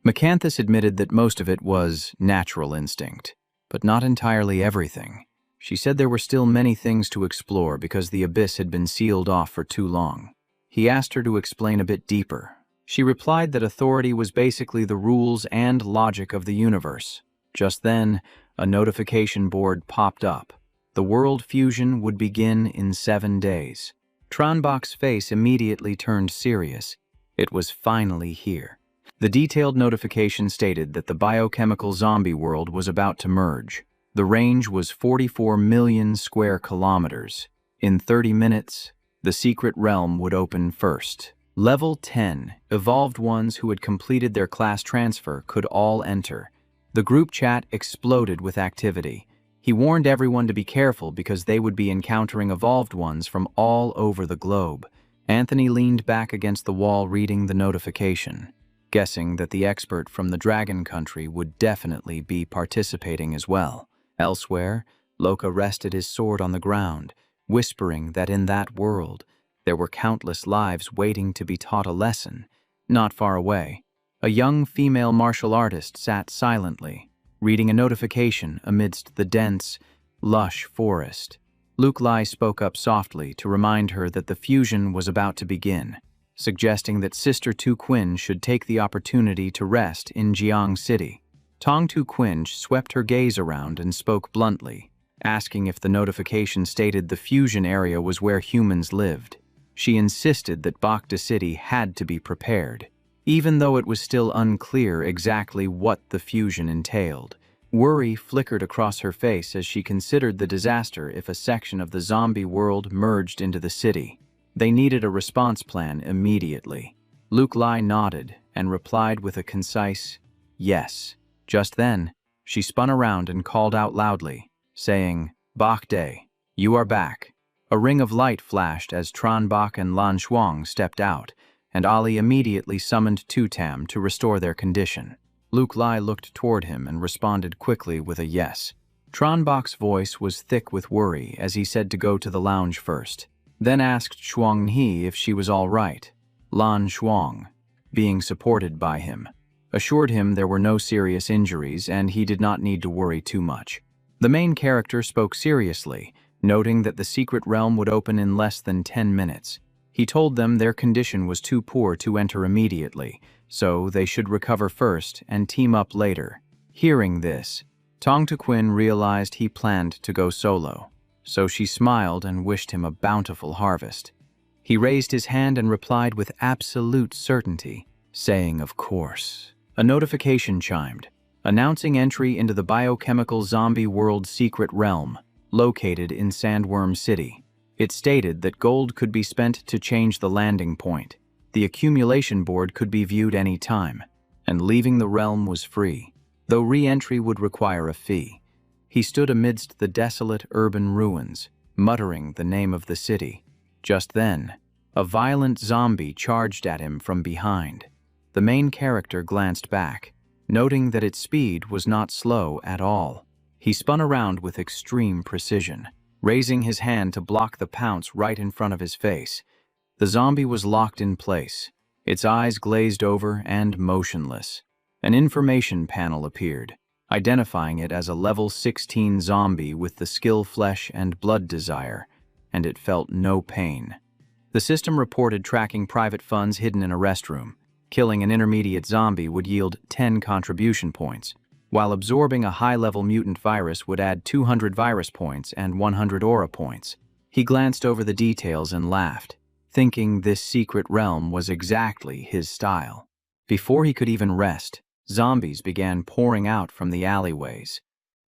Macanthus admitted that most of it was natural instinct, but not entirely everything. She said there were still many things to explore because the abyss had been sealed off for too long. He asked her to explain a bit deeper. She replied that authority was basically the rules and logic of the universe. Just then, a notification board popped up. The world fusion would begin in 7 days. Tranbach's face immediately turned serious. It was finally here. The detailed notification stated that the biochemical zombie world was about to merge. The range was 44 million square kilometers. In 30 minutes, the secret realm would open first. Level 10, evolved ones who had completed their class transfer could all enter. The group chat exploded with activity. He warned everyone to be careful because they would be encountering evolved ones from all over the globe. Anthony leaned back against the wall reading the notification, guessing that the expert from the Dragon Country would definitely be participating as well. Elsewhere, Loka rested his sword on the ground, whispering that in that world, there were countless lives waiting to be taught a lesson. Not far away, a young female martial artist sat silently, reading a notification amidst the dense, lush forest. Luke Lai spoke up softly to remind her that the fusion was about to begin, suggesting that Sister Tu Quinn should take the opportunity to rest in Jiang City. Tong Tu Quinn swept her gaze around and spoke bluntly, asking if the notification stated the fusion area was where humans lived. She insisted that Bakhta City had to be prepared, even though it was still unclear exactly what the fusion entailed. Worry flickered across her face as she considered the disaster if a section of the zombie world merged into the city. They needed a response plan immediately. Luke Lai nodded and replied with a concise, "Yes." Just then, she spun around and called out loudly, saying, "Bakhta, you are back. A ring of light flashed as Tranbach and Lan Shuang stepped out, and Ali immediately summoned Tutam to restore their condition. Luke Lai looked toward him and responded quickly with a yes. Tranbach's voice was thick with worry as he said to go to the lounge first, then asked Shuang He if she was all right. Lan Shuang, being supported by him, assured him there were no serious injuries and he did not need to worry too much. The main character spoke seriously, noting that the secret realm would open in less than 10 minutes. He told them their condition was too poor to enter immediately, so they should recover first and team up later. Hearing this, Tong Tequin realized he planned to go solo, so she smiled and wished him a bountiful harvest. He raised his hand and replied with absolute certainty, saying, "Of course." A notification chimed, announcing entry into the biochemical zombie world secret realm, located in Sandworm City. It stated that gold could be spent to change the landing point. The accumulation board could be viewed any time, and leaving the realm was free, though re-entry would require a fee. He stood amidst the desolate urban ruins, muttering the name of the city. Just then, a violent zombie charged at him from behind. The main character glanced back, noting that its speed was not slow at all. He spun around with extreme precision, raising his hand to block the pounce right in front of his face. The zombie was locked in place, its eyes glazed over and motionless. An information panel appeared, identifying it as a level 16 zombie with the skill flesh and blood desire, and it felt no pain. The system reported tracking private funds hidden in a restroom. Killing an intermediate zombie would yield 10 contribution points, while absorbing a high-level mutant virus would add 200 virus points and 100 aura points. He glanced over the details and laughed, thinking this secret realm was exactly his style. Before he could even rest, zombies began pouring out from the alleyways.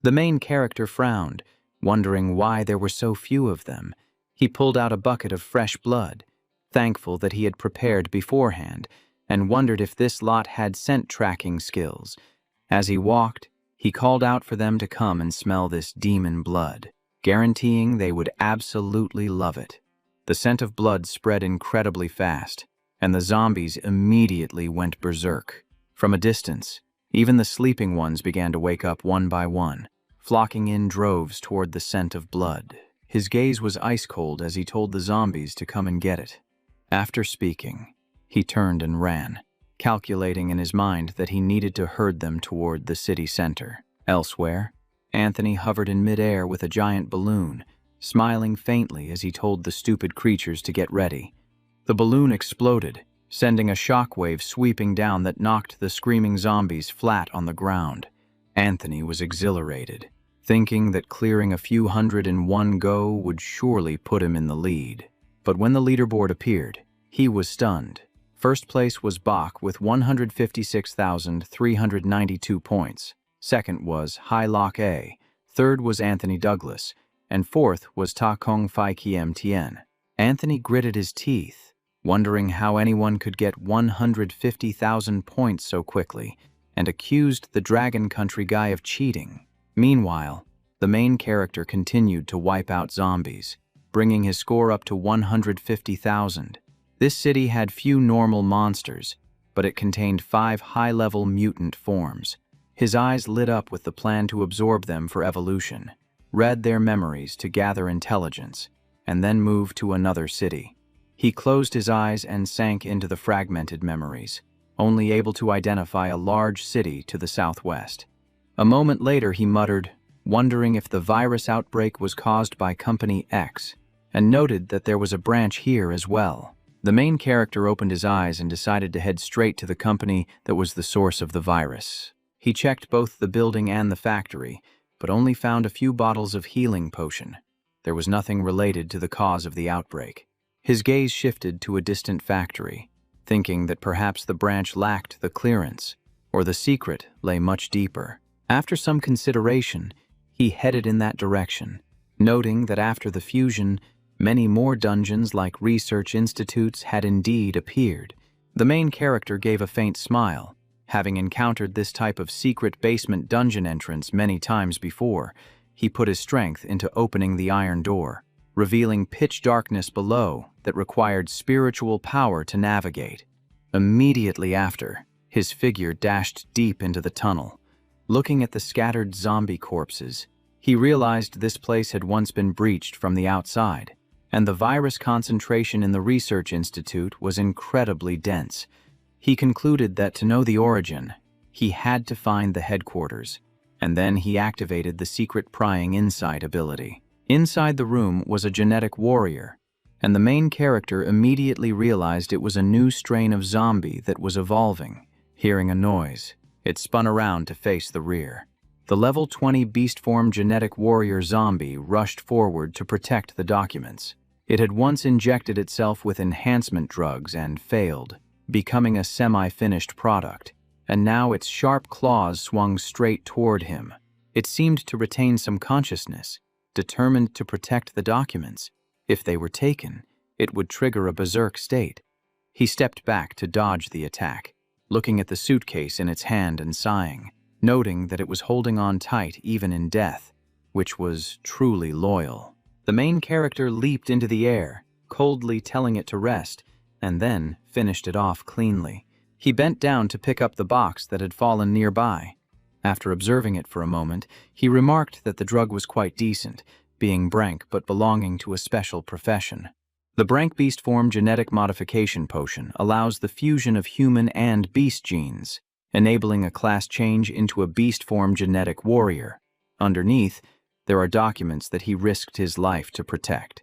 The main character frowned, wondering why there were so few of them. He pulled out a bucket of fresh blood, thankful that he had prepared beforehand, and wondered if this lot had scent tracking skills. As he walked, he called out for them to come and smell this demon blood, guaranteeing they would absolutely love it. The scent of blood spread incredibly fast, and the zombies immediately went berserk. From a distance, even the sleeping ones began to wake up one by one, flocking in droves toward the scent of blood. His gaze was ice-cold as he told the zombies to come and get it. After speaking, he turned and ran, calculating in his mind that he needed to herd them toward the city center. Elsewhere, Anthony hovered in midair with a giant balloon, smiling faintly as he told the stupid creatures to get ready. The balloon exploded, sending a shockwave sweeping down that knocked the screaming zombies flat on the ground. Anthony was exhilarated, thinking that clearing a few hundred in one go would surely put him in the lead. But when the leaderboard appeared, he was stunned. First place was Bach with 156,392 points. Second was Hai Lok A. Third was Anthony Douglas. And fourth was Ta Kong Phai Kiem Tien. Anthony gritted his teeth, wondering how anyone could get 150,000 points so quickly, and accused the Dragon Country guy of cheating. Meanwhile, the main character continued to wipe out zombies, bringing his score up to 150,000. This city had few normal monsters, but it contained 5 high-level mutant forms. His eyes lit up with the plan to absorb them for evolution, read their memories to gather intelligence, and then move to another city. He closed his eyes and sank into the fragmented memories, only able to identify a large city to the southwest. A moment later he muttered, wondering if the virus outbreak was caused by Company X, and noted that there was a branch here as well. The main character opened his eyes and decided to head straight to the company that was the source of the virus. He checked both the building and the factory, but only found a few bottles of healing potion. There was nothing related to the cause of the outbreak. His gaze shifted to a distant factory, thinking that perhaps the branch lacked the clearance, or the secret lay much deeper. After some consideration, he headed in that direction, noting that after the fusion, many more dungeons like research institutes had indeed appeared. The main character gave a faint smile. Having encountered this type of secret basement dungeon entrance many times before, he put his strength into opening the iron door. revealing pitch darkness below that required spiritual power to navigate. Immediately after, his figure dashed deep into the tunnel. Looking at the scattered zombie corpses, he realized this place had once been breached from the outside, and the virus concentration in the research institute was incredibly dense. He concluded that to know the origin, he had to find the headquarters, and then he activated the secret prying inside ability. Inside the room was a genetic warrior, and the main character immediately realized it was a new strain of zombie that was evolving. Hearing a noise, it spun around to face the rear. The level 20 beast form genetic warrior zombie rushed forward to protect the documents. It had once injected itself with enhancement drugs and failed, becoming a semi-finished product, and now its sharp claws swung straight toward him. It seemed to retain some consciousness, determined to protect the documents. If they were taken, it would trigger a berserk state. He stepped back to dodge the attack, looking at the suitcase in its hand and sighing, noting that it was holding on tight even in death, which was truly loyal. The main character leaped into the air, coldly telling it to rest, and then finished it off cleanly. He bent down to pick up the box that had fallen nearby. After observing it for a moment, he remarked that the drug was quite decent, being Brank but belonging to a special profession. The Brank Beast Form Genetic Modification Potion allows the fusion of human and beast genes, enabling a class change into a beast form genetic warrior. Underneath, there are documents that he risked his life to protect.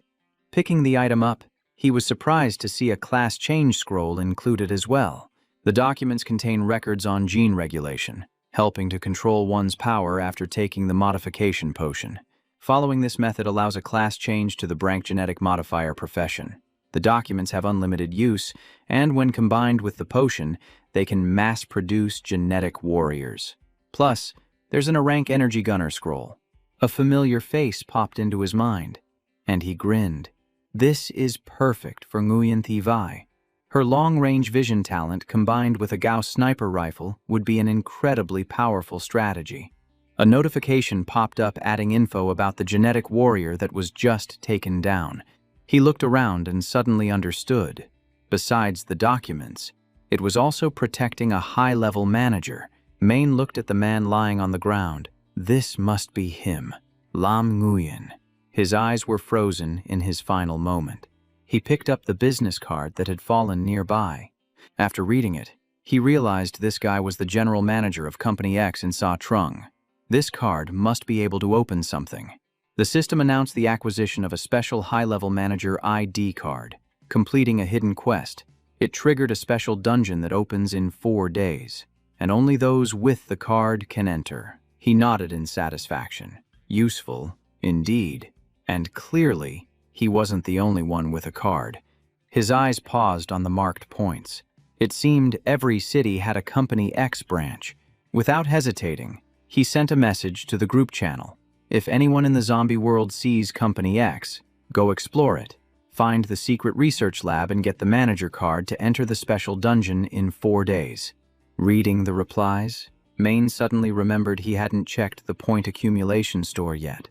Picking the item up, he was surprised to see a class change scroll included as well. The documents contain records on gene regulation, helping to control one's power after taking the modification potion. Following this method allows a class change to the Brank genetic modifier profession. The documents have unlimited use, and when combined with the potion, they can mass-produce genetic warriors. Plus, there's an rank energy gunner scroll. A familiar face popped into his mind, and he grinned. This is perfect for Nguyen Thi Vi. Her long-range vision talent combined with a Gauss sniper rifle would be an incredibly powerful strategy. A notification popped up adding info about the genetic warrior that was just taken down. He looked around and suddenly understood. Besides the documents, it was also protecting a high-level manager. Main looked at the man lying on the ground. This must be him, Lam Nguyen. His eyes were frozen in his final moment. He picked up the business card that had fallen nearby. After reading it, he realized this guy was the general manager of Company X in Sa Trung. This card must be able to open something. The system announced the acquisition of a special high-level manager ID card, completing a hidden quest. It triggered a special dungeon that opens in 4 days, and only those with the card can enter. He nodded in satisfaction. Useful, indeed. And clearly, he wasn't the only one with a card. His eyes paused on the marked points. It seemed every city had a Company X branch. Without hesitating, he sent a message to the group channel. If anyone in the zombie world sees Company X, go explore it. Find the secret research lab and get the manager card to enter the special dungeon in 4 days. Reading the replies, Main suddenly remembered he hadn't checked the point accumulation store yet.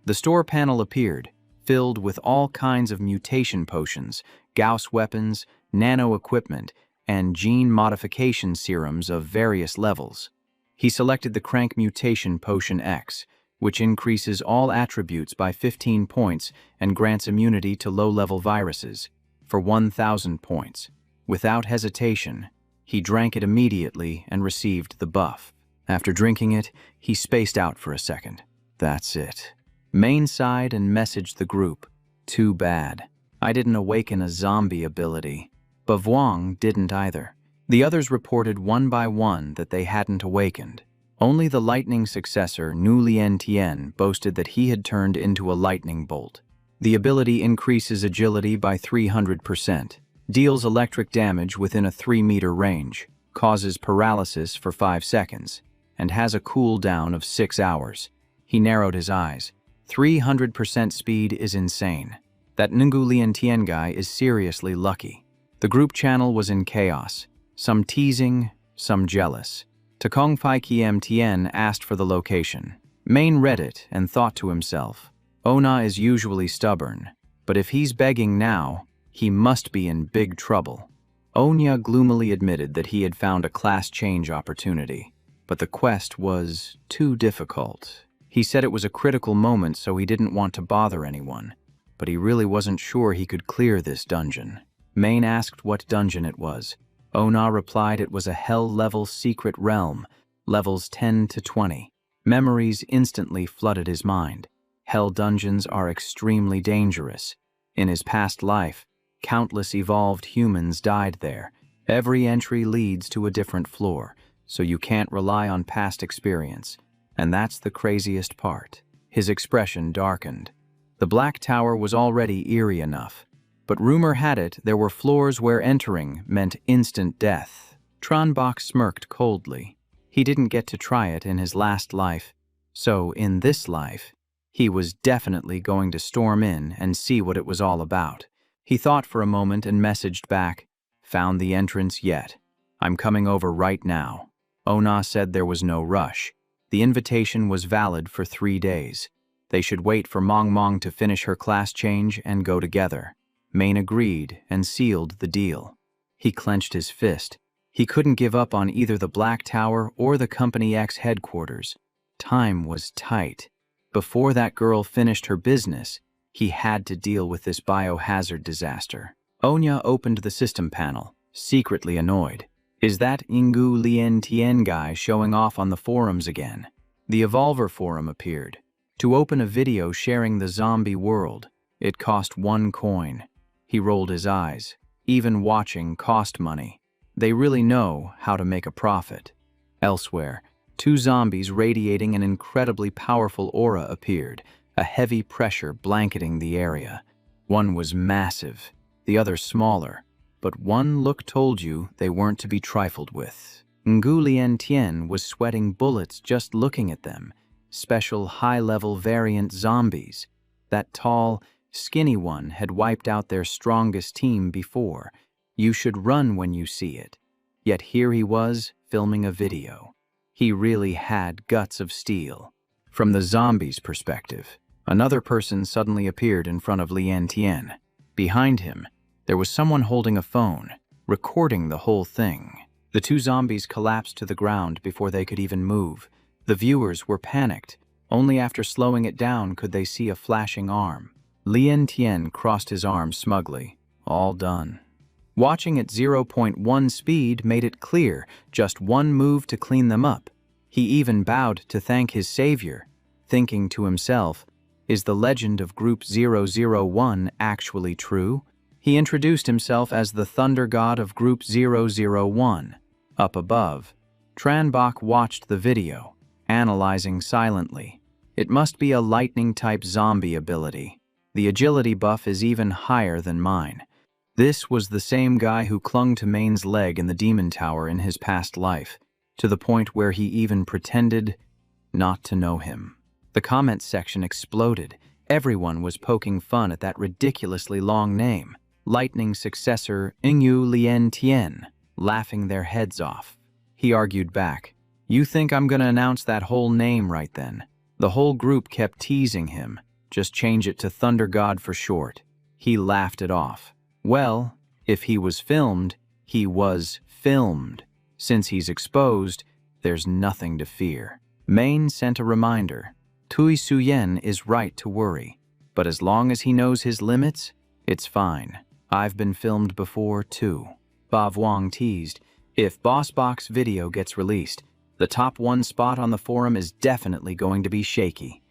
The store panel appeared, filled with all kinds of mutation potions, Gauss weapons, nano equipment, and gene modification serums of various levels. He selected the Crank Mutation Potion X, which increases all attributes by 15 points and grants immunity to low-level viruses, for 1,000 points. Without hesitation, he drank it immediately and received the buff. After drinking it, he spaced out for a second. That's it. Main sighed and messaged the group. Too bad. I didn't awaken a zombie ability. Bavuang didn't either. The others reported one by one that they hadn't awakened. Only the lightning successor, Nu Lien Tien, boasted that he had turned into a lightning bolt. The ability increases agility by 300%, deals electric damage within a 3-meter range, causes paralysis for 5 seconds, and has a cooldown of 6 hours. He narrowed his eyes. 300% speed is insane. That Nungu Lien Tien guy is seriously lucky. The group channel was in chaos. Some teasing, some jealous. Takong Phai Kiem Tien asked for the location. Main read it and thought to himself, Ona is usually stubborn. But if he's begging now, he must be in big trouble. Onya gloomily admitted that he had found a class change opportunity, but the quest was too difficult. He said it was a critical moment, so he didn't want to bother anyone, but he really wasn't sure he could clear this dungeon. Main asked what dungeon it was. Ona replied it was a hell-level secret realm, levels 10 to 20. Memories instantly flooded his mind. Hell dungeons are extremely dangerous. In his past life, countless evolved humans died there. Every entry leads to a different floor, so you can't rely on past experience. And that's the craziest part. His expression darkened. The Black Tower was already eerie enough, but rumor had it there were floors where entering meant instant death. Tranbach smirked coldly. He didn't get to try it in his last life, so in this life, he was definitely going to storm in and see what it was all about. He thought for a moment and messaged back, "Found the entrance yet? I'm coming over right now." Ona said there was no rush. The invitation was valid for 3 days. They should wait for Mong to finish her class change and go together. Main agreed and sealed the deal. He clenched his fist. He couldn't give up on either the Black Tower or the Company X headquarters. Time was tight. Before that girl finished her business, he had to deal with this biohazard disaster. Onya opened the system panel, secretly annoyed. Is that Ingu Lien Tien guy showing off on the forums again? The Evolver forum appeared. To open a video sharing the zombie world, it cost 1 coin. He rolled his eyes. Even watching cost money. They really know how to make a profit. Elsewhere, 2 zombies radiating an incredibly powerful aura appeared, a heavy pressure blanketing the area. One was massive, the other smaller, but one look told you they weren't to be trifled with. Ngu Lien Tien was sweating bullets just looking at them. Special high-level variant zombies. That tall, skinny one had wiped out their strongest team before. You should run when you see it. Yet here he was, filming a video. He really had guts of steel. From the zombies' perspective, another person suddenly appeared in front of Lien Tien. Behind him, there was someone holding a phone, recording the whole thing. The 2 zombies collapsed to the ground before they could even move. The viewers were panicked. Only after slowing it down could they see a flashing arm. Lien Tien crossed his arms smugly. All done. Watching at 0.1 speed made it clear, just 1 move to clean them up. He even bowed to thank his savior, thinking to himself, is the legend of Group 001 actually true? He introduced himself as the Thunder God of Group 001. Up above, Tranbach watched the video, analyzing silently. It must be a lightning-type zombie ability. The agility buff is even higher than mine. This was the same guy who clung to Main's leg in the Demon Tower in his past life, to the point where he even pretended not to know him. The comments section exploded. Everyone was poking fun at that ridiculously long name. Lightning successor Ingu Lien Tien, laughing their heads off. He argued back, "You think I'm gonna announce that whole name right then?" The whole group kept teasing him. Just change it to Thunder God for short. He laughed it off. Well, if he was filmed, he was filmed. Since he's exposed, there's nothing to fear. Main sent a reminder. Tui Suyen is right to worry, but as long as he knows his limits, it's fine. I've been filmed before, too. Ba Vuong teased, if Boss Box video gets released, the top 1 spot on the forum is definitely going to be shaky.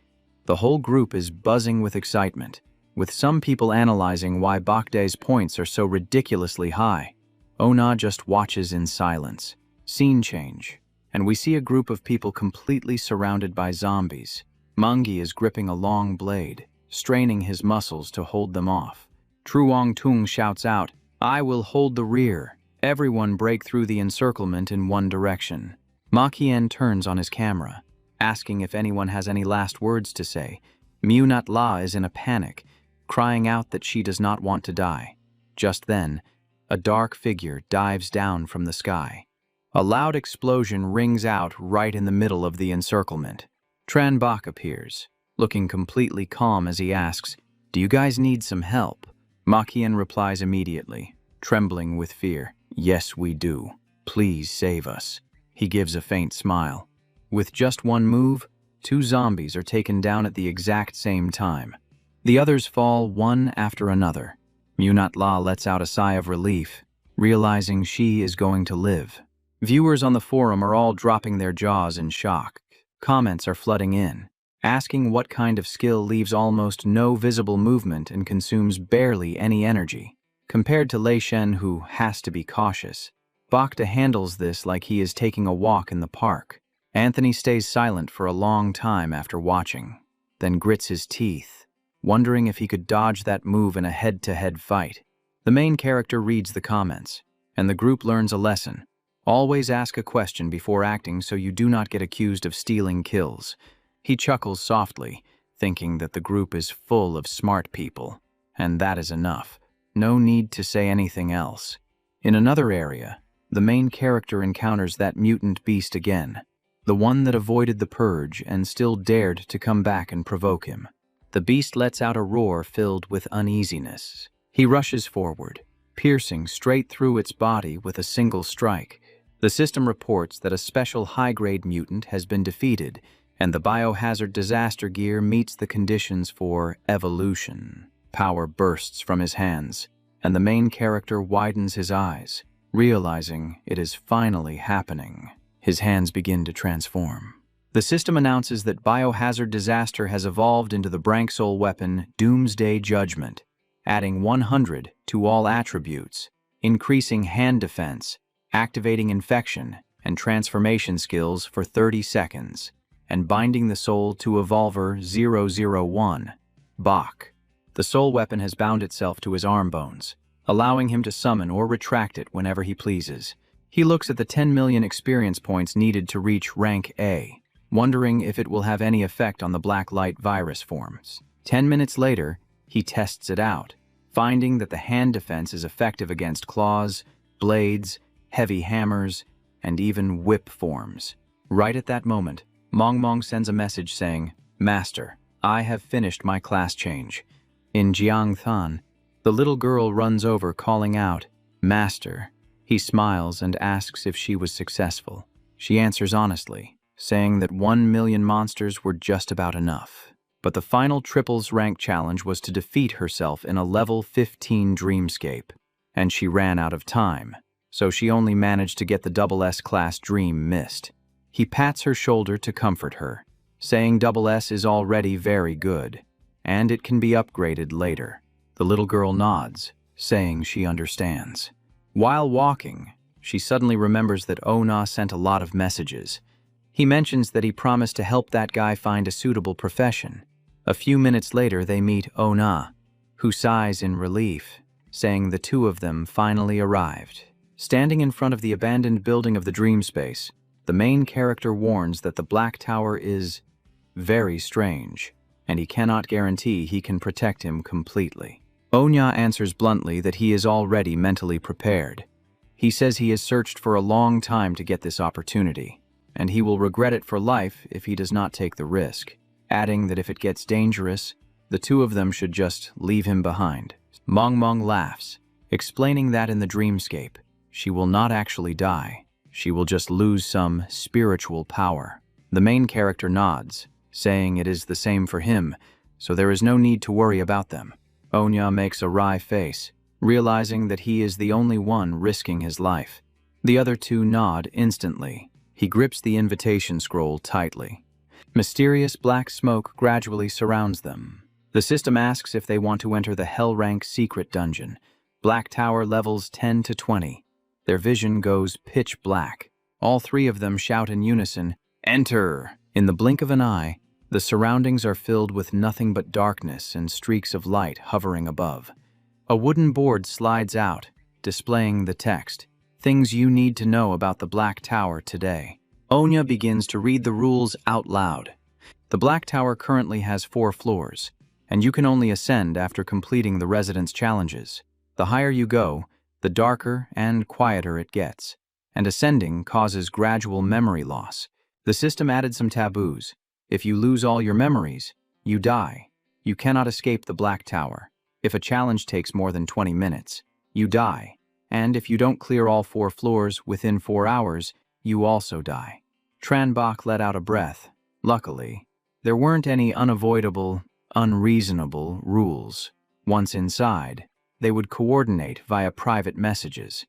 The whole group is buzzing with excitement, with some people analyzing why Bakde's points are so ridiculously high. Ona just watches in silence. Scene change, and we see a group of people completely surrounded by zombies. Mangi is gripping a long blade, straining his muscles to hold them off. Truong Tung shouts out, "I will hold the rear." Everyone break through the encirclement in one direction. Ma Qian turns on his camera, asking if anyone has any last words to say. Miu Nat La is in a panic, crying out that she does not want to die. Just then, a dark figure dives down from the sky. A loud explosion rings out right in the middle of the encirclement. Tranbach appears, looking completely calm as he asks, "Do you guys need some help?" Makian replies immediately, trembling with fear. "Yes, we do. Please save us." He gives a faint smile. With just one move, 2 zombies are taken down at the exact same time. The others fall one after another. Munat-La lets out a sigh of relief, realizing she is going to live. Viewers on the forum are all dropping their jaws in shock. Comments are flooding in, asking what kind of skill leaves almost no visible movement and consumes barely any energy. Compared to Lei Shen, who has to be cautious, Bacta handles this like he is taking a walk in the park. Anthony stays silent for a long time after watching, then grits his teeth, wondering if he could dodge that move in a head-to-head fight. The main character reads the comments, and the group learns a lesson. Always ask a question before acting so you do not get accused of stealing kills. He chuckles softly, thinking that the group is full of smart people, and that is enough. No need to say anything else. In another area, the main character encounters that mutant beast again, the one that avoided the purge and still dared to come back and provoke him. The beast lets out a roar filled with uneasiness. He rushes forward, piercing straight through its body with a single strike. The system reports that a special high-grade mutant has been defeated, and the biohazard disaster gear meets the conditions for evolution. Power bursts from his hands, and the main character widens his eyes, realizing it is finally happening. His hands begin to transform. The system announces that biohazard disaster has evolved into the Branksol weapon Doomsday Judgment, adding 100 to all attributes, increasing hand defense, activating infection and transformation skills for 30 seconds, and binding the soul to Evolver 001, Bach. The soul weapon has bound itself to his arm bones, allowing him to summon or retract it whenever he pleases. He looks at the 10 million experience points needed to reach rank A, wondering if it will have any effect on the black light virus forms. 10 minutes later, he tests it out, finding that the hand defense is effective against claws, blades, heavy hammers, and even whip forms. Right at that moment, Mong sends a message saying, "Master, I have finished my class change." In Jiangthan, the little girl runs over calling out, "Master." He smiles and asks if she was successful. She answers honestly, saying that 1 million monsters were just about enough. But the final triples rank challenge was to defeat herself in a level 15 dreamscape, and she ran out of time, so she only managed to get the SS class dream missed. He pats her shoulder to comfort her, saying SS is already very good, and it can be upgraded later. The little girl nods, saying she understands. While walking, she suddenly remembers that Ona sent a lot of messages. He mentions that he promised to help that guy find a suitable profession. A few minutes later, they meet Ona, who sighs in relief, saying the two of them finally arrived. Standing in front of the abandoned building of the dream space, the main character warns that the Black Tower is very strange, and he cannot guarantee he can protect him completely. Onya answers bluntly that he is already mentally prepared. He says he has searched for a long time to get this opportunity, and he will regret it for life if he does not take the risk, adding that if it gets dangerous, the two of them should just leave him behind. Mong laughs, explaining that in the dreamscape, she will not actually die. She will just lose some spiritual power. The main character nods, saying it is the same for him, so there is no need to worry about them. Onya makes a wry face, realizing that he is the only one risking his life. The other two nod instantly. He grips the invitation scroll tightly. Mysterious black smoke gradually surrounds them. The system asks if they want to enter the Hell Rank secret dungeon. Black Tower levels 10 to 20. Their vision goes pitch black. All three of them shout in unison, "Enter!" In the blink of an eye, the surroundings are filled with nothing but darkness and streaks of light hovering above. A wooden board slides out, displaying the text, "Things you need to know about the Black Tower today." Onya begins to read the rules out loud. The Black Tower currently has 4 floors, and you can only ascend after completing the residence challenges. The higher you go, the darker and quieter it gets, and ascending causes gradual memory loss. The system added some taboos. If you lose all your memories, you die. You cannot escape the Black Tower. If a challenge takes more than 20 minutes, you die. And if you don't clear all 4 floors within 4 hours, you also die. Tranbach let out a breath. Luckily, there weren't any unavoidable, unreasonable rules. Once inside, they would coordinate via private messages.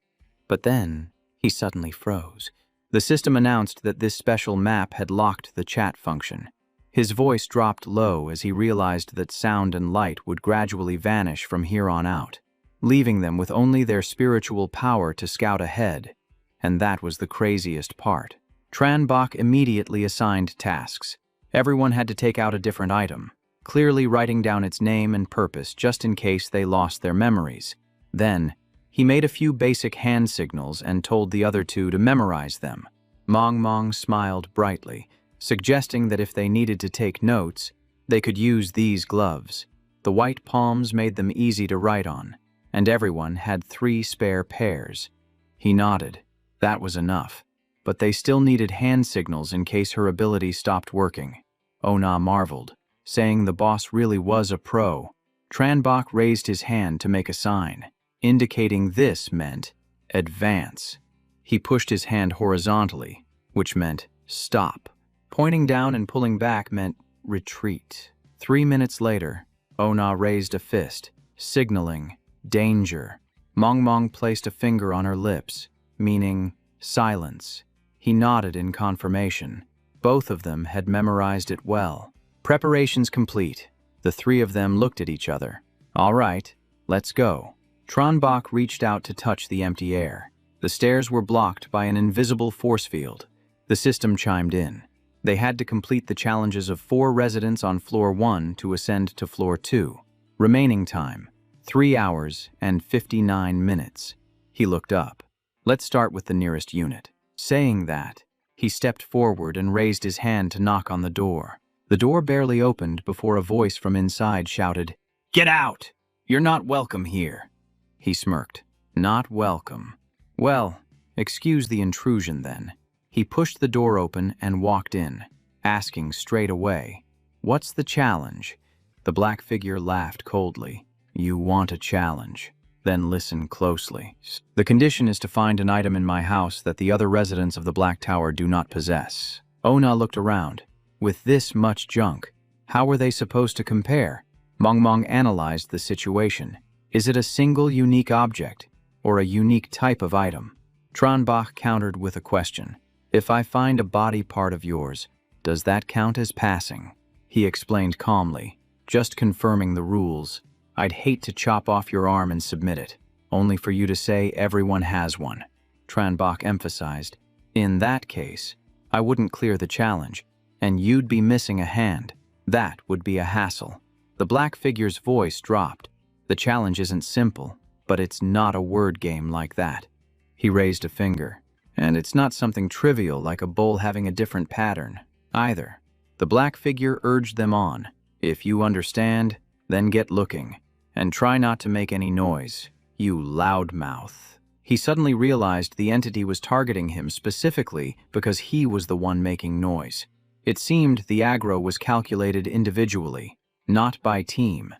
But then, he suddenly froze. The system announced that this special map had locked the chat function. His voice dropped low as he realized that sound and light would gradually vanish from here on out, leaving them with only their spiritual power to scout ahead. And that was the craziest part. Tranbach immediately assigned tasks. Everyone had to take out a different item, clearly writing down its name and purpose just in case they lost their memories. Then, he made a few basic hand signals and told the other 2 to memorize them. Mong smiled brightly, suggesting that if they needed to take notes, they could use these gloves. The white palms made them easy to write on, and everyone had 3 spare pairs. He nodded. That was enough. But they still needed hand signals in case her ability stopped working. Ona marveled, saying the boss really was a pro. Tranbach raised his hand to make a sign, indicating this meant advance. He pushed his hand horizontally, which meant stop. Pointing down and pulling back meant retreat. 3 minutes later, Ona raised a fist, signaling danger. Mong placed a finger on her lips, meaning silence. He nodded in confirmation. Both of them had memorized it well. Preparations complete. The 3 of them looked at each other. All right, let's go. Tranbach reached out to touch the empty air. The stairs were blocked by an invisible force field. The system chimed in. They had to complete the challenges of 4 residents on floor 1 to ascend to floor 2. Remaining time, 3 hours and 59 minutes. He looked up. Let's start with the nearest unit. Saying that, he stepped forward and raised his hand to knock on the door. The door barely opened before a voice from inside shouted, "Get out! You're not welcome here." He smirked. Not welcome. Well, excuse the intrusion then. He pushed the door open and walked in, asking straight away, "What's the challenge?" The black figure laughed coldly. "You want a challenge? Then listen closely. The condition is to find an item in my house that the other residents of the Black Tower do not possess." Ona looked around. With this much junk, how were they supposed to compare? Mong analyzed the situation. Is it a single unique object, or a unique type of item? Tranbach countered with a question. If I find a body part of yours, does that count as passing? He explained calmly, just confirming the rules. I'd hate to chop off your arm and submit it, only for you to say everyone has one. Tranbach emphasized. In that case, I wouldn't clear the challenge, and you'd be missing a hand. That would be a hassle. The black figure's voice dropped. The challenge isn't simple, but it's not a word game like that. He raised a finger. And it's not something trivial like a bowl having a different pattern, either. The black figure urged them on. If you understand, then get looking. And try not to make any noise, you loudmouth. He suddenly realized the entity was targeting him specifically because he was the one making noise. It seemed the aggro was calculated individually, not by team.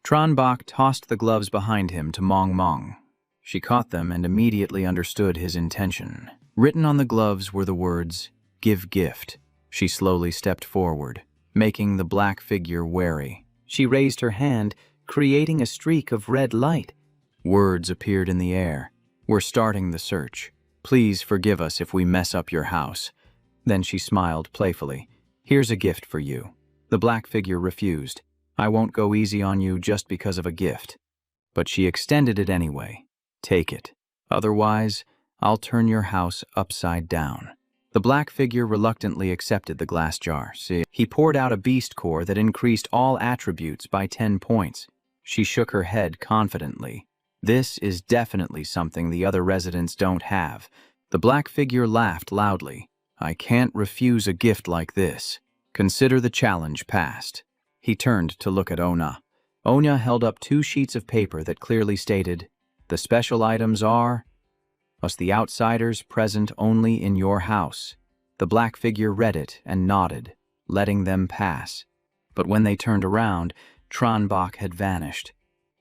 Tranbach tossed the gloves behind him to Mong. She caught them and immediately understood his intention. Written on the gloves were the words, "Give gift." She slowly stepped forward, making the black figure wary. She raised her hand, creating a streak of red light. Words appeared in the air. "We're starting the search. Please forgive us if we mess up your house." Then she smiled playfully. "Here's a gift for you." The black figure refused. "I won't go easy on you just because of a gift." But she extended it anyway. "Take it. Otherwise, I'll turn your house upside down." The black figure reluctantly accepted the glass jar. He poured out a beast core that increased all attributes by 10 points. She shook her head confidently. "This is definitely something the other residents don't have." The black figure laughed loudly. "I can't refuse a gift like this. Consider the challenge passed." He turned to look at Ona. Ona held up 2 sheets of paper that clearly stated, "The special items are us the outsiders present only in your house." The black figure read it and nodded, letting them pass. But when they turned around, Tranbach had vanished.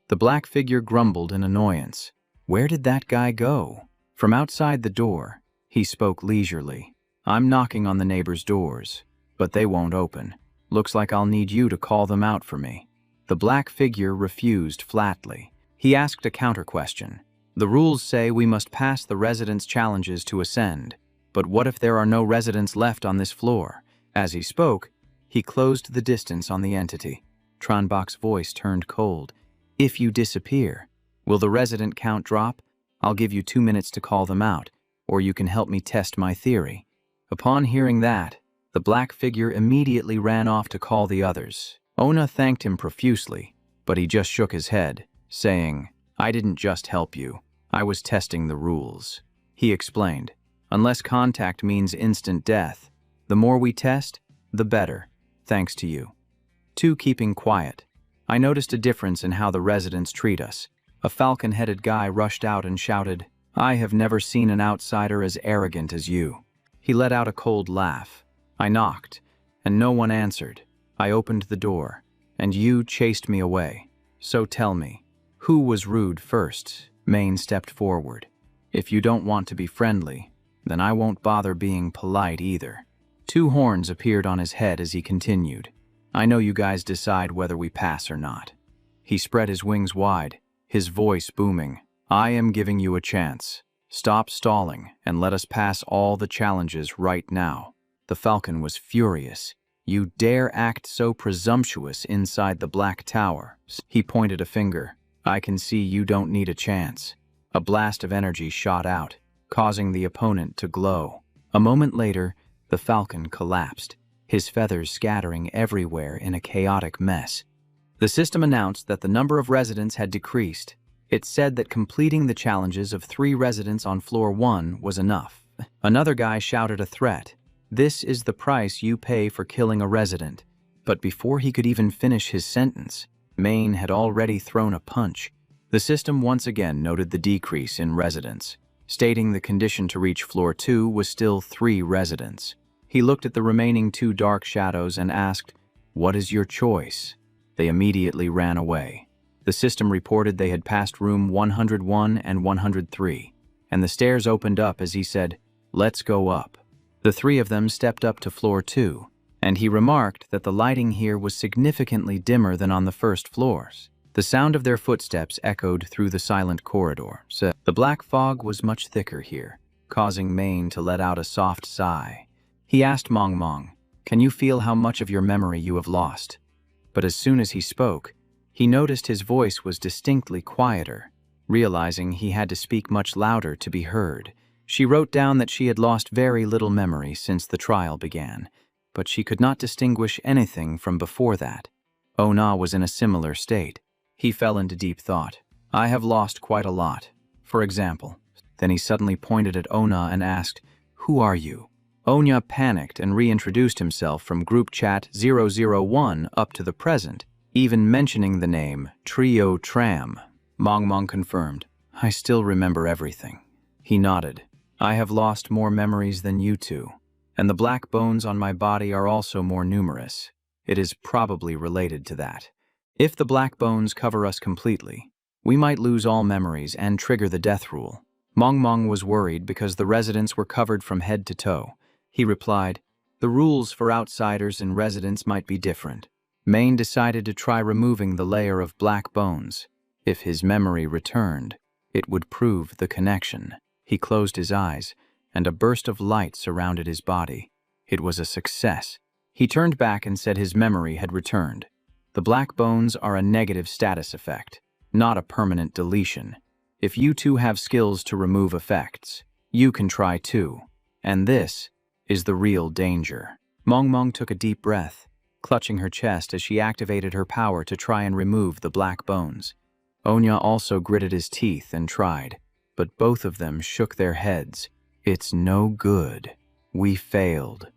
The black figure grumbled in annoyance. Where did that guy go? From outside the door, he spoke leisurely. I'm knocking on the neighbors' doors, but they won't open. Looks like I'll need you to call them out for me. The black figure refused flatly. He asked a counter-question. The rules say we must pass the residents' challenges to ascend, but what if there are no residents left on this floor? As he spoke, he closed the distance on the entity. Tranbach's voice turned cold. If you disappear, will the resident count drop? I'll give you 2 minutes to call them out, or you can help me test my theory. Upon hearing that, the black figure immediately ran off to call the others. Ona thanked him profusely, but he just shook his head, saying, I didn't just help you. I was testing the rules. He explained, unless contact means instant death, the more we test, the better, thanks to you. 2. Keeping quiet. I noticed a difference in how the residents treat us. A falcon-headed guy rushed out and shouted, I have never seen an outsider as arrogant as you. He let out a cold laugh. I knocked, and no one answered. I opened the door, and you chased me away. So tell me, who was rude first? Maine stepped forward. If you don't want to be friendly, then I won't bother being polite either. 2 horns appeared on his head as he continued. I know you guys decide whether we pass or not. He spread his wings wide, his voice booming. I am giving you a chance. Stop stalling and let us pass all the challenges right now. The falcon was furious. You dare act so presumptuous inside the Black Tower. He pointed a finger. I can see you don't need a chance. A blast of energy shot out, causing the opponent to glow. A moment later, the falcon collapsed, his feathers scattering everywhere in a chaotic mess. The system announced that the number of residents had decreased. It said that completing the challenges of 3 residents on floor 1 was enough. Another guy shouted a threat. This is the price you pay for killing a resident. But before he could even finish his sentence, Maine had already thrown a punch. The system once again noted the decrease in residents, stating the condition to reach floor 2 was still 3 residents. He looked at the remaining 2 dark shadows and asked, What is your choice? They immediately ran away. The system reported they had passed room 101 and 103, and the stairs opened up as he said, Let's go up. The 3 of them stepped up to floor 2, and he remarked that the lighting here was significantly dimmer than on the first floors. The sound of their footsteps echoed through the silent corridor. The black fog was much thicker here, causing Maine to let out a soft sigh. He asked Mong Mong, Can you feel how much of your memory you have lost? But as soon as he spoke, he noticed his voice was distinctly quieter. Realizing he had to speak much louder to be heard, she wrote down that she had lost very little memory since the trial began, but she could not distinguish anything from before that. Ona was in a similar state. He fell into deep thought. I have lost quite a lot. For example. Then he suddenly pointed at Ona and asked, Who are you? Ona panicked and reintroduced himself from group chat 001 up to the present, even mentioning the name Trio Tram. Mong Mong confirmed, I still remember everything. He nodded. I have lost more memories than you 2, and the black bones on my body are also more numerous. It is probably related to that. If the black bones cover us completely, we might lose all memories and trigger the death rule. Mong Mong was worried because the residents were covered from head to toe. He replied, The rules for outsiders and residents might be different. Maine decided to try removing the layer of black bones. If his memory returned, it would prove the connection. He closed his eyes, and a burst of light surrounded his body. It was a success. He turned back and said his memory had returned. The black bones are a negative status effect, not a permanent deletion. If you 2 have skills to remove effects, you can try too. And this is the real danger. Mong Mong took a deep breath, clutching her chest as she activated her power to try and remove the black bones. Onya also gritted his teeth and tried, but both of them shook their heads. It's no good. We failed.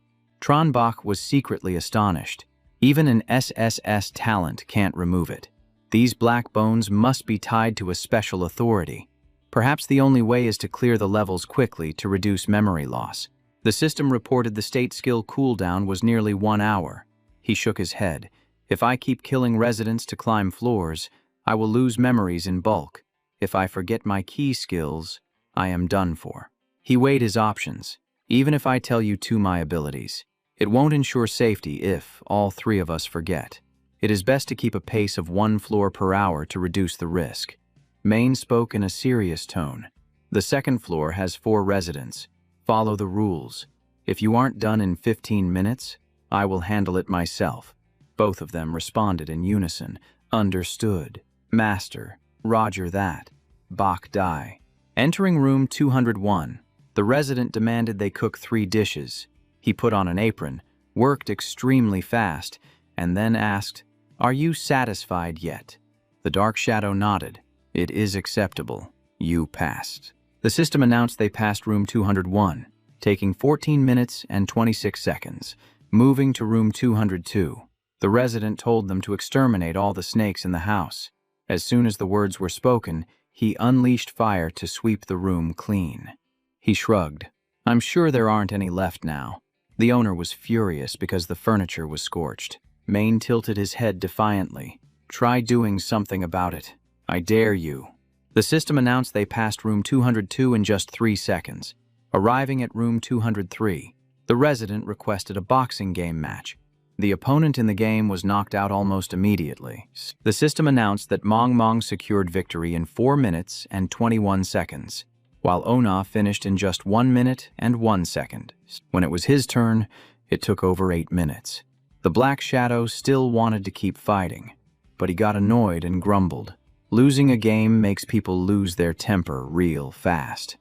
Tranbach was secretly astonished. Even an SSS talent can't remove it. These black bones must be tied to a special authority. Perhaps the only way is to clear the levels quickly to reduce memory loss. The system reported the state skill cooldown was nearly 1 hour. He shook his head. If I keep killing residents to climb floors, I will lose memories in bulk. If I forget my key skills, I am done for. He weighed his options. Even if I tell you my abilities, it won't ensure safety if all three of us forget. It is best to keep a pace of 1 floor per hour to reduce the risk. Main spoke in a serious tone. The second floor has 4 residents. Follow the rules. If you aren't done in 15 minutes, I will handle it myself. Both of them responded in unison. Understood. Master. Roger that. Bok die. Entering room 201, the resident demanded they cook 3 dishes. He put on an apron, worked extremely fast, and then asked, "Are you satisfied yet?" The dark shadow nodded. "It is acceptable. You passed." The system announced they passed room 201, taking 14 minutes and 26 seconds. Moving to room 202, the resident told them to exterminate all the snakes in the house. As soon as the words were spoken, he unleashed fire to sweep the room clean. He shrugged. "I'm sure there aren't any left now." The owner was furious because the furniture was scorched. Maine tilted his head defiantly. "Try doing something about it. I dare you." The system announced they passed room 202 in just 3 seconds. Arriving at room 203, the resident requested a boxing game match. The opponent in the game was knocked out almost immediately. The system announced that Mong secured victory in 4 minutes and 21 seconds, while Ona finished in just 1 minute and 1 second. When it was his turn, it took over 8 minutes. The Black Shadow still wanted to keep fighting, but he got annoyed and grumbled. Losing a game makes people lose their temper real fast.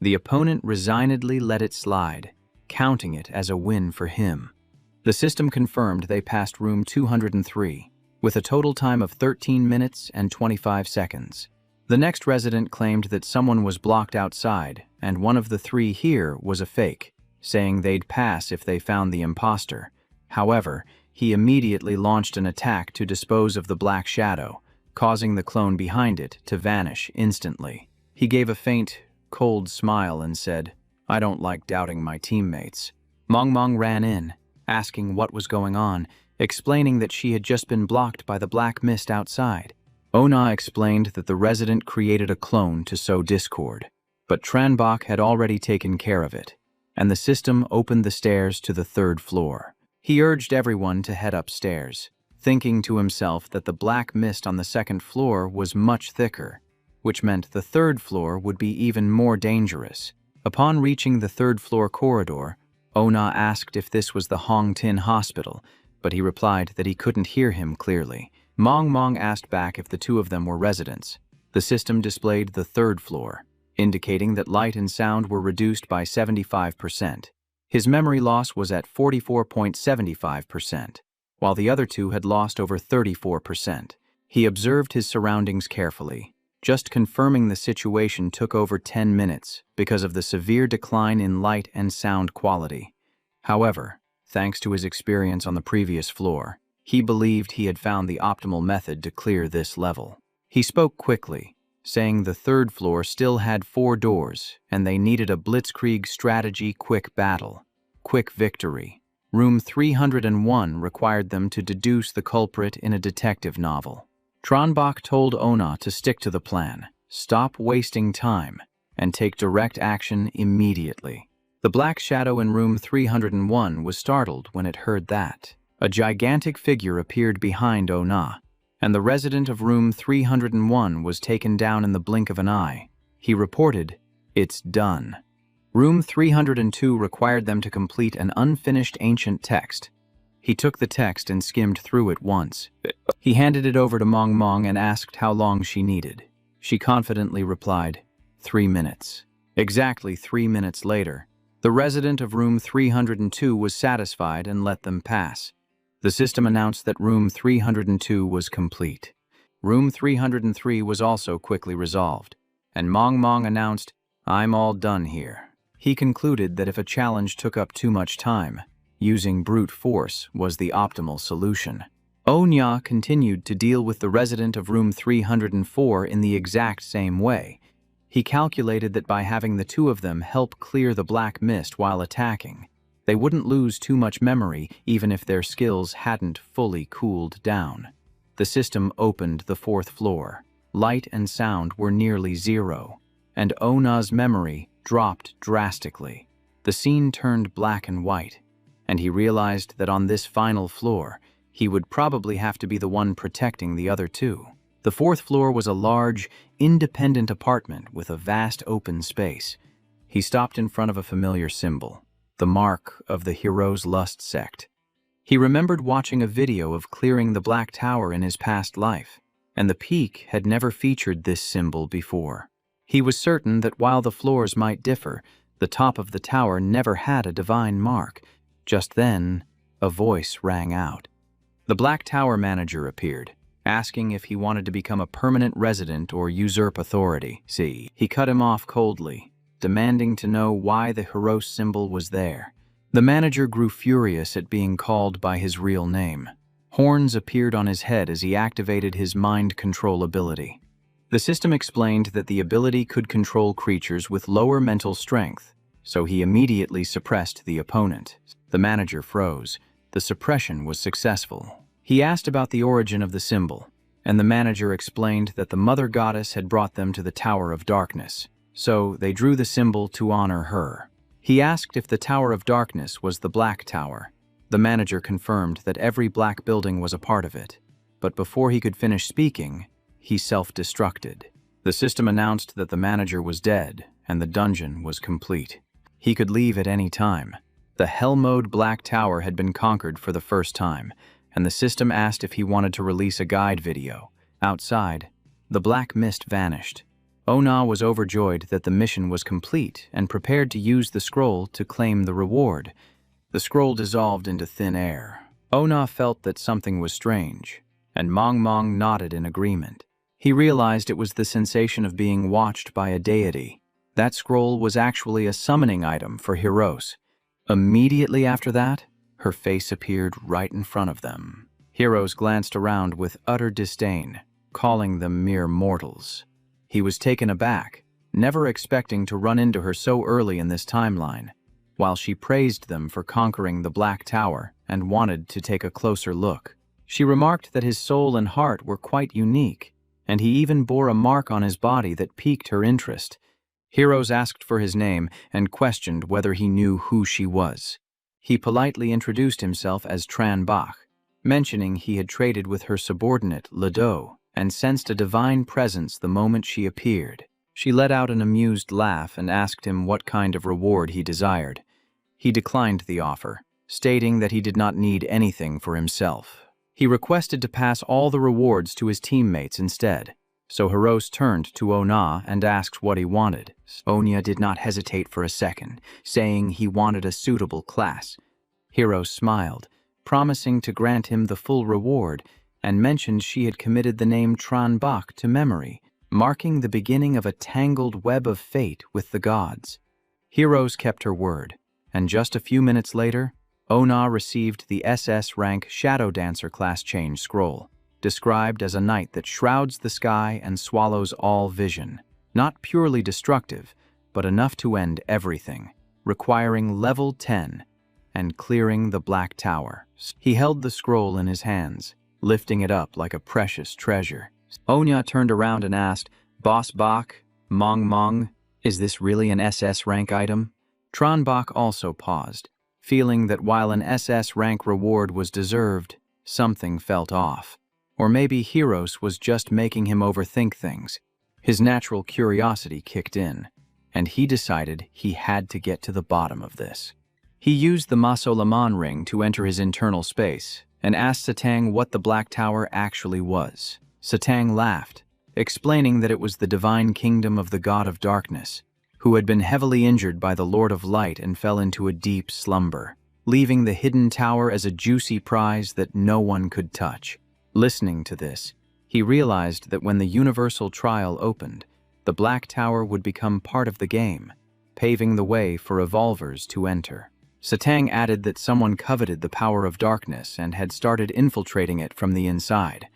The opponent resignedly let it slide, counting it as a win for him. The system confirmed they passed room 203, with a total time of 13 minutes and 25 seconds. The next resident claimed that someone was blocked outside, and one of the 3 here was a fake, saying they'd pass if they found the imposter. However, he immediately launched an attack to dispose of the Black Shadow, causing the clone behind it to vanish instantly. He gave a faint, cold smile and said, "I don't like doubting my teammates." Mong ran in, asking what was going on, explaining that she had just been blocked by the black mist outside. Ona explained that the resident created a clone to sow discord, but Tranbach had already taken care of it, and the system opened the stairs to the 3rd floor. He urged everyone to head upstairs, thinking to himself that the black mist on the 2nd floor was much thicker, which meant the 3rd floor would be even more dangerous. Upon reaching the 3rd floor corridor, Ona asked if this was the Hong Tin Hospital, but he replied that he couldn't hear him clearly. Mong asked back if the 2 of them were residents. The system displayed the 3rd floor, indicating that light and sound were reduced by 75%. His memory loss was at 44.75%, while the other 2 had lost over 34%. He observed his surroundings carefully. Just confirming the situation took over 10 minutes because of the severe decline in light and sound quality. However, thanks to his experience on the previous floor, he believed he had found the optimal method to clear this level. He spoke quickly, saying the 3rd floor still had 4 doors and they needed a blitzkrieg strategy quick battle. Quick victory. Room 301 required them to deduce the culprit in a detective novel. Tranbach told Ona to stick to the plan, stop wasting time, and take direct action immediately. The Black Shadow in room 301 was startled when it heard that. A gigantic figure appeared behind Ona, and the resident of room 301 was taken down in the blink of an eye. He reported, "It's done." Room 302 required them to complete an unfinished ancient text. He took the text and skimmed through it once. He handed it over to Mong and asked how long she needed. She confidently replied, 3 minutes. Exactly 3 minutes later, the resident of room 302 was satisfied and let them pass. The system announced that room 302 was complete. Room 303 was also quickly resolved, and Mong announced, "I'm all done here." He concluded that if a challenge took up too much time, using brute force was the optimal solution. Onya continued to deal with the resident of room 304 in the exact same way. He calculated that by having the 2 of them help clear the black mist while attacking, They wouldn't lose too much memory even if their skills hadn't fully cooled down. The system opened the 4th floor. Light and sound were nearly zero, and Ona's memory dropped drastically. The scene turned black and white, and he realized that on this final floor, he would probably have to be the one protecting the other two. The 4th floor was a large, independent apartment with a vast open space. He stopped in front of a familiar symbol, the mark of the Hero's Lust sect. He remembered watching a video of clearing the Black Tower in his past life, and the peak had never featured this symbol before. He was certain that while the floors might differ, the top of the tower never had a divine mark. Just then, a voice rang out. The Black Tower manager appeared, asking if he wanted to become a permanent resident or usurp authority. He cut him off coldly, demanding to know why the Heros symbol was there. The manager grew furious at being called by his real name. Horns appeared on his head as he activated his mind control ability. The system explained that the ability could control creatures with lower mental strength, so he immediately suppressed the opponent. The manager froze. The suppression was successful. He asked about the origin of the symbol, and the manager explained that the Mother Goddess had brought them to the Tower of Darkness, so they drew the symbol to honor her. He asked if the Tower of Darkness was the Black Tower. The manager confirmed that every black building was a part of it, but before he could finish speaking, he self-destructed. The system announced that the manager was dead, and the dungeon was complete. He could leave at any time. The Hell Mode Black Tower had been conquered for the first time, and the system asked if he wanted to release a guide video. Outside, the black mist vanished. Ona was overjoyed that the mission was complete and prepared to use the scroll to claim the reward. The scroll dissolved into thin air. Ona felt that something was strange, and Mong nodded in agreement. He realized it was the sensation of being watched by a deity. That scroll was actually a summoning item for Heroes. Immediately after that, her face appeared right in front of them. Heroes glanced around with utter disdain, calling them mere mortals. He was taken aback, never expecting to run into her so early in this timeline, while she praised them for conquering the Black Tower and wanted to take a closer look. She remarked that his soul and heart were quite unique, and he even bore a mark on his body that piqued her interest. Heroes asked for his name and questioned whether he knew who she was. He politely introduced himself as Tran Bach, mentioning he had traded with her subordinate, Lado, and sensed a divine presence the moment she appeared. She let out an amused laugh and asked him what kind of reward he desired. He declined the offer, stating that he did not need anything for himself. He requested to pass all the rewards to his teammates instead, so Heros turned to Ona and asked what he wanted. Onya did not hesitate for a second, saying he wanted a suitable class. Heros smiled, promising to grant him the full reward, and mentioned she had committed the name Tran Bach to memory, marking the beginning of a tangled web of fate with the gods. Heroes kept her word, and just a few minutes later, Ona received the SSS-Rank Shadow Dancer class change scroll, described as a night that shrouds the sky and swallows all vision. Not purely destructive, but enough to end everything, requiring level 10 and clearing the Black Tower. He held the scroll in his hands, lifting it up like a precious treasure. Onya turned around and asked, "Boss Bach, Mong, is this really an SS rank item?" Tran Bach also paused, feeling that while an SS rank reward was deserved, something felt off. Or maybe Heros was just making him overthink things. His natural curiosity kicked in, and he decided he had to get to the bottom of this. He used the Masolaman ring to enter his internal space and asked Satang what the Black Tower actually was. Satang laughed, explaining that it was the divine kingdom of the God of Darkness, who had been heavily injured by the Lord of Light and fell into a deep slumber, leaving the hidden tower as a juicy prize that no one could touch. Listening to this, he realized that when the universal trial opened, the Black Tower would become part of the game, paving the way for evolvers to enter. Satang added that someone coveted the power of darkness and had started infiltrating it from the inside.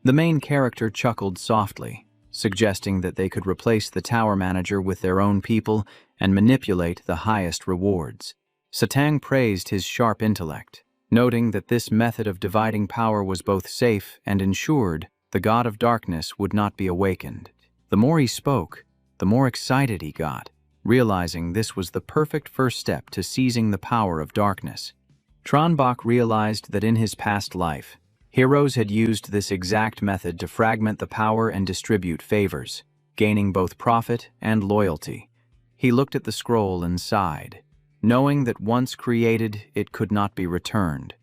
The main character chuckled softly, suggesting that they could replace the tower manager with their own people and manipulate the highest rewards. Satang praised his sharp intellect, noting that this method of dividing power was both safe and ensured the god of darkness would not be awakened. The more he spoke, the more excited he got, realizing this was the perfect first step to seizing the power of darkness. Tranbach realized that in his past life, heroes had used this exact method to fragment the power and distribute favors, gaining both profit and loyalty. He looked at the scroll and sighed, knowing that once created, it could not be returned,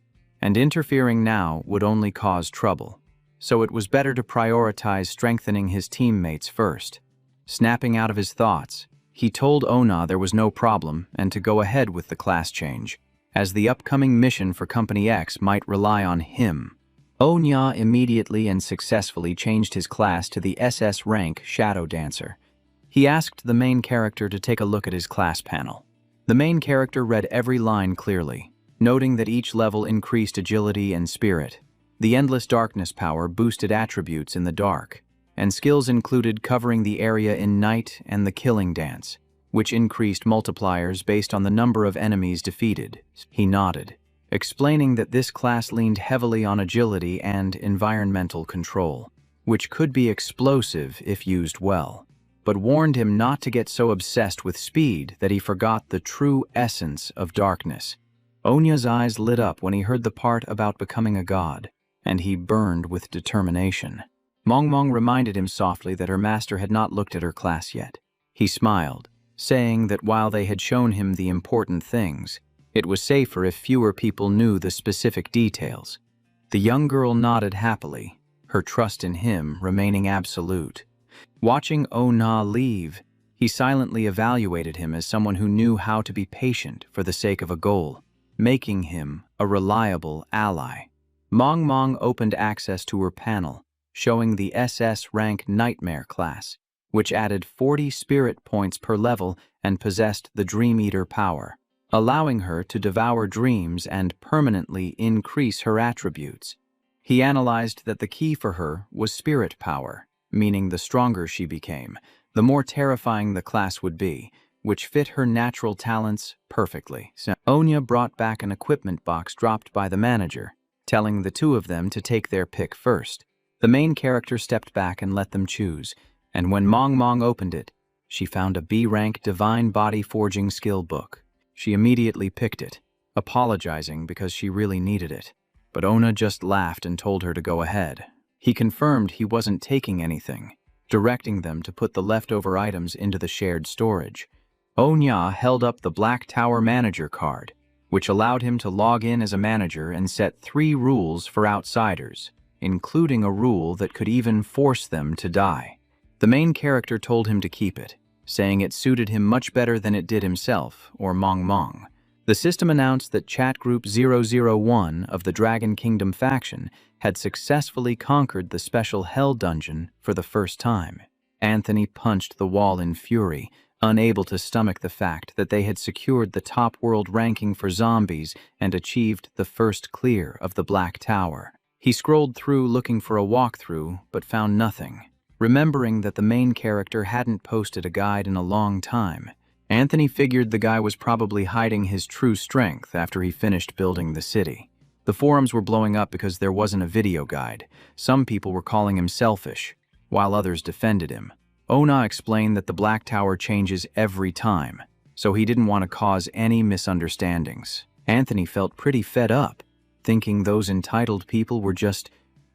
and interfering now would only cause trouble. So it was better to prioritize strengthening his teammates first. Snapping out of his thoughts, he told Ona there was no problem and to go ahead with the class change, as the upcoming mission for Company X might rely on him. Onya immediately and successfully changed his class to the SS-Rank Shadow Dancer. He asked the main character to take a look at his class panel. The main character read every line clearly, noting that each level increased agility and spirit. The Endless Darkness power boosted attributes in the dark, and skills included covering the area in night and the Killing Dance, which increased multipliers based on the number of enemies defeated. He nodded, explaining that this class leaned heavily on agility and environmental control, which could be explosive if used well, but warned him not to get so obsessed with speed that he forgot the true essence of darkness. Onya's eyes lit up when he heard the part about becoming a god, and he burned with determination. Mongmong reminded him softly that her master had not looked at her class yet. He smiled, saying that while they had shown him the important things, it was safer if fewer people knew the specific details. The young girl nodded happily, her trust in him remaining absolute. Watching Ona leave, he silently evaluated him as someone who knew how to be patient for the sake of a goal, making him a reliable ally. Mongmong opened access to her panel, showing the SS-Rank Nightmare class, which added 40 spirit points per level and possessed the Dream Eater power, allowing her to devour dreams and permanently increase her attributes. He analyzed that the key for her was spirit power, meaning the stronger she became, the more terrifying the class would be, which fit her natural talents perfectly. Onya brought back an equipment box dropped by the manager, telling the two of them to take their pick first. The main character stepped back and let them choose, and when Mongmong opened it, she found a B-rank Divine Body Forging skill book. She immediately picked it, apologizing because she really needed it. But Ona just laughed and told her to go ahead. He confirmed he wasn't taking anything, directing them to put the leftover items into the shared storage. Onya held up the Black Tower Manager card, which allowed him to log in as a manager and set 3 rules for outsiders, including a rule that could even force them to die. The main character told him to keep it, saying it suited him much better than it did himself, or Mongmong. The system announced that Chat Group 001 of the Dragon Kingdom faction had successfully conquered the special Hell Dungeon for the first time. Anthony punched the wall in fury, unable to stomach the fact that they had secured the top world ranking for zombies and achieved the first clear of the Black Tower. He scrolled through looking for a walkthrough, but found nothing. Remembering that the main character hadn't posted a guide in a long time, Anthony figured the guy was probably hiding his true strength after he finished building the city. The forums were blowing up because there wasn't a video guide. Some people were calling him selfish, while others defended him. Ona explained that the Black Tower changes every time, so he didn't want to cause any misunderstandings. Anthony felt pretty fed up, thinking those entitled people were just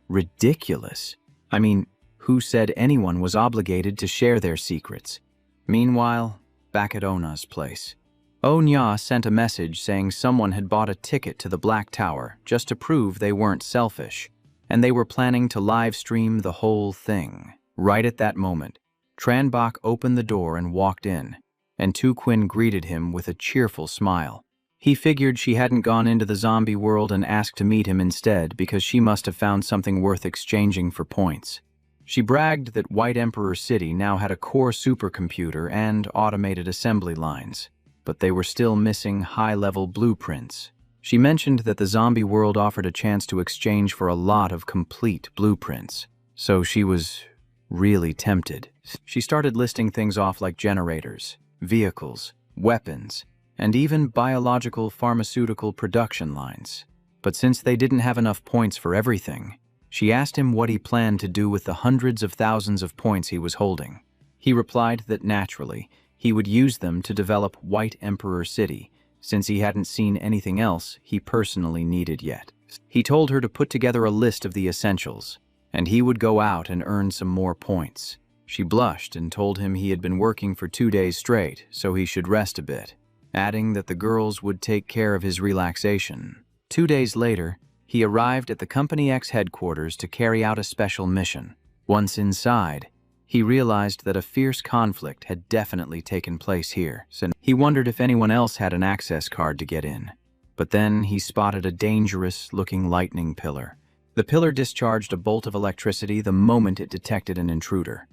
ridiculous. I mean, who said anyone was obligated to share their secrets? Meanwhile, back at Ona's place, Onya sent a message saying someone had bought a ticket to the Black Tower just to prove they weren't selfish, and they were planning to live stream the whole thing. Right at that moment, Tranbach opened the door and walked in, and Tuquin greeted him with a cheerful smile. He figured she hadn't gone into the zombie world and asked to meet him instead because she must have found something worth exchanging for points. She bragged that White Emperor City now had a core supercomputer and automated assembly lines, but they were still missing high-level blueprints. She mentioned that the zombie world offered a chance to exchange for a lot of complete blueprints, so she was really tempted. She started listing things off like generators, vehicles, weapons, and even biological pharmaceutical production lines. But since they didn't have enough points for everything, she asked him what he planned to do with the hundreds of thousands of points he was holding. He replied that naturally, he would use them to develop White Emperor City, since he hadn't seen anything else he personally needed yet. He told her to put together a list of the essentials, and he would go out and earn some more points. She blushed and told him he had been working for 2 days straight, so he should rest a bit, adding that the girls would take care of his relaxation. 2 days later, he arrived at the Company X headquarters to carry out a special mission. Once inside, he realized that a fierce conflict had definitely taken place here, so he wondered if anyone else had an access card to get in. But then he spotted a dangerous-looking lightning pillar. The pillar discharged a bolt of electricity the moment it detected an intruder.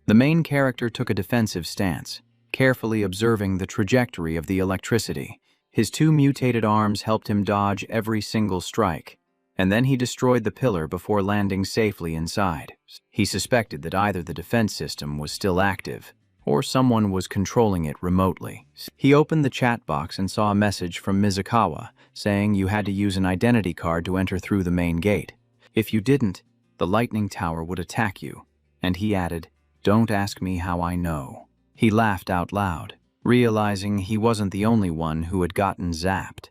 The main character took a defensive stance, carefully observing the trajectory of the electricity. His 2 mutated arms helped him dodge every single strike, and then he destroyed the pillar before landing safely inside. He suspected that either the defense system was still active, or someone was controlling it remotely. He opened the chat box and saw a message from Mizukawa saying you had to use an identity card to enter through the main gate. If you didn't, the lightning tower would attack you. And he added, "Don't ask me how I know." He laughed out loud, realizing he wasn't the only one who had gotten zapped.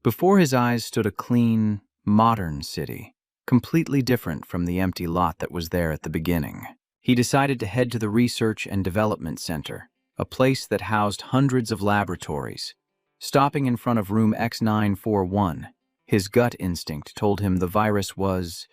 Before his eyes stood a clean, modern city, completely different from the empty lot that was there at the beginning. He decided to head to the Research and Development Center, a place that housed hundreds of laboratories. Stopping in front of room X941, his gut instinct told him the virus was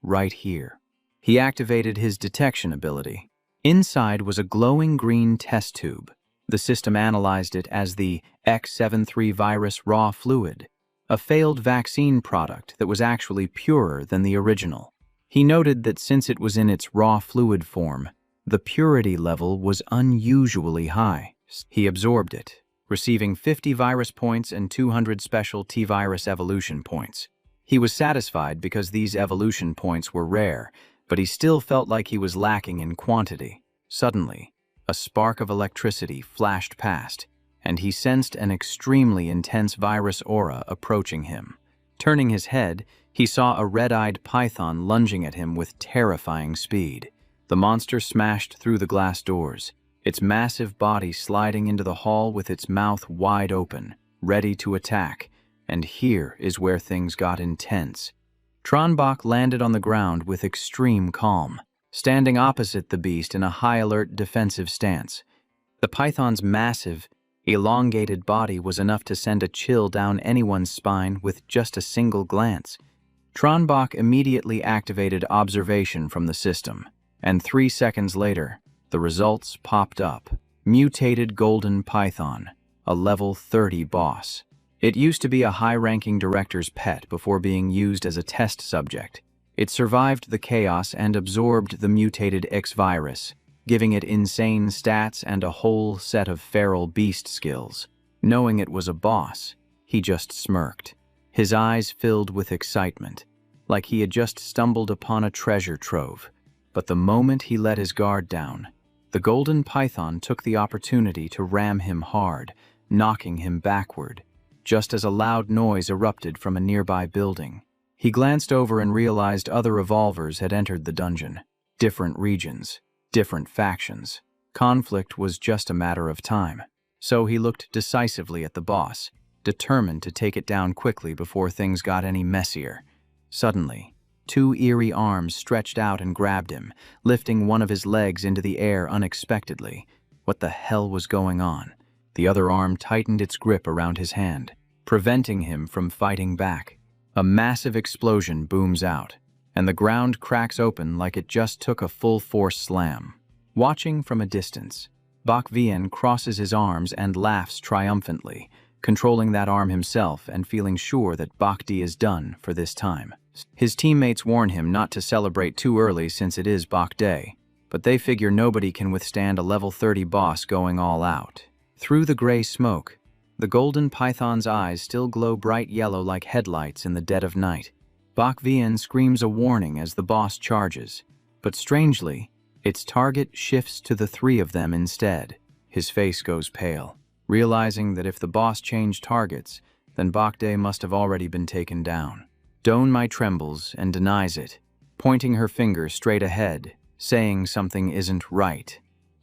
right here. He activated his detection ability. Inside was a glowing green test tube. The system analyzed it as the X73 virus raw fluid, a failed vaccine product that was actually purer than the original. He noted that since it was in its raw fluid form, the purity level was unusually high. He absorbed it, receiving 50 virus points and 200 special T-virus evolution points. He was satisfied because these evolution points were rare, but he still felt like he was lacking in quantity. Suddenly, a spark of electricity flashed past, and he sensed an extremely intense virus aura approaching him. Turning his head, he saw a red-eyed python lunging at him with terrifying speed. The monster smashed through the glass doors, its massive body sliding into the hall with its mouth wide open, ready to attack. And here is where things got intense. Tronbach landed on the ground with extreme calm, standing opposite the beast in a high-alert defensive stance. The python's massive, elongated body was enough to send a chill down anyone's spine with just a single glance. Tronbach immediately activated observation from the system, and 3 seconds later, the results popped up. Mutated golden python, a level 30 boss. It used to be a high-ranking director's pet before being used as a test subject. It survived the chaos and absorbed the mutated X virus, giving it insane stats and a whole set of feral beast skills. Knowing it was a boss, he just smirked. His eyes filled with excitement, like he had just stumbled upon a treasure trove. But the moment he let his guard down, the golden python took the opportunity to ram him hard, knocking him backward, just as a loud noise erupted from a nearby building. He glanced over and realized other revolvers had entered the dungeon. Different regions, different factions. Conflict was just a matter of time. So he looked decisively at the boss, determined to take it down quickly before things got any messier. Suddenly, 2 eerie arms stretched out and grabbed him, lifting one of his legs into the air unexpectedly. What the hell was going on? The other arm tightened its grip around his hand, preventing him from fighting back. A massive explosion booms out, and the ground cracks open like it just took a full-force slam. Watching from a distance, Bak Vian crosses his arms and laughs triumphantly, controlling that arm himself and feeling sure that Bakdi is done for this time. His teammates warn him not to celebrate too early since it is Bak Day, but they figure nobody can withstand a level 30 boss going all out. Through the gray smoke, the golden python's eyes still glow bright yellow like headlights in the dead of night. Bak Vian screams a warning as the boss charges, but strangely, its target shifts to the 3 of them instead. His face goes pale. realizing that if the boss changed targets, then Bakde must have already been taken down. Donmai trembles and denies it, pointing her finger straight ahead, saying something isn't right.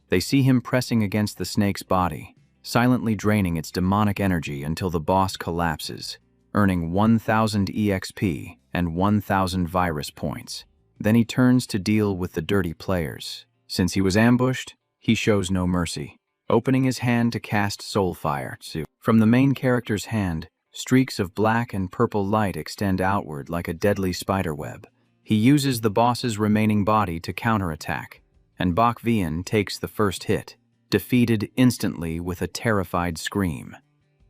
They see him pressing against the snake's body, silently draining its demonic energy until the boss collapses, earning 1,000 EXP and 1,000 virus points. Then he turns to deal with the dirty players. Since he was ambushed, he shows no mercy, opening his hand to cast Soul Fire. From the main character's hand, streaks of black and purple light extend outward like a deadly spiderweb. He uses the boss's remaining body to counterattack, and Bak Vian takes the first hit, defeated instantly with a terrified scream.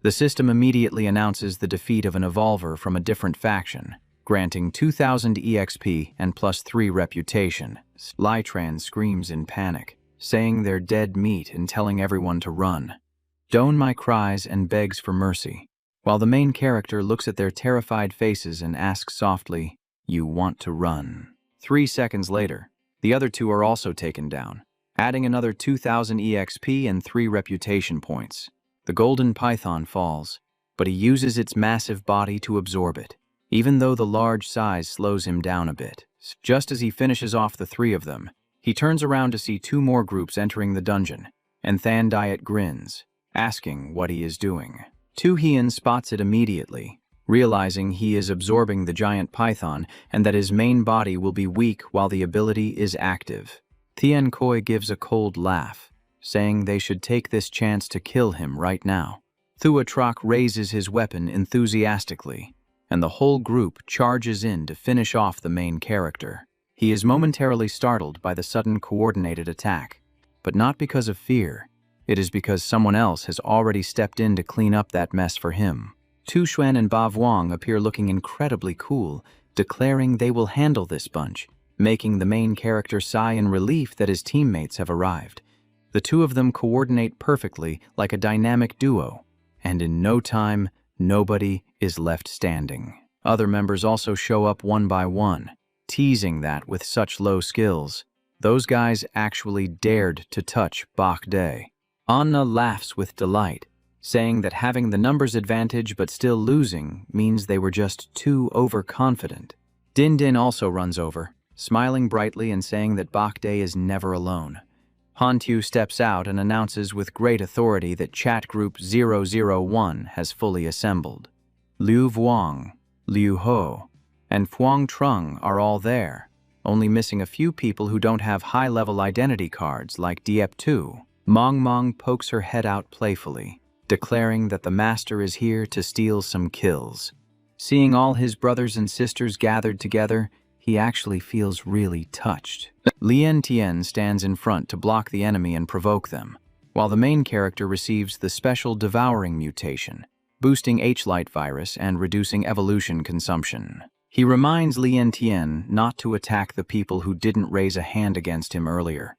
The system immediately announces the defeat of an evolver from a different faction, granting 2,000 EXP and +3 reputation. Lytran screams in panic, saying they're dead meat and telling everyone to run. Donmai cries and begs for mercy, while the main character looks at their terrified faces and asks softly, "You want to run?" 3 seconds later, the other two are also taken down, adding another 2,000 EXP and 3 reputation points. The golden python falls, but he uses its massive body to absorb it, even though the large size slows him down a bit. Just as he finishes off the 3 of them, he turns around to see 2 more groups entering the dungeon, and Thandayat grins, asking what he is doing. Tu Hien spots it immediately, realizing he is absorbing the giant python and that his main body will be weak while the ability is active. Thien Koi gives a cold laugh, saying they should take this chance to kill him right now. Thuatrak raises his weapon enthusiastically, and the whole group charges in to finish off the main character. He is momentarily startled by the sudden coordinated attack, but not because of fear. It is because someone else has already stepped in to clean up that mess for him. Tu Xuan and Ba Vuong appear looking incredibly cool, declaring they will handle this bunch, making the main character sigh in relief that his teammates have arrived. The 2 of them coordinate perfectly like a dynamic duo, and in no time, nobody is left standing. Other members also show up one by one, teasing that with such low skills, those guys actually dared to touch Bak De. Anna laughs with delight, saying that having the numbers advantage but still losing means they were just too overconfident. Din Din also runs over, smiling brightly and saying that Bak De is never alone. Han Tu steps out and announces with great authority that Chat Group 001 has fully assembled. Liu Vuong, Liu Ho, and Phuong Trung are all there, only missing a few people who don't have high-level identity cards like Diep Tu. Mong Mong pokes her head out playfully, declaring that the master is here to steal some kills. Seeing all his brothers and sisters gathered together, he actually feels really touched. Lien Tien stands in front to block the enemy and provoke them, while the main character receives the special devouring mutation, boosting H-Light virus and reducing evolution consumption. He reminds Lien Tien not to attack the people who didn't raise a hand against him earlier.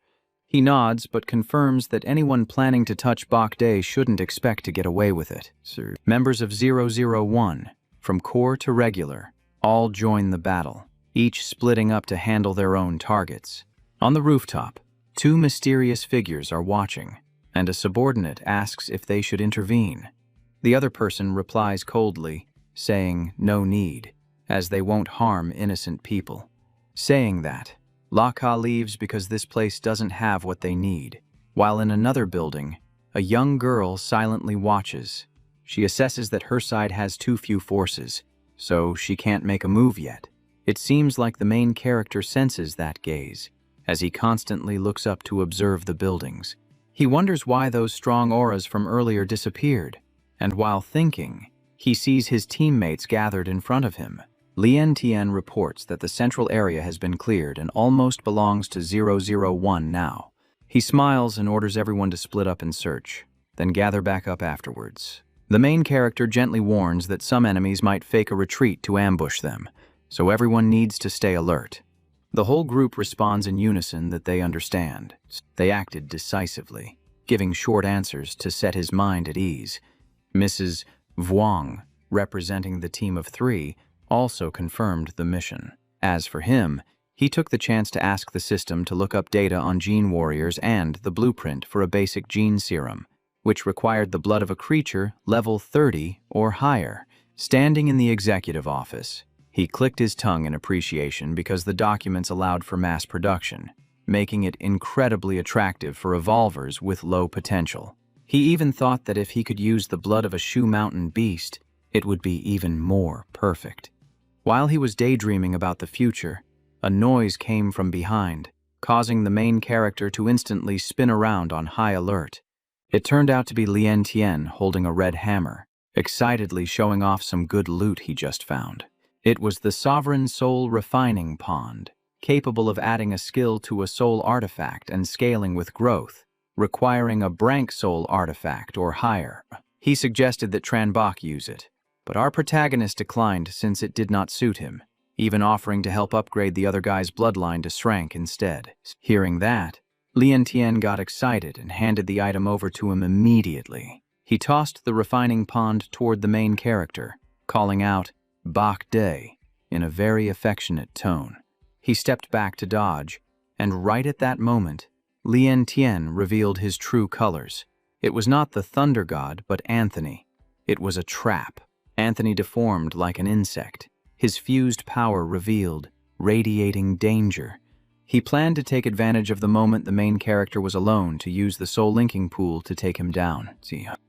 He nods but confirms that anyone planning to touch Bak De shouldn't expect to get away with it. Members of 001, from core to regular, all join the battle, each splitting up to handle their own targets. On the rooftop, 2 mysterious figures are watching, and a subordinate asks if they should intervene. The other person replies coldly, saying no need, as they won't harm innocent people. Saying that, Laka leaves because this place doesn't have what they need, while in another building, a young girl silently watches. She assesses that her side has too few forces, so she can't make a move yet. It seems like the main character senses that gaze, as he constantly looks up to observe the buildings. He wonders why those strong auras from earlier disappeared, and while thinking, he sees his teammates gathered in front of him. Lien Tien reports that the central area has been cleared and almost belongs to 001 now. He smiles and orders everyone to split up and search, then gather back up afterwards. The main character gently warns that some enemies might fake a retreat to ambush them, so everyone needs to stay alert. The whole group responds in unison that they understand. They acted decisively, giving short answers to set his mind at ease. Mrs. Vuong, representing the team of 3, also confirmed the mission. As for him, he took the chance to ask the system to look up data on gene warriors and the blueprint for a basic gene serum, which required the blood of a creature level 30 or higher. Standing in the executive office, he clicked his tongue in appreciation because the documents allowed for mass production, making it incredibly attractive for evolvers with low potential. He even thought that if he could use the blood of a Shoe Mountain beast, it would be even more perfect. While he was daydreaming about the future, a noise came from behind, causing the main character to instantly spin around on high alert. It turned out to be Lien Tien holding a red hammer, excitedly showing off some good loot he just found. It was the Sovereign Soul Refining Pond, capable of adding a skill to a soul artifact and scaling with growth, requiring a Brank Soul artifact or higher. He suggested that Tran Bok use it, but our protagonist declined since it did not suit him, even offering to help upgrade the other guy's bloodline to S-Rank instead. Hearing that, Lien Tien got excited and handed the item over to him immediately. He tossed the refining pond toward the main character, calling out, "Bok Day," in a very affectionate tone. He stepped back to dodge, and right at that moment, Lien Tien revealed his true colors. It was not the Thunder God, but Anthony. It was a trap. Anthony deformed like an insect, his fused power revealed, radiating danger. He planned to take advantage of the moment the main character was alone to use the soul linking pool to take him down.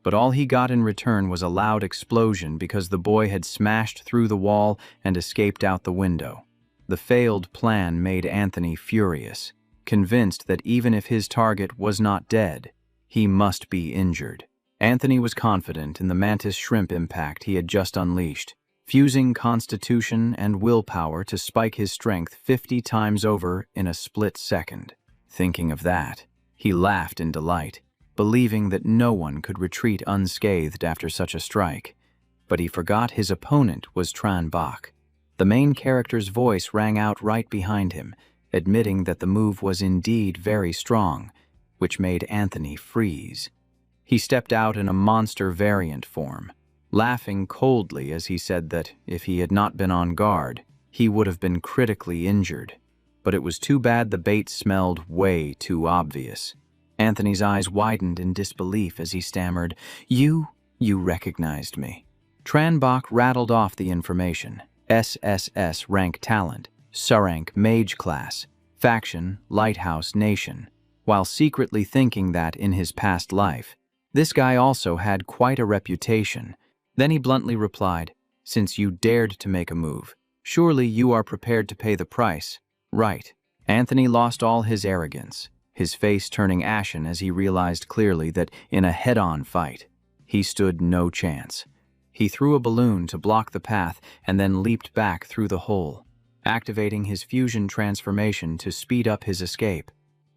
But all he got in return was a loud explosion because the boy had smashed through the wall and escaped out the window. The failed plan made Anthony furious, convinced that even if his target was not dead, he must be injured. Anthony was confident in the mantis shrimp impact he had just unleashed, fusing constitution and willpower to spike his strength 50 times over in a split second. Thinking of that, he laughed in delight, believing that no one could retreat unscathed after such a strike. But he forgot his opponent was Tran Bok. The main character's voice rang out right behind him, admitting that the move was indeed very strong, which made Anthony freeze. He stepped out in a monster variant form, laughing coldly as he said that if he had not been on guard, he would have been critically injured. But it was too bad the bait smelled way too obvious. Anthony's eyes widened in disbelief as he stammered, You recognized me." Tran Bok rattled off the information. SSS-Rank talent, S-Rank mage class, faction, Lighthouse Nation, while secretly thinking that in his past life, this guy also had quite a reputation. Then he bluntly replied, "Since you dared to make a move, surely you are prepared to pay the price, right?" Anthony lost all his arrogance, his face turning ashen as he realized clearly that in a head-on fight, he stood no chance. He threw a balloon to block the path and then leaped back through the hole, activating his fusion transformation to speed up his escape.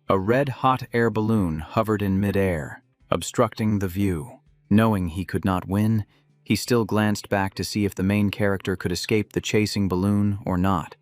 A red-hot air balloon hovered in midair, obstructing the view. Knowing he could not win, he still glanced back to see if the main character could escape the chasing balloon or not.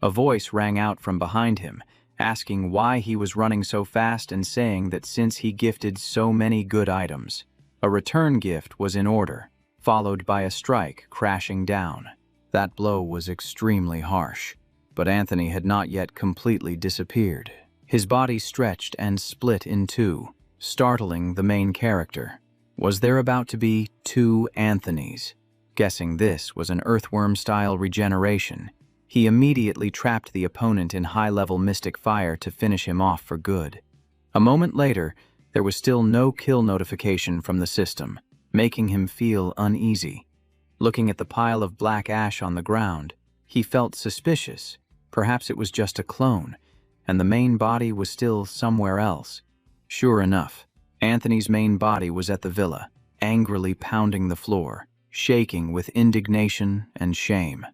A voice rang out from behind him, asking why he was running so fast and saying that since he gifted so many good items, a return gift was in order, followed by a strike crashing down. That blow was extremely harsh, but Anthony had not yet completely disappeared. His body stretched and split in two, startling the main character. Was there about to be two Anthonys? Guessing this was an earthworm-style regeneration, he immediately trapped the opponent in high-level mystic fire to finish him off for good. A moment later, there was still no kill notification from the system, making him feel uneasy. Looking at the pile of black ash on the ground, he felt suspicious. Perhaps it was just a clone, and the main body was still somewhere else. Sure enough, Anthony's main body was at the villa, angrily pounding the floor, shaking with indignation and shame.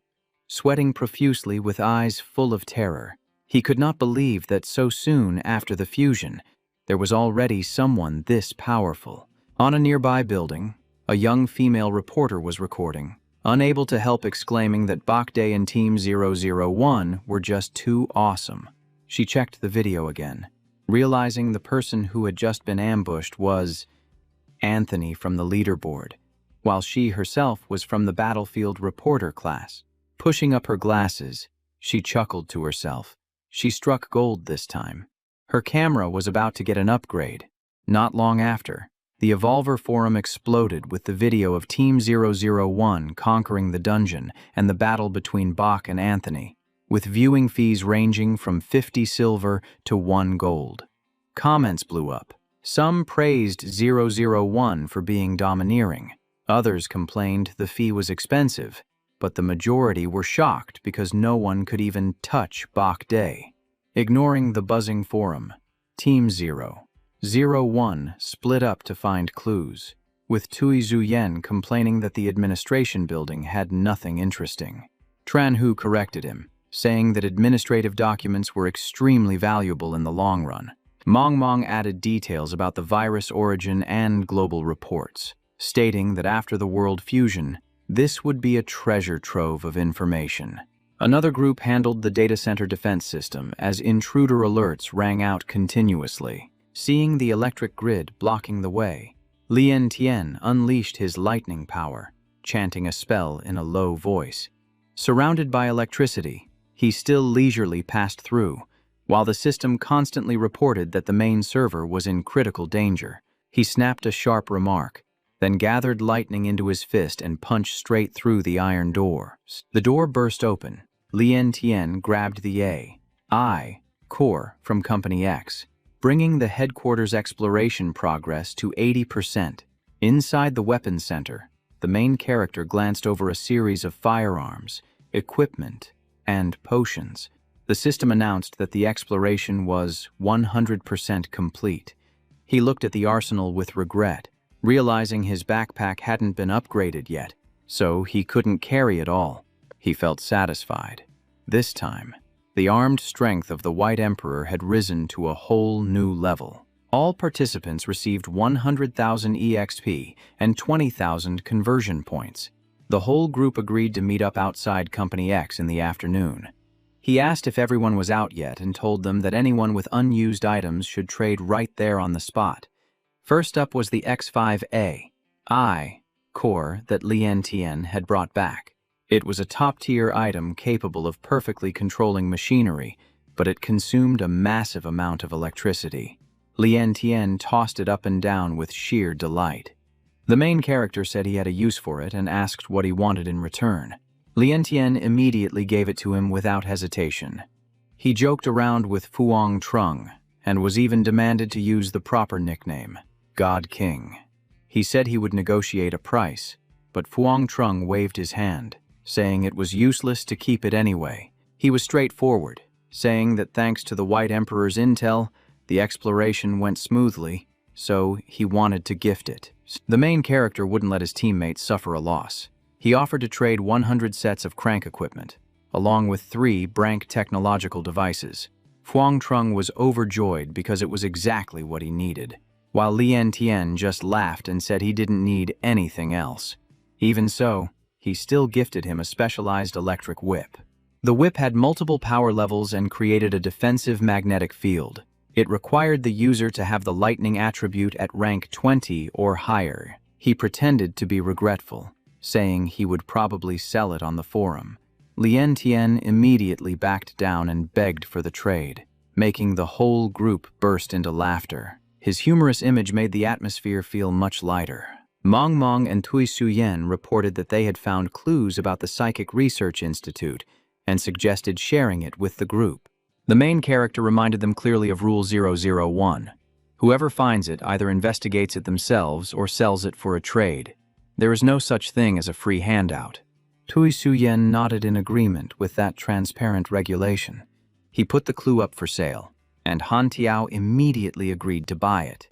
Sweating profusely with eyes full of terror, he could not believe that so soon after the fusion, there was already someone this powerful. On a nearby building, a young female reporter was recording, unable to help exclaiming that Bok Day and Team 001 were just too awesome. She checked the video again, realizing the person who had just been ambushed was Anthony from the leaderboard, while she herself was from the battlefield reporter class. Pushing up her glasses, she chuckled to herself. She struck gold this time. Her camera was about to get an upgrade. Not long after, The Evolver forum exploded with the video of Team 001 conquering the dungeon and the battle between Bach and Anthony, with viewing fees ranging from 50 silver to 1 gold. Comments blew up. Some praised 001 for being domineering. Others complained the fee was expensive, but the majority were shocked because no one could even touch Bach Day. Ignoring the buzzing forum, Team 001 split up to find clues, with Tui Zuyen complaining that the administration building had nothing interesting. Tran Hu corrected him, saying that administrative documents were extremely valuable in the long run. Mong added details about the virus origin and global reports, stating that after the world fusion, this would be a treasure trove of information. Another group handled the data center defense system as intruder alerts rang out continuously. Seeing the electric grid blocking the way, Lien Tian unleashed his lightning power, chanting a spell in a low voice. Surrounded by electricity, he still leisurely passed through, while the system constantly reported that the main server was in critical danger. He snapped a sharp remark, then gathered lightning into his fist and punched straight through the iron door. The door burst open. Lien Tian grabbed the AI core from Company X, bringing the headquarters exploration progress to 80%. Inside the weapons center, the main character glanced over a series of firearms, equipment, and potions. The system announced that the exploration was 100% complete. He looked at the arsenal with regret, realizing his backpack hadn't been upgraded yet, so he couldn't carry it all. He felt satisfied. This time, the armed strength of the White Emperor had risen to a whole new level. All participants received 100,000 EXP and 20,000 conversion points. The whole group agreed to meet up outside Company X in the afternoon. He asked if everyone was out yet and told them that anyone with unused items should trade right there on the spot. First up was the X5A core that Lien Tian had brought back. It was a top-tier item capable of perfectly controlling machinery, but it consumed a massive amount of electricity. Lien Tian tossed it up and down with sheer delight. The main character said he had a use for it and asked what he wanted in return. Lien Tian immediately gave it to him without hesitation. He joked around with Fuang Trung and was even demanded to use the proper nickname, God King. He said he would negotiate a price, but Fuang Trung waved his hand, saying it was useless to keep it anyway. He was straightforward, saying that thanks to the White Emperor's intel, the exploration went smoothly, so he wanted to gift it. The main character wouldn't let his teammates suffer a loss. He offered to trade 100 sets of crank equipment, along with 3 Brank technological devices. Fuang Trung was overjoyed because it was exactly what he needed, while Lien Tian just laughed and said he didn't need anything else. Even so, he still gifted him a specialized electric whip. The whip had multiple power levels and created a defensive magnetic field. It required the user to have the lightning attribute at rank 20 or higher. He pretended to be regretful, saying he would probably sell it on the forum. Lien Tian immediately backed down and begged for the trade, making the whole group burst into laughter. His humorous image made the atmosphere feel much lighter. Mong and Tui Suyen reported that they had found clues about the Psychic Research Institute and suggested sharing it with the group. The main character reminded them clearly of Rule 001. Whoever finds it either investigates it themselves or sells it for a trade. There is no such thing as a free handout. Tui Suyen nodded in agreement with that transparent regulation. He put the clue up for sale, and Han Tiao immediately agreed to buy it.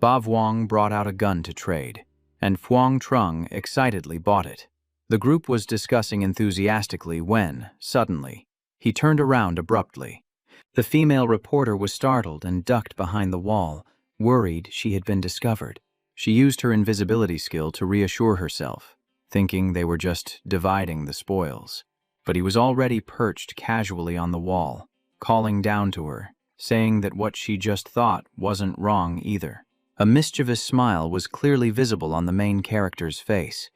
Ba Vuong brought out a gun to trade, and Fuang Trung excitedly bought it. The group was discussing enthusiastically when, suddenly, he turned around abruptly. The female reporter was startled and ducked behind the wall, worried she had been discovered. She used her invisibility skill to reassure herself, thinking they were just dividing the spoils. But he was already perched casually on the wall, calling down to her, saying that what she just thought wasn't wrong either. A mischievous smile was clearly visible on the main character's face.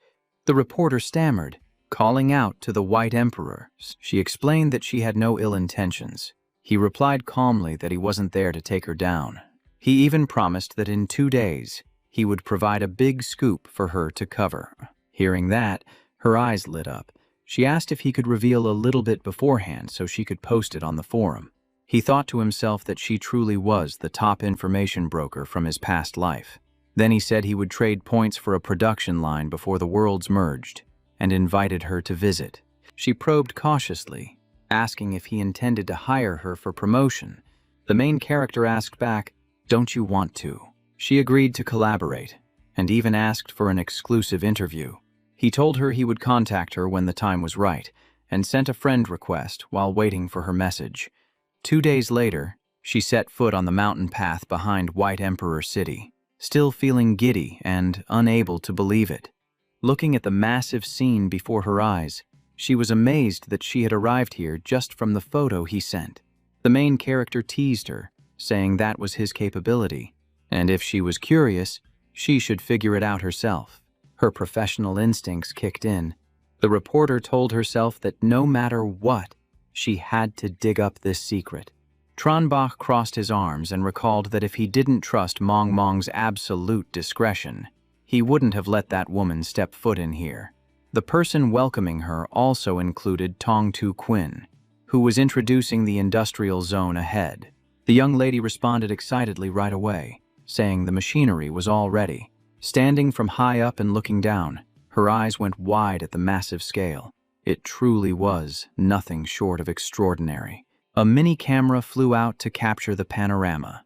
The reporter stammered, calling out to the White Emperor. She explained that she had no ill intentions. He replied calmly that he wasn't there to take her down. He even promised that in 2 days, he would provide a big scoop for her to cover. Hearing that, her eyes lit up. She asked if he could reveal a little bit beforehand so she could post it on the forum. He thought to himself that she truly was the top information broker from his past life. Then he said he would trade points for a production line before the worlds merged, and invited her to visit. She probed cautiously, asking if he intended to hire her for promotion. The main character asked back, "Don't you want to?" She agreed to collaborate, and even asked for an exclusive interview. He told her he would contact her when the time was right, and sent a friend request while waiting for her message. 2 days later, she set foot on the mountain path behind White Emperor City, still feeling giddy and unable to believe it. Looking at the massive scene before her eyes, she was amazed that she had arrived here just from the photo he sent. The main character teased her, saying that was his capability, and if she was curious, she should figure it out herself. Her professional instincts kicked in. The reporter told herself that no matter what, she had to dig up this secret. Tranbach crossed his arms and recalled that if he didn't trust Mong's absolute discretion, he wouldn't have let that woman step foot in here. The person welcoming her also included Tong Tu Quinn, who was introducing the industrial zone ahead. The young lady responded excitedly right away, saying the machinery was all ready. Standing from high up and looking down, her eyes went wide at the massive scale. It truly was nothing short of extraordinary. A mini camera flew out to capture the panorama.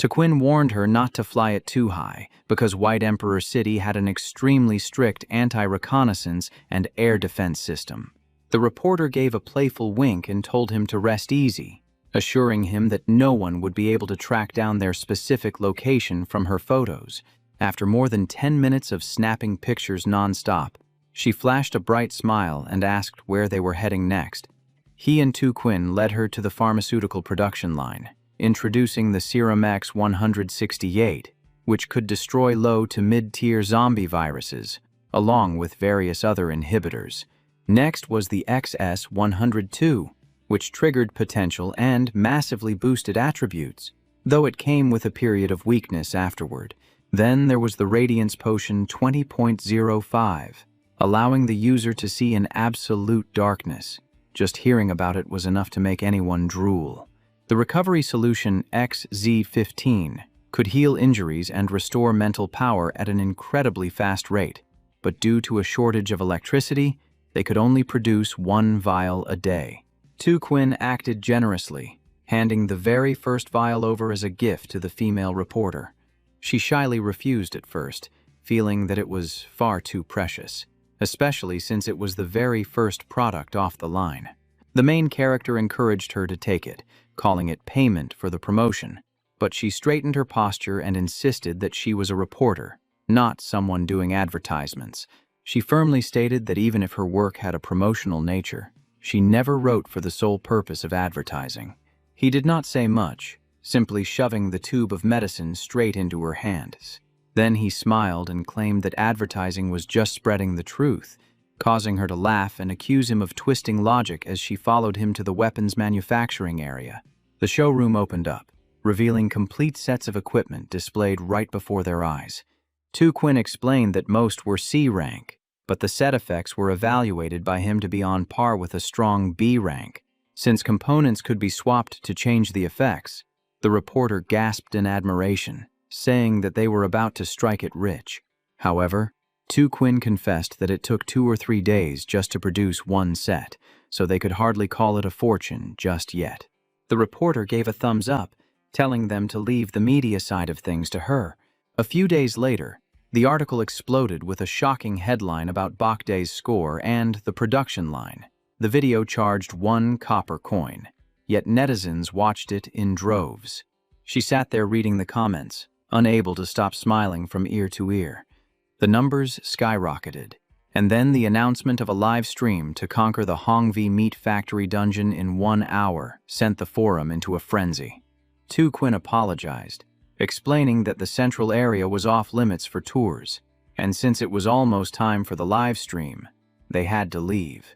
Quinn warned her not to fly it too high, because White Emperor City had an extremely strict anti-reconnaissance and air defense system. The reporter gave a playful wink and told him to rest easy, assuring him that no one would be able to track down their specific location from her photos. After more than 10 minutes of snapping pictures non-stop, she flashed a bright smile and asked where they were heading next. He and Tu Quinn led her to the pharmaceutical production line, introducing the Serum X-168, which could destroy low to mid-tier zombie viruses, along with various other inhibitors. Next was the XS-102, which triggered potential and massively boosted attributes, though it came with a period of weakness afterward. Then there was the Radiance Potion 20.05, allowing the user to see in absolute darkness. Just hearing about it was enough to make anyone drool. The recovery solution XZ15 could heal injuries and restore mental power at an incredibly fast rate, but due to a shortage of electricity, they could only produce 1 vial a day. Tu Quinn acted generously, handing the very first vial over as a gift to the female reporter. She shyly refused at first, feeling that it was far too precious, especially since it was the very first product off the line. The main character encouraged her to take it, calling it payment for the promotion, but she straightened her posture and insisted that she was a reporter, not someone doing advertisements. She firmly stated that even if her work had a promotional nature, she never wrote for the sole purpose of advertising. He did not say much, simply shoving the tube of medicine straight into her hands. Then he smiled and claimed that advertising was just spreading the truth, causing her to laugh and accuse him of twisting logic as she followed him to the weapons manufacturing area. The showroom opened up, revealing complete sets of equipment displayed right before their eyes. Tu Quinn explained that most were C rank, but the set effects were evaluated by him to be on par with a strong B rank. Since components could be swapped to change the effects, the reporter gasped in admiration, saying that they were about to strike it rich. However, Tu Quinn confessed that it took 2 or 3 days just to produce 1 set, so they could hardly call it a fortune just yet. The reporter gave a thumbs up, telling them to leave the media side of things to her. A few days later, the article exploded with a shocking headline about Bakday's score and the production line. The video charged 1 copper coin, yet netizens watched it in droves. She sat there reading the comments, unable to stop smiling from ear to ear. The numbers skyrocketed, and then the announcement of a live stream to conquer the Hongvi Meat Factory dungeon in 1 hour sent the forum into a frenzy. Tu Quinn apologized, explaining that the central area was off limits for tours, and since it was almost time for the live stream, they had to leave.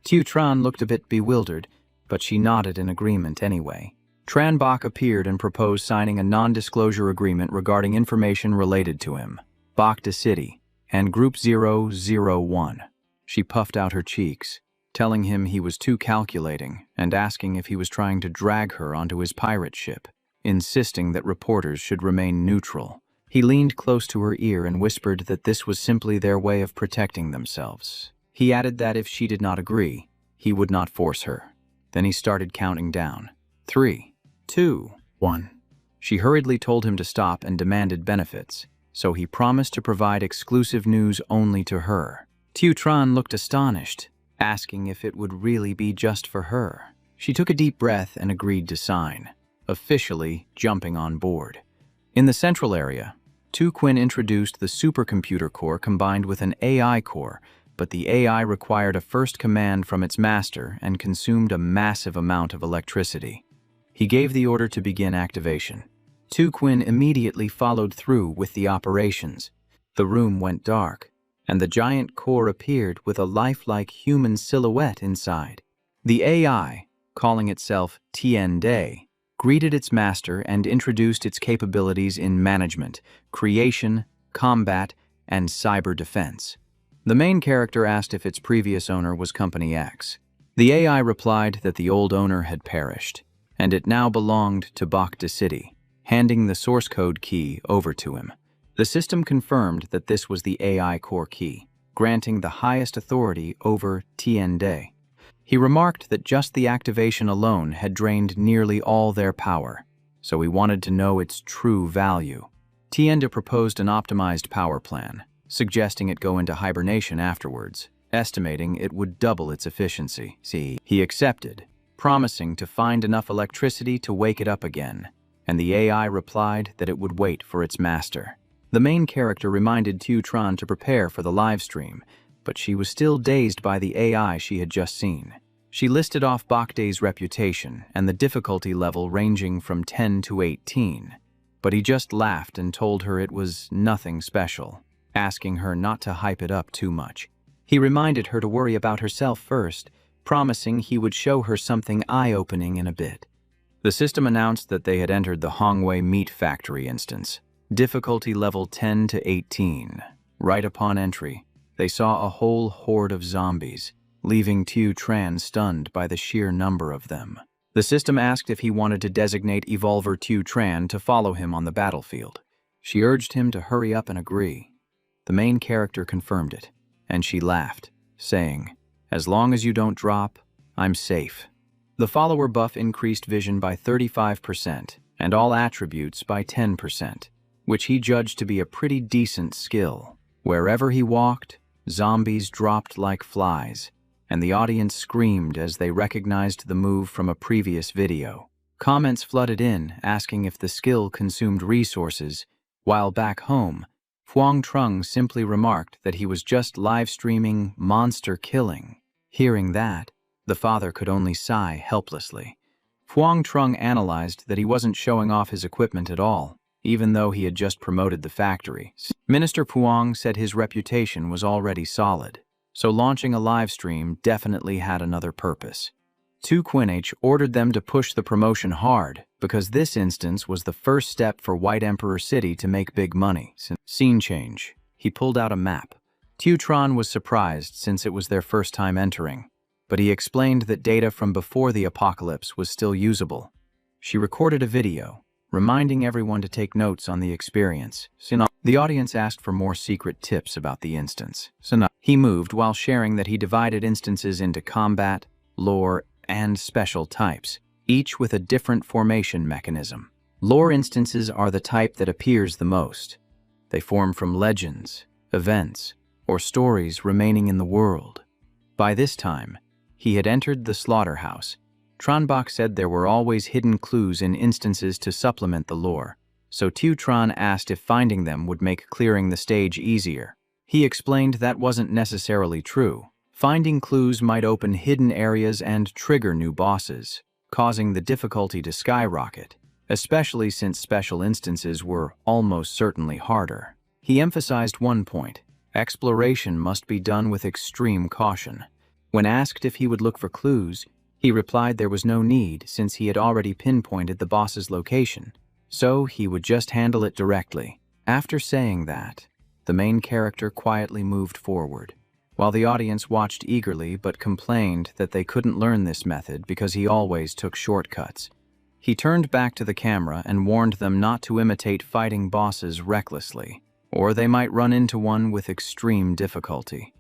Tu Tran looked a bit bewildered, but she nodded in agreement anyway. Tranbach appeared and proposed signing a non-disclosure agreement regarding information related to him. Bakta City, and Group 001. She puffed out her cheeks, telling him he was too calculating and asking if he was trying to drag her onto his pirate ship, insisting that reporters should remain neutral. He leaned close to her ear and whispered that this was simply their way of protecting themselves. He added that if she did not agree, he would not force her. Then he started counting down. 3, 2, 1. She hurriedly told him to stop and demanded benefits, so he promised to provide exclusive news only to her. Tran looked astonished, asking if it would really be just for her. She took a deep breath and agreed to sign, officially jumping on board. In the central area, Quinn introduced the supercomputer core combined with an AI core, but the AI required a first command from its master and consumed a massive amount of electricity. He gave the order to begin activation. Quinn immediately followed through with the operations. The room went dark, and the giant core appeared with a lifelike human silhouette inside. The AI, calling itself Tien Day, greeted its master and introduced its capabilities in management, creation, combat, and cyber defense. The main character asked if its previous owner was Company X. The AI replied that the old owner had perished, and it now belonged to Bakta City, handing the source code key over to him. The system confirmed that this was the AI core key, granting the highest authority over Tien Day. He remarked that just the activation alone had drained nearly all their power, so he wanted to know its true value. Tienda proposed an optimized power plan, suggesting it go into hibernation afterwards, estimating it would double its efficiency. He accepted, promising to find enough electricity to wake it up again, and the AI replied that it would wait for its master. The main character reminded Tran to prepare for the live stream, but she was still dazed by the AI she had just seen. She listed off Bakda's reputation and the difficulty level ranging from 10 to 18, but he just laughed and told her it was nothing special, asking her not to hype it up too much. He reminded her to worry about herself first, promising he would show her something eye-opening in a bit. The system announced that they had entered the Hongwei Meat Factory instance, difficulty level 10 to 18. Right upon entry, they saw a whole horde of zombies, leaving Tran stunned by the sheer number of them. The system asked if he wanted to designate Evolver Tran to follow him on the battlefield. She urged him to hurry up and agree. The main character confirmed it, and she laughed, saying, "As long as you don't drop, I'm safe." The follower buff increased vision by 35% and all attributes by 10%, which he judged to be a pretty decent skill. Wherever he walked, zombies dropped like flies, and the audience screamed as they recognized the move from a previous video. Comments flooded in, asking if the skill consumed resources, while back home, Huang Trung simply remarked that he was just live streaming monster killing. Hearing that, the father could only sigh helplessly. Huang Trung analyzed that he wasn't showing off his equipment at all, even though he had just promoted the factory. Minister Puang said his reputation was already solid, so launching a live stream definitely had another purpose. Quinch ordered them to push the promotion hard, because this instance was the first step for White Emperor City to make big money. Scene change. He pulled out a map. Tran was surprised since it was their first time entering, but he explained that data from before the apocalypse was still usable. She recorded a video, reminding everyone to take notes on the experience. The audience asked for more secret tips about the instance. He moved while sharing that he divided instances into combat, lore, and special types, each with a different formation mechanism. Lore instances are the type that appears the most. They form from legends, events, or stories remaining in the world. By this time, he had entered the slaughterhouse. Tranbach said there were always hidden clues in instances to supplement the lore, so Tran asked if finding them would make clearing the stage easier. He explained that wasn't necessarily true. Finding clues might open hidden areas and trigger new bosses, causing the difficulty to skyrocket, especially since special instances were almost certainly harder. He emphasized one point: exploration must be done with extreme caution. When asked if he would look for clues, he replied there was no need since he had already pinpointed the boss's location, so he would just handle it directly. After saying that, the main character quietly moved forward, while the audience watched eagerly but complained that they couldn't learn this method because he always took shortcuts. He turned back to the camera and warned them not to imitate fighting bosses recklessly, or they might run into one with extreme difficulty.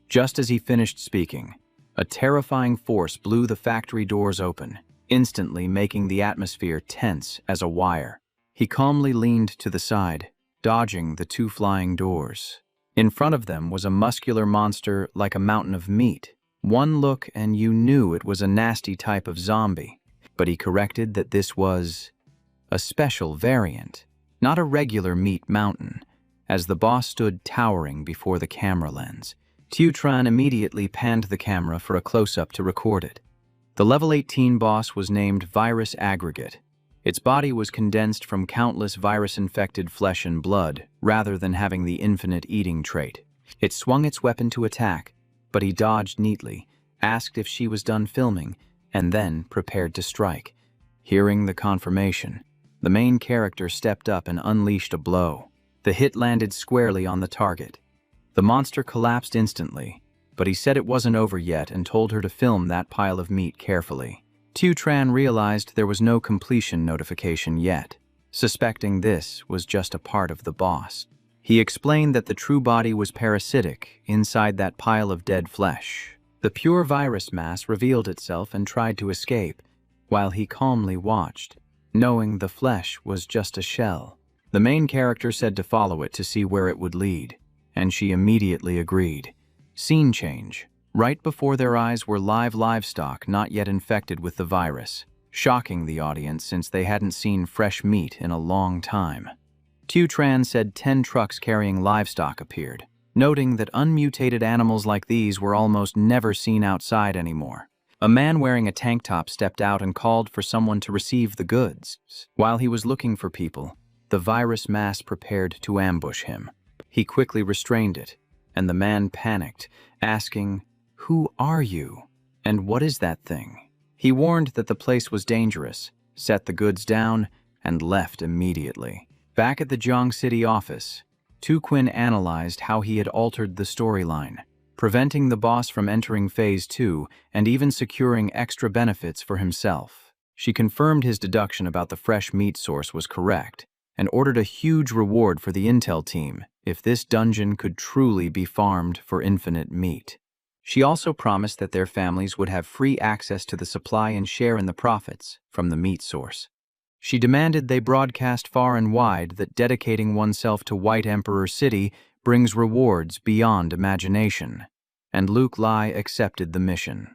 Just as he finished speaking, a terrifying force blew the factory doors open, instantly making the atmosphere tense as a wire. He calmly leaned to the side, dodging the two flying doors. In front of them was a muscular monster like a mountain of meat. One look and you knew it was a nasty type of zombie, but he corrected that this was a special variant, not a regular meat mountain. As the boss stood towering before the camera lens, Tran immediately panned the camera for a close-up to record it. The level 18 boss was named Virus Aggregate. Its body was condensed from countless virus-infected flesh and blood, rather than having the infinite eating trait. It swung its weapon to attack, but he dodged neatly, asked if she was done filming, and then prepared to strike. Hearing the confirmation, the main character stepped up and unleashed a blow. The hit landed squarely on the target. The monster collapsed instantly, but he said it wasn't over yet and told her to film that pile of meat carefully. Tran realized there was no completion notification yet, suspecting this was just a part of the boss. He explained that the true body was parasitic inside that pile of dead flesh. The pure virus mass revealed itself and tried to escape, while he calmly watched, knowing the flesh was just a shell. The main character said to follow it to see where it would lead, and she immediately agreed. Scene change. Right before their eyes were live livestock not yet infected with the virus, shocking the audience since they hadn't seen fresh meat in a long time. Tran said 10 trucks carrying livestock appeared, noting that unmutated animals like these were almost never seen outside anymore. A man wearing a tank top stepped out and called for someone to receive the goods. While he was looking for people, the virus mass prepared to ambush him. He quickly restrained it, and the man panicked, asking, "Who are you? And what is that thing?" He warned that the place was dangerous, set the goods down, and left immediately. Back at the Jiang City office, Quinn analyzed how he had altered the storyline, preventing the boss from entering Phase 2 and even securing extra benefits for himself. She confirmed his deduction about the fresh meat source was correct, and ordered a huge reward for the intel team if this dungeon could truly be farmed for infinite meat. She also promised that their families would have free access to the supply and share in the profits from the meat source. She demanded they broadcast far and wide that dedicating oneself to White Emperor City brings rewards beyond imagination, and Luke Lai accepted the mission.